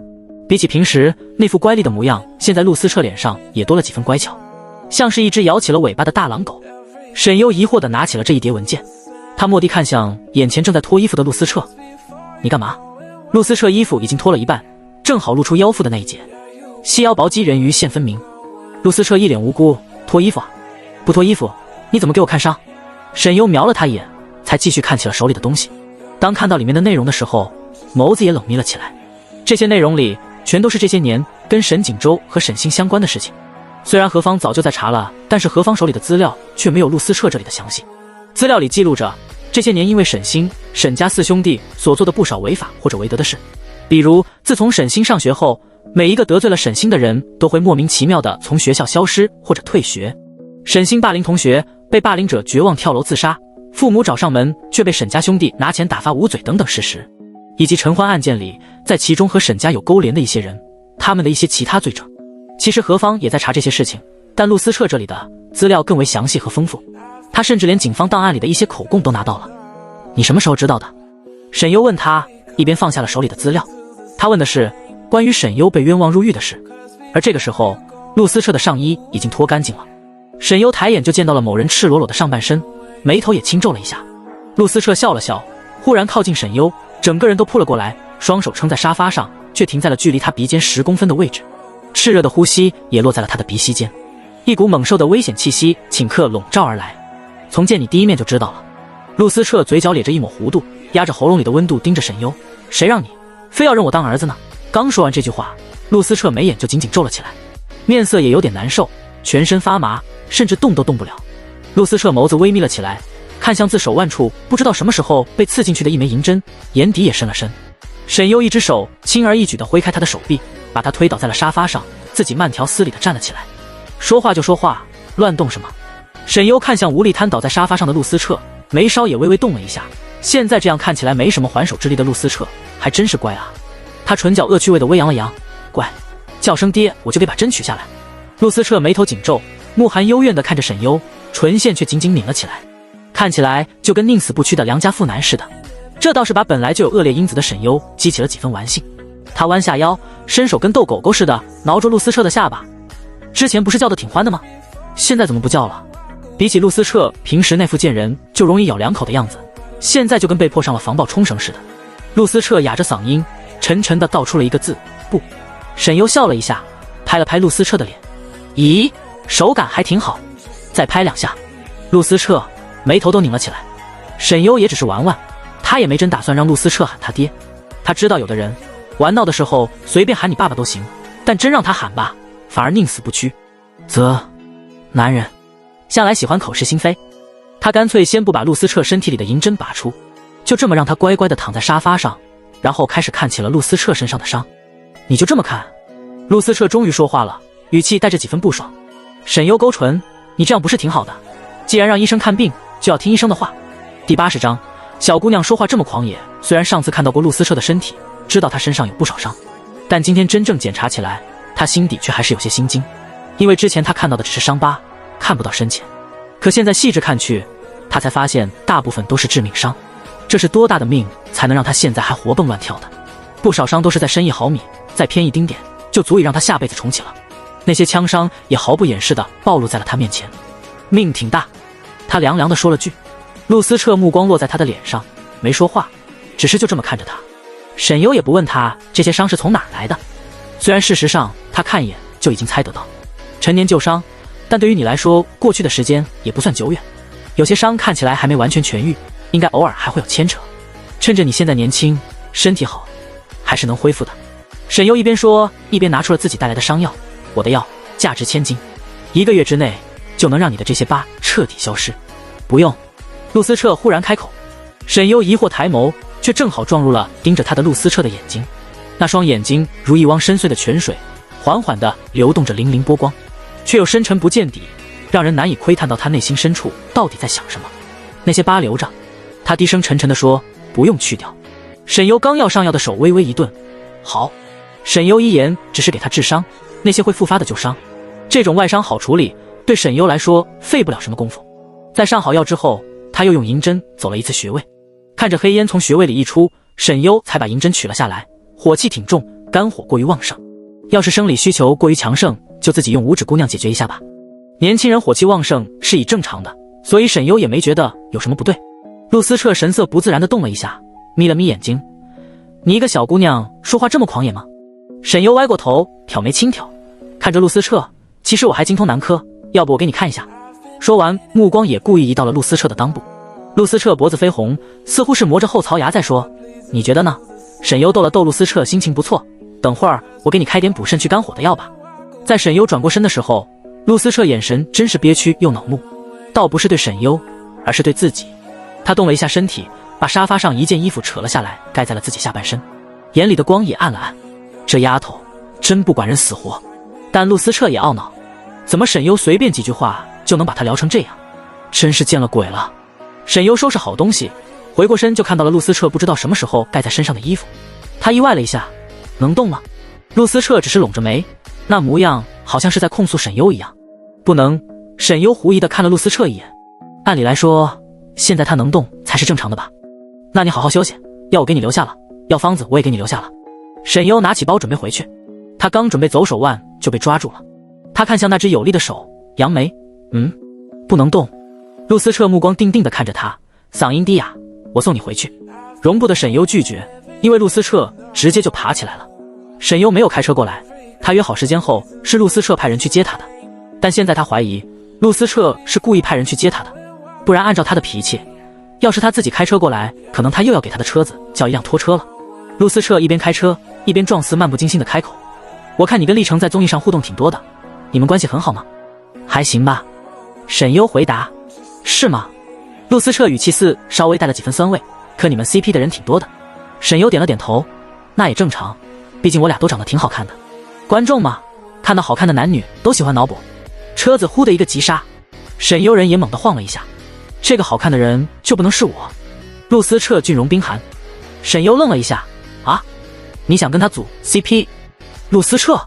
[SPEAKER 1] 比起平时那副乖戾的模样，现在陆思彻脸上也多了几分乖巧，像是一只摇起了尾巴的大狼狗。沈优疑惑地拿起了这一叠文件，他蓦地看向眼前正在脱衣服的陆思彻，你干嘛？陆思彻衣服已经脱了一半，正好露出腰腹的那一截，细腰薄肌人鱼线分明。陆思彻一脸无辜，脱衣服啊？不脱衣服你怎么给我看伤？沈优瞄了他一眼，才继续看起了手里的东西。当看到里面的内容的时候，眸子也冷眯了起来。这些内容里全都是这些年跟沈锦州和沈星相关的事情。虽然何方早就在查了，但是何方手里的资料却没有陆思彻这里的详细。资料里记录着这些年因为沈星、沈家4兄弟所做的不少违法或者违德的事，比如自从沈星上学后，每一个得罪了沈星的人都会莫名其妙的从学校消失或者退学。沈星霸凌同学，被霸凌者绝望跳楼自杀，父母找上门却被沈家兄弟拿钱打发捂嘴等等事实，以及陈欢案件里在其中和沈家有勾连的一些人，他们的一些其他罪证。其实何方也在查这些事情，但陆思彻这里的资料更为详细和丰富，他甚至连警方档案里的一些口供都拿到了。你什么时候知道的？沈优问他，一边放下了手里的资料。他问的是关于沈优被冤枉入狱的事，而这个时候陆思彻的上衣已经脱干净了。沈优抬眼就见到了某人赤裸裸的上半身，眉头也轻皱了一下。陆思彻笑了笑，忽然靠近沈优，整个人都扑了过来，双手撑在沙发上，却停在了距离他鼻尖10公分的位置。炽热的呼吸也落在了他的鼻息间，一股猛兽的危险气息顷刻笼罩而来。从见你第一面就知道了。陆思彻嘴角咧着一抹弧度，压着喉咙里的温度盯着沈优，谁让你非要认我当儿子呢？刚说完这句话，陆思彻眉眼就紧紧皱了起来，面色也有点难受，全身发麻，甚至动都动不了。陆思彻眸子微眯了起来，看向自手腕处不知道什么时候被刺进去的一枚银针，眼底也深了深。沈优一只手轻而易举地挥开他的手臂，把他推倒在了沙发上，自己慢条斯理地站了起来。说话就说话，乱动什么？沈优看向无力瘫倒在沙发上的陆思彻，眉梢也微微动了一下。现在这样看起来没什么还手之力的陆思彻还真是乖啊。他唇角恶趣味地微扬了扬，乖，叫声爹我就得把针取下来。陆思彻眉头紧皱，目含幽怨地看着沈优，唇线却紧紧抿了起来，看起来就跟宁死不屈的良家妇男似的。这倒是把本来就有恶劣因子的沈优激起了几分玩性。他弯下腰，伸手跟逗狗狗似的挠着陆思彻的下巴。之前不是叫得挺欢的吗？现在怎么不叫了？比起陆思彻平时那副见人就容易咬2口的样子，现在就跟被迫上了防暴冲绳似的。陆思彻哑着嗓音沉沉地道出了一个字：不。沈优笑了一下，拍了拍陆思彻的脸，咦，手感还挺好，再拍2下。陆思彻眉头都拧了起来。沈优也只是玩玩，他也没真打算让陆思彻喊他爹。他知道有的人玩闹的时候随便喊你爸爸都行，但真让他喊吧，反而宁死不屈。则男人向来喜欢口是心非。他干脆先不把陆思彻身体里的银针拔出，就这么让他乖乖地躺在沙发上，然后开始看起了陆思彻身上的伤。你就这么看？陆思彻终于说话了，语气带着几分不爽。沈优勾唇，你这样不是挺好的？既然让医生看病，就要听医生的话。第80章，小姑娘说话这么狂野，虽然上次看到过陆思彻的身体，知道他身上有不少伤，但今天真正检查起来，她心底却还是有些心惊，因为之前她看到的只是伤疤，看不到深浅。可现在细致看去，她才发现大部分都是致命伤。这是多大的命才能让她现在还活蹦乱跳的？不少伤都是在深1毫米，再偏一丁点，就足以让她下辈子重启了。那些枪伤也毫不掩饰地暴露在了她面前。命挺大，她凉凉地说了句。陆思彻目光落在她的脸上，没说话，只是就这么看着她。沈优也不问他这些伤是从哪儿来的，虽然事实上他看一眼就已经猜得到，陈年旧伤，但对于你来说，过去的时间也不算久远，有些伤看起来还没完全痊愈，应该偶尔还会有牵扯。趁着你现在年轻，身体好，还是能恢复的。沈优一边说，一边拿出了自己带来的伤药。我的药价值1000金，1个月之内就能让你的这些疤彻底消失。不用。陆思彻忽然开口。沈优疑惑抬眸，却正好撞入了盯着他的陆思彻的眼睛。那双眼睛如一汪深邃的泉水，缓缓地流动着粼粼波光，却又深沉不见底，让人难以窥探到他内心深处到底在想什么。那些疤留着，他低声沉沉地说，不用去掉。沈优刚要上药的手微微一顿。好。沈优一言只是给他治伤，那些会复发的旧伤，这种外伤好处理，对沈优来说费不了什么功夫。在上好药之后，他又用银针走了一次穴位，看着黑烟从穴位里溢出，沈优才把银针取了下来。火气挺重，肝火过于旺盛，要是生理需求过于强盛，就自己用五指姑娘解决一下吧。年轻人火气旺盛是以正常的，所以沈优也没觉得有什么不对。陆思彻神色不自然地动了一下，眯了眯眼睛，你一个小姑娘说话这么狂野吗？沈优歪过头挑眉轻挑，看着陆思彻，其实我还精通男科，要不我给你看一下。说完，目光也故意移到了陆思彻的裆部。陆思彻脖子绯红，似乎是磨着后槽牙在说，你觉得呢？沈优逗了逗陆思彻，心情不错，等会儿我给你开点补肾去肝火的药吧。在沈优转过身的时候，陆思彻眼神真是憋屈又恼怒，倒不是对沈优，而是对自己。他动了一下身体，把沙发上一件衣服扯了下来，盖在了自己下半身，眼里的光也暗了暗。这丫头真不管人死活。但陆思彻也懊恼，怎么沈优随便几句话就能把他聊成这样，真是见了鬼了。沈优收拾好东西，回过身就看到了陆思彻不知道什么时候盖在身上的衣服，他意外了一下，能动吗？陆思彻只是拢着眉，那模样好像是在控诉沈优一样。不能。沈优狐疑地看了陆思彻一眼，按理来说现在他能动才是正常的吧？那你好好休息，药我给你留下了，药方子我也给你留下了。沈优拿起包准备回去，他刚准备走手腕就被抓住了。他看向那只有力的手，扬眉，不能动。陆思彻目光定定地看着他，嗓音低哑，我送你回去。容不得沈优拒绝，因为陆思彻直接就爬起来了。沈优没有开车过来，他约好时间后是陆思彻派人去接他的，但现在他怀疑陆思彻是故意派人去接他的，不然按照他的脾气，要是他自己开车过来，可能他又要给他的车子叫一辆拖车了。陆思彻一边开车一边状似漫不经心地开口，我看你跟厉成在综艺上互动挺多的，你们关系很好吗？还行吧。沈优回答。是吗？陆思彻语气似稍微带了几分酸味，可你们 CP 的人挺多的。沈优点了点头，那也正常，毕竟我俩都长得挺好看的。观众嘛，看到好看的男女都喜欢脑补。车子呼的一个急刹，沈优人也猛地晃了一下，这个好看的人就不能是我？陆思彻俊容冰寒。沈优愣了一下，啊，你想跟他组 CP？ 陆思彻。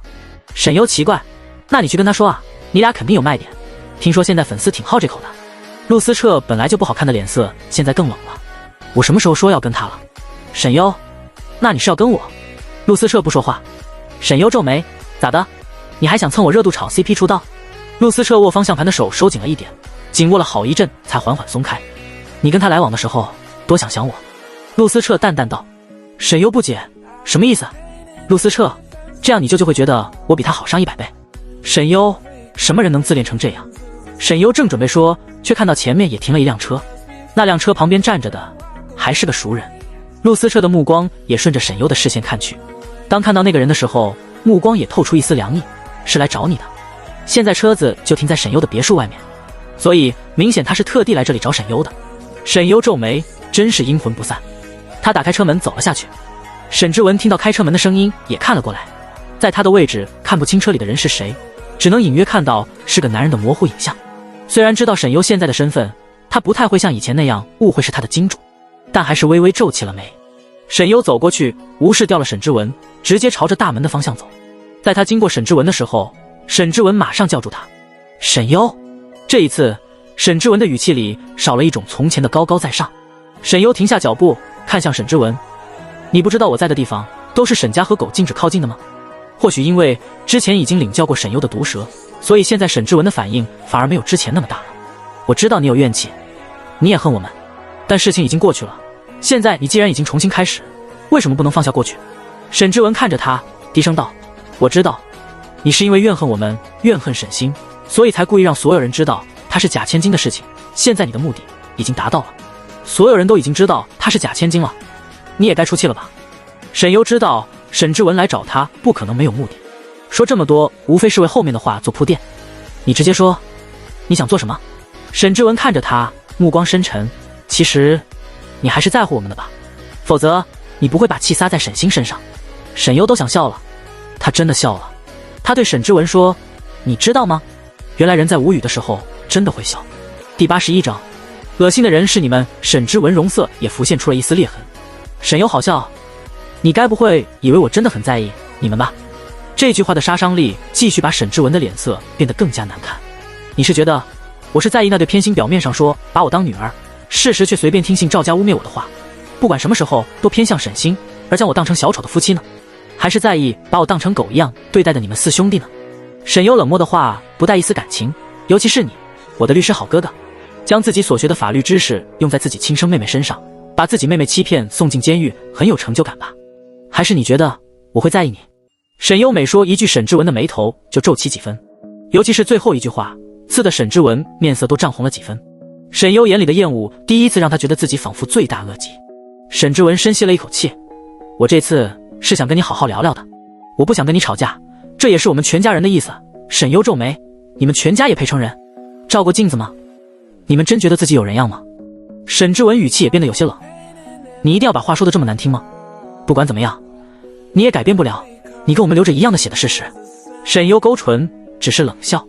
[SPEAKER 1] 沈优奇怪，那你去跟他说啊，你俩肯定有卖点，听说现在粉丝挺好这口的。陆思彻本来就不好看的脸色现在更冷了，我什么时候说要跟他了？沈优，那你是要跟我？陆思彻不说话。沈优皱眉，咋的？你还想蹭我热度炒 CP 出道？陆思彻握方向盘的手收紧了一点，紧握了好一阵才缓缓松开。你跟他来往的时候多想我。陆思彻淡淡道。沈优不解，什么意思？陆思彻，这样你就会觉得我比他好上100倍。沈优，什么人能自恋成这样？沈优正准备说，却看到前面也停了一辆车，那辆车旁边站着的还是个熟人。陆思彻的目光也顺着沈优的视线看去，当看到那个人的时候，目光也透出一丝凉意，是来找你的。现在车子就停在沈优的别墅外面。所以明显他是特地来这里找沈优的。沈优皱眉，真是阴魂不散。他打开车门走了下去。沈之文听到开车门的声音，也看了过来。在他的位置看不清车里的人是谁，只能隐约看到是个男人的模糊影像。虽然知道沈优现在的身份，他不太会像以前那样误会是他的金主，但还是微微皱起了眉。沈优走过去，无视掉了沈之文，直接朝着大门的方向走。在他经过沈之文的时候，沈之文马上叫住他：“沈优。”这一次，沈之文的语气里少了一种从前的高高在上。沈优停下脚步，看向沈之文：“你不知道我在的地方都是沈家和狗禁止靠近的吗？”或许因为之前已经领教过沈优的毒舌，所以现在沈之文的反应反而没有之前那么大了。我知道你有怨气，你也恨我们，但事情已经过去了。现在你既然已经重新开始，为什么不能放下过去？沈之文看着他，低声道：“我知道，你是因为怨恨我们，怨恨沈星，所以才故意让所有人知道他是假千金的事情。现在你的目的已经达到了，所有人都已经知道他是假千金了，你也该出气了吧？”沈优知道沈之文来找他不可能没有目的，说这么多无非是为后面的话做铺垫。你直接说，你想做什么？沈之文看着他，目光深沉。其实你还是在乎我们的吧，否则你不会把气撒在沈星身上。沈优都想笑了，他真的笑了。他对沈之文说：“你知道吗？原来人在无语的时候真的会笑。”第81章，恶心的人是你们。沈之文容色也浮现出了一丝裂痕。沈优好笑，你该不会以为我真的很在意你们吧？这句话的杀伤力继续把沈之文的脸色变得更加难看。你是觉得我是在意那对偏心表面上说把我当女儿，事实却随便听信赵家污蔑我的话，不管什么时候都偏向沈星，而将我当成小丑的夫妻呢？还是在意把我当成狗一样对待的你们四兄弟呢？沈优冷漠的话不带一丝感情，尤其是你，我的律师好哥哥，将自己所学的法律知识用在自己亲生妹妹身上，把自己妹妹欺骗送进监狱，很有成就感吧？还是你觉得我会在意你？沈优每说一句，沈之文的眉头就皱起几分，尤其是最后一句话，刺得沈之文面色都涨红了几分。沈优眼里的厌恶第一次让他觉得自己仿佛罪大恶极。沈之文深吸了一口气：“我这次是想跟你好好聊聊的，我不想跟你吵架，这也是我们全家人的意思。”沈优皱眉：“你们全家也配称人？照过镜子吗？你们真觉得自己有人样吗？”沈之文语气也变得有些冷：“你一定要把话说得这么难听吗？不管怎么样，你也改变不了你跟我们流着一样的血的事实。”沈优勾唇，只是冷笑，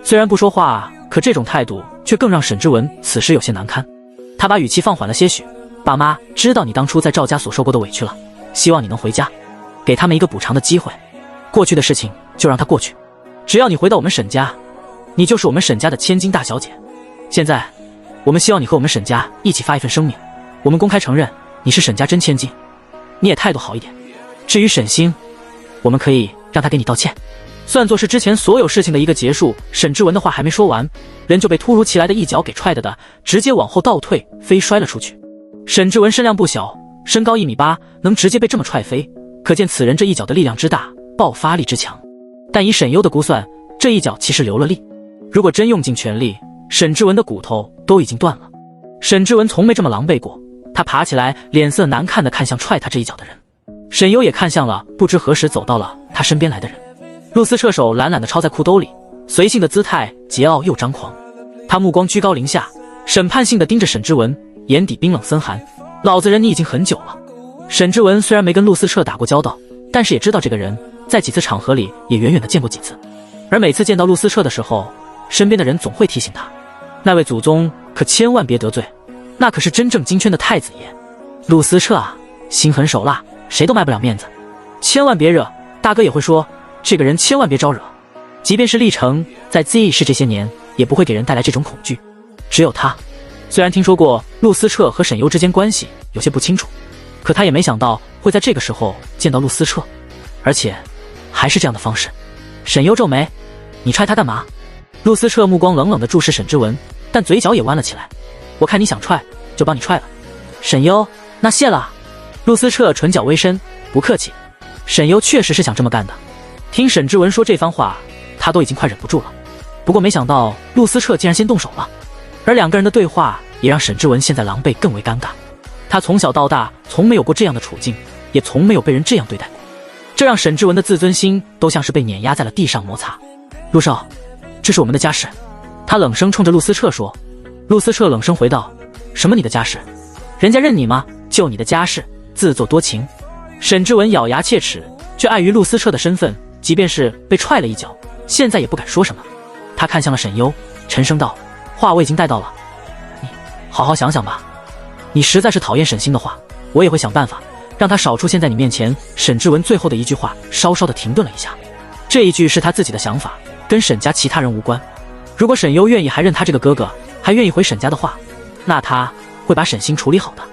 [SPEAKER 1] 虽然不说话，可这种态度却更让沈之文此时有些难堪。他把语气放缓了些许：“爸妈知道你当初在赵家所受过的委屈了，希望你能回家，给他们一个补偿的机会。过去的事情就让它过去，只要你回到我们沈家，你就是我们沈家的千金大小姐。现在我们希望你和我们沈家一起发一份声明，我们公开承认你是沈家真千金，你也态度好一点。至于沈星，我们可以让他给你道歉，算作是之前所有事情的一个结束。”沈之文的话还没说完，人就被突如其来的一脚给踹的直接往后倒退，飞摔了出去。沈之文身量不小，身高1.8米，能直接被这么踹飞，可见此人这一脚的力量之大，爆发力之强。但以沈优的估算，这一脚其实留了力，如果真用尽全力，沈之文的骨头都已经断了。沈之文从没这么狼狈过，他爬起来，脸色难看地看向踹他这一脚的人。沈优也看向了不知何时走到了他身边来的人。陆思彻手懒懒地抄在裤兜里，随性的姿态桀骜又张狂。他目光居高临下，审判性地盯着沈之文，眼底冰冷森寒：“老子忍你已经很久了。”沈之文虽然没跟陆思彻打过交道，但是也知道这个人，在几次场合里也远远地见过几次。而每次见到陆思彻的时候，身边的人总会提醒他：“那位祖宗可千万别得罪，那可是真正金圈的太子爷。陆思彻啊，心狠手辣，谁都卖不了面子，千万别惹。大哥也会说，这个人千万别招惹。即便是历城在 Z 市这些年，也不会给人带来这种恐惧。只有他，虽然听说过陆思彻和沈优之间关系有些不清楚，可他也没想到会在这个时候见到陆思彻，而且还是这样的方式。”沈优皱眉：“你踹他干嘛？”陆思彻目光冷冷地注视沈之文，但嘴角也弯了起来：“我看你想踹，就帮你踹了。”沈优：“那谢了。”陆思彻唇角微伸：“不客气。”沈优确实是想这么干的。听沈之文说这番话，他都已经快忍不住了。不过没想到陆思彻竟然先动手了，而两个人的对话也让沈之文现在狼狈更为尴尬。他从小到大从没有过这样的处境，也从没有被人这样对待过，这让沈之文的自尊心都像是被碾压在了地上摩擦。陆少，这是我们的家事，他冷声冲着陆思彻说。陆思彻冷声回道：什么你的家事？人家认你吗？就你的家事，自作多情。沈之文咬牙切齿，却碍于陆思彻的身份，即便是被踹了一脚，现在也不敢说什么。他看向了沈优，沉声道：话我已经带到了，你好好想想吧。你实在是讨厌沈星的话，我也会想办法让他少出现在你面前。沈之文最后的一句话稍稍的停顿了一下，这一句是他自己的想法，跟沈家其他人无关。如果沈优愿意还认他这个哥哥，还愿意回沈家的话，那他会把沈星处理好的。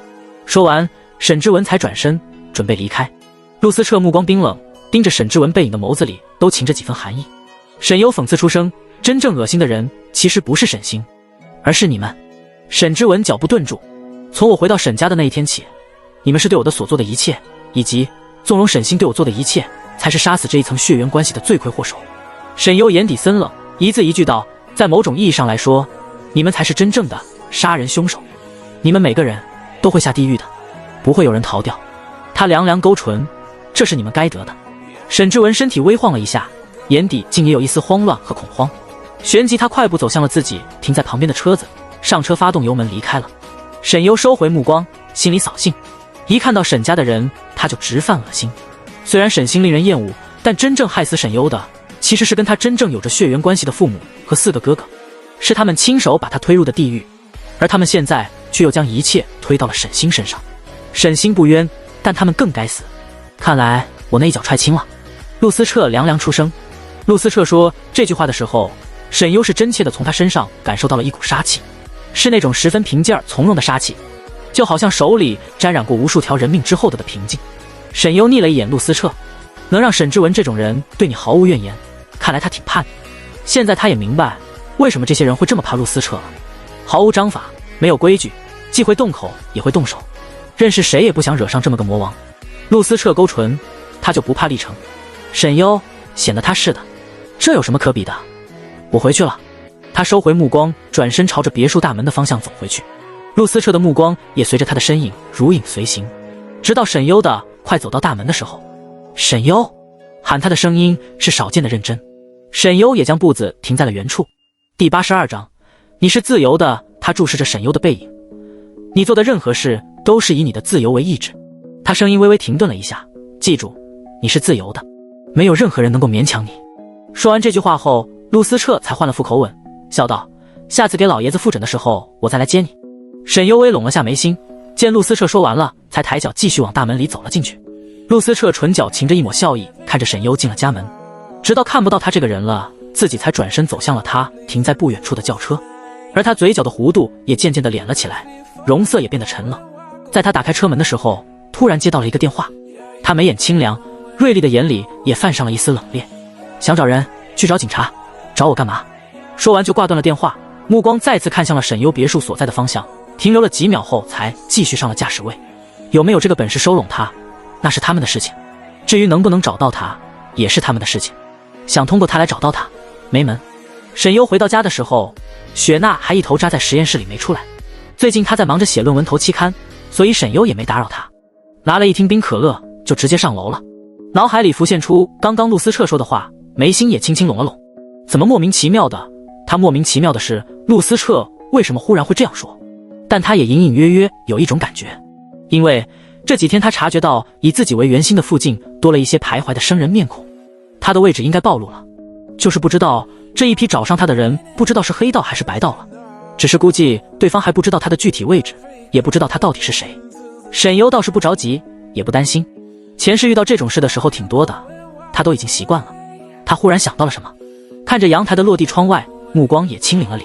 [SPEAKER 1] 说完，沈之文才转身准备离开。陆思彻目光冰冷，盯着沈之文背影的眸子里都噙着几分寒意。沈优讽刺出声：真正恶心的人其实不是沈星，而是你们。沈之文脚步顿住，从我回到沈家的那一天起，你们是对我的所做的一切，以及纵容沈星对我做的一切，才是杀死这一层血缘关系的罪魁祸首。沈优眼底森冷，一字一句道：在某种意义上来说，你们才是真正的杀人凶手，你们每个人都会下地狱的，不会有人逃掉。他凉凉勾唇，这是你们该得的。沈之文身体微晃了一下，眼底竟也有一丝慌乱和恐慌。旋即他快步走向了自己停在旁边的车子，上车发动油门离开了。沈优收回目光，心里扫兴，一看到沈家的人他就直犯恶心。虽然沈星令人厌恶，但真正害死沈优的其实是跟他真正有着血缘关系的父母和4个哥哥，是他们亲手把他推入的地狱，而他们现在却又将一切推到了沈星身上。沈星不冤，但他们更该死。看来我那一脚踹轻了。陆思彻凉凉出声。陆思彻说这句话的时候，沈优是真切地从他身上感受到了一股杀气，是那种十分平静而从容的杀气，就好像手里沾染过无数条人命之后的平静。沈优睨了一眼陆思彻，能让沈之文这种人对你毫无怨言，看来他挺怕你。现在他也明白为什么这些人会这么怕陆思彻了，毫无章法，没有规矩，既会动口也会动手，认识谁也不想惹上这么个魔王。陆思彻勾唇，他就不怕历程。沈优显得他是的，这有什么可比的？我回去了。他收回目光，转身朝着别墅大门的方向走回去。陆思彻的目光也随着他的身影如影随形，直到沈优的快走到大门的时候，沈优喊他的声音是少见的认真。沈优也将步子停在了原处。第82章，你是自由的。他注视着沈优的背影，你做的任何事都是以你的自由为意志。他声音微微停顿了一下，记住，你是自由的，没有任何人能够勉强你。说完这句话后，陆思彻才换了副口吻，笑道：下次给老爷子复诊的时候我再来接你。沈优微拢了下眉心，见陆思彻说完了，才抬脚继续往大门里走了进去。陆思彻唇角噙着一抹笑意，看着沈优进了家门，直到看不到他这个人了，自己才转身走向了他停在不远处的轿车。而他嘴角的弧度也渐渐地敛了起来，容色也变得沉了。在他打开车门的时候，突然接到了一个电话，他眉眼清凉，锐利的眼里也泛上了一丝冷冽。想找人，去找警察，找我干嘛？说完就挂断了电话，目光再次看向了沈优别墅所在的方向，停留了几秒后才继续上了驾驶位。有没有这个本事收拢他，那是他们的事情，至于能不能找到他，也是他们的事情。想通过他来找到他，没门。沈优回到家的时候，雪娜还一头扎在实验室里没出来。最近他在忙着写论文投期刊，所以沈优也没打扰他，拿了一听冰可乐就直接上楼了。脑海里浮现出刚刚陆思彻说的话，眉心也轻轻拢了拢。怎么莫名其妙的？他莫名其妙的是陆思彻为什么忽然会这样说？但他也隐隐约约有一种感觉，因为这几天他察觉到以自己为圆心的附近多了一些徘徊的生人面孔，他的位置应该暴露了，就是不知道这一批找上他的人不知道是黑道还是白道了，只是估计对方还不知道他的具体位置，也不知道他到底是谁。沈优倒是不着急，也不担心，前世遇到这种事的时候挺多的，他都已经习惯了。他忽然想到了什么，看着阳台的落地窗外，目光也清零了里。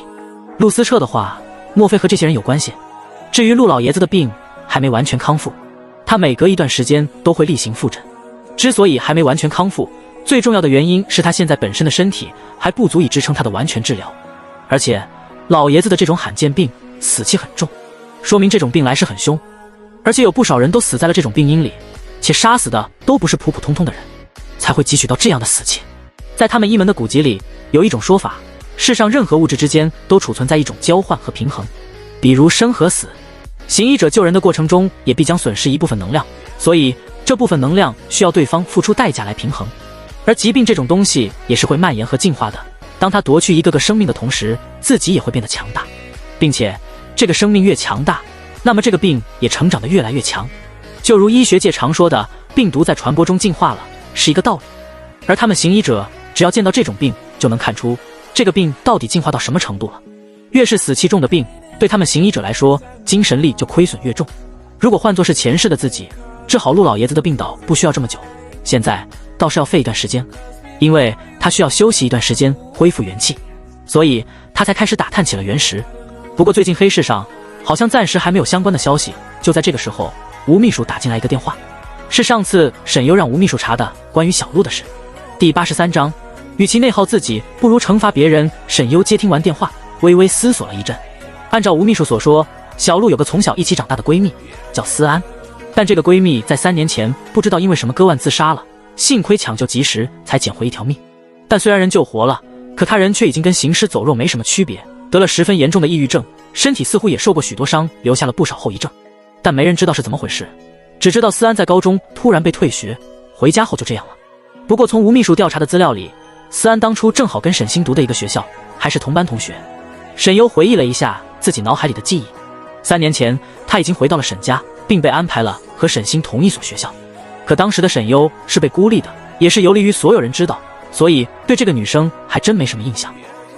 [SPEAKER 1] 陆思彻的话，莫非和这些人有关系？至于陆老爷子的病还没完全康复，他每隔一段时间都会例行复诊。之所以还没完全康复，最重要的原因是他现在本身的身体还不足以支撑他的完全治疗，而且老爷子的这种罕见病死气很重，说明这种病来势很凶，而且有不少人都死在了这种病因里，且杀死的都不是普普通通的人，才会汲取到这样的死气。在他们一门的古籍里有一种说法，世上任何物质之间都储存在一种交换和平衡，比如生和死，行医者救人的过程中也必将损失一部分能量，所以这部分能量需要对方付出代价来平衡。而疾病这种东西也是会蔓延和进化的，当他夺去一个个生命的同时，自己也会变得强大，并且这个生命越强大，那么这个病也成长得越来越强。就如医学界常说的，病毒在传播中进化了，是一个道理。而他们行医者只要见到这种病，就能看出这个病到底进化到什么程度了。越是死气重的病，对他们行医者来说，精神力就亏损越重。如果换作是前世的自己，治好陆老爷子的病倒不需要这么久，现在倒是要费一段时间，因为他需要休息一段时间恢复元气，所以他才开始打探起了原石。不过最近黑市上好像暂时还没有相关的消息。就在这个时候，吴秘书打进来一个电话，是上次沈优让吴秘书查的关于小陆的事。第83章，与其内耗自己，不如惩罚别人。沈优接听完电话，微微思索了一阵。按照吴秘书所说，小陆有个从小一起长大的闺蜜，叫思安。但这个闺蜜在3年前不知道因为什么割腕自杀了，幸亏抢救及时，才捡回一条命。但虽然人救活了，可他人却已经跟行尸走肉没什么区别，得了十分严重的抑郁症，身体似乎也受过许多伤，留下了不少后遗症。但没人知道是怎么回事，只知道思安在高中突然被退学，回家后就这样了。不过从吴秘书调查的资料里，思安当初正好跟沈星读的一个学校，还是同班同学。沈优回忆了一下自己脑海里的记忆，3年前他已经回到了沈家，并被安排了和沈星同一所学校。可当时的沈优是被孤立的，也是游离于所有人知道，所以对这个女生还真没什么印象。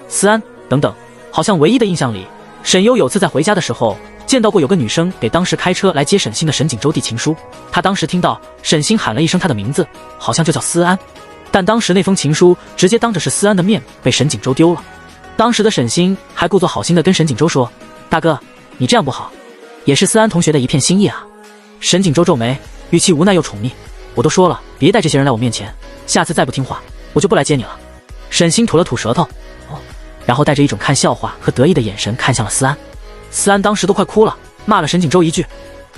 [SPEAKER 1] 思安等等，好像唯一的印象里，沈优有次在回家的时候见到过有个女生给当时开车来接沈星的沈锦州递情书，他当时听到沈星喊了一声他的名字，好像就叫思安，但当时那封情书直接当着是思安的面被沈锦州丢了。当时的沈星还故作好心的跟沈锦州说，大哥，你这样不好，也是思安同学的一片心意啊。沈锦州皱眉，语气无奈又宠溺，我都说了别带这些人来我面前，下次再不听话我就不来接你了。沈星吐了吐舌头，然后带着一种看笑话和得意的眼神看向了思安。思安当时都快哭了，骂了沈锦州一句，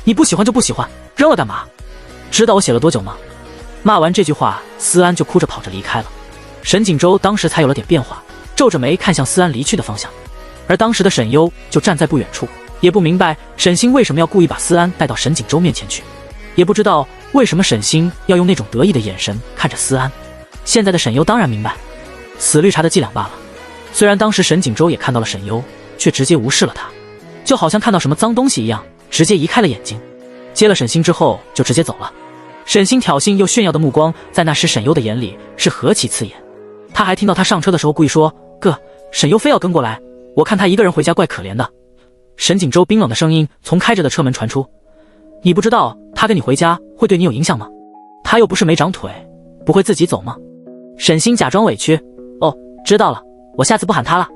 [SPEAKER 1] 你不喜欢就不喜欢，扔了干嘛？知道我写了多久吗？骂完这句话，思安就哭着跑着离开了。沈锦州当时才有了点变化，皱着眉看向思安离去的方向。而当时的沈优就站在不远处，也不明白沈星为什么要故意把思安带到沈锦州面前去，也不知道为什么沈星要用那种得意的眼神看着思安。现在的沈优当然明白，死绿茶的伎俩罢了。虽然当时沈锦州也看到了沈优，却直接无视了他，就好像看到什么脏东西一样，直接移开了眼睛。接了沈星之后就直接走了。沈星挑衅又炫耀的目光在那时沈优的眼里是何其刺眼。他还听到他上车的时候故意说，哥，沈优非要跟过来，我看他一个人回家怪可怜的。沈锦州冰冷的声音从开着的车门传出，你不知道他跟你回家会对你有影响吗？他又不是没长腿，不会自己走吗？沈星假装委屈，哦，知道了，我下次不喊他了。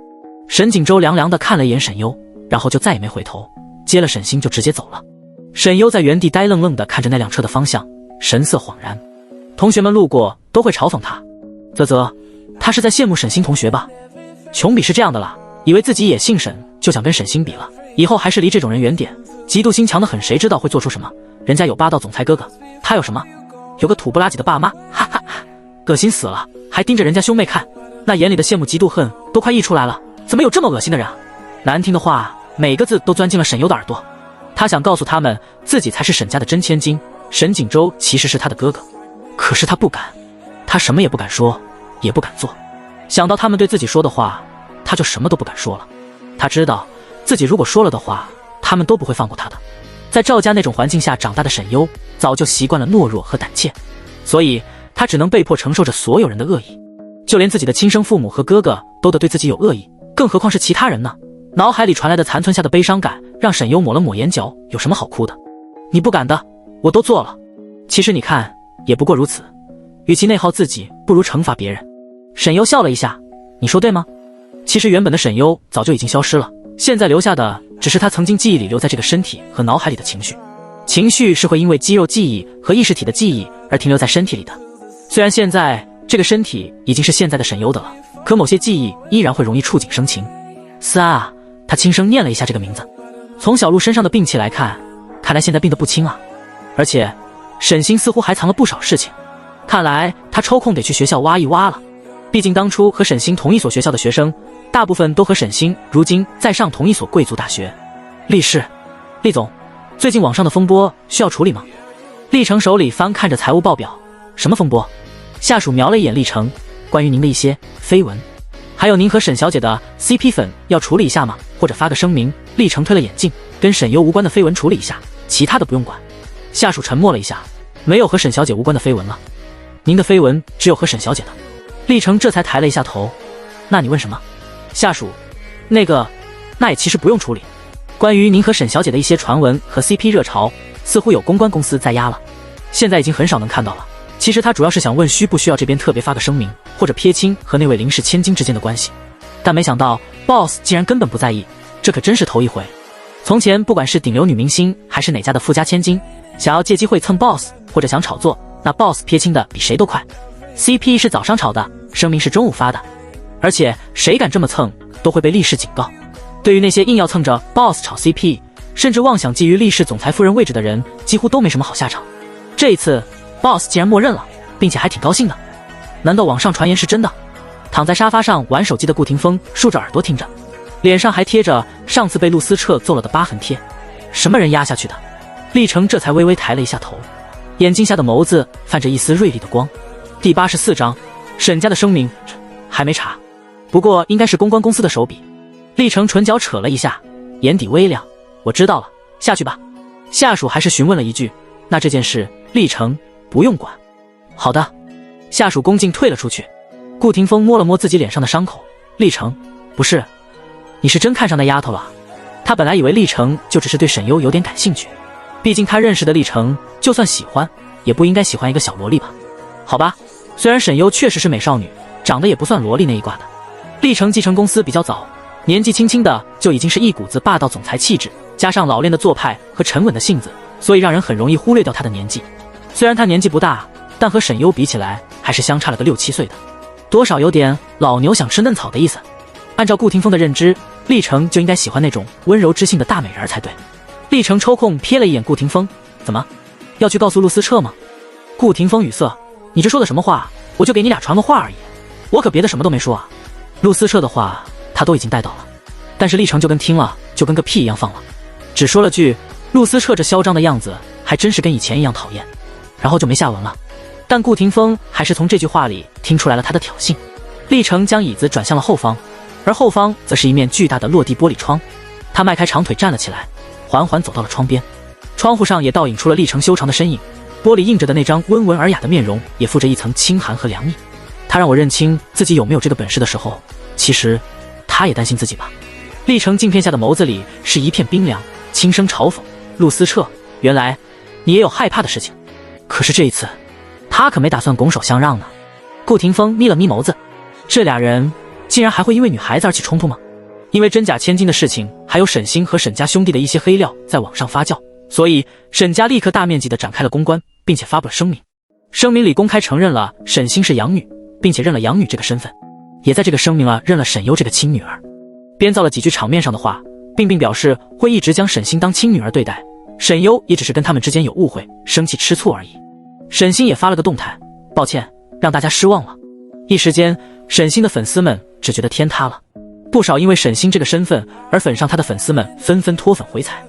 [SPEAKER 1] 沈锦州凉凉地看了一眼沈优，然后就再也没回头，接了沈星就直接走了。沈优在原地呆愣愣地看着那辆车的方向，神色恍然。同学们路过都会嘲讽他，啧，他是在羡慕沈星同学吧？穷比是这样的啦，以为自己也姓沈，就想跟沈星比了，以后还是离这种人远点。嫉妒心强的很，谁知道会做出什么？人家有霸道总裁哥哥，他有什么？有个土不拉几的爸妈，哈哈哈，恶心死了，还盯着人家兄妹看，那眼里的羡慕嫉妒恨都快溢出来了。怎么有这么恶心的人啊？难听的话每个字都钻进了沈优的耳朵。他想告诉他们自己才是沈家的真千金，沈锦州其实是他的哥哥，可是他不敢，他什么也不敢说，也不敢做。想到他们对自己说的话，他就什么都不敢说了。他知道自己如果说了的话，他们都不会放过他的。在赵家那种环境下长大的沈优早就习惯了懦弱和胆怯，所以他只能被迫承受着所有人的恶意，就连自己的亲生父母和哥哥都得对自己有恶意，更何况是其他人呢？脑海里传来的残存下的悲伤感让沈优抹了抹眼角，有什么好哭的？你不敢的，我都做了。其实你看，也不过如此。与其内耗自己，不如惩罚别人。沈优笑了一下，你说对吗？其实原本的沈优早就已经消失了，现在留下的只是他曾经记忆里留在这个身体和脑海里的情绪。情绪是会因为肌肉记忆和意识体的记忆而停留在身体里的。虽然现在这个身体已经是现在的沈优的了，可某些记忆依然会容易触景生情。思安啊，他轻声念了一下这个名字。从小鹿身上的病气来看，看来现在病得不轻啊。而且沈星似乎还藏了不少事情，看来他抽空得去学校挖一挖了。毕竟当初和沈星同一所学校的学生，大部分都和沈星如今在上同一所贵族大学。厉氏，厉总，最近网上的风波需要处理吗？厉成手里翻看着财务报表。什么风波？下属瞄了一眼厉成，关于您的一些绯闻。还有您和沈小姐的 CP 粉要处理一下吗？或者发个声明，立成推了眼镜，跟沈优无关的绯闻处理一下，其他的不用管。下属沉默了一下，没有和沈小姐无关的绯闻了。您的绯闻只有和沈小姐的。立成这才抬了一下头，那你问什么？下属，那也其实不用处理。关于您和沈小姐的一些传闻和 CP 热潮，似乎有公关公司在压了，现在已经很少能看到了。其实他主要是想问需不需要这边特别发个声明，或者撇清和那位林氏千金之间的关系，但没想到 BOSS 竟然根本不在意，这可真是头一回。从前不管是顶流女明星还是哪家的富家千金，想要借机会蹭 BOSS 或者想炒作，那 BOSS 撇清的比谁都快。CP 是早上炒的，声明是中午发的，而且谁敢这么蹭都会被立氏警告。对于那些硬要蹭着 BOSS 炒 CP， 甚至妄想觊觎立氏总裁夫人位置的人，几乎都没什么好下场。这一次 BOSS 竟然默认了，并且还挺高兴的。难道网上传言是真的？躺在沙发上玩手机的顾廷峰竖着耳朵听着，脸上还贴着上次被陆思彻揍了的疤痕贴。什么人压下去的？立成这才微微抬了一下头，眼睛下的眸子泛着一丝锐利的光。第84章，沈家的声明还没查，不过应该是公关公司的手笔。立成唇角扯了一下，眼底微亮，我知道了，下去吧。下属还是询问了一句，那这件事立成不用管。好的。下属恭敬退了出去。顾廷峰摸了摸自己脸上的伤口，立成，不是，你是真看上那丫头了？他本来以为立成就只是对沈优有点感兴趣，毕竟他认识的立成就算喜欢也不应该喜欢一个小萝莉吧。好吧，虽然沈优确实是美少女，长得也不算萝莉那一挂的。立成继承公司比较早，年纪轻轻的就已经是一股子霸道总裁气质，加上老练的做派和沉稳的性子，所以让人很容易忽略掉他的年纪。虽然他年纪不大，但和沈优比起来还是相差了个6、7岁的，多少有点老牛想吃嫩草的意思。按照顾廷峰的认知，立成就应该喜欢那种温柔知性的大美人才对。立成抽空瞥了一眼顾廷峰，怎么要去告诉陆思彻吗？顾廷峰语塞，你这说的什么话？我就给你俩传个话而已，我可别的什么都没说啊。陆思彻的话他都已经带到了，但是立成就跟听了就跟个屁一样放了，只说了句陆思彻这嚣张的样子还真是跟以前一样讨厌，然后就没下文了。但顾廷峰还是从这句话里听出来了他的挑衅。立成将椅子转向了后方，而后方则是一面巨大的落地玻璃窗。他迈开长腿站了起来，缓缓走到了窗边，窗户上也倒影出了立成修长的身影，玻璃映着的那张温文尔雅的面容也附着一层清寒和凉意。他让我认清自己有没有这个本事的时候，其实他也担心自己吧。立成镜片下的眸子里是一片冰凉，轻声嘲讽，陆思彻，原来你也有害怕的事情。可是这一次他可没打算拱手相让呢。顾廷峰眯了眯眸子，这俩人竟然还会因为女孩子而起冲突吗？因为真假千金的事情，还有沈星和沈家兄弟的一些黑料在网上发酵，所以沈家立刻大面积的展开了公关，并且发布了声明。声明里公开承认了沈星是养女，并且认了养女这个身份，也在这个声明认了沈优这个亲女儿，编造了几句场面上的话，并表示会一直将沈星当亲女儿对待，沈优也只是跟他们之间有误会，生气吃醋而已。沈星也发了个动态，抱歉让大家失望了。一时间沈星的粉丝们只觉得天塌了，不少因为沈星这个身份而粉上他的粉丝们纷纷脱粉回踩。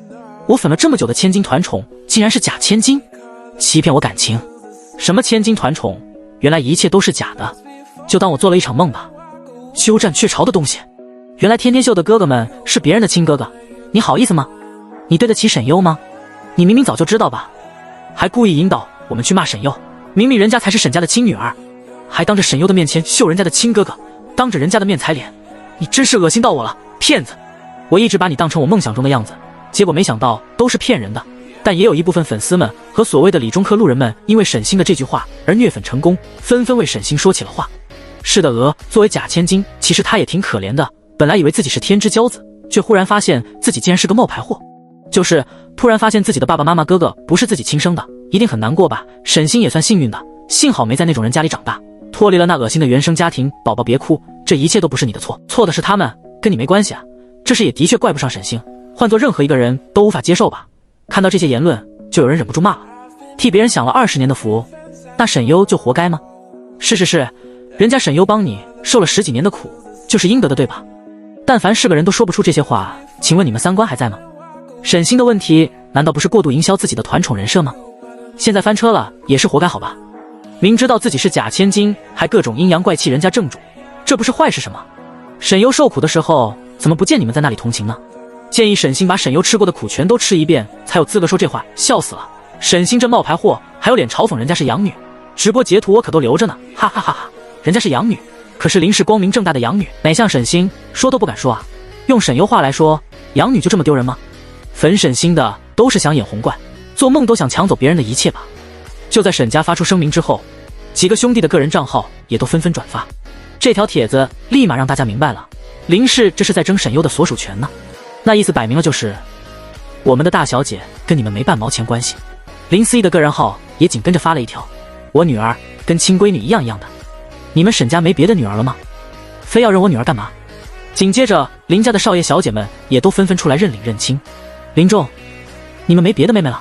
[SPEAKER 1] 我粉了这么久的千金团宠竟然是假千金，欺骗我感情。什么千金团宠，原来一切都是假的，就当我做了一场梦吧。鸠占鹊巢的东西，原来天天秀的哥哥们是别人的亲哥哥，你好意思吗？你对得起沈优吗？你明明早就知道吧，还故意引导我们去骂沈优，明明人家才是沈家的亲女儿，还当着沈优的面前秀人家的亲哥哥，当着人家的面踩脸，你真是恶心到我了，骗子！我一直把你当成我梦想中的样子，结果没想到都是骗人的。但也有一部分粉丝们和所谓的理中客路人们因为沈星的这句话而虐粉成功，纷纷为沈星说起了话。是的，作为假千金，其实她也挺可怜的，本来以为自己是天之骄子，却忽然发现自己竟然是个冒牌货，就是突然发现自己的爸爸妈妈哥哥不是自己亲生的，一定很难过吧。沈星也算幸运的，幸好没在那种人家里长大，脱离了那恶心的原生家庭。宝宝别哭，这一切都不是你的错，错的是他们，跟你没关系啊。这事也的确怪不上沈星，换做任何一个人都无法接受吧。看到这些言论，就有人忍不住骂了，替别人享了20年的福，那沈优就活该吗？是，人家沈优帮你受了10几年的苦，就是应得的对吧？但凡是个人都说不出这些话，请问你们三观还在吗？沈星的问题难道不是过度营销自己的团宠人设吗？现在翻车了也是活该好吧。明知道自己是假千金，还各种阴阳怪气人家正主，这不是坏是什么？沈优受苦的时候，怎么不见你们在那里同情呢？建议沈星把沈优吃过的苦全都吃一遍，才有资格说这话。笑死了！沈星这冒牌货，还有脸嘲讽人家是养女？直播截图我可都留着呢，哈哈哈哈！人家是养女，可是林氏光明正大的养女，哪像沈星说都不敢说啊！用沈优话来说，养女就这么丢人吗？粉沈星的都是想演红怪，做梦都想抢走别人的一切吧。就在沈家发出声明之后，几个兄弟的个人账号也都纷纷转发这条帖子，立马让大家明白了，林氏这是在争沈优的所属权呢。那意思摆明了就是，我们的大小姐跟你们没半毛钱关系。林思义的个人号也紧跟着发了一条，我女儿跟亲闺女一样的，你们沈家没别的女儿了吗？非要认我女儿干嘛？紧接着林家的少爷小姐们也都纷纷出来认领认亲。林仲，你们没别的妹妹了？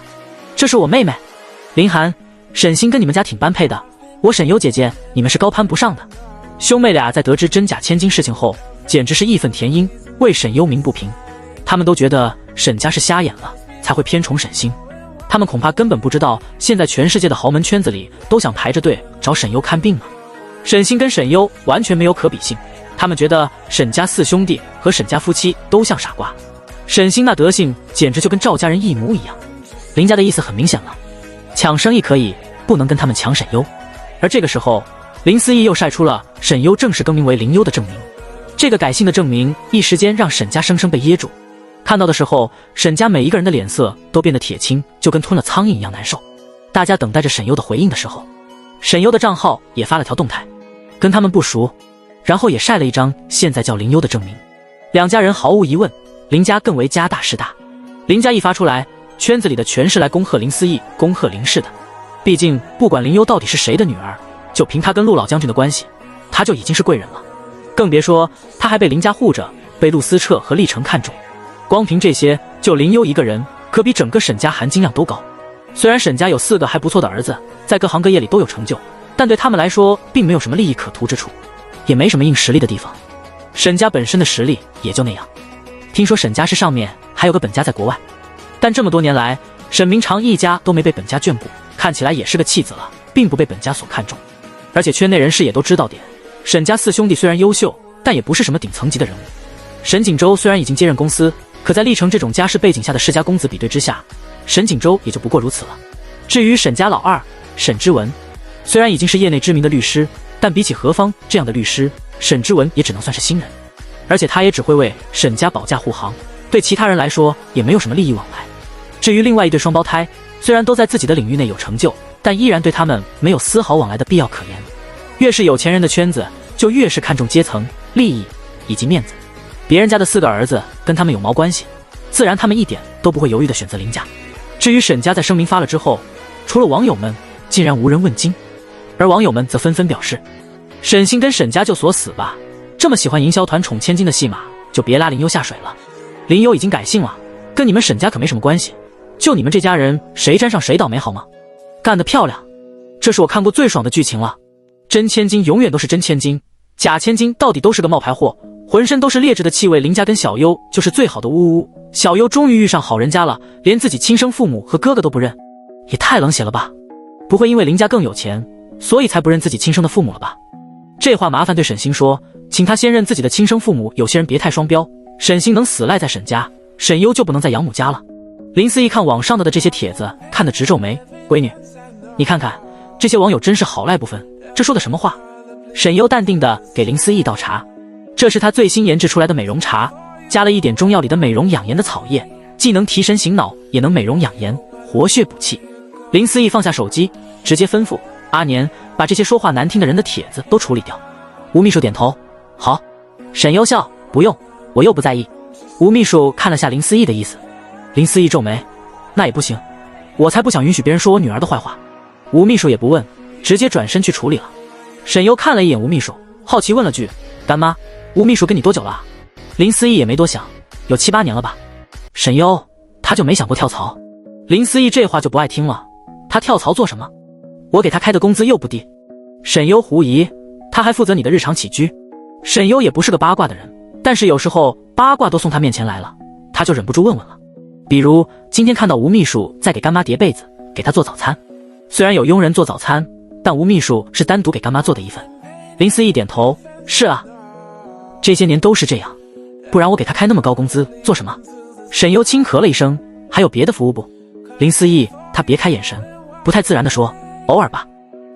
[SPEAKER 1] 这是我妹妹林涵，沈星跟你们家挺般配的，我沈优姐姐你们是高攀不上的。兄妹俩在得知真假千金事情后，简直是义愤填膺，为沈优鸣不平。他们都觉得沈家是瞎眼了，才会偏宠沈星。他们恐怕根本不知道，现在全世界的豪门圈子里都想排着队找沈优看病呢。沈星跟沈优完全没有可比性，他们觉得沈家四兄弟和沈家夫妻都像傻瓜。沈星那德性简直就跟赵家人一模一样。林家的意思很明显了，抢生意可以，不能跟他们抢沈优。而这个时候，林思义又晒出了沈优正式更名为林优的证明。这个改姓的证明一时间让沈家生生被噎住。看到的时候，沈家每一个人的脸色都变得铁青，就跟吞了苍蝇一样难受。大家等待着沈优的回应的时候，沈优的账号也发了条动态，跟他们不熟，然后也晒了一张现在叫林优的证明。两家人毫无疑问，林家更为家大势大。林家一发出来，圈子里的全是来恭贺林思义、恭贺林氏的。毕竟不管林优到底是谁的女儿，就凭他跟陆老将军的关系，他就已经是贵人了。更别说他还被林家护着，被陆思彻和厉成看中。光凭这些，就林优一个人可比整个沈家含金量都高。虽然沈家有4个还不错的儿子，在各行各业里都有成就，但对他们来说并没有什么利益可图之处，也没什么硬实力的地方。沈家本身的实力也就那样。听说沈家是上面还有个本家在国外，但这么多年来，沈明长一家都没被本家眷顾，看起来也是个弃子了，并不被本家所看重。而且圈内人士也都知道点，沈家4兄弟虽然优秀，但也不是什么顶层级的人物。沈锦州虽然已经接任公司，可在历城这种家世背景下的世家公子比对之下，沈锦州也就不过如此了。至于沈家老二沈之文，虽然已经是业内知名的律师，但比起何方这样的律师，沈之文也只能算是新人。而且他也只会为沈家保驾护航，对其他人来说也没有什么利益往来。至于另外一对双胞胎，虽然都在自己的领域内有成就，但依然对他们没有丝毫往来的必要可言。越是有钱人的圈子，就越是看重阶层、利益以及面子。别人家的4个儿子跟他们有毛关系，自然他们一点都不会犹豫地选择林家。至于沈家在声明发了之后，除了网友们，竟然无人问津。而网友们则纷纷表示，沈星跟沈家就锁死吧，这么喜欢营销团宠千金的戏码，就别拉林优下水了。林优已经改姓了，跟你们沈家可没什么关系，就你们这家人谁沾上谁倒霉好吗？干得漂亮，这是我看过最爽的剧情了。真千金永远都是真千金，假千金到底都是个冒牌货，浑身都是劣质的气味。林家跟小优就是最好的呜呜，小优终于遇上好人家了，连自己亲生父母和哥哥都不认，也太冷血了吧。不会因为林家更有钱，所以才不认自己亲生的父母了吧？这话麻烦对沈星说，请他先认自己的亲生父母。有些人别太双标，沈星能死赖在沈家，沈优就不能在养母家了。林思义看网上的这些帖子，看得直皱眉。闺女，你看看这些网友真是好赖不分，这说的什么话？沈优淡定地给林思义倒茶，这是他最新研制出来的美容茶，加了一点中药里的美容养颜的草叶，既能提神醒脑，也能美容养颜，活血补气。林思义放下手机，直接吩咐阿年把这些说话难听的人的帖子都处理掉。吴秘书点头，好。沈优笑，不用，我又不在意。吴秘书看了下林思义的意思，林思义皱眉，那也不行，我才不想允许别人说我女儿的坏话。吴秘书也不问，直接转身去处理了。沈优看了一眼吴秘书，好奇问了句，干妈，吴秘书跟你多久了啊？林思义也没多想，有7、8年了吧。沈优他就没想过跳槽。林思义这话就不爱听了，他跳槽做什么？我给他开的工资又不低。沈优狐疑，他还负责你的日常起居。沈优也不是个八卦的人，但是有时候八卦都送他面前来了，他就忍不住问问了。比如今天看到吴秘书在给干妈叠被子，给她做早餐，虽然有佣人做早餐，但吴秘书是单独给干妈做的一份。林思义点头，是啊。这些年都是这样，不然我给他开那么高工资做什么？沈优轻咳了一声，还有别的服务不？林思义，他别开眼神，不太自然地说，偶尔吧。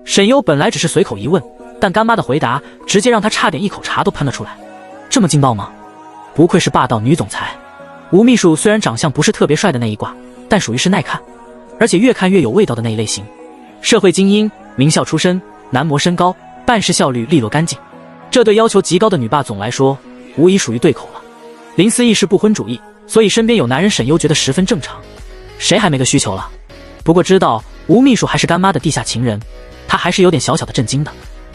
[SPEAKER 1] 沈优本来只是随口一问，但干妈的回答直接让他差点一口茶都喷了出来。这么劲爆吗？不愧是霸道女总裁。吴秘书虽然长相不是特别帅的那一挂，但属于是耐看，而且越看越有味道的那一类型。社会精英，名校出身，男模身高，办事效率利落干净，这对要求极高的女霸总来说无疑属于对口了。林思义是不婚主义，所以身边有男人沈优觉得十分正常，谁还没个需求了？不过知道吴秘书还是干妈的地下情人，他还是有点小小的震惊的。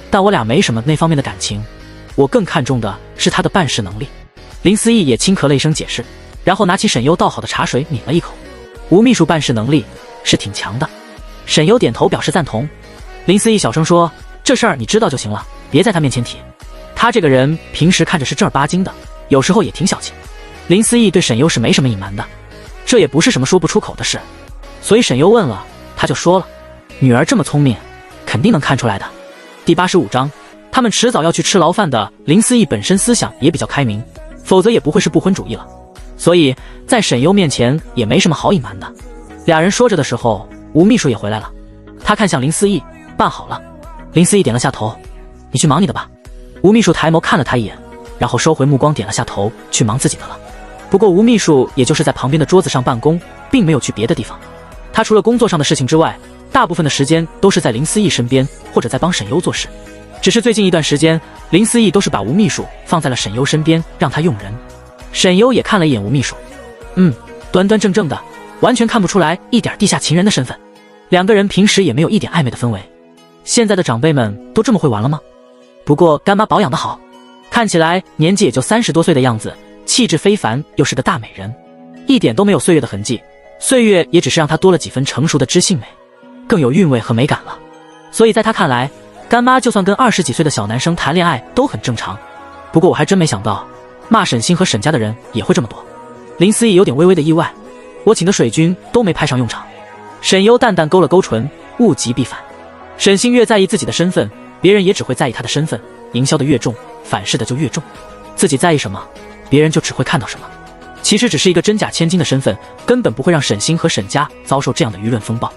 [SPEAKER 1] 但我俩没什么那方面的感情，我更看重的是他的办事能力。林思义也轻咳了一声解释，然后拿起沈优倒好的茶水抿了一口。吴秘书办事能力是挺强的。沈优点头表示赞同。林思义小声说，这事儿你知道就行了，别在他面前提。他这个人平时看着是正儿八经的，有时候也挺小气。林思义对沈优是没什么隐瞒的，这也不是什么说不出口的事，所以沈优问了他就说了。女儿这么聪明，肯定能看出来的。第85章，他们迟早要去吃牢饭的。林思义本身思想也比较开明，否则也不会是不婚主义了，所以在沈优面前也没什么好隐瞒的。俩人说着的时候，吴秘书也回来了，他看向林思义，办好了。林思义点了下头，你去忙你的吧。吴秘书抬眸看了他一眼，然后收回目光，点了下头，去忙自己的了。不过吴秘书也就是在旁边的桌子上办公，并没有去别的地方。他除了工作上的事情之外，大部分的时间都是在林思义身边，或者在帮沈优做事。只是最近一段时间，林思义都是把吴秘书放在了沈优身边，让他用人。沈优也看了一眼吴秘书，端端正正的，完全看不出来一点地下情人的身份。两个人平时也没有一点暧昧的氛围。现在的长辈们都这么会玩了吗？不过干妈保养得好，看起来年纪也就30多岁的样子，气质非凡，又是个大美人，一点都没有岁月的痕迹。岁月也只是让她多了几分成熟的知性美，更有韵味和美感了。所以在她看来，干妈就算跟20几岁的小男生谈恋爱都很正常。不过我还真没想到，骂沈星和沈家的人也会这么多。林思义有点微微的意外，我请的水军都没派上用场。沈优淡淡勾了勾唇，物极必反。沈星越在意自己的身份，别人也只会在意他的身份，营销的越重，反噬的就越重。自己在意什么，别人就只会看到什么。其实只是一个真假千金的身份，根本不会让沈星和沈家遭受这样的舆论风暴。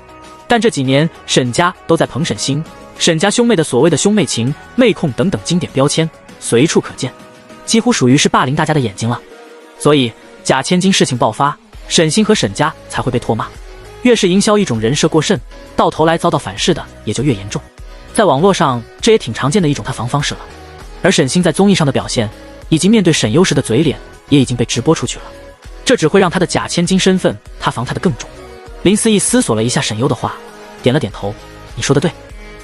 [SPEAKER 1] 但这几年沈家都在捧沈星，沈家兄妹的所谓的兄妹情、妹控等等经典标签随处可见，几乎属于是霸凌大家的眼睛了。所以假千金事情爆发，沈星和沈家才会被唾骂。越是营销一种人设过甚，到头来遭到反噬的也就越严重。在网络上，这也挺常见的一种塌房方式了。而沈星在综艺上的表现，以及面对沈优时的嘴脸，也已经被直播出去了。这只会让他的假千金身份塌房塌得更重。林思义思索了一下沈优的话，点了点头，你说的对。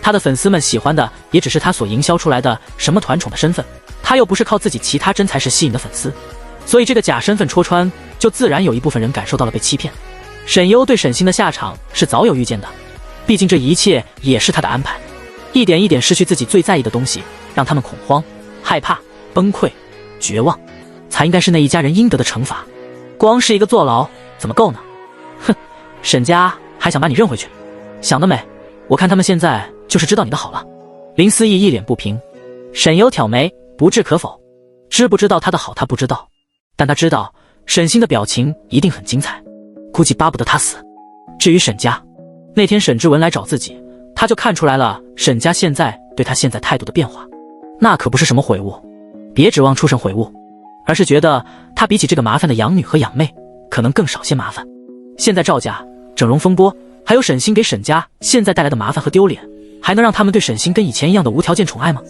[SPEAKER 1] 他的粉丝们喜欢的也只是他所营销出来的什么团宠的身份，他又不是靠自己其他真材实吸引的粉丝，所以这个假身份戳穿，就自然有一部分人感受到了被欺骗。沈优对沈星的下场是早有预见的，毕竟这一切也是他的安排，一点一点失去自己最在意的东西，让他们恐慌、害怕、崩溃、绝望，才应该是那一家人应得的惩罚。光是一个坐牢怎么够呢？哼，沈家还想把你认回去，想得美！我看他们现在就是知道你的好了。林思义一脸不平。沈优挑眉，不置可否。知不知道他的好他不知道，但他知道沈星的表情一定很精彩，估计巴不得他死。至于沈家，那天沈之文来找自己，他就看出来了沈家现在对他现在态度的变化，那可不是什么悔悟，别指望出什悔悟，而是觉得他比起这个麻烦的养女和养妹，可能更少些麻烦。现在赵家整容风波，还有沈星给沈家现在带来的麻烦和丢脸，还能让他们对沈星跟以前一样的无条件宠爱吗？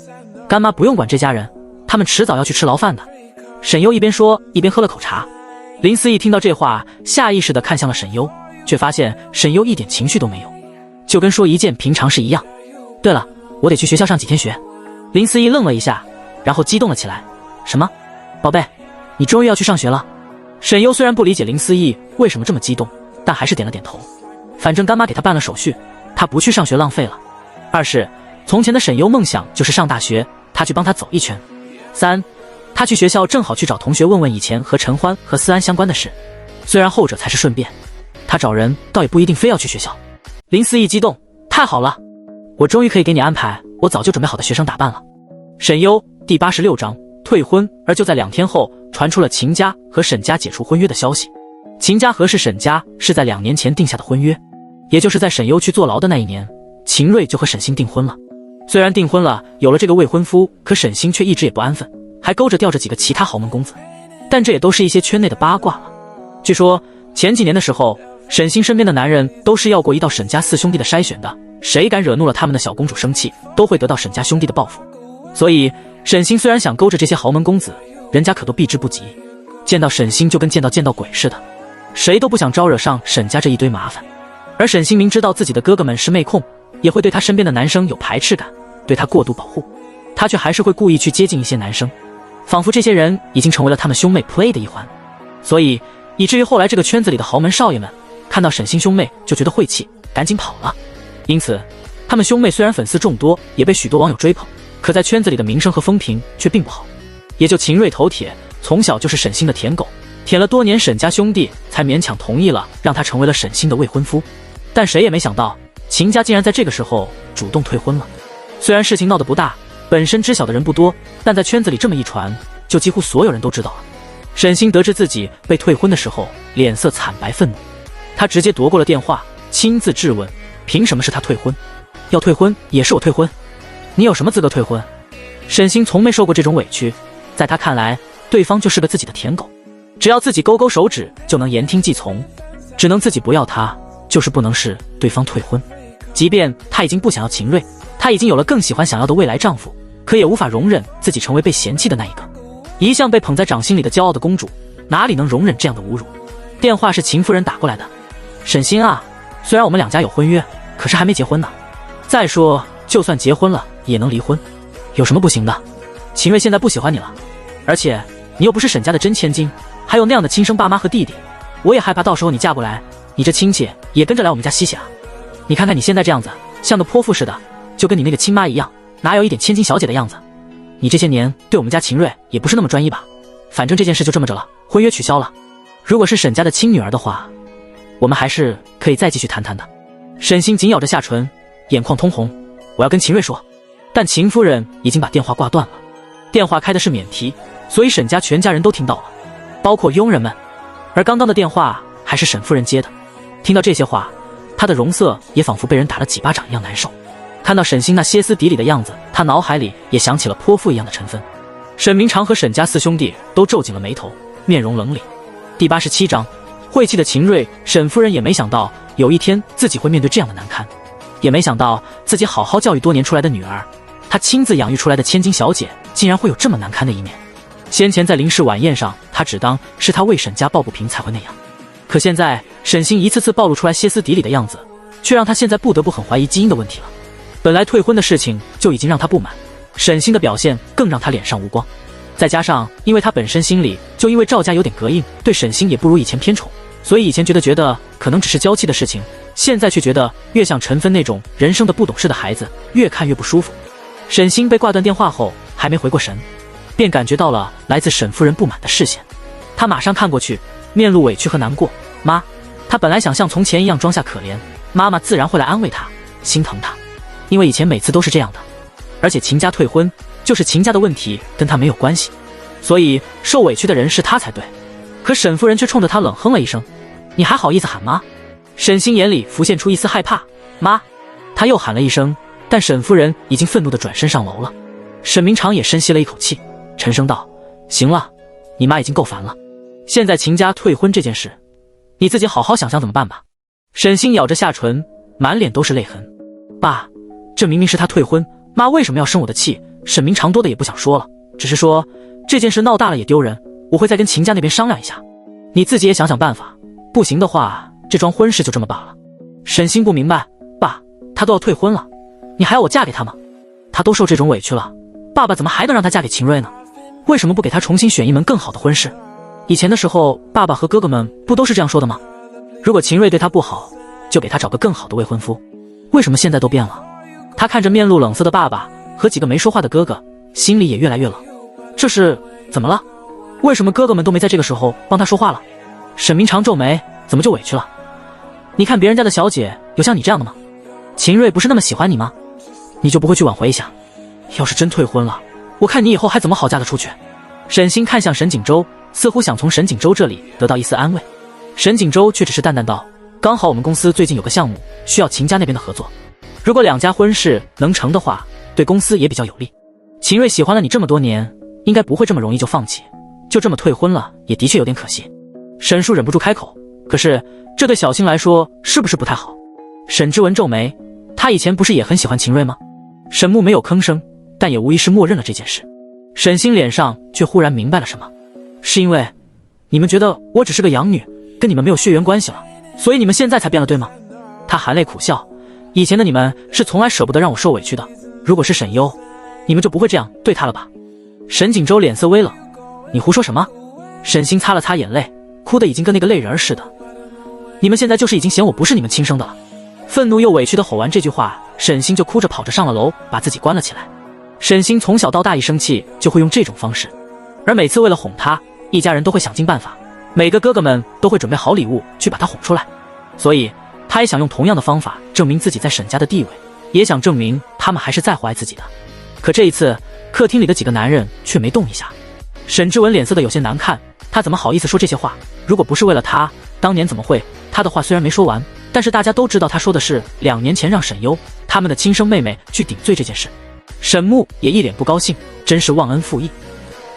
[SPEAKER 1] 干妈不用管这家人，他们迟早要去吃牢饭的。沈优一边说一边喝了口茶。林思义听到这话，下意识地看向了沈优，却发现沈优一点情绪都没有，就跟说一件平常事一样。对了，我得去学校上几天学。林思义愣了一下，然后激动了起来。什么？宝贝，你终于要去上学了？沈优虽然不理解林思义为什么这么激动，但还是点了点头。反正干妈给他办了手续，他不去上学浪费了。二是从前的沈优梦想就是上大学，他去帮他走一圈。三，他去学校正好去找同学问问以前和陈欢和思安相关的事，虽然后者才是顺便，他找人倒也不一定非要去学校。林思义激动，太好了，我终于可以给你安排我早就准备好的学生打扮了。沈优第86章退婚，而就在2天后传出了秦家和沈家解除婚约的消息。秦家和沈家是在2年前定下的婚约，也就是在沈优去坐牢的那一年，秦瑞就和沈星订婚了。虽然订婚了，有了这个未婚夫，可沈星却一直也不安分，还勾着吊着几个其他豪门公子，但这也都是一些圈内的八卦了。据说前几年的时候，沈星身边的男人都是要过一道沈家4兄弟的筛选的，谁敢惹怒了他们的小公主生气，都会得到沈家兄弟的报复。所以沈星虽然想勾着这些豪门公子，人家可都避之不及，见到沈星就跟见到鬼似的，谁都不想招惹上沈家这一堆麻烦。而沈星明知道自己的哥哥们是妹控，也会对他身边的男生有排斥感，对他过度保护，他却还是会故意去接近一些男生，仿佛这些人已经成为了他们兄妹 play 的一环。所以以至于后来这个圈子里的豪门少爷们看到沈星兄妹就觉得晦气，赶紧跑了。因此他们兄妹虽然粉丝众多，也被许多网友追捧，可在圈子里的名声和风评却并不好。也就秦瑞头铁，从小就是沈星的舔狗，舔了多年，沈家兄弟才勉强同意了让他成为了沈星的未婚夫。但谁也没想到，秦家竟然在这个时候主动退婚了。虽然事情闹得不大，本身知晓的人不多，但在圈子里这么一传，就几乎所有人都知道了。沈星得知自己被退婚的时候，脸色惨白愤怒，他直接夺过了电话，亲自质问：凭什么是他退婚？要退婚也是我退婚，你有什么资格退婚？沈星从没受过这种委屈，在他看来，对方就是个自己的舔狗，只要自己勾勾手指就能言听计从，只能自己不要他，就是不能是对方退婚。即便他已经不想要秦瑞，他已经有了更喜欢想要的未来丈夫，可也无法容忍自己成为被嫌弃的那一个。一向被捧在掌心里的骄傲的公主，哪里能容忍这样的侮辱？电话是秦夫人打过来的。沈星啊，虽然我们2家有婚约，可是还没结婚呢。再说就算结婚了也能离婚，有什么不行的？秦瑞现在不喜欢你了，而且你又不是沈家的真千金，还有那样的亲生爸妈和弟弟，我也害怕到时候你嫁过来，你这亲戚也跟着来我们家吸血啊。你看看你现在这样子，像个泼妇似的，就跟你那个亲妈一样，哪有一点千金小姐的样子？你这些年对我们家秦瑞也不是那么专一吧？反正这件事就这么着了，婚约取消了。如果是沈家的亲女儿的话，我们还是可以再继续谈谈的。沈星紧咬着下唇，眼眶通红，我要跟秦瑞说。但秦夫人已经把电话挂断了，电话开的是免提，所以沈家全家人都听到了，包括佣人们。而刚刚的电话还是沈夫人接的，听到这些话，她的容色也仿佛被人打了几巴掌一样难受。看到沈星那歇斯底里的样子，他脑海里也想起了泼妇一样的陈芬。沈明常和沈家4兄弟都皱紧了眉头，面容冷凛。第87章，晦气的秦瑞。沈夫人也没想到有一天自己会面对这样的难堪，也没想到自己好好教育多年出来的女儿，她亲自养育出来的千金小姐，竟然会有这么难堪的一面。先前在林氏晚宴上，她只当是她为沈家抱不平才会那样，可现在沈星一次次暴露出来歇斯底里的样子，却让她现在不得不很怀疑基因的问题了。本来退婚的事情就已经让她不满，沈星的表现更让她脸上无光。再加上因为她本身心里就因为赵家有点膈应，对沈星也不如以前偏宠，所以以前觉得可能只是娇气的事情，现在却觉得越像陈芬那种人生的不懂事的孩子，越看越不舒服。沈星被挂断电话后还没回过神，便感觉到了来自沈夫人不满的视线。他马上看过去，面露委屈和难过。妈，他本来想像从前一样装下可怜，妈妈自然会来安慰他，心疼他，因为以前每次都是这样的。而且秦家退婚就是秦家的问题，跟他没有关系，所以受委屈的人是他才对。可沈夫人却冲着他冷哼了一声：你还好意思喊妈？沈星眼里浮现出一丝害怕。妈，他又喊了一声，但沈夫人已经愤怒地转身上楼了。沈明常也深吸了一口气，沉声道：行了，你妈已经够烦了，现在秦家退婚这件事，你自己好好想想怎么办吧。沈星咬着下唇，满脸都是泪痕。爸，这明明是他退婚，妈为什么要生我的气？沈明常多的也不想说了，只是说这件事闹大了也丢人，我会再跟秦家那边商量一下，你自己也想想办法，不行的话这桩婚事就这么罢了。沈星不明白，爸，他都要退婚了，你还要我嫁给他吗？他都受这种委屈了，爸爸怎么还能让他嫁给秦瑞呢？为什么不给他重新选一门更好的婚事？以前的时候爸爸和哥哥们不都是这样说的吗？如果秦瑞对他不好，就给他找个更好的未婚夫。为什么现在都变了？他看着面露冷色的爸爸和几个没说话的哥哥，心里也越来越冷。这是怎么了？为什么哥哥们都没在这个时候帮他说话了？沈明常皱眉，怎么就委屈了？你看别人家的小姐有像你这样的吗？秦瑞不是那么喜欢你吗？你就不会去挽回一下？要是真退婚了，我看你以后还怎么好嫁得出去？沈星看向沈锦州，似乎想从沈锦州这里得到一丝安慰。沈锦州却只是淡淡道：“刚好我们公司最近有个项目需要秦家那边的合作，如果2家婚事能成的话，对公司也比较有利。秦瑞喜欢了你这么多年，应该不会这么容易就放弃，就这么退婚了，也的确有点可惜。”沈叔忍不住开口：“可是这对小星来说是不是不太好？”沈之文皱眉：“他以前不是也很喜欢秦瑞吗？”沈木没有吭声，但也无疑是默认了这件事。沈星脸上却忽然明白了什么：“是因为你们觉得我只是个养女，跟你们没有血缘关系了，所以你们现在才变了，对吗？”他含泪苦笑：“以前的你们是从来舍不得让我受委屈的，如果是沈优，你们就不会这样对他了吧？”沈锦州脸色微冷：“你胡说什么？”沈星擦了擦眼泪，哭得已经跟那个泪人似的：“你们现在就是已经嫌我不是你们亲生的了。”愤怒又委屈地吼完这句话，沈星就哭着跑着上了楼，把自己关了起来。沈星从小到大一生气就会用这种方式，而每次为了哄他，一家人都会想尽办法，每个哥哥们都会准备好礼物去把他哄出来。所以他也想用同样的方法证明自己在沈家的地位，也想证明他们还是在乎爱自己的。可这一次，客厅里的几个男人却没动一下。沈之文脸色的有些难看，他怎么好意思说这些话？如果不是为了他，当年怎么会？他的话虽然没说完，但是大家都知道他说的是2年前让沈优他们的亲生妹妹去顶罪这件事。沈木也一脸不高兴，真是忘恩负义。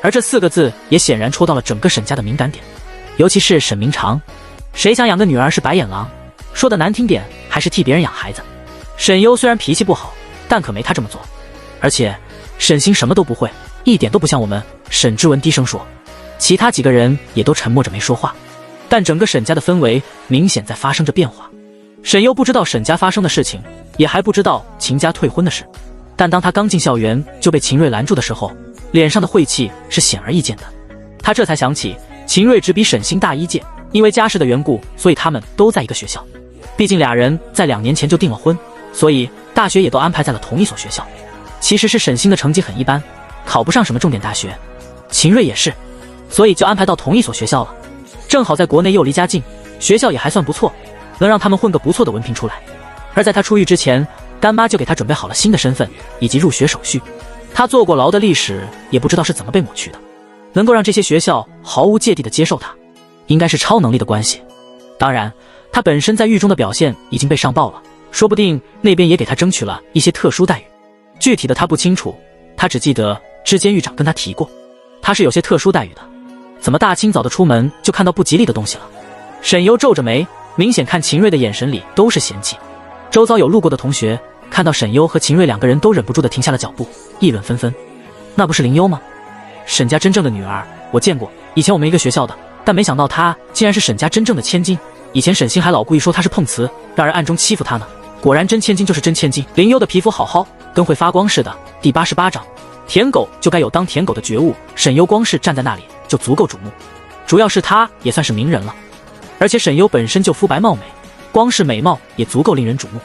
[SPEAKER 1] 而这4个字也显然戳到了整个沈家的敏感点，尤其是沈明常。谁想养个女儿是白眼狼？说的难听点，还是替别人养孩子。沈优虽然脾气不好，但可没他这么做。而且沈星什么都不会，一点都不像我们。沈之文低声说，其他几个人也都沉默着没说话。但整个沈家的氛围明显在发生着变化。沈优不知道沈家发生的事情，也还不知道秦家退婚的事，但当他刚进校园就被秦瑞拦住的时候，脸上的晦气是显而易见的。他这才想起秦瑞只比沈星大1届，因为家世的缘故，所以他们都在一个学校。毕竟俩人在2年前就订了婚，所以大学也都安排在了同一所学校。其实是沈星的成绩很一般，考不上什么重点大学，秦瑞也是，所以就安排到同一所学校了。正好在国内又离家近，学校也还算不错，能让他们混个不错的文凭出来。而在他出狱之前，干妈就给他准备好了新的身份以及入学手续。他坐过牢的历史也不知道是怎么被抹去的，能够让这些学校毫无芥蒂地接受他，应该是超能力的关系。当然他本身在狱中的表现已经被上报了，说不定那边也给他争取了一些特殊待遇，具体的他不清楚，他只记得之监狱长跟他提过，他是有些特殊待遇的。怎么大清早的出门就看到不吉利的东西了？沈优皱着眉，明显看秦瑞的眼神里都是嫌弃。周遭有路过的同学看到沈优和秦瑞2个人都忍不住地停下了脚步，议论纷纷。那不是林优吗？沈家真正的女儿，我见过，以前我们一个学校的，但没想到她竟然是沈家真正的千金。以前沈星还老故意说她是碰瓷，让人暗中欺负她呢。果然真千金就是真千金。林优的皮肤好好，跟会发光似的。第88章，舔狗就该有当舔狗的觉悟。沈优光是站在那里就足够瞩目，主要是她也算是名人了，而且沈优本身就肤白貌美，光是美貌也足够令人瞩目。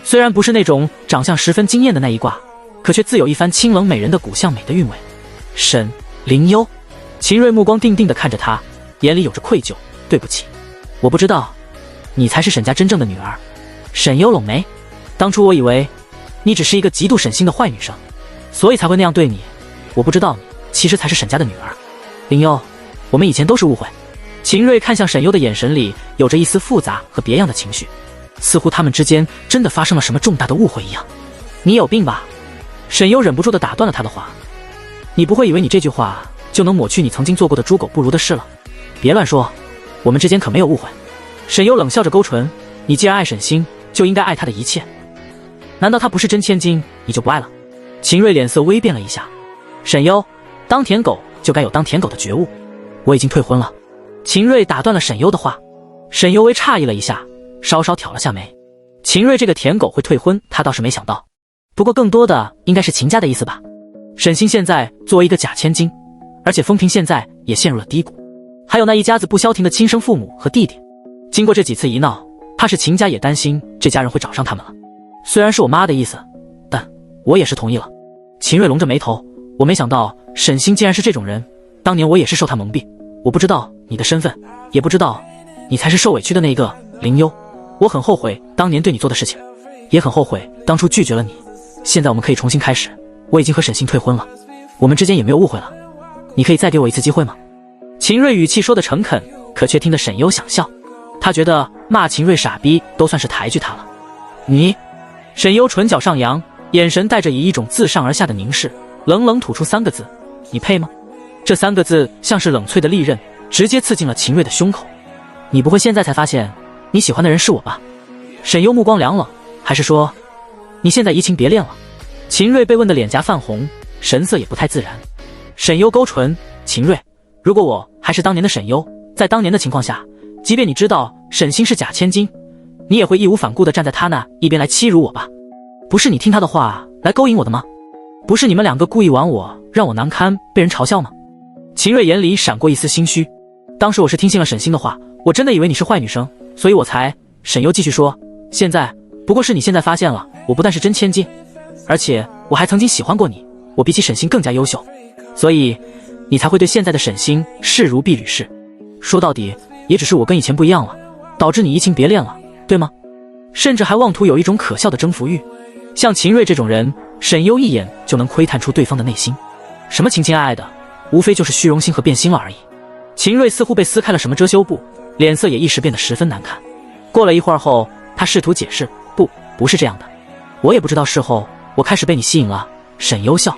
[SPEAKER 1] 虽然不是那种长相十分惊艳的那一挂，可却自有一番清冷美人的骨相美的韵味。林优，秦瑞目光定定地看着他，眼里有着愧疚。对不起，我不知道你才是沈家真正的女儿。沈优拢眉，当初我以为你只是一个嫉妒沈星的坏女生，所以才会那样对你，我不知道你其实才是沈家的女儿。林优，我们以前都是误会。秦瑞看向沈优的眼神里有着一丝复杂和别样的情绪，似乎他们之间真的发生了什么重大的误会一样。你有病吧？沈优忍不住地打断了他的话。你不会以为你这句话就能抹去你曾经做过的猪狗不如的事了？别乱说，我们之间可没有误会。沈优冷笑着勾唇，你既然爱沈星，就应该爱他的一切。难道他不是真千金，你就不爱了？秦瑞脸色微变了一下。沈优，当舔狗就该有当舔狗的觉悟。我已经退婚了。秦瑞打断了沈优的话。沈优微诧异了一下，稍稍挑了下眉。秦瑞这个舔狗会退婚，他倒是没想到。不过更多的应该是秦家的意思吧。沈星现在作为一个假千金，而且风评现在也陷入了低谷，还有那一家子不消停的亲生父母和弟弟。经过这几次一闹，怕是秦家也担心这家人会找上他们了。虽然是我妈的意思，但我也是同意了。秦瑞拢着眉头，我没想到沈星竟然是这种人，当年我也是受他蒙蔽，我不知道你的身份，也不知道你才是受委屈的那个。林优，我很后悔当年对你做的事情，也很后悔当初拒绝了你。现在我们可以重新开始，我已经和沈星退婚了，我们之间也没有误会了。你可以再给我一次机会吗？秦瑞语气说的诚恳，可却听得沈优想笑。他觉得骂秦瑞傻逼都算是抬举他了。你，沈优唇角上扬，眼神带着以一种自上而下的凝视，冷冷吐出3个字：你配吗？这3个字像是冷脆的利刃，直接刺进了秦瑞的胸口。你不会现在才发现你喜欢的人是我吧？沈优目光凉冷，还是说你现在移情别恋了？秦瑞被问得脸颊泛红，神色也不太自然。沈优勾唇，秦瑞，如果我还是当年的沈优，在当年的情况下，即便你知道沈星是假千金，你也会义无反顾地站在他那一边来欺辱我吧？不是你听他的话来勾引我的吗？不是你们2个故意玩我，让我难堪被人嘲笑吗？秦瑞眼里闪过一丝心虚，当时我是听信了沈星的话，我真的以为你是坏女生，所以我才……沈优继续说，现在不过是你现在发现了，我不但是真千金，而且我还曾经喜欢过你，我比起沈星更加优秀，所以你才会对现在的沈星视如敝履式。说到底也只是我跟以前不一样了，导致你移情别恋了，对吗？甚至还妄图有一种可笑的征服欲。像秦瑞这种人，沈优一眼就能窥探出对方的内心，什么情情爱爱的，无非就是虚荣心和变心了而已。秦瑞似乎被撕开了什么遮羞布，脸色也一时变得十分难看。过了一会儿后，他试图解释，不是这样的，我也不知道，事后我开始被你吸引了。沈优笑，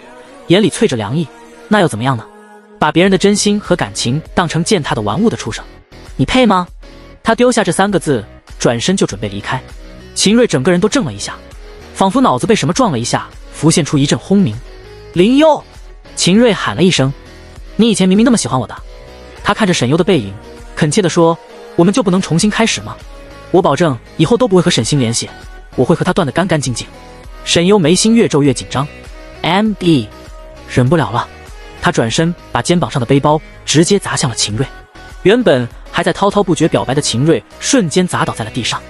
[SPEAKER 1] 眼里淬着凉意，那又怎么样呢？把别人的真心和感情当成践踏的玩物的畜生，你配吗？他丢下这3个字，转身就准备离开。秦瑞整个人都怔了一下，仿佛脑子被什么撞了一下，浮现出一阵轰鸣。林优！秦瑞喊了一声，你以前明明那么喜欢我的。他看着沈优的背影，恳切地说，我们就不能重新开始吗？我保证以后都不会和沈星联系，我会和他断得干干净净。沈优眉心越皱越紧张 ，MD， 忍不了了。他转身把肩膀上的背包直接砸向了秦瑞，原本还在滔滔不绝表白的秦瑞瞬间砸倒在了地上。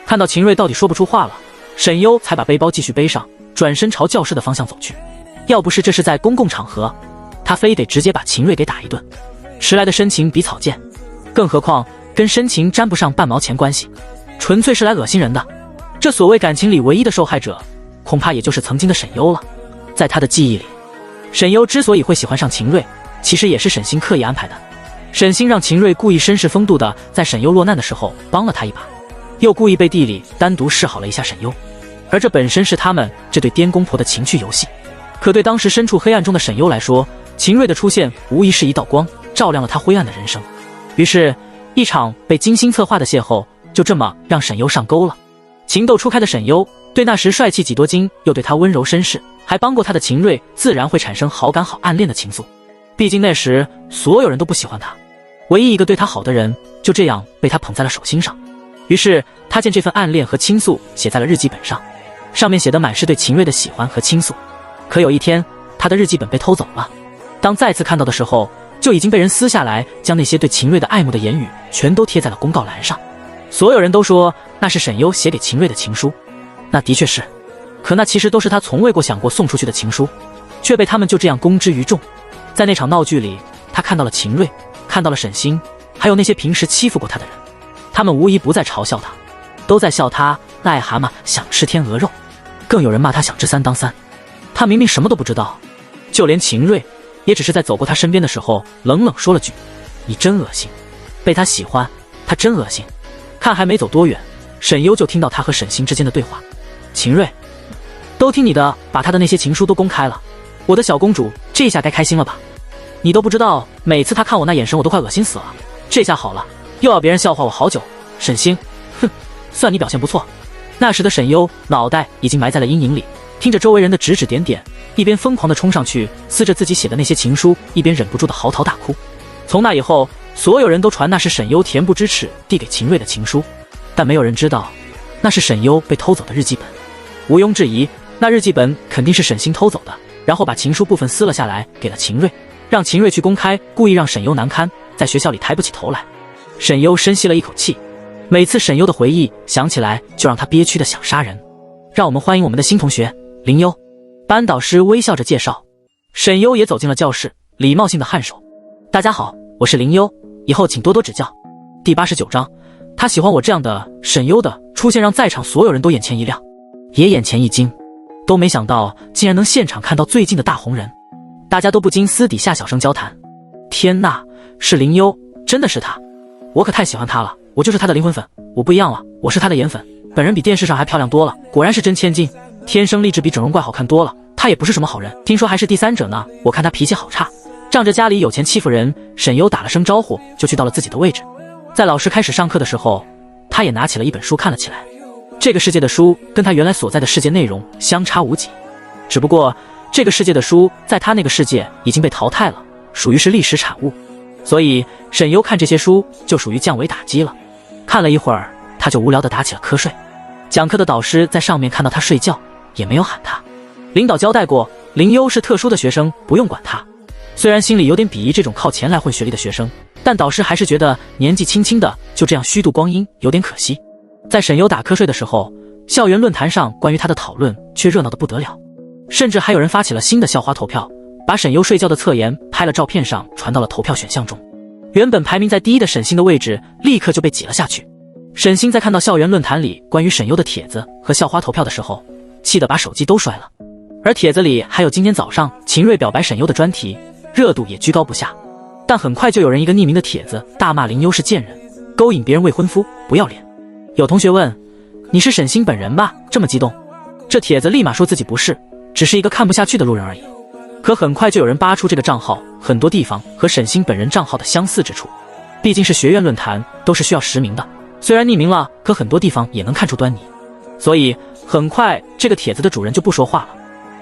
[SPEAKER 1] 看到秦瑞到底说不出话了，沈优才把背包继续背上，转身朝教室的方向走去。要不是这是在公共场合，他非得直接把秦瑞给打一顿。迟来的深情比草贱，更何况跟深情沾不上半毛钱关系，纯粹是来恶心人的。这所谓感情里唯一的受害者，恐怕也就是曾经的沈优了。在他的记忆里，沈优之所以会喜欢上秦瑞，其实也是沈星刻意安排的。沈星让秦瑞故意绅士风度的在沈优落难的时候帮了他一把，又故意背地里单独示好了一下沈优，而这本身是他们这对颠公婆的情趣游戏。可对当时身处黑暗中的沈优来说，秦瑞的出现无疑是一道光，照亮了他灰暗的人生。于是一场被精心策划的邂逅就这么让沈优上钩了。情窦初开的沈优对那时帅气几多金又对他温柔绅士还帮过他的秦瑞自然会产生好感好暗恋的情愫。毕竟那时所有人都不喜欢他，唯一一个对他好的人就这样被他捧在了手心上。于是他将这份暗恋和倾诉写在了日记本上，上面写的满是对秦瑞的喜欢和倾诉。可有一天他的日记本被偷走了，当再次看到的时候，就已经被人撕下来，将那些对秦瑞的爱慕的言语全都贴在了公告栏上。所有人都说那是沈优写给秦瑞的情书，那的确是，可那其实都是他从未过想过送出去的情书，却被他们就这样公之于众。在那场闹剧里，他看到了秦瑞，看到了沈星，还有那些平时欺负过他的人，他们无疑不再嘲笑他，都在笑他癞蛤蟆想吃天鹅肉，更有人骂他想吃3当3。他明明什么都不知道，就连秦瑞也只是在走过他身边的时候冷冷说了句，你真恶心。被他喜欢，他真恶心。看还没走多远，沈优就听到他和沈星之间的对话，秦瑞，都听你的，把他的那些情书都公开了，我的小公主这下该开心了吧？你都不知道每次他看我那眼神我都快恶心死了，这下好了，又要别人笑话我好久。沈星，哼，算你表现不错。那时的沈优脑袋已经埋在了阴影里，听着周围人的指指点点，一边疯狂地冲上去撕着自己写的那些情书，一边忍不住的嚎啕大哭。从那以后，所有人都传那是沈优恬不知耻递给秦瑞的情书，但没有人知道那是沈优被偷走的日记本。毋庸置疑，那日记本肯定是沈星偷走的，然后把情书部分撕了下来给了秦瑞，让秦瑞去公开，故意让沈优难堪，在学校里抬不起头来。沈优深吸了一口气，每次沈优的回忆想起来就让他憋屈的想杀人。让我们欢迎我们的新同学林优。班导师微笑着介绍。沈优也走进了教室，礼貌性的颔首，大家好，我是林优，以后请多多指教。第89章，他喜欢我这样的。沈优的出现让在场所有人都眼前一亮，也眼前一惊，都没想到竟然能现场看到最近的大红人。大家都不禁私底下小声交谈，天呐，是林幽，真的是她！我可太喜欢她了，我就是她的灵魂粉，我不一样了，我是她的颜粉，本人比电视上还漂亮多了，果然是真千金，天生丽质比整容怪好看多了。她也不是什么好人，听说还是第三者呢，我看她脾气好差，仗着家里有钱欺负人。沈优打了声招呼，就去到了自己的位置。在老师开始上课的时候，他也拿起了一本书看了起来。这个世界的书跟他原来所在的世界内容相差无几，只不过这个世界的书在他那个世界已经被淘汰了，属于是历史产物，所以沈优看这些书就属于降维打击了。看了一会儿，他就无聊地打起了瞌睡。讲课的导师在上面看到他睡觉，也没有喊他。领导交代过，林优是特殊的学生，不用管他。虽然心里有点鄙夷这种靠钱来混学历的学生，但导师还是觉得年纪轻轻的就这样虚度光阴有点可惜。在沈优打瞌睡的时候，校园论坛上关于他的讨论却热闹得不得了，甚至还有人发起了新的校花投票，把沈优睡觉的侧颜拍了照片上传到了投票选项中。原本排名在第一的沈星的位置立刻就被挤了下去。沈星在看到校园论坛里关于沈优的帖子和校花投票的时候，气得把手机都摔了。而帖子里还有今天早上秦瑞表白沈优的专题，热度也居高不下。但很快就有人一个匿名的帖子大骂林优是贱人，勾引别人未婚夫，不要脸。有同学问，你是沈星本人吧？这么激动。这帖子立马说自己不是，只是一个看不下去的路人而已。可很快就有人扒出这个账号很多地方和沈星本人账号的相似之处，毕竟是学院论坛，都是需要实名的，虽然匿名了，可很多地方也能看出端倪。所以很快这个帖子的主人就不说话了。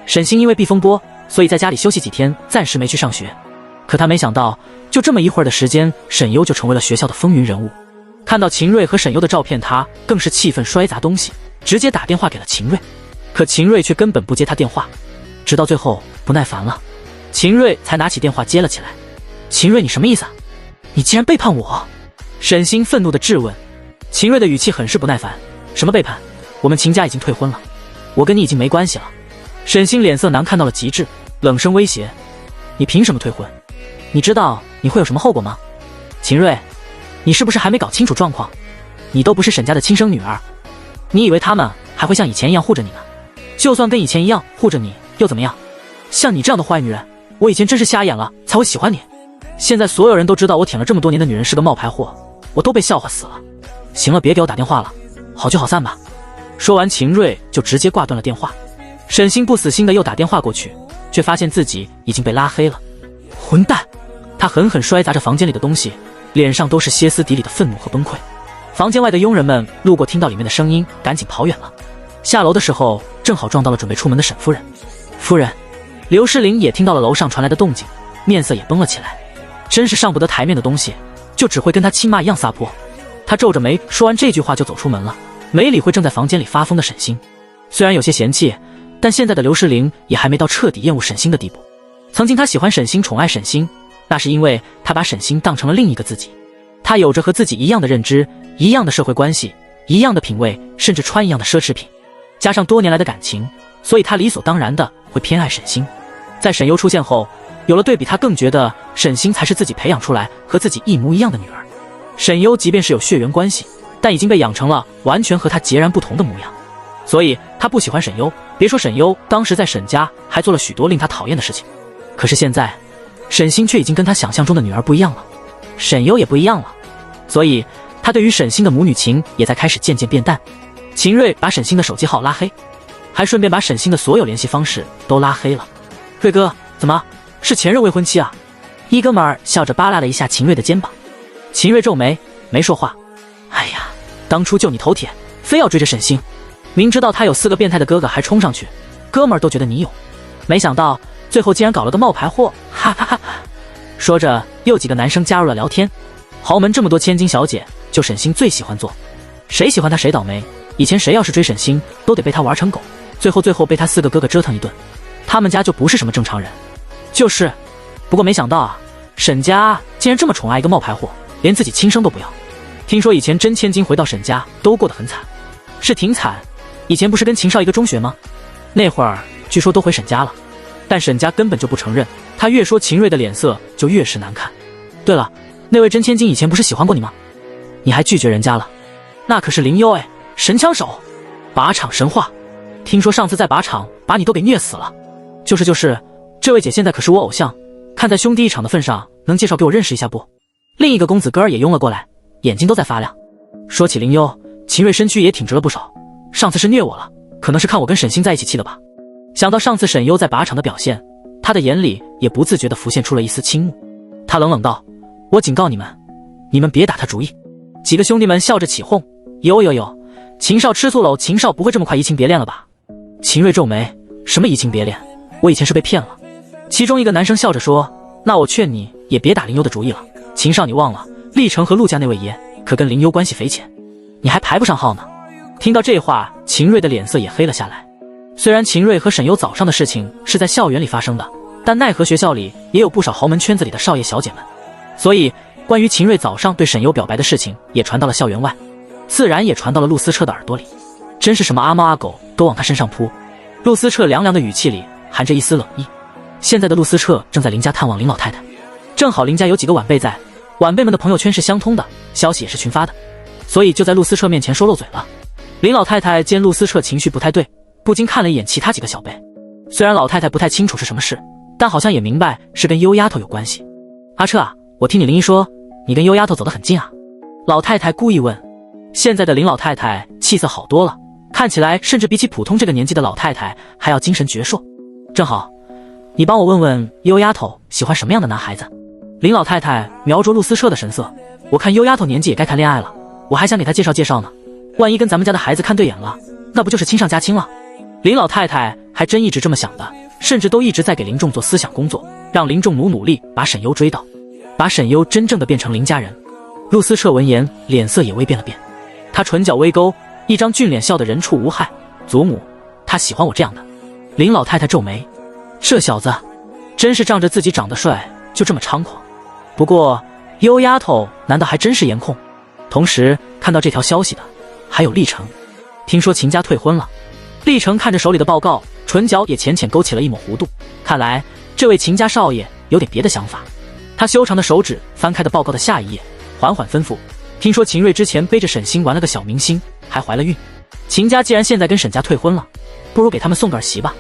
[SPEAKER 1] 沈星因为避风波，所以在家里休息几天，暂时没去上学。可他没想到，就这么一会儿的时间，沈优就成为了学校的风云人物。看到秦瑞和沈优的照片，他更是气愤摔砸东西，直接打电话给了秦瑞。可秦瑞却根本不接他电话，直到最后不耐烦了，秦瑞才拿起电话接了起来。秦瑞，你什么意思啊？你竟然背叛我！沈星愤怒地质问。秦瑞的语气很是不耐烦，什么背叛？我们秦家已经退婚了，我跟你已经没关系了。沈星脸色难看到了极致，冷声威胁，你凭什么退婚？你知道你会有什么后果吗？秦瑞，你是不是还没搞清楚状况？你都不是沈家的亲生女儿，你以为他们还会像以前一样护着你呢？就算跟以前一样护着你又怎么样？像你这样的坏女人，我以前真是瞎眼了才会喜欢你。现在所有人都知道我舔了这么多年的女人是个冒牌货，我都被笑话死了。行了，别给我打电话了，好聚好散吧。说完，秦瑞就直接挂断了电话。沈星不死心的又打电话过去，却发现自己已经被拉黑了。混蛋！他狠狠摔砸着房间里的东西，脸上都是歇斯底里的愤怒和崩溃。房间外的佣人们路过听到里面的声音，赶紧跑远了。下楼的时候正好撞到了准备出门的沈夫人。夫人，刘诗玲也听到了楼上传来的动静，面色也崩了起来。真是上不得台面的东西，就只会跟他亲妈一样撒泼。他皱着眉说完这句话就走出门了，没理会正在房间里发疯的沈星。虽然有些嫌弃，但现在的刘诗玲也还没到彻底厌恶沈星的地步。曾经他喜欢沈星，宠爱沈星，那是因为他把沈星当成了另一个自己。他有着和自己一样的认知，一样的社会关系，一样的品味，甚至穿一样的奢侈品，加上多年来的感情，所以他理所当然的会偏爱沈星。在沈优出现后，有了对比，他更觉得沈星才是自己培养出来和自己一模一样的女儿。沈优即便是有血缘关系，但已经被养成了完全和他截然不同的模样，所以他不喜欢沈优。别说沈优当时在沈家还做了许多令他讨厌的事情，可是现在沈星却已经跟他想象中的女儿不一样了，沈优也不一样了，所以他对于沈星的母女情也在开始渐渐变淡。秦瑞把沈星的手机号拉黑，还顺便把沈星的所有联系方式都拉黑了。瑞哥，怎么是前任未婚妻啊？一哥们儿笑着扒拉了一下秦瑞的肩膀。秦瑞皱眉没说话。哎呀，当初就你头铁，非要追着沈星，明知道他有4个变态的哥哥还冲上去，哥们儿都觉得你有，没想到最后竟然搞了个冒牌货，哈哈哈哈。说着又几个男生加入了聊天。豪门这么多千金小姐，就沈星最喜欢做，谁喜欢他谁倒霉。以前谁要是追沈星，都得被他玩成狗，最后被他4个哥哥折腾一顿。他们家就不是什么正常人。就是，不过没想到啊，沈家竟然这么宠爱一个冒牌货，连自己亲生都不要。听说以前真千金回到沈家都过得很惨。是挺惨，以前不是跟秦少一个中学吗？那会儿据说都回沈家了，但沈家根本就不承认。他越说秦瑞的脸色就越是难看。对了，那位真千金以前不是喜欢过你吗？你还拒绝人家了？那可是林幽哎，神枪手，靶场神话。听说上次在靶场把你都给虐死了。就是，这位姐现在可是我偶像，看在兄弟一场的份上，能介绍给我认识一下不？另一个公子哥儿也拥了过来，眼睛都在发亮。说起林幽，秦瑞身躯也挺直了不少，上次是虐我了，可能是看我跟沈星在一起气的吧。想到上次沈幽在靶场的表现，他的眼里也不自觉地浮现出了一丝倾慕。他冷冷道：我警告你们，你们别打他主意。几个兄弟们笑着起哄：有，秦少吃醋喽，秦少不会这么快移情别恋了吧？秦瑞皱眉：什么移情别恋？我以前是被骗了。其中一个男生笑着说：那我劝你也别打林幽的主意了，秦少你忘了，历城和陆家那位爷可跟林幽关系匪浅，你还排不上号呢。听到这话，秦瑞的脸色也黑了下来。虽然秦瑞和沈幽早上的事情是在校园里发生的，但奈何学校里也有不少豪门圈子里的少爷小姐们，所以关于秦瑞早上对沈幽表白的事情也传到了校园外，自然也传到了陆思彻的耳朵里。真是什么阿猫阿狗都往他身上扑。陆思彻凉凉的语气里含着一丝冷意。现在的陆思彻正在林家探望林老太太，正好林家有几个晚辈在，晚辈们的朋友圈是相通的，消息也是群发的，所以就在陆思彻面前说漏嘴了。林老太太见陆思彻情绪不太对，不禁看了一眼其他几个小辈。虽然老太太不太清楚是什么事，但好像也明白是跟优丫头有关系。阿彻啊，我听你林姨说你跟优丫头走得很近啊。老太太故意问。现在的林老太太气色好多了，看起来甚至比起普通这个年纪的老太太还要精神矍铄。正好你帮我问问优丫头喜欢什么样的男孩子。林老太太瞄着陆思彻的神色，我看优丫头年纪也该谈恋爱了，我还想给她介绍介绍呢，万一跟咱们家的孩子看对眼了，那不就是亲上加亲了。林老太太还真一直这么想的，甚至都一直在给林仲做思想工作，让林仲努力把沈幽追到，把沈幽真正的变成林家人。陆思彻闻言脸色也微变了变，他唇角微勾，一张俊脸笑得人畜无害。祖母，他喜欢我这样的。林老太太皱眉，这小子真是仗着自己长得帅就这么猖狂。不过优丫头难道还真是颜控？同时看到这条消息的还有历城，听说秦家退婚了。历城看着手里的报告，唇角也浅浅勾起了一抹弧度，看来这位秦家少爷有点别的想法。他修长的手指翻开的报告的下一页，缓缓吩咐：听说秦瑞之前背着沈星玩了个小明星，还怀了孕。秦家既然现在跟沈家退婚了，不如给他们送个儿媳吧。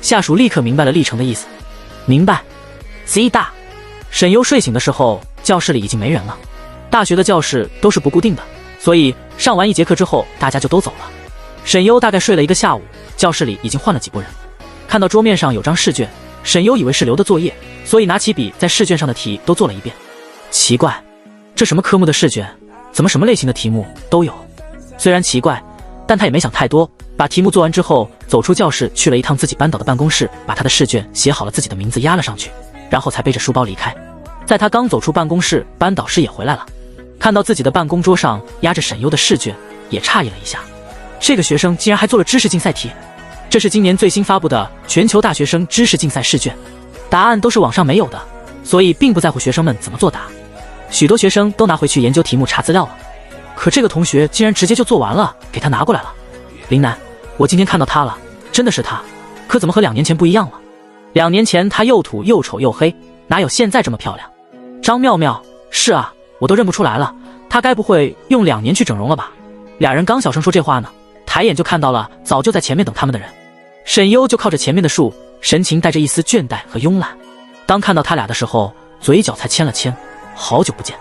[SPEAKER 1] 下属立刻明白了历城的意思。明白。Z 大。沈优睡醒的时候，教室里已经没人了。大学的教室都是不固定的，所以上完一节课之后大家就都走了。沈优大概睡了一个下午，教室里已经换了几拨人。看到桌面上有张试卷，沈优以为是留的作业，所以拿起笔在试卷上的题都做了一遍。奇怪，这什么科目的试卷，怎么什么类型的题目都有？虽然奇怪，但他也没想太多，把题目做完之后走出教室，去了一趟自己班导的办公室，把他的试卷写好了自己的名字压了上去，然后才背着书包离开。在他刚走出办公室，班导师也回来了，看到自己的办公桌上压着沈优的试卷，也诧异了一下，这个学生竟然还做了知识竞赛题。这是今年最新发布的全球大学生知识竞赛试卷，答案都是网上没有的，所以并不在乎学生们怎么作答。许多学生都拿回去研究题目查资料了，可这个同学竟然直接就做完了，给他拿过来了。林楠，我今天看到他了，真的是他，可怎么和2年前不一样了？2年前他又土又丑又黑，哪有现在这么漂亮？张妙妙，是啊，我都认不出来了，他该不会用2年去整容了吧？俩人刚小声说这话呢，抬眼就看到了早就在前面等他们的人。沈优就靠着前面的树，神情带着一丝倦怠和慵懒。当看到他俩的时候，嘴角才牵了牵，好久不见。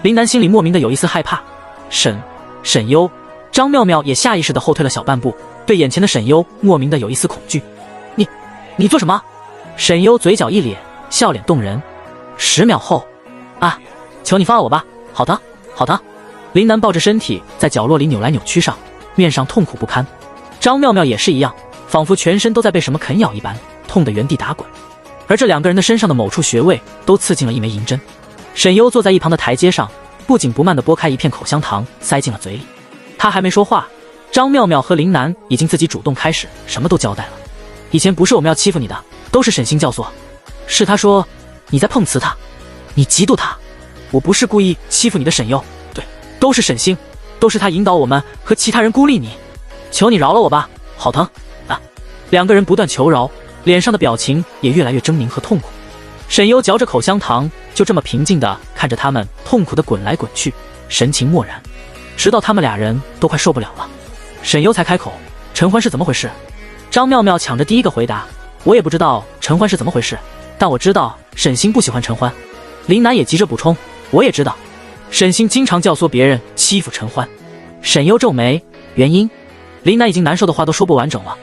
[SPEAKER 1] 林楠心里莫名的有一丝害怕。沈优，张妙妙也下意识的后退了小半步，对眼前的沈优莫名的有一丝恐惧。你做什么？沈优嘴角一咧，笑脸动人。10秒后，啊，求你放了我吧。好的。林楠抱着身体在角落里扭来扭去上，面上痛苦不堪。张妙妙也是一样，仿佛全身都在被什么啃咬一般，痛得原地打滚。而这2个人的身上的某处穴位都刺进了一枚银针。沈优坐在一旁的台阶上，不紧不慢地剥开一片口香糖，塞进了嘴里。他还没说话，张妙妙和林楠已经自己主动开始什么都交代了。以前不是我们要欺负你的，都是沈星教唆，是他说你在碰瓷他，你嫉妒他，我不是故意欺负你的沈优，对，都是沈星，都是他引导我们和其他人孤立你，求你饶了我吧，好疼啊！2个人不断求饶，脸上的表情也越来越狰狞和痛苦。沈优嚼着口香糖，就这么平静地看着他们痛苦地滚来滚去，神情漠然，直到他们俩人都快受不了了，沈优才开口：陈欢是怎么回事？张妙妙抢着第一个回答：我也不知道陈欢是怎么回事，但我知道沈星不喜欢陈欢。林楠也急着补充，我也知道，沈星经常教唆别人欺负陈欢。沈优皱眉，原因？林楠已经难受的话都说不完整了。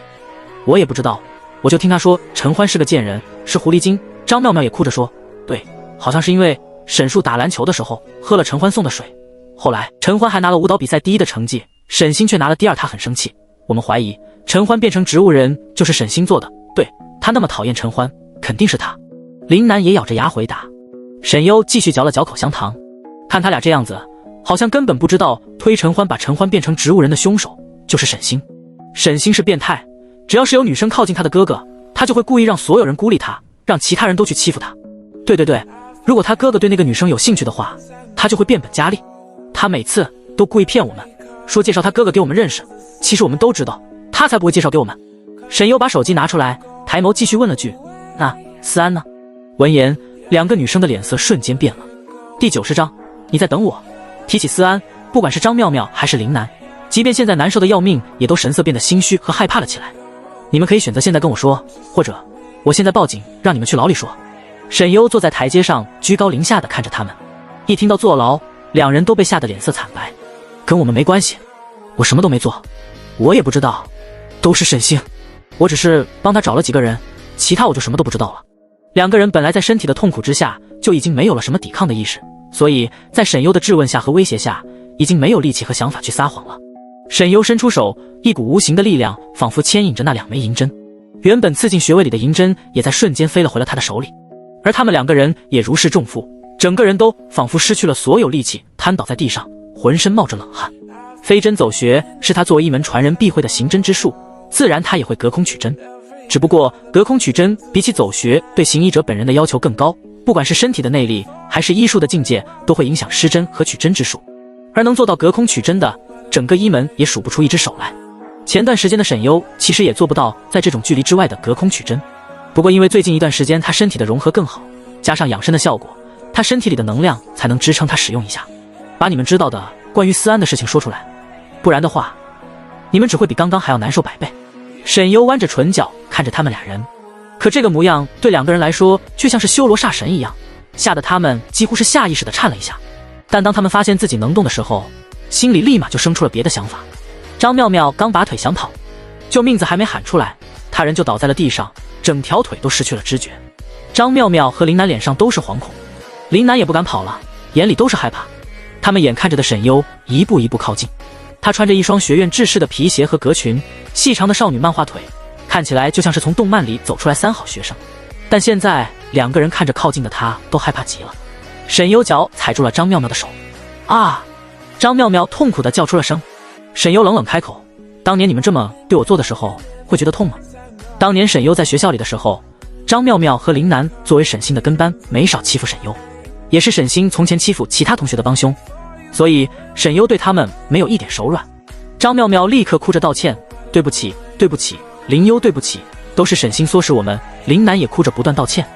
[SPEAKER 1] 我也不知道，我就听他说陈欢是个贱人，是狐狸精。张妙妙也哭着说，对，好像是因为沈树打篮球的时候喝了陈欢送的水，后来陈欢还拿了舞蹈比赛第1的成绩，沈星却拿了第2，他很生气。我们怀疑陈欢变成植物人就是沈星做的，对，他那么讨厌陈欢，肯定是他。林楠也咬着牙回答。沈优继续嚼了嚼口香糖，看他俩这样子，好像根本不知道推陈欢把陈欢变成植物人的凶手就是沈星。沈星是变态，只要是有女生靠近他的哥哥，他就会故意让所有人孤立他，让其他人都去欺负他。对，如果他哥哥对那个女生有兴趣的话，他就会变本加厉。他每次都故意骗我们，说介绍他哥哥给我们认识，其实我们都知道，他才不会介绍给我们。沈优把手机拿出来，抬眸继续问了句，那思安呢？闻言，2个女生的脸色瞬间变了。第90章，你在等我。提起思安，不管是张妙妙还是林楠，即便现在难受的要命，也都神色变得心虚和害怕了起来。你们可以选择现在跟我说，或者我现在报警让你们去牢里说。沈优坐在台阶上，居高临下地看着他们。一听到坐牢，2人都被吓得脸色惨白。跟我们没关系，我什么都没做，我也不知道，都是沈星，我只是帮他找了几个人，其他我就什么都不知道了。2个人本来在身体的痛苦之下就已经没有了什么抵抗的意识，所以在沈优的质问下和威胁下，已经没有力气和想法去撒谎了。沈优伸出手，一股无形的力量仿佛牵引着那2枚银针，原本刺进穴位里的银针也在瞬间飞了回了他的手里，而他们2个人也如释重负，整个人都仿佛失去了所有力气，瘫倒在地上，浑身冒着冷汗。飞针走穴是他作为一门传人必会的行针之术，自然他也会隔空取针，只不过隔空取针比起走穴对行医者本人的要求更高，不管是身体的内力还是医术的境界，都会影响施针和取针之术，而能做到隔空取针的，整个医门也数不出一只手来。前段时间的沈优其实也做不到在这种距离之外的隔空取针，不过因为最近一段时间他身体的融合更好，加上养生的效果，他身体里的能量才能支撑他使用一下。把你们知道的关于思安的事情说出来，不然的话你们只会比刚刚还要难受100倍。沈优弯着唇角看着他们2人，可这个模样对2个人来说却像是修罗煞神一样，吓得他们几乎是下意识地颤了一下。但当他们发现自己能动的时候，心里立马就生出了别的想法。张妙妙刚拔腿想跑，救命子还没喊出来，他人就倒在了地上，整条腿都失去了知觉。张妙妙和林楠脸上都是惶恐，林楠也不敢跑了，眼里都是害怕。他们眼看着的沈优一步一步靠近，她穿着一双学院制式的皮鞋和格裙，细长的少女漫画腿，看起来就像是从动漫里走出来3好学生。但现在2个人看着靠近的她都害怕极了。沈优脚踩住了张妙妙的手，啊！张妙妙痛苦地叫出了声。沈优冷冷开口，当年你们这么对我做的时候会觉得痛吗？当年沈优在学校里的时候，张妙妙和林楠作为沈星的跟班，没少欺负沈优，也是沈星从前欺负其他同学的帮凶，所以沈优对他们没有一点手软。张妙妙立刻哭着道歉，对不起对不起，林优对不起，都是沈星唆使我们。林楠也哭着不断道歉。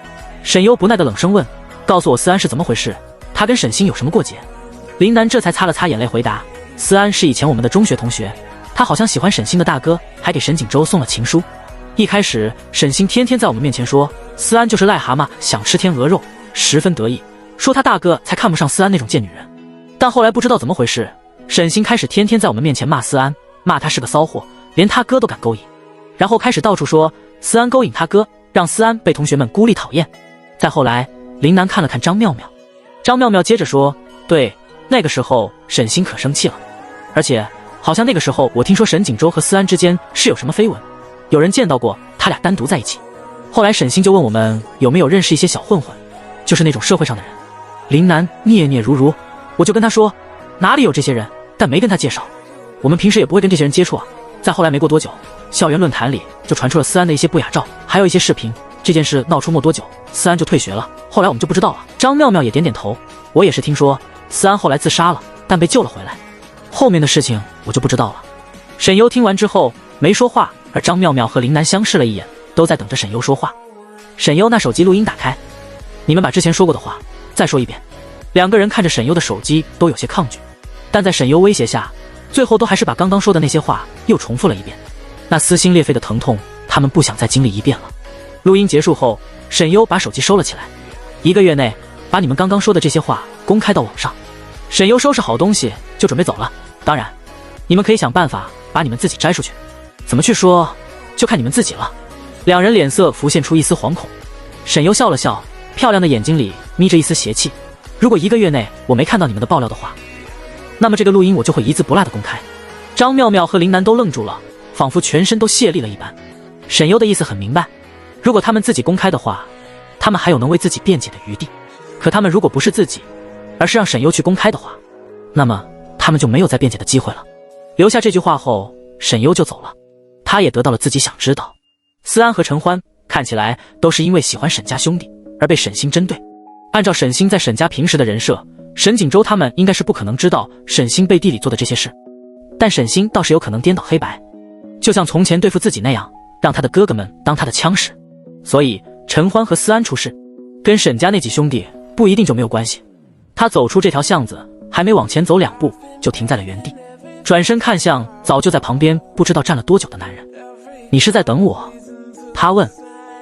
[SPEAKER 1] 沈优不耐的冷声问，告诉我思安是怎么回事，他跟沈星有什么过节？林楠这才擦了擦眼泪回答，思安是以前我们的中学同学，他好像喜欢沈星的大哥，还给沈锦州送了情书。一开始沈星天天在我们面前说思安就是癞蛤蟆想吃天鹅肉，十分得意，说他大哥才看不上思安那种贱女人。但后来不知道怎么回事，沈星开始天天在我们面前骂思安，骂他是个骚货，连他哥都敢勾引，然后开始到处说思安勾引他哥，让思安被同学们孤立讨厌。再后来林楠看了看张妙妙，张妙妙接着说，对，那个时候沈星可生气了，而且好像那个时候我听说沈锦州和思安之间是有什么绯闻，有人见到过他俩单独在一起。后来沈星就问我们有没有认识一些小混混，就是那种社会上的人。林楠嗫嗫如如，我就跟他说哪里有这些人，但没跟他介绍，我们平时也不会跟这些人接触啊。再后来没过多久，校园论坛里就传出了思安的一些不雅照，还有一些视频，这件事闹出没多久，思安就退学了，后来我们就不知道了。张妙妙也点点头，我也是听说思安后来自杀了，但被救了回来，后面的事情我就不知道了。沈优听完之后没说话，而张妙妙和林楠相视了一眼，都在等着沈优说话。沈优那手机录音打开，你们把之前说过的话再说一遍。2个人看着沈优的手机都有些抗拒，但在沈优威胁下，最后都还是把刚刚说的那些话又重复了一遍。那撕心裂肺的疼痛，他们不想再经历一遍了。录音结束后，沈优把手机收了起来。1个月内，把你们刚刚说的这些话公开到网上。沈优收拾好东西就准备走了，当然，你们可以想办法把你们自己摘出去，怎么去说，就看你们自己了。两人脸色浮现出一丝惶恐。沈优笑了笑，漂亮的眼睛里眯着一丝邪气。如果1个月内我没看到你们的爆料的话，那么这个录音我就会一字不落的公开。张妙妙和林楠都愣住了，仿佛全身都泄力了一般。沈优的意思很明白，如果他们自己公开的话，他们还有能为自己辩解的余地。可他们如果不是自己，而是让沈优去公开的话，那么他们就没有再辩解的机会了。留下这句话后，沈优就走了。他也得到了自己想知道。思安和陈欢看起来都是因为喜欢沈家兄弟而被沈星针对。按照沈星在沈家平时的人设，沈锦州他们应该是不可能知道沈星背地里做的这些事，但沈星倒是有可能颠倒黑白，就像从前对付自己那样，让他的哥哥们当他的枪使。所以陈欢和思安出事，跟沈家那几兄弟不一定就没有关系。他走出这条巷子，还没往前走2步，就停在了原地，转身看向早就在旁边不知道站了多久的男人。你是在等我？他问。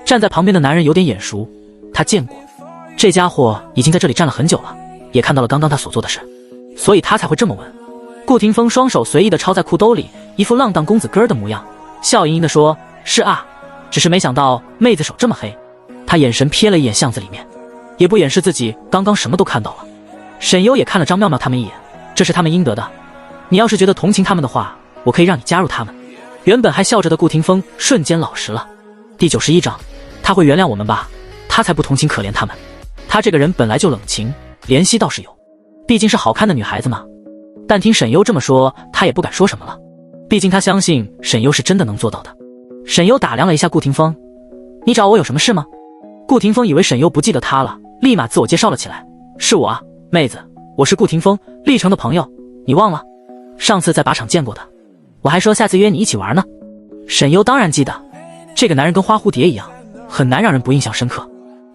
[SPEAKER 1] 站在旁边的男人有点眼熟，他见过，这家伙已经在这里站了很久了，也看到了刚刚他所做的事，所以他才会这么问。顾廷峰双手随意地抄在裤兜里，一副浪荡公子哥儿的模样，笑盈盈地说：是啊，只是没想到妹子手这么黑。他眼神瞥了一眼巷子里面，也不掩饰自己刚刚什么都看到了。沈优也看了张妙妙他们一眼，这是他们应得的，你要是觉得同情他们的话，我可以让你加入他们。原本还笑着的顾廷峰瞬间老实了。第91章，他会原谅我们吧？他才不同情可怜他们。他这个人本来就冷情，怜惜倒是有，毕竟是好看的女孩子嘛。但听沈优这么说，他也不敢说什么了，毕竟他相信沈优是真的能做到的。沈优打量了一下顾廷峰，你找我有什么事吗？顾廷峰以为沈优不记得他了，立马自我介绍了起来，是我啊，妹子，我是顾廷峰，历城的朋友，你忘了？上次在靶场见过的，我还说下次约你一起玩呢。沈优当然记得，这个男人跟花蝴蝶一样，很难让人不印象深刻，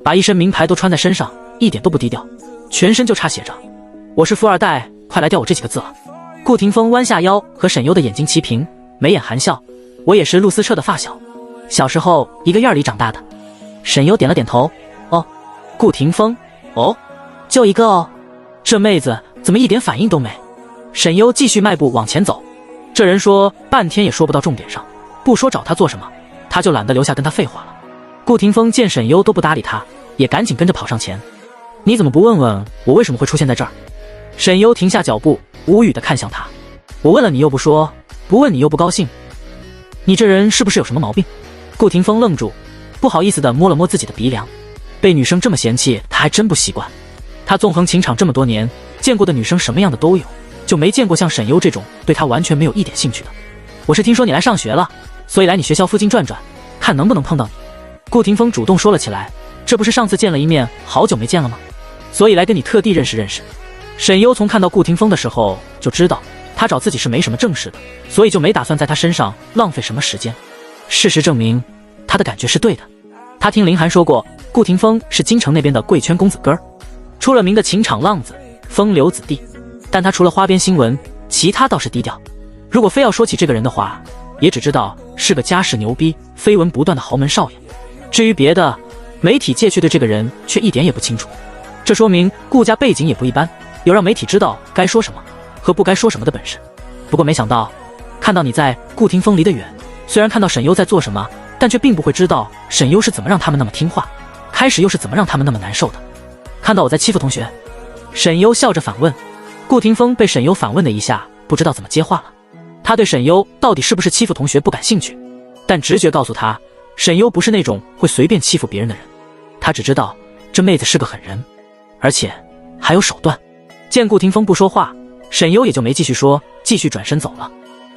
[SPEAKER 1] 把一身名牌都穿在身上，一点都不低调，全身就差写着我是富二代，快来钓我这几个字了。顾廷峰弯下腰，和沈优的眼睛齐平，眉眼含笑，我也是陆思彻的发小，小时候一个院里长大的。沈优点了点头，哦。顾廷峰，哦，就一个哦，这妹子怎么一点反应都没？沈优继续迈步往前走，这人说半天也说不到重点上，不说找他做什么，他就懒得留下跟他废话了。顾廷峰见沈优都不搭理他，也赶紧跟着跑上前，你怎么不问问我为什么会出现在这儿？沈优停下脚步，无语地看向他，我问了你又不说，不问你又不高兴，你这人是不是有什么毛病？顾廷峰愣住，不好意思地摸了摸自己的鼻梁，被女生这么嫌弃他还真不习惯。他纵横情场这么多年，见过的女生什么样的都有，就没见过像沈优这种对他完全没有一点兴趣的。我是听说你来上学了，所以来你学校附近转转，看能不能碰到你。顾廷峰主动说了起来，这不是上次见了一面，好久没见了吗？所以来跟你特地认识认识。沈优从看到顾廷峰的时候就知道他找自己是没什么正事的，所以就没打算在他身上浪费什么时间。事实证明他的感觉是对的。他听林涵说过，顾廷峰是京城那边的贵圈公子哥儿，出了名的情场浪子，风流子弟，但他除了花边新闻，其他倒是低调。如果非要说起这个人的话，也只知道是个家世牛逼、绯闻不断的豪门少爷。至于别的，媒体界却对这个人却一点也不清楚。这说明顾家背景也不一般，有让媒体知道该说什么和不该说什么的本事。不过没想到，看到你在顾廷峰离得远，虽然看到沈优在做什么，但却并不会知道沈优是怎么让他们那么听话，开始又是怎么让他们那么难受的。看到我在欺负同学？沈优笑着反问。顾廷峰被沈优反问的一下，不知道怎么接话了。他对沈优到底是不是欺负同学不感兴趣，但直觉告诉他，沈优不是那种会随便欺负别人的人。他只知道这妹子是个狠人，而且还有手段。见顾廷峰不说话，沈优也就没继续说，继续转身走了。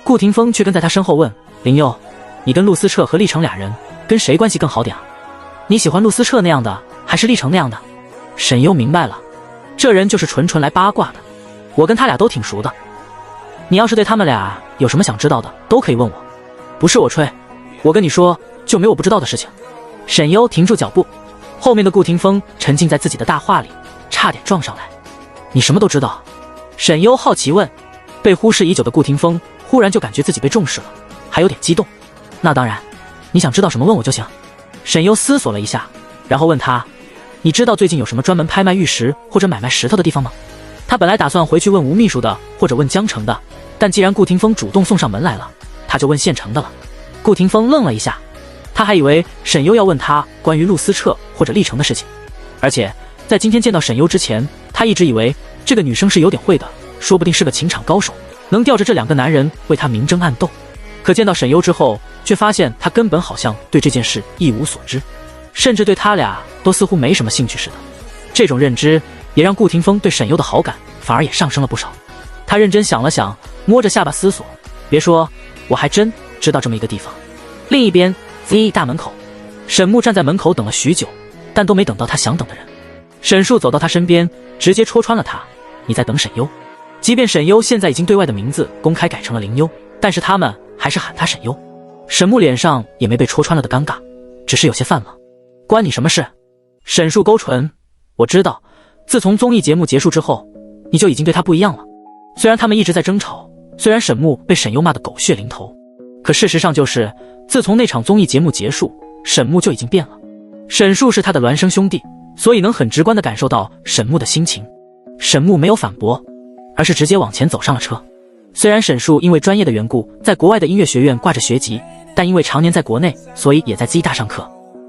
[SPEAKER 1] 顾廷峰却跟在他身后问，林佑，你跟陆思彻和厉成俩人跟谁关系更好点啊？你喜欢陆思彻那样的还是厉成那样的？沈优明白了，这人就是纯纯来八卦的，我跟他俩都挺熟的，你要是对他们俩有什么想知道的都可以问我，不是我吹，我跟你说就没我不知道的事情。沈优停住脚步，后面的顾廷峰沉浸在自己的大话里，差点撞上来。你什么都知道？沈优好奇问。被忽视已久的顾廷峰忽然就感觉自己被重视了，还有点激动。那当然，你想知道什么问我就行。沈优思索了一下，然后问他，你知道最近有什么专门拍卖玉石或者买卖石头的地方吗？他本来打算回去问吴秘书的，或者问江城的，但既然顾廷峰主动送上门来了，他就问县城的了。顾廷峰愣了一下，他还以为沈优要问他关于陆思澈或者历城的事情，而且在今天见到沈优之前，他一直以为这个女生是有点会的，说不定是个情场高手，能吊着这2个男人为他明争暗斗。可见到沈优之后，却发现他根本好像对这件事一无所知，甚至对他俩都似乎没什么兴趣似的。这种认知也让顾廷峰对沈优的好感反而也上升了不少。他认真想了想，摸着下巴思索，别说，我还真知道这么一个地方。另一边 Z 大门口，沈木站在门口等了许久，但都没等到他想等的人。沈树走到他身边，直接戳穿了他，你在等沈优。即便沈优现在已经对外的名字公开改成了林优，但是他们还是喊他沈优。沈木脸上也没被戳穿了的尴尬，只是有些犯了。关你什么事？沈树勾唇，我知道，自从综艺节目结束之后，你就已经对他不一样了。虽然他们一直在争吵，虽然沈木被沈优骂得狗血淋头，可事实上就是自从那场综艺节目结束，沈木就已经变了。沈树是他的孪生兄弟，所以能很直观地感受到沈木的心情。沈木没有反驳，而是直接往前走上了车。虽然沈树因为专业的缘故在国外的音乐学院挂着学籍，但因为常年在国内，所以也在 Z 大上课。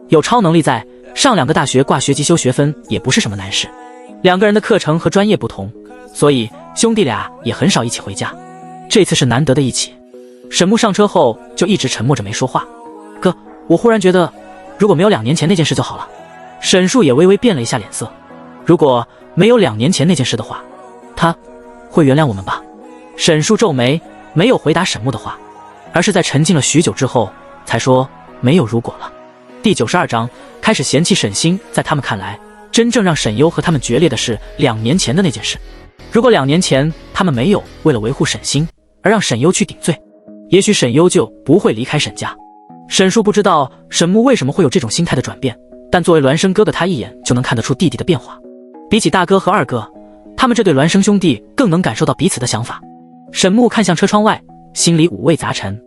[SPEAKER 1] 有超能力在，上2个大学挂学籍修学分也不是什么难事。2个人的课程和专业不同，所以兄弟俩也很少一起回家。这次是难得的一起。沈木上车后就一直沉默着没说话。哥，我忽然觉得如果没有2年前那件事就好了。沈树也微微变了一下脸色。如果没有2年前那件事的话，他会原谅我们吧？沈树皱眉，没有回答沈木的话，而是在沉静了许久之后才说没有如果了。第92章开始嫌弃沈星。在他们看来，真正让沈优和他们决裂的是2年前的那件事。如果2年前他们没有为了维护沈星而让沈优去顶罪，也许沈优就不会离开沈家。沈树不知道沈木为什么会有这种心态的转变，但作为孪生哥哥，他一眼就能看得出弟弟的变化。比起大哥和二哥，他们这对孪生兄弟更能感受到彼此的想法。沈木看向车窗外，心里五味杂陈。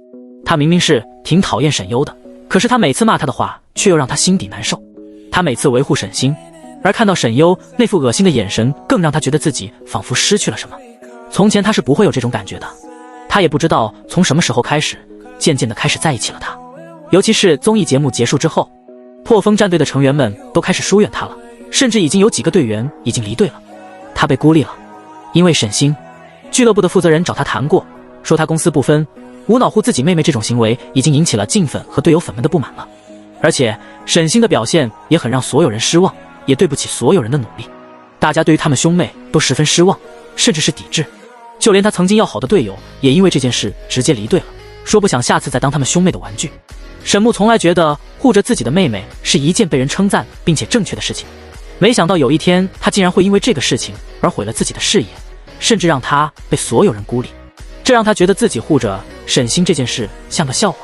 [SPEAKER 1] 他明明是挺讨厌沈优的，可是他每次骂他的话却又让他心底难受。他每次维护沈星，而看到沈优那副恶心的眼神，更让他觉得自己仿佛失去了什么。从前他是不会有这种感觉的。他也不知道从什么时候开始，渐渐地开始在意起了他。尤其是综艺节目结束之后，破风战队的成员们都开始疏远他了，甚至已经有几个队员已经离队了。他被孤立了。因为沈星，俱乐部的负责人找他谈过，说他公私不分，无脑护自己妹妹这种行为已经引起了劲粉和队友粉们的不满了。而且沈星的表现也很让所有人失望，也对不起所有人的努力。大家对于他们兄妹都十分失望，甚至是抵制。就连他曾经要好的队友也因为这件事直接离队了，说不想下次再当他们兄妹的玩具。沈木从来觉得护着自己的妹妹是一件被人称赞并且正确的事情，没想到有一天他竟然会因为这个事情而毁了自己的事业，甚至让他被所有人孤立。这让他觉得自己护着沈星这件事像个笑话。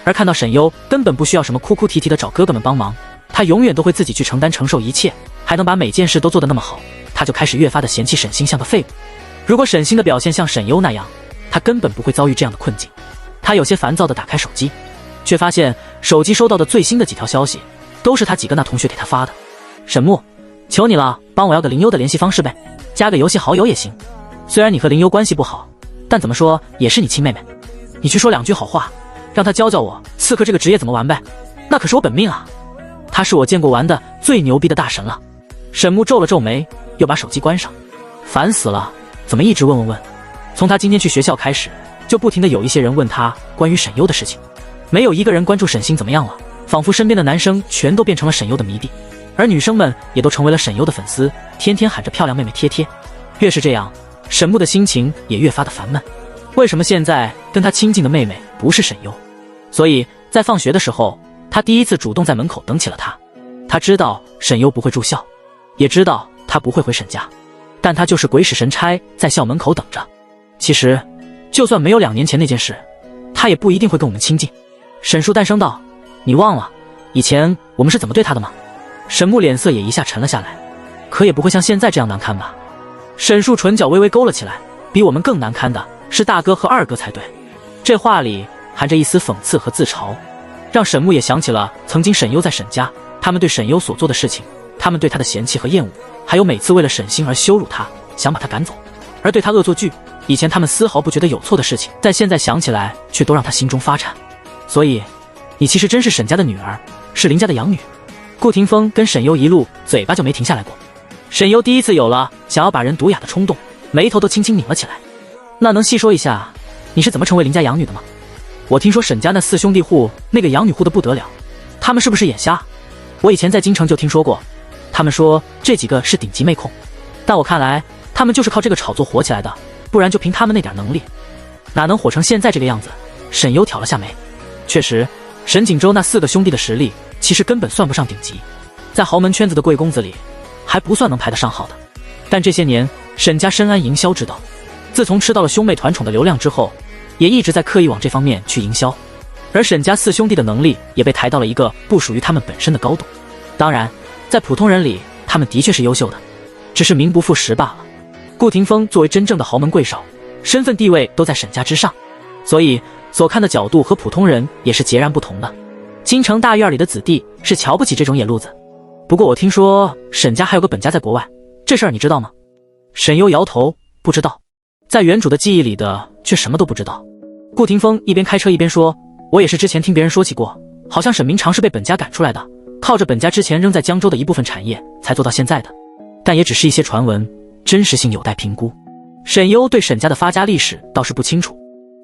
[SPEAKER 1] 而看到沈优根本不需要什么哭哭啼啼的找哥哥们帮忙，他永远都会自己去承受一切，还能把每件事都做得那么好，他就开始越发的嫌弃沈星像个废物。如果沈星的表现像沈优那样，他根本不会遭遇这样的困境。他有些烦躁地打开手机，却发现手机收到的最新的几条消息都是他几个那同学给他发的。沈木，求你了，帮我要个林优的联系方式呗，加个游戏好友也行。虽然你和林优关系不好，但怎么说也是你亲妹妹，你去说2句好话，让他教教我刺客这个职业怎么玩呗，那可是我本命啊，他是我见过玩的最牛逼的大神了。沈木皱了皱眉，又把手机关上，烦死了，怎么一直问。从他今天去学校开始，就不停的有一些人问他关于沈优的事情，没有一个人关注沈星怎么样了，仿佛身边的男生全都变成了沈优的迷弟，而女生们也都成为了沈优的粉丝，天天喊着漂亮妹妹贴贴。越是这样，沈木的心情也越发的烦闷。为什么现在跟他亲近的妹妹不是沈优？所以在放学的时候，他第一次主动在门口等起了他。他知道沈优不会住校，也知道他不会回沈家，但他就是鬼使神差在校门口等着。其实就算没有2年前那件事，他也不一定会跟我们亲近。沈树淡声道，你忘了以前我们是怎么对他的吗？沈木脸色也一下沉了下来，可也不会像现在这样难看吧？沈树唇角微微勾了起来，比我们更难堪的是大哥和二哥才对。这话里含着一丝讽刺和自嘲，让沈木也想起了曾经沈优在沈家，他们对沈优所做的事情，他们对他的嫌弃和厌恶，还有每次为了沈星而羞辱他，想把他赶走，而对他恶作剧，以前他们丝毫不觉得有错的事情，但现在想起来却都让他心中发颤。所以，你其实真是沈家的女儿，是林家的养女。顾廷峰跟沈优一路嘴巴就没停下来过。沈优第一次有了想要把人毒哑的冲动，眉头都轻轻拧了起来。那能细说一下，你是怎么成为林家养女的吗？我听说沈家那4兄弟户那个养女户的不得了，他们是不是眼瞎？我以前在京城就听说过，他们说这几个是顶级妹控，但我看来他们就是靠这个炒作火起来的，不然就凭他们那点能力，哪能火成现在这个样子？沈优挑了下眉。确实，沈锦州那4个兄弟的实力其实根本算不上顶级，在豪门圈子的贵公子里还不算能排得上号的。但这些年沈家深谙营销之道，自从吃到了兄妹团宠的流量之后，也一直在刻意往这方面去营销，而沈家4兄弟的能力也被抬到了一个不属于他们本身的高度。当然，在普通人里他们的确是优秀的，只是名不副实罢了。顾廷峰作为真正的豪门贵少，身份地位都在沈家之上，所以所看的角度和普通人也是截然不同的。京城大院里的子弟是瞧不起这种野路子。不过我听说沈家还有个本家在国外，这事儿你知道吗？沈优摇头，不知道。在原主的记忆里的却什么都不知道。顾廷峰一边开车一边说，我也是之前听别人说起过，好像沈明常是被本家赶出来的，靠着本家之前扔在江州的一部分产业才做到现在的，但也只是一些传闻，真实性有待评估。沈优对沈家的发家历史倒是不清楚，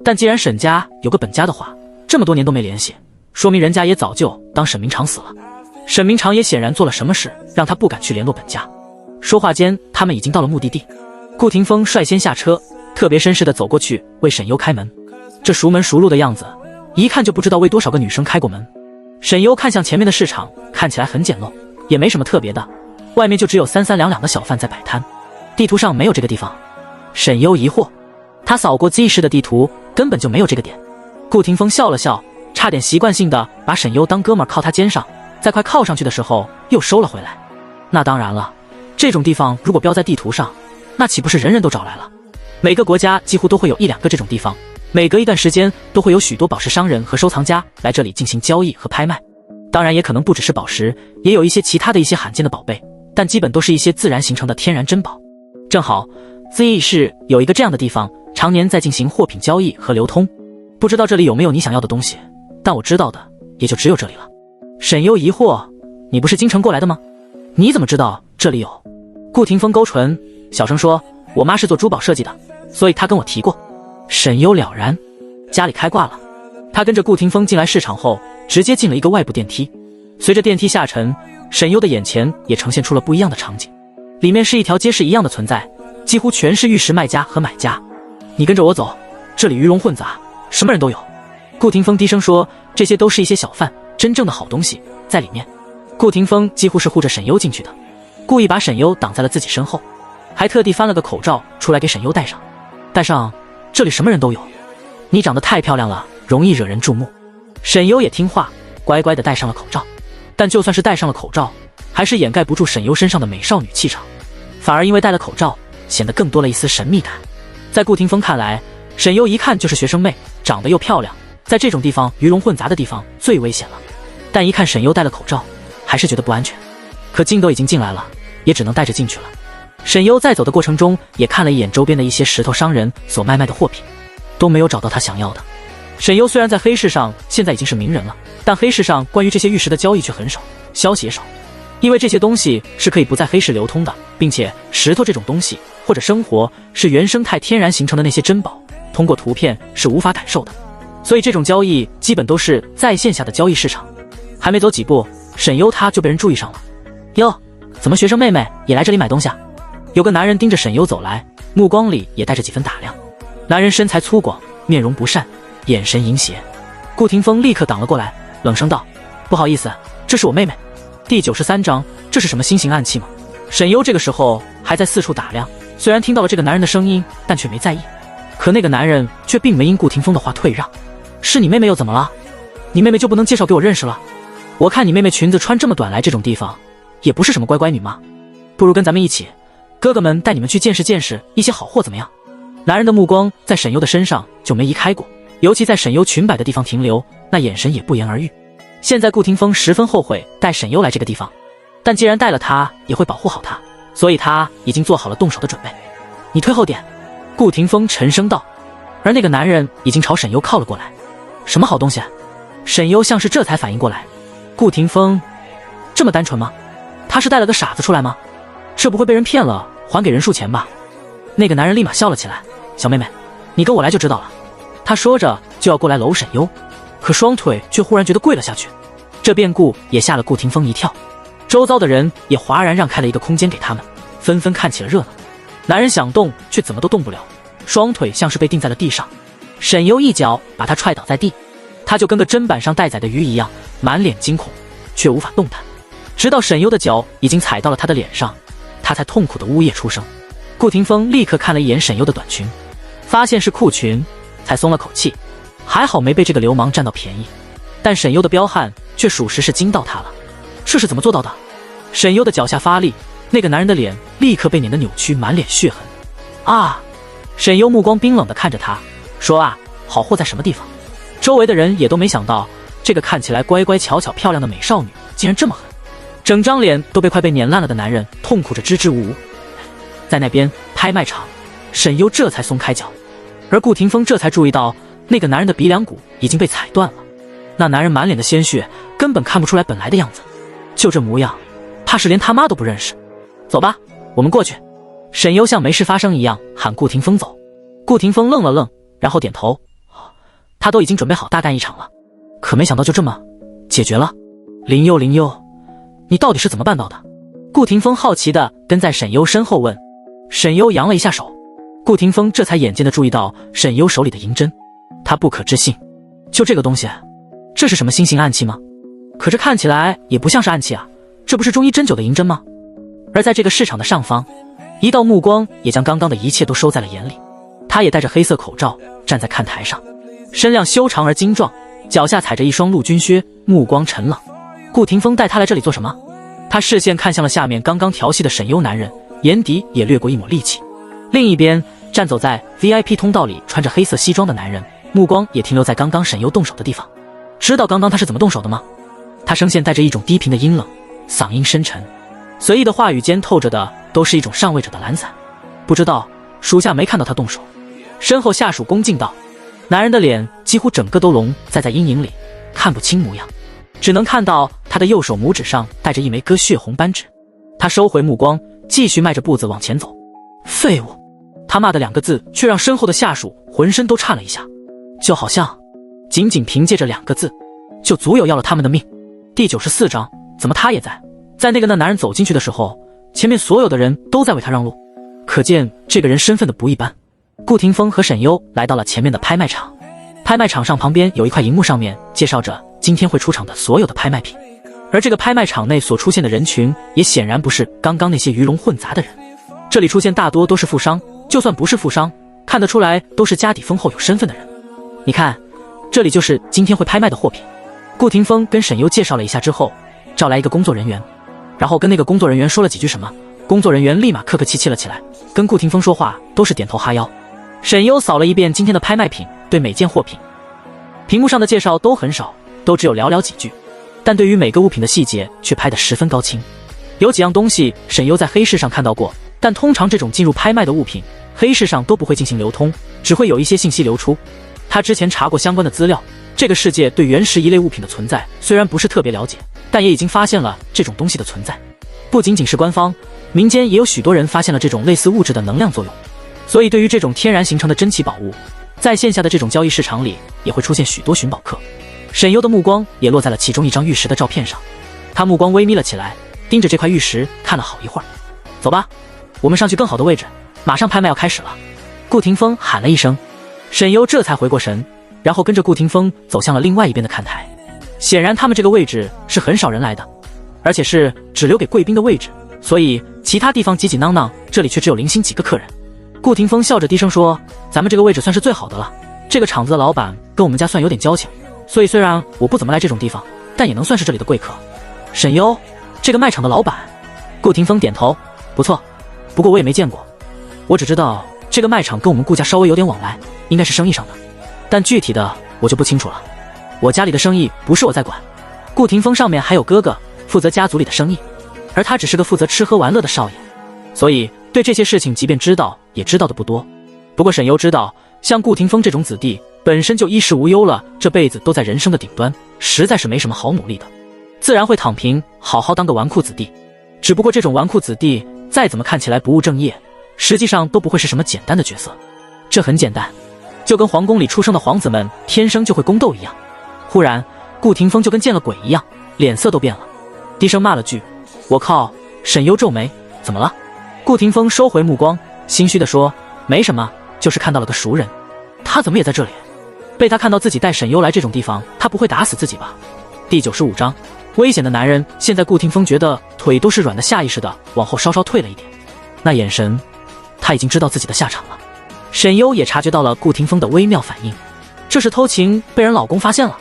[SPEAKER 1] 但既然沈家有个本家的话，这么多年都没联系，说明人家也早就当沈明常死了。沈明常也显然做了什么事，让他不敢去联络本家。说话间，他们已经到了目的地。顾廷峰率先下车，特别绅士地走过去为沈优开门。这熟门熟路的样子，一看就不知道为多少个女生开过门。沈优看向前面的市场，看起来很简陋，也没什么特别的，外面就只有三三两两的小贩在摆摊，地图上没有这个地方。沈优疑惑，他扫过 Z 市的地图，根本就没有这个点。顾廷峰笑了笑，差点习惯性的把沈优当哥们靠他肩上，在快靠上去的时候又收了回来。那当然了，这种地方如果标在地图上，那岂不是人人都找来了？每个国家几乎都会有1、2个这种地方，每隔一段时间都会有许多宝石商人和收藏家来这里进行交易和拍卖。当然也可能不只是宝石，也有一些其他的一些罕见的宝贝，但基本都是一些自然形成的天然珍宝。正好 Z 市有一个这样的地方，常年在进行货品交易和流通。不知道这里有没有你想要的东西，但我知道的也就只有这里了。沈优疑惑，你不是京城过来的吗？你怎么知道这里有？顾廷峰勾唇，小声说，我妈是做珠宝设计的，所以她跟我提过。沈优了然，家里开挂了。他跟着顾廷峰进来市场后，直接进了一个外部电梯。随着电梯下沉，沈优的眼前也呈现出了不一样的场景。里面是一条街市一样的存在，几乎全是玉石卖家和买家。你跟着我走，这里鱼龙混杂，什么人都有。顾廷峰低声说，这些都是一些小贩，真正的好东西在里面。顾廷峰几乎是护着沈优进去的，故意把沈优挡在了自己身后，还特地翻了个口罩出来给沈优戴上。戴上，这里什么人都有。你长得太漂亮了，容易惹人注目。沈优也听话，乖乖地戴上了口罩。但就算是戴上了口罩，还是掩盖不住沈优身上的美少女气场，反而因为戴了口罩，显得更多了一丝神秘感。在顾廷峰看来，沈优一看就是学生妹，长得又漂亮，在这种地方鱼龙混杂的地方最危险了。但一看沈优戴了口罩，还是觉得不安全。可进都已经进来了，也只能带着进去了。沈优在走的过程中，也看了一眼周边的一些石头商人所卖的货品，都没有找到他想要的。沈优虽然在黑市上现在已经是名人了，但黑市上关于这些玉石的交易却很少，消息也少。因为这些东西是可以不在黑市流通的，并且石头这种东西或者生活是原生态天然形成的那些珍宝，通过图片是无法感受的，所以这种交易基本都是在线下的交易市场。还没走几步，沈优他就被人注意上了。哟，怎么学生妹妹也来这里买东西啊？有个男人盯着沈优走来，目光里也带着几分打量。男人身材粗犷，面容不善，眼神淫邪。顾廷峰立刻挡了过来，冷声道，不好意思，这是我妹妹。第93章，这是什么新型暗器吗？沈优这个时候还在四处打量，虽然听到了这个男人的声音，但却没在意。可那个男人却并没因顾廷峰的话退让。是你妹妹又怎么了？你妹妹就不能介绍给我认识了？我看你妹妹裙子穿这么短来这种地方，也不是什么乖乖女嘛，不如跟咱们一起，哥哥们带你们去见识见识一些好货怎么样？男人的目光在沈优的身上就没移开过，尤其在沈优裙摆的地方停留，那眼神也不言而喻。现在顾廷峰十分后悔带沈优来这个地方，但既然带了他，也会保护好他，所以他已经做好了动手的准备。你退后点，顾廷峰沉声道。而那个男人已经朝沈优靠了过来。什么好东西？沈优像是这才反应过来，顾廷峰这么单纯吗？他是带了个傻子出来吗？这不会被人骗了还给人数钱吧？那个男人立马笑了起来，小妹妹，你跟我来就知道了。他说着就要过来搂沈优，可双腿却忽然觉得跪了下去。这变故也吓了顾廷峰一跳，周遭的人也哗然让开了一个空间给他们，纷纷看起了热闹。男人想动却怎么都动不了，双腿像是被钉在了地上。沈优一脚把他踹倒在地，他就跟个砧板上待宰的鱼一样，满脸惊恐，却无法动弹。直到沈优的脚已经踩到了他的脸上，他才痛苦的呜咽出声。顾廷峰立刻看了一眼沈优的短裙，发现是裤裙，才松了口气，还好没被这个流氓占到便宜。但沈优的彪悍却属实是惊到他了，这是怎么做到的？沈优的脚下发力，那个男人的脸立刻被碾得扭曲，满脸血痕。啊！沈优目光冰冷地看着他，说啊，好货在什么地方？周围的人也都没想到，这个看起来乖乖巧巧漂亮的美少女竟然这么狠，整张脸都被快被碾烂了的男人痛苦着支支吾吾。在那边拍卖场，沈优这才松开脚，而顾廷峰这才注意到那个男人的鼻梁骨已经被踩断了。那男人满脸的鲜血，根本看不出来本来的样子，就这模样，怕是连他妈都不认识。走吧，我们过去。沈优像没事发生一样喊顾廷峰走。顾廷峰愣了愣，然后点头。他都已经准备好大干一场了，可没想到就这么解决了。林悠，林悠，你到底是怎么办到的？顾廷峰好奇地跟在沈优身后问。沈优扬了一下手，顾廷峰这才眼尖地注意到沈优手里的银针，他不可置信，就这个东西，这是什么新型暗器吗？可这看起来也不像是暗器啊，这不是中医针灸的银针吗？而在这个市场的上方，一道目光也将刚刚的一切都收在了眼里。他也戴着黑色口罩站在看台上，身量修长而精壮，脚下踩着一双陆军靴，目光沉冷。顾廷峰带他来这里做什么？他视线看向了下面刚刚调戏的沈优男人，眼底也掠过一抹戾气。另一边站走在 VIP 通道里穿着黑色西装的男人，目光也停留在刚刚沈优动手的地方。知道刚刚他是怎么动手的吗？他声线带着一种低频的阴冷，嗓音深沉，随意的话语间透着的都是一种上位者的懒散。不知道，属下没看到他动手。身后下属恭敬道。男人的脸几乎整个都笼在阴影里，看不清模样，只能看到他的右手拇指上带着一枚割血红斑指。他收回目光，继续迈着步子往前走。废物！他骂的2个字却让身后的下属浑身都颤了一下，就好像仅仅凭借着2个字就足有要了他们的命。第94章，怎么他也在？在那男人走进去的时候，前面所有的人都在为他让路，可见这个人身份的不一般。顾廷峰和沈优来到了前面的拍卖场，拍卖场上旁边有一块荧幕，上面介绍着今天会出场的所有的拍卖品，而这个拍卖场内所出现的人群也显然不是刚刚那些鱼龙混杂的人，这里出现大多都是富商，就算不是富商，看得出来都是家底丰厚有身份的人。你看，这里就是今天会拍卖的货品。顾廷峰跟沈优介绍了一下之后，召来一个工作人员，然后跟那个工作人员说了几句什么，工作人员立马客客气气了起来，跟顾廷峰说话都是点头哈腰。沈优扫了一遍今天的拍卖品，对每件货品屏幕上的介绍都很少，都只有寥寥几句，但对于每个物品的细节却拍得十分高清。有几样东西沈优在黑市上看到过，但通常这种进入拍卖的物品，黑市上都不会进行流通，只会有一些信息流出。他之前查过相关的资料，这个世界对原石一类物品的存在虽然不是特别了解，但也已经发现了这种东西的存在。不仅仅是官方，民间也有许多人发现了这种类似物质的能量作用。所以对于这种天然形成的珍奇宝物，在线下的这种交易市场里也会出现许多寻宝客。沈优的目光也落在了其中一张玉石的照片上，他目光微眯了起来，盯着这块玉石看了好一会儿。走吧，我们上去更好的位置，马上拍卖要开始了。顾廷峰喊了一声，沈优这才回过神，然后跟着顾廷峰走向了另外一边的看台。显然他们这个位置是很少人来的，而且是只留给贵宾的位置，所以其他地方挤挤囔囔，这里却只有零星几个客人。顾廷峰笑着低声说，咱们这个位置算是最好的了，这个场子的老板跟我们家算有点交情，所以虽然我不怎么来这种地方，但也能算是这里的贵客。沈优，这个卖场的老板？顾廷峰点头，不错，不过我也没见过，我只知道这个卖场跟我们顾家稍微有点往来，应该是生意上的，但具体的我就不清楚了，我家里的生意不是我在管。顾廷峰上面还有哥哥负责家族里的生意，而他只是个负责吃喝玩乐的少爷，所以对这些事情即便知道，也知道的不多。不过沈优知道，像顾廷峰这种子弟本身就衣食无忧了，这辈子都在人生的顶端，实在是没什么好努力的，自然会躺平，好好当个纨绔子弟。只不过这种纨绔子弟再怎么看起来不务正业，实际上都不会是什么简单的角色。这很简单，就跟皇宫里出生的皇子们天生就会宫斗一样。忽然顾廷峰就跟见了鬼一样，脸色都变了，低声骂了句我靠。沈优皱眉，怎么了？顾廷峰收回目光，心虚地说，没什么，就是看到了个熟人。他怎么也在这里？被他看到自己带沈优来这种地方，他不会打死自己吧？第95章，危险的男人。现在顾廷峰觉得腿都是软的，下意识的往后稍稍退了一点，那眼神他已经知道自己的下场了。沈优也察觉到了顾廷峰的微妙反应，这是偷情被人老公发现了。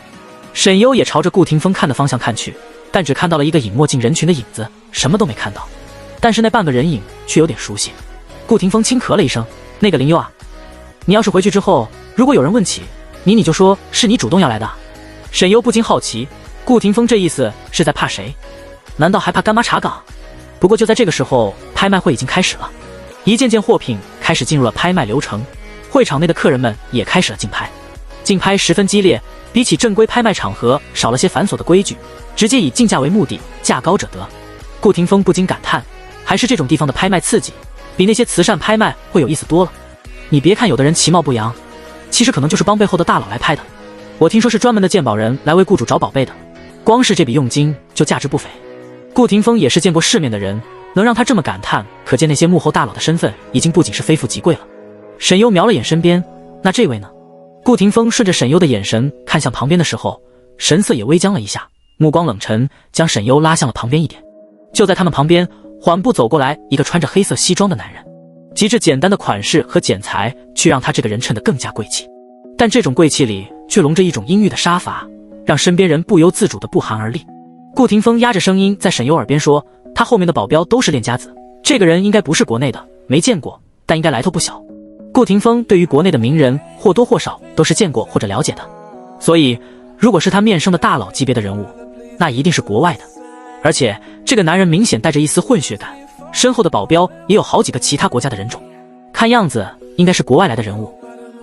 [SPEAKER 1] 沈优也朝着顾廷峰看的方向看去，但只看到了一个隐没进人群的影子，什么都没看到。但是那半个人影却有点熟悉。顾廷峰轻咳了一声，那个林优啊，你要是回去之后，如果有人问起你就说是你主动要来的。沈优不禁好奇，顾廷峰这意思是在怕谁？难道还怕干妈查岗？不过就在这个时候，拍卖会已经开始了，一件件货品开始进入了拍卖流程，会场内的客人们也开始了竞拍。竞拍十分激烈，比起正规拍卖场合少了些繁琐的规矩，直接以竞价为目的，价高者得。顾廷峰不禁感叹，还是这种地方的拍卖刺激，比那些慈善拍卖会有意思多了。你别看有的人其貌不扬，其实可能就是帮背后的大佬来拍的。我听说是专门的鉴宝人来为雇主找宝贝的，光是这笔佣金就价值不菲。顾廷峰也是见过世面的人，能让他这么感叹，可见那些幕后大佬的身份已经不仅是非富即贵了。沈优瞄了眼身边，那这位呢？顾廷峰顺着沈优的眼神看向旁边的时候，神色也微僵了一下，目光冷沉，将沈优拉向了旁边一点。就在他们旁边缓步走过来一个穿着黑色西装的男人，极致简单的款式和剪裁却让他这个人衬得更加贵气，但这种贵气里却笼着一种阴郁的杀伐，让身边人不由自主地不寒而栗。顾廷峰压着声音在沈优耳边说，他后面的保镖都是练家子，这个人应该不是国内的，没见过，但应该来头不小。顾廷峰对于国内的名人或多或少都是见过或者了解的，所以如果是他面生的大佬级别的人物，那一定是国外的。而且这个男人明显带着一丝混血感，身后的保镖也有好几个其他国家的人种，看样子应该是国外来的人物。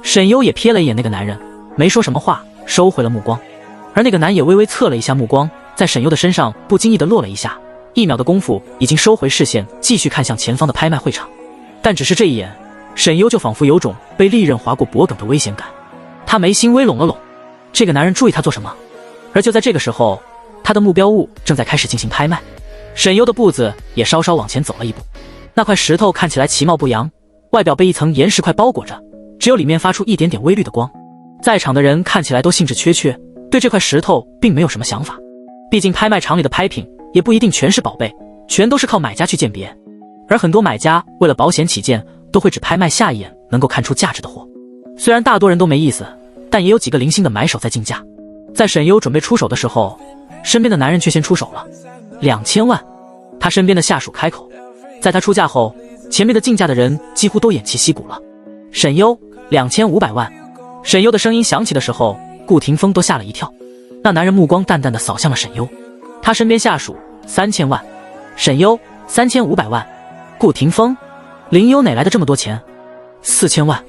[SPEAKER 1] 沈优也瞥了一眼那个男人，没说什么话，收回了目光。而那个男也微微侧了一下目光，在沈优的身上不经意地落了一下，1秒的功夫已经收回视线，继续看向前方的拍卖会场。但只是这一眼，沈优就仿佛有种被利刃划过脖颈的危险感。他眉心微拢了拢，这个男人注意他做什么？而就在这个时候，他的目标物正在开始进行拍卖。沈优的步子也稍稍往前走了一步。那块石头看起来其貌不扬，外表被一层岩石块包裹着，只有里面发出一点点微绿的光。在场的人看起来都兴致缺缺，对这块石头并没有什么想法。毕竟拍卖场里的拍品也不一定全是宝贝，全都是靠买家去鉴别。而很多买家为了保险起见，都会只拍卖下一眼能够看出价值的货。虽然大多人都没意思，但也有几个零星的买手在竞价。在沈优准备出手的时候，身边的男人却先出手了。2000万。他身边的下属开口。在他出价后，前面的竞价的人几乎都偃旗息鼓了。沈优2500万。沈优的声音响起的时候，顾廷峰都吓了一跳。那男人目光淡淡的扫向了沈优。他身边下属3000万。沈优3500万。顾廷峰，林优哪来的这么多钱？4000万。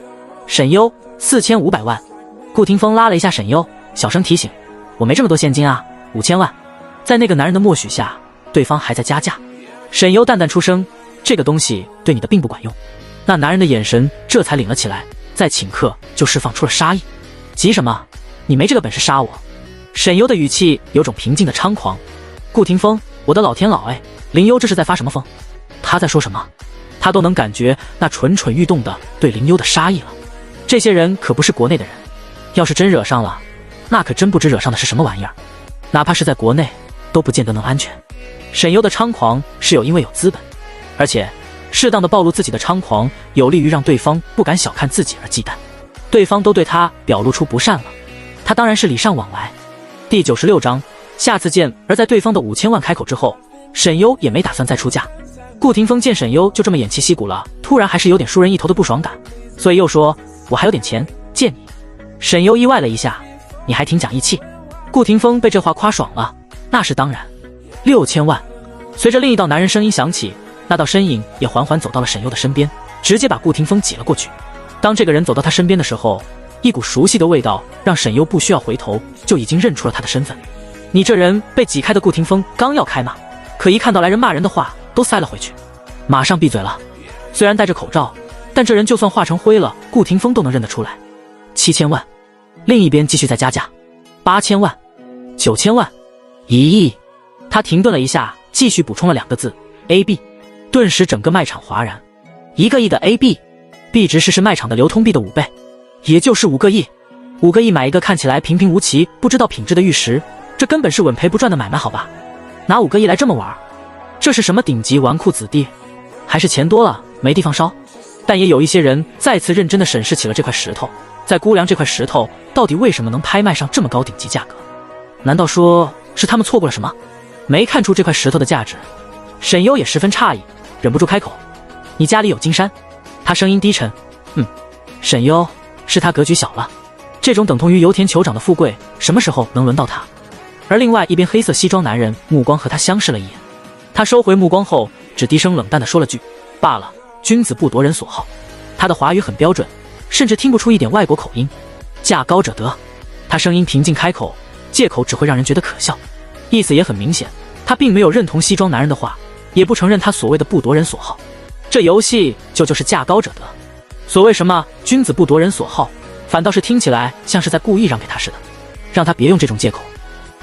[SPEAKER 1] 沈优4500万。顾廷峰拉了一下沈优，小声提醒，我没这么多现金啊，5000万。在那个男人的默许下，对方还在加价。沈优淡淡出声，这个东西对你的并不管用。那男人的眼神这才领了起来，再顷刻就释放出了杀意。急什么？你没这个本事杀我。沈优的语气有种平静的猖狂。顾廷峰，我的老天老哎，林优这是在发什么疯？他在说什么？他都能感觉那蠢蠢欲动的对林优的杀意了。这些人可不是国内的人，要是真惹上了，那可真不知惹上的是什么玩意儿。哪怕是在国内，都不见得能安全。沈优的猖狂是因为有资本，而且适当的暴露自己的猖狂，有利于让对方不敢小看自己而忌惮。对方都对他表露出不善了，他当然是礼尚往来。第96章，下次见。而在对方的5000万开口之后，沈优也没打算再出价。顾廷峰见沈优就这么偃旗息鼓了，突然还是有点输人一头的不爽感，所以又说，我还有点钱借你。沈优意外了一下，你还挺讲义气。顾廷峰被这话夸爽了，那是当然。6000万。随着另一道男人声音响起，那道身影也缓缓走到了沈优的身边，直接把顾廷峰挤了过去。当这个人走到他身边的时候，一股熟悉的味道让沈优不需要回头就已经认出了他的身份。你这人被挤开的顾廷峰刚要开骂，可一看到来人骂人的话都塞了回去，马上闭嘴了。虽然戴着口罩，但这人就算化成灰了，顾廷峰都能认得出来。7000万，另一边继续再加价，8000万，9000万，1亿。他停顿了一下，继续补充了2个字 AB。 顿时整个卖场哗然，1个亿的 AB， 币值是卖场的流通币的5倍，也就是5个亿。5个亿买一个看起来平平无奇不知道品质的玉石，这根本是稳赔不赚的买卖好吧？拿5个亿来这么玩，这是什么顶级纨绔子弟？还是钱多了没地方烧？但也有一些人再次认真地审视起了这块石头，在估量这块石头到底为什么能拍卖上这么高顶级价格。难道说是他们错过了什么，没看出这块石头的价值？沈优也十分诧异，忍不住开口：你家里有金山？他声音低沉：沈优，是他格局小了，这种等同于油田酋长的富贵什么时候能轮到他？而另外一边黑色西装男人目光和他相视了一眼，他收回目光后只低声冷淡地说了句：罢了，君子不夺人所好。他的华语很标准，甚至听不出一点外国口音。价高者得。他声音平静开口，借口只会让人觉得可笑，意思也很明显，他并没有认同西装男人的话，也不承认他所谓的不夺人所好。这游戏就是价高者得。所谓什么君子不夺人所好，反倒是听起来像是在故意让给他似的，让他别用这种借口。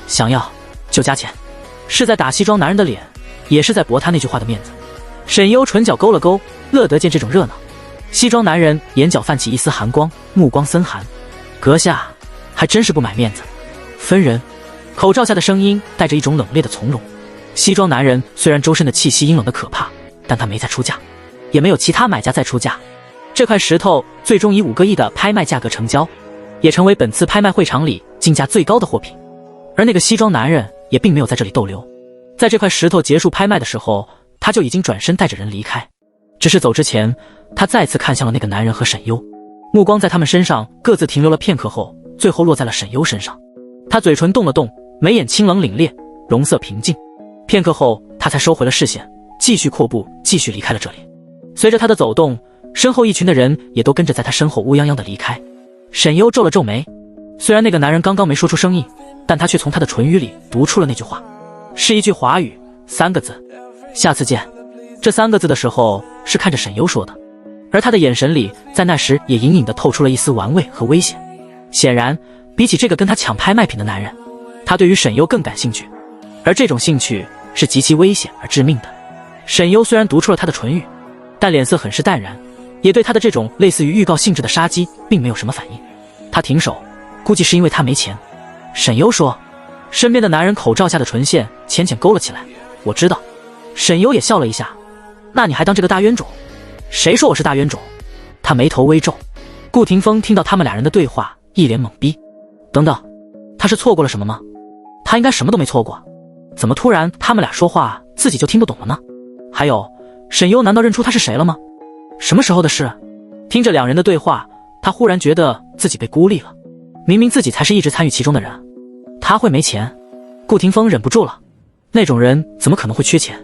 [SPEAKER 1] 想要就加钱，是在打西装男人的脸，也是在驳他那句话的面子。沈优唇角勾了勾，乐得见这种热闹。西装男人眼角泛起一丝寒光，目光森寒。阁下还真是不买面子，分人。口罩下的声音带着一种冷冽的从容。西装男人虽然周身的气息阴冷的可怕，但他没再出价，也没有其他买家再出价。这块石头最终以5个亿的拍卖价格成交，也成为本次拍卖会场里竞价最高的货品。而那个西装男人也并没有在这里逗留，在这块石头结束拍卖的时候，他就已经转身带着人离开。只是走之前，他再次看向了那个男人和沈优，目光在他们身上各自停留了片刻后，最后落在了沈优身上。他嘴唇动了动，眉眼清冷凛冽，容色平静。片刻后，他才收回了视线，继续阔步，继续离开了这里。随着他的走动，身后一群的人也都跟着在他身后乌泱泱的离开。沈优皱了皱眉，虽然那个男人刚刚没说出声音，但他却从他的唇语里读出了那句话，是一句华语，3个字：下次见。这3个字的时候是看着沈优说的，而他的眼神里在那时也隐隐地透出了一丝玩味和危险。显然比起这个跟他抢拍卖品的男人，他对于沈优更感兴趣，而这种兴趣是极其危险而致命的。沈优虽然读出了他的唇语，但脸色很是淡然，也对他的这种类似于预告性质的杀机并没有什么反应。他停手，估计是因为他没钱。沈优说。身边的男人口罩下的唇线浅浅勾了起来，我知道。沈优也笑了一下，那你还当这个大冤种？谁说我是大冤种？他眉头微皱。顾廷峰听到他们俩人的对话，一脸懵逼。等等，他是错过了什么吗？他应该什么都没错过，怎么突然他们俩说话自己就听不懂了呢？还有，沈优难道认出他是谁了吗？什么时候的事？听着两人的对话，他忽然觉得自己被孤立了，明明自己才是一直参与其中的人。他会没钱？顾廷峰忍不住了，那种人怎么可能会缺钱？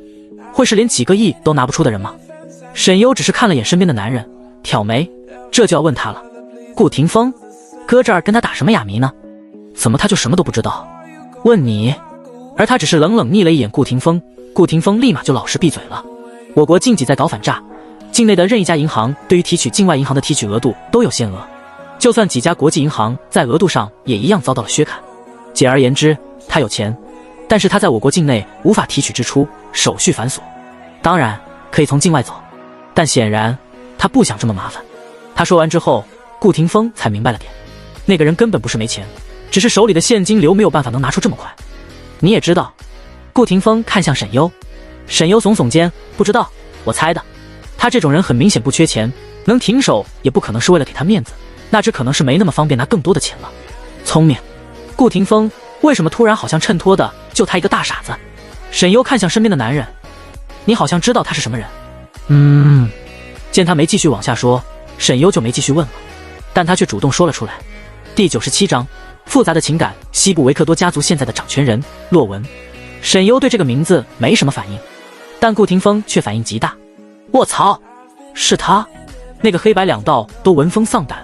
[SPEAKER 1] 会是连几个亿都拿不出的人吗？沈优只是看了眼身边的男人，挑眉，这就要问他了。顾廷峰，搁这儿跟他打什么哑谜呢？怎么他就什么都不知道？问你。而他只是冷冷睨了一眼顾廷峰，顾廷峰立马就老实闭嘴了。我国禁忌在搞反诈，境内的任一家银行对于提取境外银行的提取额度都有限额，就算几家国际银行在额度上也一样遭到了削砍。简而言之，他有钱，但是他在我国境内无法提取支出，手续繁琐。当然可以从境外走，但显然他不想这么麻烦。他说完之后，顾廷峰才明白了点，那个人根本不是没钱，只是手里的现金流没有办法能拿出这么快。你也知道。顾廷峰看向沈优，沈优耸耸肩，不知道，我猜的。他这种人很明显不缺钱，能停手也不可能是为了给他面子，那只可能是没那么方便拿更多的钱了。聪明。顾廷峰为什么突然好像衬托的就他一个大傻子？沈优看向身边的男人，你好像知道他是什么人。见他没继续往下说，沈优就没继续问了，但他却主动说了出来。第97章，复杂的情感，西部维克多家族现在的掌权人洛文。沈优对这个名字没什么反应，但顾廷峰却反应极大。卧槽，是他！那个黑白两道都闻风丧胆，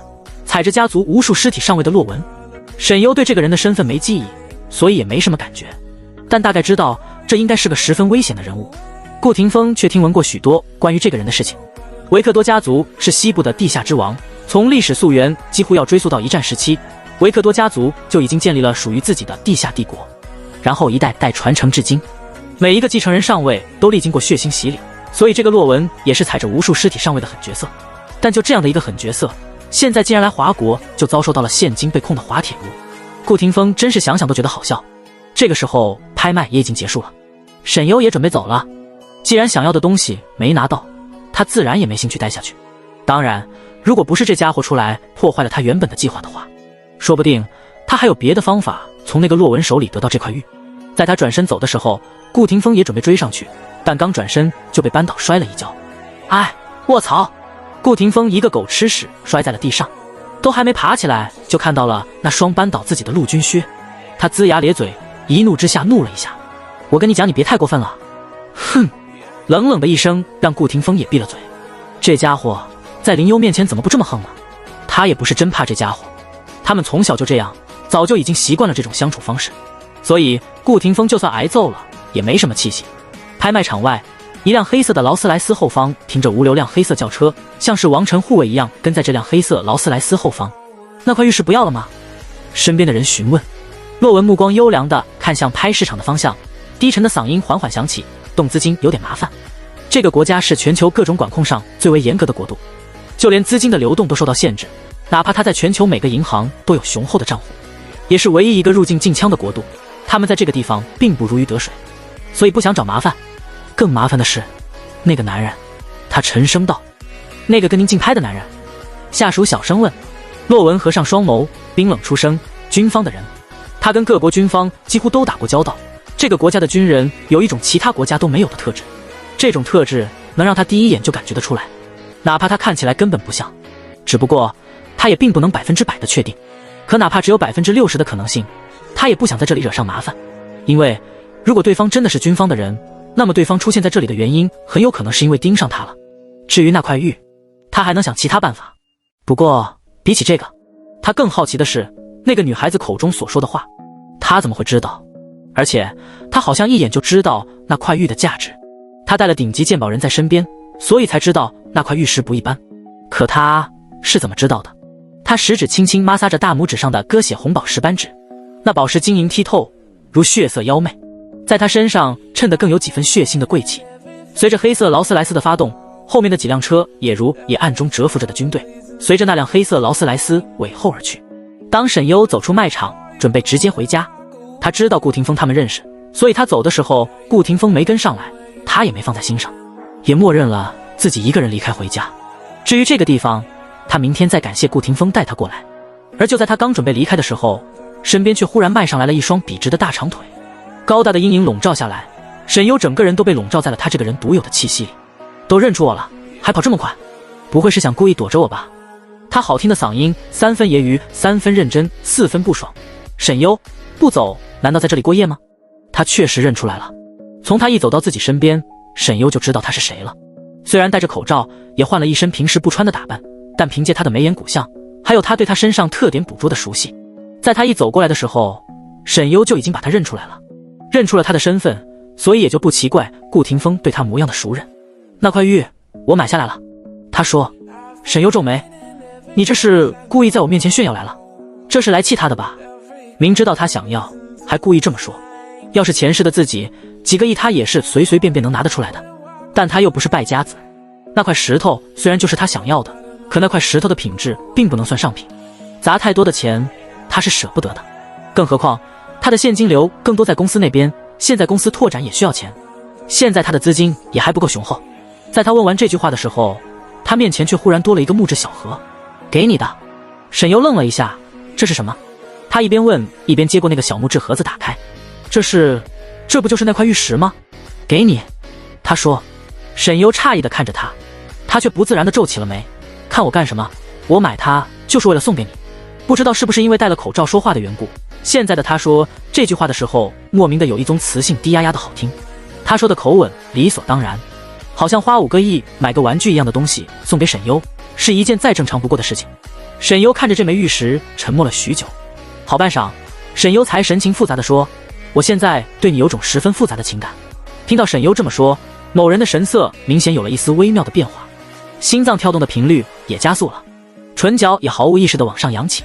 [SPEAKER 1] 踩着家族无数尸体上位的洛文。沈优对这个人的身份没记忆，所以也没什么感觉，但大概知道这应该是个十分危险的人物。顾廷峰却听闻过许多关于这个人的事情。维克多家族是西部的地下之王，从历史溯源几乎要追溯到一战时期，维克多家族就已经建立了属于自己的地下帝国，然后一代代传承至今。每一个继承人上位都历经过血腥洗礼，所以这个洛文也是踩着无数尸体上位的狠角色。但就这样的一个狠角色，现在竟然来华国就遭受到了现今被控的滑铁卢。顾廷峰真是想想都觉得好笑。这个时候拍卖也已经结束了，沈优也准备走了。既然想要的东西没拿到，他自然也没兴趣待下去。当然，如果不是这家伙出来破坏了他原本的计划的话，说不定他还有别的方法从那个洛文手里得到这块玉。在他转身走的时候，顾廷峰也准备追上去，但刚转身就被扳倒摔了一跤。哎，卧槽！顾廷峰一个狗吃屎摔在了地上，都还没爬起来就看到了那双扳倒自己的陆军靴。他龇牙咧嘴，一怒之下怒了一下：我跟你讲，你别太过分了！哼！冷冷的一声让顾廷峰也闭了嘴。这家伙在林幽面前怎么不这么横呢？他也不是真怕这家伙，他们从小就这样，早就已经习惯了这种相处方式，所以顾廷峰就算挨揍了也没什么气息。拍卖场外，一辆黑色的劳斯莱斯后方停着无流量黑色轿车，像是王臣护卫一样跟在这辆黑色劳斯莱斯后方。那块玉石不要了吗？身边的人询问。洛文目光优良地看向拍市场的方向，低沉的嗓音缓缓响起：动资金有点麻烦。这个国家是全球各种管控上最为严格的国度，就连资金的流动都受到限制，哪怕它在全球每个银行都有雄厚的账户，也是唯一一个入境禁枪的国度。他们在这个地方并不如鱼得水，所以不想找麻烦。更麻烦的是，那个男人，他沉声道：那个跟您竞拍的男人。下属小声问。洛文合上双眸，冰冷出声：军方的人。他跟各国军方几乎都打过交道，这个国家的军人有一种其他国家都没有的特质，这种特质能让他第一眼就感觉得出来，哪怕他看起来根本不像。只不过他也并不能100%的确定，可哪怕只有60%的可能性，他也不想在这里惹上麻烦。因为如果对方真的是军方的人，那么对方出现在这里的原因很有可能是因为盯上他了。至于那块玉，他还能想其他办法。不过比起这个，他更好奇的是那个女孩子口中所说的话，他怎么会知道？而且他好像一眼就知道那块玉的价值。他带了顶级鉴宝人在身边，所以才知道那块玉石不一般。可他是怎么知道的？他食指轻轻摩挲着大拇指上的割血红宝石扳指，那宝石晶莹剔透，如血色妖媚，在他身上衬得更有几分血腥的贵气。随着黑色劳斯莱斯的发动，后面的几辆车也暗中蛰伏着的军队，随着那辆黑色劳斯莱斯尾后而去。当沈优走出卖场，准备直接回家，他知道顾廷峰他们认识，所以他走的时候顾廷峰没跟上来，他也没放在心上，也默认了自己一个人离开回家。至于这个地方，他明天再感谢顾廷峰带他过来。而就在他刚准备离开的时候，身边却忽然迈上来了一双笔直的大长腿，高大的阴影笼罩下来，沈优整个人都被笼罩在了他这个人独有的气息里。都认出我了，还跑这么快，不会是想故意躲着我吧？他好听的嗓音3分揶揄3分认真4分不爽。沈优，不走难道在这里过夜吗？他确实认出来了，从他一走到自己身边，沈优就知道他是谁了。虽然戴着口罩，也换了一身平时不穿的打扮，但凭借他的眉眼骨相，还有他对他身上特点捕捉的熟悉，在他一走过来的时候，沈优就已经把他认出来了，认出了他的身份，所以也就不奇怪顾廷峰对他模样的熟认。那块玉我买下来了，他说。沈优皱眉，你这是故意在我面前炫耀来了？这是来气他的吧？明知道他想要，还故意这么说。要是前世的自己，几个亿他也是随随便便能拿得出来的，但他又不是败家子。那块石头虽然就是他想要的，可那块石头的品质并不能算上品，砸太多的钱他是舍不得的。更何况他的现金流更多在公司那边，现在公司拓展也需要钱，现在他的资金也还不够雄厚。在他问完这句话的时候，他面前却忽然多了一个木质小盒。给你的。沈优愣了一下，这是什么？他一边问一边接过那个小木质盒子打开。这不就是那块玉石吗？给你。他说。沈优诧异地看着他，他却不自然地皱起了眉。看我干什么？我买它就是为了送给你。不知道是不是因为戴了口罩说话的缘故，现在的他说这句话的时候莫名的有一种磁性低压压的好听。他说的口吻理所当然，好像花5个亿买个玩具一样的东西送给沈优是一件再正常不过的事情。沈优看着这枚玉石沉默了许久，好半晌，沈优才神情复杂地说：“我现在对你有种十分复杂的情感。”听到沈优这么说，某人的神色明显有了一丝微妙的变化，心脏跳动的频率也加速了，唇角也毫无意识地往上扬起。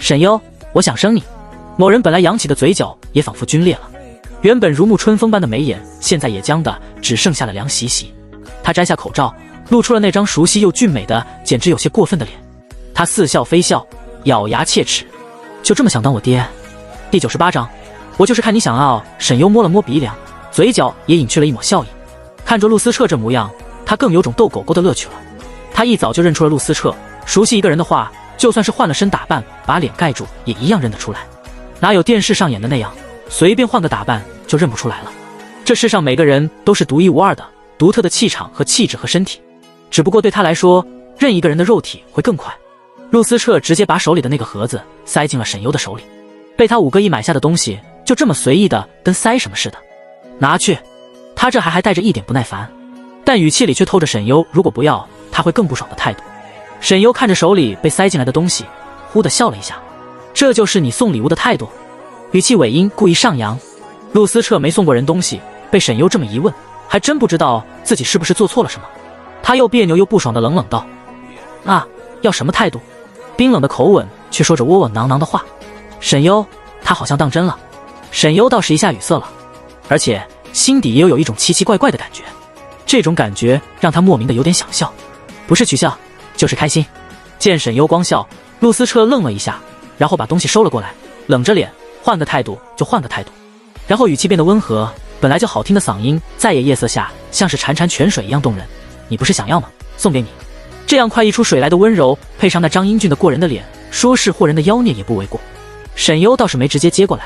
[SPEAKER 1] 沈优，我想生你。某人本来扬起的嘴角也仿佛皲裂了，原本如沐春风般的眉眼现在也僵的只剩下了凉席席。他摘下口罩，露出了那张熟悉又俊美的简直有些过分的脸。他似笑非笑，咬牙切齿，就这么想当我爹？第98章，我就是看你想要。沈优摸了摸鼻梁，嘴角也隐去了一抹笑意。看着陆思彻这模样，他更有种逗狗狗的乐趣了。他一早就认出了陆思彻，熟悉一个人的话，就算是换了身打扮，把脸盖住，也一样认得出来。哪有电视上演的那样，随便换个打扮就认不出来了？这世上每个人都是独一无二的，独特的气场和气质和身体，只不过对他来说，认一个人的肉体会更快。陆思彻直接把手里的那个盒子塞进了沈优的手里，被他5个亿买下的东西，就这么随意的跟塞什么似的。拿去。他这还带着一点不耐烦，但语气里却透着沈优如果不要他会更不爽的态度。沈优看着手里被塞进来的东西，忽地笑了一下。这就是你送礼物的态度？语气尾音故意上扬。陆思彻没送过人东西，被沈优这么一问，还真不知道自己是不是做错了什么。他又别扭又不爽的冷冷道：“啊，要什么态度？”冰冷的口吻却说着窝窝囊囊的话。沈优，他好像当真了。沈优倒是一下语塞了，而且心底也有一种奇奇怪怪的感觉。这种感觉让他莫名的有点想笑，不是取笑，就是开心。见沈优光笑，陆思彻愣了一下，然后把东西收了过来，冷着脸，换个态度就换个态度。然后语气变得温和，本来就好听的嗓音再也夜色下像是潺潺泉水一样动人。你不是想要吗？送给你。这样快溢出水来的温柔，配上那张英俊的过人的脸，说是惑人的妖孽也不为过。沈优倒是没直接接过来。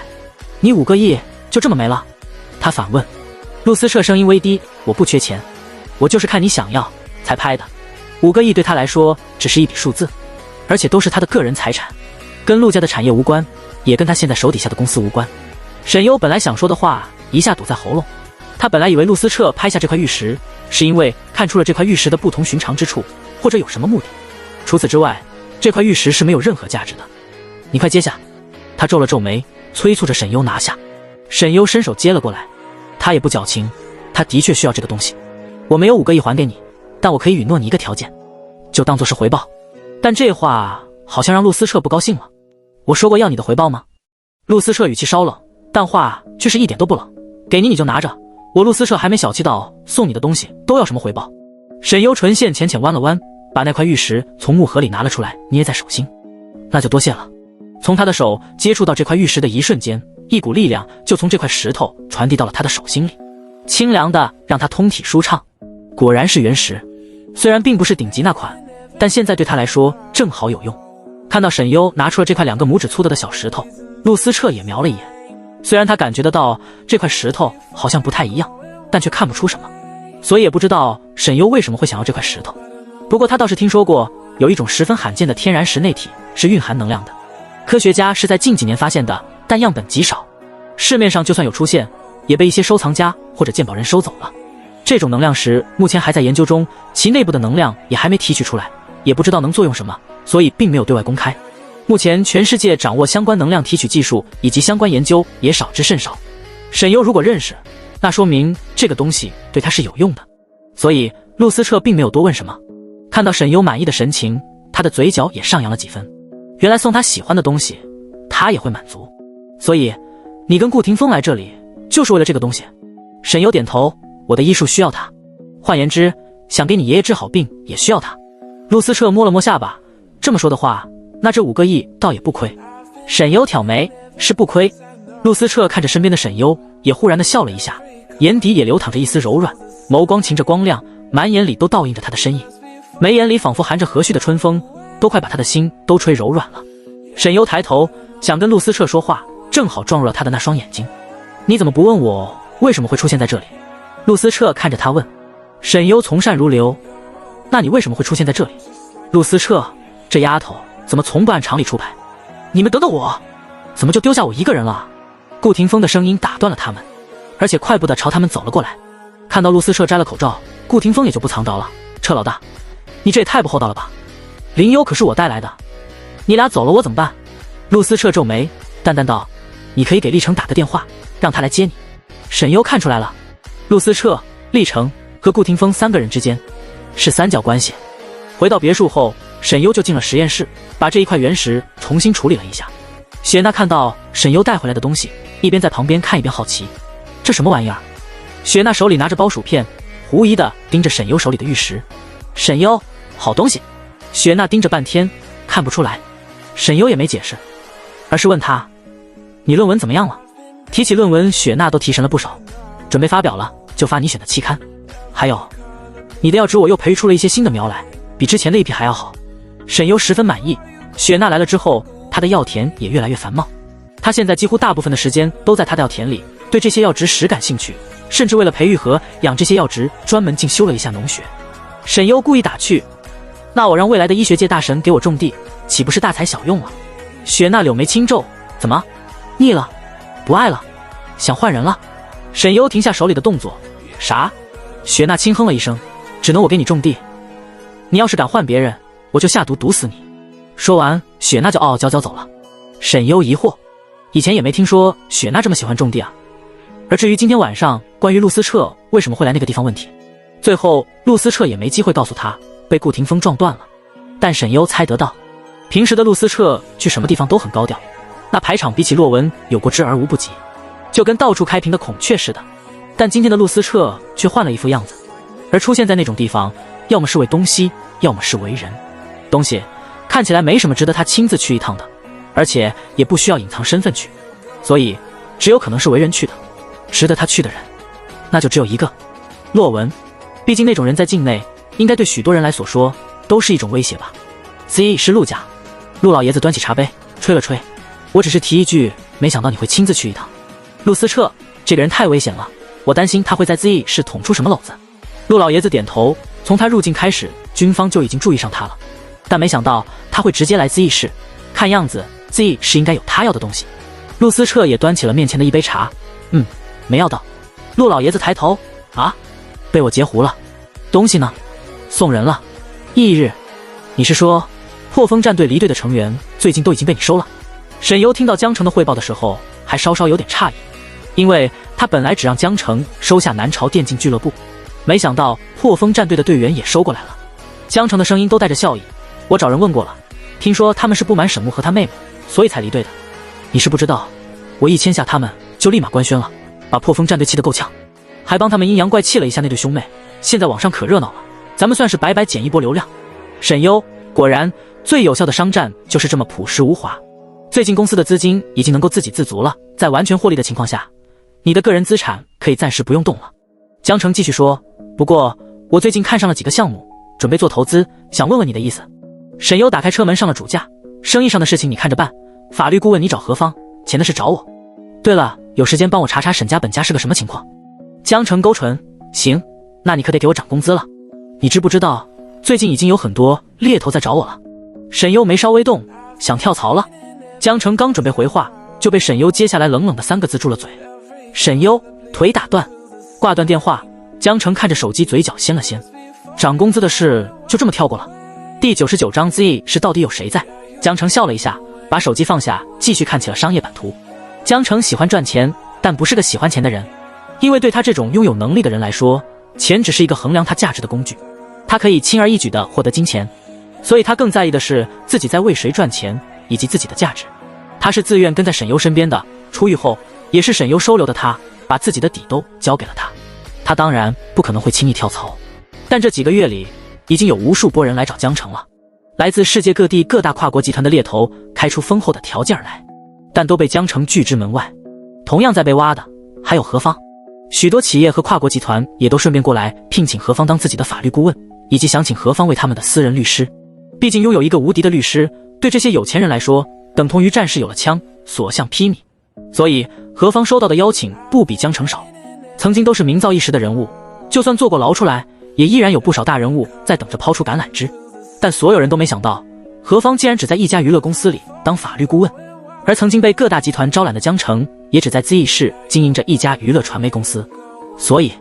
[SPEAKER 1] 你5个亿就这么没了？他反问。陆思彻声音微低，我不缺钱，我就是看你想要才拍的。5个亿对他来说只是一笔数字，而且都是他的个人财产，跟陆家的产业无关，也跟他现在手底下的公司无关。沈优本来想说的话一下堵在喉咙。他本来以为陆思彻拍下这块玉石是因为看出了这块玉石的不同寻常之处，或者有什么目的。除此之外，这块玉石是没有任何价值的。你快接下。他皱了皱眉，催促着沈优拿下。沈优伸手接了过来，他也不矫情，他的确需要这个东西。我没有5个亿还给你，但我可以允诺你一个条件，就当作是回报。但这话好像让陆思彻不高兴了。我说过要你的回报吗？陆思彻语气稍冷，但话却是一点都不冷。给你你就拿着，我陆思彻还没小气到送你的东西都要什么回报。沈优唇线浅浅弯了弯，把那块玉石从木盒里拿了出来，捏在手心。那就多谢了。从他的手接触到这块玉石的一瞬间，一股力量就从这块石头传递到了他的手心里，清凉的让他通体舒畅。果然是原石，虽然并不是顶级那款，但现在对他来说正好有用。看到沈优拿出了这块2个拇指粗的小石头，陆思彻也瞄了一眼。虽然他感觉得到这块石头好像不太一样，但却看不出什么，所以也不知道沈优为什么会想要这块石头。不过他倒是听说过有一种十分罕见的天然石内体是蕴含能量的，科学家是在近几年发现的，但样本极少，市面上就算有出现，也被一些收藏家或者鉴宝人收走了。这种能量石目前还在研究中，其内部的能量也还没提取出来，也不知道能作用什么，所以并没有对外公开。目前全世界掌握相关能量提取技术以及相关研究也少之甚少。沈优如果认识，那说明这个东西对他是有用的，所以陆思彻并没有多问什么。看到沈优满意的神情，他的嘴角也上扬了几分。原来送他喜欢的东西，他也会满足。所以，你跟顾廷峰来这里，就是为了这个东西？沈优点头，我的医术需要它。换言之，想给你爷爷治好病也需要它。陆思彻摸了摸下巴，这么说的话，那这5个亿倒也不亏。沈优挑眉，是不亏。陆思彻看着身边的沈优，也忽然的笑了一下，眼底也流淌着一丝柔软，眸光噙着光亮，满眼里都倒映着他的身影，眉眼里仿佛含着和煦的春风，都快把他的心都吹柔软了。沈优抬头想跟陆思彻说话，正好撞入了他的那双眼睛。你怎么不问我为什么会出现在这里？陆思彻看着他问。沈优从善如流，那你为什么会出现在这里？陆思彻，这丫头怎么从不按常理出牌？你们等等我，怎么就丢下我一个人了？顾廷峰的声音打断了他们，而且快步地朝他们走了过来。看到陆思彻摘了口罩，顾廷峰也就不藏着了。彻老大，你这也太不厚道了吧！林优可是我带来的，你俩走了我怎么办？陆思彻皱眉，淡淡道：“你可以给厉成打个电话，让他来接你。”沈优看出来了，陆思彻、厉成和顾廷峰3个人之间是三角关系。回到别墅后，沈优就进了实验室，把这一块原石重新处理了一下。雪娜看到沈优带回来的东西，一边在旁边看一边好奇：“这什么玩意儿？”雪娜手里拿着包薯片，狐疑地盯着沈优手里的玉石。沈优，好东西。雪娜盯着半天，看不出来。沈优也没解释，而是问他：“你论文怎么样了？”提起论文，雪娜都提神了不少，准备发表了就发你选的期刊。还有，你的药脂我又培育出了一些新的苗来，比之前的一批还要好。沈优十分满意。雪娜来了之后，他的药田也越来越繁茂。他现在几乎大部分的时间都在他的药田里，对这些药植实感兴趣，甚至为了培育和养这些药植，专门进修了一下农学。沈优故意打趣：“那我让未来的医学界大神给我种地，岂不是大材小用了？”雪娜柳眉轻皱：“怎么，腻了？不爱了？想换人了？”沈优停下手里的动作：“啥？”雪娜轻哼了一声：“只能我给你种地，你要是敢换别人，我就下毒毒死你。”说完，雪娜就傲傲娇娇走了。沈优疑惑，以前也没听说雪娜这么喜欢种地啊。而至于今天晚上关于陆思彻为什么会来那个地方问题，最后陆思彻也没机会告诉他，被顾廷峰撞断了。但沈优猜得到，平时的陆思彻去什么地方都很高调，那排场比起洛文有过之而无不及，就跟到处开屏的孔雀似的。但今天的陆思彻却换了一副样子，而出现在那种地方，要么是为东西，要么是为人。东西看起来没什么值得他亲自去一趟的，而且也不需要隐藏身份去，所以只有可能是为人去的。值得他去的人，那就只有一个，洛文。毕竟那种人在境内，应该对许多人来所说都是一种威胁吧。Z 是陆家，陆老爷子端起茶杯吹了吹：“我只是提一句，没想到你会亲自去一趟。陆思彻这个人太危险了，我担心他会在 Z 市捅出什么篓子。”陆老爷子点头，从他入境开始，军方就已经注意上他了，但没想到他会直接来 Z 市，看样子 Z 市应该有他要的东西。陆思彻也端起了面前的一杯茶：“没要到。”陆老爷子抬头：“啊，被我截胡了。东西呢？送人了。翌日，你是说破风战队离队的成员最近都已经被你收了？”沈优听到江城的汇报的时候，还稍稍有点诧异，因为他本来只让江城收下南朝电竞俱乐部，没想到破风战队的队员也收过来了。江城的声音都带着笑意：“我找人问过了，听说他们是不满沈木和他妹妹，所以才离队的。你是不知道，我一签下他们就立马官宣了，把破风战队气得够呛，还帮他们阴阳怪气了一下那对兄妹，现在网上可热闹了，咱们算是白白捡一波流量。”沈优，果然最有效的商战就是这么朴实无华。最近公司的资金已经能够自给自足了，在完全获利的情况下，你的个人资产可以暂时不用动了。江城继续说：“不过我最近看上了几个项目，准备做投资，想问问你的意思。”沈优打开车门上了主驾：“生意上的事情你看着办，法律顾问你找何方，钱的事找我。对了，有时间帮我查查沈家本家是个什么情况。”江城勾唇：“行，那你可得给我涨工资了。你知不知道最近已经有很多猎头在找我了？”沈优眉稍微动，想跳槽了。江城刚准备回话，就被沈优接下来冷冷的3个字住了嘴：“沈优，腿打断。”挂断电话，江城看着手机，嘴角掀了掀。涨工资的事就这么跳过了。第99章 Z 是到底有谁在？江城笑了一下，把手机放下，继续看起了商业版图。江城喜欢赚钱，但不是个喜欢钱的人，因为对他这种拥有能力的人来说，钱只是一个衡量他价值的工具，他可以轻而易举地获得金钱，所以他更在意的是自己在为谁赚钱，以及自己的价值。他是自愿跟在沈优身边的，出狱后也是沈优收留的他，把自己的底都交给了他。他当然不可能会轻易跳槽，但这几个月里已经有无数波人来找江城了，来自世界各地各大跨国集团的猎头开出丰厚的条件来，但都被江城拒之门外。同样在被挖的还有何方，许多企业和跨国集团也都顺便过来聘请何方当自己的法律顾问，以及想请何方为他们的私人律师。毕竟拥有一个无敌的律师，对这些有钱人来说等同于战士有了枪，所向披靡。所以何方收到的邀请不比江城少，曾经都是名噪一时的人物，就算坐过牢出来，也依然有不少大人物在等着抛出橄榄枝。但所有人都没想到，何方竟然只在一家娱乐公司里当法律顾问，而曾经被各大集团招揽的江城，也只在 Z 市经营着一家娱乐传媒公司。所以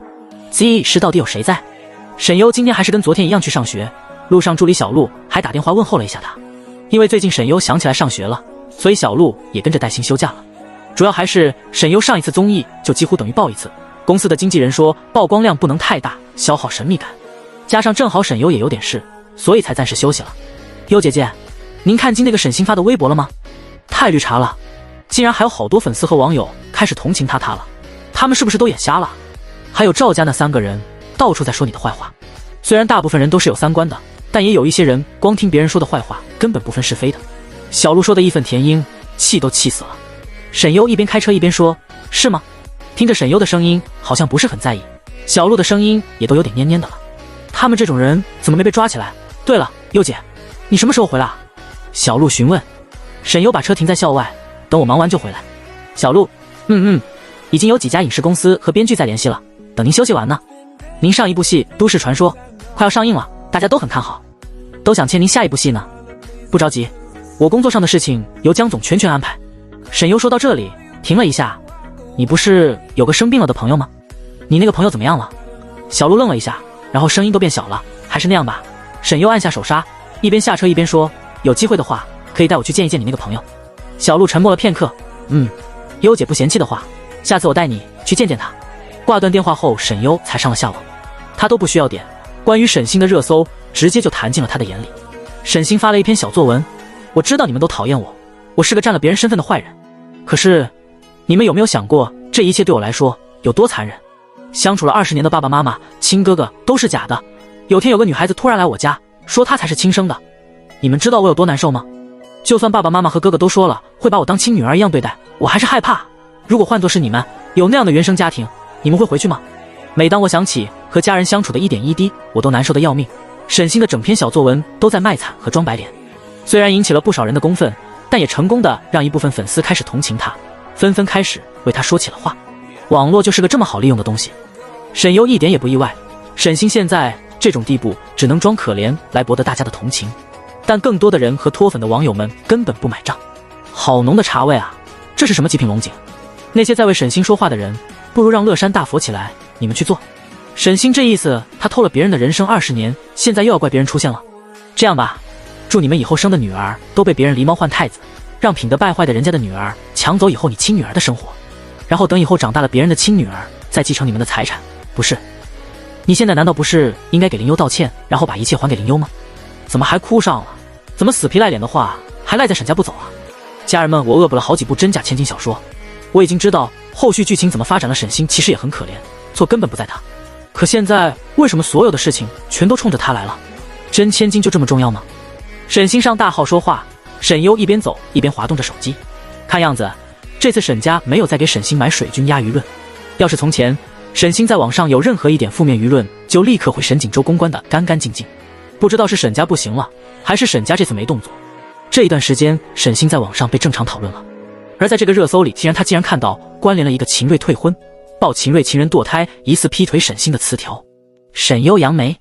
[SPEAKER 1] ？C 市到底有谁在？沈优今天还是跟昨天一样去上学，路上助理小鹿还打电话问候了一下他。因为最近沈优想起来上学了，所以小鹿也跟着带薪休假了。主要还是沈优上一次综艺就几乎等于爆一次，公司的经纪人说曝光量不能太大，消耗神秘感，加上正好沈优也有点事，所以才暂时休息了。优姐姐，您看今那个沈星发的微博了吗？太绿茶了，竟然还有好多粉丝和网友开始同情他了，他们是不是都眼瞎了？还有赵家那3个人到处在说你的坏话，虽然大部分人都是有3观的，但也有一些人光听别人说的坏话，根本不分是非的。小鹿说的义愤填膺，气都气死了。沈优一边开车一边说，是吗？听着沈优的声音好像不是很在意，小鹿的声音也都有点蔫蔫的了。他们这种人怎么没被抓起来？对了，优姐，你什么时候回来啊？小鹿询问。沈优把车停在校外，等我忙完就回来。小鹿，已经有几家影视公司和编剧在联系了，等您休息完呢。您上一部戏《都市传说》快要上映了，大家都很看好，都想签您下一部戏呢。不着急，我工作上的事情由江总全权安排。沈优说到这里停了一下，你不是有个生病了的朋友吗？你那个朋友怎么样了？小鹿愣了一下，然后声音都变小了，还是那样吧。沈优按下手刹，一边下车一边说，有机会的话可以带我去见一见你那个朋友。小鹿沉默了片刻，优姐不嫌弃的话，下次我带你去见见他。挂断电话后，沈优才上了下网，他都不需要点，关于沈星的热搜直接就弹进了他的眼里。沈星发了一篇小作文，我知道你们都讨厌我，我是个占了别人身份的坏人，可是你们有没有想过，这一切对我来说有多残忍？相处了20年的爸爸妈妈、亲哥哥都是假的，有天有个女孩子突然来我家，说她才是亲生的，你们知道我有多难受吗？就算爸爸妈妈和哥哥都说了会把我当亲女儿一样对待，我还是害怕。如果换作是你们，有那样的原生家庭，你们会回去吗？每当我想起和家人相处的一点一滴，我都难受得要命。沈星的整篇小作文都在卖惨和装白脸，虽然引起了不少人的公愤，但也成功的让一部分粉丝开始同情他，纷纷开始为他说起了话。网络就是个这么好利用的东西。沈优一点也不意外，沈星现在这种地步只能装可怜来博得大家的同情，但更多的人和脱粉的网友们根本不买账。好浓的茶味啊，这是什么极品龙井？那些在为沈星说话的人，不如让乐山大佛起来，你们去做。沈星这意思，他偷了别人的人生20年，现在又要怪别人出现了。这样吧，祝你们以后生的女儿都被别人狸猫换太子，让品德败坏的人家的女儿抢走以后你亲女儿的生活，然后等以后长大了别人的亲女儿再继承你们的财产。不是，你现在难道不是应该给林优道歉，然后把一切还给林优吗？怎么还哭上了？怎么死皮赖脸的话还赖在沈家不走啊？家人们，我恶补了好几部真假千金小说，我已经知道后续剧情怎么发展了。沈星其实也很可怜，错根本不在他，可现在为什么所有的事情全都冲着他来了？真千金就这么重要吗？沈星上大号说话，沈优一边走一边滑动着手机，看样子这次沈家没有再给沈星买水军压舆论。要是从前沈星在网上有任何一点负面舆论，就立刻会沈锦州公关的干干净净。不知道是沈家不行了，还是沈家这次没动作。这一段时间沈星在网上被正常讨论了，而在这个热搜里，他竟然看到关联了一个秦瑞退婚、曝秦瑞情人堕胎、疑似劈腿沈星的词条。沈优扬眉，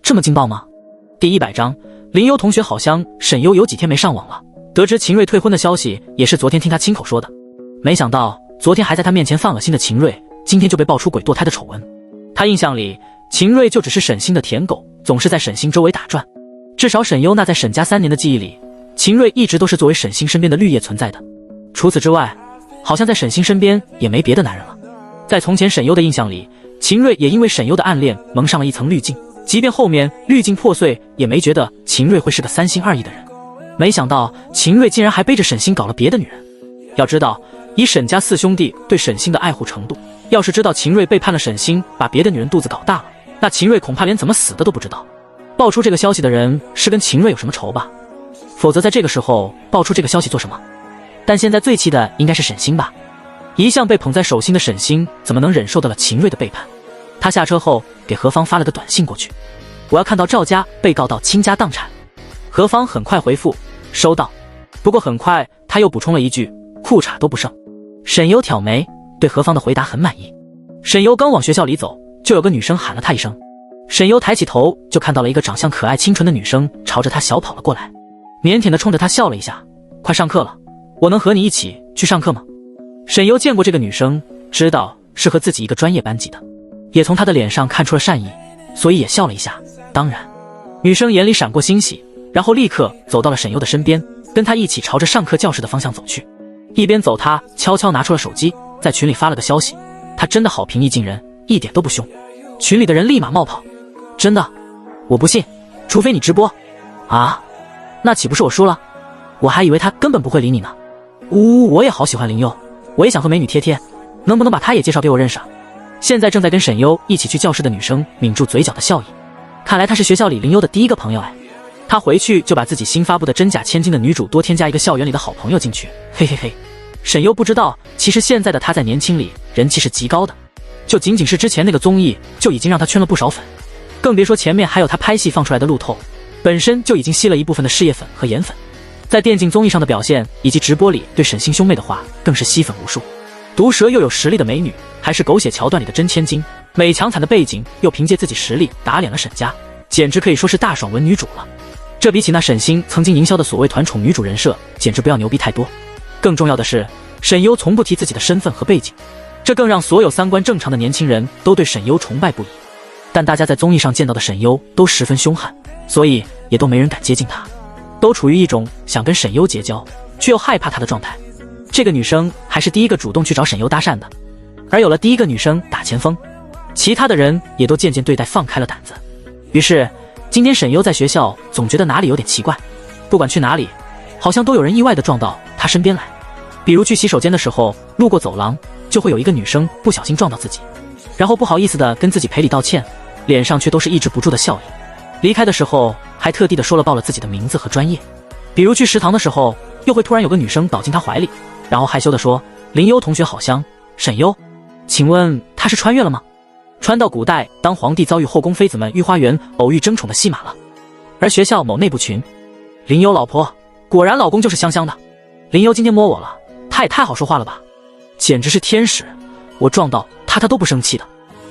[SPEAKER 1] 这么劲爆吗？第100章，林优同学好像沈优有几天没上网了，得知秦瑞退婚的消息也是昨天听他亲口说的。没想到昨天还在他面前放了心的秦瑞，今天就被爆出鬼堕胎的丑闻。他印象里秦瑞就只是沈星的舔狗，总是在沈星周围打转。至少沈优那在沈家3年的记忆里，秦瑞一直都是作为沈星身边的绿叶存在的。除此之外，好像在沈星身边也没别的男人了。在从前沈优的印象里，秦瑞也因为沈优的暗恋蒙上了一层滤镜，即便后面滤镜破碎，也没觉得秦瑞会是个3心2意的人。没想到秦瑞竟然还背着沈星搞了别的女人。要知道以沈家4兄弟对沈星的爱护程度，要是知道秦瑞背叛了沈星，把别的女人肚子搞大了，那秦瑞恐怕连怎么死的都不知道。爆出这个消息的人是跟秦瑞有什么仇吧？否则在这个时候爆出这个消息做什么？但现在最气的应该是沈星吧，一向被捧在手心的沈星怎么能忍受得了秦瑞的背叛？他下车后给何芳发了个短信过去，我要看到赵家被告到倾家荡产。何芳很快回复收到，不过很快他又补充了一句裤衩都不剩。沈优挑眉，对何芳的回答很满意。沈优刚往学校里走，就有个女生喊了他一声，沈优抬起头就看到了一个长相可爱清纯的女生朝着他小跑了过来，腼腆地冲着他笑了一下，快上课了，我能和你一起去上课吗？沈优见过这个女生，知道是和自己一个专业班级的。也从他的脸上看出了善意，所以也笑了一下。当然，女生眼里闪过欣喜，然后立刻走到了沈优的身边，跟他一起朝着上课教室的方向走去。一边走，他悄悄拿出了手机，在群里发了个消息。他真的好平易近人，一点都不凶。群里的人立马冒泡，真的？我不信，除非你直播。啊，那岂不是我输了？我还以为他根本不会理你呢。呜，我也好喜欢林优，我也想和美女贴贴，能不能把她也介绍给我认识啊？现在正在跟沈优一起去教室的女生抿住嘴角的笑意，看来她是学校里林优的第一个朋友哎。她回去就把自己新发布的真假千金的女主多添加一个校园里的好朋友进去，嘿嘿嘿。沈优不知道，其实现在的她在年轻里人气是极高的，就仅仅是之前那个综艺就已经让她圈了不少粉，更别说前面还有她拍戏放出来的路透，本身就已经吸了一部分的事业粉和颜粉。在电竞综艺上的表现以及直播里对沈星兄妹的话更是吸粉无数。毒舌又有实力的美女，还是狗血桥段里的真千金，美强惨的背景又凭借自己实力打脸了沈家，简直可以说是大爽文女主了。这比起那沈星曾经营销的所谓团宠女主人设，简直不要牛逼太多。更重要的是，沈优从不提自己的身份和背景，这更让所有三观正常的年轻人都对沈优崇拜不已。但大家在综艺上见到的沈优都十分凶悍，所以也都没人敢接近她，都处于一种想跟沈优结交却又害怕她的状态。这个女生还是第一个主动去找沈优搭讪的，而有了第一个女生打前锋，其他的人也都渐渐对待放开了胆子。于是今天沈优在学校总觉得哪里有点奇怪，不管去哪里好像都有人意外地撞到她身边来。比如去洗手间的时候，路过走廊就会有一个女生不小心撞到自己，然后不好意思地跟自己赔礼道歉，脸上却都是抑制不住的笑意。离开的时候还特地地报了自己的名字和专业。比如去食堂的时候，又会突然有个女生倒进他怀里，然后害羞地说：“林优同学好香，沈优，请问他是穿越了吗？”穿到古代，当皇帝遭遇后宫妃子们御花园偶遇争宠的戏码了。而学校某内部群，林优老婆，果然老公就是香香的。林优今天摸我了，他也太好说话了吧，简直是天使，我撞到他都不生气的。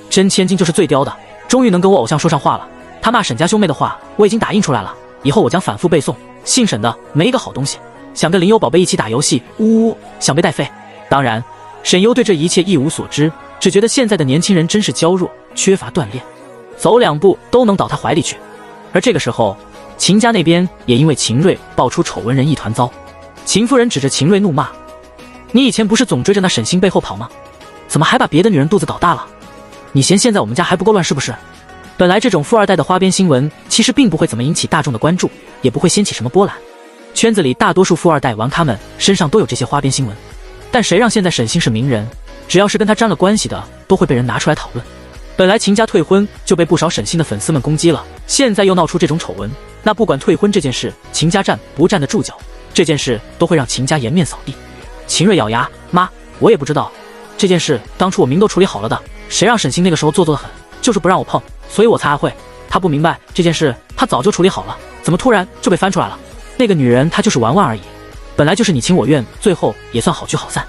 [SPEAKER 1] 真千金就是最刁的，终于能跟我偶像说上话了。他骂沈家兄妹的话我已经打印出来了，以后我将反复背诵。姓沈的没一个好东西，想跟林优宝贝一起打游戏，呜呜，想被带飞。当然沈优对这一切一无所知，只觉得现在的年轻人真是娇弱，缺乏锻炼，走两步都能倒他怀里去。而这个时候秦家那边也因为秦瑞爆出丑闻，人一团糟。秦夫人指着秦瑞怒骂：“你以前不是总追着那沈星背后跑吗？怎么还把别的女人肚子搞大了？你嫌现在我们家还不够乱是不是？”本来这种富二代的花边新闻其实并不会怎么引起大众的关注，也不会掀起什么波澜。圈子里大多数富二代玩咖们身上都有这些花边新闻，但谁让现在沈星是名人，只要是跟他沾了关系的都会被人拿出来讨论。本来秦家退婚就被不少沈星的粉丝们攻击了，现在又闹出这种丑闻，那不管退婚这件事秦家站不站得住脚，这件事都会让秦家颜面扫地。秦瑞咬牙：“妈，我也不知道，这件事当初我明都处理好了的，谁让沈星那个时候做得很，就是不让我碰，所以我才会。他不明白这件事他早就处理好了，怎么突然就被翻出来了？那个女人她就是玩玩而已，本来就是你情我愿，最后也算好聚好散，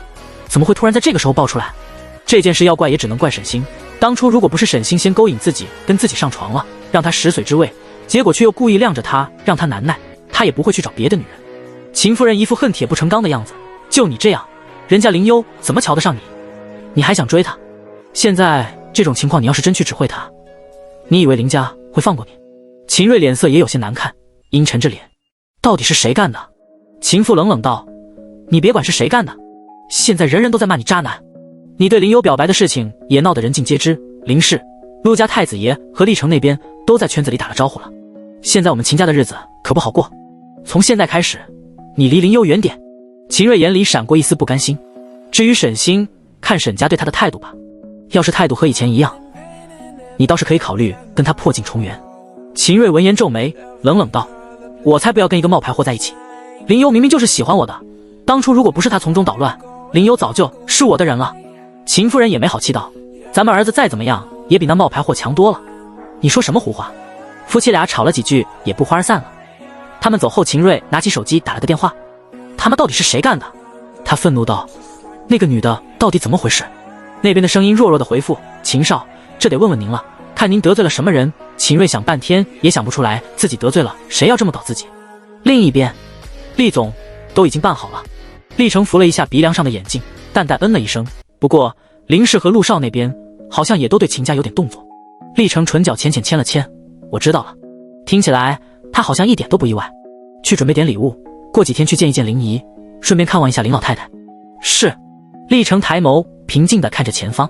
[SPEAKER 1] 怎么会突然在这个时候爆出来？这件事要怪也只能怪沈星，当初如果不是沈星先勾引自己跟自己上床了，让他食髓知味，结果却又故意晾着他让他难耐，他也不会去找别的女人。”秦夫人一副恨铁不成钢的样子：“就你这样，人家林优怎么瞧得上你？你还想追她？现在这种情况，你要是真去指挥她，你以为林家会放过你？”秦瑞脸色也有些难看，阴沉着脸：“到底是谁干的？”秦父冷冷道：“你别管是谁干的，现在人人都在骂你渣男，你对林优表白的事情也闹得人尽皆知，林氏、陆家太子爷和历城那边都在圈子里打了招呼了。现在我们秦家的日子可不好过，从现在开始，你离林优远点。”秦瑞眼里闪过一丝不甘心。至于沈星，看沈家对他的态度吧，要是态度和以前一样，你倒是可以考虑跟他破镜重圆。秦瑞闻言皱眉，冷冷道：“我才不要跟一个冒牌货在一起，林优明明就是喜欢我的，当初如果不是他从中捣乱，林优早就是我的人了。”秦夫人也没好气道：“咱们儿子再怎么样也比那冒牌货强多了，你说什么胡话？”夫妻俩吵了几句也不欢而散了。他们走后，秦瑞拿起手机打了个电话：“他们到底是谁干的？”他愤怒道：“那个女的到底怎么回事？”那边的声音弱弱的回复：“秦少，这得问问您了，看您得罪了什么人。”秦瑞想半天也想不出来自己得罪了谁，要这么搞自己。另一边，厉总都已经办好了。厉成扶了一下鼻梁上的眼镜，淡淡嗯了一声。不过林氏和陆少那边好像也都对秦家有点动作。厉成唇角浅浅牵了牵，我知道了。听起来他好像一点都不意外。去准备点礼物，过几天去见一见林姨，顺便看望一下林老太太。是。厉成抬眸平静地看着前方，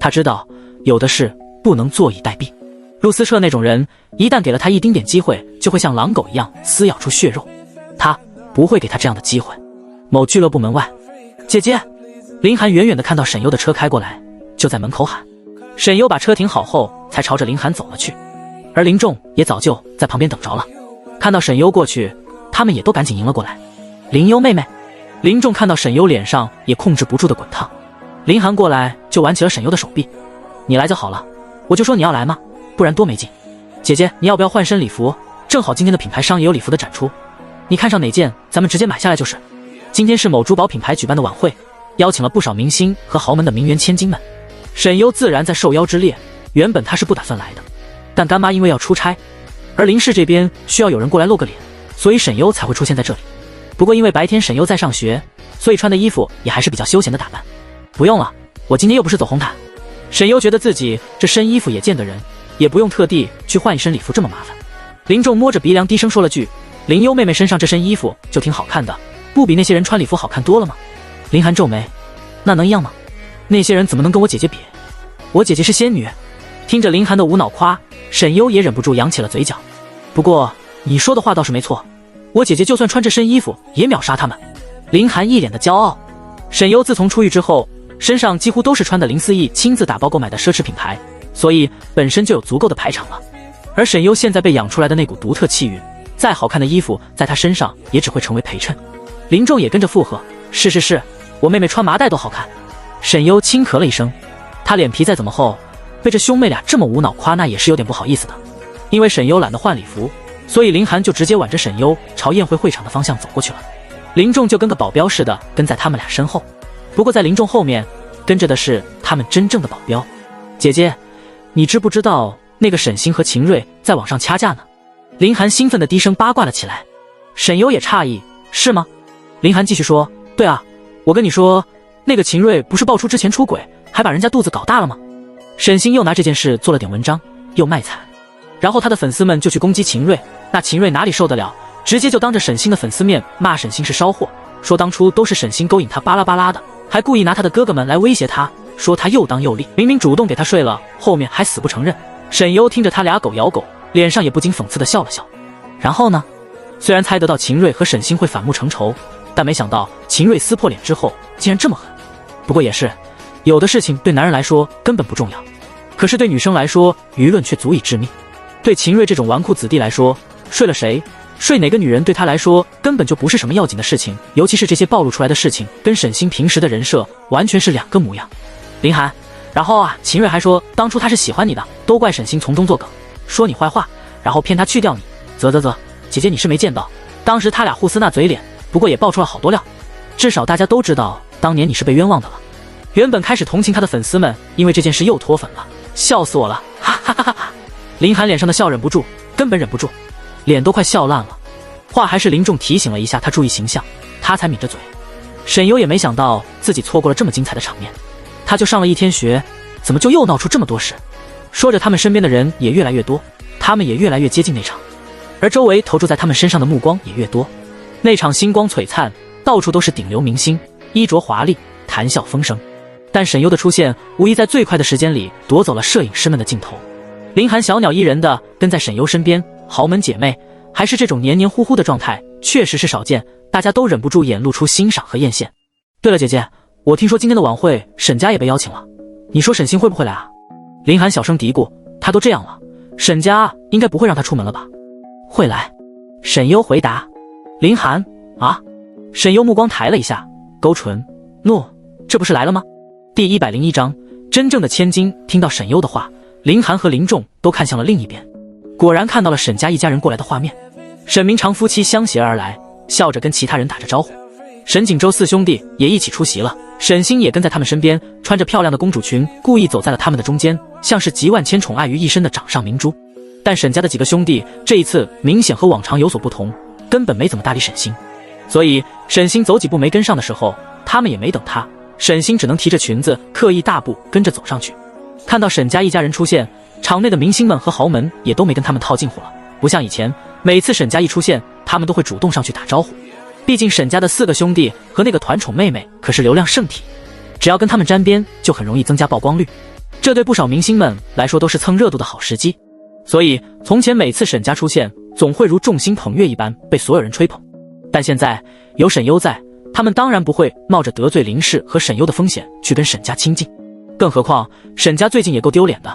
[SPEAKER 1] 他知道有的事不能坐以待毙。陆思彻那种人，一旦给了他一丁点机会，就会像狼狗一样撕咬出血肉，他不会给他这样的机会。某俱乐部门外，姐姐，林寒远远地看到沈优的车开过来，就在门口喊。沈优把车停好后，才朝着林寒走了去，而林仲也早就在旁边等着了。看到沈优过去，他们也都赶紧迎了过来。林优妹妹。林仲看到沈优脸上也控制不住的滚烫，林寒过来就挽起了沈优的手臂。你来就好了，我就说你要来嘛，不然多没劲。姐姐，你要不要换身礼服？正好今天的品牌商也有礼服的展出，你看上哪件咱们直接买下来就是。今天是某珠宝品牌举办的晚会，邀请了不少明星和豪门的名媛千金们。沈优自然在受邀之列，原本他是不打算来的，但干妈因为要出差，而林氏这边需要有人过来露个脸，所以沈优才会出现在这里。不过因为白天沈优在上学，所以穿的衣服也还是比较休闲的打扮。不用了，我今天又不是走红毯。沈优觉得自己这身衣服也见得人，也不用特地去换一身礼服这么麻烦。林仲摸着鼻梁低声说了句，林优妹妹身上这身衣服就挺好看的，不比那些人穿礼服好看多了吗？林寒皱眉，那能一样吗？那些人怎么能跟我姐姐比？我姐姐是仙女。听着林寒的无脑夸，沈优也忍不住扬起了嘴角。不过你说的话倒是没错，我姐姐就算穿这身衣服也秒杀他们。林寒一脸的骄傲。沈优自从出狱之后，身上几乎都是穿的林思义亲自打包购买的奢侈品牌，所以本身就有足够的排场了。而沈优现在被养出来的那股独特气韵，再好看的衣服在他身上也只会成为陪衬。林仲也跟着附和，是，我妹妹穿麻袋都好看。沈优轻咳了一声，他脸皮再怎么厚，被这兄妹俩这么无脑夸，那也是有点不好意思的。因为沈优懒得换礼服，所以林寒就直接挽着沈优朝宴会会场的方向走过去了。林仲就跟个保镖似的跟在他们俩身后，不过在林仲后面跟着的是他们真正的保镖。姐姐，你知不知道那个沈星和秦瑞在网上掐架呢？林寒兴奋的低声八卦了起来。沈优也诧异，是吗？林寒继续说，对啊，我跟你说，那个秦瑞不是爆出之前出轨，还把人家肚子搞大了吗？沈星又拿这件事做了点文章，又卖惨，然后他的粉丝们就去攻击秦瑞，那秦瑞哪里受得了，直接就当着沈星的粉丝面骂沈星是烧货，说当初都是沈星勾引他巴拉巴拉的，还故意拿他的哥哥们来威胁他，说他又当又立，明明主动给他睡了，后面还死不承认。沈优听着他俩狗咬狗，脸上也不禁讽刺的笑了笑。然后呢，虽然猜得到秦瑞和沈星会反目成仇，但没想到秦瑞撕破脸之后竟然这么狠。不过也是，有的事情对男人来说根本不重要，可是对女生来说舆论却足以致命。对秦瑞这种纨绔子弟来说，睡了谁，睡哪个女人对他来说根本就不是什么要紧的事情，尤其是这些暴露出来的事情跟沈星平时的人设完全是两个模样。林寒，然后啊，秦瑞还说当初他是喜欢你的，都怪沈星从中作梗，说你坏话，然后骗他去掉你。啧，姐姐你是没见到，当时他俩互撕那嘴脸，不过也爆出了好多料，至少大家都知道当年你是被冤枉的了。原本开始同情他的粉丝们因为这件事又脱粉了，笑死我了，哈哈哈哈哈。林寒脸上的笑忍不住，根本忍不住，脸都快笑烂了。话还是林仲提醒了一下他注意形象，他才抿着嘴。沈优也没想到自己错过了这么精彩的场面，他就上了一天学，怎么就又闹出这么多事？说着他们身边的人也越来越多，他们也越来越接近那场，而周围投注在他们身上的目光也越多。那场星光璀璨，到处都是顶流明星，衣着华丽，谈笑风生。但沈优的出现无疑在最快的时间里夺走了摄影师们的镜头。林寒小鸟依人的跟在沈优身边，豪门姐妹还是这种黏黏糊糊的状态，确实是少见，大家都忍不住眼露出欣赏和艳羡。对了姐姐，我听说今天的晚会沈家也被邀请了，你说沈星会不会来啊？林寒小声嘀咕，他都这样了，沈家应该不会让他出门了吧？会来，沈优回答。林寒啊，沈优目光抬了一下，勾唇，诺，这不是来了吗？第101章，真正的千金。听到沈优的话，林寒和林仲都看向了另一边，果然看到了沈家一家人过来的画面。沈明长夫妻相携而来，笑着跟其他人打着招呼。沈锦州四兄弟也一起出席了，沈星也跟在他们身边，穿着漂亮的公主裙，故意走在了他们的中间，像是集万千宠爱于一身的掌上明珠。但沈家的几个兄弟这一次明显和往常有所不同，根本没怎么搭理沈星，所以沈星走几步没跟上的时候，他们也没等他，沈星只能提着裙子刻意大步跟着走上去。看到沈家一家人出现，场内的明星们和豪门也都没跟他们套近乎了，不像以前，每次沈家一出现，他们都会主动上去打招呼。毕竟沈家的4个兄弟和那个团宠妹妹可是流量圣体，只要跟他们沾边，就很容易增加曝光率。这对不少明星们来说都是蹭热度的好时机。所以从前每次沈家出现，总会如众星捧月一般被所有人吹捧。但现在有沈优在，他们当然不会冒着得罪林氏和沈优的风险去跟沈家亲近。更何况沈家最近也够丢脸的，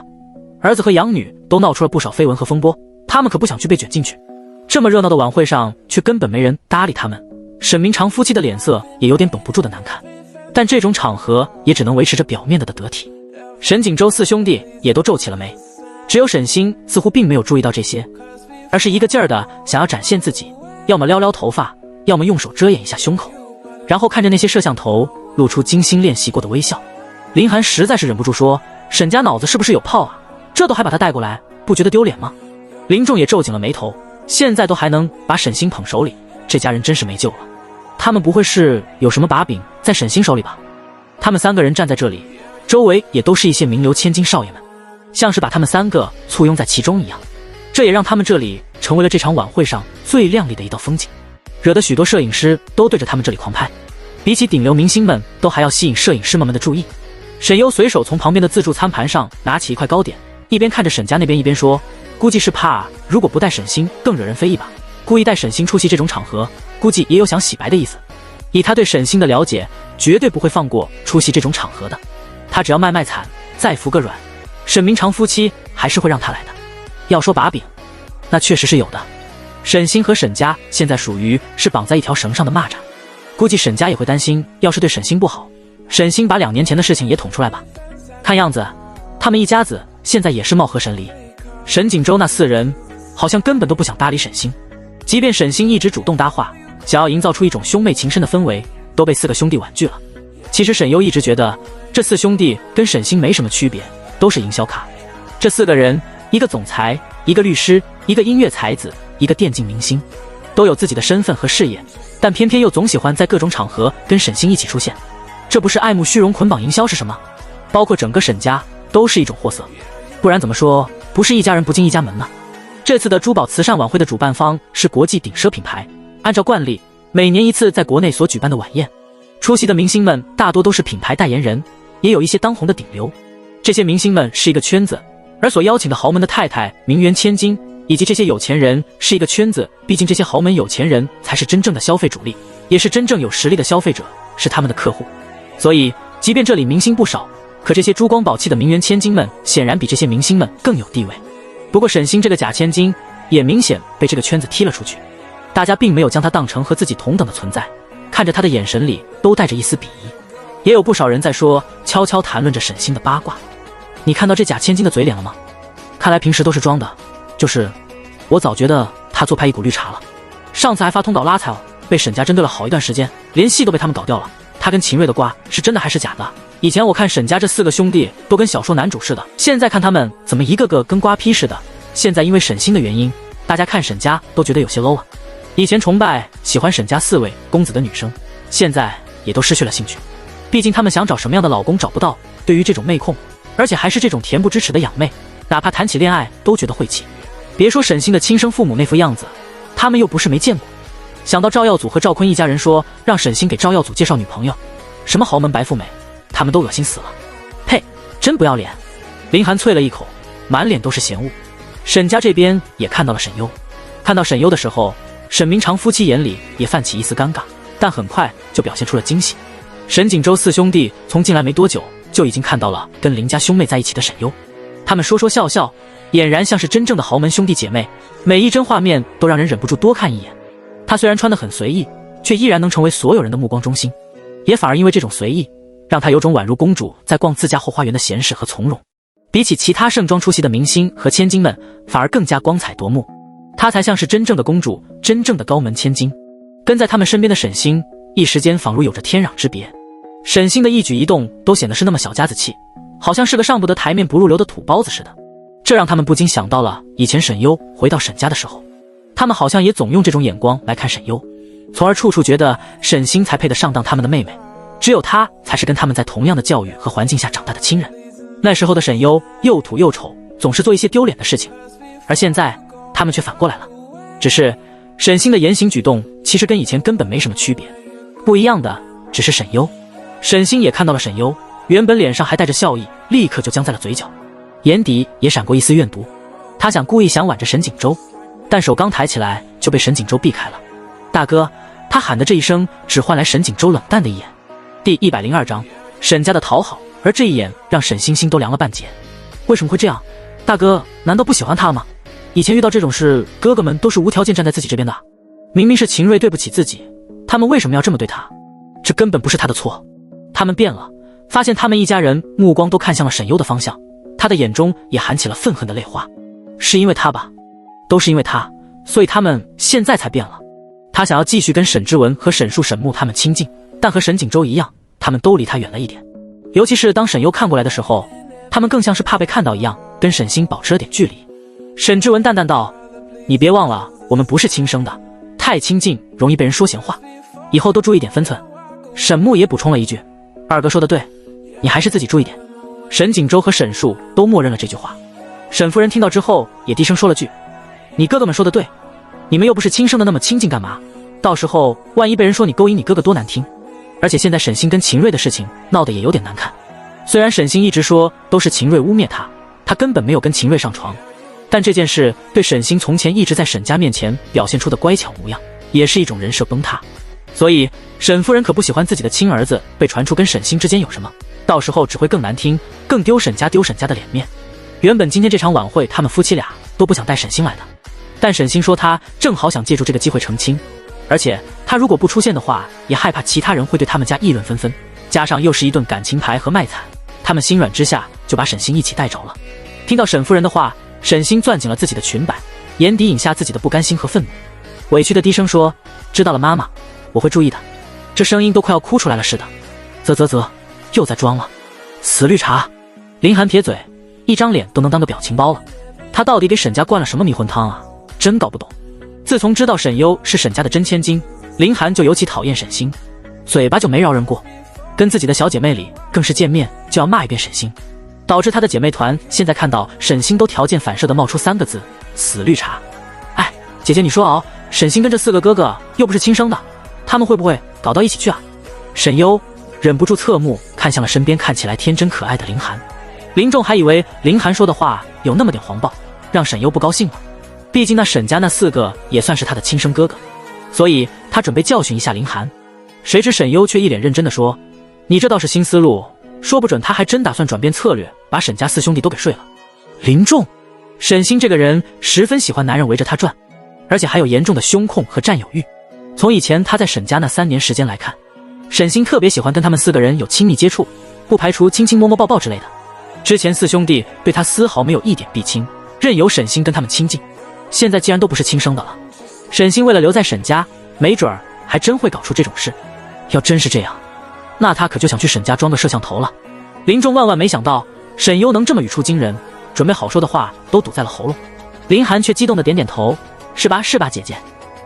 [SPEAKER 1] 儿子和养女都闹出了不少绯闻和风波，他们可不想去被卷进去。这么热闹的晚会上，却根本没人搭理他们，沈明长夫妻的脸色也有点绷不住的难看。但这种场合也只能维持着表面的得体。沈锦州4兄弟也都皱起了眉，只有沈星似乎并没有注意到这些，而是一个劲儿的想要展现自己，要么撩撩头发，要么用手遮掩一下胸口，然后看着那些摄像头，露出精心练习过的微笑。林涵实在是忍不住说，沈家脑子是不是有泡啊？这都还把他带过来，不觉得丢脸吗？林仲也皱紧了眉头，现在都还能把沈星捧手里，这家人真是没救了。他们不会是有什么把柄在沈星手里吧？他们3个人站在这里，周围也都是一些名流千金少爷们，像是把他们3个簇拥在其中一样。这也让他们这里成为了这场晚会上最亮丽的一道风景，惹得许多摄影师都对着他们这里狂拍。比起顶流明星们，都还要吸引摄影师们的注意。沈优随手从旁边的自助餐盘上拿起一块糕点，一边看着沈家那边一边说，估计是怕如果不带沈星更惹人非议吧，故意带沈星出席这种场合，估计也有想洗白的意思。以他对沈星的了解，绝对不会放过出席这种场合的。他只要卖惨，再服个软，沈明长夫妻还是会让他来的。要说把柄，那确实是有的。沈星和沈家现在属于是绑在一条绳上的蚂蚱，估计沈家也会担心，要是对沈星不好，沈星把2年前的事情也捅出来吧。看样子他们一家子现在也是貌合神离。沈锦州那4人好像根本都不想搭理沈星，即便沈星一直主动搭话，想要营造出一种兄妹情深的氛围，都被4个兄弟婉拒了。其实沈优一直觉得这4兄弟跟沈星没什么区别，都是营销咖。这4个人，一个总裁，一个律师，一个音乐才子，一个电竞明星，都有自己的身份和事业，但偏偏又总喜欢在各种场合跟沈星一起出现。这不是爱慕虚荣捆绑营销是什么？包括整个沈家都是一种货色，不然怎么说不是一家人不进一家门呢？这次的珠宝慈善晚会的主办方是国际顶奢品牌，按照惯例，每年1次在国内所举办的晚宴，出席的明星们大多都是品牌代言人，也有一些当红的顶流。这些明星们是一个圈子，而所邀请的豪门的太太、名媛千金以及这些有钱人是一个圈子，毕竟这些豪门有钱人才是真正的消费主力，也是真正有实力的消费者，是他们的客户。所以即便这里明星不少，可这些珠光宝气的名媛千金们显然比这些明星们更有地位。不过沈星这个假千金也明显被这个圈子踢了出去，大家并没有将她当成和自己同等的存在，看着她的眼神里都带着一丝鄙夷。也有不少人在说，悄悄谈论着沈星的八卦。你看到这假千金的嘴脸了吗？看来平时都是装的。就是我早觉得她做派一股绿茶了，上次还发通稿拉踩了，被沈家针对了好一段时间，连戏都被他们搞掉了。她跟秦瑞的瓜是真的还是假的？以前我看沈家这4个兄弟都跟小说男主似的，现在看他们怎么一个个跟瓜批似的。现在因为沈星的原因，大家看沈家都觉得有些 low 啊。以前崇拜喜欢沈家4位公子的女生，现在也都失去了兴趣。毕竟他们想找什么样的老公找不到，对于这种妹控，而且还是这种恬不知耻的养妹，哪怕谈起恋爱都觉得晦气。别说沈星的亲生父母那副样子，他们又不是没见过。想到赵耀祖和赵坤一家人说让沈星给赵耀祖介绍女朋友，什么豪门白富美，他们都恶心死了。呸，真不要脸。林涵啐了一口，满脸都是嫌恶。沈家这边也看到了沈优，看到沈优的时候，沈明长夫妻眼里也泛起一丝尴尬，但很快就表现出了惊喜。沈锦州4兄弟从进来没多久，就已经看到了跟林家兄妹在一起的沈优，他们说说笑笑，俨然像是真正的豪门兄弟姐妹，每一帧画面都让人忍不住多看一眼。她虽然穿得很随意，却依然能成为所有人的目光中心，也反而因为这种随意，让她有种宛如公主在逛自家后花园的闲适和从容。比起其他盛装出席的明星和千金们，反而更加光彩夺目。她才像是真正的公主，真正的高门千金。跟在他们身边的沈星，一时间仿如有着天壤之别。沈星的一举一动都显得是那么小家子气，好像是个上不得台面不入流的土包子似的。这让他们不禁想到了以前沈优回到沈家的时候，他们好像也总用这种眼光来看沈优，从而处处觉得沈星才配得上当他们的妹妹，只有她才是跟他们在同样的教育和环境下长大的亲人。那时候的沈优又土又丑，总是做一些丢脸的事情，而现在他们却反过来了。只是沈星的言行举动其实跟以前根本没什么区别，不一样的只是沈优。沈星也看到了沈优，原本脸上还带着笑意，立刻就僵在了嘴角，眼底也闪过一丝怨毒。他故意想挽着沈锦州，但手刚抬起来就被沈锦州避开了。大哥，他喊的这一声只换来沈锦州冷淡的一眼。第102章沈家的讨好，而这一眼让沈星心都凉了半截。为什么会这样？大哥难道不喜欢他吗？以前遇到这种事，哥哥们都是无条件站在自己这边的。明明是秦瑞对不起自己，他们为什么要这么对他？这根本不是他的错。他们变了，发现他们一家人目光都看向了沈优的方向，他的眼中也含起了愤恨的泪花。是因为他吧？都是因为他，所以他们现在才变了。他想要继续跟沈之文和沈树、沈木他们亲近，但和沈锦州一样，他们都离他远了一点。尤其是当沈优看过来的时候，他们更像是怕被看到一样，跟沈星保持了点距离。沈之文淡淡道：“你别忘了，我们不是亲生的，太亲近容易被人说闲话，以后都注意点分寸。”沈木也补充了一句：“二哥说的对，你还是自己注意点。”沈锦州和沈树都默认了这句话。沈夫人听到之后也低声说了句：“你哥哥们说的对，你们又不是亲生的，那么亲近干嘛？到时候万一被人说你勾引你哥哥多难听。而且现在沈星跟秦瑞的事情闹得也有点难看，虽然沈星一直说都是秦瑞污蔑他，他根本没有跟秦瑞上床，但这件事对沈星从前一直在沈家面前表现出的乖巧模样，也是一种人设崩塌。所以沈夫人可不喜欢自己的亲儿子被传出跟沈星之间有什么，到时候只会更难听，更丢沈家的脸面。原本今天这场晚会他们夫妻俩都不想带沈星来的，但沈星说他正好想借助这个机会澄清，而且他如果不出现的话，也害怕其他人会对他们家议论纷纷，加上又是一顿感情牌和卖惨，他们心软之下就把沈星一起带着了。听到沈夫人的话，沈星攥紧了自己的裙摆，眼底隐下自己的不甘心和愤怒，委屈的低声说：“知道了妈妈，我会注意的。”这声音都快要哭出来了似的。啧，又在装了，死绿茶。林寒撇嘴，一张脸都能当个表情包了，他到底给沈家灌了什么迷魂汤啊？真搞不懂。自从知道沈优是沈家的真千金，林寒就尤其讨厌沈星，嘴巴就没饶人过，跟自己的小姐妹里更是见面就要骂一遍沈星，导致他的姐妹团现在看到沈星都条件反射的冒出3个字：死绿茶。哎，姐姐你说哦，沈星跟这4个哥哥又不是亲生的，他们会不会搞到一起去啊？沈优忍不住侧目看向了身边看起来天真可爱的林寒。林仲还以为林寒说的话有那么点黄暴，让沈优不高兴了，毕竟那沈家那4个也算是他的亲生哥哥，所以他准备教训一下林寒。谁知沈优却一脸认真地说：“你这倒是新思路，说不准他还真打算转变策略，把沈家4兄弟都给睡了。”林仲，沈星这个人十分喜欢男人围着他转，而且还有严重的胸控和占有欲。从以前他在沈家那3年时间来看，沈星特别喜欢跟他们4个人有亲密接触，不排除亲亲摸摸抱抱之类的。之前4兄弟对他丝毫没有一点避亲，任由沈星跟他们亲近。现在既然都不是亲生的了，沈星为了留在沈家，没准儿还真会搞出这种事。要真是这样，那他可就想去沈家装个摄像头了。林仲万万没想到沈优能这么语出惊人，准备好说的话都堵在了喉咙。林寒却激动的点点头：“是吧是吧，姐姐。”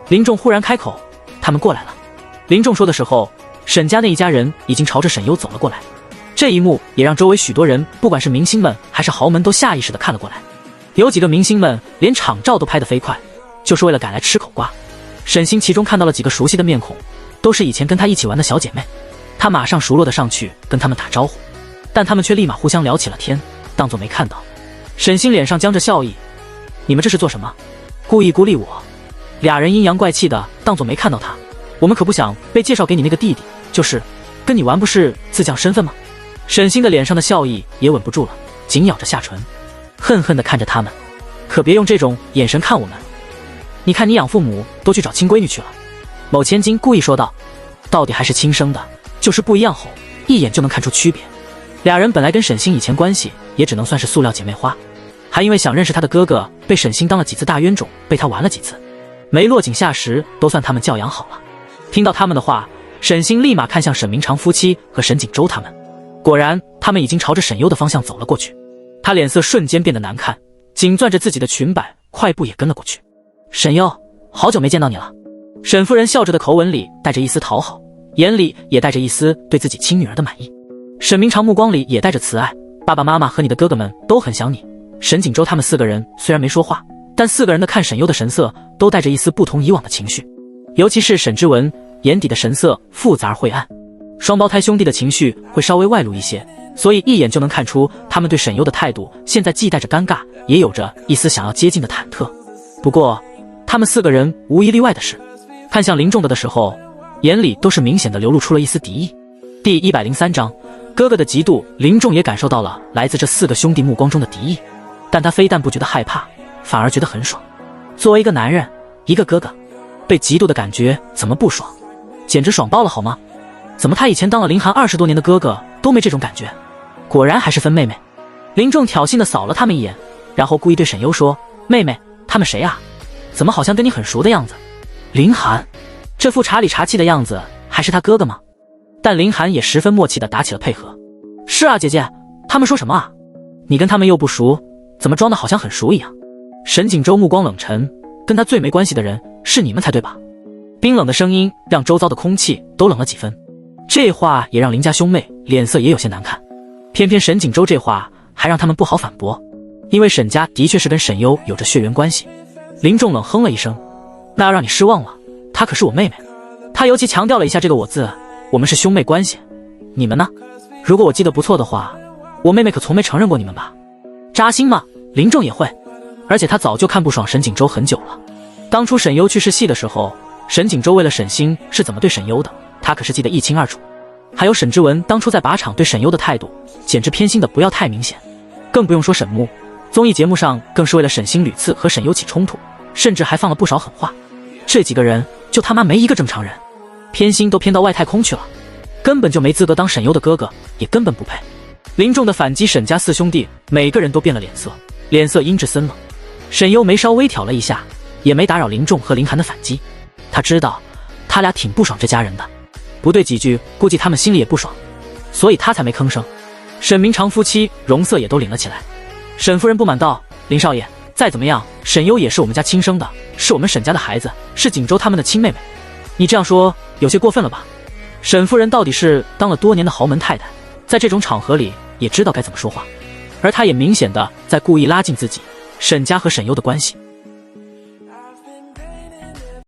[SPEAKER 1] 林仲忽然开口：“他们过来了。”林仲说的时候，沈家那一家人已经朝着沈优走了过来。这一幕也让周围许多人，不管是明星们还是豪门，都下意识地看了过来。有几个明星们连场照都拍得飞快，就是为了赶来吃口瓜。沈星其中看到了几个熟悉的面孔，都是以前跟他一起玩的小姐妹，他马上熟络地上去跟他们打招呼，但他们却立马互相聊起了天，当作没看到。沈星脸上僵着笑意：“你们这是做什么？故意孤立我？”俩人阴阳怪气的当作没看到他。我们可不想被介绍给你那个弟弟，就是跟你玩不是自降身份吗？沈星的脸上的笑意也稳不住了，紧咬着下唇，恨恨地看着他们。可别用这种眼神看我们，你看你养父母都去找亲闺女去了。某千金故意说道：“到底还是亲生的，就是不一样吼，一眼就能看出区别。”俩人本来跟沈星以前关系也只能算是塑料姐妹花，还因为想认识他的哥哥，被沈星当了几次大冤种，被他玩了几次，没落井下石，都算他们教养好了。听到他们的话，沈星立马看向沈明长夫妻和沈锦州他们，果然他们已经朝着沈优的方向走了过去。他脸色瞬间变得难看，紧攥着自己的裙摆，快步也跟了过去。沈优，好久没见到你了。沈夫人笑着的口吻里带着一丝讨好，眼里也带着一丝对自己亲女儿的满意。沈明长目光里也带着慈爱，爸爸妈妈和你的哥哥们都很想你。沈锦州他们4个人虽然没说话，但4个人的看沈优的神色都带着一丝不同以往的情绪，尤其是沈之文眼底的神色复杂而晦暗。双胞胎兄弟的情绪会稍微外露一些，所以一眼就能看出他们对沈优的态度现在既带着尴尬，也有着一丝想要接近的忐忑。不过他们4个人无一例外的是，看向林仲的时候，眼里都是明显的流露出了一丝敌意。第103章，哥哥的嫉妒。林仲也感受到了来自这4个兄弟目光中的敌意，但他非但不觉得害怕，反而觉得很爽。作为一个男人，一个哥哥，被嫉妒的感觉怎么不爽？简直爽爆了好吗？怎么他以前当了林寒20多年的哥哥都没这种感觉？果然还是分妹妹。林仲挑衅地扫了他们一眼，然后故意对沈优说：“妹妹，他们谁啊？怎么好像跟你很熟的样子？”林寒这副茶里茶气的样子，还是他哥哥吗？但林寒也十分默契地打起了配合。是啊，姐姐，他们说什么啊？你跟他们又不熟，怎么装的好像很熟一样？沈锦州目光冷沉，跟他最没关系的人是你们才对吧？冰冷的声音让周遭的空气都冷了几分。这话也让林家兄妹脸色也有些难看，偏偏沈锦州这话还让他们不好反驳，因为沈家的确是跟沈优有着血缘关系。林仲冷哼了一声：“那要让你失望了，她可是我妹妹。”他尤其强调了一下这个我字，我们是兄妹关系。你们呢？如果我记得不错的话，我妹妹可从没承认过你们吧？扎心吗？林仲也会，而且他早就看不爽沈锦州很久了。当初沈优去试戏的时候，沈锦州为了沈星是怎么对沈优的，他可是记得一清二楚。还有沈之文当初在靶场对沈优的态度，简直偏心的不要太明显。更不用说沈木，综艺节目上更是为了沈星屡次和沈优起冲突，甚至还放了不少狠话。这几个人就他妈没一个正常人，偏心都偏到外太空去了，根本就没资格当沈优的哥哥，也根本不配。林仲的反击，沈家4兄弟每个人都变了脸色，脸色阴鸷森冷。沈优眉稍微挑了一下，也没打扰林仲和林寒的反击。他知道他俩挺不爽这家人的，不对几句估计他们心里也不爽，所以他才没吭声。沈明长夫妻容色也都领了起来。沈夫人不满道：“林少爷，再怎么样沈优也是我们家亲生的，是我们沈家的孩子，是锦州他们的亲妹妹，你这样说有些过分了吧？”沈夫人到底是当了多年的豪门太太，在这种场合里也知道该怎么说话，而她也明显的在故意拉近自己沈家和沈优的关系。